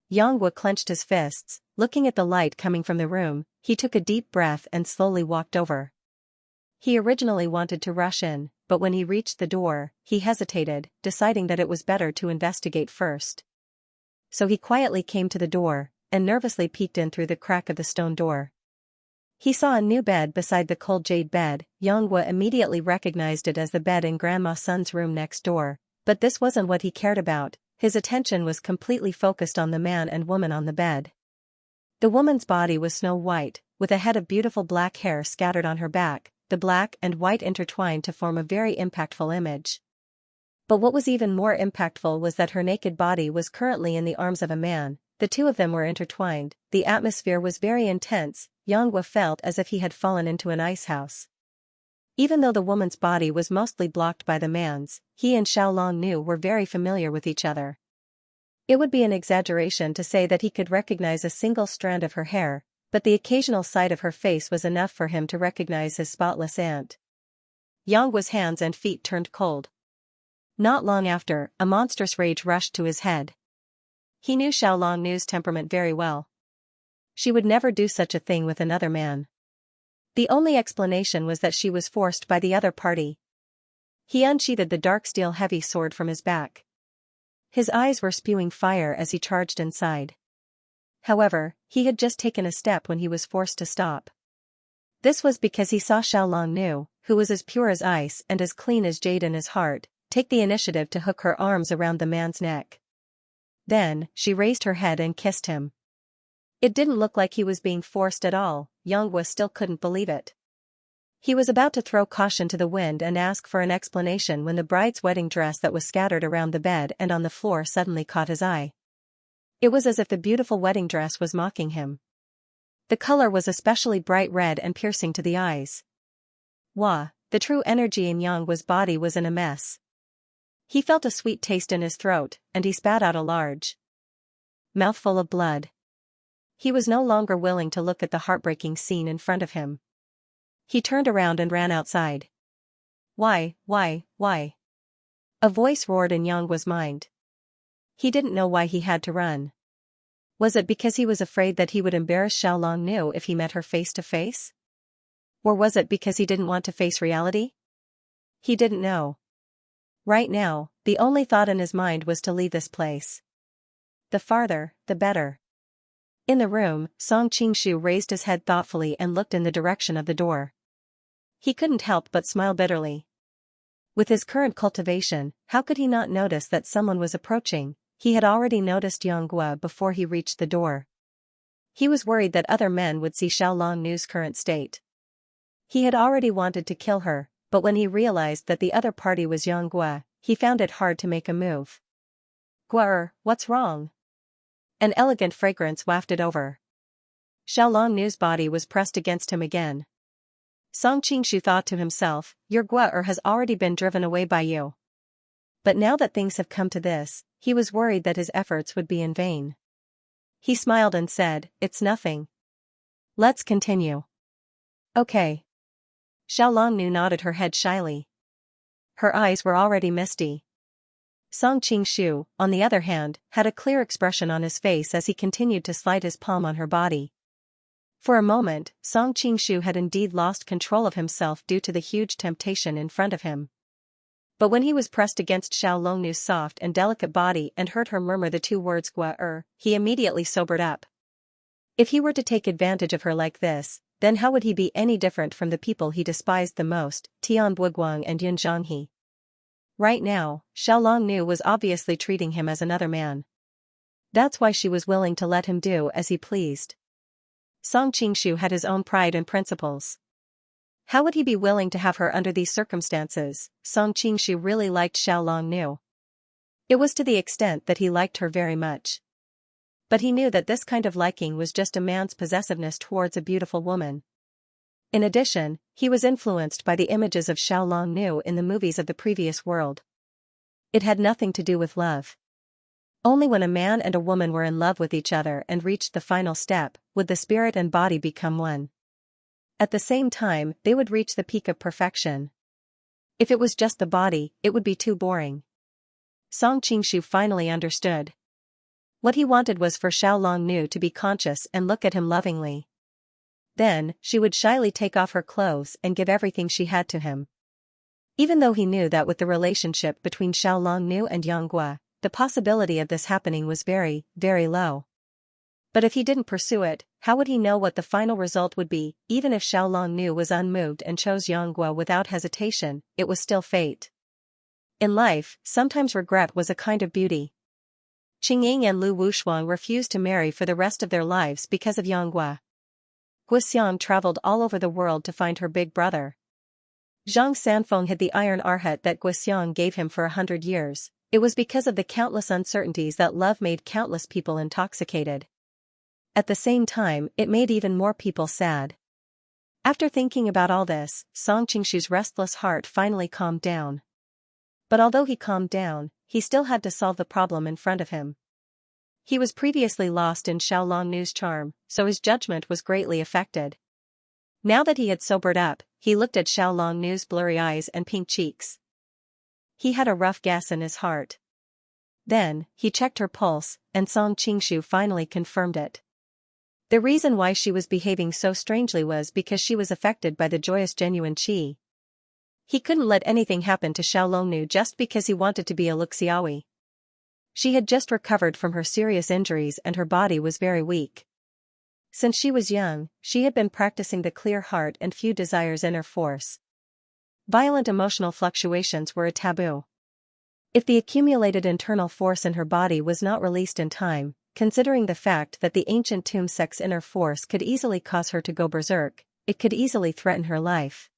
Yanghua clenched his fists, looking at the light coming from the room. He took a deep breath and slowly walked over. He originally wanted to rush in, but when he reached the door, he hesitated, deciding that it was better to investigate first. So he quietly came to the door, and nervously peeked in through the crack of the stone door. He saw a new bed beside the cold jade bed. Yanghua immediately recognized it as the bed in Grandma Sun's room next door, but this wasn't what he cared about. His attention was completely focused on the man and woman on the bed. The woman's body was snow white, with a head of beautiful black hair scattered on her back, the black and white intertwined to form a very impactful image. But what was even more impactful was that her naked body was currently in the arms of a man. The two of them were intertwined. The atmosphere was very intense. Yanghua felt as if he had fallen into an ice house. Even though the woman's body was mostly blocked by the man's, he and Xiaolongnu were very familiar with each other. It would be an exaggeration to say that he could recognize a single strand of her hair, but the occasional sight of her face was enough for him to recognize his spotless aunt. Yanghua's hands and feet turned cold. Not long after, a monstrous rage rushed to his head. He knew Xiaolongnu's temperament very well. She would never do such a thing with another man. The only explanation was that she was forced by the other party. He unsheathed the dark steel heavy sword from his back. His eyes were spewing fire as he charged inside. However, he had just taken a step when he was forced to stop. This was because he saw Xiaolongnu, who was as pure as ice and as clean as jade in his heart, take the initiative to hook her arms around the man's neck. Then, she raised her head and kissed him. It didn't look like he was being forced at all. Yanghua still couldn't believe it. He was about to throw caution to the wind and ask for an explanation when the bride's wedding dress that was scattered around the bed and on the floor suddenly caught his eye. It was as if the beautiful wedding dress was mocking him. The color was especially bright red and piercing to the eyes. Wah, the true energy in Yanghua's body was in a mess. He felt a sweet taste in his throat, and he spat out a large mouthful of blood. He was no longer willing to look at the heartbreaking scene in front of him. He turned around and ran outside. Why? A voice roared in Yanghua's mind. He didn't know why he had to run. Was it because he was afraid that he would embarrass Xiaolongnu if he met her face to face? Or was it because he didn't want to face reality? He didn't know. Right now, the only thought in his mind was to leave this place. The farther, the better. In the room, Song Qingshu raised his head thoughtfully and looked in the direction of the door. He couldn't help but smile bitterly. With his current cultivation, how could he not notice that someone was approaching? he had already noticed Yonggua before he reached the door. He was worried that other men would see Xiaolongnu's current state. He had already wanted to kill her, but when he realized that the other party was Yonggua, he found it hard to make a move. "Gua, what's wrong?" An elegant fragrance wafted over. Xiaolongnu's body was pressed against him again. Song Qingshu thought to himself, "Your Gua has already been driven away by you." But now that things have come to this, he was worried that his efforts would be in vain. He smiled and said, "It's nothing. Let's continue." "Okay." Xiaolongnu nodded her head shyly. Her eyes were already misty. Song Qingshu, on the other hand, had a clear expression on his face as he continued to slide his palm on her body. For a moment, Song Qingshu had indeed lost control of himself due to the huge temptation in front of him. But when he was pressed against Xiaolongnu's soft and delicate body and heard her murmur the two words "Gua," he immediately sobered up. If he were to take advantage of her like this, then how would he be any different from the people he despised the most, Tian Buiguang and Yun Zhanghe? Right now, Xiaolongnu was obviously treating him as another man. That's why she was willing to let him do as he pleased. Song Qingshu had his own pride and principles. How would he be willing to have her under these circumstances? Song Qingshu really liked Xiaolongnu. It was to the extent that he liked her very much. But he knew that this kind of liking was just a man's possessiveness towards a beautiful woman. In addition, he was influenced by the images of Xiaolongnu in the movies of the previous world. It had nothing to do with love. Only when a man and a woman were in love with each other and reached the final step, would the spirit and body become one. At the same time, they would reach the peak of perfection. If it was just the body, it would be too boring. Song Qingshu finally understood. What he wanted was for Xiaolongnu to be conscious and look at him lovingly. Then, she would shyly take off her clothes and give everything she had to him. Even though he knew that with the relationship between Xiaolongnu and Yonggua, the possibility of this happening was very, very low. But if he didn't pursue it, how would he know what the final result would be? Even if Xiaolongnu was unmoved and chose Yonggua without hesitation, it was still fate. In life, sometimes regret was a kind of beauty. Qingying and Lu Wushuang refused to marry for the rest of their lives because of Yonggua. Guxiang traveled all over the world to find her big brother. Zhang Sanfeng hid the iron arhat that Guxiang gave him for 100 years. It was because of the countless uncertainties that love made countless people intoxicated. At the same time, it made even more people sad. After thinking about all this, Song Qingshu's restless heart finally calmed down. But although he calmed down, he still had to solve the problem in front of him. He was previously lost in Xiaolongnu's charm, so his judgment was greatly affected. Now that he had sobered up, he looked at Xiaolongnu's blurry eyes and pink cheeks. He had a rough guess in his heart. Then, he checked her pulse, and Song Qingshu finally confirmed it. The reason why she was behaving so strangely was because she was affected by the joyous genuine qi. He couldn't let anything happen to Xiaolongnu just because he wanted to be a Luxiaoui. She had just recovered from her serious injuries and her body was very weak. Since she was young, she had been practicing the clear heart and few desires inner force. Violent emotional fluctuations were a taboo. If the accumulated internal force in her body was not released in time, considering the fact that the ancient tomb sex inner force could easily cause her to go berserk, it could easily threaten her life.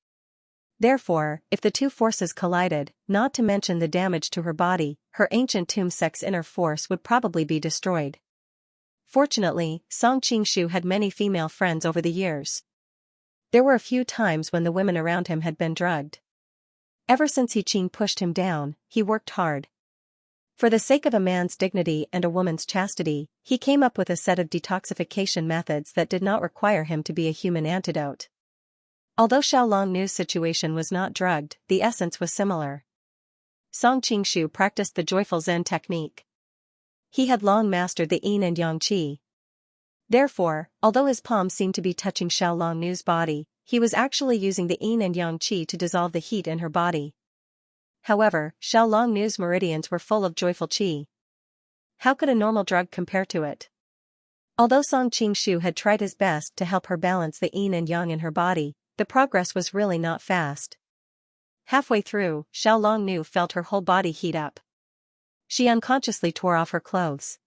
Therefore, if the two forces collided, not to mention the damage to her body, her ancient tomb sex inner force would probably be destroyed. Fortunately, Song Qingshu had many female friends over the years. There were a few times when the women around him had been drugged. Ever since He Qing pushed him down, he worked hard. For the sake of a man's dignity and a woman's chastity, he came up with a set of detoxification methods that did not require him to be a human antidote. Although Xiaolongnu's situation was not drugged, the essence was similar. Song Qingshu practiced the joyful Zen technique. He had long mastered the yin and yang qi. Therefore, although his palm seemed to be touching Xiaolongnu's body, he was actually using the yin and yang qi to dissolve the heat in her body. However, Xiaolongnu's meridians were full of joyful qi. How could a normal drug compare to it? Although Song Qingshu had tried his best to help her balance the yin and yang in her body, the progress was really not fast. Halfway through, Xiaolongnu felt her whole body heat up. She unconsciously tore off her clothes.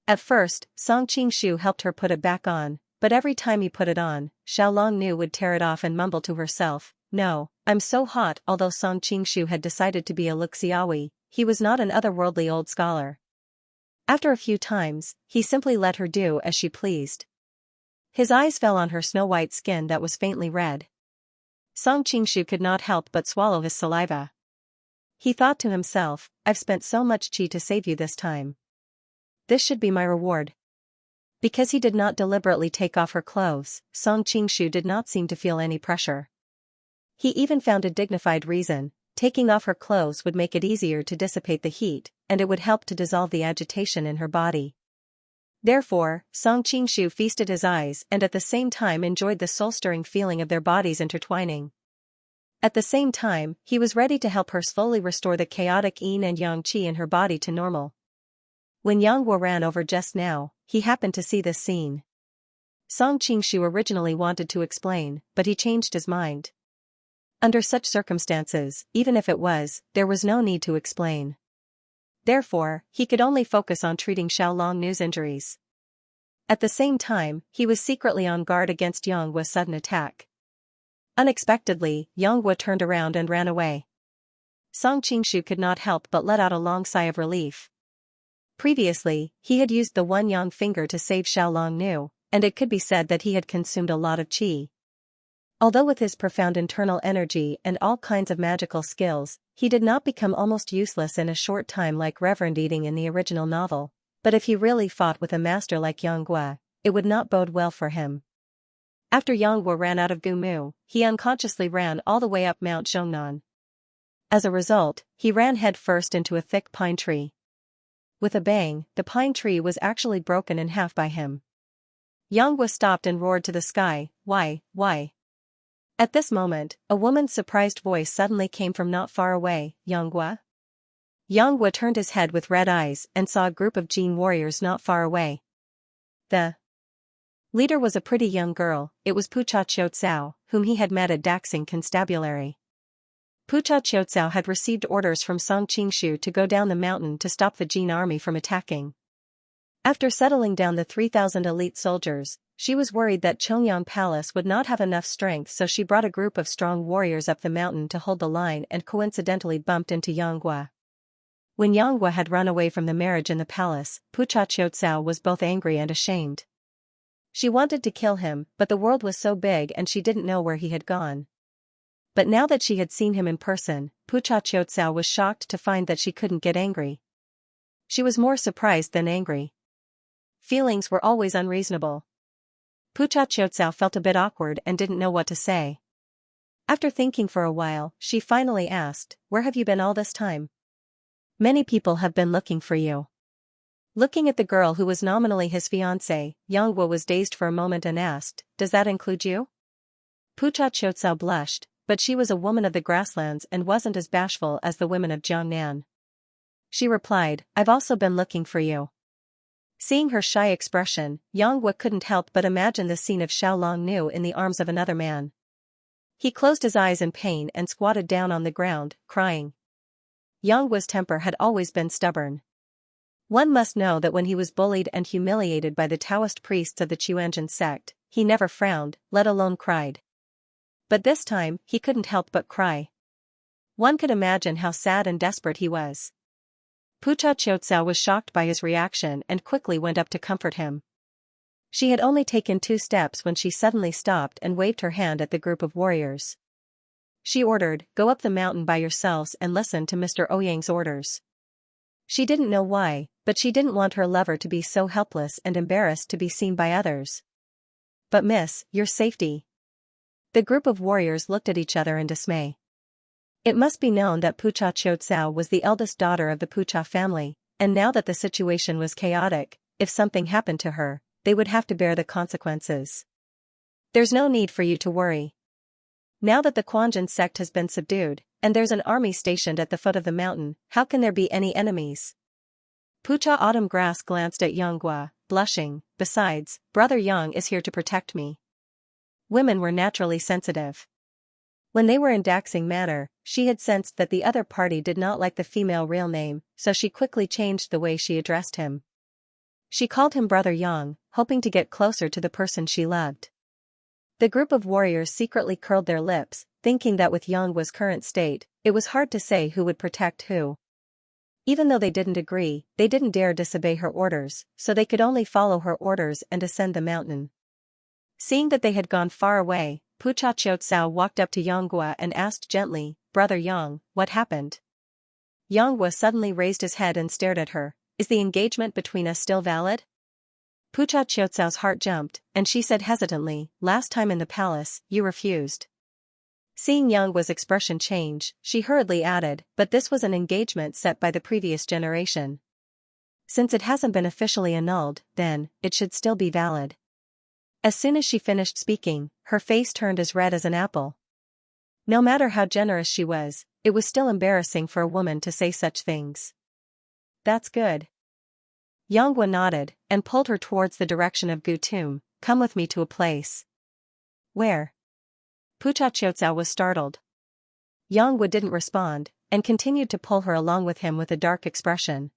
At first, Song Qingshu helped her put it back on, but every time he put it on, Xiaolongnu would tear it off and mumble to herself, "No, I'm so hot." Although Song Qingshu had decided to be a Luxiawi, he was not an otherworldly old scholar. After a few times, he simply let her do as she pleased. His eyes fell on her snow-white skin that was faintly red. Song Qingshu could not help but swallow his saliva. He thought to himself, "I've spent so much qi to save you this time. This should be my reward." Because he did not deliberately take off her clothes, Song Qingshu did not seem to feel any pressure. He even found a dignified reason: taking off her clothes would make it easier to dissipate the heat, and it would help to dissolve the agitation in her body. Therefore, Song Qingshu feasted his eyes and at the same time enjoyed the soul-stirring feeling of their bodies intertwining. At the same time, he was ready to help her slowly restore the chaotic yin and yang qi in her body to normal. When Yang Wu ran over just now, he happened to see this scene. Song Qingshu originally wanted to explain, but he changed his mind. Under such circumstances, even if it was, there was no need to explain. Therefore, he could only focus on treating Xiaolongnu's injuries. At the same time, he was secretly on guard against Yang Wu's sudden attack. Unexpectedly, Yang Wu turned around and ran away. Song Qingshu could not help but let out a long sigh of relief. Previously, he had used the one yang finger to save Xiaolongnu, and it could be said that he had consumed a lot of qi. Although with his profound internal energy and all kinds of magical skills, he did not become almost useless in a short time like Reverend Eating in the original novel, but if he really fought with a master like Yang Wu, it would not bode well for him. After Yang Wu ran out of Gumu, he unconsciously ran all the way up Mount Zhongnan. As a result, he ran headfirst into a thick pine tree. With a bang, the pine tree was actually broken in half by him. Yang Wu stopped and roared to the sky, "Why, why?" At this moment, a woman's surprised voice suddenly came from not far away, "Yang Wu?" Yang Wu turned his head with red eyes and saw a group of Jin warriors not far away. The leader was a pretty young girl. It was Pucha Qiucao, whom he had met at Daxing Constabulary. Pucha Qiucao had received orders from Song Qingshu to go down the mountain to stop the Jin army from attacking. After settling down the 3,000 elite soldiers, she was worried that Chongyang Palace would not have enough strength, so she brought a group of strong warriors up the mountain to hold the line and coincidentally bumped into Yang Wu. When Yang Wu had run away from the marriage in the palace, Pucha Qiucao was both angry and ashamed. She wanted to kill him, but the world was so big and she didn't know where he had gone. But now that she had seen him in person, Pucha Qiucao was shocked to find that she couldn't get angry. She was more surprised than angry. Feelings were always unreasonable. Pucha Qiucao felt a bit awkward and didn't know what to say. After thinking for a while, she finally asked, "Where have you been all this time? Many people have been looking for you." Looking at the girl who was nominally his fiancée, Yang Wu was dazed for a moment and asked, "Does that include you?" Pucha Qiucao blushed, but she was a woman of the grasslands and wasn't as bashful as the women of Jiangnan. She replied, "I've also been looking for you." Seeing her shy expression, Yang Wu couldn't help but imagine the scene of Xiaolongnu in the arms of another man. He closed his eyes in pain and squatted down on the ground, crying. Yang Wu's temper had always been stubborn. One must know that when he was bullied and humiliated by the Taoist priests of the Chuanjin sect, he never frowned, let alone cried. But this time, he couldn't help but cry. One could imagine how sad and desperate he was. Pucha Qiucao was shocked by his reaction and quickly went up to comfort him. She had only taken 2 steps when she suddenly stopped and waved her hand at the group of warriors. She ordered, "Go up the mountain by yourselves and listen to Mr. Ouyang's orders." She didn't know why, but she didn't want her lover to be so helpless and embarrassed to be seen by others. "But miss, your safety." The group of warriors looked at each other in dismay. It must be known that Pucha Qiucao was the eldest daughter of the Pucha family, and now that the situation was chaotic, if something happened to her, they would have to bear the consequences. "There's no need for you to worry. Now that the Quanjin sect has been subdued, and there's an army stationed at the foot of the mountain, how can there be any enemies?" Pucha Autumn Grass glanced at Yang Wu, blushing. "Besides, Brother Yang is here to protect me." Women were naturally sensitive. When they were in Daxing Manor, she had sensed that the other party did not like the female real name, so she quickly changed the way she addressed him. She called him Brother Yang, hoping to get closer to the person she loved. The group of warriors secretly curled their lips, thinking that with Yang current state, it was hard to say who would protect who. Even though they didn't agree, they didn't dare disobey her orders, so they could only follow her orders and ascend the mountain. Seeing that they had gone far away, Pucha Qiutsao walked up to Yanghua and asked gently, "Brother Yang, what happened?" Yanghua suddenly raised his head and stared at her. "Is the engagement between us still valid?" Pucha Qiutsao's heart jumped, and she said hesitantly, "Last time in the palace, you refused." Seeing Yanghua's expression change, she hurriedly added, "But this was an engagement set by the previous generation. Since it hasn't been officially annulled, then, it should still be valid." As soon as she finished speaking, her face turned as red as an apple. No matter how generous she was, it was still embarrassing for a woman to say such things. "That's good." Yanghua nodded, and pulled her towards the direction of Gutum. "Come with me to a place." "Where?" Pucha Qiutsao was startled. Yanghua didn't respond, and continued to pull her along with him with a dark expression.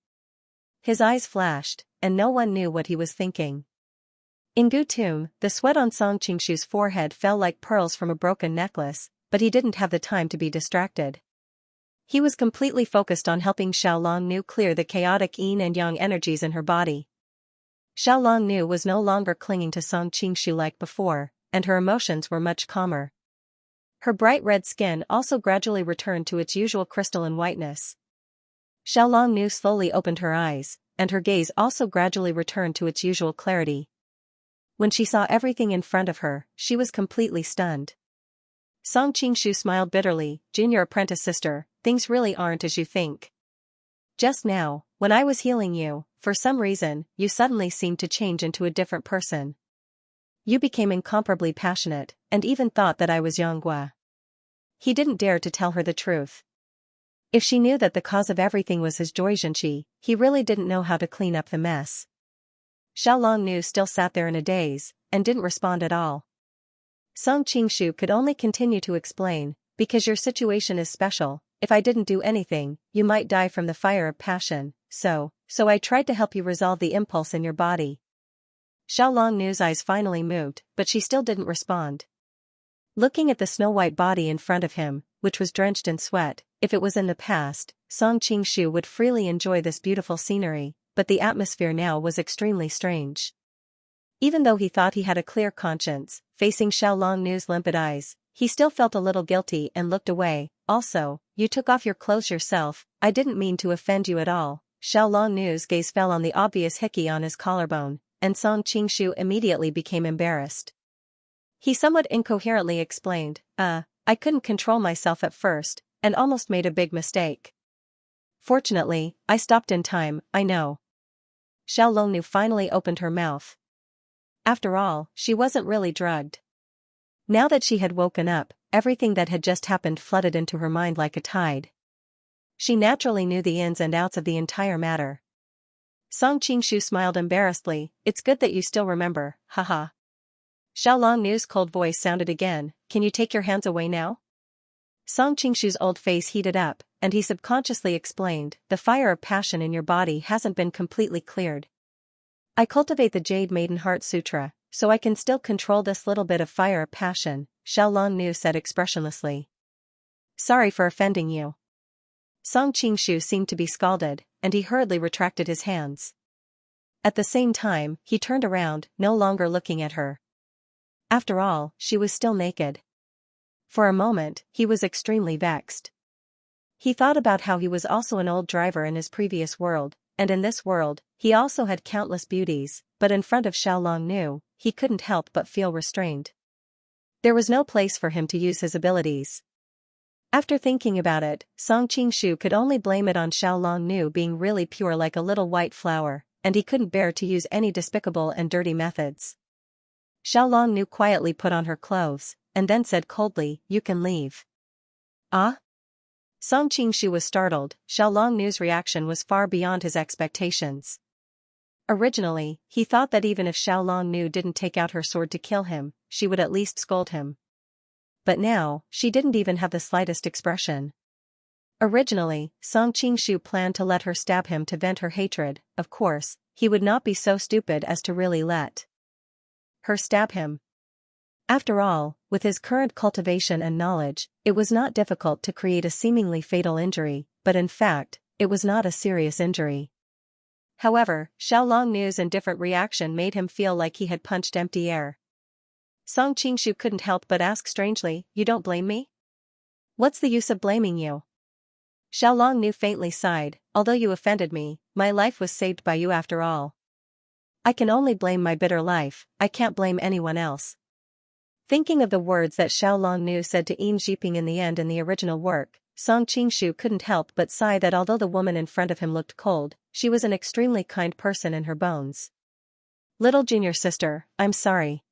His eyes flashed, and no one knew what he was thinking. In Gutum, the sweat on Song Qingshu's forehead fell like pearls from a broken necklace, but he didn't have the time to be distracted. He was completely focused on helping Xiaolong clear the chaotic yin and yang energies in her body. Xiaolong was no longer clinging to Song Qingshu like before, and her emotions were much calmer. Her bright red skin also gradually returned to its usual crystalline whiteness. Xiaolong slowly opened her eyes, and her gaze also gradually returned to its usual clarity. When she saw everything in front of her, she was completely stunned. Song Qingshu smiled bitterly, "Junior apprentice sister, things really aren't as you think. Just now, when I was healing you, for some reason, you suddenly seemed to change into a different person. You became incomparably passionate, and even thought that I was Yanghua." He didn't dare to tell her the truth. If she knew that the cause of everything was his Xianxia, he really didn't know how to clean up the mess. Xiaolong still sat there in a daze, and didn't respond at all. Song Qingshu could only continue to explain, "Because your situation is special, if I didn't do anything, you might die from the fire of passion, so I tried to help you resolve the impulse in your body." Xiaolong's eyes finally moved, but she still didn't respond. Looking at the snow-white body in front of him, which was drenched in sweat, if it was in the past, Song Qingshu would freely enjoy this beautiful scenery, but the atmosphere now was extremely strange. Even though he thought he had a clear conscience, facing Xiaolong's limpid eyes, he still felt a little guilty and looked away. "Also, you took off your clothes yourself, I didn't mean to offend you at all." Xiaolong's gaze fell on the obvious hickey on his collarbone, and Song Qingshu immediately became embarrassed. He somewhat incoherently explained, I couldn't control myself at first, and almost made a big mistake. Fortunately, I stopped in time, I know." Xiaolong finally opened her mouth. After all, she wasn't really drugged. Now that she had woken up, everything that had just happened flooded into her mind like a tide. She naturally knew the ins and outs of the entire matter. Song Qingshu smiled embarrassedly, "It's good that you still remember, haha." Xiaolong's cold voice sounded again, "Can you take your hands away now?" Song Qingshu's old face heated up, and he subconsciously explained, "The fire of passion in your body hasn't been completely cleared. I cultivate the Jade Maiden Heart Sutra, so I can still control this little bit of fire of passion," Xiaolong said expressionlessly. "Sorry for offending you." Song Qingshu seemed to be scalded, and he hurriedly retracted his hands. At the same time, he turned around, no longer looking at her. After all, she was still naked. For a moment, he was extremely vexed. He thought about how he was also an old driver in his previous world, and in this world, he also had countless beauties, but in front of Xiaolong, he couldn't help but feel restrained. There was no place for him to use his abilities. After thinking about it, Song Qingshu could only blame it on Xiaolong being really pure like a little white flower, and he couldn't bear to use any despicable and dirty methods. Xiaolong quietly put on her clothes, and then said coldly, "You can leave." "Ah?" Song Qingshu was startled. Xiaolong's reaction was far beyond his expectations. Originally, he thought that even if Xiaolong didn't take out her sword to kill him, she would at least scold him. but now, she didn't even have the slightest expression. Originally, Song Qingshu planned to let her stab him to vent her hatred. Of course, he would not be so stupid as to really let her stab him. After all, with his current cultivation and knowledge, it was not difficult to create a seemingly fatal injury, but in fact, it was not a serious injury. However, Xiaolongnu's indifferent reaction made him feel like he had punched empty air. Song Qingshu couldn't help but ask strangely, "You don't blame me?" "What's the use of blaming you?" Xiaolongnu faintly sighed, "Although you offended me, my life was saved by you after all. I can only blame my bitter life, I can't blame anyone else." Thinking of the words that Xiaolongnu said to Yin Zhiping in the end in the original work, Song Qingshu couldn't help but sigh that although the woman in front of him looked cold, she was an extremely kind person in her bones. "Little junior sister, I'm sorry."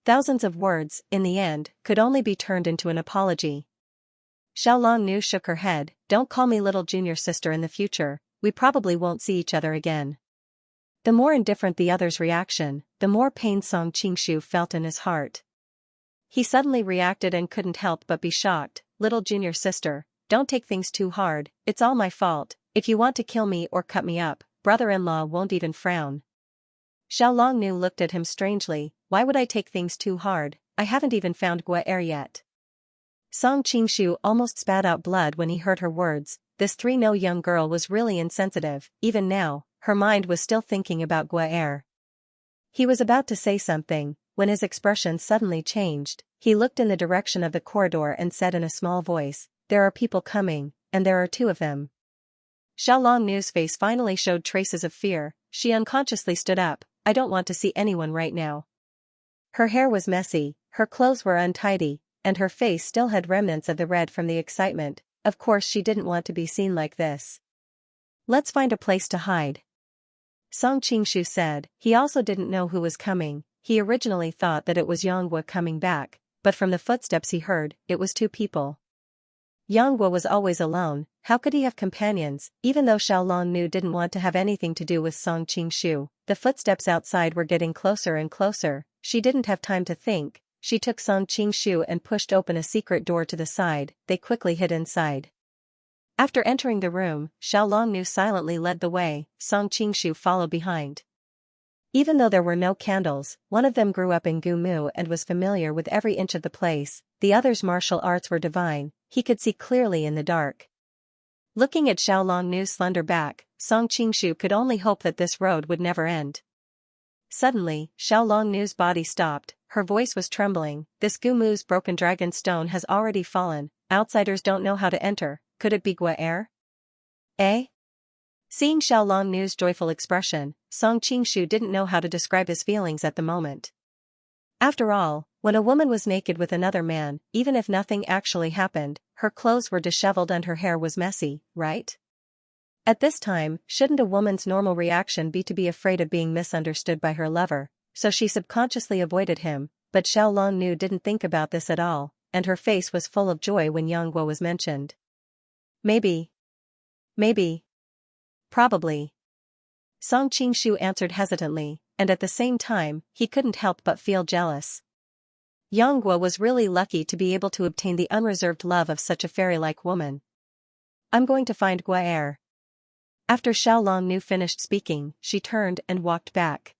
Thousands of words, in the end, could only be turned into an apology. Xiaolongnu shook her head, "Don't call me little junior sister in the future, we probably won't see each other again." The more indifferent the other's reaction, the more pain Song Qingshu felt in his heart. He suddenly reacted and couldn't help but be shocked. "Little junior sister, don't take things too hard, it's all my fault. If you want to kill me or cut me up, brother-in-law won't even frown." Xiaolongnu looked at him strangely, "Why would I take things too hard? I haven't even found Guaer yet." Song Qingshu almost spat out blood when he heard her words. This 3-no young girl was really insensitive. Even now, her mind was still thinking about Guaer. He was about to say something, when his expression suddenly changed. He looked in the direction of the corridor and said in a small voice, "There are people coming, and there are 2 of them." Xiaolongnu's face finally showed traces of fear. She unconsciously stood up. "I don't want to see anyone right now." Her hair was messy, her clothes were untidy, and her face still had remnants of the red from the excitement. Of course she didn't want to be seen like this. "Let's find a place to hide," Song Qingshu said. He also didn't know who was coming. He originally thought that it was Yangwa coming back, but from the footsteps he heard, it was 2 people. Yangwa was always alone, how could he have companions? Even though Xiaolongnu didn't want to have anything to do with Song Qingshu, the footsteps outside were getting closer and closer. She didn't have time to think. She took Song Qingshu and pushed open a secret door to the side. They quickly hid inside. After entering the room, Xiaolongnu silently led the way. Song Qingshu followed behind. Even though there were no candles, one of them grew up in Gumu and was familiar with every inch of the place. The other's martial arts were divine. He could see clearly in the dark. Looking at Xiaolongnu's slender back, Song Qingshu could only hope that this road would never end. Suddenly, Xiaolongnu's body stopped. Her voice was trembling. "This Gumu's broken dragon stone has already fallen. Outsiders don't know how to enter. Could it be Guaer?" "Eh?" Seeing Xiaolongnu's joyful expression, Song Qingshu didn't know how to describe his feelings at the moment. After all, when a woman was naked with another man, even if nothing actually happened, her clothes were disheveled and her hair was messy, right? At this time, shouldn't a woman's normal reaction be to be afraid of being misunderstood by her lover? So she subconsciously avoided him, but Xiaolongnu didn't think about this at all, and her face was full of joy when Yangguo was mentioned. Maybe. Probably. Song Qingshu answered hesitantly, and at the same time, he couldn't help but feel jealous. Yangguo was really lucky to be able to obtain the unreserved love of such a fairy-like woman. "I'm going to find Guaer." After Xiaolongnu finished speaking, she turned and walked back.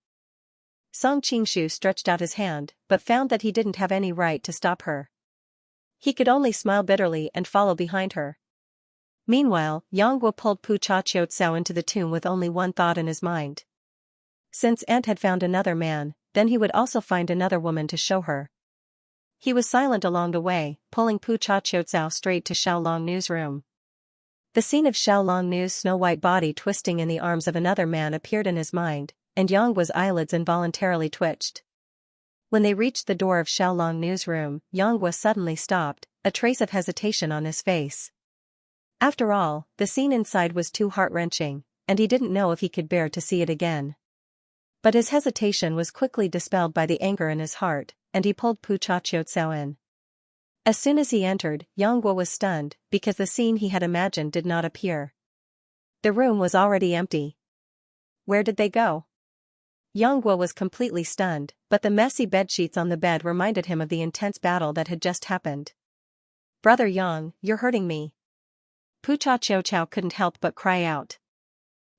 Song Qingshu stretched out his hand, but found that he didn't have any right to stop her. He could only smile bitterly and follow behind her. Meanwhile, Yangguo pulled Pu Cha-Chiu into the tomb with only one thought in his mind. Since Ant had found another man, then he would also find another woman to show her. He was silent along the way, pulling Pu Cha-Chiu straight to Xiaolongnu's room. The scene of Xiaolongnu's snow-white body twisting in the arms of another man appeared in his mind, and Yangguo's eyelids involuntarily twitched. When they reached the door of Xiaolongnu's room, Yangguo suddenly stopped, a trace of hesitation on his face. After all, the scene inside was too heart-wrenching, and he didn't know if he could bear to see it again. But his hesitation was quickly dispelled by the anger in his heart, and he pulled Pu Cha-Chiu in. As soon as he entered, Yangguo was stunned, because the scene he had imagined did not appear. The room was already empty. Where did they go? Yang Guo was completely stunned, but the messy bedsheets on the bed reminded him of the intense battle that had just happened. "Brother Yang, you're hurting me." Pucha Qiu Chao couldn't help but cry out.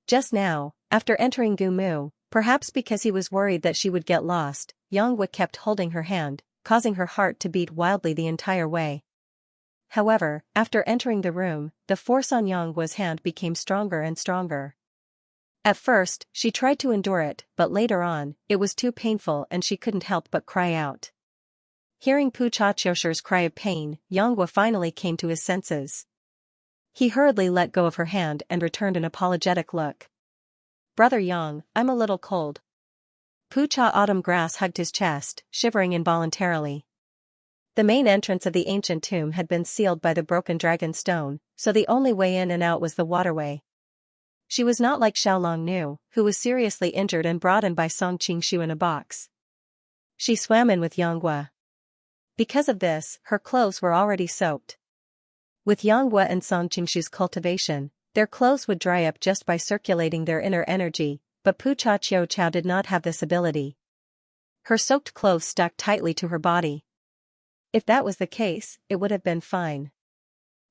Just now, after entering Gumu, perhaps because he was worried that she would get lost, Yang Guo kept holding her hand, causing her heart to beat wildly the entire way. However, after entering the room, the force on Yang Guo's hand became stronger and stronger. At first, she tried to endure it, but later on, it was too painful and she couldn't help but cry out. Hearing Pu Cha Qiushir's cry of pain, Yang Guo finally came to his senses. He hurriedly let go of her hand and returned an apologetic look. "Brother Yang, I'm a little cold." Pu Cha Autumn Grass hugged his chest, shivering involuntarily. The main entrance of the ancient tomb had been sealed by the broken dragon stone, so the only way in and out was the waterway. She was not like Xiaolong Nu, who was seriously injured and brought in by Song Qingshu in a box. She swam in with Yang Guo. Because of this, her clothes were already soaked. With Yang Guo and Song Qingshu's cultivation, their clothes would dry up just by circulating their inner energy, but Pu Cha Qiu Chao did not have this ability. Her soaked clothes stuck tightly to her body. If that was the case, it would have been fine.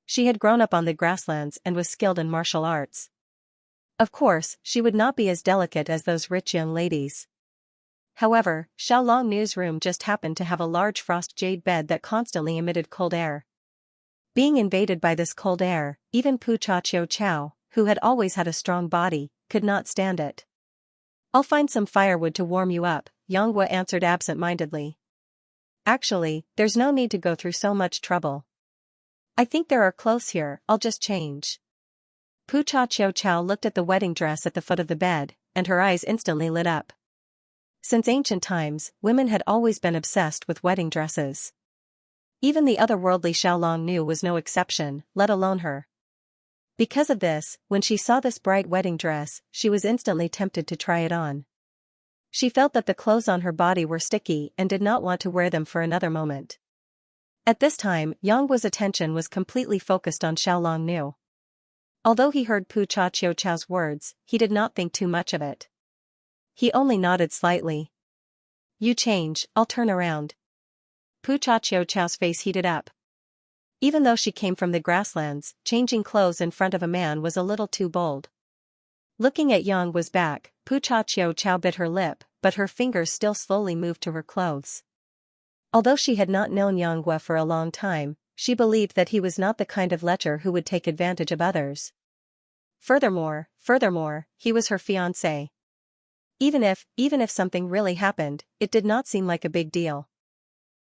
She had grown up on the grasslands and was skilled in martial arts. Of course, she would not be as delicate as those rich young ladies. However, Xiaolong Nu's room just happened to have a large frost jade bed that constantly emitted cold air. Being invaded by this cold air, even Pu Cha Qiu Chao, who had always had a strong body, could not stand it. "I'll find some firewood to warm you up," Yang Guo answered absent-mindedly. "Actually, there's no need to go through so much trouble. I think there are clothes here, I'll just change." Pu Cha Qiu Chao looked at the wedding dress at the foot of the bed, and her eyes instantly lit up. Since ancient times, women had always been obsessed with wedding dresses. Even the otherworldly Xiaolong Nu was no exception, let alone her. Because of this, when she saw this bright wedding dress, she was instantly tempted to try it on. She felt that the clothes on her body were sticky and did not want to wear them for another moment. At this time, Yang Guo's attention was completely focused on Xiaolong Nu. Although he heard Pu Cha Qiu Chao's words, he did not think too much of it. He only nodded slightly. "You change, I'll turn around." Pu Cha Qiu Chao's face heated up. Even though she came from the grasslands, changing clothes in front of a man was a little too bold. Looking at Yang Guo's back, Pu Cha Qiu Chao bit her lip, but her fingers still slowly moved to her clothes. Although she had not known Yang Guo for a long time, she believed that he was not the kind of lecher who would take advantage of others. Furthermore, he was her fiancé. Even if something really happened, it did not seem like a big deal.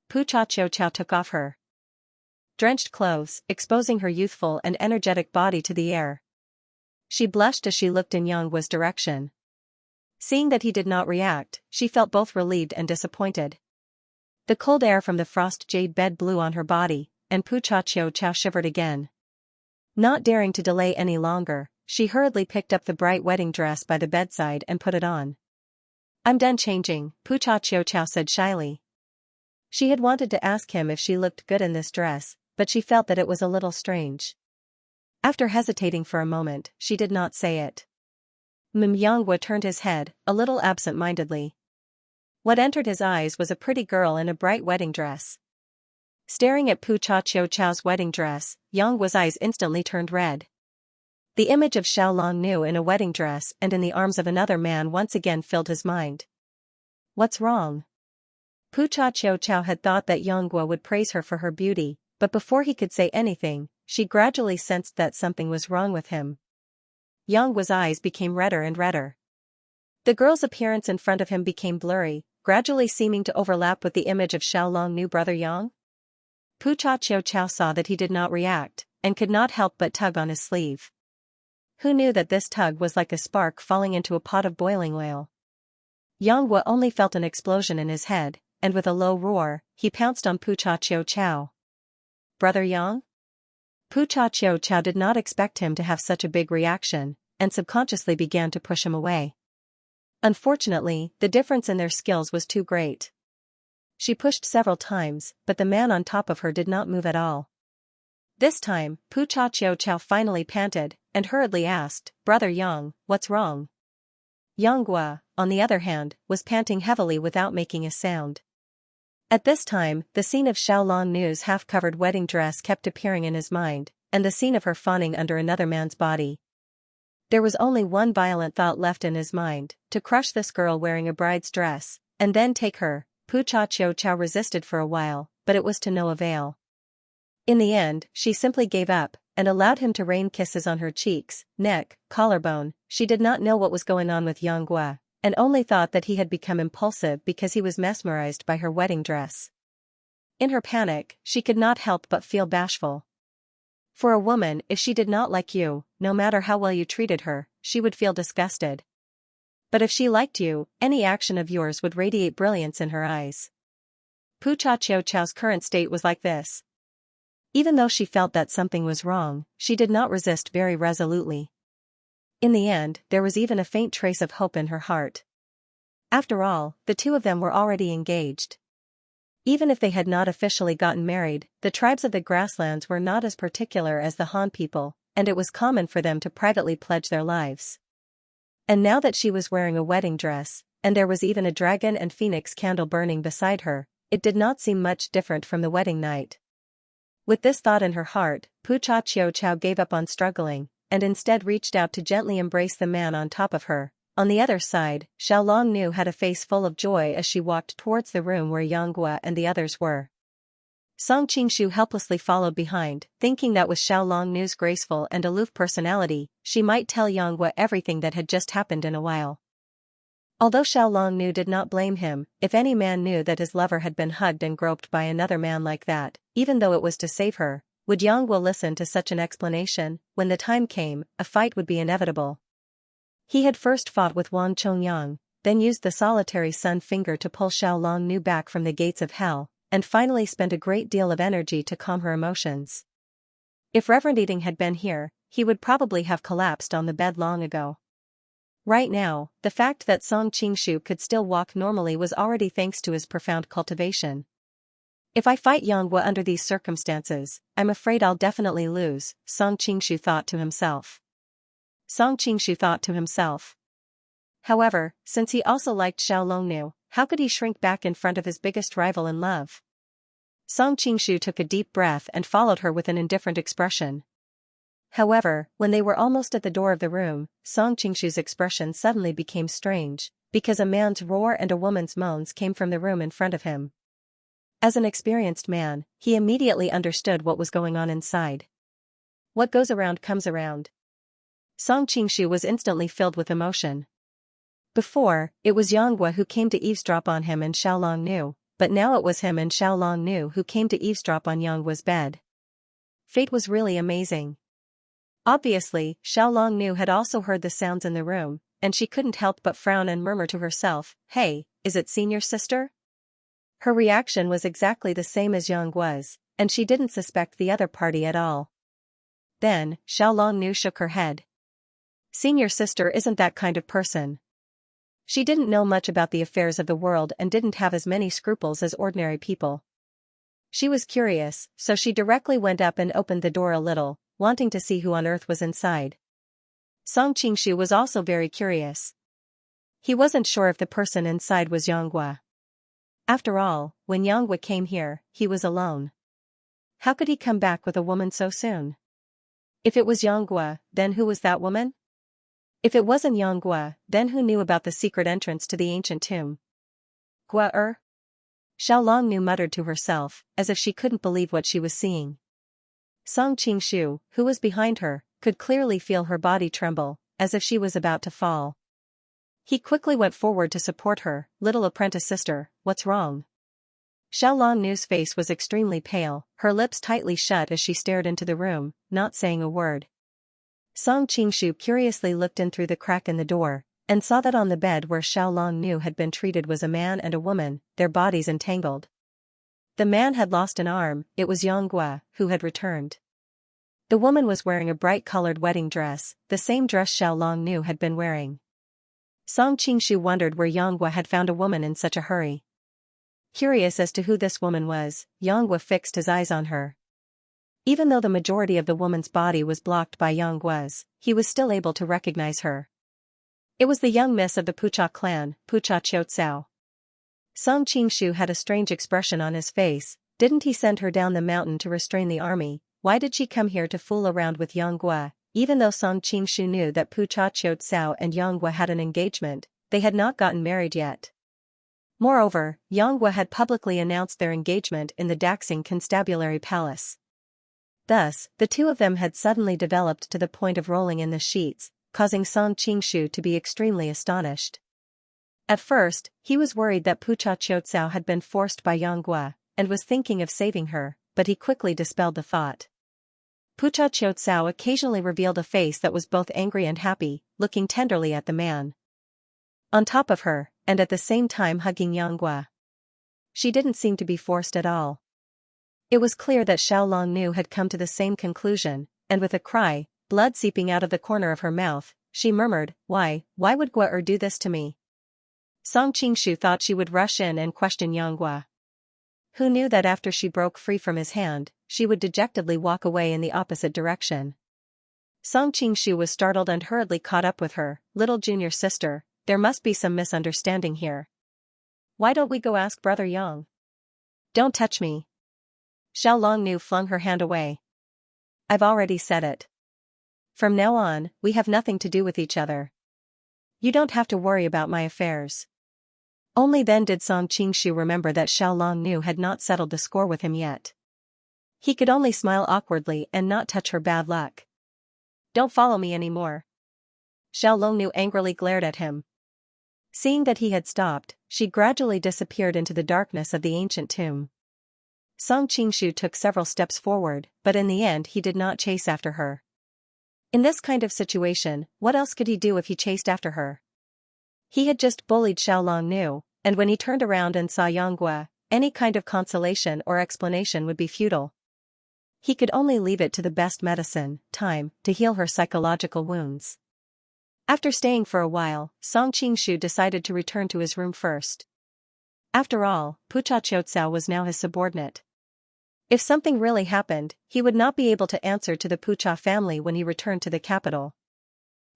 Pu Cha Qiu Chao took off her drenched clothes, exposing her youthful and energetic body to the air. She blushed as she looked in Yang Guo's direction. Seeing that he did not react, she felt both relieved and disappointed. The cold air from the frost jade bed blew on her body, and Pu Cha Qiu Chao shivered again. Not daring to delay any longer, she hurriedly picked up the bright wedding dress by the bedside and put it on. "I'm done changing," Pu Cha Qiu Chao said shyly. She had wanted to ask him if she looked good in this dress, but she felt that it was a little strange. After hesitating for a moment, she did not say it. Yang Guo turned his head, a little absent-mindedly. What entered his eyes was a pretty girl in a bright wedding dress. Staring at Pu Cha Qiu Chao's wedding dress, Yang Guo's eyes instantly turned red. The image of Xiaolong Nu in a wedding dress and in the arms of another man once again filled his mind. What's wrong? Pu Cha Qiu Chao had thought that Yang Guo would praise her for her beauty, but before he could say anything, she gradually sensed that something was wrong with him. Yang Guo's eyes became redder and redder. The girl's appearance in front of him became blurry, gradually seeming to overlap with the image of Xiaolong Nu brother Yang. Pu Cha Qiu Chao saw that he did not react, and could not help but tug on his sleeve. Who knew that this tug was like a spark falling into a pot of boiling oil? Yang Guo only felt an explosion in his head, and with a low roar, he pounced on Pu Cha Qiu Chao. "Brother Yang?" Pu Cha Qiu Chao did not expect him to have such a big reaction, and subconsciously began to push him away. Unfortunately, the difference in their skills was too great. She pushed several times, but the man on top of her did not move at all. This time, Pu Cha Qiu Chao finally panted, and hurriedly asked, "Brother Yang, what's wrong?" Yang, on the other hand, was panting heavily without making a sound. At this time, the scene of Xiaolong Nu's half-covered wedding dress kept appearing in his mind, and the scene of her fawning under another man's body. There was only one violent thought left in his mind, to crush this girl wearing a bride's dress, and then take her. Pu Xiao resisted for a while, but it was to no avail. In the end, she simply gave up, and allowed him to rain kisses on her cheeks, neck, collarbone. She did not know what was going on with Yang, and only thought that he had become impulsive because he was mesmerized by her wedding dress. In her panic, she could not help but feel bashful. For a woman, if she did not like you, no matter how well you treated her, she would feel disgusted. But if she liked you, any action of yours would radiate brilliance in her eyes. Pu Xiao's current state was like this. Even though she felt that something was wrong, she did not resist very resolutely. In the end, there was even a faint trace of hope in her heart. After all, the two of them were already engaged. Even if they had not officially gotten married, the tribes of the grasslands were not as particular as the Han people, and it was common for them to privately pledge their lives. And now that she was wearing a wedding dress, and there was even a dragon and phoenix candle burning beside her, it did not seem much different from the wedding night. With this thought in her heart, Pu Xiao gave up on struggling, and instead reached out to gently embrace the man on top of her. On the other side, Xiaolong Nu had a face full of joy as she walked towards the room where Yang and the others were. Song Qingshu helplessly followed behind, thinking that with Xiaolong Nu's graceful and aloof personality, she might tell Yang everything that had just happened in a while. Although Xiaolong Nu did not blame him, if any man knew that his lover had been hugged and groped by another man like that, even though it was to save her, would Yang listen to such an explanation? When the time came, a fight would be inevitable. He had first fought with Wang Chongyang, then used the solitary sun finger to pull Xiaolong Nu back from the gates of hell, and finally spent a great deal of energy to calm her emotions. If Reverend Eating had been here, he would probably have collapsed on the bed long ago. Right now, the fact that Song Qingshu could still walk normally was already thanks to his profound cultivation. If I fight Yang under these circumstances, I'm afraid I'll definitely lose, Song Qingshu thought to himself. However, since he also liked Xiaolong Nu, how could he shrink back in front of his biggest rival in love? Song Qingshu took a deep breath and followed her with an indifferent expression. However, when they were almost at the door of the room, Song Qingshu's expression suddenly became strange, because a man's roar and a woman's moans came from the room in front of him. As an experienced man, he immediately understood what was going on inside. What goes around comes around. Song Qingshu was instantly filled with emotion. Before, it was Yang who came to eavesdrop on him and Xiaolong Nu, but now it was him and Xiaolong Nu who came to eavesdrop on Yang's bed. Fate was really amazing. Obviously, Xiaolong Nu had also heard the sounds in the room, and she couldn't help but frown and murmur to herself, "Hey, is it senior sister?" Her reaction was exactly the same as Yang was, and she didn't suspect the other party at all. Then, Xiaolong Nu shook her head. Senior sister isn't that kind of person. She didn't know much about the affairs of the world and didn't have as many scruples as ordinary people. She was curious, so she directly went up and opened the door a little, wanting to see who on earth was inside. Song Qingshu was also very curious. He wasn't sure if the person inside was Yang. After all, when Yang came here, he was alone. How could he come back with a woman so soon? If it was Yang, then who was that woman? If it wasn't Yang, then who knew about the secret entrance to the ancient tomb? Xiaolong Nu muttered to herself, as if she couldn't believe what she was seeing. Song Qingshu, who was behind her, could clearly feel her body tremble, as if she was about to fall. He quickly went forward to support her. "Little apprentice sister, what's wrong?" Xiaolong Nu's face was extremely pale, her lips tightly shut as she stared into the room, not saying a word. Song Qingshu curiously looked in through the crack in the door, and saw that on the bed where Xiaolong Nu had been treated was a man and a woman, their bodies entangled. The man had lost an arm, it was Yang who had returned. The woman was wearing a bright-colored wedding dress, the same dress Xiaolong Nu had been wearing. Song Qingshu wondered where Yang had found a woman in such a hurry. Curious as to who this woman was, Yang fixed his eyes on her. Even though the majority of the woman's body was blocked by Yang he was still able to recognize her. It was the young miss of the Pucha clan, Pucha Qiutsao. Song Qingshu had a strange expression on his face. Didn't he send her down the mountain to restrain the army? Why did she come here to fool around with Yang Gua? Even though Song Qingshu knew that Pucha Qiutsao and Yang Gua had an engagement, they had not gotten married yet. Moreover, Yang Gua had publicly announced their engagement in the Daxing Constabulary Palace. Thus, the two of them had suddenly developed to the point of rolling in the sheets, causing Song Qingshu to be extremely astonished. At first, he was worried that Pucha Qiutsao had been forced by Yang Gua, and was thinking of saving her, but he quickly dispelled the thought. Pucha Qiutsao occasionally revealed a face that was both angry and happy, looking tenderly at the man on top of her, and at the same time hugging Yang Gua. She didn't seem to be forced at all. It was clear that Xiao Longnu had come to the same conclusion, and with a cry, blood seeping out of the corner of her mouth, she murmured, why would Gua do this to me? Song Qingshu thought she would rush in and question Yang Gua. Who knew that after she broke free from his hand, she would dejectedly walk away in the opposite direction. Song Qingshu was startled and hurriedly caught up with her, little junior sister, there must be some misunderstanding here. Why don't we go ask Brother Yang? Don't touch me. Xiao Longnu flung her hand away. I've already said it. From now on, we have nothing to do with each other. You don't have to worry about my affairs. Only then did Song Qingshu remember that Xiao Longnu had not settled the score with him yet. He could only smile awkwardly and not touch her bad luck. Don't follow me anymore. Xiao Longnu angrily glared at him. Seeing that he had stopped, she gradually disappeared into the darkness of the ancient tomb. Song Qingshu took several steps forward, but in the end he did not chase after her. In this kind of situation, what else could he do if he chased after her? He had just bullied Xiao Longnu, and when he turned around and saw Yang Gua, any kind of consolation or explanation would be futile. He could only leave it to the best medicine, time, to heal her psychological wounds. After staying for a while, Song Qingshu decided to return to his room first. After all, Pucha Qiutsao was now his subordinate. If something really happened, he would not be able to answer to the Pucha family when he returned to the capital.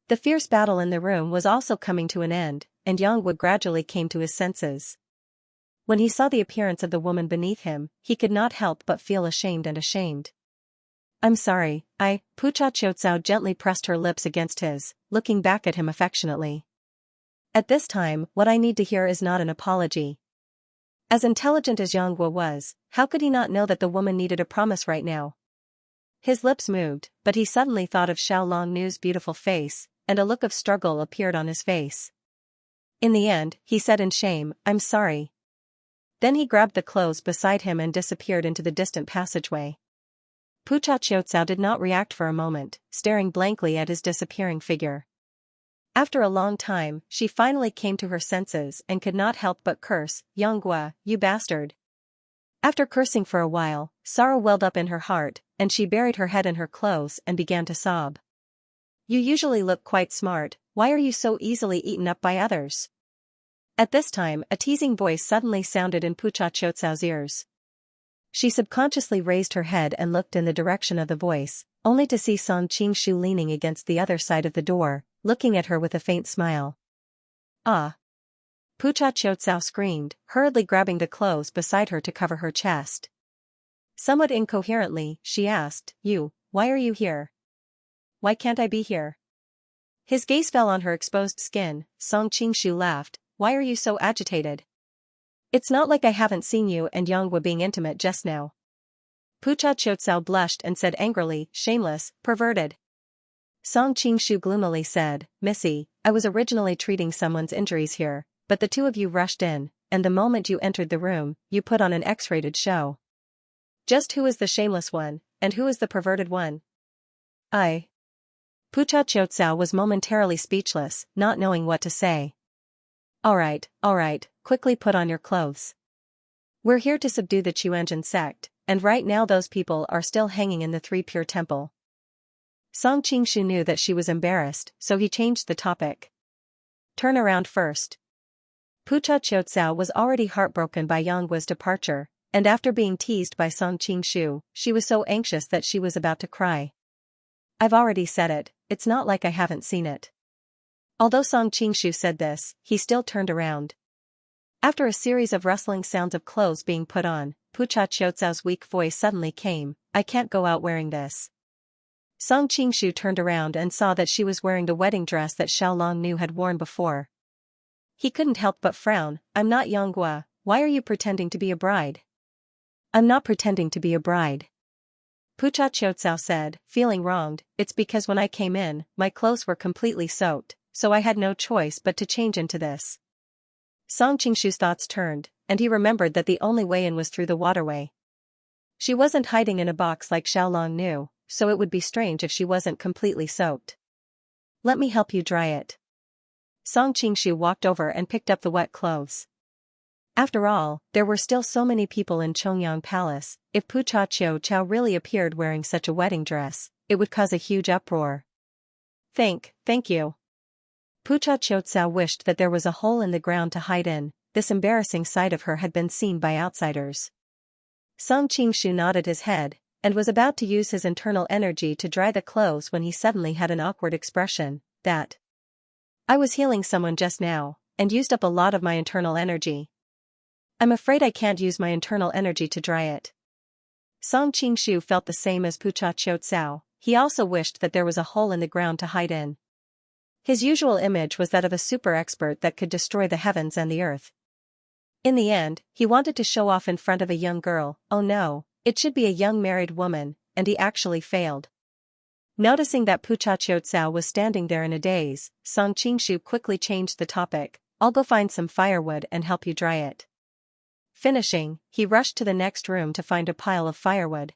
The fierce battle in the room was also coming to an end, and Yang Gua gradually came to his senses. When he saw the appearance of the woman beneath him, he could not help but feel ashamed. I'm sorry, Pucha Qiutsao gently pressed her lips against his, looking back at him affectionately. At this time, what I need to hear is not an apology. As intelligent as Yang Gua was, how could he not know that the woman needed a promise right now? His lips moved, but he suddenly thought of Xiao Longnu's beautiful face, and a look of struggle appeared on his face. In the end, he said in shame, I'm sorry. Then he grabbed the clothes beside him and disappeared into the distant passageway. Pucha Qiutsao did not react for a moment, staring blankly at his disappearing figure. After a long time, she finally came to her senses and could not help but curse, Yang Gua, you bastard. After cursing for a while, sorrow welled up in her heart, and she buried her head in her clothes and began to sob. You usually look quite smart, why are you so easily eaten up by others? At this time, a teasing voice suddenly sounded in Pucha Qiutsao's ears. She subconsciously raised her head and looked in the direction of the voice, only to see Song Qingshu leaning against the other side of the door, looking at her with a faint smile. Ah! Pucha Qiutsao screamed, hurriedly grabbing the clothes beside her to cover her chest. Somewhat incoherently, she asked, why are you here? Why can't I be here? His gaze fell on her exposed skin. Song Qingshu laughed, why are you so agitated? It's not like I haven't seen you and Yang Gua being intimate just now. Pucha Qiutsao blushed and said angrily, shameless, perverted. Song Qingshu gloomily said, Missy, I was originally treating someone's injuries here, but the two of you rushed in, and the moment you entered the room, you put on an X-rated show. Just who is the shameless one, and who is the perverted one? I. Pucha Qiutsao was momentarily speechless, not knowing what to say. All right, quickly put on your clothes. We're here to subdue the Qiuanjin sect, and right now those people are still hanging in the Three Pure Temple. Song Qingshu knew that she was embarrassed, so he changed the topic. Turn around first. Pucha Qiutsao was already heartbroken by Yang Gua's departure, and after being teased by Song Qingshu, she was so anxious that she was about to cry. I've already said it, it's not like I haven't seen it. Although Song Qingshu said this, he still turned around. After a series of rustling sounds of clothes being put on, Pucha Qiucao's weak voice suddenly came, "I can't go out wearing this." Song Qingshu turned around and saw that she was wearing the wedding dress that Xiao Longnu had worn before. He couldn't help but frown. "I'm not Yonghua, why are you pretending to be a bride?" "I'm not pretending to be a bride," Pucha Qiucao said, feeling wronged. "It's because when I came in, my clothes were completely soaked, so I had no choice but to change into this." Song Qingshu's thoughts turned, and he remembered that the only way in was through the waterway. She wasn't hiding in a box like Xiaolong knew, so it would be strange if she wasn't completely soaked. "Let me help you dry it." Song Qingshu walked over and picked up the wet clothes. After all, there were still so many people in Chongyang Palace. If Pucha Qiucao really appeared wearing such a wedding dress, it would cause a huge uproar. Thank you." Pucha Qiucao wished that there was a hole in the ground to hide in. This embarrassing side of her had been seen by outsiders. Song Qingshu nodded his head, and was about to use his internal energy to dry the clothes when he suddenly had an awkward expression. I was healing someone just now, and used up a lot of my internal energy. I'm afraid I can't use my internal energy to dry it." Song Qingshu felt the same as Pucha Qiucao. He also wished that there was a hole in the ground to hide in. His usual image was that of a super expert that could destroy the heavens and the earth. In the end, he wanted to show off in front of a young girl. Oh no, it should be a young married woman, and he actually failed. Noticing that Pucha Qiucao was standing there in a daze, Song Qingshu quickly changed the topic. "I'll go find some firewood and help you dry it." Finishing, he rushed to the next room to find a pile of firewood.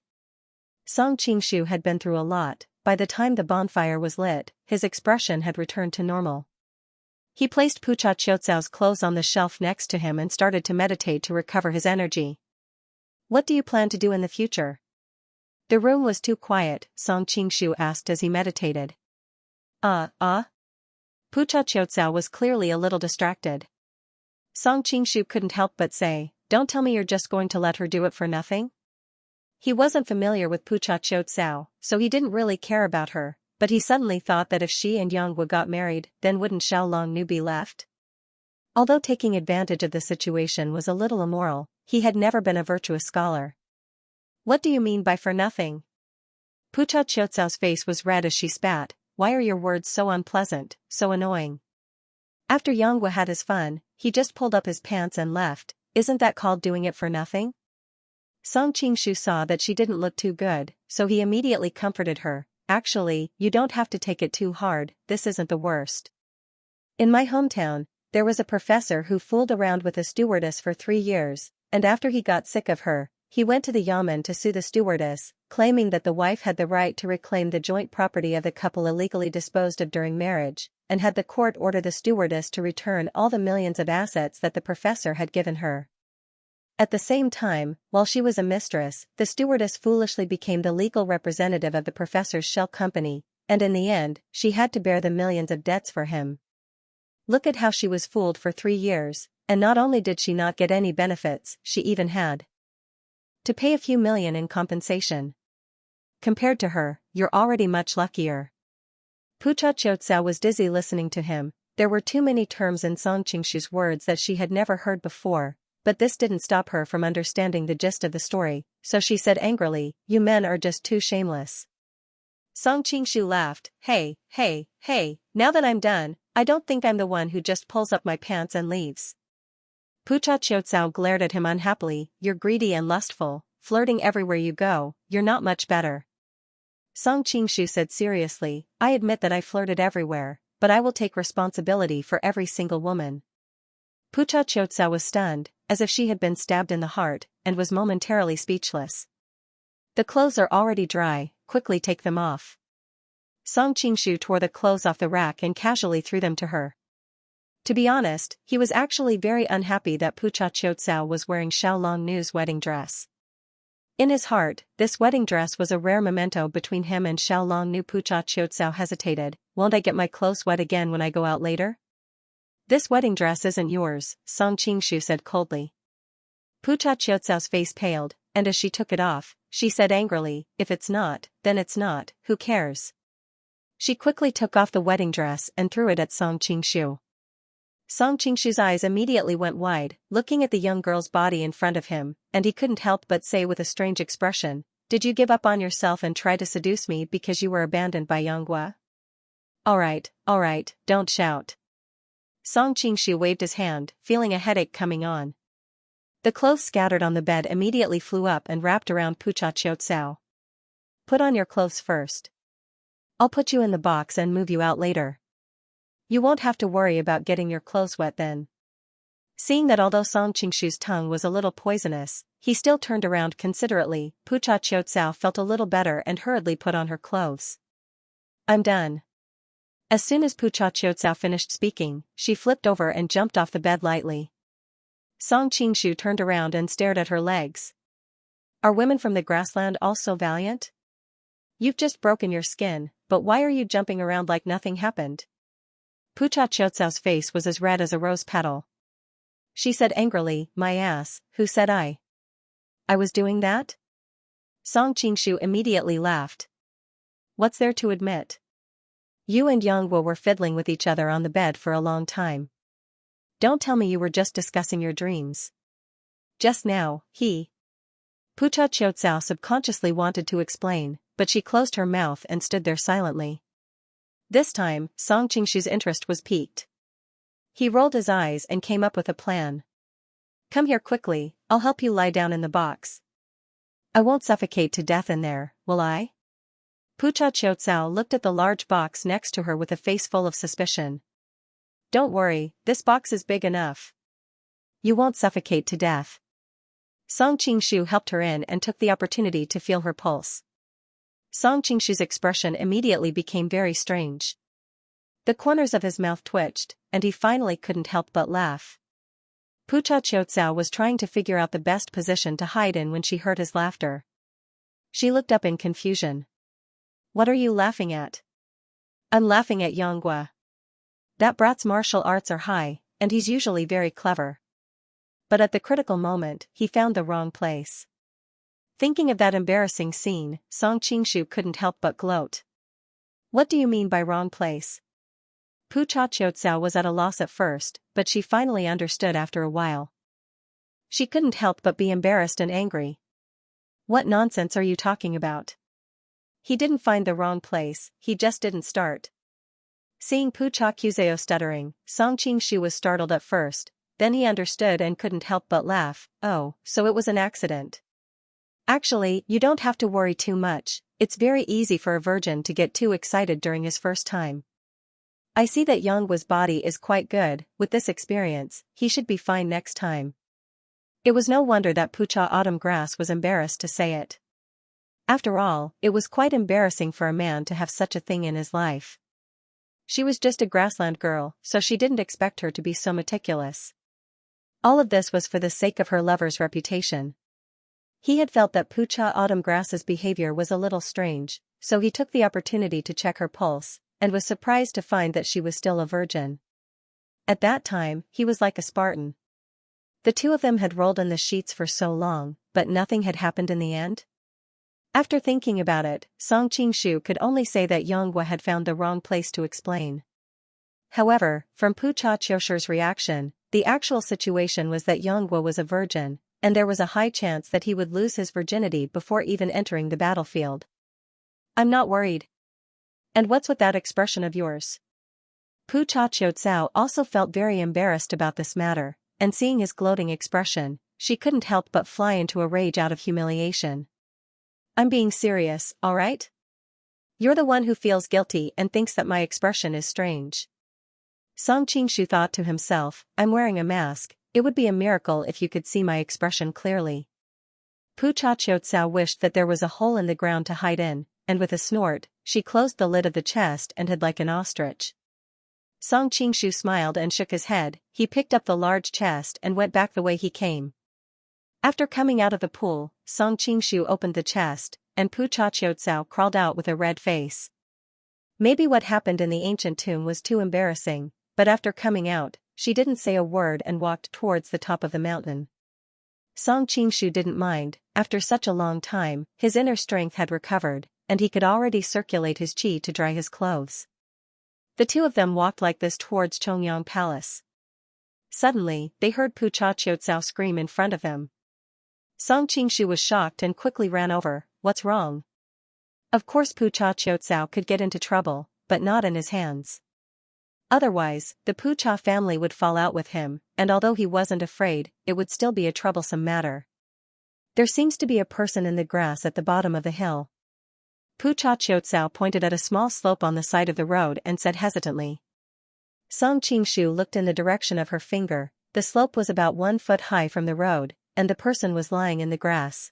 Song Qingshu had been through a lot. By the time the bonfire was lit, his expression had returned to normal. He placed Pucha Qiucao's clothes on the shelf next to him and started to meditate to recover his energy. "What do you plan to do in the future?" The room was too quiet, Song Qingshu asked as he meditated. Pucha Qiucao was clearly a little distracted. Song Qingshu couldn't help but say, "Don't tell me you're just going to let her do it for nothing?" He wasn't familiar with Pucha Qiucao, so he didn't really care about her, but he suddenly thought that if she and Yonghua got married, then wouldn't Xiao Longnu be left? Although taking advantage of the situation was a little immoral, he had never been a virtuous scholar. "What do you mean by for nothing?" Pucha Qiucao's face was red as she spat. "Why are your words so unpleasant, so annoying? After Yonghua had his fun, he just pulled up his pants and left. Isn't that called doing it for nothing?" Song Qingshu saw that she didn't look too good, so he immediately comforted her. "Actually, you don't have to take it too hard, this isn't the worst. In my hometown, there was a professor who fooled around with a stewardess for 3 years, and after he got sick of her, he went to the yamen to sue the stewardess, claiming that the wife had the right to reclaim the joint property of the couple illegally disposed of during marriage, and had the court order the stewardess to return all the millions of assets that the professor had given her. At the same time, while she was a mistress, the stewardess foolishly became the legal representative of the professor's shell company, and in the end, she had to bear the millions of debts for him. Look at how she was fooled for 3 years, and not only did she not get any benefits, she even had to pay a few million in compensation. Compared to her, you're already much luckier." Pucha Qiucao was dizzy listening to him. There were too many terms in Song Qingshu's words that she had never heard before, but this didn't stop her from understanding the gist of the story, so she said angrily, "You men are just too shameless." Song Qingshu laughed. Hey, now that I'm done, I don't think I'm the one who just pulls up my pants and leaves." Pucha Qiucao glared at him unhappily. "You're greedy and lustful, flirting everywhere you go, you're not much better." Song Qingshu said seriously, "I admit that I flirted everywhere, but I will take responsibility for every single woman." Pucha Qiucao was stunned, as if she had been stabbed in the heart, and was momentarily speechless. "The clothes are already dry, quickly take them off." Song Qingshu tore the clothes off the rack and casually threw them to her. To be honest, he was actually very unhappy that Pucha Qiucao was wearing Xiao Longnu's wedding dress. In his heart, this wedding dress was a rare memento between him and Xiao Longnu. Pucha Qiucao hesitated. "Won't I get my clothes wet again when I go out later?" "This wedding dress isn't yours," Song Qingshu said coldly. Pucha Qiucao's face paled, and as she took it off, she said angrily, "If it's not, then it's not, who cares?" She quickly took off the wedding dress and threw it at Song Qingshu. Song Qingshu's eyes immediately went wide, looking at the young girl's body in front of him, and he couldn't help but say with a strange expression, "Did you give up on yourself and try to seduce me because you were abandoned by Yonghua?" Alright, don't shout. Song Qingshu waved his hand, feeling a headache coming on. The clothes scattered on the bed immediately flew up and wrapped around Pucha Qiucao. "Put on your clothes first. I'll put you in the box and move you out later. You won't have to worry about getting your clothes wet then." Seeing that although Song Qingshu's tongue was a little poisonous, he still turned around considerately, Pucha Qiucao felt a little better and hurriedly put on her clothes. "I'm done." As soon as Pucha Qiucao finished speaking, she flipped over and jumped off the bed lightly. Song Qingshu turned around and stared at her legs. "Are women from the grassland all so valiant? You've just broken your skin, but why are you jumping around like nothing happened?" Pucha Qiucao's face was as red as a rose petal. She said angrily, "My ass, who said I was doing that?" Song Qingshu immediately laughed. "What's there to admit? You and Yonghua were fiddling with each other on the bed for a long time. Don't tell me you were just discussing your dreams. Just now, Pucha Qiucao subconsciously wanted to explain, but she closed her mouth and stood there silently. This time, Song Qingshu's interest was piqued. He rolled his eyes and came up with a plan. "Come here quickly, I'll help you lie down in the box. I won't suffocate to death in there, will I?" Pucha Qiucao looked at the large box next to her with a face full of suspicion. "Don't worry, this box is big enough. You won't suffocate to death." Song Qingshu helped her in and took the opportunity to feel her pulse. Song Qingshu's expression immediately became very strange. The corners of his mouth twitched, and he finally couldn't help but laugh. Pucha Qiucao was trying to figure out the best position to hide in when she heard his laughter. She looked up in confusion. "What are you laughing at?" "I'm laughing at Yonghua. That brat's martial arts are high, and he's usually very clever. But at the critical moment, he found the wrong place." Thinking of that embarrassing scene, Song Qingshu couldn't help but gloat. "What do you mean by wrong place?" Pucha Qiucao was at a loss at first, but she finally understood after a while. She couldn't help but be embarrassed and angry. "What nonsense are you talking about? He didn't find the wrong place, he just didn't start." Seeing Pucha Qiucao stuttering, Song Qingshu was startled at first, then he understood and couldn't help but laugh. "Oh, so it was an accident. Actually, you don't have to worry too much, it's very easy for a virgin to get too excited during his first time. I see that Yonghua's body is quite good, with this experience, he should be fine next time." It was no wonder that Pucha Autumn Grass was embarrassed to say it. After all, it was quite embarrassing for a man to have such a thing in his life. She was just a grassland girl, so she didn't expect her to be so meticulous. All of this was for the sake of her lover's reputation. He had felt that Pucha Autumn Grass's behavior was a little strange, so he took the opportunity to check her pulse, and was surprised to find that she was still a virgin. At that time, he was like a Spartan. The two of them had rolled in the sheets for so long, but nothing had happened in the end. After thinking about it, Song Qingshu could only say that Yonghua had found the wrong place to explain. However, from Pucha Qiucau's reaction, the actual situation was that Yonghua was a virgin, and there was a high chance that he would lose his virginity before even entering the battlefield. "I'm not worried. And what's with that expression of yours?" Pucha Qiucao also felt very embarrassed about this matter, and seeing his gloating expression, she couldn't help but fly into a rage out of humiliation. "I'm being serious, alright? You're the one who feels guilty and thinks that my expression is strange." Song Qingshu thought to himself, "I'm wearing a mask, it would be a miracle if you could see my expression clearly." Pucha Qiucao wished that there was a hole in the ground to hide in, and with a snort, she closed the lid of the chest and hid like an ostrich. Song Qingshu smiled and shook his head. He picked up the large chest and went back the way he came. After coming out of the pool, Song Qingshu opened the chest, and Pucha Qiucao crawled out with a red face. Maybe what happened in the ancient tomb was too embarrassing, but after coming out, she didn't say a word and walked towards the top of the mountain. Song Qingshu didn't mind. After such a long time, his inner strength had recovered, and he could already circulate his qi to dry his clothes. The two of them walked like this towards Chongyang Palace. Suddenly, they heard Pu Chaqiutsao scream in front of him. Song Qingshu was shocked and quickly ran over. What's wrong? Of course Pu Chaqiutsao could get into trouble, but not in his hands. Otherwise, the Pu Cha family would fall out with him, and although he wasn't afraid, it would still be a troublesome matter. There seems to be a person in the grass at the bottom of the hill. Pu Chaqiutsao pointed at a small slope on the side of the road and said hesitantly. Song Qingshu looked in the direction of her finger. The slope was about 1 foot high from the road, and the person was lying in the grass.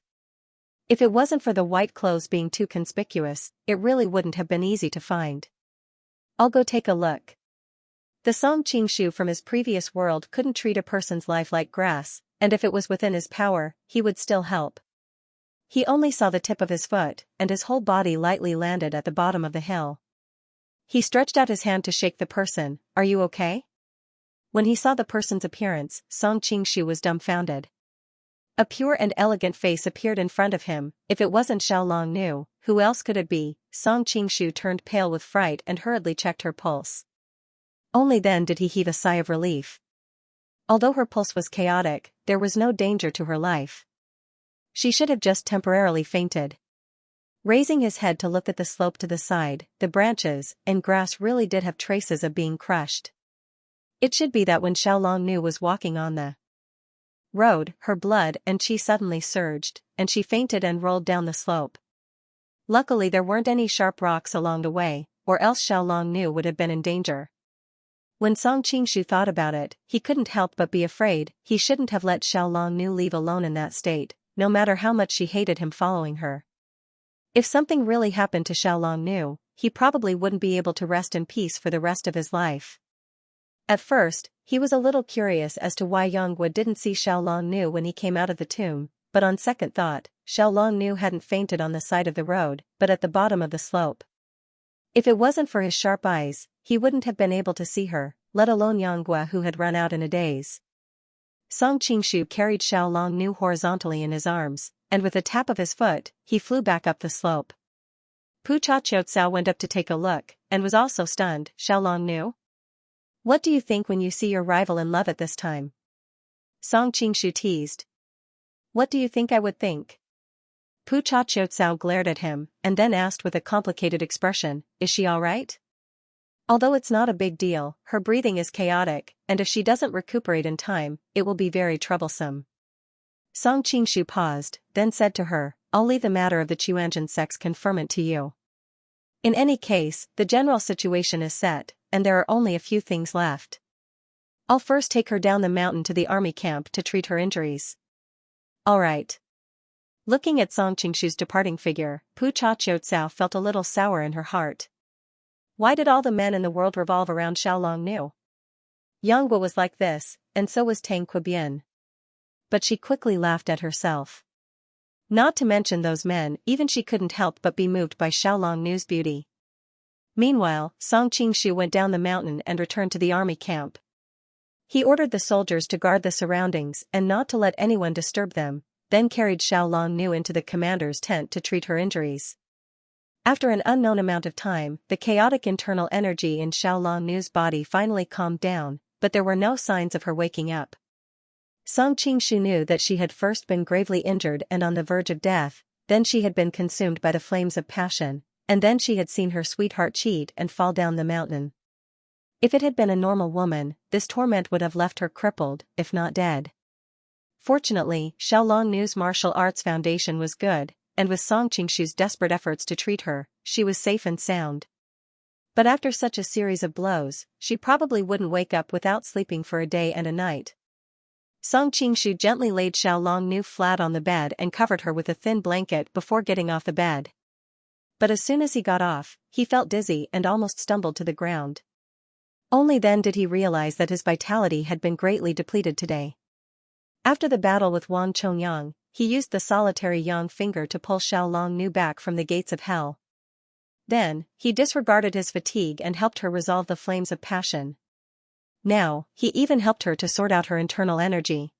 If it wasn't for the white clothes being too conspicuous, it really wouldn't have been easy to find. I'll go take a look. The Song Qingshu from his previous world couldn't treat a person's life like grass, and if it was within his power, he would still help. He only saw the tip of his foot, and his whole body lightly landed at the bottom of the hill. He stretched out his hand to shake the person. Are you okay? When he saw the person's appearance, Song Qingshu was dumbfounded. A pure and elegant face appeared in front of him. If it wasn't Xiaolong Nu, who else could it be? Song Qingshu turned pale with fright and hurriedly checked her pulse. Only then did he heave a sigh of relief. Although her pulse was chaotic, there was no danger to her life. She should have just temporarily fainted. Raising his head to look at the slope to the side, the branches and grass really did have traces of being crushed. It should be that when Xiaolong Nu was walking on the road, her blood and qi suddenly surged, and she fainted and rolled down the slope. Luckily there weren't any sharp rocks along the way, or else Xiaolong Nu would have been in danger. When Song Qingshu thought about it, he couldn't help but be afraid. He shouldn't have let Xiaolong Nu leave alone in that state, no matter how much she hated him following her. If something really happened to Xiaolong Nu, he probably wouldn't be able to rest in peace for the rest of his life. At first, he was a little curious as to why Yonghua didn't see Xiaolong Nu when he came out of the tomb, but on second thought, Xiaolong Nu hadn't fainted on the side of the road, but at the bottom of the slope. If it wasn't for his sharp eyes, he wouldn't have been able to see her, let alone Yonghua who had run out in a daze. Song Qingshu carried Xiaolong Nu horizontally in his arms, and with a tap of his foot, he flew back up the slope. Pu Chaqiutsao went up to take a look, and was also stunned. Xiaolong Nu? What do you think when you see your rival in love at this time? Song Qingshu teased. What do you think I would think? Pu Chaqiutsao glared at him, and then asked with a complicated expression, is she alright? Although it's not a big deal, her breathing is chaotic, and if she doesn't recuperate in time, it will be very troublesome. Song Qingshu paused, then said to her, I'll leave the matter of the Chuanjin sex conferment to you. In any case, the general situation is set, and there are only a few things left. I'll first take her down the mountain to the army camp to treat her injuries. Alright. Looking at Song Qingshu's departing figure, Pu Chaqiutsao felt a little sour in her heart. Why did all the men in the world revolve around Xiaolong Nu? Yonghua was like this, and so was Tang Qibian. But she quickly laughed at herself. Not to mention those men, even she couldn't help but be moved by Xiaolong Nu's beauty. Meanwhile, Song Qingshu went down the mountain and returned to the army camp. He ordered the soldiers to guard the surroundings and not to let anyone disturb them, then carried Xiaolong Nu into the commander's tent to treat her injuries. After an unknown amount of time, the chaotic internal energy in Xiaolong Nu's body finally calmed down, but there were no signs of her waking up. Song Qingshu knew that she had first been gravely injured and on the verge of death, then she had been consumed by the flames of passion, and then she had seen her sweetheart cheat and fall down the mountain. If it had been a normal woman, this torment would have left her crippled, if not dead. Fortunately, Xiaolong Nu's martial arts foundation was good, and with Song Qingshu's desperate efforts to treat her, she was safe and sound. But after such a series of blows, she probably wouldn't wake up without sleeping for a day and a night. Song Qingshu gently laid Xiaolong Nu flat on the bed and covered her with a thin blanket before getting off the bed. But as soon as he got off, he felt dizzy and almost stumbled to the ground. Only then did he realize that his vitality had been greatly depleted today. After the battle with Wang Chongyang, he used the solitary yang finger to pull Xiaolong Nu back from the gates of hell. Then, he disregarded his fatigue and helped her resolve the flames of passion. Now, he even helped her to sort out her internal energy.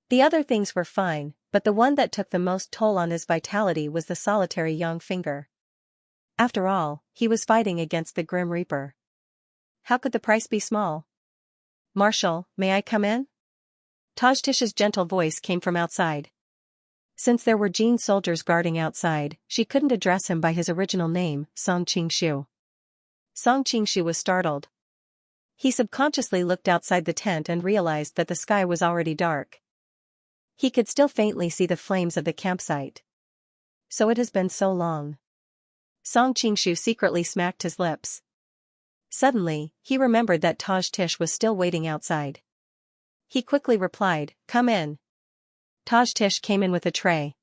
The other things were fine, but the one that took the most toll on his vitality was the solitary yang finger. After all, he was fighting against the Grim Reaper. How could the price be small? Marshal, may I come in? Tajtish's gentle voice came from outside. Since there were Jin soldiers guarding outside, she couldn't address him by his original name, Song Qingshu. Song Qingshu was startled. He subconsciously looked outside the tent and realized that the sky was already dark. He could still faintly see the flames of the campsite. So it has been so long. Song Qingshu secretly smacked his lips. Suddenly, he remembered that Tajtish was still waiting outside. He quickly replied, "Come in." Tajtish came in with a tray.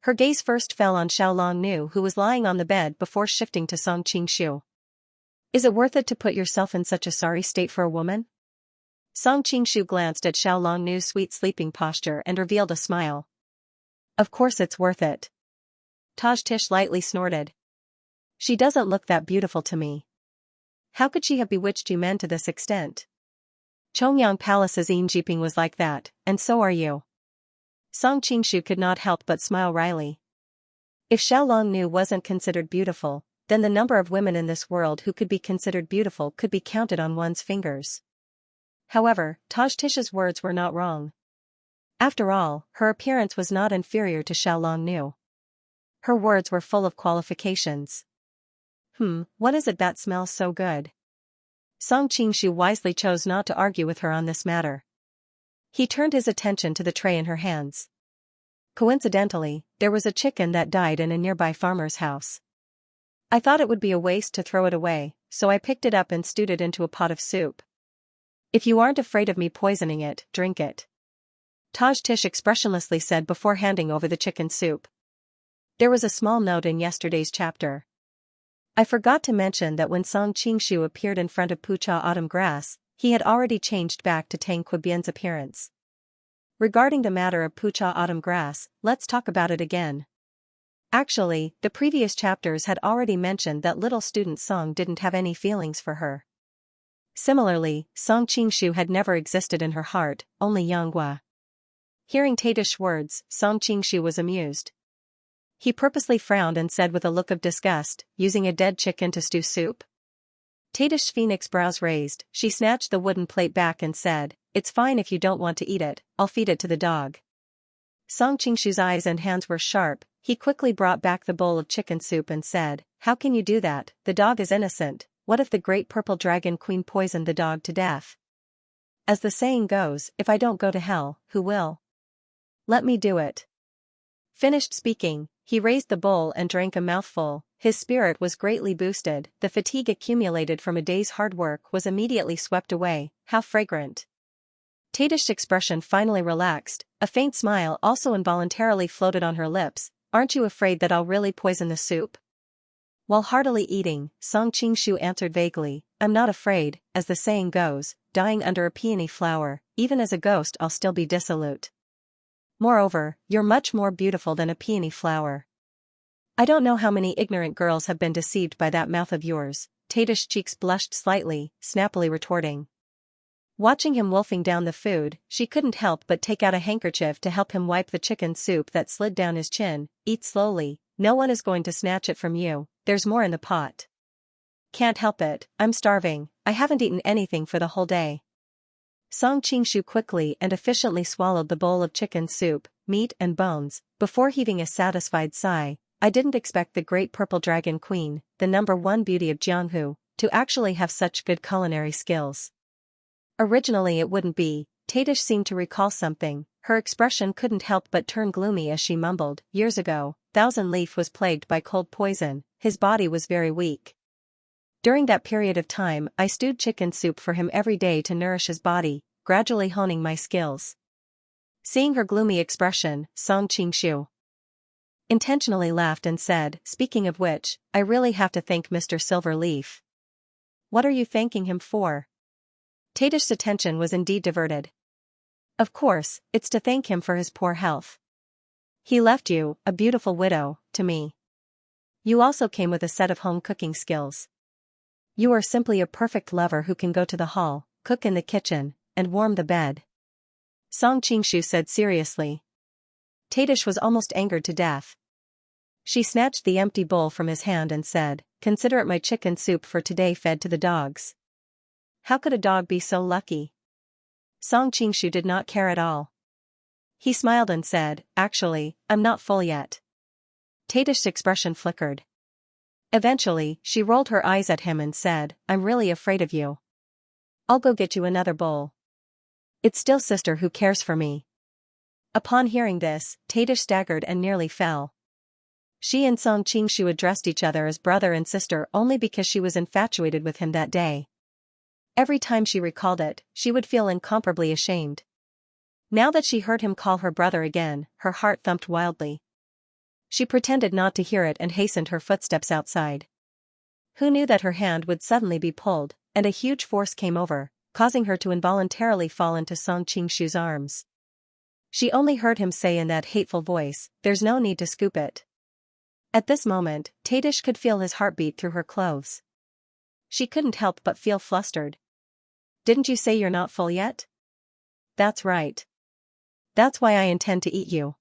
Her gaze first fell on Xiaolongnu, who was lying on the bed, before shifting to Song Qingshu. "Is it worth it to put yourself in such a sorry state for a woman?" Song Qingshu glanced at Xiaolongnu's sweet sleeping posture and revealed a smile. "Of course it's worth it." Tajtish lightly snorted. "She doesn't look that beautiful to me." "How could she have bewitched you men to this extent?" "Chongyang Palace's innkeeping was like that, and so are you." Song Qingshu could not help but smile wryly. If Xiaolongnu wasn't considered beautiful, then the number of women in this world who could be considered beautiful could be counted on one's fingers. However, Tajtish's words were not wrong. After all, her appearance was not inferior to Xiaolongnu. Her words were full of qualifications. What is it that smells so good?" Song Qingshu wisely chose not to argue with her on this matter. He turned his attention to the tray in her hands. Coincidentally, there was a chicken that died in a nearby farmer's house. I thought it would be a waste to throw it away, so I picked it up and stewed it into a pot of soup. If you aren't afraid of me poisoning it, drink it," Tajtish expressionlessly said before handing over the chicken soup. There was a small note in yesterday's chapter. I forgot to mention that when Song Qingshu appeared in front of Pucha Autumn Grass, he had already changed back to Tang Qibian's appearance. Regarding the matter of Pucha Autumn Grass, let's talk about it again. Actually, the previous chapters had already mentioned that little student Song didn't have any feelings for her. Similarly, Song Qingshu had never existed in her heart, only Yanghua. Hearing Tajtish's words, Song Qingshu was amused. He purposely frowned and said with a look of disgust, "Using a dead chicken to stew soup?" Tajtish's phoenix brows raised, she snatched the wooden plate back and said, "It's fine if you don't want to eat it, I'll feed it to the dog." Song Qingshu's eyes and hands were sharp. He quickly brought back the bowl of chicken soup and said, "How can you do that? The dog is innocent. What if the great purple dragon queen poisoned the dog to death? As the saying goes, if I don't go to hell, who will? Let me do it." Finished speaking, he raised the bowl and drank a mouthful. His spirit was greatly boosted. The fatigue accumulated from a day's hard work was immediately swept away. How fragrant. Tajtish's expression finally relaxed. A faint smile also involuntarily floated on her lips. "Aren't you afraid that I'll really poison the soup?" While heartily eating, Song Qingshu answered vaguely, "I'm not afraid. As the saying goes, dying under a peony flower, even as a ghost I'll still be dissolute. Moreover, you're much more beautiful than a peony flower." "I don't know how many ignorant girls have been deceived by that mouth of yours," Tajtish's cheeks blushed slightly, snappily retorting. Watching him wolfing down the food, she couldn't help but take out a handkerchief to help him wipe the chicken soup that slid down his chin. "Eat slowly, no one is going to snatch it from you, there's more in the pot." "Can't help it, I'm starving, I haven't eaten anything for the whole day." Song Qingshu quickly and efficiently swallowed the bowl of chicken soup, meat and bones, before heaving a satisfied sigh. "I didn't expect the great purple dragon queen, the #1 beauty of Jianghu, to actually have such good culinary skills." Originally it wouldn't be. Tajtish seemed to recall something. Her expression couldn't help but turn gloomy as she mumbled, "Years ago, Thousand Leaf was plagued by cold poison. His body was very weak. During that period of time I stewed chicken soup for him every day to nourish his body, gradually honing my skills." Seeing her gloomy expression, Song Qingshu intentionally laughed and said, "Speaking of which, I really have to thank Mr. Silver Leaf." "What are you thanking him for?" Tajtish's attention was indeed diverted. "Of course, it's to thank him for his poor health. He left you, a beautiful widow, to me. You also came with a set of home cooking skills. You are simply a perfect lover who can go to the hall, cook in the kitchen, and warm the bed," Song Qingshu said seriously. Tajtish was almost angered to death. She snatched the empty bowl from his hand and said, "Consider it my chicken soup for today fed to the dogs." How could a dog be so lucky? Song Qingshu did not care at all. He smiled and said, "Actually, I'm not full yet." Tadish's expression flickered. Eventually, she rolled her eyes at him and said, "I'm really afraid of you. I'll go get you another bowl. It's still sister who cares for me." Upon hearing this, Tadish staggered and nearly fell. She and Song Qingshu addressed each other as brother and sister only because she was infatuated with him that day. Every time she recalled it, she would feel incomparably ashamed. Now that she heard him call her brother again, her heart thumped wildly. She pretended not to hear it and hastened her footsteps outside. Who knew that her hand would suddenly be pulled, and a huge force came over, causing her to involuntarily fall into Song Qingshu's arms. She only heard him say in that hateful voice, "There's no need to scoop it." At this moment, Tadish could feel his heartbeat through her clothes. She couldn't help but feel flustered. "Didn't you say you're not full yet?" "That's right. That's why I intend to eat you."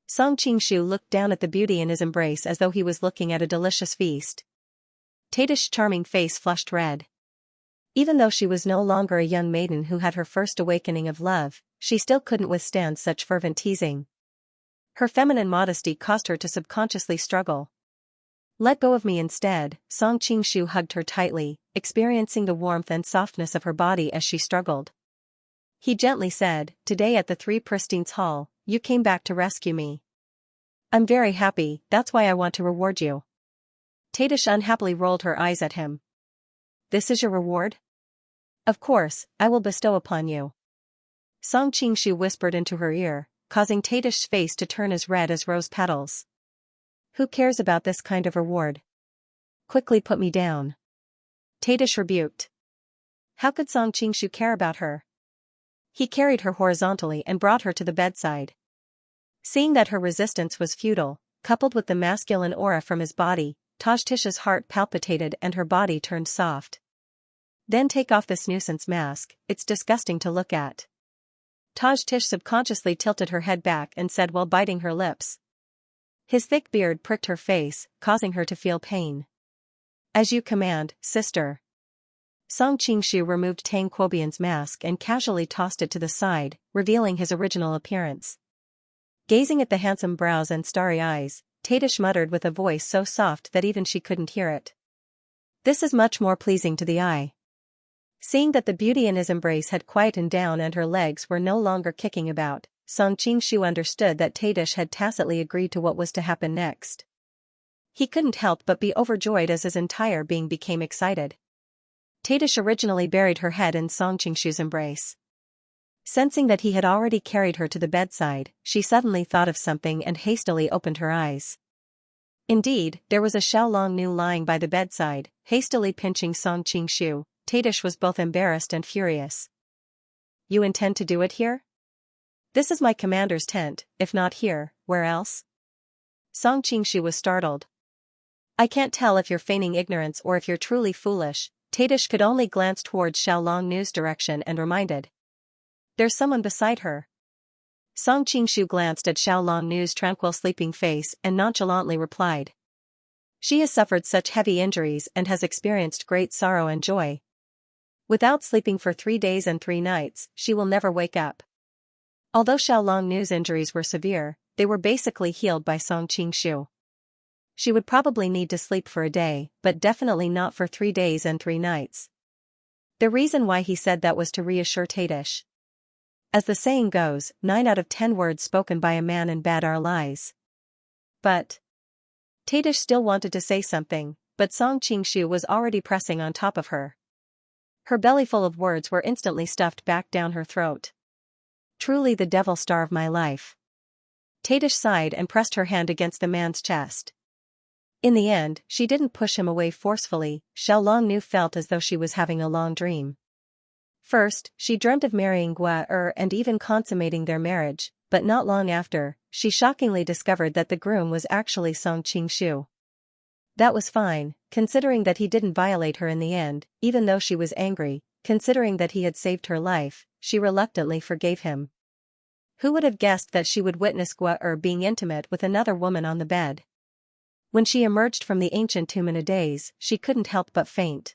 Song Qingshu looked down at the beauty in his embrace as though he was looking at a delicious feast. Tadish's charming face flushed red. Even though she was no longer a young maiden who had her first awakening of love, she still couldn't withstand such fervent teasing. Her feminine modesty caused her to subconsciously struggle. "Let go of me instead." Song Qingshu hugged her tightly, experiencing the warmth and softness of her body as she struggled. He gently said, "Today at the Three Pristines Hall, you came back to rescue me. I'm very happy, that's why I want to reward you." Tadish unhappily rolled her eyes at him. "This is your reward?" "Of course, I will bestow upon you." Song Qingshu whispered into her ear, causing Tadish's face to turn as red as rose petals. "Who cares about this kind of reward? Quickly put me down." Tadish rebuked. How could Song Qingshu care about her? He carried her horizontally and brought her to the bedside. Seeing that her resistance was futile, coupled with the masculine aura from his body, Tajtish's heart palpitated and her body turned soft. "Then take off this nuisance mask, it's disgusting to look at." Tajtish subconsciously tilted her head back and said while biting her lips. His thick beard pricked her face, causing her to feel pain. "As you command, sister." Song Qingshu removed Tang Quobian's mask and casually tossed it to the side, revealing his original appearance. Gazing at the handsome brows and starry eyes, Tadish muttered with a voice so soft that even she couldn't hear it. "This is much more pleasing to the eye." Seeing that the beauty in his embrace had quietened down and her legs were no longer kicking about, Song Qingshu understood that Tadish had tacitly agreed to what was to happen next. He couldn't help but be overjoyed as his entire being became excited. Tadish originally buried her head in Song Qingshu's embrace. Sensing that he had already carried her to the bedside, she suddenly thought of something and hastily opened her eyes. Indeed, there was a Xiaolong Nu lying by the bedside, hastily pinching Song Qingshu. Tadish was both embarrassed and furious. "You intend to do it here? This is my commander's tent, if not here, where else?" Song Qingshu was startled. "I can't tell if you're feigning ignorance or if you're truly foolish." Tadish could only glance towards Xiaolong Nu's direction and reminded. "There's someone beside her." Song Qingshu glanced at Xiaolong Nu's tranquil sleeping face and nonchalantly replied. "She has suffered such heavy injuries and has experienced great sorrow and joy. Without sleeping for 3 days and 3 nights, she will never wake up." Although Xiaolong Nu's injuries were severe, they were basically healed by Song Qingshu. She would probably need to sleep for a day, but definitely not for 3 days and 3 nights. The reason why he said that was to reassure Tadish. As the saying goes, 9 out of 10 words spoken by a man in bed are lies. But Tadish still wanted to say something, but Song Qingshu was already pressing on top of her. Her belly full of words were instantly stuffed back down her throat. "Truly the devil star of my life." Tadish sighed and pressed her hand against the man's chest. In the end, she didn't push him away forcefully. Xiaolong Nu felt as though she was having a long dream. First, she dreamt of marrying Gua and even consummating their marriage, but not long after, she shockingly discovered that the groom was actually Song Qingshu. That was fine, considering that he didn't violate her in the end, even though she was angry, considering that he had saved her life, she reluctantly forgave him. Who would have guessed that she would witness Gua being intimate with another woman on the bed? When she emerged from the ancient tomb in a daze, she couldn't help but faint.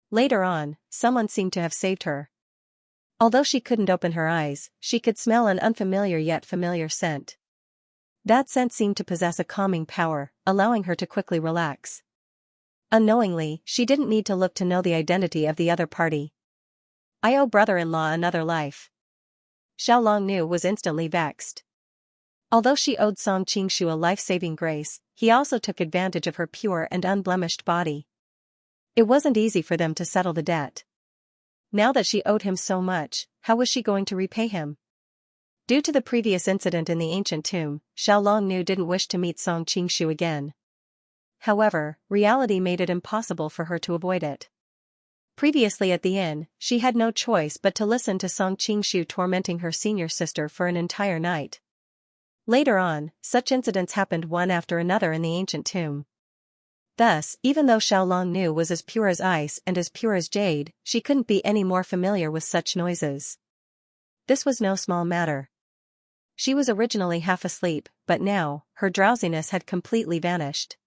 Later on, someone seemed to have saved her. Although she couldn't open her eyes, she could smell an unfamiliar yet familiar scent. That scent seemed to possess a calming power, allowing her to quickly relax. Unknowingly, she didn't need to look to know the identity of the other party. "I owe brother-in-law another life." Xiao Longnu was instantly vexed. Although she owed Song Qingshu a life-saving grace, he also took advantage of her pure and unblemished body. It wasn't easy for them to settle the debt. Now that she owed him so much, how was she going to repay him? Due to the previous incident in the ancient tomb, Xiao Longnu didn't wish to meet Song Qingshu again. However, reality made it impossible for her to avoid it. Previously at the inn, she had no choice but to listen to Song Qingshu tormenting her senior sister for an entire night. Later on, such incidents happened one after another in the ancient tomb. Thus, even though Xiao Longnu was as pure as ice and as pure as jade, she couldn't be any more familiar with such noises. This was no small matter. She was originally half asleep, but now, her drowsiness had completely vanished.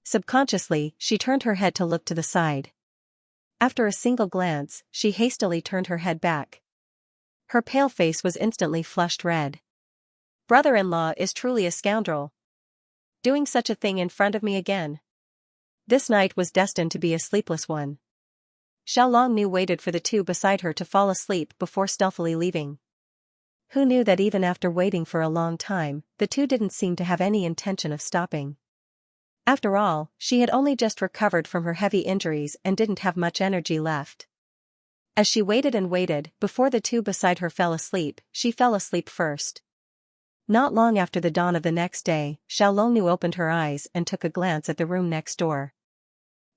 Subconsciously, she turned her head to look to the side. After a single glance, she hastily turned her head back. Her pale face was instantly flushed red. Brother-in-law is truly a scoundrel. Doing such a thing in front of me again. This night was destined to be a sleepless one. Xiao Longnu waited for the two beside her to fall asleep before stealthily leaving. Who knew that even after waiting for a long time, the two didn't seem to have any intention of stopping. After all, she had only just recovered from her heavy injuries and didn't have much energy left. As she waited and waited, before the two beside her fell asleep, she fell asleep first. Not long after the dawn of the next day, Xiao Longnu opened her eyes and took a glance at the room next door.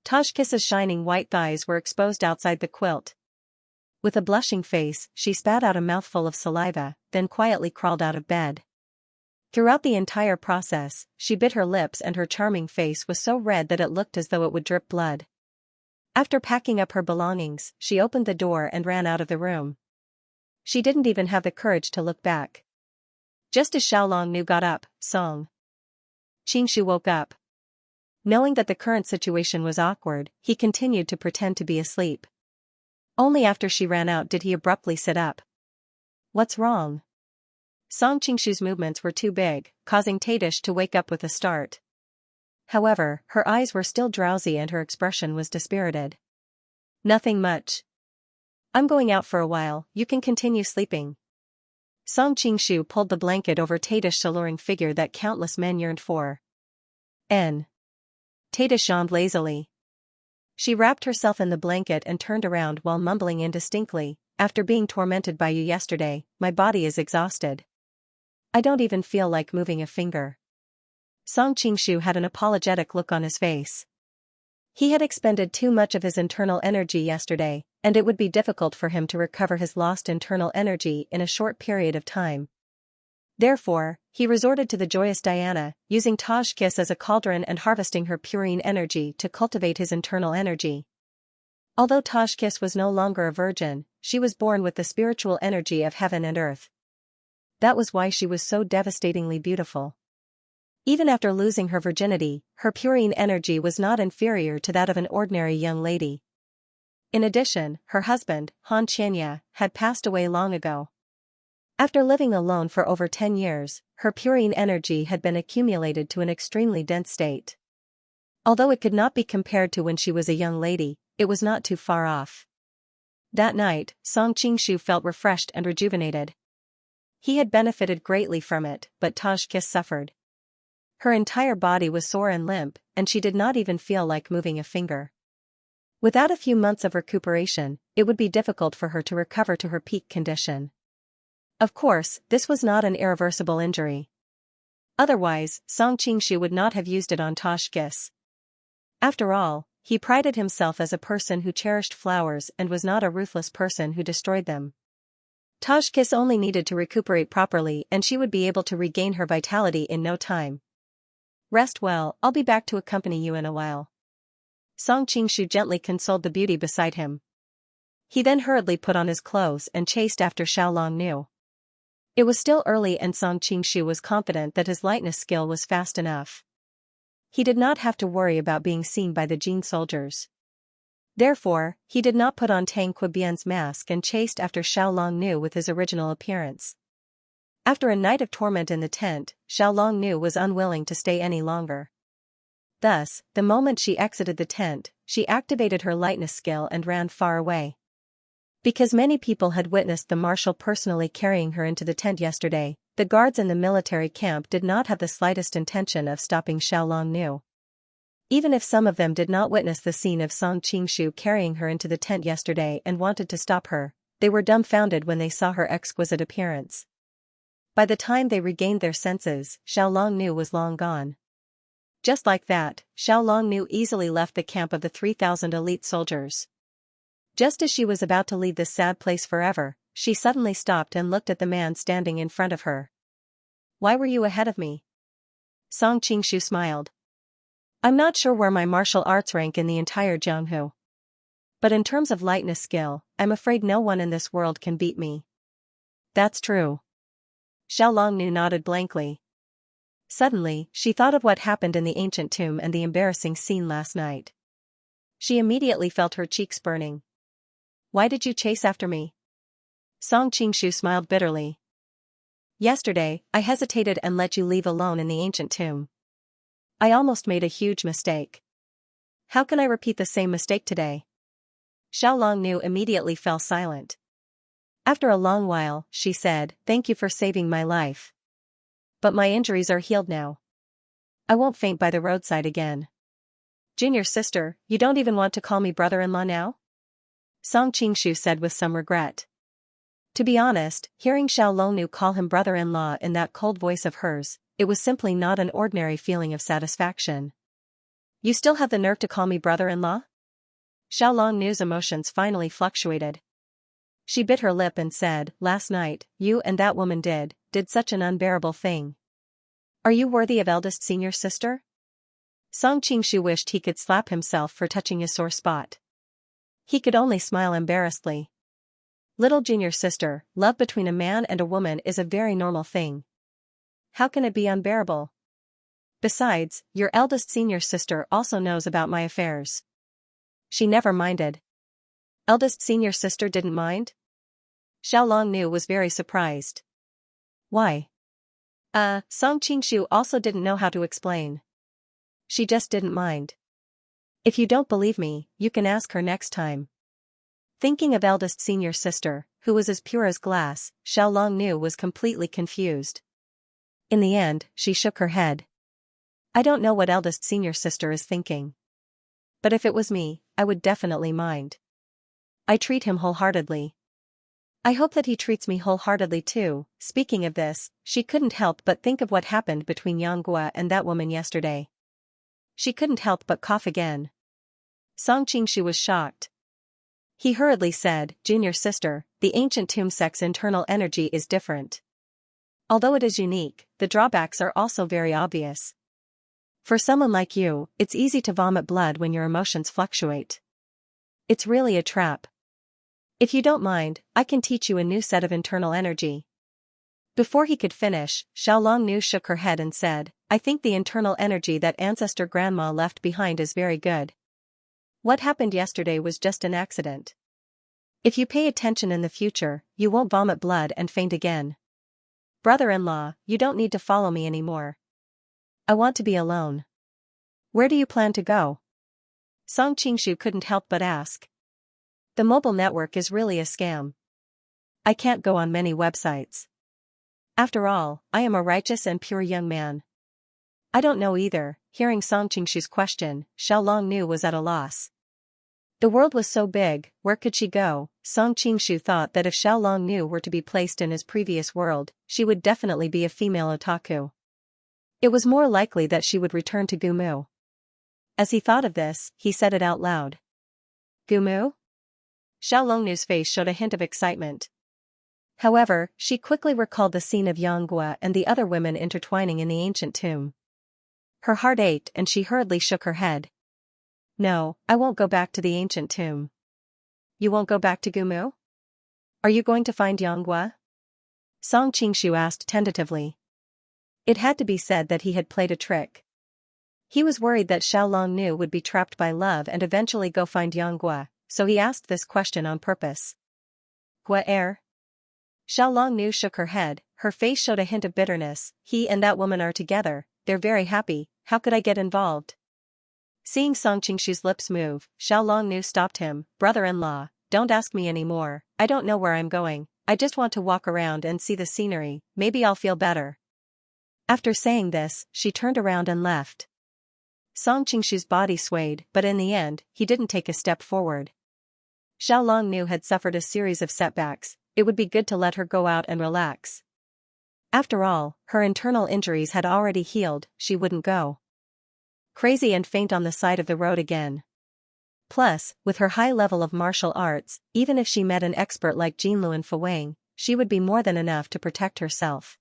Tajkis's shining white thighs were exposed outside the quilt. With a blushing face, she spat out a mouthful of saliva, then quietly crawled out of bed. Throughout the entire process, she bit her lips and her charming face was so red that it looked as though it would drip blood. After packing up her belongings, she opened the door and ran out of the room. She didn't even have the courage to look back. Just as Xiao Longnu got up, Song Qingshu woke up. Knowing that the current situation was awkward, he continued to pretend to be asleep. Only after she ran out did he abruptly sit up. "What's wrong?" Song Qingshu's movements were too big, causing Tadish to wake up with a start. However, her eyes were still drowsy and her expression was dispirited. "Nothing much. I'm going out for a while, you can continue sleeping." Song Qingshu pulled the blanket over Tadish's alluring figure that countless men yearned for. Tadish yawned lazily. She wrapped herself in the blanket and turned around while mumbling indistinctly, "After being tormented by you yesterday, my body is exhausted. I don't even feel like moving a finger." Song Qingshu had an apologetic look on his face. He had expended too much of his internal energy yesterday, and it would be difficult for him to recover his lost internal energy in a short period of time. Therefore, he resorted to the joyous Diana, using Tajkis as a cauldron and harvesting her purine energy to cultivate his internal energy. Although Tajkis was no longer a virgin, she was born with the spiritual energy of heaven and earth. That was why she was so devastatingly beautiful. Even after losing her virginity, her purine energy was not inferior to that of an ordinary young lady. In addition, her husband, Xianxia, had passed away long ago. After living alone for over 10 years, her purine energy had been accumulated to an extremely dense state. Although it could not be compared to when she was a young lady, it was not too far off. That night, Song Qingshu felt refreshed and rejuvenated. He had benefited greatly from it, but Tajkis suffered. Her entire body was sore and limp, and she did not even feel like moving a finger. Without a few months of recuperation, it would be difficult for her to recover to her peak condition. Of course, this was not an irreversible injury. Otherwise, Song Qingshu would not have used it on Tajkis. After all, he prided himself as a person who cherished flowers and was not a ruthless person who destroyed them. Tajkis only needed to recuperate properly and she would be able to regain her vitality in no time. "Rest well, I'll be back to accompany you in a while." Song Qingshu gently consoled the beauty beside him. He then hurriedly put on his clothes and chased after Xiao Longnu. It was still early and Song Qingshu was confident that his lightness skill was fast enough. he did not have to worry about being seen by the Jin soldiers. Therefore, he did not put on Tang Qibian's mask and chased after Xiao Longnu with his original appearance. After a night of torment in the tent, Xiao Longnu was unwilling to stay any longer. Thus, the moment she exited the tent, she activated her lightness skill and ran far away. Because many people had witnessed the marshal personally carrying her into the tent yesterday, the guards in the military camp did not have the slightest intention of stopping Xiao Longnu. Even if some of them did not witness the scene of Song Qingshu carrying her into the tent yesterday and wanted to stop her, they were dumbfounded when they saw her exquisite appearance. By the time they regained their senses, Xiao Longnu was long gone. Just like that, Xiao Longnu easily left the camp of the 3,000 elite soldiers. Just as she was about to leave this sad place forever, she suddenly stopped and looked at the man standing in front of her. "Why were you ahead of me?" Song Qingshu smiled. "I'm not sure where my martial arts rank in the entire Jianghu. But in terms of lightness skill, I'm afraid no one in this world can beat me." "That's true." Xiao Longnu nodded blankly. Suddenly, she thought of what happened in the ancient tomb and the embarrassing scene last night. She immediately felt her cheeks burning. "Why did you chase after me?" Song Qingshu smiled bitterly. "Yesterday, I hesitated and let you leave alone in the ancient tomb. I almost made a huge mistake. How can I repeat the same mistake today?" Xiao Longnu immediately fell silent. After a long while, she said, "Thank you for saving my life. But my injuries are healed now. I won't faint by the roadside again." "Junior sister, you don't even want to call me brother-in-law now?" Song Qingshu said with some regret. To be honest, hearing Xiao Longnu call him brother-in-law in that cold voice of hers, it was simply not an ordinary feeling of satisfaction. "You still have the nerve to call me brother-in-law?" Xiao Longnu's emotions finally fluctuated. She bit her lip and said, "Last night, you and that woman did such an unbearable thing. Are you worthy of eldest senior sister?" Song Qingshu wished he could slap himself for touching his sore spot. He could only smile embarrassedly. "Little junior sister, love between a man and a woman is a very normal thing. How can it be unbearable? Besides, your eldest senior sister also knows about my affairs." She never minded. Eldest senior sister didn't mind? Xiao Longnu was very surprised. Why? Song Qingshu also didn't know how to explain. She just didn't mind. "If you don't believe me, you can ask her next time." Thinking of eldest senior sister, who was as pure as glass, Xiao Longnu was completely confused. In the end, she shook her head. "I don't know what eldest senior sister is thinking. But if it was me, I would definitely mind. I treat him wholeheartedly. I hope that he treats me wholeheartedly too." Speaking of this, she couldn't help but think of what happened between Yang Guo and that woman yesterday. She couldn't help but cough again. Song Qingshu was shocked. He hurriedly said, "Junior sister, the ancient tomb sect's internal energy is different. Although it is unique, the drawbacks are also very obvious. For someone like you, it's easy to vomit blood when your emotions fluctuate. It's really a trap. If you don't mind, I can teach you a new set of internal energy." Before he could finish, Xiao Longnu shook her head and said, "I think the internal energy that ancestor grandma left behind is very good. What happened yesterday was just an accident. If you pay attention in the future, you won't vomit blood and faint again. Brother-in-law, you don't need to follow me anymore. I want to be alone." "Where do you plan to go?" Song Qingshu couldn't help but ask. "The mobile network is really a scam. I can't go on many websites. After all, I am a righteous and pure young man." "I don't know either." Hearing Song Qingshu's question, Xiao Longnu was at a loss. The world was so big, where could she go? Song Qingshu thought that if Xiao Longnu were to be placed in his previous world, she would definitely be a female otaku. It was more likely that she would return to Gumu. As he thought of this, he said it out loud. "Gumu?" Xiao Longnu's face showed a hint of excitement. However, she quickly recalled the scene of Yang Guo and the other women intertwining in the ancient tomb. Her heart ached and she hurriedly shook her head. "No, I won't go back to the ancient tomb." "You won't go back to Gumu? Are you going to find Yang Guo?" Song Qingshu asked tentatively. It had to be said that he had played a trick. He was worried that Xiao Longnu would be trapped by love and eventually go find Yanggua, so he asked this question on purpose. Gua er? Xiao Longnu shook her head, her face showed a hint of bitterness. He and that woman are together, they're very happy, how could I get involved? Seeing Song Qingshu's lips move, Xiao Longnu stopped him. Brother-in-law, don't ask me anymore, I don't know where I'm going, I just want to walk around and see the scenery, maybe I'll feel better. After saying this, she turned around and left. Song Qingshu's body swayed, but in the end, he didn't take a step forward. Xiao Longnu had suffered a series of setbacks, it would be good to let her go out and relax. After all, her internal injuries had already healed, she wouldn't go crazy and faint on the side of the road again. Plus, with her high level of martial arts, even if she met an expert like Jinluan Fuwang, she would be more than enough to protect herself.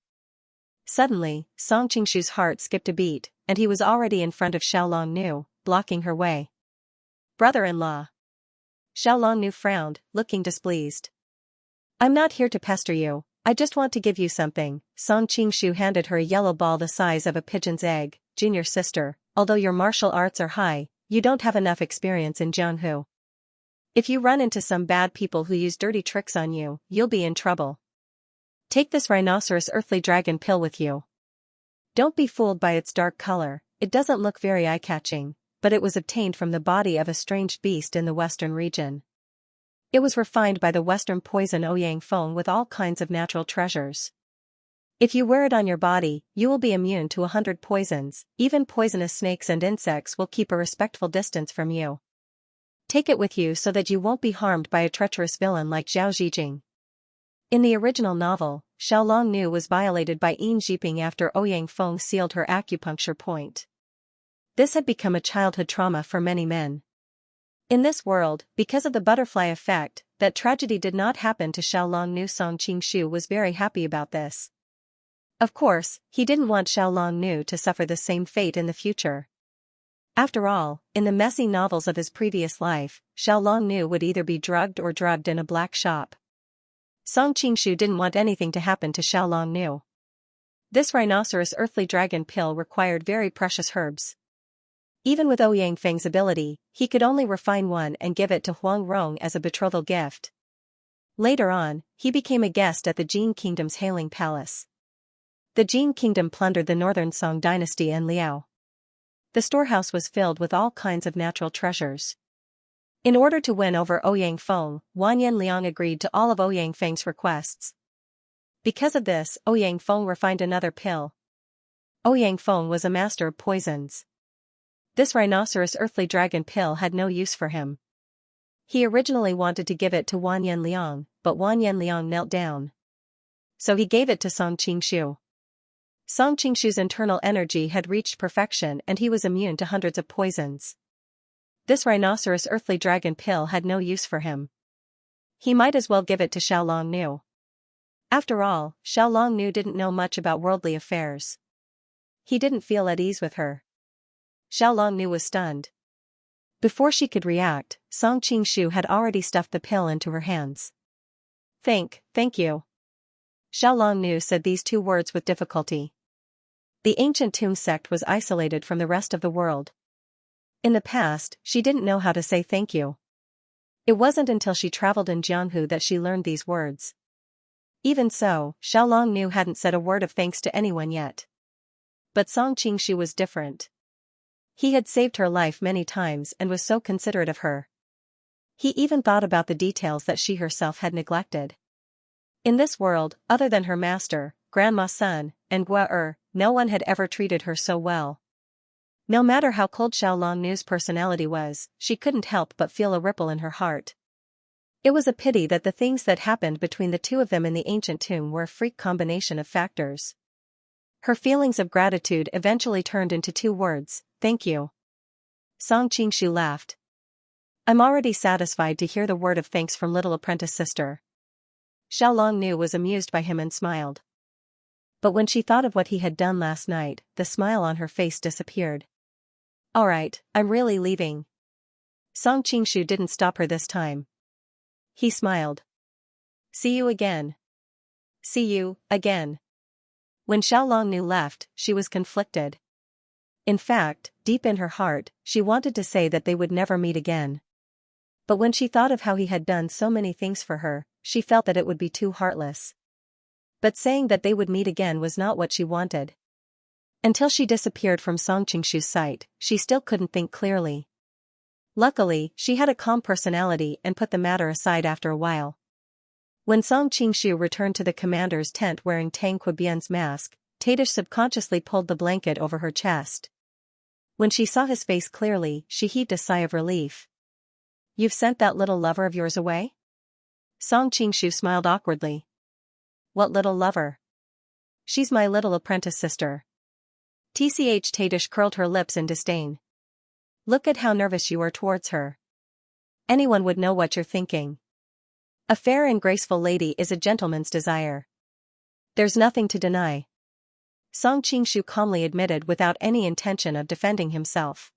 Suddenly, Song Qingshu's heart skipped a beat, and he was already in front of Xiao Longnu, blocking her way. Brother-in-law. Xiao Longnu frowned, looking displeased. I'm not here to pester you, I just want to give you something. Song Qingshu handed her a yellow ball the size of a pigeon's egg. Junior sister, although your martial arts are high, you don't have enough experience in Jianghu. If you run into some bad people who use dirty tricks on you, you'll be in trouble. Take this rhinoceros earthly dragon pill with you. Don't be fooled by its dark color, it doesn't look very eye-catching, but it was obtained from the body of a strange beast in the western region. It was refined by the western poison Ouyang Feng with all kinds of natural treasures. If you wear it on your body, you will be immune to 100 poisons, even poisonous snakes and insects will keep a respectful distance from you. Take it with you so that you won't be harmed by a treacherous villain like Zhao Zhijing. In the original novel, Xiao Longnu was violated by Yin Zhiping after Ouyang Feng sealed her acupuncture point. This had become a childhood trauma for many men. In this world, because of the butterfly effect, that tragedy did not happen to Xiao Longnu. Song Qingshu was very happy about this. Of course, he didn't want Xiao Longnu to suffer the same fate in the future. After all, in the messy novels of his previous life, Xiao Longnu would either be drugged or drugged in a black shop. Song Qingshu didn't want anything to happen to Xiao Longnu. This rhinoceros earthly dragon pill required very precious herbs. Even with Ouyang Feng's ability, he could only refine one and give it to Huang Rong as a betrothal gift. Later on, he became a guest at the Jin Kingdom's Hailing Palace. The Jin Kingdom plundered the northern Song dynasty and Liao. The storehouse was filled with all kinds of natural treasures. In order to win over Ouyang Feng, Wanyan Liang agreed to all of Ouyang Feng's requests. Because of this, Ouyang Feng refined another pill. Ouyang Feng was a master of poisons. This rhinoceros earthly dragon pill had no use for him. He originally wanted to give it to Wanyan Liang, but Wanyan Liang knelt down. So he gave it to Song Qingshu. Song Qingshu's internal energy had reached perfection and he was immune to hundreds of poisons. This rhinoceros earthly dragon pill had no use for him. He might as well give it to Xiao Longnu. After all, Xiao Longnu didn't know much about worldly affairs. He didn't feel at ease with her. Xiao Longnu was stunned. Before she could react, Song Qingshu had already stuffed the pill into her hands. Thank you. Xiao Longnu said these two words with difficulty. The ancient Tung sect was isolated from the rest of the world. In the past, she didn't know how to say thank you. It wasn't until she traveled in Jianghu that she learned these words. Even so, Xiao Longnu hadn't said a word of thanks to anyone yet. But Song Qingshu was different. He had saved her life many times and was so considerate of her. He even thought about the details that she herself had neglected. In this world, other than her master, Grandma Sun, and Gua no one had ever treated her so well. No matter how cold Xiao Longnu's personality was, she couldn't help but feel a ripple in her heart. It was a pity that the things that happened between the two of them in the ancient tomb were a freak combination of factors. Her feelings of gratitude eventually turned into two words, thank you. Song Qingshu laughed. I'm already satisfied to hear the word of thanks from little apprentice sister. Xiao Longnu was amused by him and smiled. But when she thought of what he had done last night, the smile on her face disappeared. Alright, I'm really leaving. Song Qingshu didn't stop her this time. He smiled. See you again. See you, again. When Xiao Longnu left, she was conflicted. In fact, deep in her heart, she wanted to say that they would never meet again. But when she thought of how he had done so many things for her, she felt that it would be too heartless. But saying that they would meet again was not what she wanted. Until she disappeared from Song Qingshu's sight, she still couldn't think clearly. Luckily, she had a calm personality and put the matter aside after a while. When Song Qingshu returned to the commander's tent wearing Tang Quebian's mask, Tadish subconsciously pulled the blanket over her chest. When she saw his face clearly, she heaved a sigh of relief. "You've sent that little lover of yours away?" Song Qingshu smiled awkwardly. "What little lover?" "She's my little apprentice sister." Tch Tadish curled her lips in disdain. "Look at how nervous you are towards her. Anyone would know what you're thinking. A fair and graceful lady is a gentleman's desire. There's nothing to deny." Song Qingshu calmly admitted without any intention of defending himself.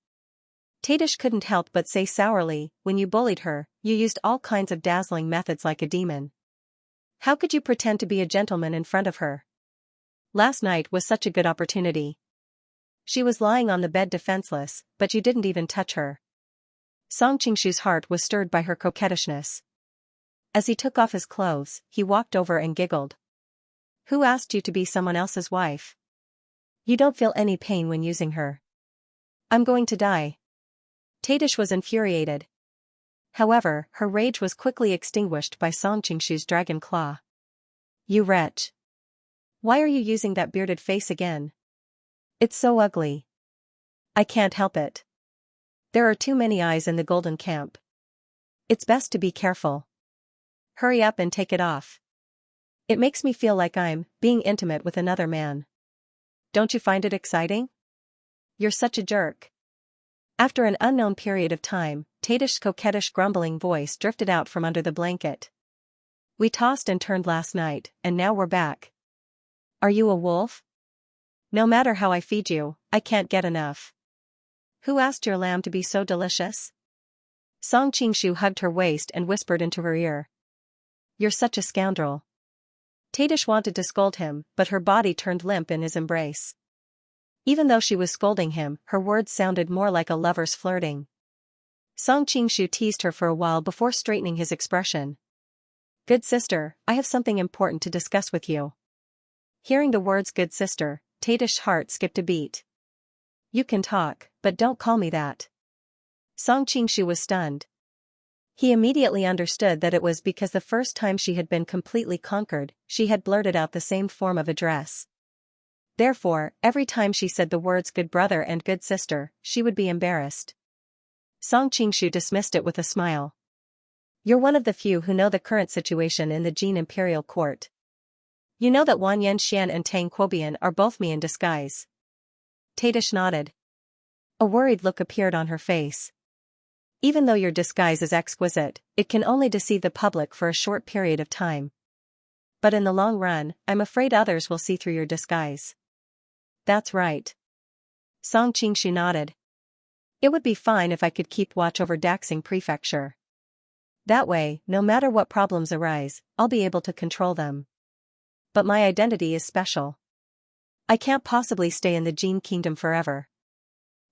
Tadish couldn't help but say sourly, "When you bullied her, you used all kinds of dazzling methods like a demon. How could you pretend to be a gentleman in front of her? Last night was such a good opportunity. She was lying on the bed defenseless, but you didn't even touch her." Song Qingshu's heart was stirred by her coquettishness. As he took off his clothes, he walked over and giggled. "Who asked you to be someone else's wife? You don't feel any pain when using her." "I'm going to die." Tadish was infuriated. However, her rage was quickly extinguished by Song Qingshu's dragon claw. "You wretch. Why are you using that bearded face again? It's so ugly." "I can't help it. There are too many eyes in the golden camp. It's best to be careful. Hurry up and take it off. It makes me feel like I'm being intimate with another man. Don't you find it exciting? You're such a jerk." After an unknown period of time, Tadish's coquettish grumbling voice drifted out from under the blanket. "We tossed and turned last night, and now we're back. Are you a wolf? No matter how I feed you, I can't get enough. Who asked your lamb to be so delicious?" Song Qingshu hugged her waist and whispered into her ear. "You're such a scoundrel." Tadish wanted to scold him, but her body turned limp in his embrace. Even though she was scolding him, her words sounded more like a lover's flirting. Song Qingshu teased her for a while before straightening his expression. "Good sister, I have something important to discuss with you." Hearing the words "good sister," Tadish's heart skipped a beat. "You can talk, but don't call me that." Song Qingshu was stunned. He immediately understood that it was because the first time she had been completely conquered, she had blurted out the same form of address. Therefore, every time she said the words "good brother" and "good sister," she would be embarrassed. Song Qingshu dismissed it with a smile. "You're one of the few who know the current situation in the Jin imperial court. You know that Wan Yanxian and Tang Quobian are both me in disguise." Tadish nodded. A worried look appeared on her face. "Even though your disguise is exquisite, it can only deceive the public for a short period of time. But in the long run, I'm afraid others will see through your disguise." "That's right." Song Qingshu nodded. "It would be fine if I could keep watch over Daxing Prefecture. That way, no matter what problems arise, I'll be able to control them. But my identity is special. I can't possibly stay in the Jin Kingdom forever.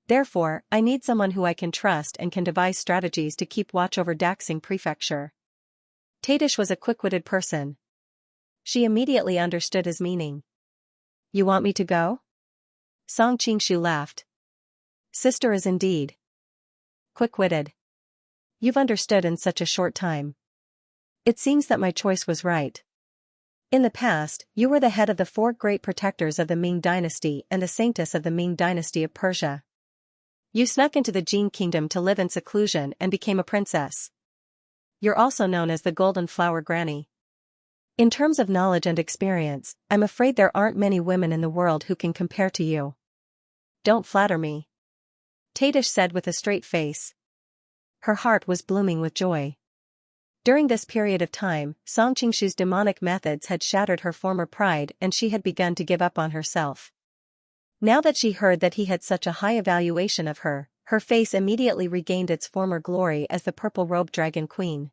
Therefore, I need someone who I can trust and can devise strategies to keep watch over Daxing Prefecture." Tadish was a quick-witted person. She immediately understood his meaning. "You want me to go?" Song Qingshu laughed. "Sister is indeed quick-witted. You've understood in such a short time. It seems that my choice was right. In the past, you were the head of the 4 great protectors of the Ming dynasty and the saintess of the Ming dynasty of Persia. You snuck into the Jin Kingdom to live in seclusion and became a princess. You're also known as the Golden Flower Granny. In terms of knowledge and experience, I'm afraid there aren't many women in the world who can compare to you." "Don't flatter me," Tadish said with a straight face. Her heart was blooming with joy. During this period of time, Song Qingshu's demonic methods had shattered her former pride and she had begun to give up on herself. Now that she heard that he had such a high evaluation of her, her face immediately regained its former glory as the purple-robed dragon queen.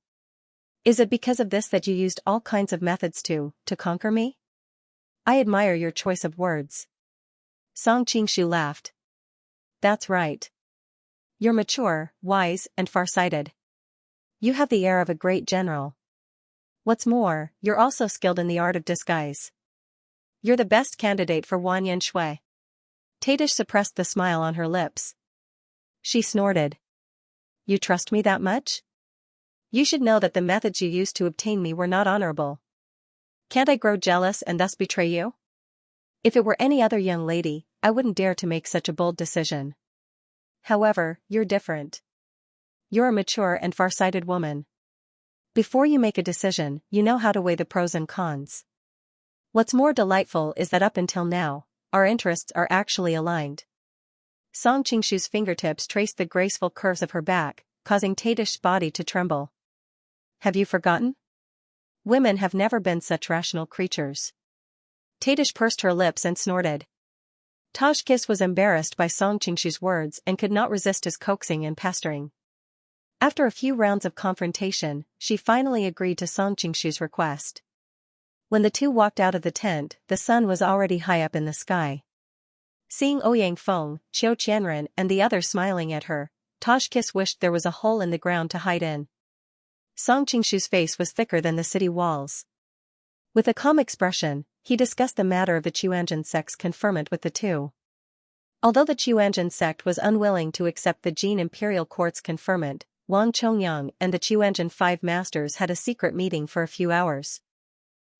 "Is it because of this that you used all kinds of methods to conquer me? I admire your choice of words." Song Qingshu laughed. That's right. You're mature, wise, and far-sighted. You have the air of a great general. What's more, you're also skilled in the art of disguise. You're the best candidate for Wanyan Shui. Tadish suppressed the smile on her lips. She snorted. You trust me that much? You should know that the methods you used to obtain me were not honorable. Can't I grow jealous and thus betray you? If it were any other young lady, I wouldn't dare to make such a bold decision. However, you're different. You're a mature and far-sighted woman. Before you make a decision, you know how to weigh the pros and cons. What's more delightful is that up until now, our interests are actually aligned. Song Qingshu's fingertips traced the graceful curves of her back, causing Tadish's body to tremble. Have you forgotten? Women have never been such rational creatures. Tadish pursed her lips and snorted. Tajkis was embarrassed by Song Qingshu's words and could not resist his coaxing and pestering. After a few rounds of confrontation, she finally agreed to Song Qingshu's request. When the two walked out of the tent, the sun was already high up in the sky. Seeing Ouyang Feng, Qiu Qianren and the others smiling at her, Tajkis wished there was a hole in the ground to hide in. Song Qingshu's face was thicker than the city walls. With a calm expression, he discussed the matter of the Qiuanjin sect's conferment with the two. Although the Qiuanjin sect was unwilling to accept the Jin Imperial Court's conferment, Wang Chongyang and the Qiuanjin Five Masters had a secret meeting for a few hours.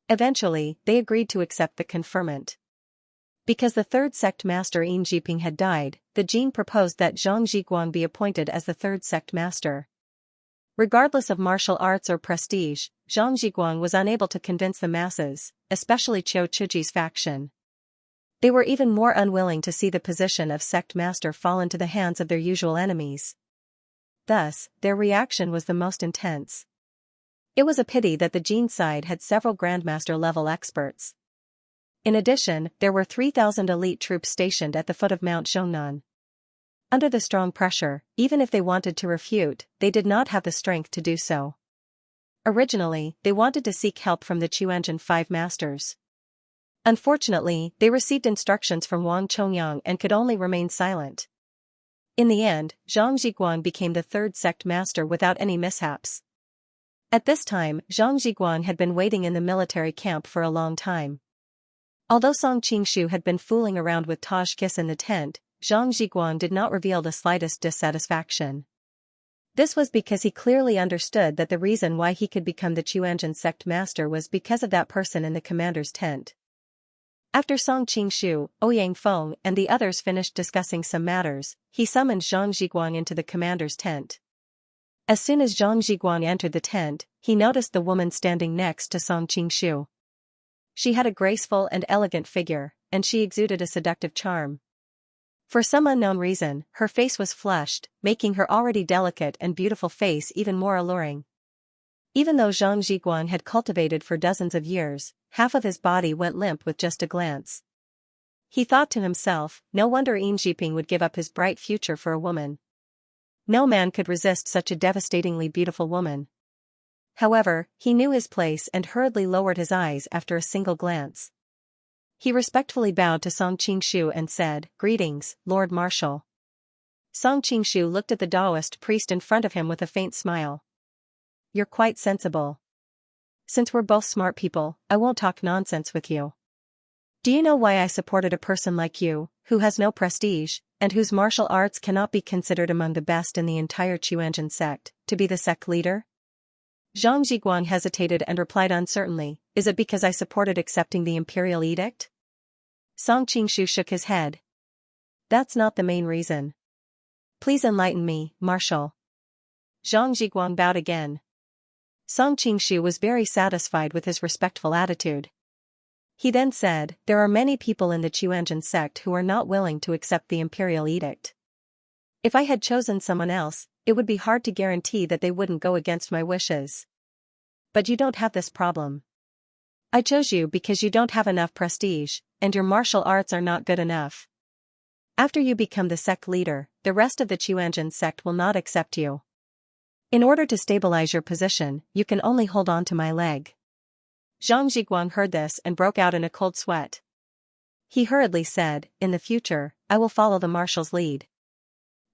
Eventually, they agreed to accept the conferment. Because the third sect master Yin Jiping had died, the Jin proposed that Zhang Zhiguang be appointed as the third sect master. Regardless of martial arts or prestige, Zhang Zhiguang was unable to convince the masses, especially Qiu Chuji's faction. They were even more unwilling to see the position of sect master fall into the hands of their usual enemies. Thus, their reaction was the most intense. It was a pity that the Jin side had several Grandmaster-level experts. In addition, there were 3,000 elite troops stationed at the foot of Mount Xiongnan. Under the strong pressure, even if they wanted to refute, they did not have the strength to do so. Originally, they wanted to seek help from the Qiuanjin Five Masters. Unfortunately, they received instructions from Wang Chongyang and could only remain silent. In the end, Zhang Zhiguang became the third sect master without any mishaps. At this time, Zhang Zhiguang had been waiting in the military camp for a long time. Although Song Qingshu had been fooling around with Tajkis in the tent, Zhang Zhiguang did not reveal the slightest dissatisfaction. This was because he clearly understood that the reason why he could become the Qiuanjin sect master was because of that person in the commander's tent. After Song Qingshu, Ouyang Feng and the others finished discussing some matters, he summoned Zhang Zhiguang into the commander's tent. As soon as Zhang Zhiguang entered the tent, he noticed the woman standing next to Song Qingshu. She had a graceful and elegant figure, and she exuded a seductive charm. For some unknown reason, her face was flushed, making her already delicate and beautiful face even more alluring. Even though Zhang Zhiguang had cultivated for dozens of years, half of his body went limp with just a glance. He thought to himself, no wonder Yin Jiping would give up his bright future for a woman. No man could resist such a devastatingly beautiful woman. However, he knew his place and hurriedly lowered his eyes after a single glance. He respectfully bowed to Song Qingshu and said, "Greetings, Lord Marshal." Song Qingshu looked at the Taoist priest in front of him with a faint smile. "You're quite sensible. Since we're both smart people, I won't talk nonsense with you. Do you know why I supported a person like you, who has no prestige, and whose martial arts cannot be considered among the best in the entire Qiuanjin sect, to be the sect leader?" Zhang Zhiguang hesitated and replied uncertainly, "Is it because I supported accepting the imperial edict?" Song Qingshu shook his head. "That's not the main reason. Please enlighten me, Marshal." Zhang Zhiguang bowed again. Song Qingshu was very satisfied with his respectful attitude. He then said, "There are many people in the Qiuanjin sect who are not willing to accept the imperial edict. If I had chosen someone else, it would be hard to guarantee that they wouldn't go against my wishes. But you don't have this problem. I chose you because you don't have enough prestige, and your martial arts are not good enough. After you become the sect leader, the rest of the Qiuanjin sect will not accept you. In order to stabilize your position, you can only hold on to my leg." Zhang Zhiguang heard this and broke out in a cold sweat. He hurriedly said, "In the future, I will follow the marshal's lead."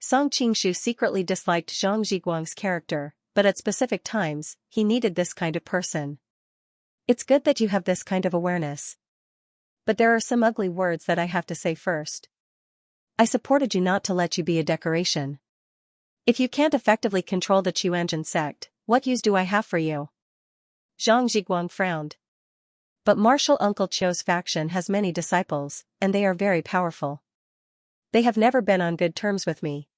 Song Qingshu secretly disliked Zhang Zhiguang's character, but at specific times, he needed this kind of person. It's good that you have this kind of awareness. But there are some ugly words that I have to say first. I supported you not to let you be a decoration. If you can't effectively control the Qianzhen sect, what use do I have for you? Zhang Zhiguang frowned. But Marshal Uncle Qiu's faction has many disciples, and they are very powerful. They have never been on good terms with me.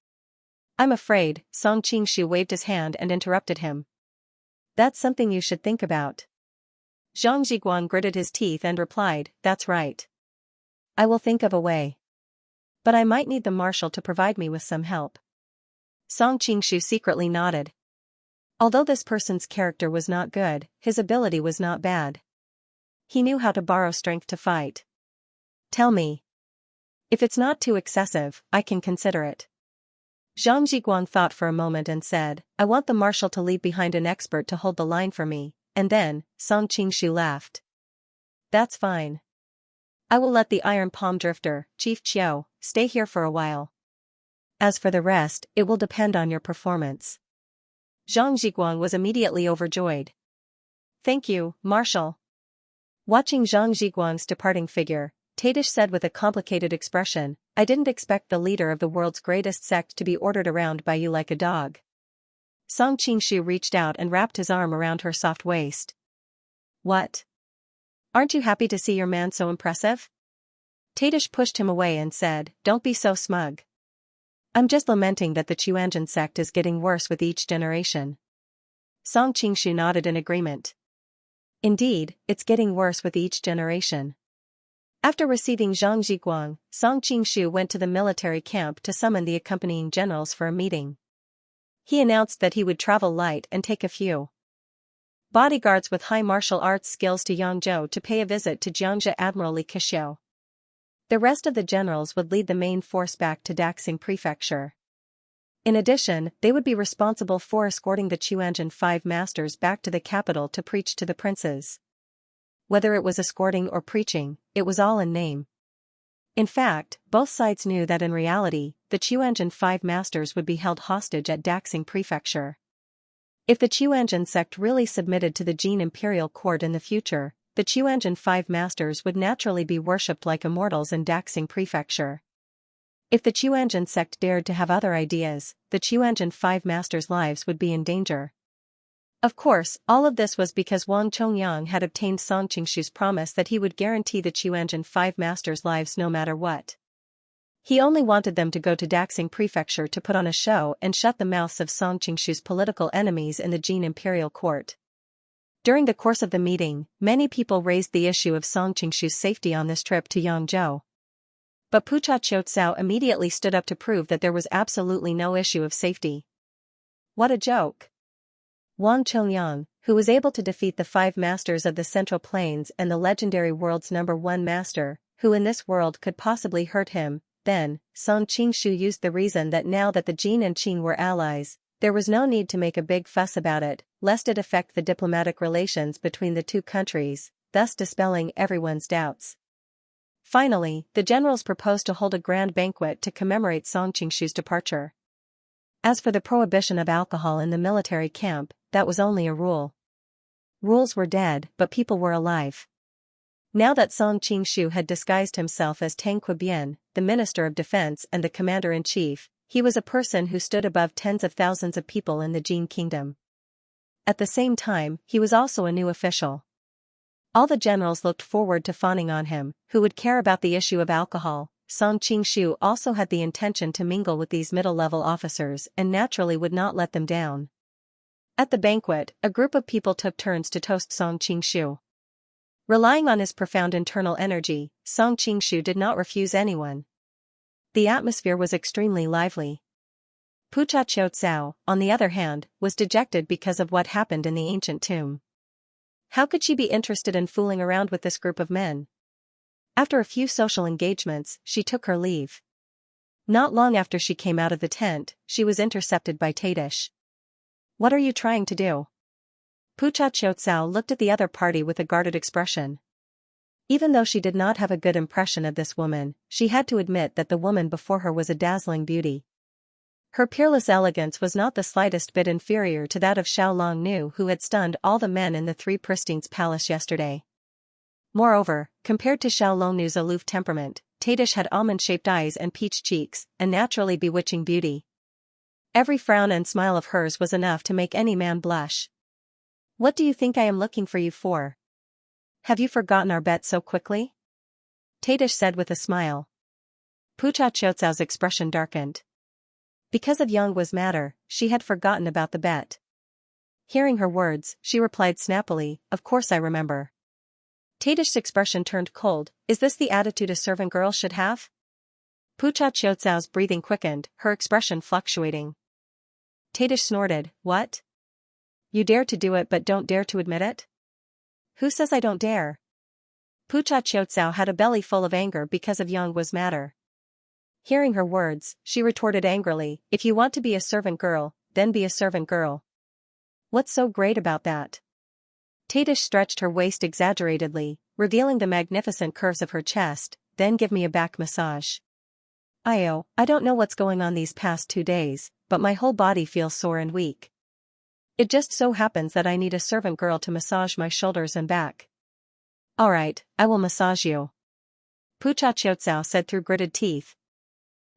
I'm afraid. Song Qingshu waved his hand and interrupted him. That's something you should think about. Zhang Zhiguang gritted his teeth and replied, that's right. I will think of a way. But I might need the marshal to provide me with some help. Song Qingshu secretly nodded. Although this person's character was not good, his ability was not bad. He knew how to borrow strength to fight. Tell me. If it's not too excessive, I can consider it. Zhang Zhiguang thought for a moment and said, I want the marshal to leave behind an expert to hold the line for me, and then, Song Qingshu laughed. That's fine. I will let the Iron Palm Drifter, Chief Qiu, stay here for a while. As for the rest, it will depend on your performance. Zhang Zhiguang was immediately overjoyed. Thank you, Marshal. Watching Zhang Zhiguang's departing figure, Tadish said with a complicated expression, I didn't expect the leader of the world's greatest sect to be ordered around by you like a dog. Song Qingshu reached out and wrapped his arm around her soft waist. What? Aren't you happy to see your man so impressive? Tadish pushed him away and said, don't be so smug. I'm just lamenting that the Qianzhen sect is getting worse with each generation. Song Qingshu nodded in agreement. Indeed, it's getting worse with each generation. After receiving Zhang Zhiguang, Song Qingshu went to the military camp to summon the accompanying generals for a meeting. He announced that he would travel light and take a few bodyguards with high martial arts skills to Yangzhou to pay a visit to Xianxia Admiral Li Keqiu. The rest of the generals would lead the main force back to Daxing Prefecture. In addition, they would be responsible for escorting the Qianzhen 5 masters back to the capital to preach to the princes. Whether it was escorting or preaching, it was all in name. In fact, both sides knew that in reality, the Qianzhen 5 masters would be held hostage at Daxing Prefecture. If the Qianzhen sect really submitted to the Jin imperial court in the future, the Qianzhen 5 masters would naturally be worshipped like immortals in Daxing Prefecture. If the Qianzhen sect dared to have other ideas, the Qianzhen 5 masters' lives would be in danger. Of course, all of this was because Wang Chongyang had obtained Song Qingshu's promise that he would guarantee the Qianzhen 5 masters' lives no matter what. He only wanted them to go to Daxing Prefecture to put on a show and shut the mouths of Song Qingshu's political enemies in the Jin imperial court. During the course of the meeting, many people raised the issue of Song Qingshu's safety on this trip to Yangzhou. But Pucha Qiucao immediately stood up to prove that there was absolutely no issue of safety. What a joke! Wang Chongyang, who was able to defeat the 5 masters of the Central Plains and the legendary world's #1 master, who in this world could possibly hurt him, then, Song Qingshu used the reason that now that the Jin and Qing were allies, there was no need to make a big fuss about it, lest it affect the diplomatic relations between the two countries, thus dispelling everyone's doubts. Finally, the generals proposed to hold a grand banquet to commemorate Song Qingshu's departure. As for the prohibition of alcohol in the military camp, that was only a rule. Rules were dead, but people were alive. Now that Song Qingshu had disguised himself as Tang Qibian, the Minister of Defense and the Commander-in-Chief, he was a person who stood above tens of thousands of people in the Jin Kingdom. At the same time, he was also a new official. All the generals looked forward to fawning on him, who would care about the issue of alcohol. Song Qingshu also had the intention to mingle with these middle-level officers and naturally would not let them down. At the banquet, a group of people took turns to toast Song Qingshu. Relying on his profound internal energy, Song Qingshu did not refuse anyone. The atmosphere was extremely lively. Pucha Qiucao, on the other hand, was dejected because of what happened in the ancient tomb. How could she be interested in fooling around with this group of men? After a few social engagements, she took her leave. Not long after she came out of the tent, she was intercepted by Tadish. What are you trying to do? Pucha Qiucao looked at the other party with a guarded expression. Even though she did not have a good impression of this woman, she had to admit that the woman before her was a dazzling beauty. Her peerless elegance was not the slightest bit inferior to that of Xiao Longnu, who had stunned all the men in the Three Pristines Palace yesterday. Moreover, compared to Xiao Longnu's aloof temperament, Tadish had almond-shaped eyes and peach cheeks, a naturally bewitching beauty. Every frown and smile of hers was enough to make any man blush. "What do you think I am looking for you for? Have you forgotten our bet so quickly?" Tadish said with a smile. Pucha Qiucao's expression darkened. Because of Yanghua's matter, she had forgotten about the bet. Hearing her words, she replied snappily, "Of course I remember." Tadish's expression turned cold. "Is this the attitude a servant girl should have?" Pucha Qiucao's breathing quickened, her expression fluctuating. Tadish snorted, "What? You dare to do it but don't dare to admit it? Who says I don't dare?" Pucha Qiucao had a belly full of anger because of Yanghua's matter. Hearing her words, she retorted angrily, "If you want to be a servant girl, then be a servant girl. What's so great about that?" Tadish stretched her waist exaggeratedly, revealing the magnificent curves of her chest. "Then give me a back massage. I don't know what's going on these past 2 days, but my whole body feels sore and weak. It just so happens that I need a servant girl to massage my shoulders and back." "Alright, I will massage you," Pucha Qiucao said through gritted teeth.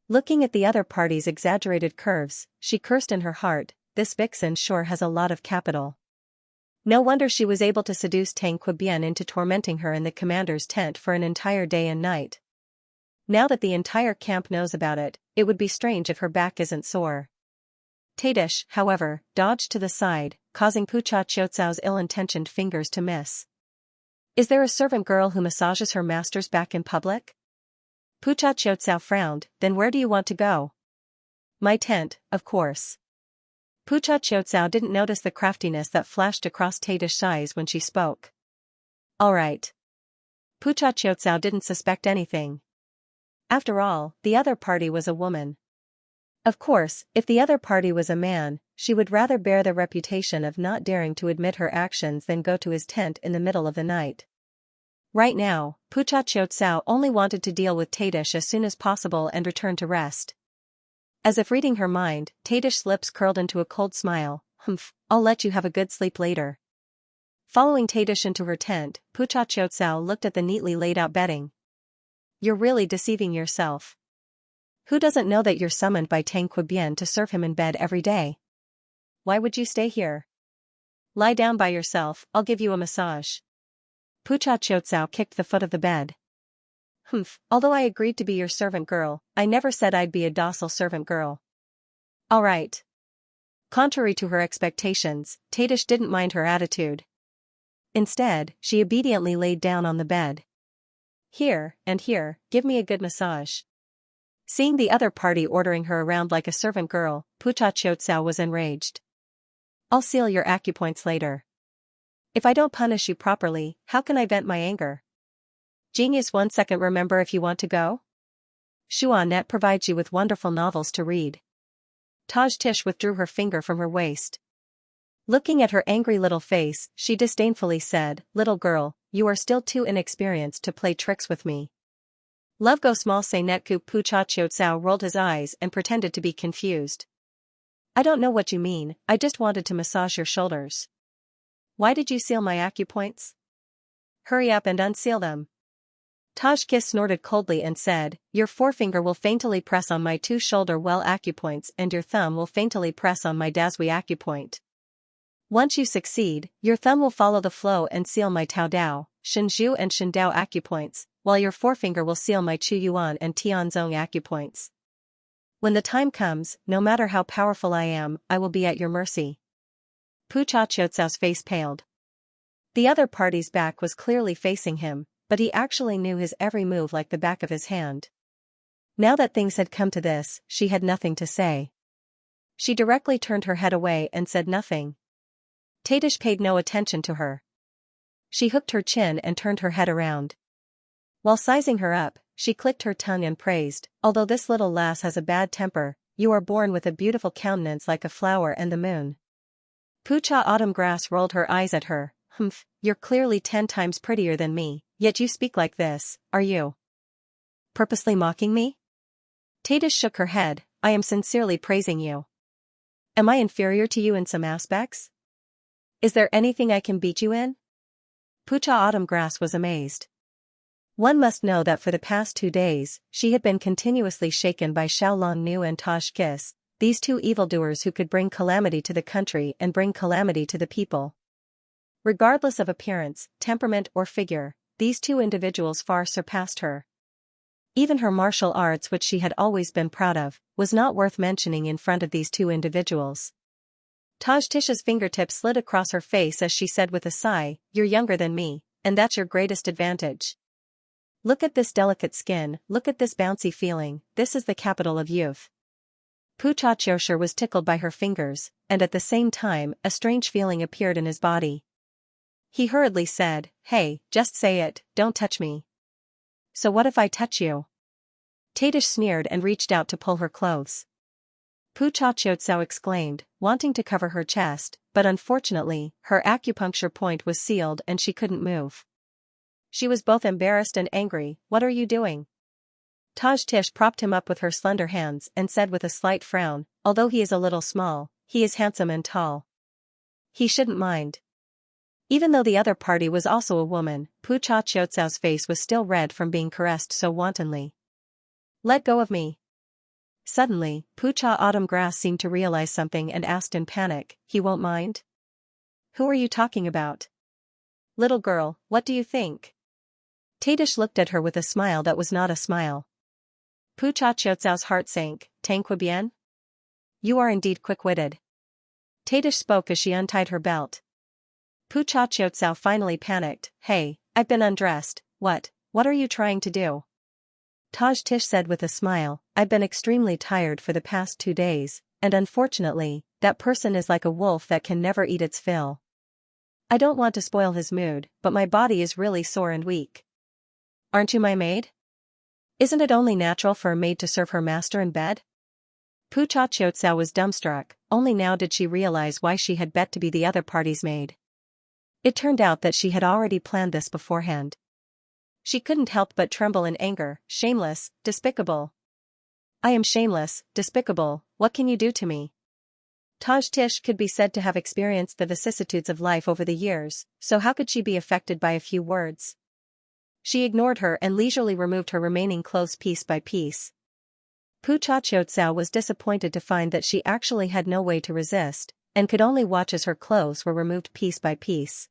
Looking at the other party's exaggerated curves, she cursed in her heart, "This vixen sure has a lot of capital. No wonder she was able to seduce Tang Qiubian into tormenting her in the commander's tent for an entire day and night. Now that the entire camp knows about it, it would be strange if her back isn't sore." Tadish, however, dodged to the side, causing Pucha Qiucao's ill-intentioned fingers to miss. "Is there a servant girl who massages her master's back in public?" Pucha Qiucao frowned. "Then where do you want to go?" "My tent, of course." Pucha Qiucao didn't notice the craftiness that flashed across Tadish's eyes when she spoke. "Alright." Pucha Qiucao didn't suspect anything. After all, the other party was a woman. Of course, if the other party was a man, she would rather bear the reputation of not daring to admit her actions than go to his tent in the middle of the night. Right now, Pucha Qiucao only wanted to deal with Tadish as soon as possible and return to rest. As if reading her mind, Tadish's lips curled into a cold smile. "Humph, I'll let you have a good sleep later." Following Tadish into her tent, Pucha Qiucao looked at the neatly laid out bedding. "You're really deceiving yourself. Who doesn't know that you're summoned by Tang Qiubian to serve him in bed every day? Why would you stay here? Lie down by yourself, I'll give you a massage." Pucha Qiucao kicked the foot of the bed. "Humph, although I agreed to be your servant girl, I never said I'd be a docile servant girl." "Alright." Contrary to her expectations, Tadish didn't mind her attitude. Instead, she obediently laid down on the bed. "Here, and here, give me a good massage." Seeing the other party ordering her around like a servant girl, Pucha Qiucao was enraged. "I'll seal your acupoints later. If I don't punish you properly, how can I vent my anger? Genius 1 second. Remember, if you want to go? Shuanet provides you with wonderful novels to read." Taj Tish withdrew her finger from her waist. Looking at her angry little face, she disdainfully said, "Little girl, you are still too inexperienced to play tricks with me." Love go small say netku. Pucha Qiucao rolled his eyes and pretended to be confused. "I don't know what you mean, I just wanted to massage your shoulders." "Why did you seal my acupoints? Hurry up and unseal them." Taj Kiss snorted coldly and said, "Your forefinger will faintily press on my 2 shoulder well acupoints and your thumb will faintily press on my Dazui acupoint. Once you succeed, your thumb will follow the flow and seal my Tao Dao, Shenzhu and Shendao acupoints, while your forefinger will seal my Chu Yuan and Tianzong acupoints. When the time comes, no matter how powerful I am, I will be at your mercy." Pucha Qiucao's face paled. The other party's back was clearly facing him, but he actually knew his every move like the back of his hand. Now that things had come to this, she had nothing to say. She directly turned her head away and said nothing. Tadish paid no attention to her. She hooked her chin and turned her head around. While sizing her up, she clicked her tongue and praised, "Although this little lass has a bad temper, you are born with a beautiful countenance like a flower and the moon." Pucha Autumn Grass rolled her eyes at her. "Humph, you're clearly 10 times prettier than me, yet you speak like this, are you purposely mocking me?" Tadish shook her head. I am sincerely praising you. Am I inferior to you in some aspects? Is there anything I can beat you in? Pucha Autumn Grass was amazed. One must know that for the past 2 days, she had been continuously shaken by Xiaolong Nu and Taj Kis, these two evildoers who could bring calamity to the country and bring calamity to the people. Regardless of appearance, temperament or figure, these two individuals far surpassed her. Even her martial arts, which she had always been proud of, was not worth mentioning in front of these two individuals. Taj Tisha's fingertips slid across her face as she said with a sigh, "You're younger than me, and that's your greatest advantage. Look at this delicate skin, look at this bouncy feeling, this is the capital of youth." Pucha Qiushi was tickled by her fingers, and at the same time, a strange feeling appeared in his body. He hurriedly said, "Hey, just say it, don't touch me." "So what if I touch you?" Tadish sneered and reached out to pull her clothes. Pucha Qiushi exclaimed, wanting to cover her chest, but unfortunately, her acupuncture point was sealed and she couldn't move. She was both embarrassed and angry. "What are you doing?" Taj Tish propped him up with her slender hands and said with a slight frown, "Although he is a little small, he is handsome and tall. He shouldn't mind." Even though the other party was also a woman, Pucha Qiuqi's face was still red from being caressed so wantonly. "Let go of me." Suddenly, Pucha Autumn Grass seemed to realize something and asked in panic, "He won't mind? Who are you talking about?" "Little girl, what do you think?" Tadish looked at her with a smile that was not a smile. Pucha Qiuqi's heart sank. "Tang Bien? You are indeed quick-witted." Tadish spoke as she untied her belt. Pucha Qiuqi finally panicked. "Hey, I've been undressed, what are you trying to do?" Taj Tish said with a smile, "I've been extremely tired for the past 2 days, and unfortunately, that person is like a wolf that can never eat its fill. I don't want to spoil his mood, but my body is really sore and weak." "Aren't you my maid? Isn't it only natural for a maid to serve her master in bed?" Pucha Qiuqiu was dumbstruck, only now did she realize why she had bet to be the other party's maid. It turned out that she had already planned this beforehand. She couldn't help but tremble in anger. "Shameless, despicable. I am shameless, despicable, what can you do to me?" Taj Tish could be said to have experienced the vicissitudes of life over the years, so how could she be affected by a few words? She ignored her and leisurely removed her remaining clothes piece by piece. Pucha Qiuqiu was disappointed to find that she actually had no way to resist, and could only watch as her clothes were removed piece by piece.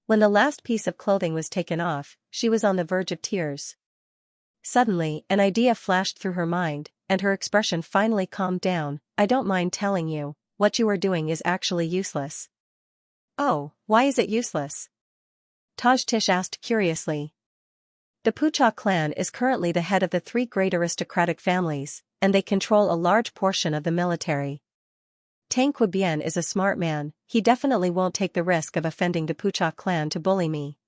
When the last piece of clothing was taken off, she was on the verge of tears. Suddenly, an idea flashed through her mind, and her expression finally calmed down. "I don't mind telling you, what you are doing is actually useless." "Oh, why is it useless?" Taj Tish asked curiously. The Pucha clan is currently the head of the 3 great aristocratic families, and they control a large portion of the military. Tang Bien is a smart man, he definitely won't take the risk of offending the Pucha clan to bully me,"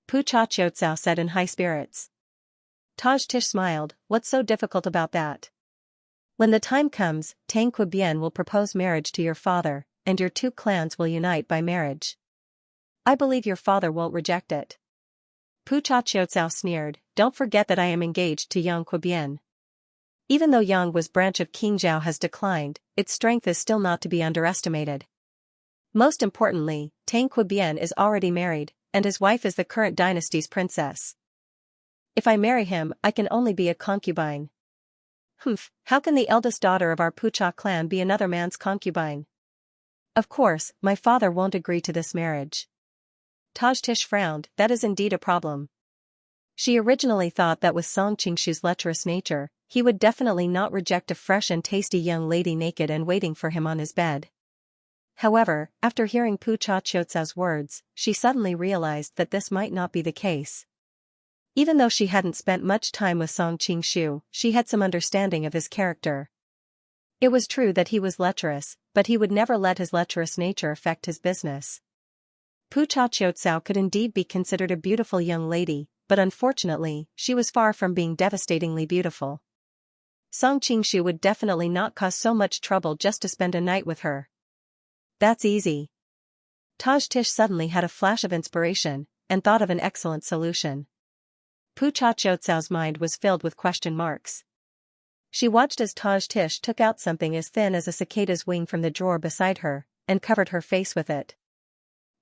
Pucha Qiuqiu said in high spirits. Taj Tish smiled, "What's so difficult about that? When the time comes, Tang Bien will propose marriage to your father, and your 2 clans will unite by marriage. I believe your father won't reject it." Pucha Qiuqiu sneered, "Don't forget that I am engaged to Yang Bien. Even though Yang was branch of King Zhao has declined, its strength is still not to be underestimated. Most importantly, Tang Bien is already married, and his wife is the current dynasty's princess. If I marry him, I can only be a concubine." "Humph, how can the eldest daughter of our Pucha clan be another man's concubine?" "Of course, my father won't agree to this marriage." Taj Tish frowned, "That is indeed a problem." She originally thought that with Song Qingshu's lecherous nature, he would definitely not reject a fresh and tasty young lady naked and waiting for him on his bed. However, after hearing Pucha Qiuqiu's words, she suddenly realized that this might not be the case. Even though she hadn't spent much time with Song Qingshu, she had some understanding of his character. It was true that he was lecherous, but he would never let his lecherous nature affect his business. Pucha Qiuqiu could indeed be considered a beautiful young lady, but unfortunately, she was far from being devastatingly beautiful. Song Qingshu would definitely not cause so much trouble just to spend a night with her. "That's easy." Taj Tish suddenly had a flash of inspiration, and thought of an excellent solution. Pucha Qiuqiu's mind was filled with question marks. She watched as Taj Tish took out something as thin as a cicada's wing from the drawer beside her, and covered her face with it.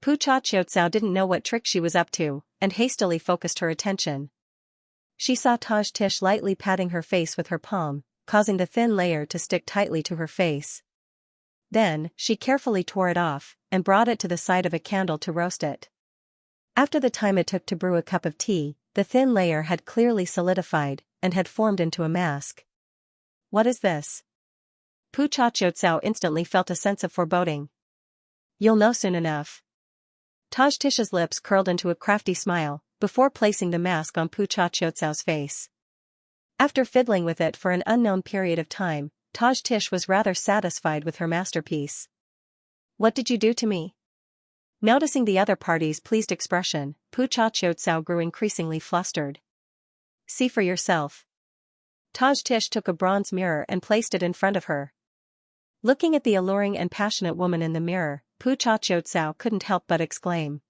Pu Cha Qiutsao didn't know what trick she was up to, and hastily focused her attention. She saw Taj Tish lightly patting her face with her palm, causing the thin layer to stick tightly to her face. Then, she carefully tore it off, and brought it to the side of a candle to roast it. After the time it took to brew a cup of tea, the thin layer had clearly solidified, and had formed into a mask. What is this? Pu Cha Qiutsao instantly felt a sense of foreboding. You'll know soon enough. Taj Tish's lips curled into a crafty smile, before placing the mask on Pu Cha Qiutsao's face. After fiddling with it for an unknown period of time, Taj Tish was rather satisfied with her masterpiece. What did you do to me? Noticing the other party's pleased expression, Pu Cha Qiutsao grew increasingly flustered. See for yourself. Taj Tish took a bronze mirror and placed it in front of her. Looking at the alluring and passionate woman in the mirror, Pu Cha Qiutsao couldn't help but exclaim.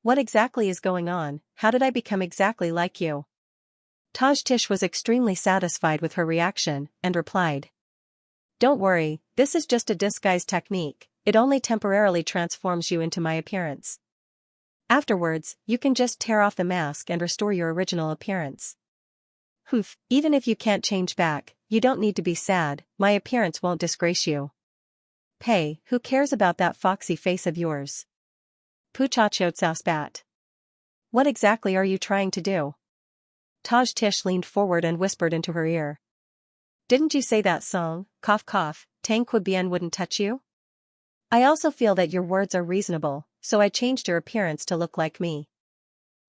What exactly is going on? How did I become exactly like you? Taj Tish was extremely satisfied with her reaction, and replied. Don't worry, this is just a disguise technique, it only temporarily transforms you into my appearance. Afterwards, you can just tear off the mask and restore your original appearance. Humph, even if you can't change back, you don't need to be sad, my appearance won't disgrace you. Hey, who cares about that foxy face of yours? Pu Cha Qiutsao spat. What exactly are you trying to do? Taj Tish leaned forward and whispered into her ear. Didn't you say that song, cough cough, Tang Kui Bien wouldn't touch you? I also feel that your words are reasonable, so I changed your appearance to look like me.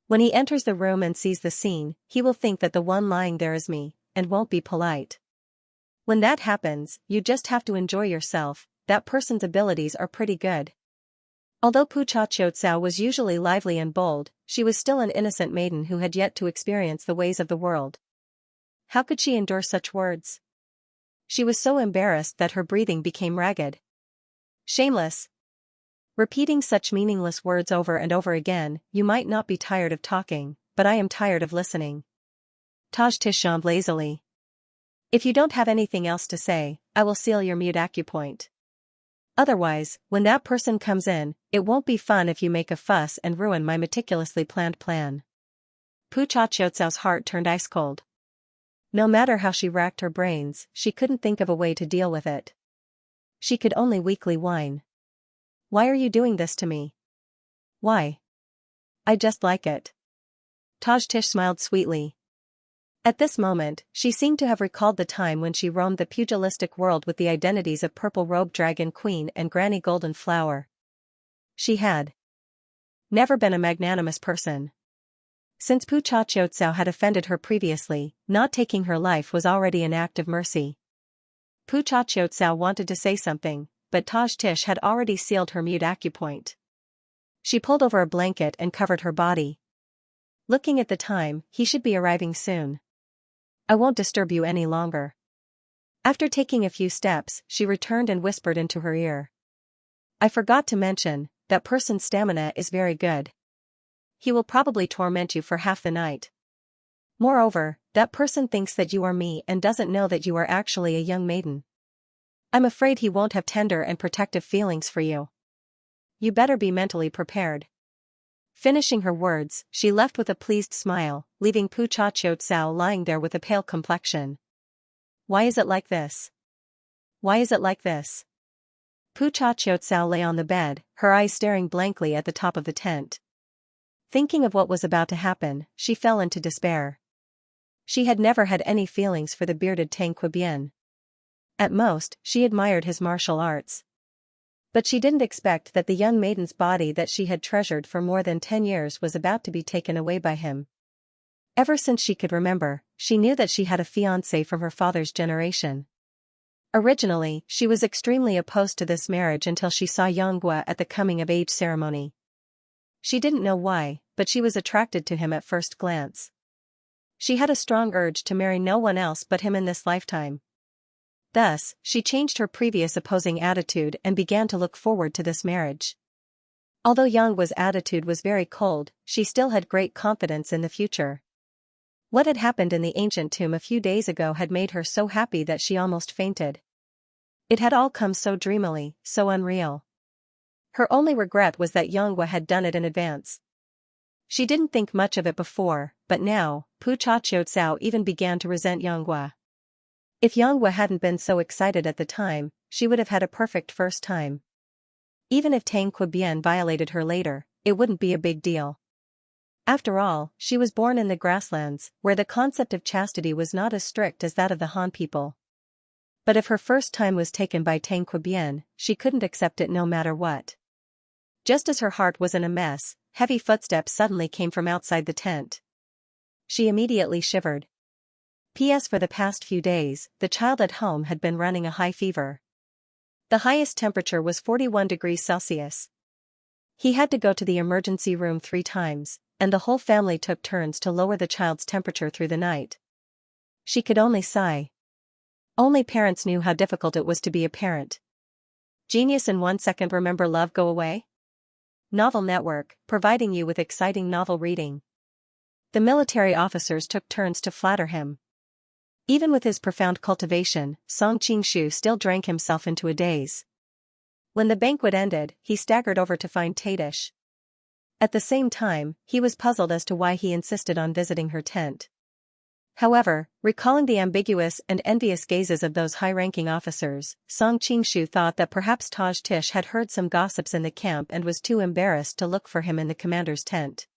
When he enters the room and sees the scene, he will think that the one lying there is me, and won't be polite. When that happens, you just have to enjoy yourself, that person's abilities are pretty good. Although Pu Cha Qiutsao was usually lively and bold, she was still an innocent maiden who had yet to experience the ways of the world. How could she endure such words? She was so embarrassed that her breathing became ragged. Shameless! Repeating such meaningless words over and over again, you might not be tired of talking, but I am tired of listening. Taj Tish yawned lazily. If you don't have anything else to say, I will seal your mute acupoint. Otherwise, when that person comes in, it won't be fun if you make a fuss and ruin my meticulously planned plan. Pu Cha Qiutsao's heart turned ice cold. No matter how she racked her brains, she couldn't think of a way to deal with it. She could only weakly whine. Why are you doing this to me? Why? I just like it. Taj Tish smiled sweetly. At this moment, she seemed to have recalled the time when she roamed the pugilistic world with the identities of Purple Robe Dragon Queen and Granny Golden Flower. She had never been a magnanimous person. Since Pu Cha Qiutsao had offended her previously, not taking her life was already an act of mercy. Pu Cha Qiutsao wanted to say something, but Taj Tish had already sealed her mute acupoint. She pulled over a blanket and covered her body. Looking at the time, he should be arriving soon. I won't disturb you any longer. After taking a few steps, she returned and whispered into her ear. I forgot to mention, that person's stamina is very good. He will probably torment you for half the night. Moreover, that person thinks that you are me and doesn't know that you are actually a young maiden. I'm afraid he won't have tender and protective feelings for you. You better be mentally prepared. Finishing her words, she left with a pleased smile, leaving Pu Cha Qiutsao lying there with a pale complexion. Why is it like this? Why is it like this? Pu Cha Qiutsao lay on the bed, her eyes staring blankly at the top of the tent. Thinking of what was about to happen, she fell into despair. She had never had any feelings for the bearded Tang Kui Bien. At most, she admired his martial arts. But she didn't expect that the young maiden's body that she had treasured for more than 10 years was about to be taken away by him. Ever since she could remember, she knew that she had a fiancé from her father's generation. Originally, she was extremely opposed to this marriage until she saw Xianxia at the coming-of-age ceremony. She didn't know why, but she was attracted to him at first glance. She had a strong urge to marry no one else but him in this lifetime. Thus, she changed her previous opposing attitude and began to look forward to this marriage. Although Xianxia's attitude was very cold, she still had great confidence in the future. What had happened in the ancient tomb a few days ago had made her so happy that she almost fainted. It had all come so dreamily, so unreal. Her only regret was that Xianxia had done it in advance. She didn't think much of it before, but now, Pu Cha even began to resent Xianxia. If Xianxia hadn't been so excited at the time, she would have had a perfect first time. Even if Tang Quebian violated her later, it wouldn't be a big deal. After all, she was born in the grasslands, where the concept of chastity was not as strict as that of the Han people. But if her first time was taken by Tang Quebian, she couldn't accept it no matter what. Just as her heart was in a mess, heavy footsteps suddenly came from outside the tent. She immediately shivered. P.S. For the past few days, the child at home had been running a high fever. The highest temperature was 41 degrees Celsius. He had to go to the emergency room 3 times, and the whole family took turns to lower the child's temperature through the night. She could only sigh. Only parents knew how difficult it was to be a parent. Genius in 1 second. Remember Love Go Away? Novel Network, providing you with exciting novel reading. The military officers took turns to flatter him. Even with his profound cultivation, Song Qingshu still drank himself into a daze. When the banquet ended, he staggered over to find Tadish. At the same time, he was puzzled as to why he insisted on visiting her tent. However, recalling the ambiguous and envious gazes of those high-ranking officers, Song Qingshu thought that perhaps Taj Tish had heard some gossips in the camp and was too embarrassed to look for him in the commander's tent.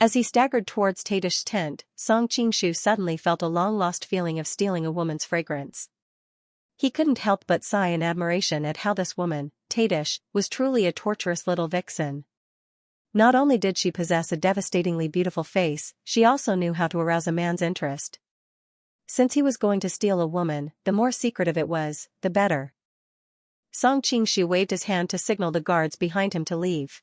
As he staggered towards Tadish's tent, Song Qingshu suddenly felt a long-lost feeling of stealing a woman's fragrance. He couldn't help but sigh in admiration at how this woman, Tadish, was truly a torturous little vixen. Not only did she possess a devastatingly beautiful face, she also knew how to arouse a man's interest. Since he was going to steal a woman, the more secretive it was, the better. Song Qingshu waved his hand to signal the guards behind him to leave.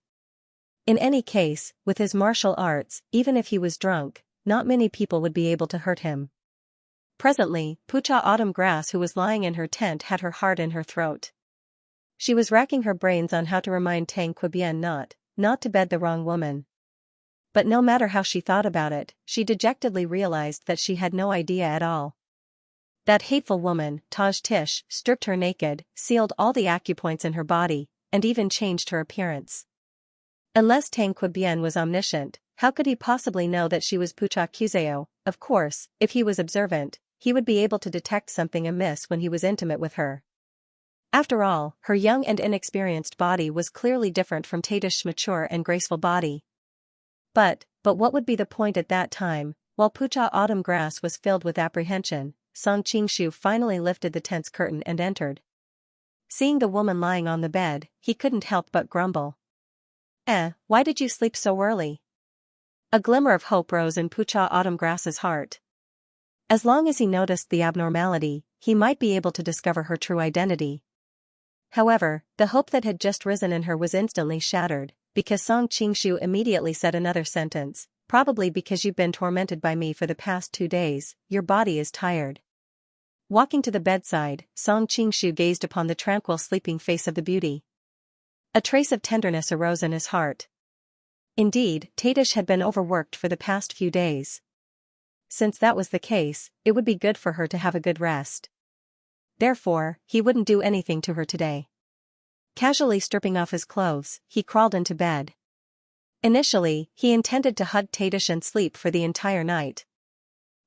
In any case, with his martial arts, even if he was drunk, not many people would be able to hurt him. Presently, Pucha Autumn Grass, who was lying in her tent, had her heart in her throat. She was racking her brains on how to remind Tang Quebian not to bed the wrong woman. But no matter how she thought about it, she dejectedly realized that she had no idea at all. That hateful woman, Taj Tish, stripped her naked, sealed all the acupoints in her body, and even changed her appearance. Unless Tang Quebian was omniscient, how could he possibly know that she was Pucha Quzeo? Of course, if he was observant, he would be able to detect something amiss when he was intimate with her. After all, her young and inexperienced body was clearly different from Tadish's mature and graceful body. But what would be the point at that time? While Pucha Autumn Grass was filled with apprehension, Song Qingshu finally lifted the tent's curtain and entered. Seeing the woman lying on the bed, he couldn't help but grumble. Why did you sleep so early? A glimmer of hope rose in Pucha Autumn Grass's heart. As long as he noticed the abnormality, he might be able to discover her true identity. However, the hope that had just risen in her was instantly shattered, because Song Qingshu immediately said another sentence, probably because you've been tormented by me for the past 2 days, your body is tired. Walking to the bedside, Song Qingshu gazed upon the tranquil sleeping face of the beauty. A trace of tenderness arose in his heart. Indeed, Tadish had been overworked for the past few days. Since that was the case, it would be good for her to have a good rest. Therefore, he wouldn't do anything to her today. Casually stripping off his clothes, he crawled into bed. Initially, he intended to hug Tadish and sleep for the entire night.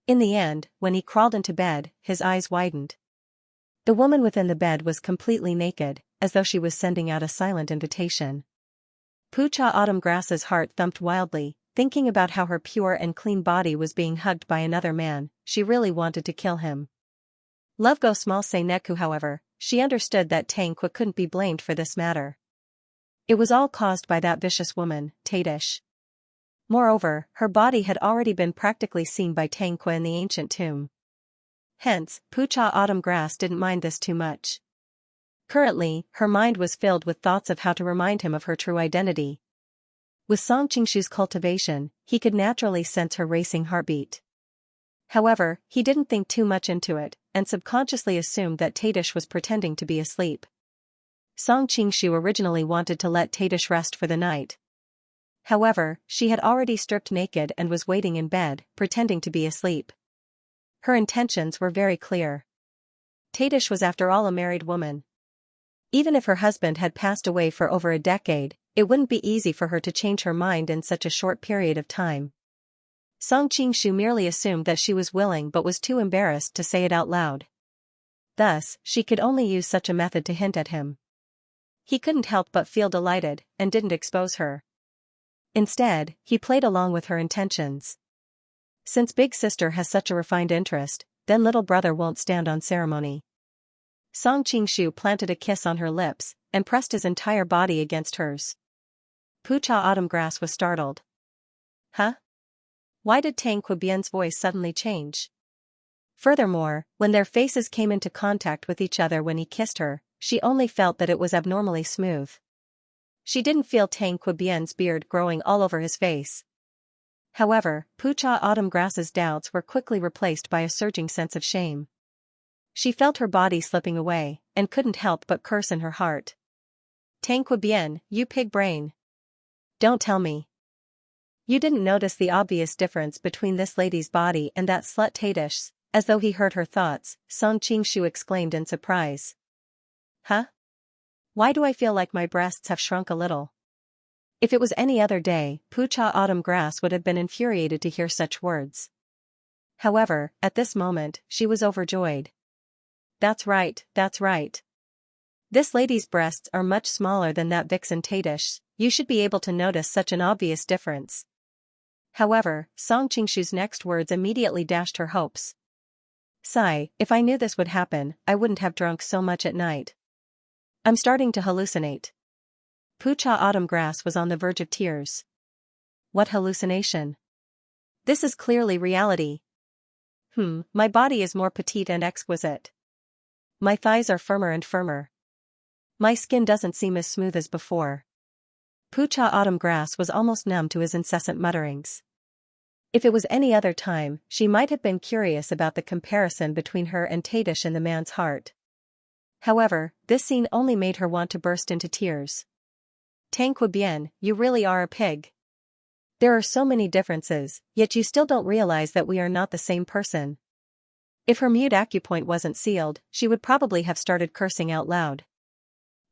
In the end, when he crawled into bed, his eyes widened. The woman within the bed was completely naked, as though she was sending out a silent invitation. Pucha Autumn Grass's heart thumped wildly, thinking about how her pure and clean body was being hugged by another man. She really wanted to kill him. Love Go Small Say Neku, however, she understood that Tang Kui couldn't be blamed for this matter. It was all caused by that vicious woman, Tadish. Moreover, her body had already been practically seen by Tang Kui in the ancient tomb. Hence, Pucha Autumn Grass didn't mind this too much. Currently, her mind was filled with thoughts of how to remind him of her true identity. With Song Qingshu's cultivation, he could naturally sense her racing heartbeat. However, he didn't think too much into it, and subconsciously assumed that Tadish was pretending to be asleep. Song Qingshu originally wanted to let Tadish rest for the night. However, she had already stripped naked and was waiting in bed, pretending to be asleep. Her intentions were very clear. Tadish was after all a married woman. Even if her husband had passed away for over a decade, it wouldn't be easy for her to change her mind in such a short period of time. Song Qingshu merely assumed that she was willing but was too embarrassed to say it out loud. Thus, she could only use such a method to hint at him. He couldn't help but feel delighted, and didn't expose her. Instead, he played along with her intentions. Since big sister has such a refined interest, then little brother won't stand on ceremony. Song Qingshu planted a kiss on her lips, and pressed his entire body against hers. Pucha Autumn Grass was startled. Huh? Why did Tang Quebien's voice suddenly change? Furthermore, when their faces came into contact with each other when he kissed her, she only felt that it was abnormally smooth. She didn't feel Tang Quebien's beard growing all over his face. However, Pucha Autumn Grass's doubts were quickly replaced by a surging sense of shame. She felt her body slipping away, and couldn't help but curse in her heart. Tang Quebien, you pig brain. Don't tell me. You didn't notice the obvious difference between this lady's body and that slut Tadish's. As though he heard her thoughts, Song Qingshu exclaimed in surprise. Huh? Why do I feel like my breasts have shrunk a little? If it was any other day, Pucha Autumn Grass would have been infuriated to hear such words. However, at this moment, she was overjoyed. That's right, that's right. This lady's breasts are much smaller than that vixen Tadish's. You should be able to notice such an obvious difference. However, Song Qingshu's next words immediately dashed her hopes. Sigh, if I knew this would happen, I wouldn't have drunk so much at night. I'm starting to hallucinate. Pucha Autumn Grass was on the verge of tears. What hallucination? This is clearly reality. My body is more petite and exquisite. My thighs are firmer and firmer. My skin doesn't seem as smooth as before. Pucha Autumn Grass was almost numb to his incessant mutterings. If it was any other time, she might have been curious about the comparison between her and Tadish in the man's heart. However, this scene only made her want to burst into tears. Tang Quebien, you really are a pig. There are so many differences, yet you still don't realize that we are not the same person. If her mute acupoint wasn't sealed, she would probably have started cursing out loud.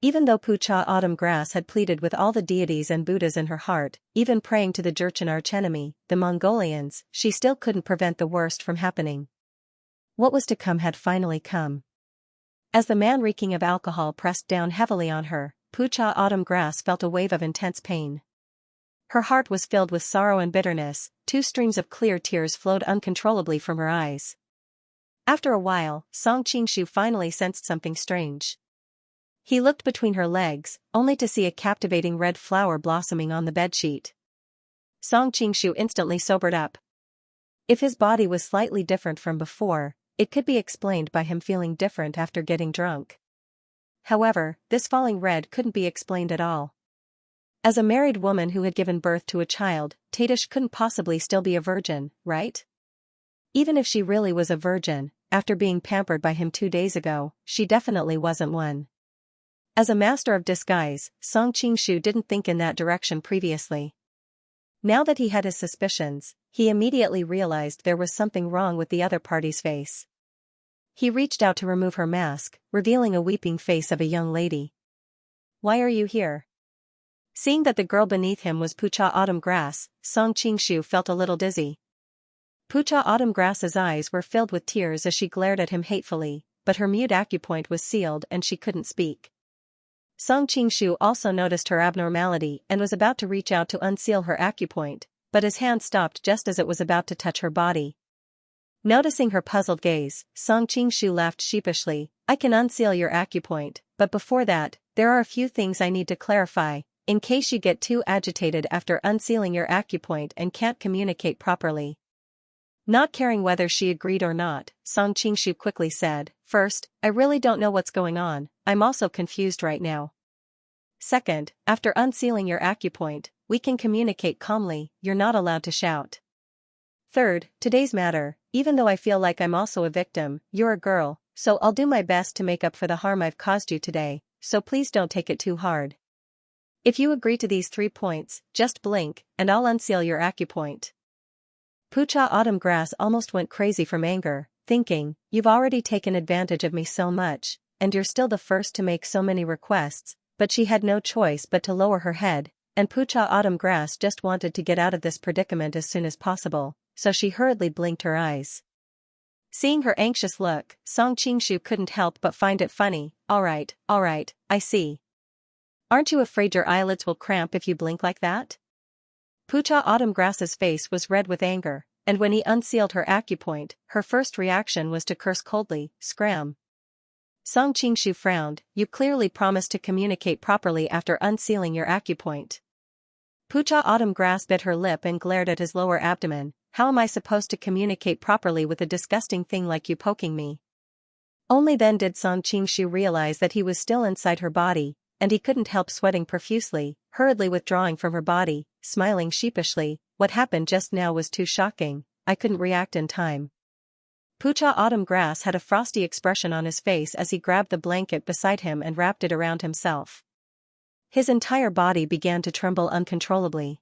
Even though Pucha Autumn Grass had pleaded with all the deities and Buddhas in her heart, even praying to the Jurchen archenemy, the Mongolians, she still couldn't prevent the worst from happening. What was to come had finally come. As the man reeking of alcohol pressed down heavily on her, Pucha Autumn Grass felt a wave of intense pain. Her heart was filled with sorrow and bitterness, 2 streams of clear tears flowed uncontrollably from her eyes. After a while, Song Qingshu finally sensed something strange. He looked between her legs, only to see a captivating red flower blossoming on the bedsheet. Song Qingshu instantly sobered up. If his body was slightly different from before, it could be explained by him feeling different after getting drunk. However, this falling red couldn't be explained at all. As a married woman who had given birth to a child, Tadish couldn't possibly still be a virgin, right? Even if she really was a virgin, after being pampered by him 2 days ago, she definitely wasn't one. As a master of disguise, Song Qingshu didn't think in that direction previously. Now that he had his suspicions, he immediately realized there was something wrong with the other party's face. He reached out to remove her mask, revealing a weeping face of a young lady. Why are you here? Seeing that the girl beneath him was Pucha Autumn Grass, Song Qingshu felt a little dizzy. Pucha Autumn Grass's eyes were filled with tears as she glared at him hatefully, but her mute acupoint was sealed and she couldn't speak. Song Qingshu also noticed her abnormality and was about to reach out to unseal her acupoint, but his hand stopped just as it was about to touch her body. Noticing her puzzled gaze, Song Qingshu laughed sheepishly. I can unseal your acupoint, but before that, there are a few things I need to clarify, in case you get too agitated after unsealing your acupoint and can't communicate properly. Not caring whether she agreed or not, Song Qingshu quickly said, First, I really don't know what's going on, I'm also confused right now. Second, after unsealing your acupoint, we can communicate calmly, you're not allowed to shout. Third, today's matter, even though I feel like I'm also a victim, you're a girl, so I'll do my best to make up for the harm I've caused you today, so please don't take it too hard. If you agree to these 3 points, just blink, and I'll unseal your acupoint. Pucha Autumn Grass almost went crazy from anger, thinking, you've already taken advantage of me so much, and you're still the first to make so many requests, but she had no choice but to lower her head, and Pucha Autumn Grass just wanted to get out of this predicament as soon as possible, so she hurriedly blinked her eyes. Seeing her anxious look, Song Qingshu couldn't help but find it funny. All right, I see. Aren't you afraid your eyelids will cramp if you blink like that? Pucha Autumn Grass's face was red with anger, and when he unsealed her acupoint, her first reaction was to curse coldly, scram. Song Qingshu frowned, you clearly promised to communicate properly after unsealing your acupoint. Pucha Autumn Grass bit her lip and glared at his lower abdomen. How am I supposed to communicate properly with a disgusting thing like you poking me? Only then did Song Qingshu realize that he was still inside her body, and he couldn't help sweating profusely, hurriedly withdrawing from her body, smiling sheepishly. What happened just now was too shocking, I couldn't react in time. Pucha Autumn Grass had a frosty expression on his face as he grabbed the blanket beside him and wrapped it around himself. His entire body began to tremble uncontrollably.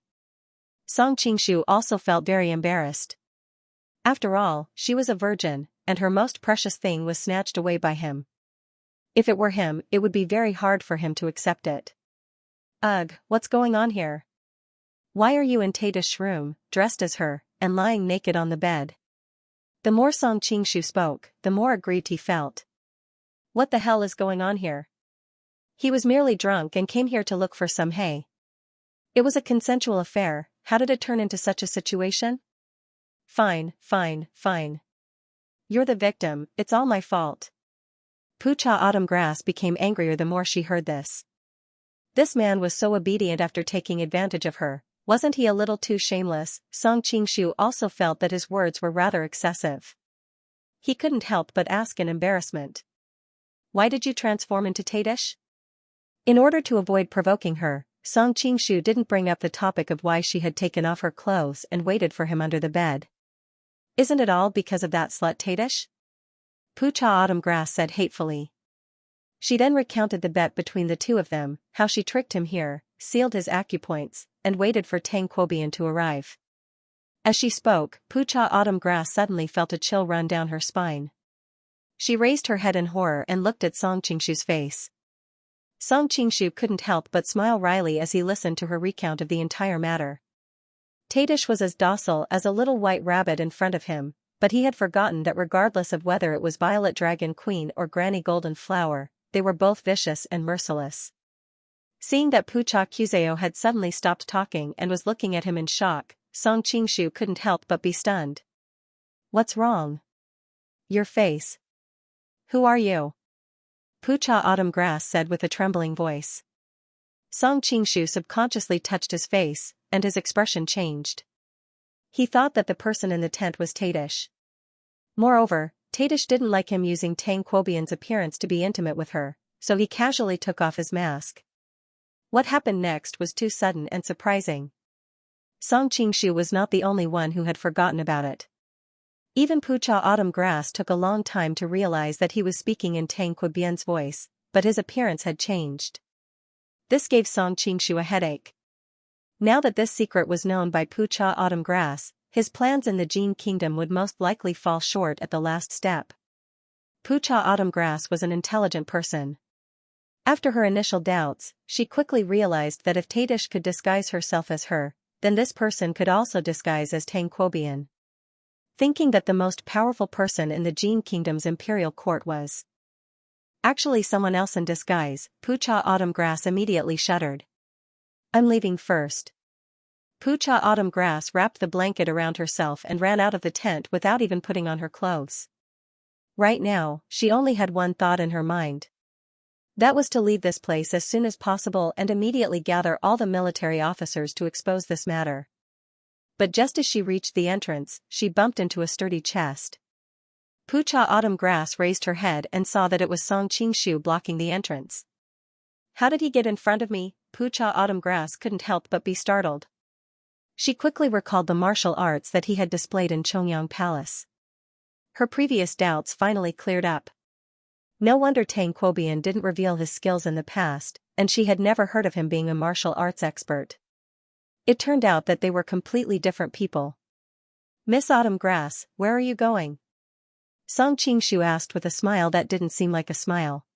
Song Qingshu also felt very embarrassed. After all, she was a virgin, and her most precious thing was snatched away by him. If it were him, it would be very hard for him to accept it. Ugh, what's going on here? Why are you in Taitish's room, dressed as her, and lying naked on the bed? The more Song Qingshu spoke, the more aggrieved he felt. What the hell is going on here? He was merely drunk and came here to look for some hay. It was a consensual affair. How did it turn into such a situation? Fine. You're the victim, it's all my fault. Pucha Autumn Grass became angrier the more she heard this. This man was so obedient after taking advantage of her, wasn't he a little too shameless? Song Qingshu also felt that his words were rather excessive. He couldn't help but ask in embarrassment. Why did you transform into Taitish? In order to avoid provoking her, Song Qingshu didn't bring up the topic of why she had taken off her clothes and waited for him under the bed. Isn't it all because of that slut Taitish? Pucha Autumn Grass said hatefully. She then recounted the bet between the two of them, how she tricked him here, sealed his acupoints, and waited for Tang Quobian to arrive. As she spoke, Pucha Autumn Grass suddenly felt a chill run down her spine. She raised her head in horror and looked at Song Qingshu's face. Song Qingshu couldn't help but smile wryly as he listened to her recount of the entire matter. Taitish was as docile as a little white rabbit in front of him, but he had forgotten that regardless of whether it was Violet Dragon Queen or Granny Golden Flower, they were both vicious and merciless. Seeing that Pucha Qzeo had suddenly stopped talking and was looking at him in shock, Song Qingshu couldn't help but be stunned. What's wrong? Your face. Who are you? Pucha Autumn Grass said with a trembling voice. Song Qingshu subconsciously touched his face, and his expression changed. He thought that the person in the tent was Taitish. Moreover, Taitish didn't like him using Tang Quobian's appearance to be intimate with her, so he casually took off his mask. What happened next was too sudden and surprising. Song Qingshu was not the only one who had forgotten about it. Even Pucha Autumn Grass took a long time to realize that he was speaking in Tang Quobian's voice, but his appearance had changed. This gave Song Qingshu a headache. Now that this secret was known by Pucha Autumn Grass, his plans in the Jin Kingdom would most likely fall short at the last step. Pucha Autumn Grass was an intelligent person. After her initial doubts, she quickly realized that if Taitish could disguise herself as her, then this person could also disguise as Tang Quobian. Thinking that the most powerful person in the Jin Kingdom's imperial court was actually someone else in disguise, Pucha Autumn Grass immediately shuddered. I'm leaving first. Pucha Autumn Grass wrapped the blanket around herself and ran out of the tent without even putting on her clothes. Right now, she only had one thought in her mind. That was to leave this place as soon as possible and immediately gather all the military officers to expose this matter. But just as she reached the entrance, she bumped into a sturdy chest. Pucha Autumn Grass raised her head and saw that it was Song Qingshu blocking the entrance. How did he get in front of me? Pucha Autumn Grass couldn't help but be startled. She quickly recalled the martial arts that he had displayed in Chongyang Palace. Her previous doubts finally cleared up. No wonder Tang Quobian didn't reveal his skills in the past, and she had never heard of him being a martial arts expert. It turned out that they were completely different people. "Miss Autumn Grass, where are you going?" Song Qingshu asked with a smile that didn't seem like a smile.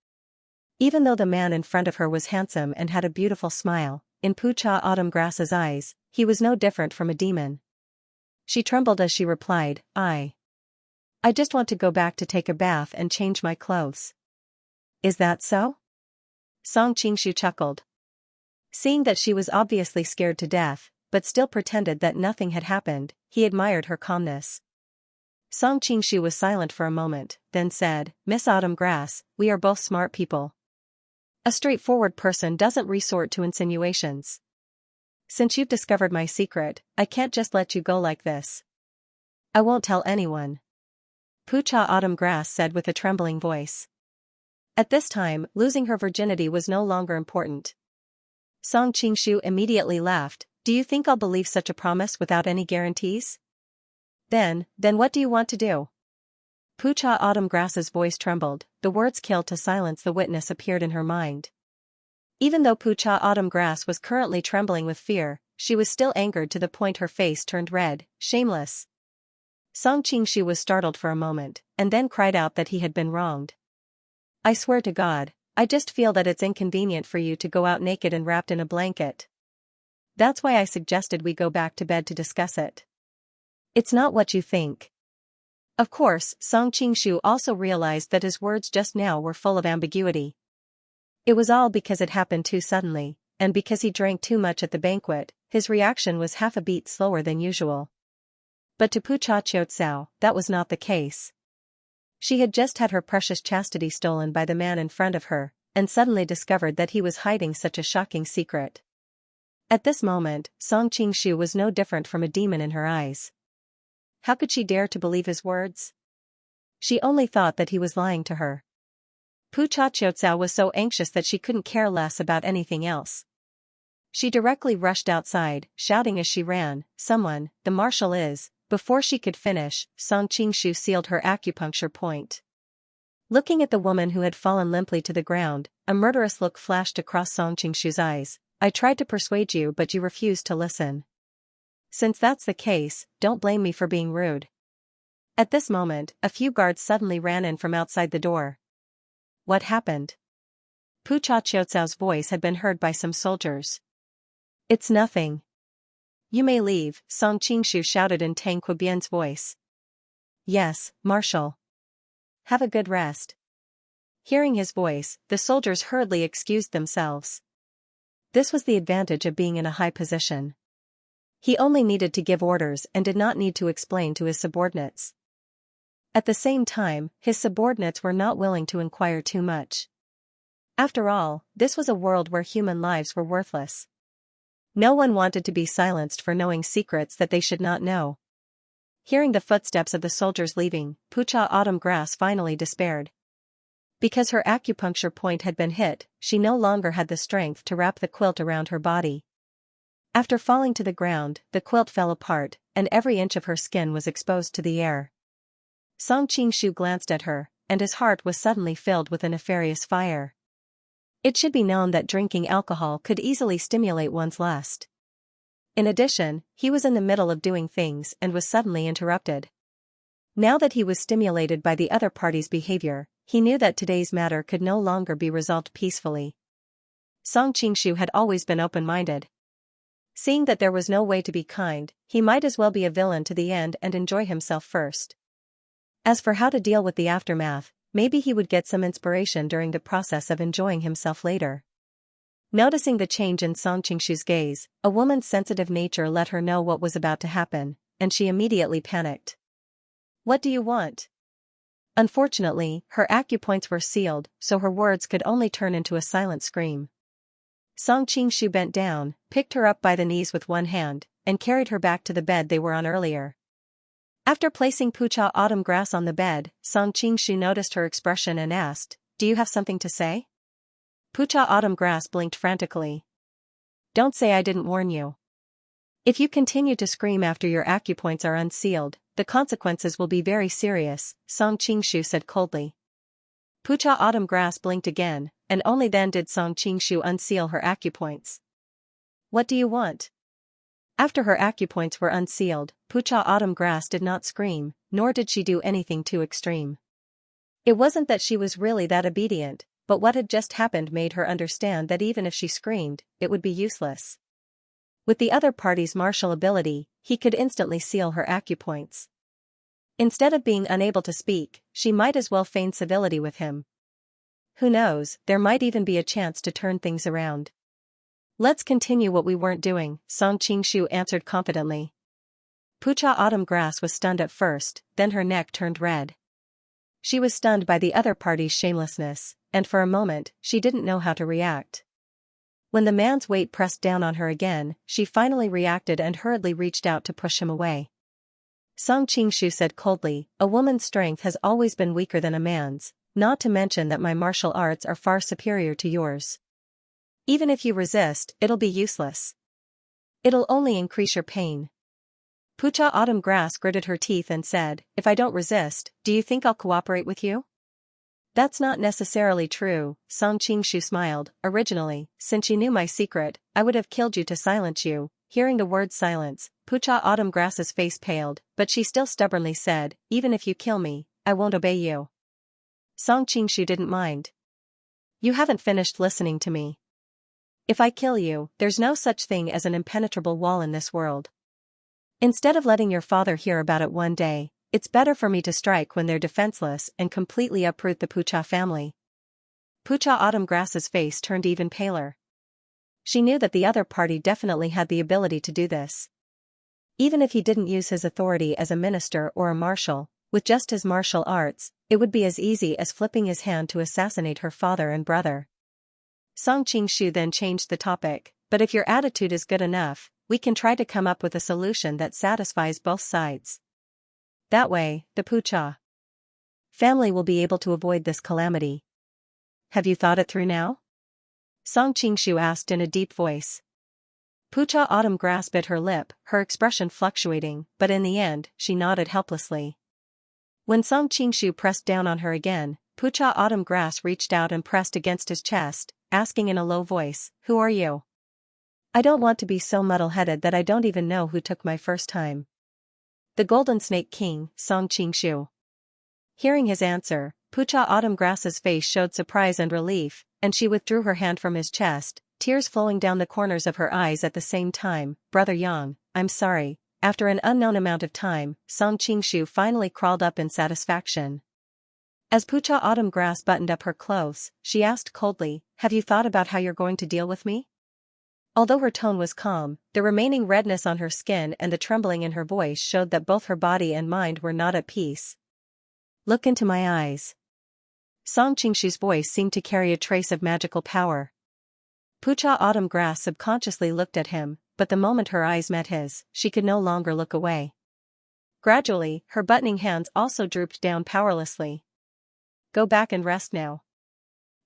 Even though the man in front of her was handsome and had a beautiful smile, in Pucha Autumn Grass's eyes, he was no different from a demon. She trembled as she replied, I just want to go back to take a bath and change my clothes." "Is that so?" Song Qingshu chuckled. Seeing that she was obviously scared to death, but still pretended that nothing had happened, he admired her calmness. Song Qingshu was silent for a moment, then said, "Miss Autumn Grass, we are both smart people. A straightforward person doesn't resort to insinuations. Since you've discovered my secret, I can't just let you go like this." "I won't tell anyone," Pucha Autumn Grass said with a trembling voice. At this time, losing her virginity was no longer important. Song Qingshu immediately laughed. "Do you think I'll believe such a promise without any guarantees?" Then what do you want to do?" Pucha Autumn Grass's voice trembled, the words killed to silence the witness appeared in her mind. Even though Pucha Autumn Grass was currently trembling with fear, she was still angered to the point her face turned red. "Shameless." Song Qingshu was startled for a moment, and then cried out that he had been wronged. "I swear to God, I just feel that it's inconvenient for you to go out naked and wrapped in a blanket. That's why I suggested we go back to bed to discuss it. It's not what you think." Of course, Song Qingshu also realized that his words just now were full of ambiguity. It was all because it happened too suddenly, and because he drank too much at the banquet, his reaction was half a beat slower than usual. But to Pucha Qiutsao, that was not the case. She had just had her precious chastity stolen by the man in front of her, and suddenly discovered that he was hiding such a shocking secret. At this moment, Song Qingshu was no different from a demon in her eyes. How could she dare to believe his words? She only thought that he was lying to her. Pucha Qiutsao was so anxious that she couldn't care less about anything else. She directly rushed outside, shouting as she ran, "Someone, the marshal is." Before she could finish, Song Qingshu sealed her acupuncture point. Looking at the woman who had fallen limply to the ground, a murderous look flashed across Song Qingshu's eyes. "I tried to persuade you but you refused to listen. Since that's the case, don't blame me for being rude." At this moment, a few guards suddenly ran in from outside the door. "What happened?" Pucha Qiutsao's voice had been heard by some soldiers. "It's nothing. You may leave," Song Qingshu shouted in Tang Quebian's voice. "Yes, Marshal. Have a good rest." Hearing his voice, the soldiers hurriedly excused themselves. This was the advantage of being in a high position. He only needed to give orders and did not need to explain to his subordinates. At the same time, his subordinates were not willing to inquire too much. After all, this was a world where human lives were worthless. No one wanted to be silenced for knowing secrets that they should not know. Hearing the footsteps of the soldiers leaving, Pucha Autumn Grass finally despaired. Because her acupuncture point had been hit, she no longer had the strength to wrap the quilt around her body. After falling to the ground, the quilt fell apart, and every inch of her skin was exposed to the air. Song Qingshu glanced at her, and his heart was suddenly filled with a nefarious fire. It should be known that drinking alcohol could easily stimulate one's lust. In addition, he was in the middle of doing things and was suddenly interrupted. Now that he was stimulated by the other party's behavior, he knew that today's matter could no longer be resolved peacefully. Song Qingshu had always been open-minded. Seeing that there was no way to be kind, he might as well be a villain to the end and enjoy himself first. As for how to deal with the aftermath, maybe he would get some inspiration during the process of enjoying himself later. Noticing the change in Song Qingshu's gaze, a woman's sensitive nature let her know what was about to happen, and she immediately panicked. "What do you want?" Unfortunately, her acupoints were sealed, so her words could only turn into a silent scream. Song Qingshu bent down, picked her up by the knees with one hand, and carried her back to the bed they were on earlier. After placing Pucha Autumn Grass on the bed, Song Qingshu noticed her expression and asked, "Do you have something to say?" Pucha Autumn Grass blinked frantically. "Don't say I didn't warn you. If you continue to scream after your acupoints are unsealed, the consequences will be very serious," Song Qingshu said coldly. Pucha Autumn Grass blinked again, and only then did Song Qingshu unseal her acupoints. What do you want? After her acupoints were unsealed, Pucha Autumn Grass did not scream, nor did she do anything too extreme. It wasn't that she was really that obedient, but what had just happened made her understand that even if she screamed, it would be useless. With the other party's martial ability, he could instantly seal her acupoints. Instead of being unable to speak, she might as well feign civility with him. Who knows, there might even be a chance to turn things around. Let's continue what we weren't doing, Song Qingshu answered confidently. Pucha Autumn Grass was stunned at first, then her neck turned red. She was stunned by the other party's shamelessness, and for a moment, she didn't know how to react. When the man's weight pressed down on her again, she finally reacted and hurriedly reached out to push him away. Song Qingshu said coldly, "A woman's strength has always been weaker than a man's, not to mention that my martial arts are far superior to yours. Even if you resist, it'll be useless. It'll only increase your pain." Pucha Autumn Grass gritted her teeth and said, "If I don't resist, do you think I'll cooperate with you?" "That's not necessarily true," Song Qingshu smiled. "Originally, since you knew my secret, I would have killed you to silence you." Hearing the word silence, Pucha Autumn Grass's face paled, but she still stubbornly said, "Even if you kill me, I won't obey you." Song Qingshu didn't mind. "You haven't finished listening to me. If I kill you, there's no such thing as an impenetrable wall in this world. Instead of letting your father hear about it one day, it's better for me to strike when they're defenseless and completely uproot the Pucha family." Pucha Autumn Grass's face turned even paler. She knew that the other party definitely had the ability to do this. Even if he didn't use his authority as a minister or a marshal, with just his martial arts, it would be as easy as flipping his hand to assassinate her father and brother. Song Qingshu then changed the topic, "But if your attitude is good enough, we can try to come up with a solution that satisfies both sides. That way, the Pucha family will be able to avoid this calamity. Have you thought it through now?" Song Qingshu asked in a deep voice. Pucha Autumn Grass bit her lip, her expression fluctuating, but in the end, she nodded helplessly. When Song Qingshu pressed down on her again, Pucha Autumn Grass reached out and pressed against his chest, asking in a low voice, "Who are you? I don't want to be so muddle-headed that I don't even know who took my first time." "The Golden Snake King, Song Qingshu." Hearing his answer, Pucha Autumn Grass's face showed surprise and relief, and she withdrew her hand from his chest, tears flowing down the corners of her eyes at the same time. "Brother Yang, I'm sorry." After an unknown amount of time, Song Qingshu finally crawled up in satisfaction. As Pucha Autumn Grass buttoned up her clothes, she asked coldly, "Have you thought about how you're going to deal with me?" Although her tone was calm, the remaining redness on her skin and the trembling in her voice showed that both her body and mind were not at peace. "Look into my eyes." Song Qingshu's voice seemed to carry a trace of magical power. Pucha Autumn Grass subconsciously looked at him, but the moment her eyes met his, she could no longer look away. Gradually, her buttoning hands also drooped down powerlessly. "Go back and rest now.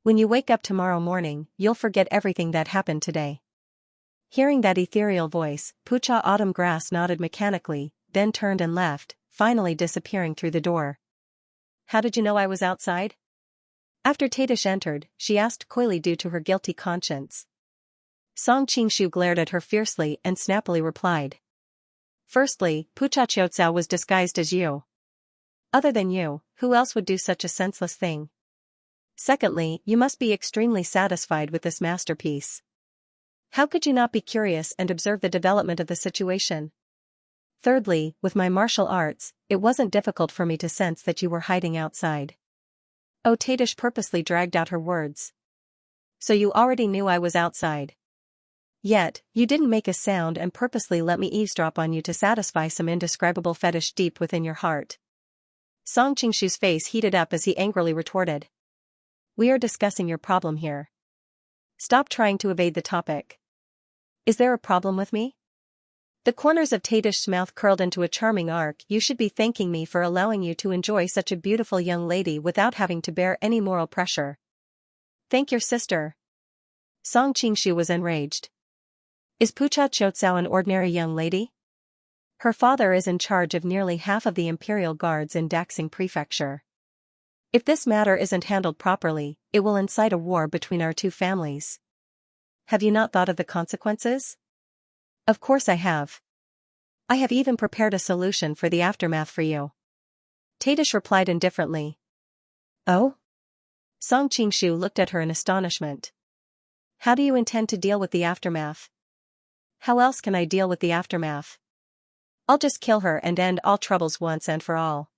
When you wake up tomorrow morning, you'll forget everything that happened today." Hearing that ethereal voice, Pucha Autumn Grass nodded mechanically, then turned and left, finally disappearing through the door. "How did you know I was outside?" After Tadish entered, she asked coyly due to her guilty conscience. Song Qingshu glared at her fiercely and snappily replied. "Firstly, Pucha Qiutsao was disguised as you. Other than you, who else would do such a senseless thing? Secondly, you must be extremely satisfied with this masterpiece. How could you not be curious and observe the development of the situation? Thirdly, with my martial arts, it wasn't difficult for me to sense that you were hiding outside." Oh, Tadish purposely dragged out her words. "So you already knew I was outside. Yet, you didn't make a sound and purposely let me eavesdrop on you to satisfy some indescribable fetish deep within your heart." Song Qingshu's face heated up as he angrily retorted. "We are discussing your problem here. Stop trying to evade the topic. Is there a problem with me?" The corners of Tadish's mouth curled into a charming arc. "You should be thanking me for allowing you to enjoy such a beautiful young lady without having to bear any moral pressure." "Thank your sister." Song Qingshu was enraged. Is Pucha Qiutsao an ordinary young lady? Her father is in charge of nearly half of the imperial guards in Daxing Prefecture. If this matter isn't handled properly, it will incite a war between our two families. Have you not thought of the consequences? Of course I have. I have even prepared a solution for the aftermath for you. Tadish replied indifferently. Oh? Song Qingshu looked at her in astonishment. How do you intend to deal with the aftermath? How else can I deal with the aftermath? I'll just kill her and end all troubles once and for all.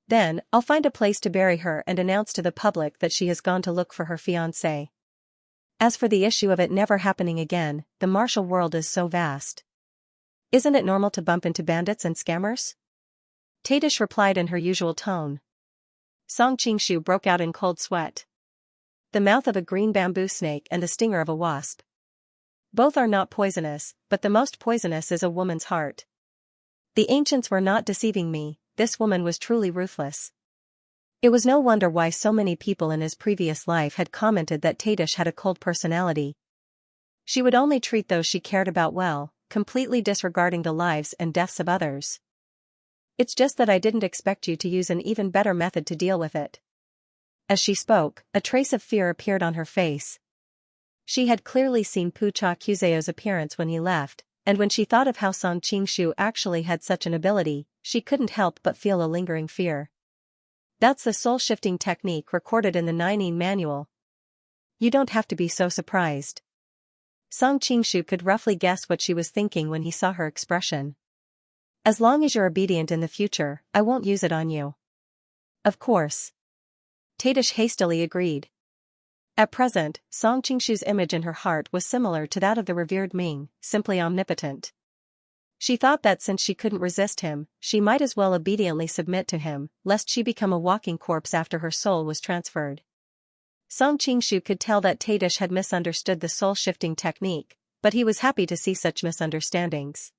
Then, I'll find a place to bury her and announce to the public that she has gone to look for her fiancé. As for the issue of it never happening again, the martial world is so vast. Isn't it normal to bump into bandits and scammers? Tadish replied in her usual tone. Song Qingshu broke out in cold sweat. The mouth of a green bamboo snake and the stinger of a wasp. Both are not poisonous, but the most poisonous is a woman's heart. The ancients were not deceiving me, this woman was truly ruthless. It was no wonder why so many people in his previous life had commented that Tadish had a cold personality. She would only treat those she cared about well, completely disregarding the lives and deaths of others. It's just that I didn't expect you to use an even better method to deal with it. As she spoke, a trace of fear appeared on her face. She had clearly seen Pucha Kuzeo's appearance when he left, and when she thought of how Song Qingshu actually had such an ability, she couldn't help but feel a lingering fear. That's the soul-shifting technique recorded in the Ninein manual. You don't have to be so surprised. Song Qingshu could roughly guess what she was thinking when he saw her expression. As long as you're obedient in the future, I won't use it on you. Of course. Tadish hastily agreed. At present, Song Qingshu's image in her heart was similar to that of the revered Ming, simply omnipotent. She thought that since she couldn't resist him, she might as well obediently submit to him, lest she become a walking corpse after her soul was transferred. Song Qingshu could tell that Tadish had misunderstood the soul-shifting technique, but he was happy to see such misunderstandings.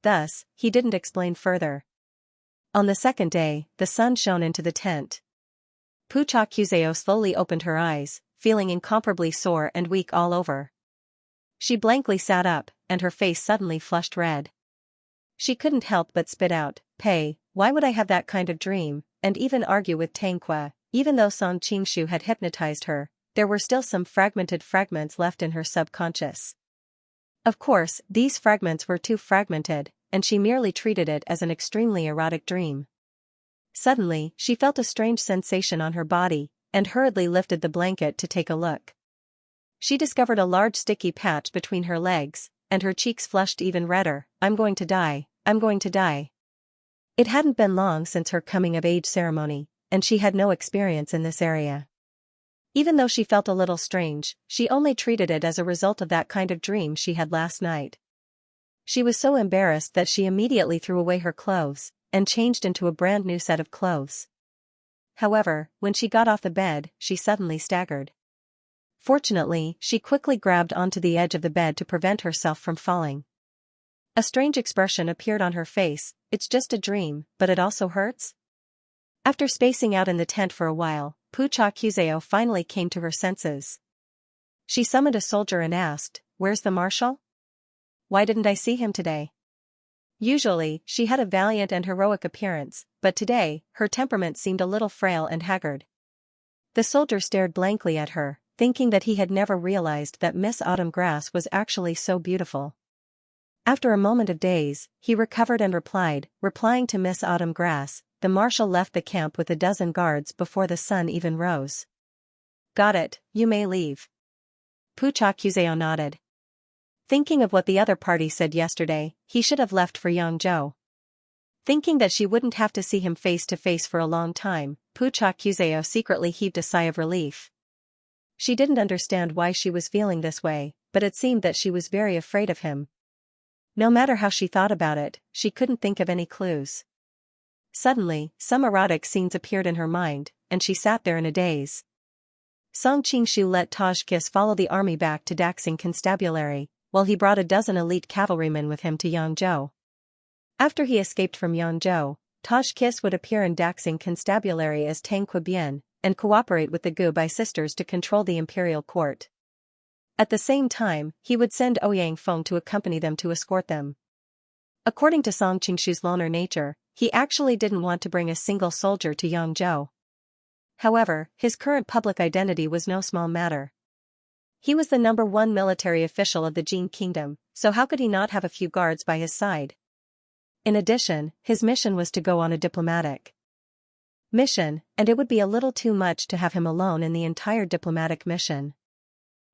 Thus, he didn't explain further. On the second day, the sun shone into the tent. Pucha Kuzeo slowly opened her eyes, feeling incomparably sore and weak all over. She blankly sat up, and her face suddenly flushed red. She couldn't help but spit out, "Pei, why would I have that kind of dream?" and even argue with Tangqua. Even though Song Qingshu had hypnotized her, there were still some fragmented fragments left in her subconscious. Of course, these fragments were too fragmented, and she merely treated it as an extremely erotic dream. Suddenly, she felt a strange sensation on her body, and hurriedly lifted the blanket to take a look. She discovered a large sticky patch between her legs, and her cheeks flushed even redder. "I'm going to die, I'm going to die." It hadn't been long since her coming-of-age ceremony, and she had no experience in this area. Even though she felt a little strange, she only treated it as a result of that kind of dream she had last night. She was so embarrassed that she immediately threw away her clothes, and changed into a brand new set of clothes. However, when she got off the bed, she suddenly staggered. Fortunately, she quickly grabbed onto the edge of the bed to prevent herself from falling. A strange expression appeared on her face. "It's just a dream, but it also hurts?" After spacing out in the tent for a while, Pucha Kuzeo finally came to her senses. She summoned a soldier and asked, "Where's the marshal? Why didn't I see him today?" Usually, she had a valiant and heroic appearance, but today, her temperament seemed a little frail and haggard. The soldier stared blankly at her, thinking that he had never realized that Miss Autumn Grass was actually so beautiful. After a moment of daze, he recovered and replying to Miss Autumn Grass, "The marshal left the camp with a dozen guards before the sun even rose." "Got it, you may leave." Pucha Kuzeo nodded. Thinking of what the other party said yesterday, he should have left for Yangzhou. Thinking that she wouldn't have to see him face to face for a long time, Pucha Kuzeo secretly heaved a sigh of relief. She didn't understand why she was feeling this way, but it seemed that she was very afraid of him. No matter how she thought about it, she couldn't think of any clues. Suddenly, some erotic scenes appeared in her mind, and she sat there in a daze. Song Qingshu let Tajkis follow the army back to Daxing Constabulary, while he brought a dozen elite cavalrymen with him to Yangzhou. After he escaped from Yangzhou, Tajkis would appear in Daxing Constabulary as Tang Qibian, and cooperate with the Gubai sisters to control the imperial court. At the same time, he would send Ouyang Feng to accompany them to escort them. According to Song Qingshu's loner nature, he actually didn't want to bring a single soldier to Yangzhou. However, his current public identity was no small matter. He was the #1 military official of the Jin kingdom, so how could he not have a few guards by his side? In addition, his mission was to go on a diplomatic mission, and it would be a little too much to have him alone in the entire diplomatic mission.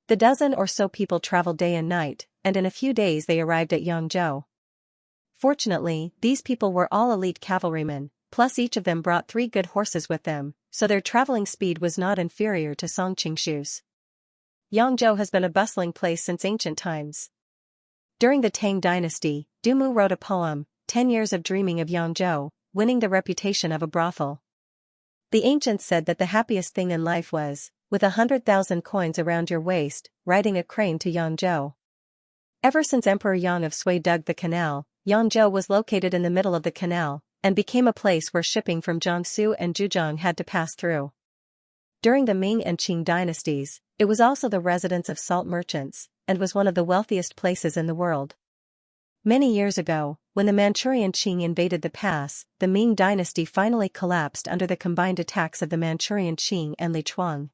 The dozen or so people traveled day and night, and in a few days they arrived at Yangzhou. Fortunately, these people were all elite cavalrymen, plus each of them brought 3 good horses with them, so their traveling speed was not inferior to Song Qingshu's. Yangzhou has been a bustling place since ancient times. During the Tang dynasty, Dumu wrote a poem, 10 Years of Dreaming of Yangzhou, winning the reputation of a brothel. The ancients said that the happiest thing in life was, with 100,000 coins around your waist, riding a crane to Yangzhou. Ever since Emperor Yang of Sui dug the canal, Yangzhou was located in the middle of the canal, and became a place where shipping from Jiangsu and Zhejiang had to pass through. During the Ming and Qing dynasties, it was also the residence of salt merchants, and was one of the wealthiest places in the world. Many years ago, when the Manchurian Qing invaded the pass, the Ming dynasty finally collapsed under the combined attacks of the Manchurian Qing and Lichuang.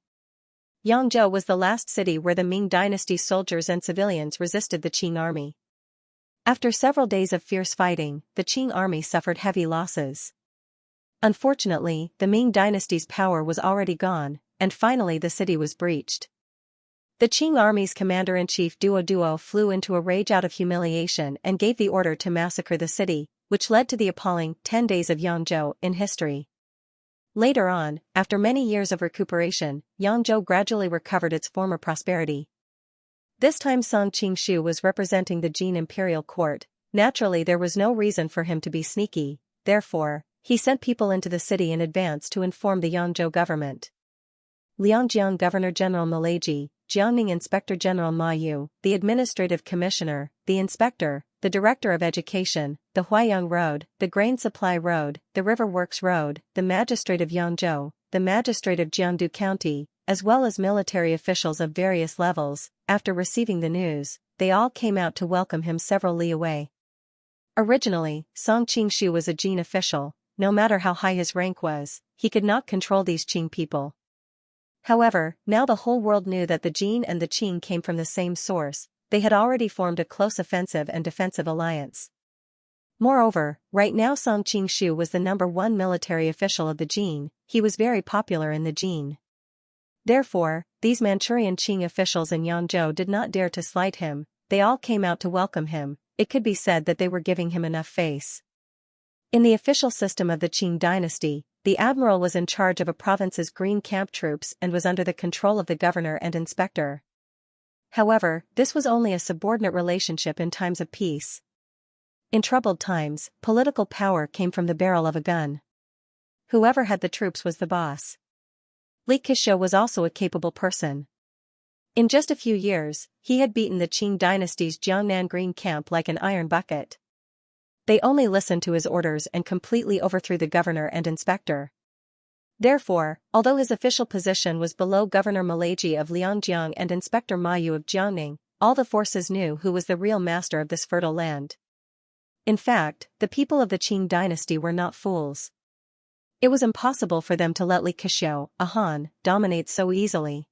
Yangzhou was the last city where the Ming dynasty soldiers and civilians resisted the Qing army. After several days of fierce fighting, the Qing army suffered heavy losses. Unfortunately, the Ming dynasty's power was already gone, and finally the city was breached. The Qing army's commander-in-chief Duo Duo flew into a rage out of humiliation and gave the order to massacre the city, which led to the appalling 10 days of Yangzhou in history. Later on, after many years of recuperation, Yangzhou gradually recovered its former prosperity. This time Song Qingshu was representing the Jin imperial court. Naturally there was no reason for him to be sneaky, therefore, he sent people into the city in advance to inform the Yangzhou government. Liangjiang Governor-General Malaiji, Jiangning Inspector General Ma Yu, the Administrative Commissioner, the Inspector, the Director of Education, the Huaiyang Road, the Grain Supply Road, the River Works Road, the Magistrate of Yangzhou, the Magistrate of Jiangdu County, as well as military officials of various levels. After receiving the news, they all came out to welcome him several li away. Originally, Song Qingshu was a Jin official. No matter how high his rank was, he could not control these Qing people. However, now the whole world knew that the Jin and the Qing came from the same source. They had already formed a close offensive and defensive alliance. Moreover, right now Song Qingshu was the #1 military official of the Jin. He was very popular in the Jin. Therefore, these Manchurian Qing officials in Yangzhou did not dare to slight him. They all came out to welcome him. It could be said that they were giving him enough face. In the official system of the Qing dynasty, the admiral was in charge of a province's green camp troops and was under the control of the governor and inspector. However, this was only a subordinate relationship in times of peace. In troubled times, political power came from the barrel of a gun. Whoever had the troops was the boss. Li Keqiu was also a capable person. In just a few years, he had beaten the Qing dynasty's Jiangnan Green Camp like an iron bucket. They only listened to his orders and completely overthrew the governor and inspector. Therefore, although his official position was below Governor Malaiji of Liangjiang and Inspector Ma Yu of Jiangning, all the forces knew who was the real master of this fertile land. In fact, the people of the Qing dynasty were not fools. It was impossible for them to let Li Keqiu, a Han, dominate so easily.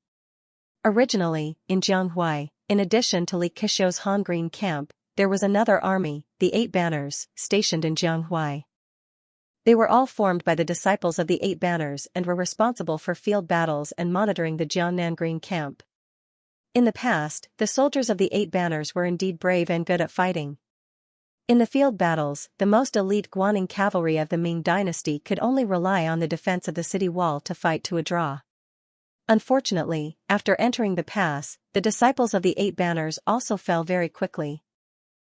Originally, in Jianghuai, in addition to Li Keqiu's Han Green Camp, there was another army, the 8 Banners, stationed in Jianghuai. They were all formed by the disciples of the 8 Banners and were responsible for field battles and monitoring the Jiangnan Green Camp. In the past, the soldiers of the 8 Banners were indeed brave and good at fighting. In the field battles, the most elite Guanning cavalry of the Ming dynasty could only rely on the defense of the city wall to fight to a draw. Unfortunately, after entering the pass, the disciples of the 8 Banners also fell very quickly.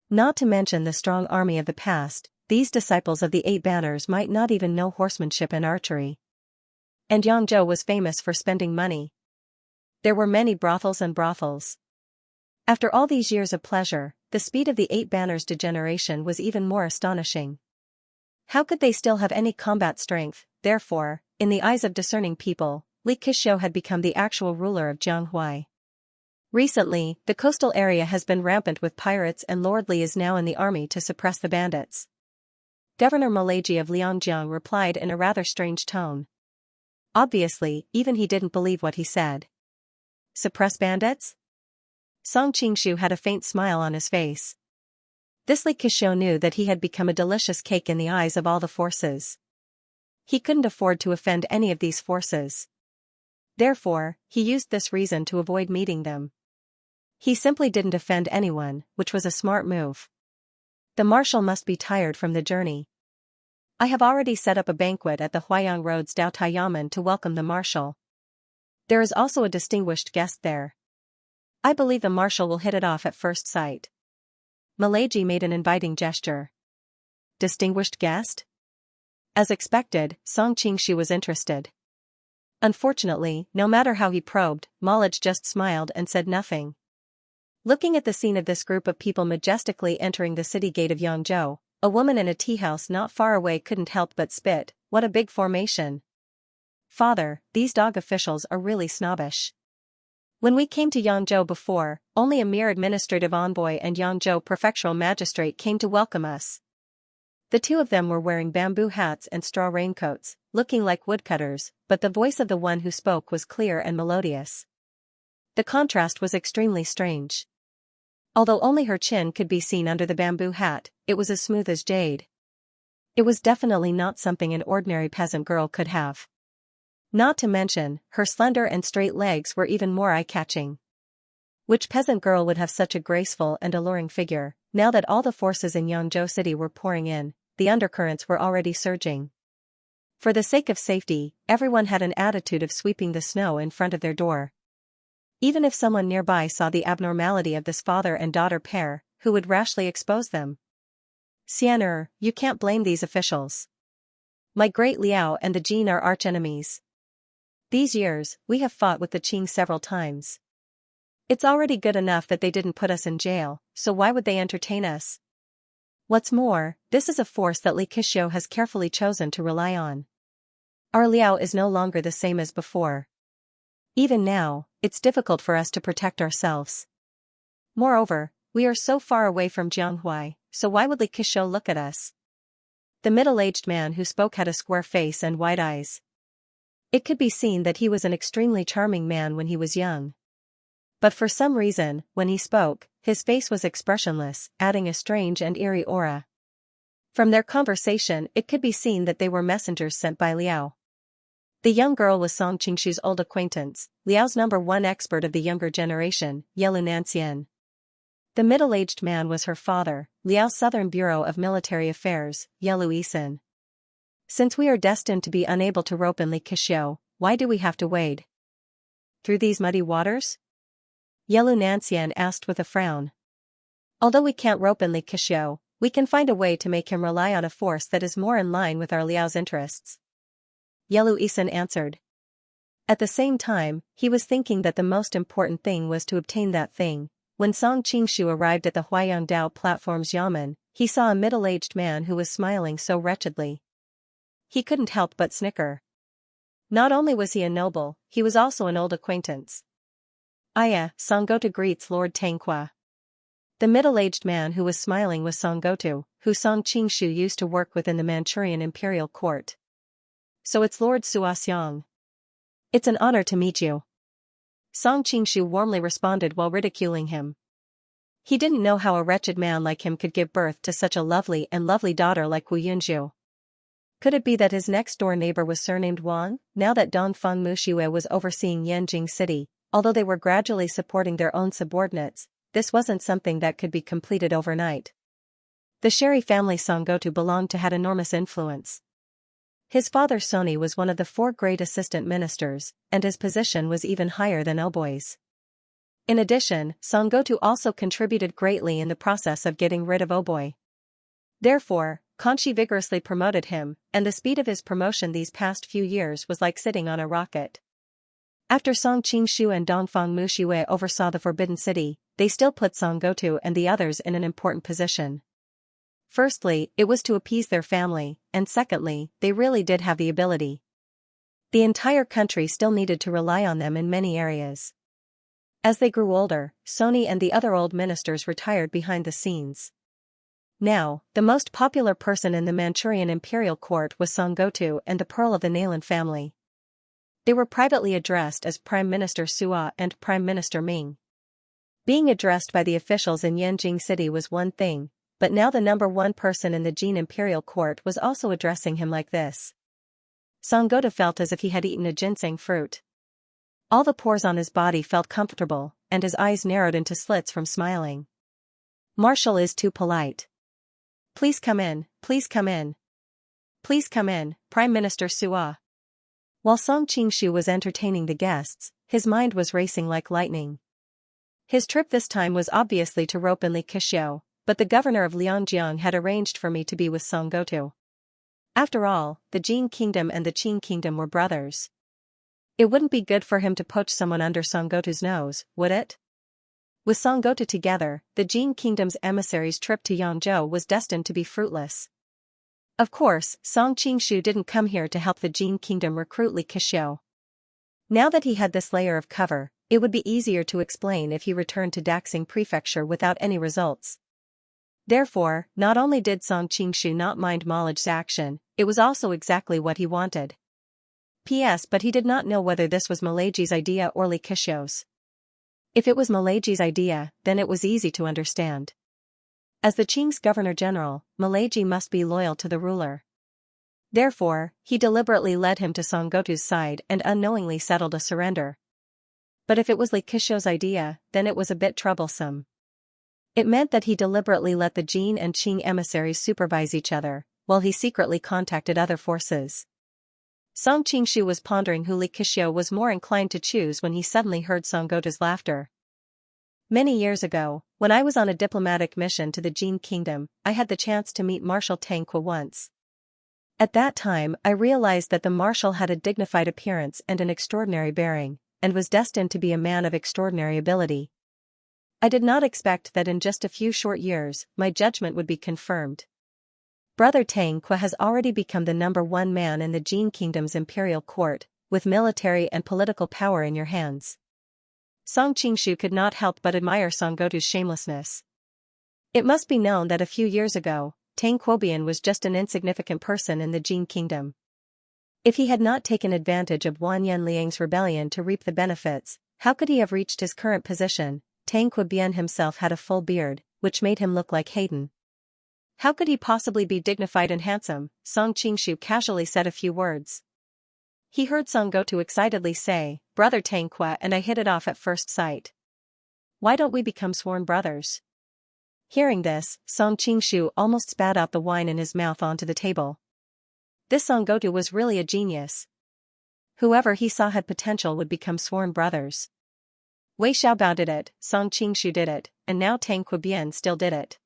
Not to mention the strong army of the past, these disciples of the 8 Banners might not even know horsemanship and archery. And Yangzhou was famous for spending money. There were many brothels and brothels. After all these years of pleasure, the speed of the 8 Banners' degeneration was even more astonishing. How could they still have any combat strength? Therefore, in the eyes of discerning people, Li Keqiu had become the actual ruler of Jianghuai. Recently, the coastal area has been rampant with pirates and Lord Li is now in the army to suppress the bandits. Governor Malaiji of Liangjiang replied in a rather strange tone. Obviously, even he didn't believe what he said. Suppress bandits? Song Qingshu had a faint smile on his face. This Li Keqiu knew that he had become a delicious cake in the eyes of all the forces. He couldn't afford to offend any of these forces. Therefore, he used this reason to avoid meeting them. He simply didn't offend anyone, which was a smart move. The marshal must be tired from the journey. I have already set up a banquet at the Huayang Road's Daotai to welcome the marshal. There is also a distinguished guest there. I believe the marshal will hit it off at first sight. Malaji made an inviting gesture. Distinguished guest? As expected, Song Qingshu was interested. Unfortunately, no matter how he probed, Malaj just smiled and said nothing. Looking at the scene of this group of people majestically entering the city gate of Yangzhou, a woman in a tea house not far away couldn't help but spit. What a big formation. Father, these dog officials are really snobbish. When we came to Yangzhou before, only a mere administrative envoy and Yangzhou prefectural magistrate came to welcome us. The two of them were wearing bamboo hats and straw raincoats, looking like woodcutters, but the voice of the one who spoke was clear and melodious. The contrast was extremely strange. Although only her chin could be seen under the bamboo hat, it was as smooth as jade. It was definitely not something an ordinary peasant girl could have. Not to mention, her slender and straight legs were even more eye-catching. Which peasant girl would have such a graceful and alluring figure? Now that all the forces in Yangzhou City were pouring in, the undercurrents were already surging. For the sake of safety, everyone had an attitude of sweeping the snow in front of their door. Even if someone nearby saw the abnormality of this father and daughter pair, who would rashly expose them? Xianxia, you can't blame these officials. My great Liao and the Jin are archenemies. These years, we have fought with the Qing several times. It's already good enough that they didn't put us in jail, so why would they entertain us? What's more, this is a force that Li Keqiu has carefully chosen to rely on. Our Liao is no longer the same as before. Even now, it's difficult for us to protect ourselves. Moreover, we are so far away from Jianghuai, so why would Li Keqiu look at us? The middle-aged man who spoke had a square face and wide eyes. It could be seen that he was an extremely charming man when he was young. But for some reason, when he spoke, his face was expressionless, adding a strange and eerie aura. From their conversation, it could be seen that they were messengers sent by Liao. The young girl was Song Qingshu's old acquaintance, Liao's #1 expert of the younger generation, Xianxia. The middle-aged man was her father, Liao's Southern Bureau of Military Affairs, Xianxia. Since we are destined to be unable to rope in Li Keqiu, why do we have to wade through these muddy waters? Xianxia asked with a frown. Although we can't rope in Li Keqiu, we can find a way to make him rely on a force that is more in line with our Liao's interests. Xianxia answered. At the same time, he was thinking that the most important thing was to obtain that thing. When Song Qingshu arrived at the Huayangdao platform's yamen, he saw a middle-aged man who was smiling so wretchedly. He couldn't help but snicker. Not only was he a noble, he was also an old acquaintance. Aya, Songgotu greets Lord Tanqua. The middle-aged man who was smiling was Songgotu, who Song Qingshu used to work with in the Manchurian imperial court. So it's Lord Suoxiang. It's an honor to meet you. Song Qingshu warmly responded while ridiculing him. He didn't know how a wretched man like him could give birth to such a lovely daughter like Wu Yunzhu. Could it be that his next-door neighbor was surnamed Wang? Now that Dongfang Mushiwe was overseeing Yanjing City, although they were gradually supporting their own subordinates, this wasn't something that could be completed overnight. The Sherry family Songgotu belonged to had enormous influence. His father Soni was one of the 4 great assistant ministers, and his position was even higher than Oboi's. In addition, Songgotu also contributed greatly in the process of getting rid of Oboi. Therefore, Kanshi vigorously promoted him, and the speed of his promotion these past few years was like sitting on a rocket. After Song Qingshu and Dongfang Mushiwe oversaw the Forbidden City, they still put Songgotu and the others in an important position. Firstly, it was to appease their family, and secondly, they really did have the ability. The entire country still needed to rely on them in many areas. As they grew older, Soni and the other old ministers retired behind the scenes. Now, the most popular person in the Manchurian imperial court was Songgotu and the Pearl of the Nalan family. They were privately addressed as Prime Minister Sua and Prime Minister Ming. Being addressed by the officials in Yanjing City was one thing, but now the number one person in the Jin imperial court was also addressing him like this. Sangota felt as if he had eaten a ginseng fruit. All the pores on his body felt comfortable, and his eyes narrowed into slits from smiling. Marshal is too polite. Please come in, please come in. Please come in, Prime Minister Sua. While Song Qingshu was entertaining the guests, his mind was racing like lightning. His trip this time was obviously to rope in Li Keqiu, but the governor of Liangjiang had arranged for me to be with Song Gotu. After all, the Jin kingdom and the Qin kingdom were brothers. It wouldn't be good for him to poach someone under Song Gotu's nose, would it? With Song Gotu together, the Jin kingdom's emissary's trip to Yangzhou was destined to be fruitless. Of course, Song Qingshu didn't come here to help the Jin kingdom recruit Li Keqiu. Now that he had this layer of cover, it would be easier to explain if he returned to Daxing Prefecture without any results. Therefore, not only did Song Qingshu not mind Malaj's action, it was also exactly what he wanted. P.S. But he did not know whether this was Malaji's idea or Li Keqiu's. If it was Malaji's idea, then it was easy to understand. As the Qing's governor-general, Malaji must be loyal to the ruler. Therefore, he deliberately led him to Song Gotu's side and unknowingly settled a surrender. But if it was Li Keqiu's idea, then it was a bit troublesome. It meant that he deliberately let the Jin and Qing emissaries supervise each other, while he secretly contacted other forces. Song Qingshu was pondering who Li Keqiu was more inclined to choose when he suddenly heard Song Gotu's laughter. Many years ago, when I was on a diplomatic mission to the Jin kingdom, I had the chance to meet Marshal Tang Ke once. At that time, I realized that the marshal had a dignified appearance and an extraordinary bearing, and was destined to be a man of extraordinary ability. I did not expect that in just a few short years, my judgment would be confirmed. Brother Tang Ke has already become the number one man in the Jin kingdom's imperial court, with military and political power in your hands. Song Qingshu could not help but admire Song Gotu's shamelessness. It must be known that a few years ago, Tang Quobian was just an insignificant person in the Jin kingdom. If he had not taken advantage of Wanyan Liang's rebellion to reap the benefits, how could he have reached his current position? Tang Quobian himself had a full beard, which made him look like Hayden. How could he possibly be dignified and handsome? Song Qingshu casually said a few words. He heard Song Gotu excitedly say, Brother Tang Ke and I hit it off at first sight. Why don't we become sworn brothers? Hearing this, Song Qingshu almost spat out the wine in his mouth onto the table. This Song Gotu was really a genius. Whoever he saw had potential would become sworn brothers. Wei Xiaobao did it, Song Qingshu did it, and now Tang Quobian still did it.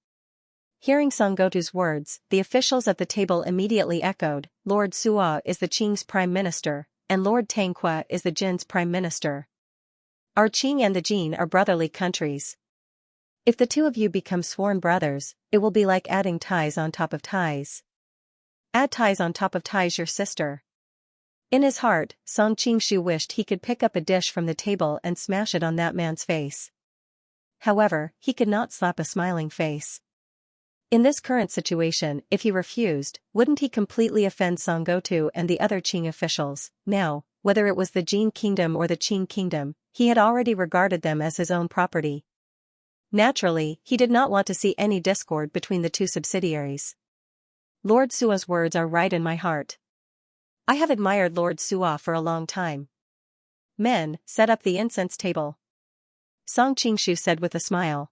Hearing Song Gotu's words, the officials at the table immediately echoed, Lord Sua is the Qing's prime minister, and Lord Tang Ke is the Jin's prime minister. Our Qing and the Jin are brotherly countries. If the two of you become sworn brothers, it will be like adding ties on top of ties. Add ties on top of ties, your sister. In his heart, Song Qingshu wished he could pick up a dish from the table and smash it on that man's face. However, he could not slap a smiling face. In this current situation, if he refused, wouldn't he completely offend Song Gotu and the other Qing officials? Now, whether it was the Jin kingdom or the Qing kingdom, he had already regarded them as his own property. Naturally, he did not want to see any discord between the two subsidiaries. Lord Sua's words are right in my heart. I have admired Lord Sua for a long time. Men, set up the incense table. Song Qingshu said with a smile.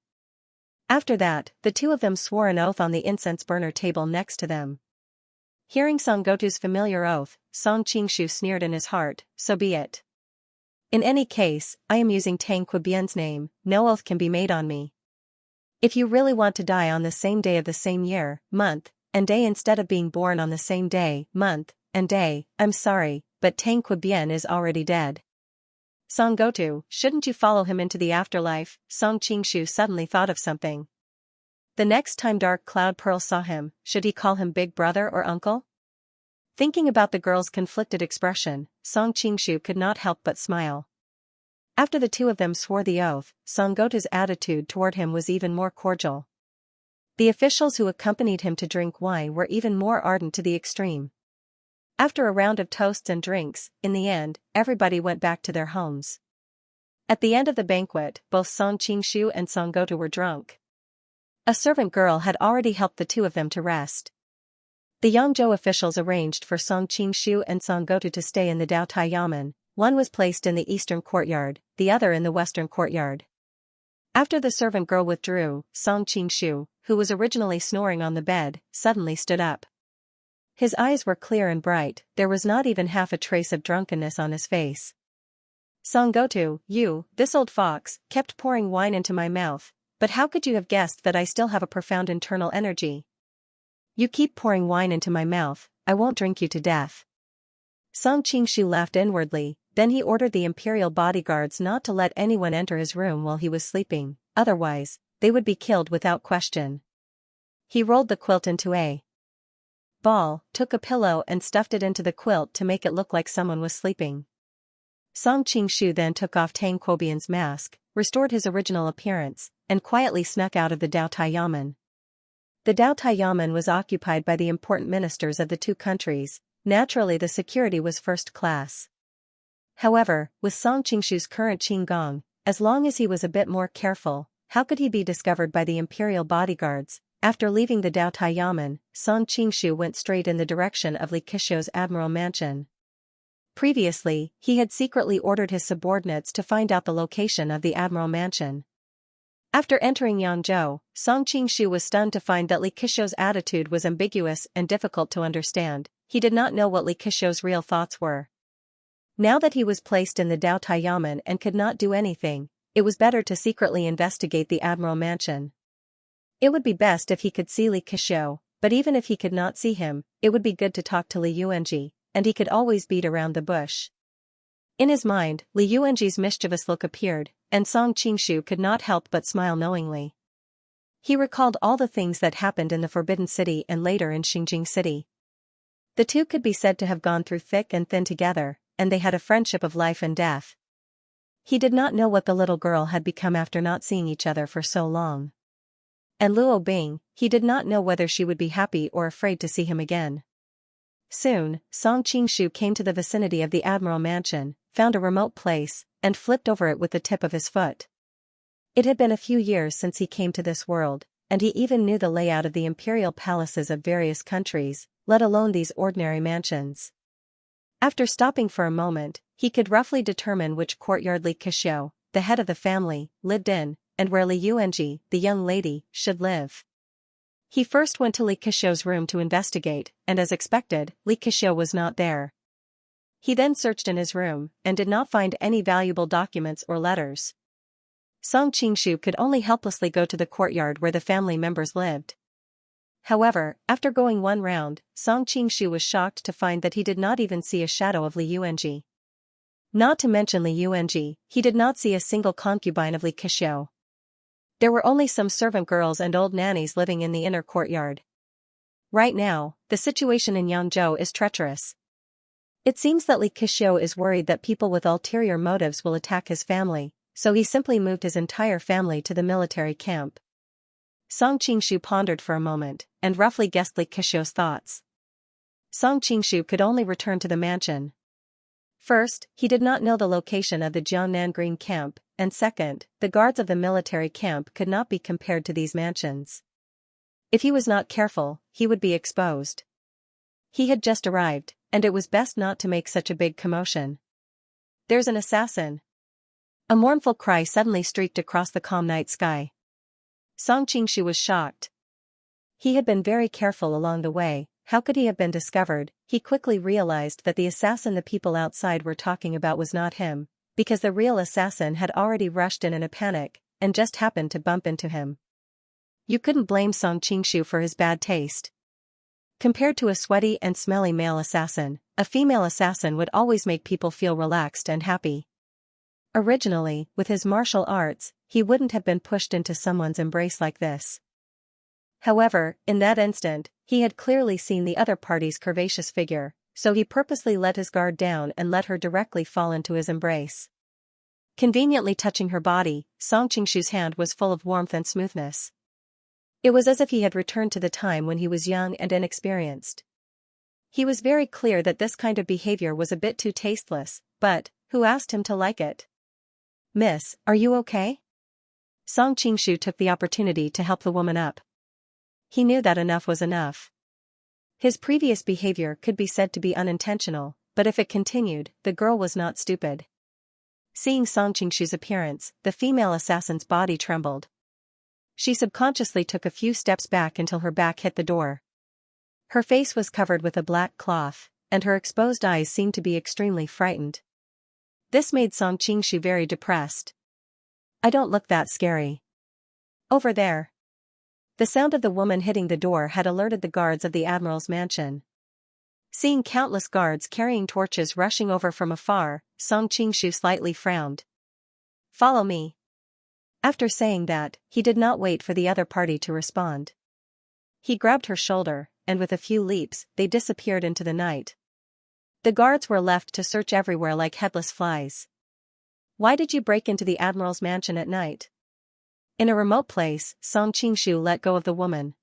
After that, the two of them swore an oath on the incense burner table next to them. Hearing Song Gotu's familiar oath, Song Qingshu sneered in his heart, so be it. In any case, I am using Tang Quobian's name, no oath can be made on me. If you really want to die on the same day of the same year, month, and day instead of being born on the same day, month, and day, I'm sorry, but Tang Quobian is already dead. Song Gotu, shouldn't you follow him into the afterlife? Song Qingshu suddenly thought of something. The next time Dark Cloud Pearl saw him, should he call him big brother or uncle? Thinking about the girl's conflicted expression, Song Qingshu could not help but smile. After the two of them swore the oath, Song Gotu's attitude toward him was even more cordial. The officials who accompanied him to drink wine were even more ardent to the extreme. After a round of toasts and drinks, in the end, everybody went back to their homes. At the end of the banquet, both Song Qingshu and Song Gotu were drunk. A servant girl had already helped the two of them to rest. The Yangzhou officials arranged for Song Qingshu and Song Gotu to stay in the Dao Tai Yamen. One was placed in the eastern courtyard, the other in the western courtyard. After the servant girl withdrew, Song Qingshu, who was originally snoring on the bed, suddenly stood up. His eyes were clear and bright, there was not even half a trace of drunkenness on his face. Song Gotu, you, this old fox, kept pouring wine into my mouth, but how could you have guessed that I still have a profound internal energy? You keep pouring wine into my mouth, I won't drink you to death. Song Qingshu laughed inwardly, then he ordered the imperial bodyguards not to let anyone enter his room while he was sleeping, otherwise, they would be killed without question. He rolled the quilt into a ball, took a pillow and stuffed it into the quilt to make it look like someone was sleeping. Song Qingshu then took off Tang Quobian's mask, restored his original appearance, and quietly snuck out of the Dao Tai Yamen. The Dao Tai Yamen was occupied by the important ministers of the two countries. Naturally the security was first class. However, with Song Qingshu's current qinggong, as long as he was a bit more careful, how could he be discovered by the imperial bodyguards? After leaving the Dao Tai Yamen, Song Qingshu went straight in the direction of Li Keqiu's admiral mansion. Previously, he had secretly ordered his subordinates to find out the location of the admiral mansion. After entering Yangzhou, Song Qingshu was stunned to find that Li Keqiu's attitude was ambiguous and difficult to understand. He did not know what Li Keqiu's real thoughts were. Now that he was placed in the Dao Tai Yamen and could not do anything, it was better to secretly investigate the admiral mansion. It would be best if he could see Li Keqiu, but even if he could not see him, it would be good to talk to Li Yuanji, and he could always beat around the bush. In his mind, Li Yuanji's mischievous look appeared, and Song Qingshu could not help but smile knowingly. He recalled all the things that happened in the Forbidden City and later in Xinjing City. The two could be said to have gone through thick and thin together, and they had a friendship of life and death. He did not know what the little girl had become after not seeing each other for so long. And Luo Bing, he did not know whether she would be happy or afraid to see him again. Soon, Song Qingshu came to the vicinity of the admiral mansion, found a remote place, and flipped over it with the tip of his foot. It had been a few years since he came to this world, and he even knew the layout of the imperial palaces of various countries, let alone these ordinary mansions. After stopping for a moment, he could roughly determine which courtyard Li Keqiu, the head of the family, lived in, and where Li Yuanji, the young lady, should live. He first went to Li Keqiu's room to investigate, and as expected, Li Keqiu was not there. He then searched in his room, and did not find any valuable documents or letters. Song Qingshu could only helplessly go to the courtyard where the family members lived. However, after going one round, Song Qingshu was shocked to find that he did not even see a shadow of Li Yuanji. Not to mention Li Yuanji, he did not see a single concubine of Li Keqiu. There were only some servant girls and old nannies living in the inner courtyard. Right now, the situation in Yangzhou is treacherous. It seems that Li Keqiu is worried that people with ulterior motives will attack his family, so he simply moved his entire family to the military camp. Song Qingshu pondered for a moment, and roughly guessed Li Keqiu's thoughts. Song Qingshu could only return to the mansion. First, he did not know the location of the Jiangnan Green camp, and second, the guards of the military camp could not be compared to these mansions. If he was not careful, he would be exposed. He had just arrived, and it was best not to make such a big commotion. There's an assassin! A mournful cry suddenly streaked across the calm night sky. Song Qingshu was shocked. He had been very careful along the way. How could he have been discovered? He quickly realized that the assassin the people outside were talking about was not him, because the real assassin had already rushed in a panic, and just happened to bump into him. You couldn't blame Song Qingshu for his bad taste. Compared to a sweaty and smelly male assassin, a female assassin would always make people feel relaxed and happy. Originally, with his martial arts, he wouldn't have been pushed into someone's embrace like this. However, in that instant, he had clearly seen the other party's curvaceous figure, so he purposely let his guard down and let her directly fall into his embrace. Conveniently touching her body, Song Qingshu's hand was full of warmth and smoothness. It was as if he had returned to the time when he was young and inexperienced. He was very clear that this kind of behavior was a bit too tasteless, but who asked him to like it? Miss, are you okay? Song Qingshu took the opportunity to help the woman up. He knew that enough was enough. His previous behavior could be said to be unintentional, but if it continued, the girl was not stupid. Seeing Song Qingshu's appearance, the female assassin's body trembled. She subconsciously took a few steps back until her back hit the door. Her face was covered with a black cloth, and her exposed eyes seemed to be extremely frightened. This made Song Qingshu very depressed. I don't look that scary. Over there. The sound of the woman hitting the door had alerted the guards of the admiral's mansion. Seeing countless guards carrying torches rushing over from afar, Song Qingshu slightly frowned. Follow me. After saying that, he did not wait for the other party to respond. He grabbed her shoulder, and with a few leaps, they disappeared into the night. The guards were left to search everywhere like headless flies. Why did you break into the admiral's mansion at night? In a remote place, Song Qingshu let go of the woman.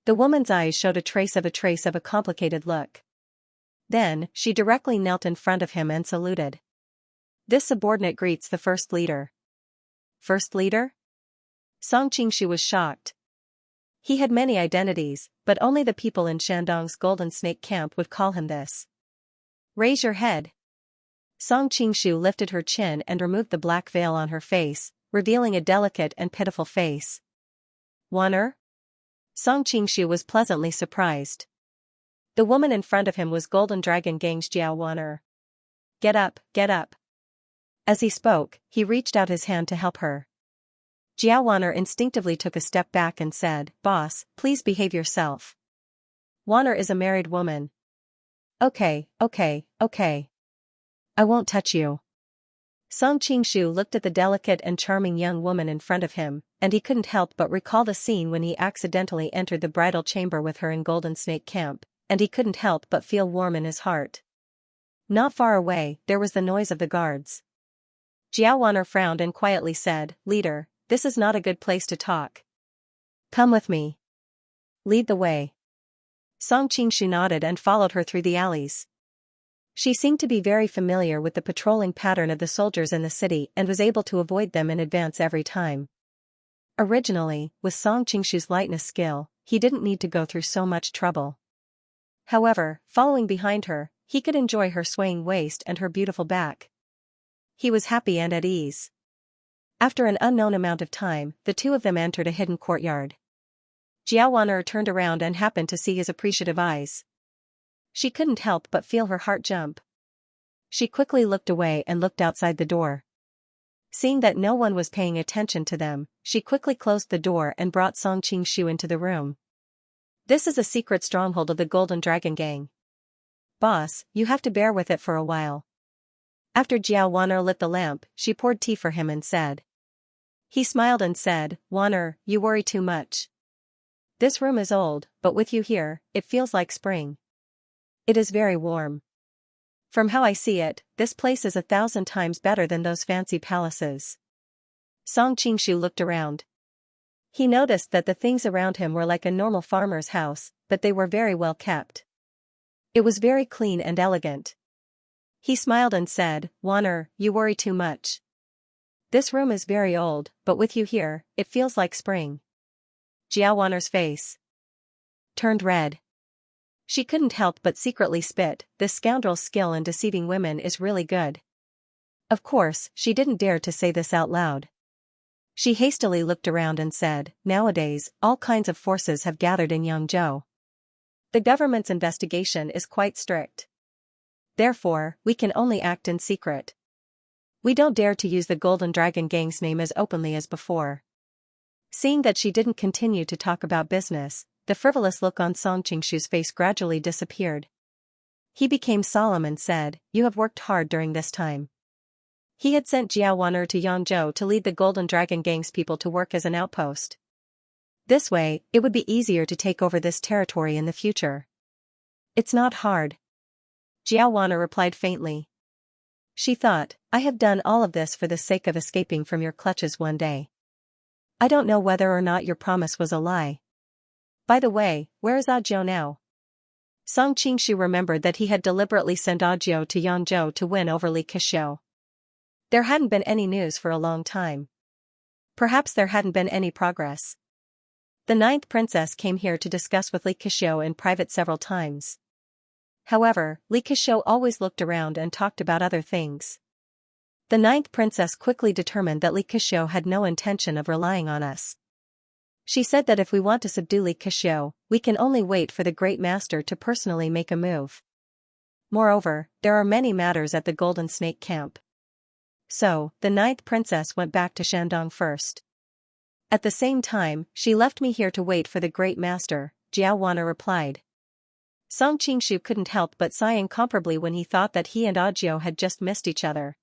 The woman's eyes showed a trace of a complicated look. Then, she directly knelt in front of him and saluted. This subordinate greets the first leader. First leader? Song Qingshu was shocked. He had many identities, but only the people in Shandong's Golden Snake Camp would call him this. Raise your head. Song Qingshu lifted her chin and removed the black veil on her face, revealing a delicate and pitiful face. Wanner? Song Qingshu was pleasantly surprised. The woman in front of him was Golden Dragon Gang's Jiao Wanner. Get up, get up. As he spoke, he reached out his hand to help her. Jiao Wanner instinctively took a step back and said, Boss, please behave yourself. Wanner is a married woman. Okay. I won't touch you. Song Qingshu looked at the delicate and charming young woman in front of him, and he couldn't help but recall the scene when he accidentally entered the bridal chamber with her in Golden Snake Camp, and he couldn't help but feel warm in his heart. Not far away, there was the noise of the guards. Jiao Wanner frowned and quietly said, Leader, this is not a good place to talk. Come with me. Lead the way. Song Qingshu nodded and followed her through the alleys. She seemed to be very familiar with the patrolling pattern of the soldiers in the city and was able to avoid them in advance every time. Originally, with Song Qingshu's lightness skill, he didn't need to go through so much trouble. However, following behind her, he could enjoy her swaying waist and her beautiful back. He was happy and at ease. After an unknown amount of time, the two of them entered a hidden courtyard. Jiao Wanner turned around and happened to see his appreciative eyes. She couldn't help but feel her heart jump. She quickly looked away and looked outside the door. Seeing that no one was paying attention to them, she quickly closed the door and brought Song Qingshu into the room. This is a secret stronghold of the Golden Dragon Gang. Boss, you have to bear with it for a while. After Jiao Wanner lit the lamp, she poured tea for him and said. He smiled and said, Wanner, you worry too much. This room is old, but with you here, it feels like spring. It is very warm. From how I see it, this place is 1,000 times better than those fancy palaces. Song Qingshu looked around. He noticed that the things around him were like a normal farmer's house, but they were very well kept. It was very clean and elegant. He smiled and said, Wanner, you worry too much. This room is very old, but with you here, it feels like spring. Jiao Wanner's face turned red. She couldn't help but secretly spit. This scoundrel's skill in deceiving women is really good. Of course, she didn't dare to say this out loud. She hastily looked around and said, Nowadays, all kinds of forces have gathered in Yangzhou. The government's investigation is quite strict. Therefore, we can only act in secret. We don't dare to use the Golden Dragon Gang's name as openly as before. Seeing that she didn't continue to talk about business, the frivolous look on Song Qingshu's face gradually disappeared. He became solemn and said, You have worked hard during this time. He had sent Jiao Wanner to Yangzhou to lead the Golden Dragon Gang's people to work as an outpost. This way, it would be easier to take over this territory in the future. It's not hard. Jiao Wanner replied faintly. She thought, I have done all of this for the sake of escaping from your clutches one day. I don't know whether or not your promise was a lie. By the way, where is Zhao now? Song Qingshu remembered that he had deliberately sent Audiobook to Yangzhou to win over Li Keqiu. There hadn't been any news for a long time. Perhaps there hadn't been any progress. The ninth princess came here to discuss with Li Keqiu in private several times. However, Li Keqiu always looked around and talked about other things. The ninth princess quickly determined that Li Keqiu had no intention of relying on us. She said that if we want to subdue Li Keqiu, we can only wait for the great master to personally make a move. Moreover, there are many matters at the Golden Snake camp. So, the ninth princess went back to Shandong first. At the same time, she left me here to wait for the great master, Jiao Wana replied. Song Qingshu couldn't help but sigh incomparably when he thought that he and Audiobook had just missed each other.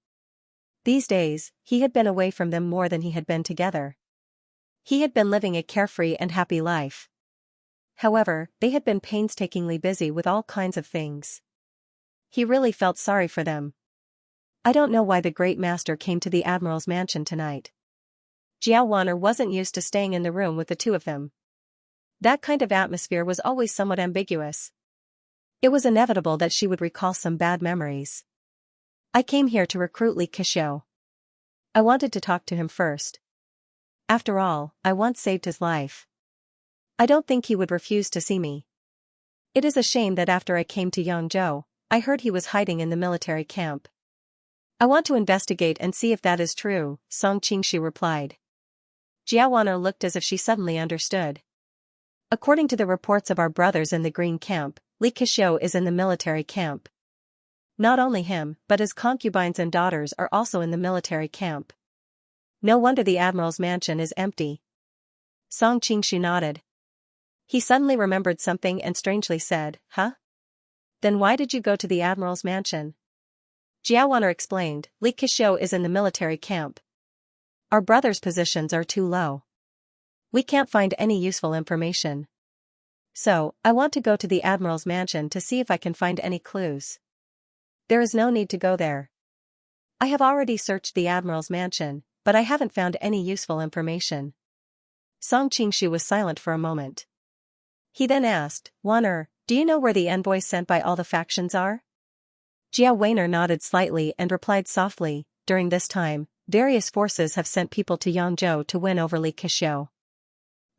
These days, he had been away from them more than he had been together. He had been living a carefree and happy life. However, they had been painstakingly busy with all kinds of things. He really felt sorry for them. I don't know why the great master came to the admiral's mansion tonight. Jiao Wana wasn't used to staying in the room with the two of them. That kind of atmosphere was always somewhat ambiguous. It was inevitable that she would recall some bad memories. I came here to recruit Li Keqiu. I wanted to talk to him first. After all, I once saved his life. I don't think he would refuse to see me. It is a shame that after I came to Yangzhou, I heard he was hiding in the military camp. I want to investigate and see if that is true, Song Qingshu replied. Jiao Wana looked as if she suddenly understood. According to the reports of our brothers in the Green Camp, Li Keqiu is in the military camp. Not only him, but his concubines and daughters are also in the military camp. No wonder the admiral's mansion is empty. Song Qingshu nodded. He suddenly remembered something and strangely said, "Huh? Then why did you go to the admiral's mansion?" Jiao Wana explained, "Li Keqiu is in the military camp. Our brothers' positions are too low. We can't find any useful information. So, I want to go to the admiral's mansion to see if I can find any clues." "There is no need to go there. I have already searched the admiral's mansion, but I haven't found any useful information." Song Qingshu was silent for a moment. He then asked, "Wana, do you know where the envoys sent by all the factions are?" Jiao Wana nodded slightly and replied softly, "During this time, various forces have sent people to Yangzhou to win over Li Keqiu.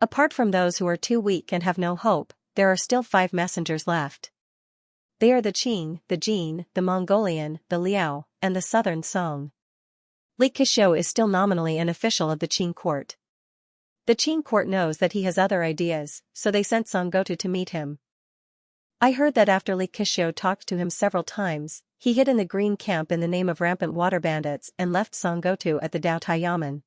Apart from those who are too weak and have no hope, there are still 5 messengers left. They are the Qing, the Jin, the Mongolian, the Liao, and the Southern Song. Li Keqiu is still nominally an official of the Qing court. The Qing court knows that he has other ideas, so they sent Song Gotu to meet him. I heard that after Li Keqiu talked to him several times, he hid in the Green Camp in the name of rampant water bandits and left Song Gotu at the Dao Taiyamen.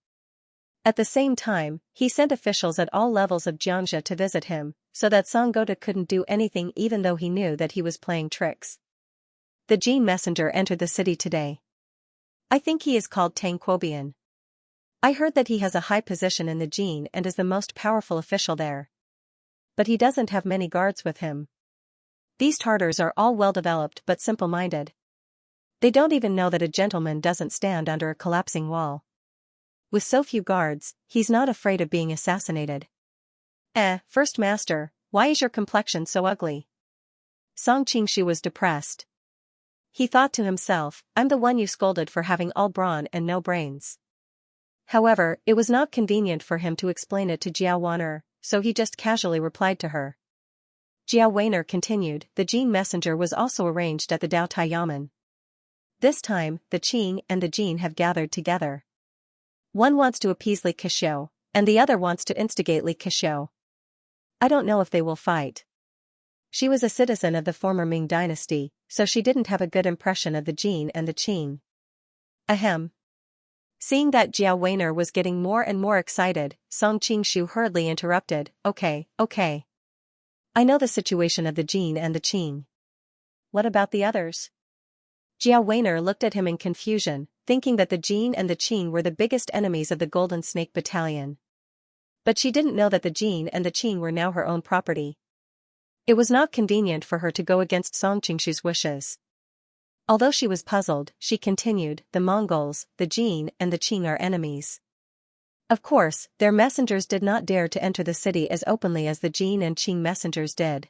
At the same time, he sent officials at all levels of Xianxia to visit him, so that Song Gotu couldn't do anything even though he knew that he was playing tricks. The Jin messenger entered the city today. I think he is called Tang Quobian. I heard that he has a high position in the Jin and is the most powerful official there. But he doesn't have many guards with him. These Tartars are all well-developed but simple-minded. They don't even know that a gentleman doesn't stand under a collapsing wall. With so few guards, he's not afraid of being assassinated." First Master, why is your complexion so ugly?" Song Qingshu was depressed. He thought to himself, "I'm the one you scolded for having all brawn and no brains." However, it was not convenient for him to explain it to Jiao Wana, so he just casually replied to her. Jiao Wana continued, "The Jin messenger was also arranged at the Dao Taiyamen. This time, the Qing and the Jin have gathered together. One wants to appease Li Keqiu, and the other wants to instigate Li Keqiu. I don't know if they will fight." She was a citizen of the former Ming dynasty, so she didn't have a good impression of the Jin and the Qing. Ahem. Seeing that Jiao Wana was getting more and more excited, Song Qingshu hurriedly interrupted, Okay. I know the situation of the Jin and the Qing. What about the others?" Jiao Wana looked at him in confusion, thinking that the Jin and the Qing were the biggest enemies of the Golden Snake Battalion. But she didn't know that the Jin and the Qing were now her own property. It was not convenient for her to go against Song Qingshu's wishes. Although she was puzzled, she continued, "The Mongols, the Jin and the Qing are enemies. Of course, their messengers did not dare to enter the city as openly as the Jin and Qing messengers did.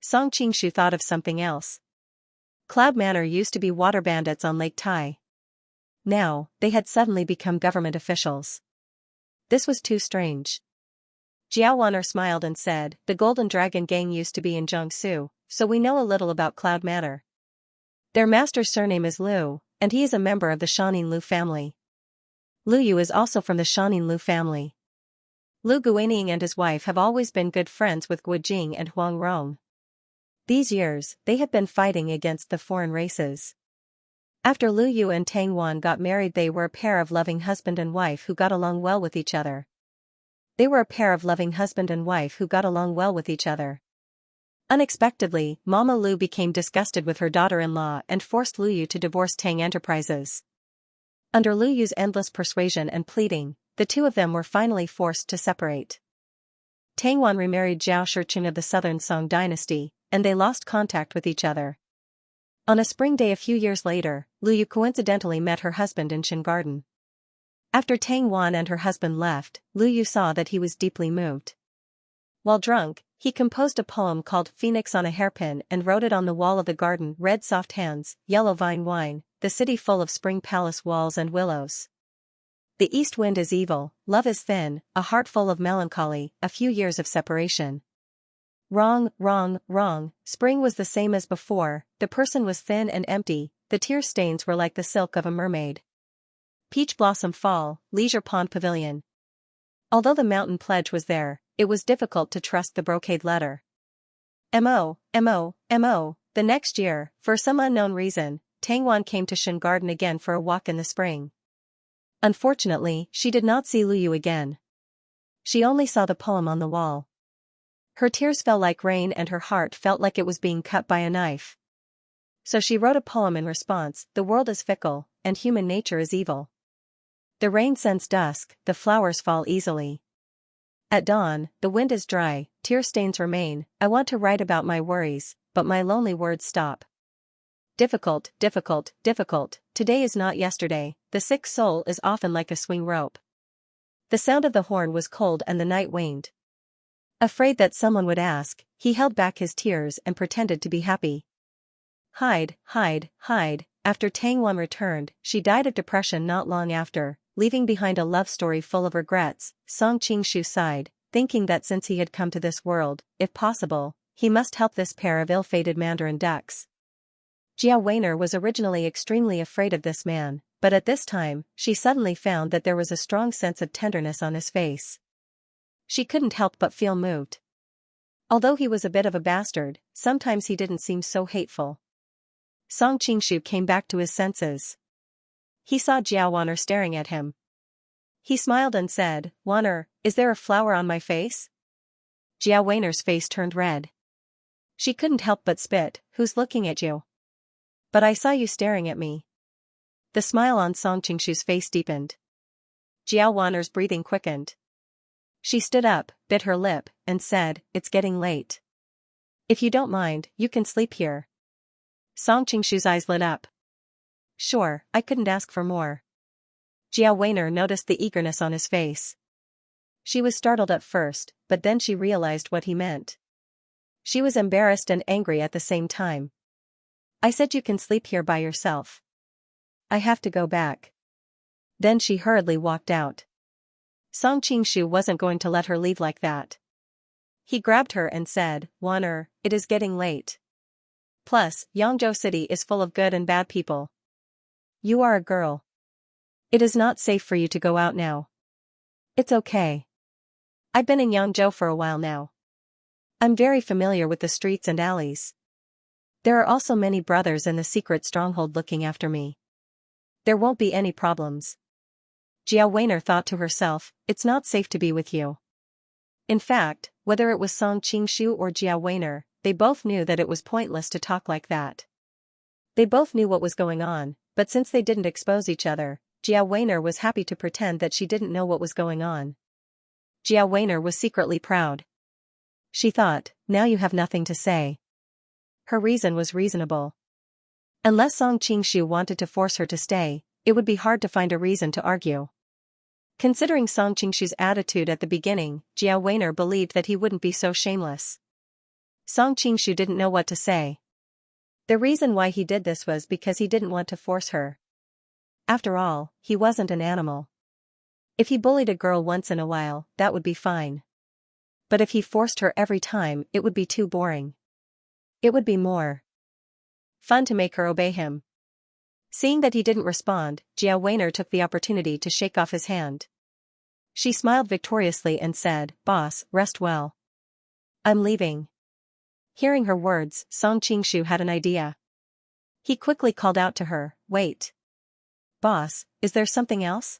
Song Qingshu thought of something else. Cloud Manor used to be water bandits on Lake Tai. Now, they had suddenly become government officials. This was too strange. Jiao Wan'er smiled and said, "The Golden Dragon Gang used to be in Jiangsu, so we know a little about Cloud Manor. Their master's surname is Liu, and he is a member of the Shaoning Liu family. Liu Yu is also from the Shaoning Liu family. Liu Guining and his wife have always been good friends with Gu Jing and Huang Rong. These years, they have been fighting against the foreign races. After Liu Yu and Tang Wan got married, they were a pair of loving husband and wife who got along well with each other. Unexpectedly, Mama Liu became disgusted with her daughter-in-law and forced Liu Yu to divorce Tang Enterprises. Under Liu Yu's endless persuasion and pleading, the two of them were finally forced to separate. Tang Wan remarried Zhao Shiqing of the Southern Song dynasty, and they lost contact with each other. On a spring day a few years later, Liu Yu coincidentally met her husband in Shin Garden. After Tang Wan and her husband left, Liu Yu saw that he was deeply moved. While drunk, he composed a poem called Phoenix on a Hairpin and wrote it on the wall of the garden: red soft hands, yellow vine wine, the city full of spring palace walls and willows. The east wind is evil, love is thin, a heart full of melancholy, a few years of separation. Wrong, wrong, wrong, spring was the same as before, the person was thin and empty, the tear stains were like the silk of a mermaid. Peach blossom fall, leisure pond pavilion. Although the mountain pledge was there, it was difficult to trust the brocade letter. M.O. The next year, for some unknown reason, Tang Wan came to Shin Garden again for a walk in the spring. Unfortunately, she did not see Liu Yu again. She only saw the poem on the wall. Her tears fell like rain and her heart felt like it was being cut by a knife. So she wrote a poem in response: the world is fickle, and human nature is evil. The rain sends dusk, the flowers fall easily. At dawn, the wind is dry, tear stains remain, I want to write about my worries, but my lonely words stop. Difficult, difficult, difficult, today is not yesterday, the sick soul is often like a swing rope. The sound of the horn was cold and the night waned. Afraid that someone would ask, he held back his tears and pretended to be happy. Hide, hide, hide. After Tang Wan returned, she died of depression not long after, leaving behind a love story full of regrets. Song Qingshu sighed, thinking that since he had come to this world, if possible, he must help this pair of ill-fated mandarin ducks. Jiao Wan'er was originally extremely afraid of this man, but at this time, she suddenly found that there was a strong sense of tenderness on his face. She couldn't help but feel moved. Although he was a bit of a bastard, sometimes he didn't seem so hateful. Song Qingshu came back to his senses. He saw Jiao Wan'er staring at him. He smiled and said, "Wan'er, is there a flower on my face?" Jiao Wan'er's face turned red. She couldn't help but spit, "Who's looking at you?" "But I saw you staring at me." The smile on Song Qingshu's face deepened. Jiao Wan'er's breathing quickened. She stood up, bit her lip, and said, "It's getting late. If you don't mind, you can sleep here." Song Qingshu's eyes lit up. "Sure, I couldn't ask for more." Jiao Wan'er noticed the eagerness on his face. She was startled at first, but then she realized what he meant. She was embarrassed and angry at the same time. "I said you can sleep here by yourself. I have to go back." Then she hurriedly walked out. Song Qingshu wasn't going to let her leave like that. He grabbed her and said, "Wan'er, it is getting late. Plus, Yangzhou City is full of good and bad people. You are a girl. It is not safe for you to go out now." "It's okay. I've been in Yangzhou for a while now. I'm very familiar with the streets and alleys. There are also many brothers in the secret stronghold looking after me. There won't be any problems." Jiao Wan'er thought to herself, "It's not safe to be with you." In fact, whether it was Song Qingshu or Jiao Wan'er, they both knew that it was pointless to talk like that. They both knew what was going on, but since they didn't expose each other, Jiao Wan'er was happy to pretend that she didn't know what was going on. Jiao Wan'er was secretly proud. She thought, now you have nothing to say. Her reason was reasonable. Unless Song Qingshu wanted to force her to stay, it would be hard to find a reason to argue. Considering Song Qingshu's attitude at the beginning, Jiao Wan'er believed that he wouldn't be so shameless. Song Qingshu didn't know what to say. The reason why he did this was because he didn't want to force her. After all, he wasn't an animal. If he bullied a girl once in a while, that would be fine. But if he forced her every time, it would be too boring. It would be more fun to make her obey him. Seeing that he didn't respond, Jiao Weiner took the opportunity to shake off his hand. She smiled victoriously and said, "Boss, rest well. I'm leaving." Hearing her words, Song Qingshu had an idea. He quickly called out to her, "Wait. Boss, is there something else?"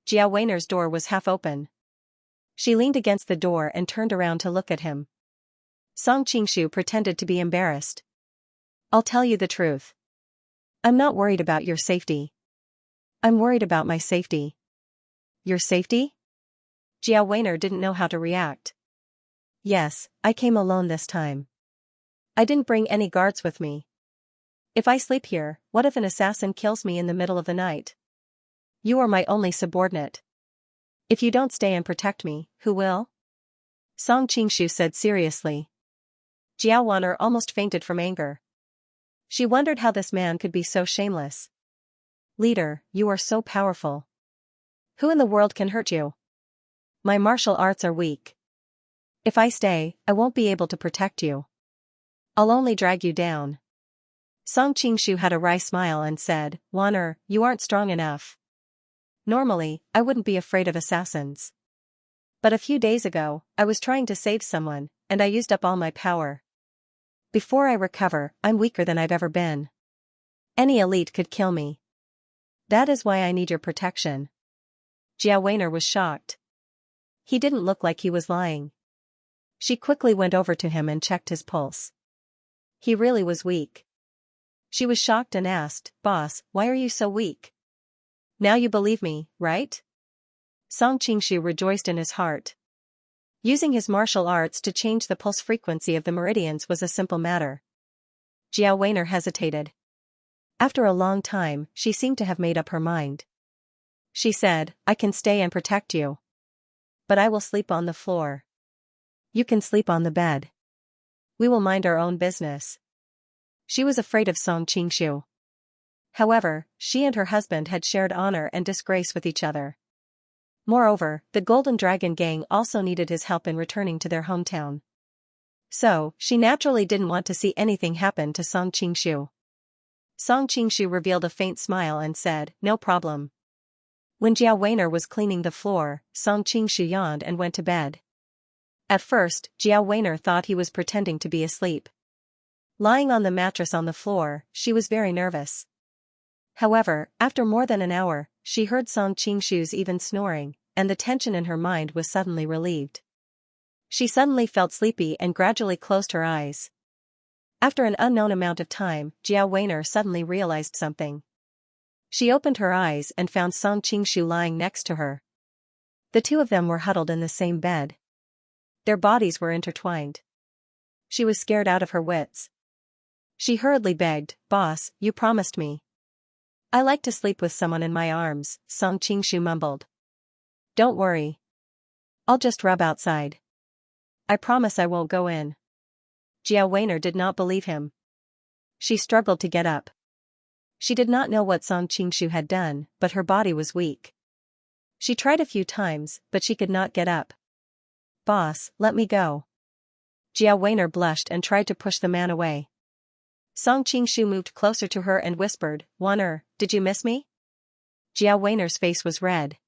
Jiao Weiner's door was half open. She leaned against the door and turned around to look at him. Song Qingshu pretended to be embarrassed. "I'll tell you the truth. I'm not worried about your safety. I'm worried about my safety." "Your safety?" Jiao Weiner didn't know how to react. "Yes, I came alone this time. I didn't bring any guards with me. If I sleep here, what if an assassin kills me in the middle of the night? You are my only subordinate. If you don't stay and protect me, who will?" Song Qingshu said seriously. Jiao Weiner almost fainted from anger. She wondered how this man could be so shameless. "Leader, you are so powerful. Who in the world can hurt you? My martial arts are weak. If I stay, I won't be able to protect you. I'll only drag you down." Song Qingshu had a wry smile and said, "Weiner, you aren't strong enough. Normally, I wouldn't be afraid of assassins. But a few days ago, I was trying to save someone, and I used up all my power. Before I recover, I'm weaker than I've ever been. Any elite could kill me. That is why I need your protection." Jiao Weiner was shocked. He didn't look like he was lying. She quickly went over to him and checked his pulse. He really was weak. She was shocked and asked, "Boss, why are you so weak? Now you believe me, right?" Song Qingshu rejoiced in his heart. Using his martial arts to change the pulse frequency of the meridians was a simple matter. Jiao Weiner hesitated. After a long time, she seemed to have made up her mind. She said, "I can stay and protect you. But I will sleep on the floor. You can sleep on the bed. We will mind our own business." She was afraid of Song Qingshu. However, she and her husband had shared honor and disgrace with each other. Moreover, the Golden Dragon Gang also needed his help in returning to their hometown. So, she naturally didn't want to see anything happen to Song Qingshu. Song Qingshu revealed a faint smile and said, "No problem." When Jiao Weiner was cleaning the floor, Song Qingshu yawned and went to bed. At first, Jiao Weiner thought he was pretending to be asleep. Lying on the mattress on the floor, she was very nervous. However, after more than an hour, she heard Song Qingshu's even snoring, and the tension in her mind was suddenly relieved. She suddenly felt sleepy and gradually closed her eyes. After an unknown amount of time, Jiao Weiner suddenly realized something. She opened her eyes and found Song Qingshu lying next to her. The two of them were huddled in the same bed. Their bodies were intertwined. She was scared out of her wits. She hurriedly begged, "Boss, you promised me." "I like to sleep with someone in my arms," Song Qingshu mumbled. "Don't worry. I'll just rub outside. I promise I won't go in." Jiao Weiner did not believe him. She struggled to get up. She did not know what Song Qingshu had done, but her body was weak. She tried a few times, but she could not get up. "Boss, let me go." Jiao Weiner blushed and tried to push the man away. Song Qingshu moved closer to her and whispered, "Weiner, did you miss me?" Jiao Weiner's face was red.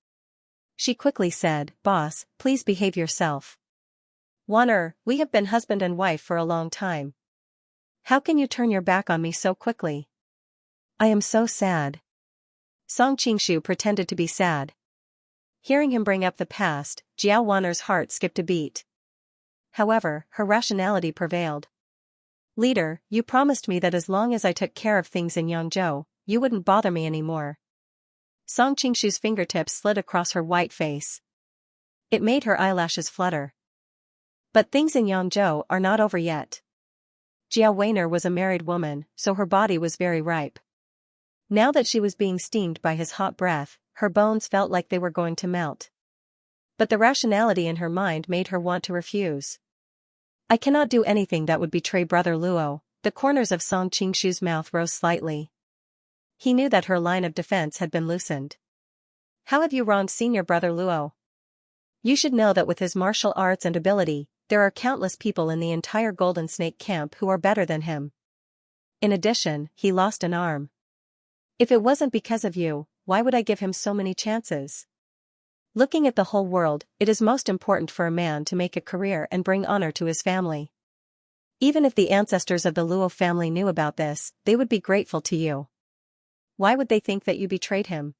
She quickly said, "Boss, please behave yourself. Weiner, we have been husband and wife for a long time. How can you turn your back on me so quickly? I am so sad." Song Qingshu pretended to be sad. Hearing him bring up the past, Jiao Weiner's heart skipped a beat. However, her rationality prevailed. "Leader, you promised me that as long as I took care of things in Yangzhou, you wouldn't bother me anymore." Song Qingshu's fingertips slid across her white face. It made her eyelashes flutter. "But things in Yangzhou are not over yet." Jiao Weiner was a married woman, so her body was very ripe. Now that she was being steamed by his hot breath, her bones felt like they were going to melt. But the rationality in her mind made her want to refuse. I cannot do anything that would betray Brother Luo. The corners of Song Qingshu's mouth rose slightly. He knew that her line of defense had been loosened. How have you wronged Senior Brother Luo? You should know that with his martial arts and ability, there are countless people in the entire Golden Snake camp who are better than him. In addition, he lost an arm. If it wasn't because of you, why would I give him so many chances? Looking at the whole world, it is most important for a man to make a career and bring honor to his family. Even if the ancestors of the Luo family knew about this, they would be grateful to you. Why would they think that you betrayed him?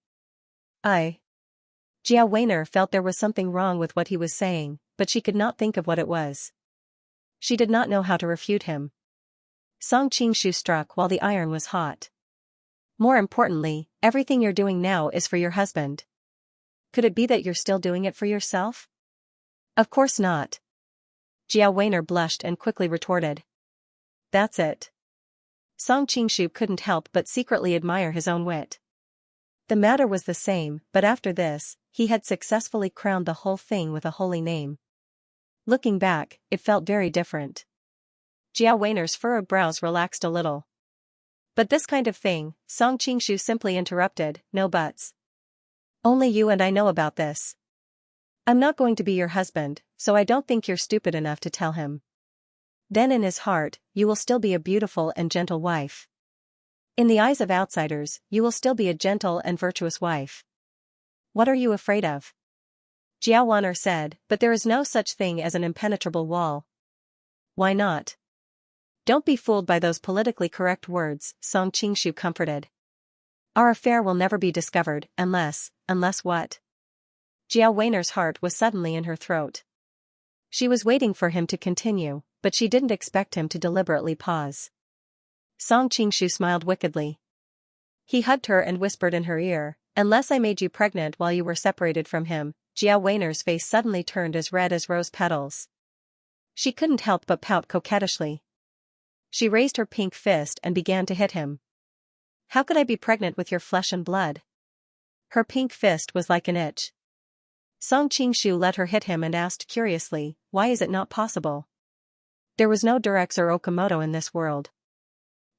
Jia Weiner felt there was something wrong with what he was saying, but she could not think of what it was. She did not know how to refute him. Song Qingshu struck while the iron was hot. More importantly, everything you're doing now is for your husband. Could it be that you're still doing it for yourself? Of course not. Jia Weiner blushed and quickly retorted. That's it. Song Qingshu couldn't help but secretly admire his own wit. The matter was the same, but after this, he had successfully crowned the whole thing with a holy name. Looking back, it felt very different. Jia Weiner's furrowed brows relaxed a little. But this kind of thing, Song Qingshu simply interrupted, no buts. Only you and I know about this. I'm not going to be your husband, so I don't think you're stupid enough to tell him. Then in his heart, you will still be a beautiful and gentle wife. In the eyes of outsiders, you will still be a gentle and virtuous wife. What are you afraid of? Jia Weiner said, but there is no such thing as an impenetrable wall. Why not? Don't be fooled by those politically correct words, Song Qingshu comforted. Our affair will never be discovered, unless what? Jia Weiner's heart was suddenly in her throat. She was waiting for him to continue, but she didn't expect him to deliberately pause. Song Qingshu smiled wickedly. He hugged her and whispered in her ear, unless I made you pregnant while you were separated from him. Jia Weiner's face suddenly turned as red as rose petals. She couldn't help but pout coquettishly. She raised her pink fist and began to hit him. How could I be pregnant with your flesh and blood? Her pink fist was like an itch. Song Qingshu let her hit him and asked curiously, why is it not possible? There was no Durex or Okamoto in this world.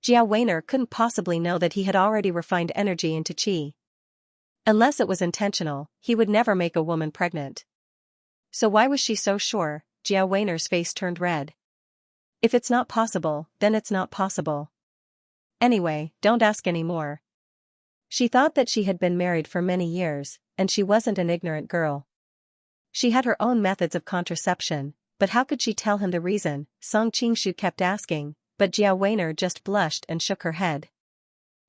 Jia Weiner couldn't possibly know that he had already refined energy into qi. Unless it was intentional, he would never make a woman pregnant. So why was she so sure? Jia Weiner's face turned red. If it's not possible, then it's not possible. Anyway, don't ask any more. She thought that she had been married for many years, and she wasn't an ignorant girl. She had her own methods of contraception, but how could she tell him the reason? Song Qingshu kept asking, but Jia Weiner just blushed and shook her head.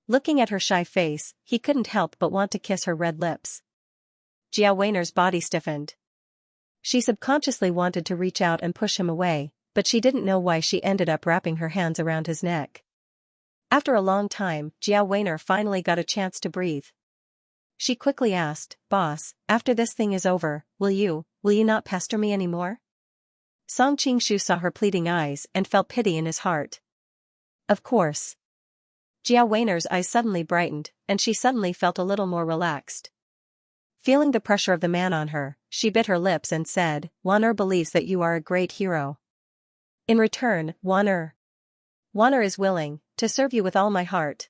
Looking at her shy face, he couldn't help but want to kiss her red lips. Jia Weiner's body stiffened. She subconsciously wanted to reach out and push him away, but she didn't know why she ended up wrapping her hands around his neck. After a long time, Jia Weiner finally got a chance to breathe. She quickly asked, Boss, after this thing is over, will you not pester me anymore? Song Qingshu saw her pleading eyes and felt pity in his heart. Of course. Jia Weiner's eyes suddenly brightened, and she suddenly felt a little more relaxed. Feeling the pressure of the man on her, she bit her lips and said, Wan'er believes that you are a great hero. In return, Wan'er is willing to serve you with all my heart.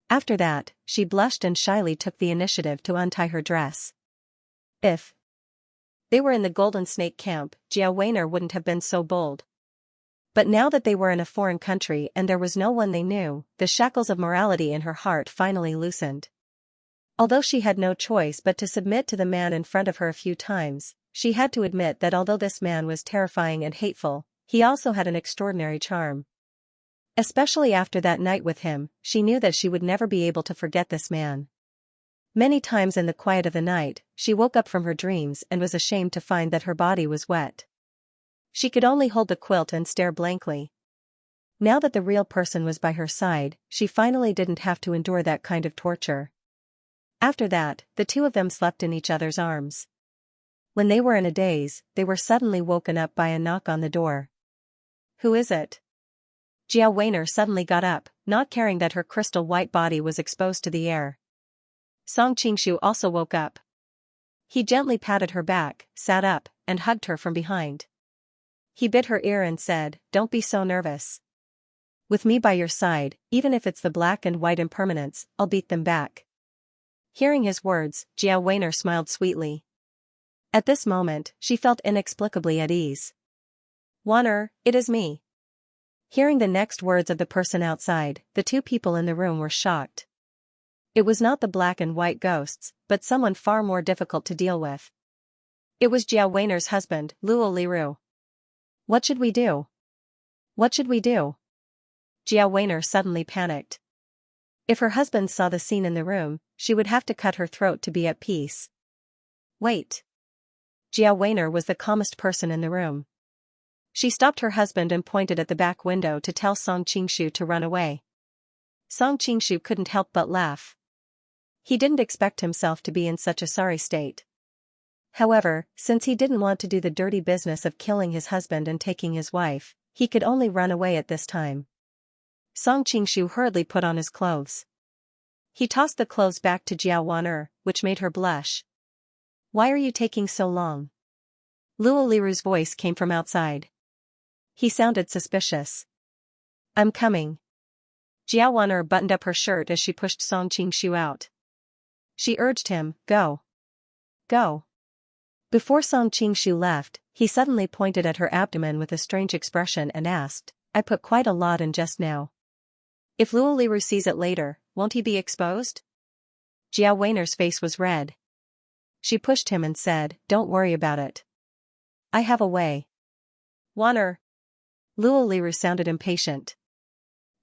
After that, she blushed and shyly took the initiative to untie her dress. If they were in the Golden Snake camp, Jia Weiner wouldn't have been so bold. But now that they were in a foreign country and there was no one they knew, the shackles of morality in her heart finally loosened. Although she had no choice but to submit to the man in front of her a few times, she had to admit that although this man was terrifying and hateful, he also had an extraordinary charm. Especially after that night with him, she knew that she would never be able to forget this man. Many times in the quiet of the night, she woke up from her dreams and was ashamed to find that her body was wet. She could only hold the quilt and stare blankly. Now that the real person was by her side, she finally didn't have to endure that kind of torture. After that, the two of them slept in each other's arms. When they were in a daze, they were suddenly woken up by a knock on the door. Who is it? Jia Weiner suddenly got up, not caring that her crystal white body was exposed to the air. Song Qingshu also woke up. He gently patted her back, sat up, and hugged her from behind. He bit her ear and said, "Don't be so nervous. With me by your side, even if it's the black and white impermanents, I'll beat them back." Hearing his words, Jiao Weiner smiled sweetly. At this moment, she felt inexplicably at ease. "Weiner, it is me." Hearing the next words of the person outside, the two people in the room were shocked. It was not the black and white ghosts, but someone far more difficult to deal with. It was Jiao Weiner's husband, Luo Liru. "What should we do? What should we do?" Jiao Weiner suddenly panicked. If her husband saw the scene in the room, she would have to cut her throat to be at peace. "Wait." Jiao Weiner was the calmest person in the room. She stopped her husband and pointed at the back window to tell Song Qingshu to run away. Song Qingshu couldn't help but laugh. He didn't expect himself to be in such a sorry state. However, since he didn't want to do the dirty business of killing his husband and taking his wife, he could only run away at this time. Song Qingshu hurriedly put on his clothes. He tossed the clothes back to Jiao Weiner, which made her blush. "Why are you taking so long?" Luo Liru's voice came from outside. He sounded suspicious. "I'm coming." Jiao Weiner buttoned up her shirt as she pushed Song Qingshu out. She urged him, "Go. Go." Before Song Qingshu left, he suddenly pointed at her abdomen with a strange expression and asked, "I put quite a lot in just now. If Luo Liru sees it later, won't he be exposed?" Jiao Weiner's face was red. She pushed him and said, "Don't worry about it. I have a way." "Weiner." Luo Liru sounded impatient.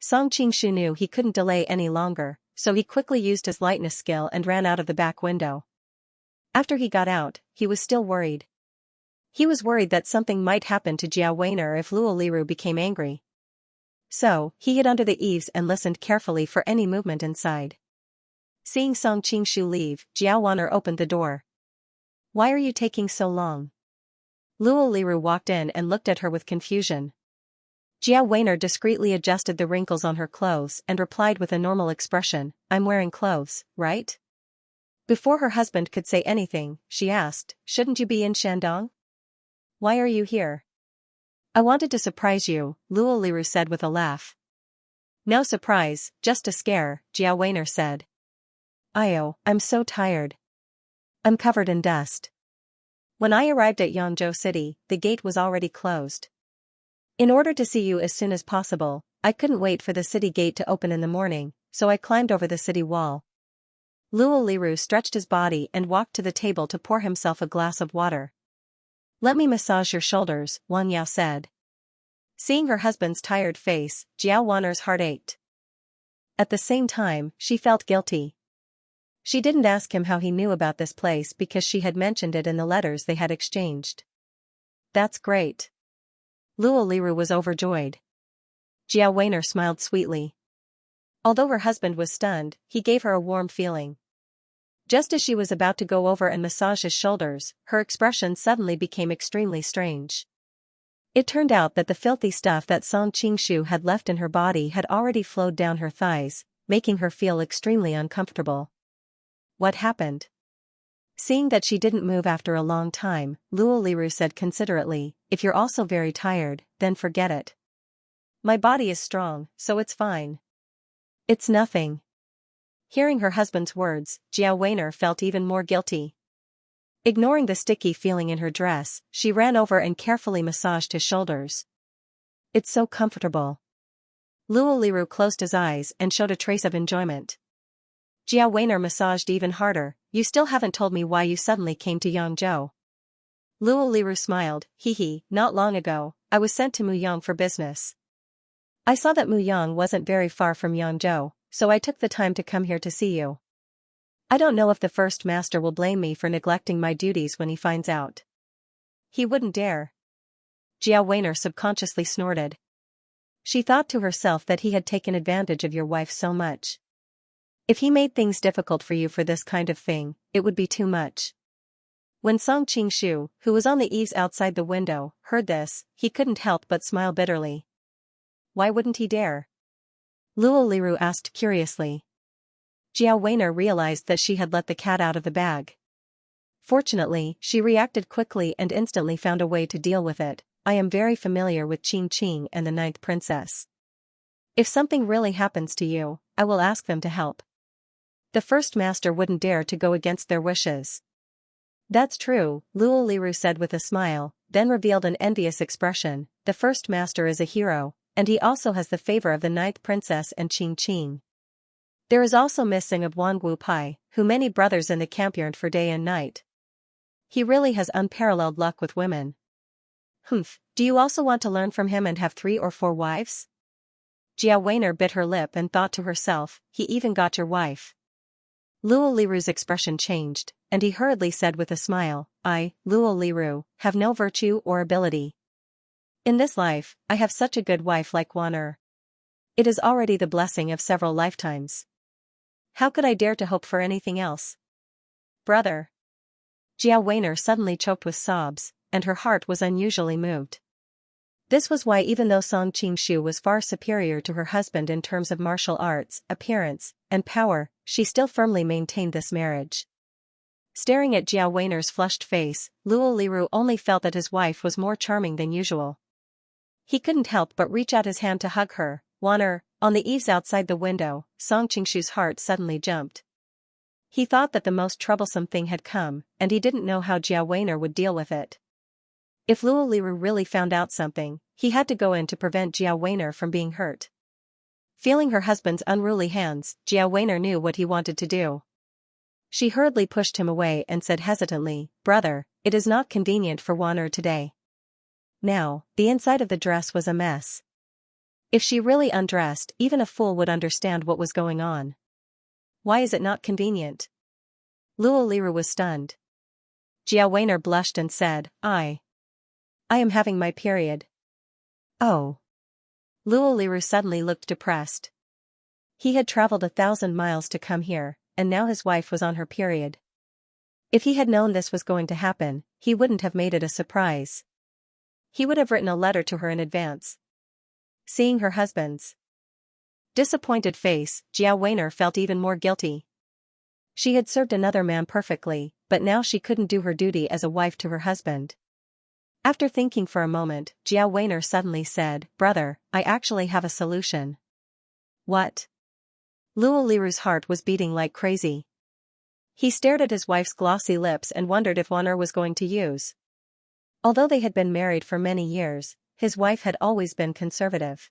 Song Qingshu knew he couldn't delay any longer, so he quickly used his lightness skill and ran out of the back window. After he got out, he was still worried. He was worried that something might happen to Jiao Weiner if Luo Liru became angry. So, he hid under the eaves and listened carefully for any movement inside. Seeing Song Qingshu leave, Jiao Weiner opened the door. "Why are you taking so long?" Luo Liru walked in and looked at her with confusion. Jiao Weiner discreetly adjusted the wrinkles on her clothes and replied with a normal expression, "I'm wearing clothes, right?" Before her husband could say anything, she asked, "Shouldn't you be in Shandong? Why are you here?" "I wanted to surprise you," Luo Liru said with a laugh. "No surprise, just a scare," Jiao Weiner said. I'm so tired. I'm covered in dust." When I arrived at Yangzhou City, the gate was already closed. In order to see you as soon as possible, I couldn't wait for the city gate to open in the morning, so I climbed over the city wall. Luo Liru stretched his body and walked to the table to pour himself a glass of water. "Let me massage your shoulders," Wang Yao said. Seeing her husband's tired face, Jiao Weiner's heart ached. At the same time, she felt guilty. She didn't ask him how he knew about this place because she had mentioned it in the letters they had exchanged. "That's great." Luo Liru was overjoyed. Jiao Weiner smiled sweetly. Although her husband was stunned, he gave her a warm feeling. Just as she was about to go over and massage his shoulders, her expression suddenly became extremely strange. It turned out that the filthy stuff that Song Qingshu had left in her body had already flowed down her thighs, making her feel extremely uncomfortable. What happened? Seeing that she didn't move after a long time, Luo Liru said considerately, "If you're also very tired, then forget it. My body is strong, so it's fine. It's nothing." Hearing her husband's words, Jiao Weiner felt even more guilty. Ignoring the sticky feeling in her dress, she ran over and carefully massaged his shoulders. "It's so comfortable." Luo Liru closed his eyes and showed a trace of enjoyment. Jiao Weiner massaged even harder. "You still haven't told me why you suddenly came to Yangzhou." Luo Liru smiled, "Hee, not long ago, I was sent to Muyang for business. I saw that Muyang wasn't very far from Yangzhou, so I took the time to come here to see you. I don't know if the first master will blame me for neglecting my duties when he finds out." "He wouldn't dare." Jiao Weiner subconsciously snorted. She thought to herself that he had taken advantage of your wife so much. If he made things difficult for you for this kind of thing, it would be too much. When Song Qingshu, who was on the eaves outside the window, heard this, he couldn't help but smile bitterly. "Why wouldn't he dare?" Luo Liru asked curiously. Jiao Weiner realized that she had let the cat out of the bag. Fortunately, she reacted quickly and instantly found a way to deal with it. I am very familiar with Qing Qing and the ninth princess. If something really happens to you, I will ask them to help. The first master wouldn't dare to go against their wishes. That's true, Luo Liru said with a smile, then revealed an envious expression. The first master is a hero, and he also has the favor of the ninth princess and Qing Qing. There is also missing of Wang Wu Pai, who many brothers in the camp yearned for day and night. He really has unparalleled luck with women. Humph, do you also want to learn from him and have 3 or 4 wives? Jia Weiner bit her lip and thought to herself, he even got your wife. Luo Liru's expression changed, and he hurriedly said with a smile, I, Luo Liru, have no virtue or ability. In this life, I have such a good wife like Wan Er. It is already the blessing of several lifetimes. How could I dare to hope for anything else? Brother. Jia Weiner suddenly choked with sobs, and her heart was unusually moved. This was why even though Song Qingshu was far superior to her husband in terms of martial arts, appearance, and power, she still firmly maintained this marriage. Staring at Jia Weiner's flushed face, Luo Liru only felt that his wife was more charming than usual. He couldn't help but reach out his hand to hug her. Wan Er, on the eaves outside the window, Song Qingshu's heart suddenly jumped. He thought that the most troublesome thing had come, and he didn't know how Jia Weiner would deal with it. If Luo Liru really found out something, he had to go in to prevent Jia Weiner from being hurt. Feeling her husband's unruly hands, Jia Weiner knew what he wanted to do. She hurriedly pushed him away and said hesitantly, Brother, it is not convenient for Wan Er today. Now, the inside of the dress was a mess. If she really undressed, even a fool would understand what was going on. Why is it not convenient? Luo Liru was stunned. Jia Weiner blushed and said, I am having my period. Oh. Luo Liru suddenly looked depressed. He had traveled 1,000 miles to come here, and now his wife was on her period. If he had known this was going to happen, he wouldn't have made it a surprise. He would have written a letter to her in advance. Seeing her husband's disappointed face, Jia Weiner felt even more guilty. She had served another man perfectly, but now she couldn't do her duty as a wife to her husband. After thinking for a moment, Jia Weiner suddenly said, Brother, I actually have a solution. What? Luo Liru's heart was beating like crazy. He stared at his wife's glossy lips and wondered if Wan Er was going to use. Although they had been married for many years, his wife had always been conservative.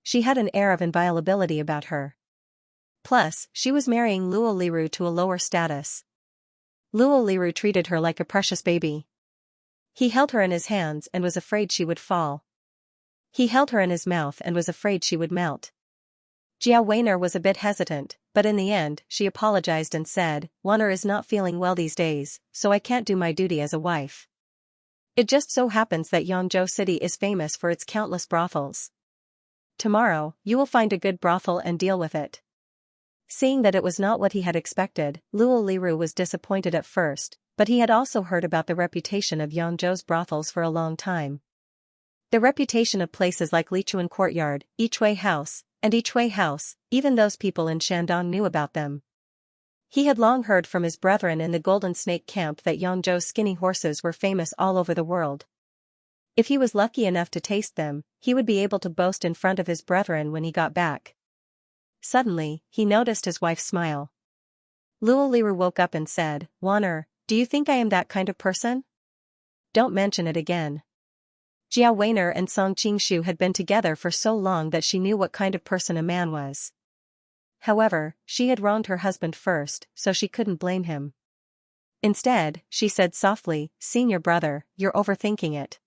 She had an air of inviolability about her. Plus, she was marrying Luo Liru to a lower status. Luo Liru treated her like a precious baby. He held her in his hands and was afraid she would fall. He held her in his mouth and was afraid she would melt. Jia Weiner was a bit hesitant, but in the end, she apologized and said, Wan Er is not feeling well these days, so I can't do my duty as a wife. It just so happens that Yangzhou City is famous for its countless brothels. Tomorrow, you will find a good brothel and deal with it. Seeing that it was not what he had expected, Luo Liru was disappointed at first, but he had also heard about the reputation of Yangzhou's brothels for a long time. The reputation of places like Lichuan Courtyard, Yichwei House, and Yichwei House, even those people in Shandong knew about them. He had long heard from his brethren in the Golden Snake camp that Yangzhou's skinny horses were famous all over the world. If he was lucky enough to taste them, he would be able to boast in front of his brethren when he got back. Suddenly, he noticed his wife's smile. Luo Liru woke up and said, Wan Er, do you think I am that kind of person? Don't mention it again. Jia Weiner and Song Qingshu had been together for so long that she knew what kind of person a man was. However, she had wronged her husband first, so she couldn't blame him. Instead, she said softly, Senior brother, you're overthinking it.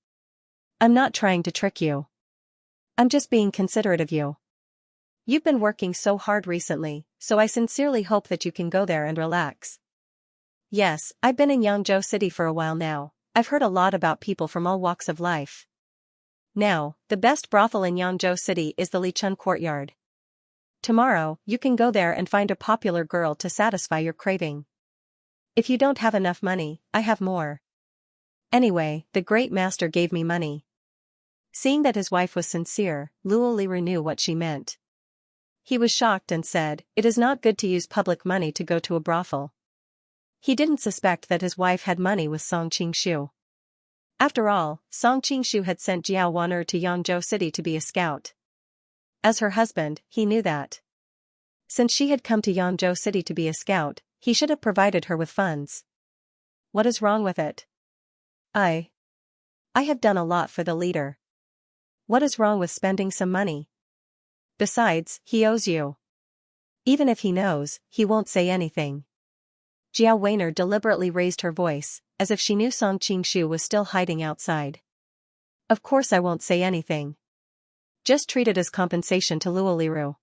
I'm not trying to trick you. I'm just being considerate of you. You've been working so hard recently, so I sincerely hope that you can go there and relax. Yes, I've been in Yangzhou City for a while now. I've heard a lot about people from all walks of life. Now, the best brothel in Yangzhou City is the Lichun Courtyard. Tomorrow, you can go there and find a popular girl to satisfy your craving. If you don't have enough money, I have more. Anyway, the great master gave me money. Seeing that his wife was sincere, Luo Liru knew what she meant. He was shocked and said, It is not good to use public money to go to a brothel. He didn't suspect that his wife had money with Song Qingshu. After all, Song Qingshu had sent Jiao Wan'er to Yangzhou City to be a scout. As her husband, he knew that. Since she had come to Yangzhou City to be a scout, he should have provided her with funds. What is wrong with it? I have done a lot for the leader. What is wrong with spending some money? Besides, he owes you. Even if he knows, he won't say anything. Jiao Wan'er deliberately raised her voice, as if she knew Song Qingshu was still hiding outside. Of course I won't say anything. Just treat it as compensation to Luoliru.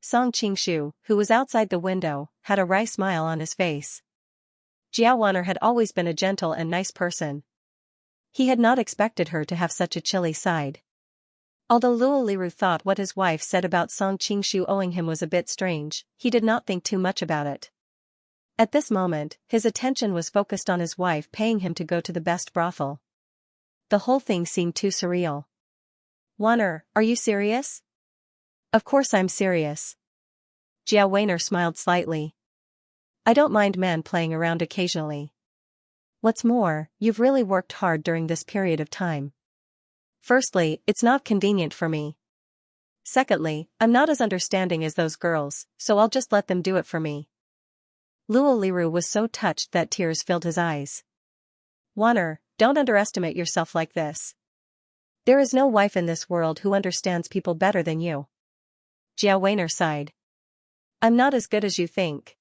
Song Qingshu, who was outside the window, had a wry smile on his face. Jiao Wan'er had always been a gentle and nice person. He had not expected her to have such a chilly side. Although Luoliru thought what his wife said about Song Qingshu owing him was a bit strange, he did not think too much about it. At this moment, his attention was focused on his wife paying him to go to the best brothel. The whole thing seemed too surreal. Wan'er, are you serious? Of course I'm serious. Jiao Wan'er smiled slightly. I don't mind men playing around occasionally. What's more, you've really worked hard during this period of time. Firstly, it's not convenient for me. Secondly, I'm not as understanding as those girls, so I'll just let them do it for me. Luoliru was so touched that tears filled his eyes. Wan'er, don't underestimate yourself like this. There is no wife in this world who understands people better than you. Jiao Wan'er sighed. I'm not as good as you think.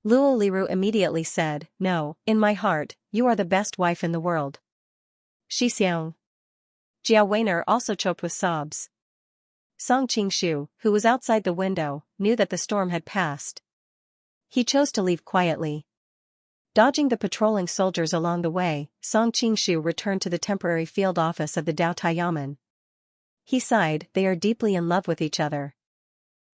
Luoliru immediately said, no, in my heart, you are the best wife in the world. Xianxia. Jiao Wan'er also choked with sobs. Song Qingshu, who was outside the window, knew that the storm had passed. He chose to leave quietly. Dodging the patrolling soldiers along the way, Song Qingshu returned to the temporary field office of the Dao Taiyamen. He sighed, they are deeply in love with each other.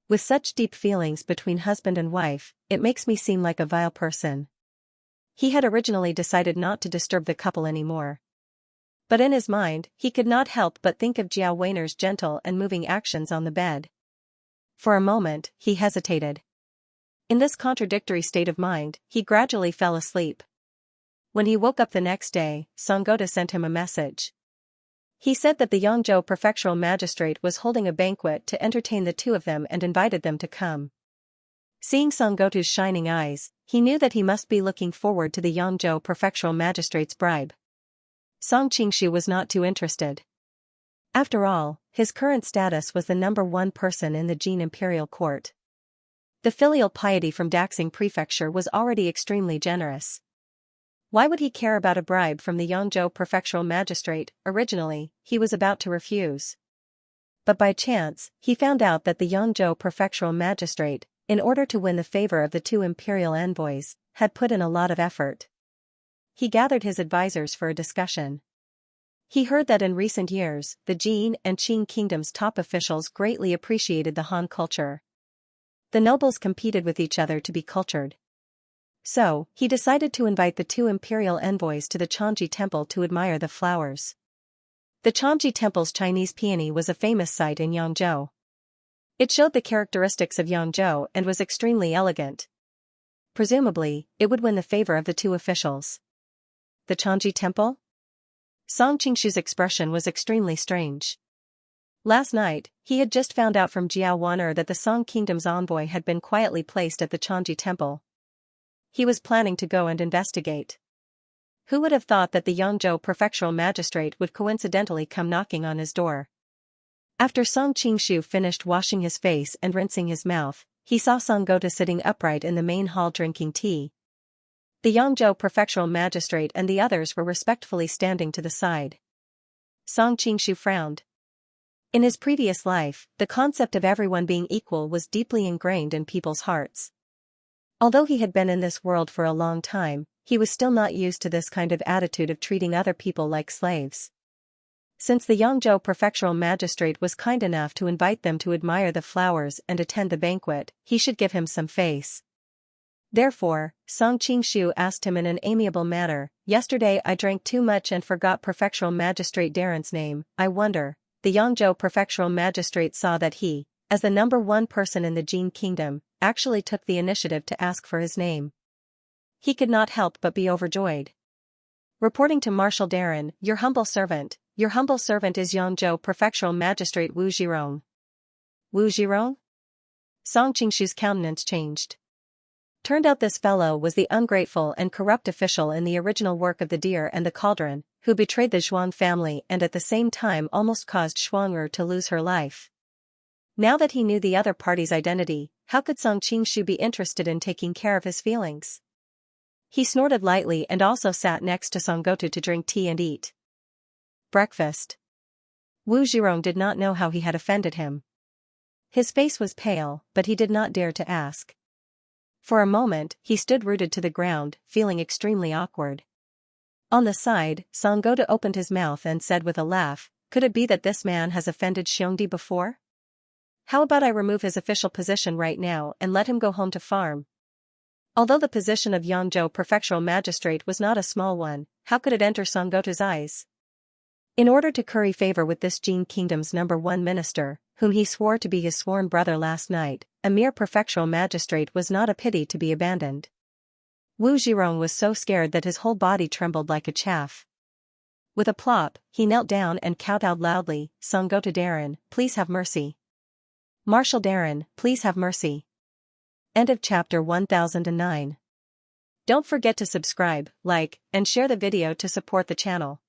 With such deep feelings between husband and wife, it makes me seem like a vile person. He had originally decided not to disturb the couple anymore. But in his mind, he could not help but think of Jiao Wan'er's gentle and moving actions on the bed. For a moment, he hesitated. In this contradictory state of mind, he gradually fell asleep. When he woke up the next day, Sangota sent him a message. He said that the Yangzhou prefectural magistrate was holding a banquet to entertain the two of them and invited them to come. Seeing Sangotu's shining eyes, he knew that he must be looking forward to the Yangzhou prefectural magistrate's bribe. Song Qingshu was not too interested. After all, his current status was the #1 person in the Jin imperial court. The filial piety from Daxing Prefecture was already extremely generous. Why would he care about a bribe from the Yangzhou prefectural magistrate? Originally, he was about to refuse. But by chance, he found out that the Yangzhou prefectural magistrate, in order to win the favor of the two imperial envoys, had put in a lot of effort. He gathered his advisors for a discussion. He heard that in recent years, the Jin and Qing kingdoms' top officials greatly appreciated the Han culture. The nobles competed with each other to be cultured. So, he decided to invite the two imperial envoys to the Changji temple to admire the flowers. The Changji temple's Chinese peony was a famous sight in Yangzhou. It showed the characteristics of Yangzhou and was extremely elegant. Presumably, it would win the favor of the two officials. The Changji temple? Song Qingshu's expression was extremely strange. Last night, he had just found out from Jiao Wan'er that the Song Kingdom's envoy had been quietly placed at the Changji temple. He was planning to go and investigate. Who would have thought that the Yangzhou prefectural magistrate would coincidentally come knocking on his door? After Song Qingshu finished washing his face and rinsing his mouth, he saw Sangota sitting upright in the main hall drinking tea. The Yangzhou prefectural magistrate and the others were respectfully standing to the side. Song Qingshu frowned. In his previous life, the concept of everyone being equal was deeply ingrained in people's hearts. Although he had been in this world for a long time, he was still not used to this kind of attitude of treating other people like slaves. Since the Yangzhou prefectural magistrate was kind enough to invite them to admire the flowers and attend the banquet, he should give him some face. Therefore, Song Qingshu asked him in an amiable manner, "Yesterday I drank too much and forgot prefectural magistrate Darren's name. I wonder." The Yangzhou prefectural magistrate saw that he, as the #1 person in the Jin kingdom, actually took the initiative to ask for his name. He could not help but be overjoyed. Reporting to Marshal Darren, your humble servant is Yangzhou Prefectural Magistrate Wu Zhirong. Wu Zhirong? Song Qingshu's countenance changed. Turned out this fellow was the ungrateful and corrupt official in the original work of The Deer and the Cauldron, who betrayed the Zhuang family and at the same time almost caused Shuang'er to lose her life. Now that he knew the other party's identity, how could Song Qingshu be interested in taking care of his feelings? He snorted lightly and also sat next to Song Gotu to drink tea and eat breakfast. Wu Zhirong did not know how he had offended him. His face was pale, but he did not dare to ask. For a moment, he stood rooted to the ground, feeling extremely awkward. On the side, Song Gotu opened his mouth and said with a laugh, "Could it be that this man has offended Xiongdi before? How about I remove his official position right now and let him go home to farm?" Although the position of Yangzhou Prefectural Magistrate was not a small one, how could it enter Song Gotu's eyes? In order to curry favor with this Jin Kingdom's #1 minister, whom he swore to be his sworn brother last night, a mere prefectural magistrate was not a pity to be abandoned. Wu Zhirong was so scared that his whole body trembled like a chaff. With a plop, he knelt down and kowtowed loudly, "Song Gotu Darren, please have mercy. Marshal Darren, please have mercy." End of chapter 1009. Don't forget to subscribe, like, and share the video to support the channel.